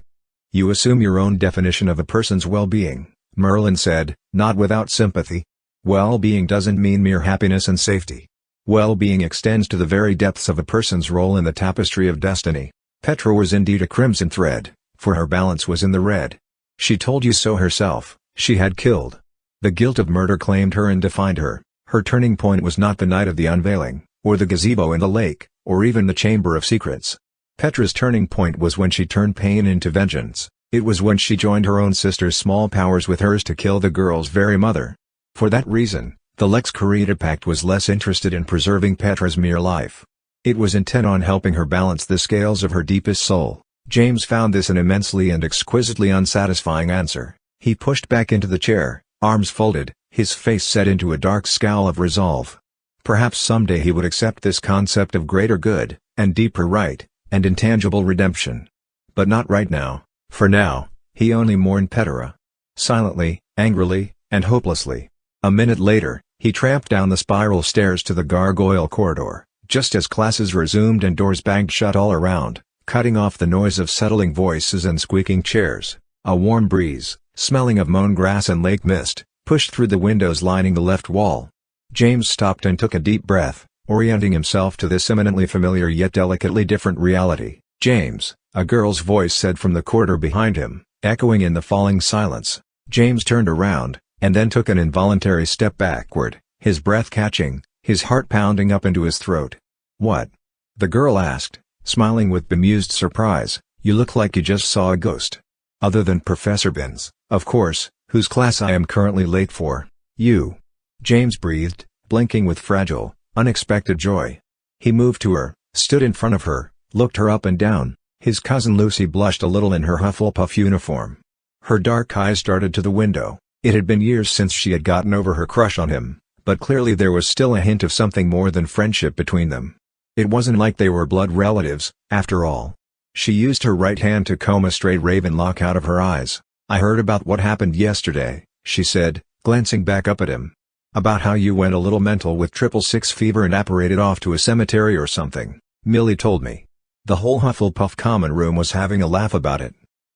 You assume your own definition of a person's well-being, Merlin said, not without sympathy. Well-being doesn't mean mere happiness and safety. Well-being extends to the very depths of a person's role in the tapestry of destiny. Petra was indeed a crimson thread, for her balance was in the red. She told you so herself. She had killed. The guilt of murder claimed her and defined her. Her turning point was not the night of the unveiling, or the gazebo in the lake, or even the Chamber of Secrets. Petra's turning point was when she turned pain into vengeance. It was when she joined her own sister's small powers with hers to kill the girl's very mother. For that reason, the Lex Corita Pact was less interested in preserving Petra's mere life. It was intent on helping her balance the scales of her deepest soul. James found this an immensely and exquisitely unsatisfying answer. He pushed back into the chair, arms folded, his face set into a dark scowl of resolve. Perhaps someday he would accept this concept of greater good, and deeper right, and intangible redemption. But not right now. For now, he only mourned Petra. Silently, angrily, and hopelessly. A minute later, he tramped down the spiral stairs to the gargoyle corridor, just as classes resumed and doors banged shut all around, cutting off the noise of settling voices and squeaking chairs. A warm breeze, smelling of mown grass and lake mist, pushed through the windows lining the left wall. James stopped and took a deep breath, orienting himself to this eminently familiar yet delicately different reality. "James," a girl's voice said from the corridor behind him, echoing in the falling silence. James turned around, and then took an involuntary step backward, his breath catching, his heart pounding up into his throat. "What?" the girl asked, smiling with bemused surprise. "You look like you just saw a ghost." "Other than Professor Binns, of course, whose class I am currently late for." "You?" James breathed, blinking with fragile, unexpected joy. He moved to her, stood in front of her, looked her up and down. His cousin Lucy blushed a little in her Hufflepuff uniform. Her dark eyes darted to the window. It had been years since she had gotten over her crush on him, but clearly there was still a hint of something more than friendship between them. It wasn't like they were blood relatives, after all. She used her right hand to comb a stray raven lock out of her eyes. "I heard about what happened yesterday," she said, glancing back up at him. "About how you went a little mental with 666 fever and apparated off to a cemetery or something. Millie told me. The whole Hufflepuff common room was having a laugh about it.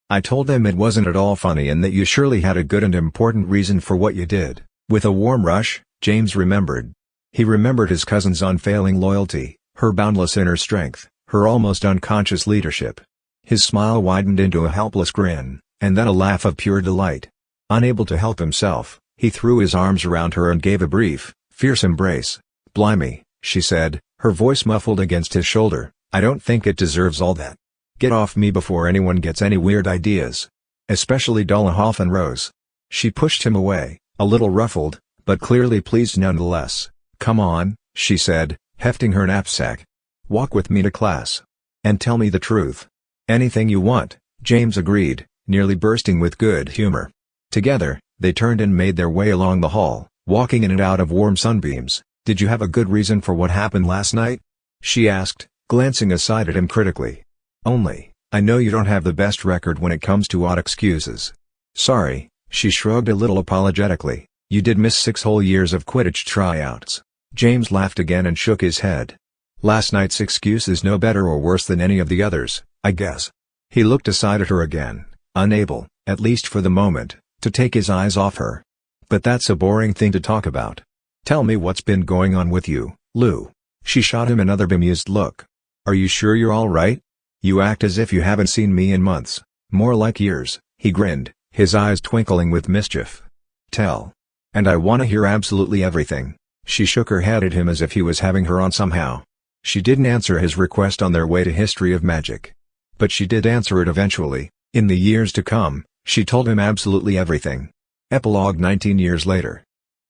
I told them it wasn't at all funny and that you surely had a good and important reason for what you did." With a warm rush, James remembered. He remembered his cousin's unfailing loyalty, her boundless inner strength, her almost unconscious leadership. His smile widened into a helpless grin, and then a laugh of pure delight. Unable to help himself, he threw his arms around her and gave a brief, fierce embrace. "Blimey," she said, her voice muffled against his shoulder, "I don't think it deserves all that. Get off me before anyone gets any weird ideas. Especially Dollahoff and Rose." She pushed him away, a little ruffled, but clearly pleased nonetheless. "Come on," she said, hefting her knapsack. "Walk with me to class. And tell me the truth." "Anything you want," James agreed, nearly bursting with good humor. Together, they turned and made their way along the hall, walking in and out of warm sunbeams. "Did you have a good reason for what happened last night?" she asked, glancing aside at him critically. "Only, I know you don't have the best record when it comes to odd excuses." "Sorry," she shrugged a little apologetically, "you did miss 6 whole years of Quidditch tryouts." James laughed again and shook his head. "Last night's excuse is no better or worse than any of the others, I guess." He looked aside at her again, unable, at least for the moment, to take his eyes off her. "But that's a boring thing to talk about. Tell me what's been going on with you, Lou." She shot him another bemused look. "Are you sure you're all right? You act as if you haven't seen me in months." "More like years," he grinned, his eyes twinkling with mischief. "Tell. And I want to hear absolutely everything." She shook her head at him as if he was having her on somehow. She didn't answer his request on their way to History of Magic. But she did answer it eventually. In the years to come, she told him absolutely everything. Epilogue 19 years later.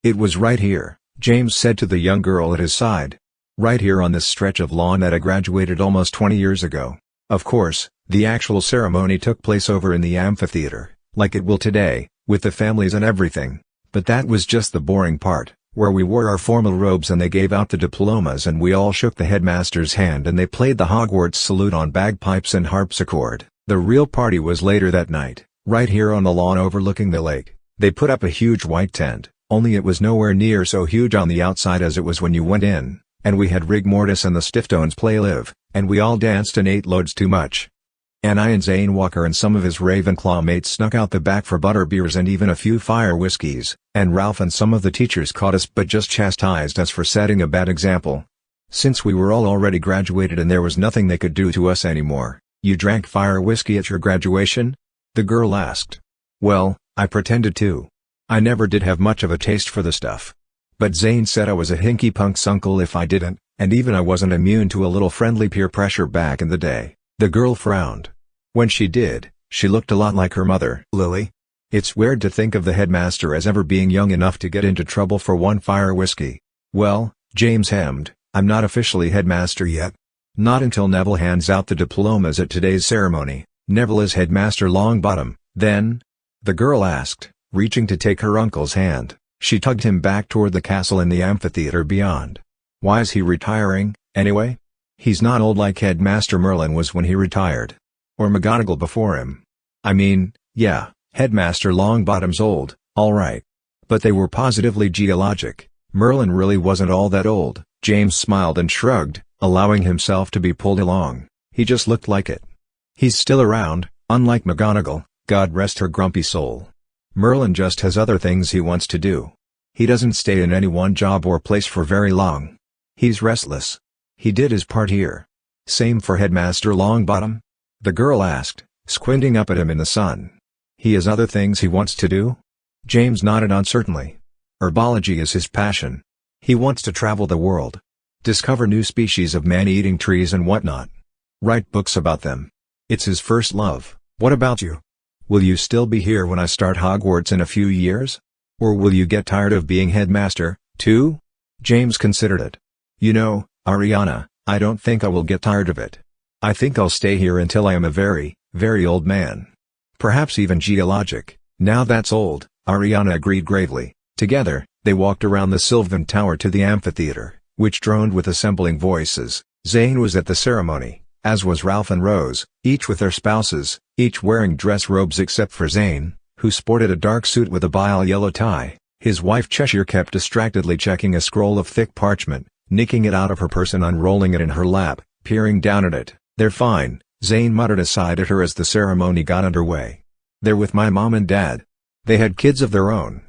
"It was right here," James said to the young girl at his side. "Right here on this stretch of lawn that I graduated almost 20 years ago. Of course, the actual ceremony took place over in the amphitheater, like it will today, with the families and everything. But that was just the boring part, where we wore our formal robes and they gave out the diplomas and we all shook the headmaster's hand and they played the Hogwarts salute on bagpipes and harpsichord. The real party was later that night, right here on the lawn overlooking the lake. They put up a huge white tent, only it was nowhere near so huge on the outside as it was when you went in, and we had Rig Mortis and the Stiftones play live, and we all danced and ate loads too much. And I and Zane Walker and some of his Ravenclaw mates snuck out the back for butterbeers and even a few fire whiskeys, and Ralph and some of the teachers caught us but just chastised us for setting a bad example. Since we were all already graduated and there was nothing they could do to us anymore." "You drank fire whiskey at your graduation?" the girl asked. "Well, I pretended to. I never did have much of a taste for the stuff. But Zane said I was a hinky punk's uncle if I didn't, and even I wasn't immune to a little friendly peer pressure back in the day." The girl frowned. When she did, she looked a lot like her mother, Lily. "It's weird to think of the headmaster as ever being young enough to get into trouble for one fire whiskey." "Well," James hemmed, "I'm not officially headmaster yet. Not until Neville hands out the diplomas at today's ceremony." "Neville is Headmaster Longbottom, then?" the girl asked, reaching to take her uncle's hand. She tugged him back toward the castle and the amphitheater beyond. "Why is he retiring, anyway? He's not old like Headmaster Merlin was when he retired. Or McGonagall before him. I mean, yeah, Headmaster Longbottom's old, all right. But they were positively geologic. Merlin really wasn't all that old." James smiled and shrugged, allowing himself to be pulled along. "He just looked like it. He's still around, unlike McGonagall, God rest her grumpy soul. Merlin just has other things he wants to do. He doesn't stay in any one job or place for very long. He's restless. He did his part here." "Same for Headmaster Longbottom?" the girl asked, squinting up at him in the sun. He has other things he wants to do? James nodded uncertainly. Herbology is his passion. He wants to travel the world. Discover new species of man-eating trees and whatnot. Write books about them. It's his first love. What about you? Will you still be here when I start Hogwarts in a few years? Or will you get tired of being headmaster, too? James considered it. You know, Ariana, I don't think I will get tired of it. I think I'll stay here until I am a very, very old man. Perhaps even geologic. Now that's old, Ariana agreed gravely. Together, they walked around the Sylvan Tower to the amphitheater, which droned with assembling voices. Zane was at the ceremony, as was Ralph and Rose, each with their spouses, each wearing dress robes except for Zane, who sported a dark suit with a bile yellow tie. His wife Cheshire kept distractedly checking a scroll of thick parchment, nicking it out of her purse and unrolling it in her lap, peering down at it. They're fine, Zane muttered aside at her as the ceremony got underway. They're with my mom and dad. They had kids of their own.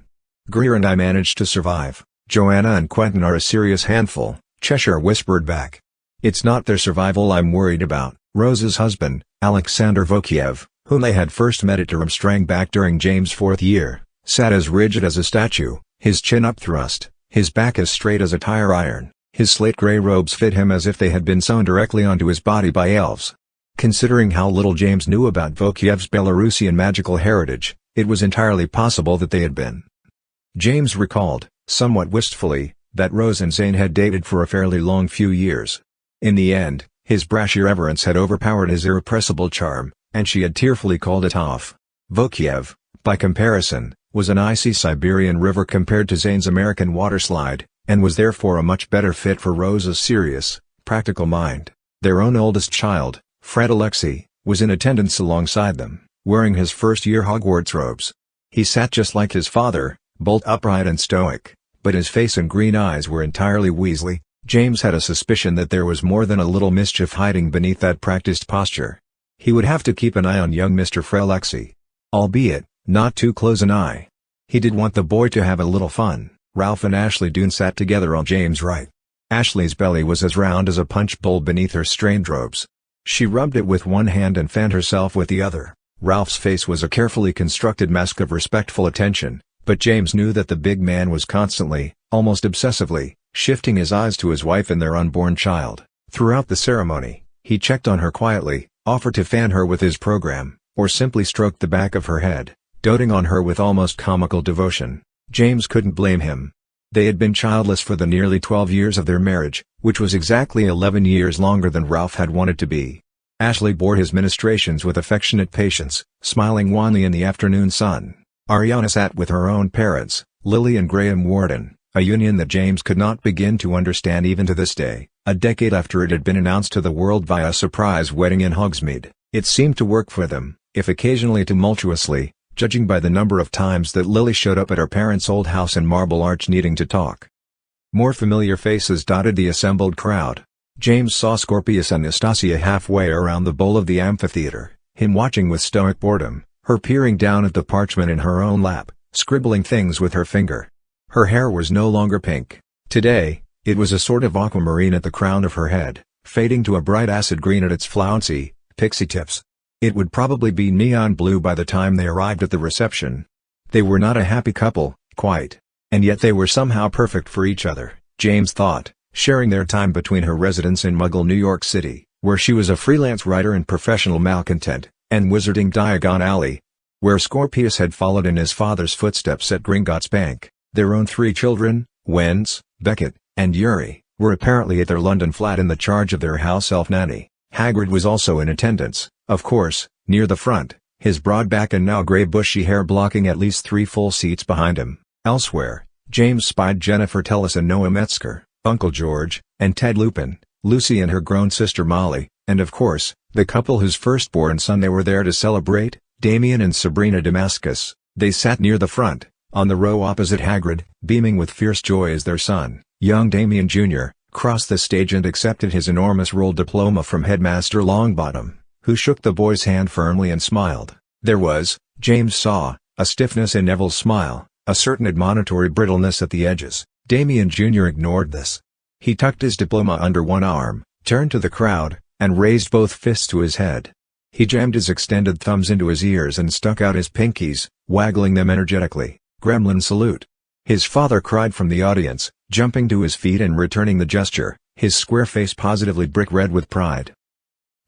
Greer and I managed to survive. Joanna and Quentin are a serious handful, Cheshire whispered back. It's not their survival I'm worried about. Rose's husband, Alexander Vokiev, whom they had first met at Durmstrang back during James' 4th year, sat as rigid as a statue, his chin upthrust, his back as straight as a tire iron. His slate-gray robes fit him as if they had been sewn directly onto his body by elves. Considering how little James knew about Vokiev's Belarusian magical heritage, it was entirely possible that they had been. James recalled, somewhat wistfully, that Rose and Zane had dated for a fairly long few years. In the end, his brash irreverence had overpowered his irrepressible charm, and she had tearfully called it off. Vokiev, by comparison, was an icy Siberian river compared to Zane's American waterslide, and was therefore a much better fit for Rose's serious, practical mind. Their own oldest child, Fred Alexei, was in attendance alongside them, wearing his first-year Hogwarts robes. He sat just like his father, bolt upright and stoic, but his face and green eyes were entirely Weasley. James had a suspicion that there was more than a little mischief hiding beneath that practiced posture. He would have to keep an eye on young Mr. Frelexi. Albeit, not too close an eye. He did want the boy to have a little fun. Ralph and Ashley Doone sat together on James' right. Ashley's belly was as round as a punch bowl beneath her strained robes. She rubbed it with one hand and fanned herself with the other. Ralph's face was a carefully constructed mask of respectful attention, but James knew that the big man was constantly, almost obsessively, shifting his eyes to his wife and their unborn child. Throughout the ceremony, he checked on her quietly, offered to fan her with his program, or simply stroked the back of her head, doting on her with almost comical devotion. James couldn't blame him. They had been childless for the nearly 12 years of their marriage, which was exactly 11 years longer than Ralph had wanted to be. Ashley bore his ministrations with affectionate patience, smiling wanly in the afternoon sun. Ariana sat with her own parents, Lily and Graham Warden, a union that James could not begin to understand even to this day. A decade after it had been announced to the world via a surprise wedding in Hogsmeade, it seemed to work for them, if occasionally tumultuously, judging by the number of times that Lily showed up at her parents' old house in Marble Arch needing to talk. More familiar faces dotted the assembled crowd. James saw Scorpius and Nastasia halfway around the bowl of the amphitheater, him watching with stoic boredom, her peering down at the parchment in her own lap, scribbling things with her finger. Her hair was no longer pink. Today, it was a sort of aquamarine at the crown of her head, fading to a bright acid green at its flouncy, pixie tips. It would probably be neon blue by the time they arrived at the reception. They were not a happy couple, quite. And yet they were somehow perfect for each other, James thought, sharing their time between her residence in Muggle New York City, where she was a freelance writer and professional malcontent, and Wizarding Diagon Alley, where Scorpius had followed in his father's footsteps at Gringotts Bank. Their own 3 children, Wens, Beckett, and Yuri, were apparently at their London flat in the charge of their house elf nanny. Hagrid was also in attendance, of course, near the front, his broad back and now grey bushy hair blocking at least 3 full seats behind him. Elsewhere, James spied Jennifer Tellis and Noah Metzger, Uncle George, and Ted Lupin, Lucy and her grown sister Molly, and of course, the couple whose firstborn son they were there to celebrate, Damien and Sabrina Damascus. They sat near the front, on the row opposite Hagrid, beaming with fierce joy as their son, young Damien Jr., crossed the stage and accepted his enormous roll diploma from Headmaster Longbottom, who shook the boy's hand firmly and smiled. There was, James saw, a stiffness in Neville's smile, a certain admonitory brittleness at the edges. Damien Jr. ignored this. He tucked his diploma under one arm, turned to the crowd, and raised both fists to his head. He jammed his extended thumbs into his ears and stuck out his pinkies, waggling them energetically. "Gremlin salute." His father cried from the audience, jumping to his feet and returning the gesture, his square face positively brick red with pride.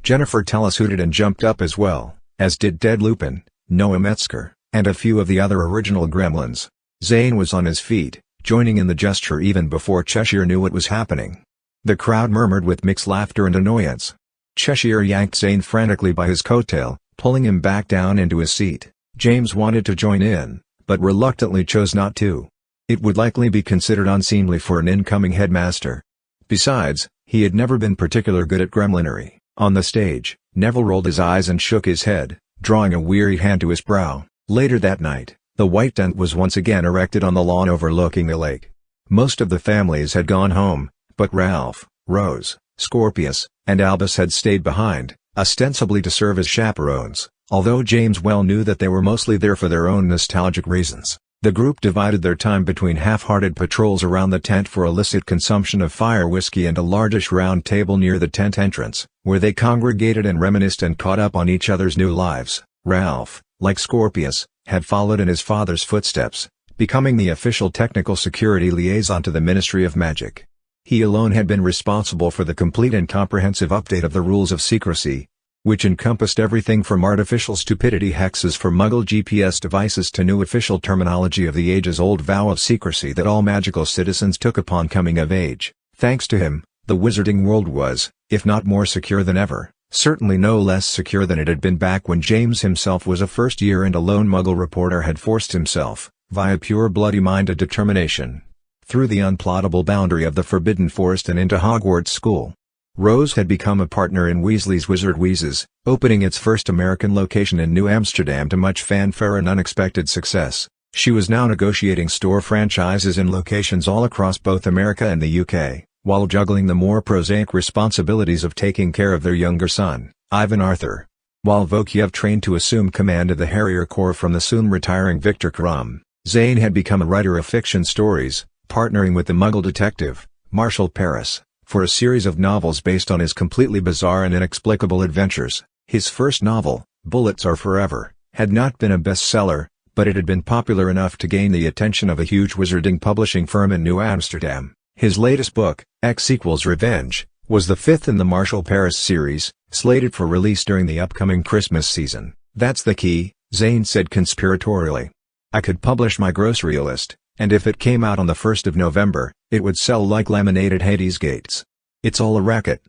Jennifer Tellis hooted and jumped up as well, as did Ted Lupin, Noah Metzger, and a few of the other original Gremlins. Zane was on his feet, joining in the gesture even before Cheshire knew what was happening. The crowd murmured with mixed laughter and annoyance. Cheshire yanked Zane frantically by his coattail, pulling him back down into his seat. James wanted to join in, but reluctantly chose not to. It would likely be considered unseemly for an incoming headmaster. Besides, he had never been particularly good at gremlinery. On the stage, Neville rolled his eyes and shook his head, drawing a weary hand to his brow. Later that night, the white tent was once again erected on the lawn overlooking the lake. Most of the families had gone home, but Ralph, Rose, Scorpius, and Albus had stayed behind, ostensibly to serve as chaperones, although James well knew that they were mostly there for their own nostalgic reasons. The group divided their time between half-hearted patrols around the tent for illicit consumption of fire whiskey and a largish round table near the tent entrance, where they congregated and reminisced and caught up on each other's new lives. Ralph, like Scorpius, had followed in his father's footsteps, becoming the official technical security liaison to the Ministry of Magic. He alone had been responsible for the complete and comprehensive update of the rules of secrecy, which encompassed everything from artificial stupidity hexes for Muggle GPS devices to new official terminology of the ages-old vow of secrecy that all magical citizens took upon coming of age. Thanks to him, the wizarding world was, if not more secure than ever, certainly no less secure than it had been back when James himself was a first-year and a lone Muggle reporter had forced himself, via pure bloody-minded determination, through the unplottable boundary of the Forbidden Forest and into Hogwarts School. Rose had become a partner in Weasley's Wizard Wheezes, opening its first American location in New Amsterdam to much fanfare and unexpected success. She was now negotiating store franchises in locations all across both America and the UK, while juggling the more prosaic responsibilities of taking care of their younger son, Ivan Arthur. While Vokiev trained to assume command of the Harrier Corps from the soon-retiring Victor Krum, Zane had become a writer of fiction stories, partnering with the Muggle detective, Marshall Paris, for a series of novels based on his completely bizarre and inexplicable adventures. His first novel, Bullets Are Forever, had not been a bestseller, but it had been popular enough to gain the attention of a huge wizarding publishing firm in New Amsterdam. His latest book, X = Revenge, was the fifth in the Marshall Paris series, slated for release during the upcoming Christmas season. "That's the key," Zane said conspiratorially. "I could publish my grocery list, and if it came out on the 1st of November, it would sell like lemonade at Hades Gates. It's all a racket.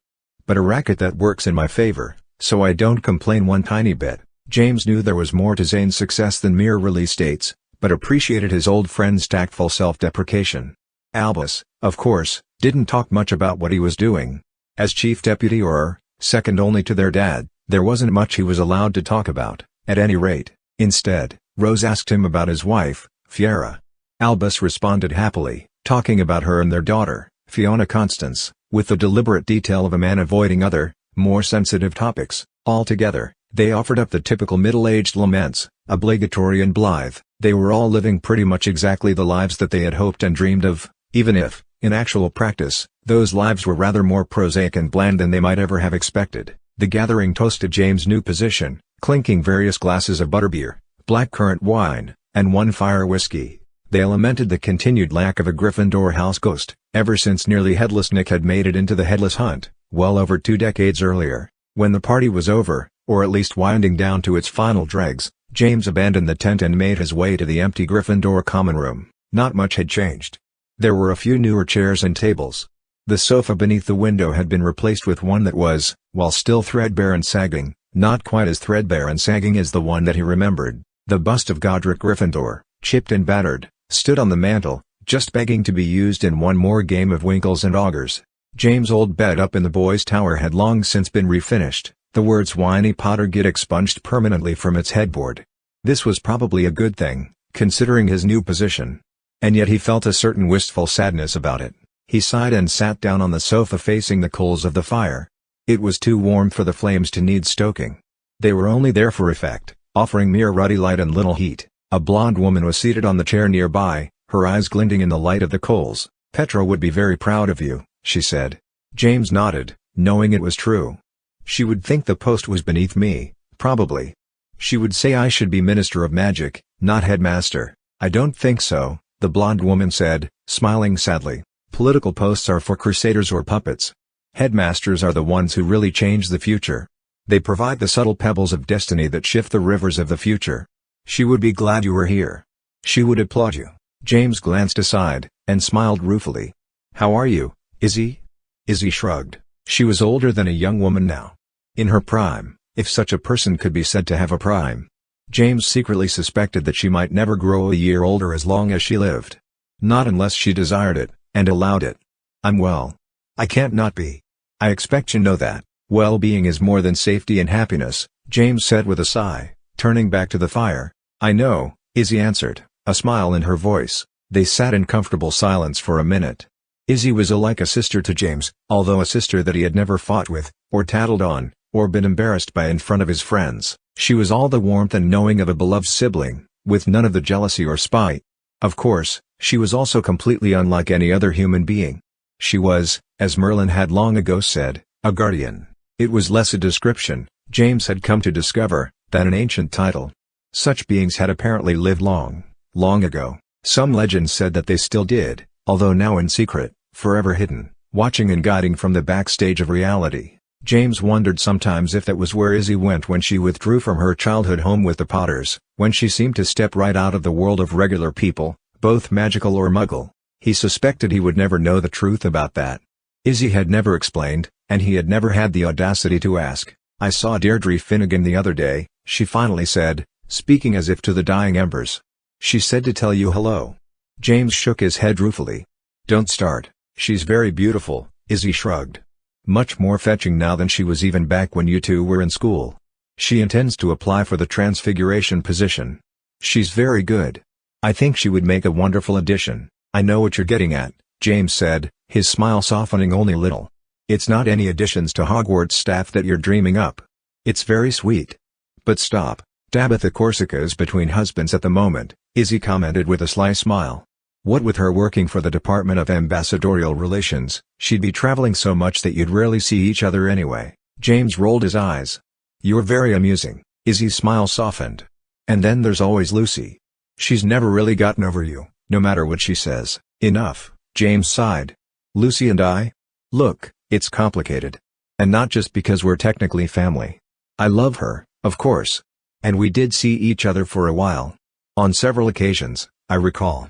But a racket that works in my favor, so I don't complain one tiny bit." James knew there was more to Zane's success than mere release dates, but appreciated his old friend's tactful self-deprecation. Albus, of course, didn't talk much about what he was doing. As chief deputy or, second only to their dad, there wasn't much he was allowed to talk about, at any rate. Instead, Rose asked him about his wife, Fiera. Albus responded happily, talking about her and their daughter, Fiona Constance, with the deliberate detail of a man avoiding other, more sensitive topics. Altogether, they offered up the typical middle-aged laments, obligatory and blithe. They were all living pretty much exactly the lives that they had hoped and dreamed of, even if, in actual practice, those lives were rather more prosaic and bland than they might ever have expected. The gathering toasted James' new position, clinking various glasses of butterbeer, blackcurrant wine, and one fire whiskey. They lamented the continued lack of a Gryffindor house ghost, ever since nearly Headless Nick had made it into the Headless Hunt, well over 2 decades earlier. When the party was over, or at least winding down to its final dregs, James abandoned the tent and made his way to the empty Gryffindor common room. Not much had changed. There were a few newer chairs and tables. The sofa beneath the window had been replaced with one that was, while still threadbare and sagging, not quite as threadbare and sagging as the one that he remembered. The bust of Godric Gryffindor, chipped and battered, stood on the mantel, just begging to be used in one more game of Winkles and Augurs. James' old bed up in the boys' tower had long since been refinished, the words "Whiny Potter" get expunged permanently from its headboard. This was probably a good thing, considering his new position. And yet he felt a certain wistful sadness about it. He sighed and sat down on the sofa facing the coals of the fire. It was too warm for the flames to need stoking. They were only there for effect, offering mere ruddy light and little heat. A blonde woman was seated on the chair nearby, her eyes glinting in the light of the coals. "Petra would be very proud of you," she said. James nodded, knowing it was true. "She would think the post was beneath me," Probably. She would say I should be Minister of Magic, not Headmaster. I don't think so, the blonde woman said, smiling sadly. Political posts are for crusaders or puppets. Headmasters are the ones who really change the future. They provide the subtle pebbles of destiny that shift the rivers of the future. She would be glad you were here. She would applaud you. James glanced aside, and smiled ruefully. How are you, Izzy? Izzy shrugged. She was older than a young woman now. In her prime, if such a person could be said to have a prime. James secretly suspected that she might never grow a year older as long as she lived. Not unless she desired it, and allowed it. I'm well. I can't not be. I expect you know that. Well-being is more than safety and happiness, James said with a sigh, turning back to the fire. I know, Izzy answered, a smile in her voice. They sat in comfortable silence for a minute. Izzy was like a sister to James, although a sister that he had never fought with, or tattled on, or been embarrassed by in front of his friends. She was all the warmth and knowing of a beloved sibling, with none of the jealousy or spite. Of course, she was also completely unlike any other human being. She was, as Merlin had long ago said, a guardian. It was less a description, James had come to discover, than an ancient title. Such beings had apparently lived long, long ago. Some legends said that they still did, although now in secret, forever hidden, watching and guiding from the backstage of reality. James wondered sometimes if that was where Izzy went when she withdrew from her childhood home with the Potters, when she seemed to step right out of the world of regular people, both magical or muggle. He suspected he would never know the truth about that. Izzy had never explained, and he had never had the audacity to ask. I saw Deirdre Finnegan the other day, she finally said, speaking as if to the dying embers. She said to tell you hello. James shook his head ruefully. Don't start. She's very beautiful, Izzy shrugged. Much more fetching now than she was even back when you two were in school. She intends to apply for the Transfiguration position. She's very good. I think she would make a wonderful addition. I know what you're getting at, James said, his smile softening only a little. It's not any additions to Hogwarts staff that you're dreaming up. It's very sweet. But stop. Tabitha Corsica is between husbands at the moment, Izzy commented with a sly smile. What with her working for the Department of Ambassadorial Relations, she'd be traveling so much that you'd rarely see each other anyway. James rolled his eyes. You're very amusing, Izzy's smile softened. And then there's always Lucy. She's never really gotten over you, no matter what she says. Enough, James sighed. Lucy and I? Look, it's complicated. And not just because we're technically family. I love her, of course. And we did see each other for a while. On several occasions, I recall.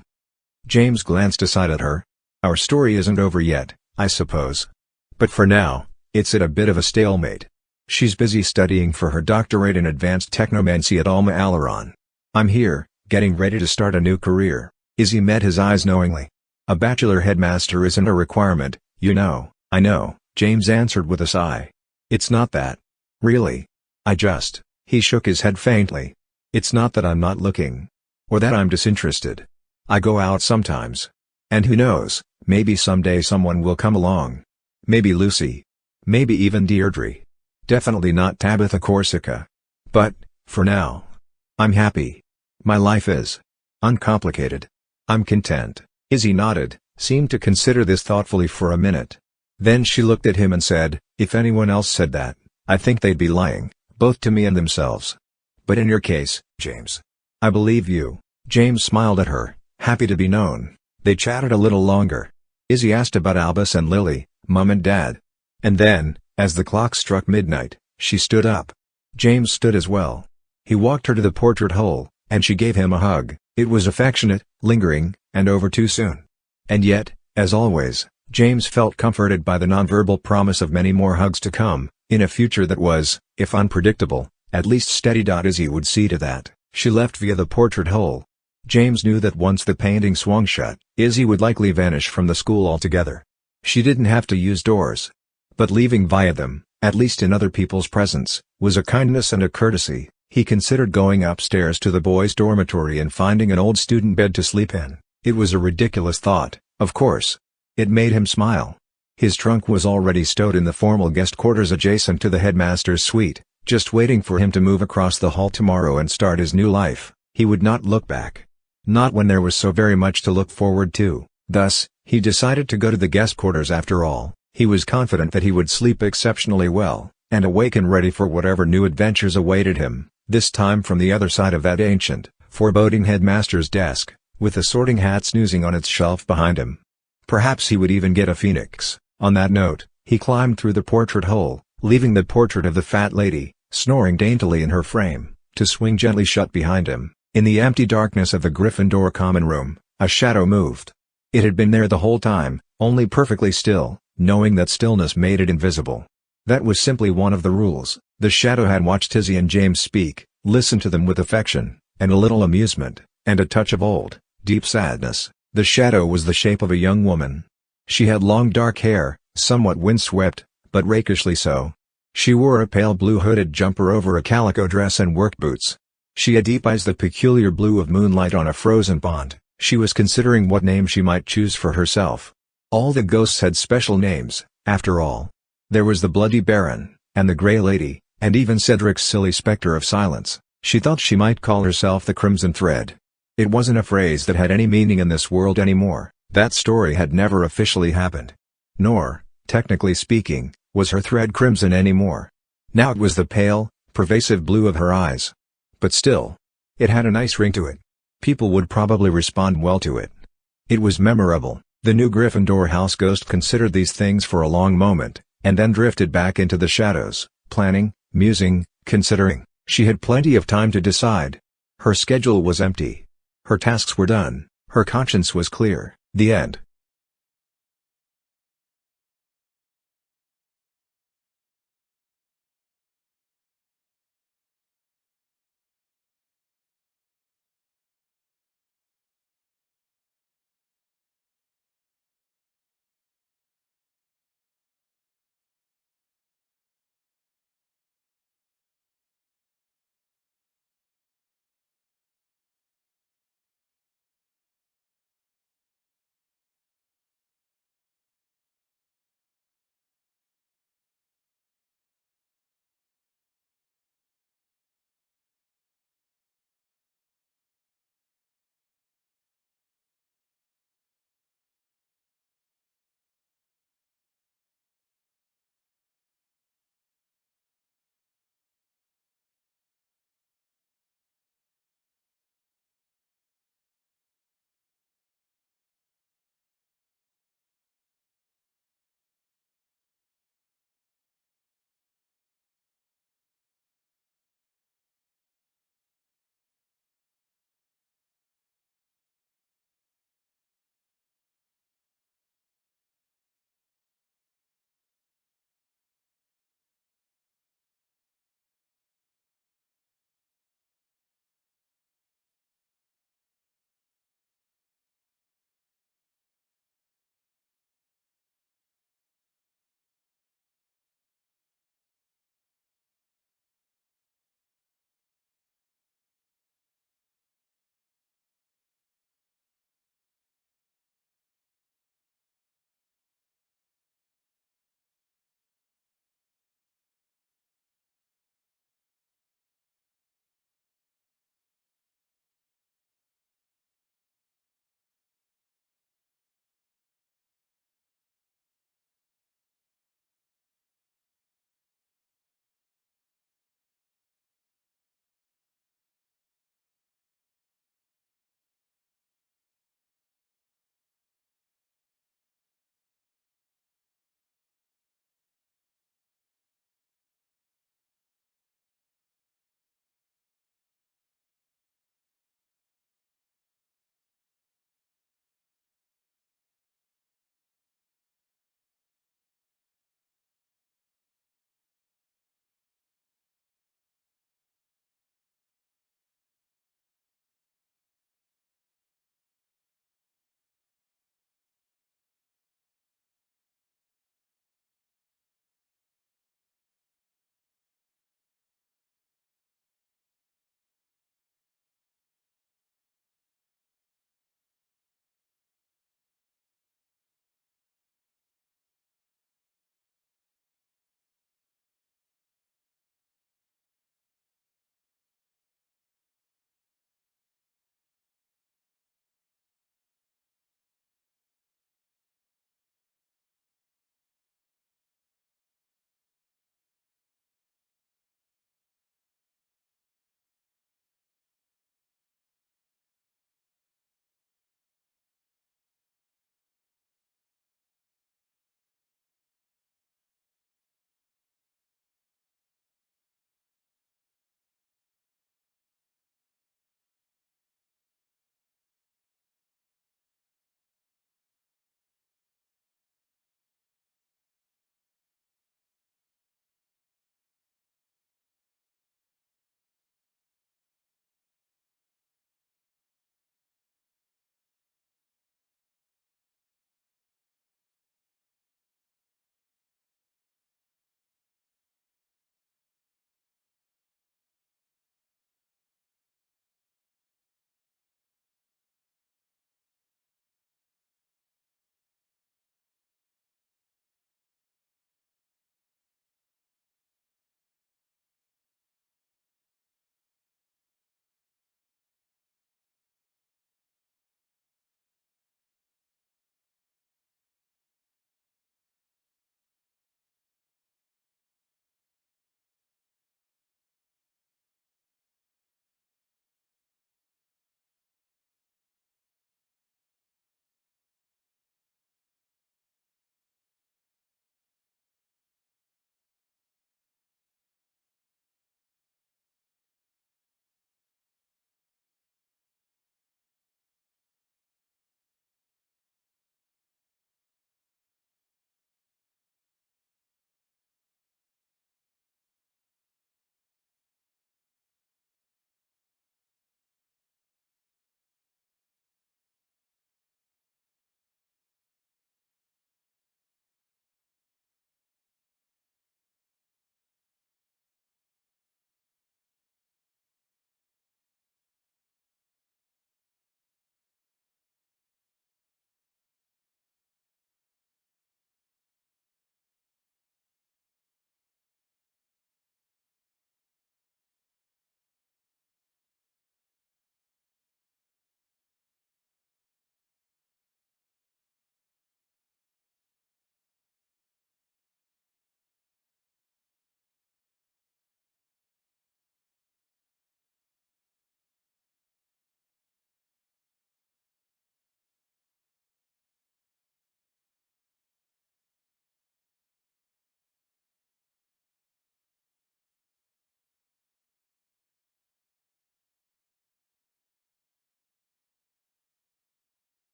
James glanced aside at her. Our story isn't over yet, I suppose. But for now, it's at a bit of a stalemate. She's busy studying for her doctorate in advanced technomancy at Alma Alaron. I'm here, getting ready to start a new career. Izzy met his eyes knowingly. A bachelor headmaster isn't a requirement, you know. I know, James answered with a sigh. It's not that. Really. He shook his head faintly. It's not that I'm not looking. Or that I'm disinterested. I go out sometimes. And who knows, maybe someday someone will come along. Maybe Lucy. Maybe even Deirdre. Definitely not Tabitha Corsica. But, for now, I'm happy. My life is uncomplicated. I'm content. Izzy nodded, seemed to consider this thoughtfully for a minute. Then she looked at him and said, if anyone else said that, I think they'd be lying, both to me and themselves. But in your case, James, I believe you. James smiled at her, happy to be known. They chatted a little longer. Izzy asked about Albus and Lily, Mum and Dad. And then, as the clock struck midnight, she stood up. James stood as well. He walked her to the portrait hole, and she gave him a hug. It was affectionate, lingering, and over too soon. And yet, as always, James felt comforted by the nonverbal promise of many more hugs to come, in a future that was, if unpredictable, at least steady. Izzy would see to that. She left via the portrait hole. James knew that once the painting swung shut, Izzy would likely vanish from the school altogether. She didn't have to use doors. But leaving via them, at least in other people's presence, was a kindness and a courtesy. He considered going upstairs to the boys' dormitory and finding an old student bed to sleep in. It was a ridiculous thought, of course. It made him smile. His trunk was already stowed in the formal guest quarters adjacent to the headmaster's suite, just waiting for him to move across the hall tomorrow and start his new life. He would not look back. Not when there was so very much to look forward to. Thus, he decided to go to the guest quarters after all. He was confident that he would sleep exceptionally well, and awake and ready for whatever new adventures awaited him, this time from the other side of that ancient, foreboding headmaster's desk, with the Sorting Hat snoozing on its shelf behind him. Perhaps he would even get a phoenix. On that note, he climbed through the portrait hole, leaving the portrait of the fat lady, snoring daintily in her frame, to swing gently shut behind him. In the empty darkness of the Gryffindor common room, a shadow moved. It had been there the whole time, only perfectly still, knowing that stillness made it invisible. That was simply one of the rules. The shadow had watched Izzy and James speak, listened to them with affection, and a little amusement, and a touch of old, deep sadness. The shadow was the shape of a young woman. She had long dark hair, somewhat windswept, but rakishly so. She wore a pale blue hooded jumper over a calico dress and work boots. She had deep eyes, the peculiar blue of moonlight on a frozen pond. She was considering what name she might choose for herself. All the ghosts had special names, after all. There was the Bloody Baron, and the Grey Lady, and even Cedric's silly Spectre of Silence. She thought she might call herself the Crimson Thread. It wasn't a phrase that had any meaning in this world anymore. That story had never officially happened. Nor, technically speaking, was her thread crimson anymore. Now it was the pale, pervasive blue of her eyes. But still, it had a nice ring to it. People would probably respond well to it. It was memorable. The new Gryffindor house ghost considered these things for a long moment, and then drifted back into the shadows, planning, musing, considering. She had plenty of time to decide. Her schedule was empty. Her tasks were done. Her conscience was clear. The end.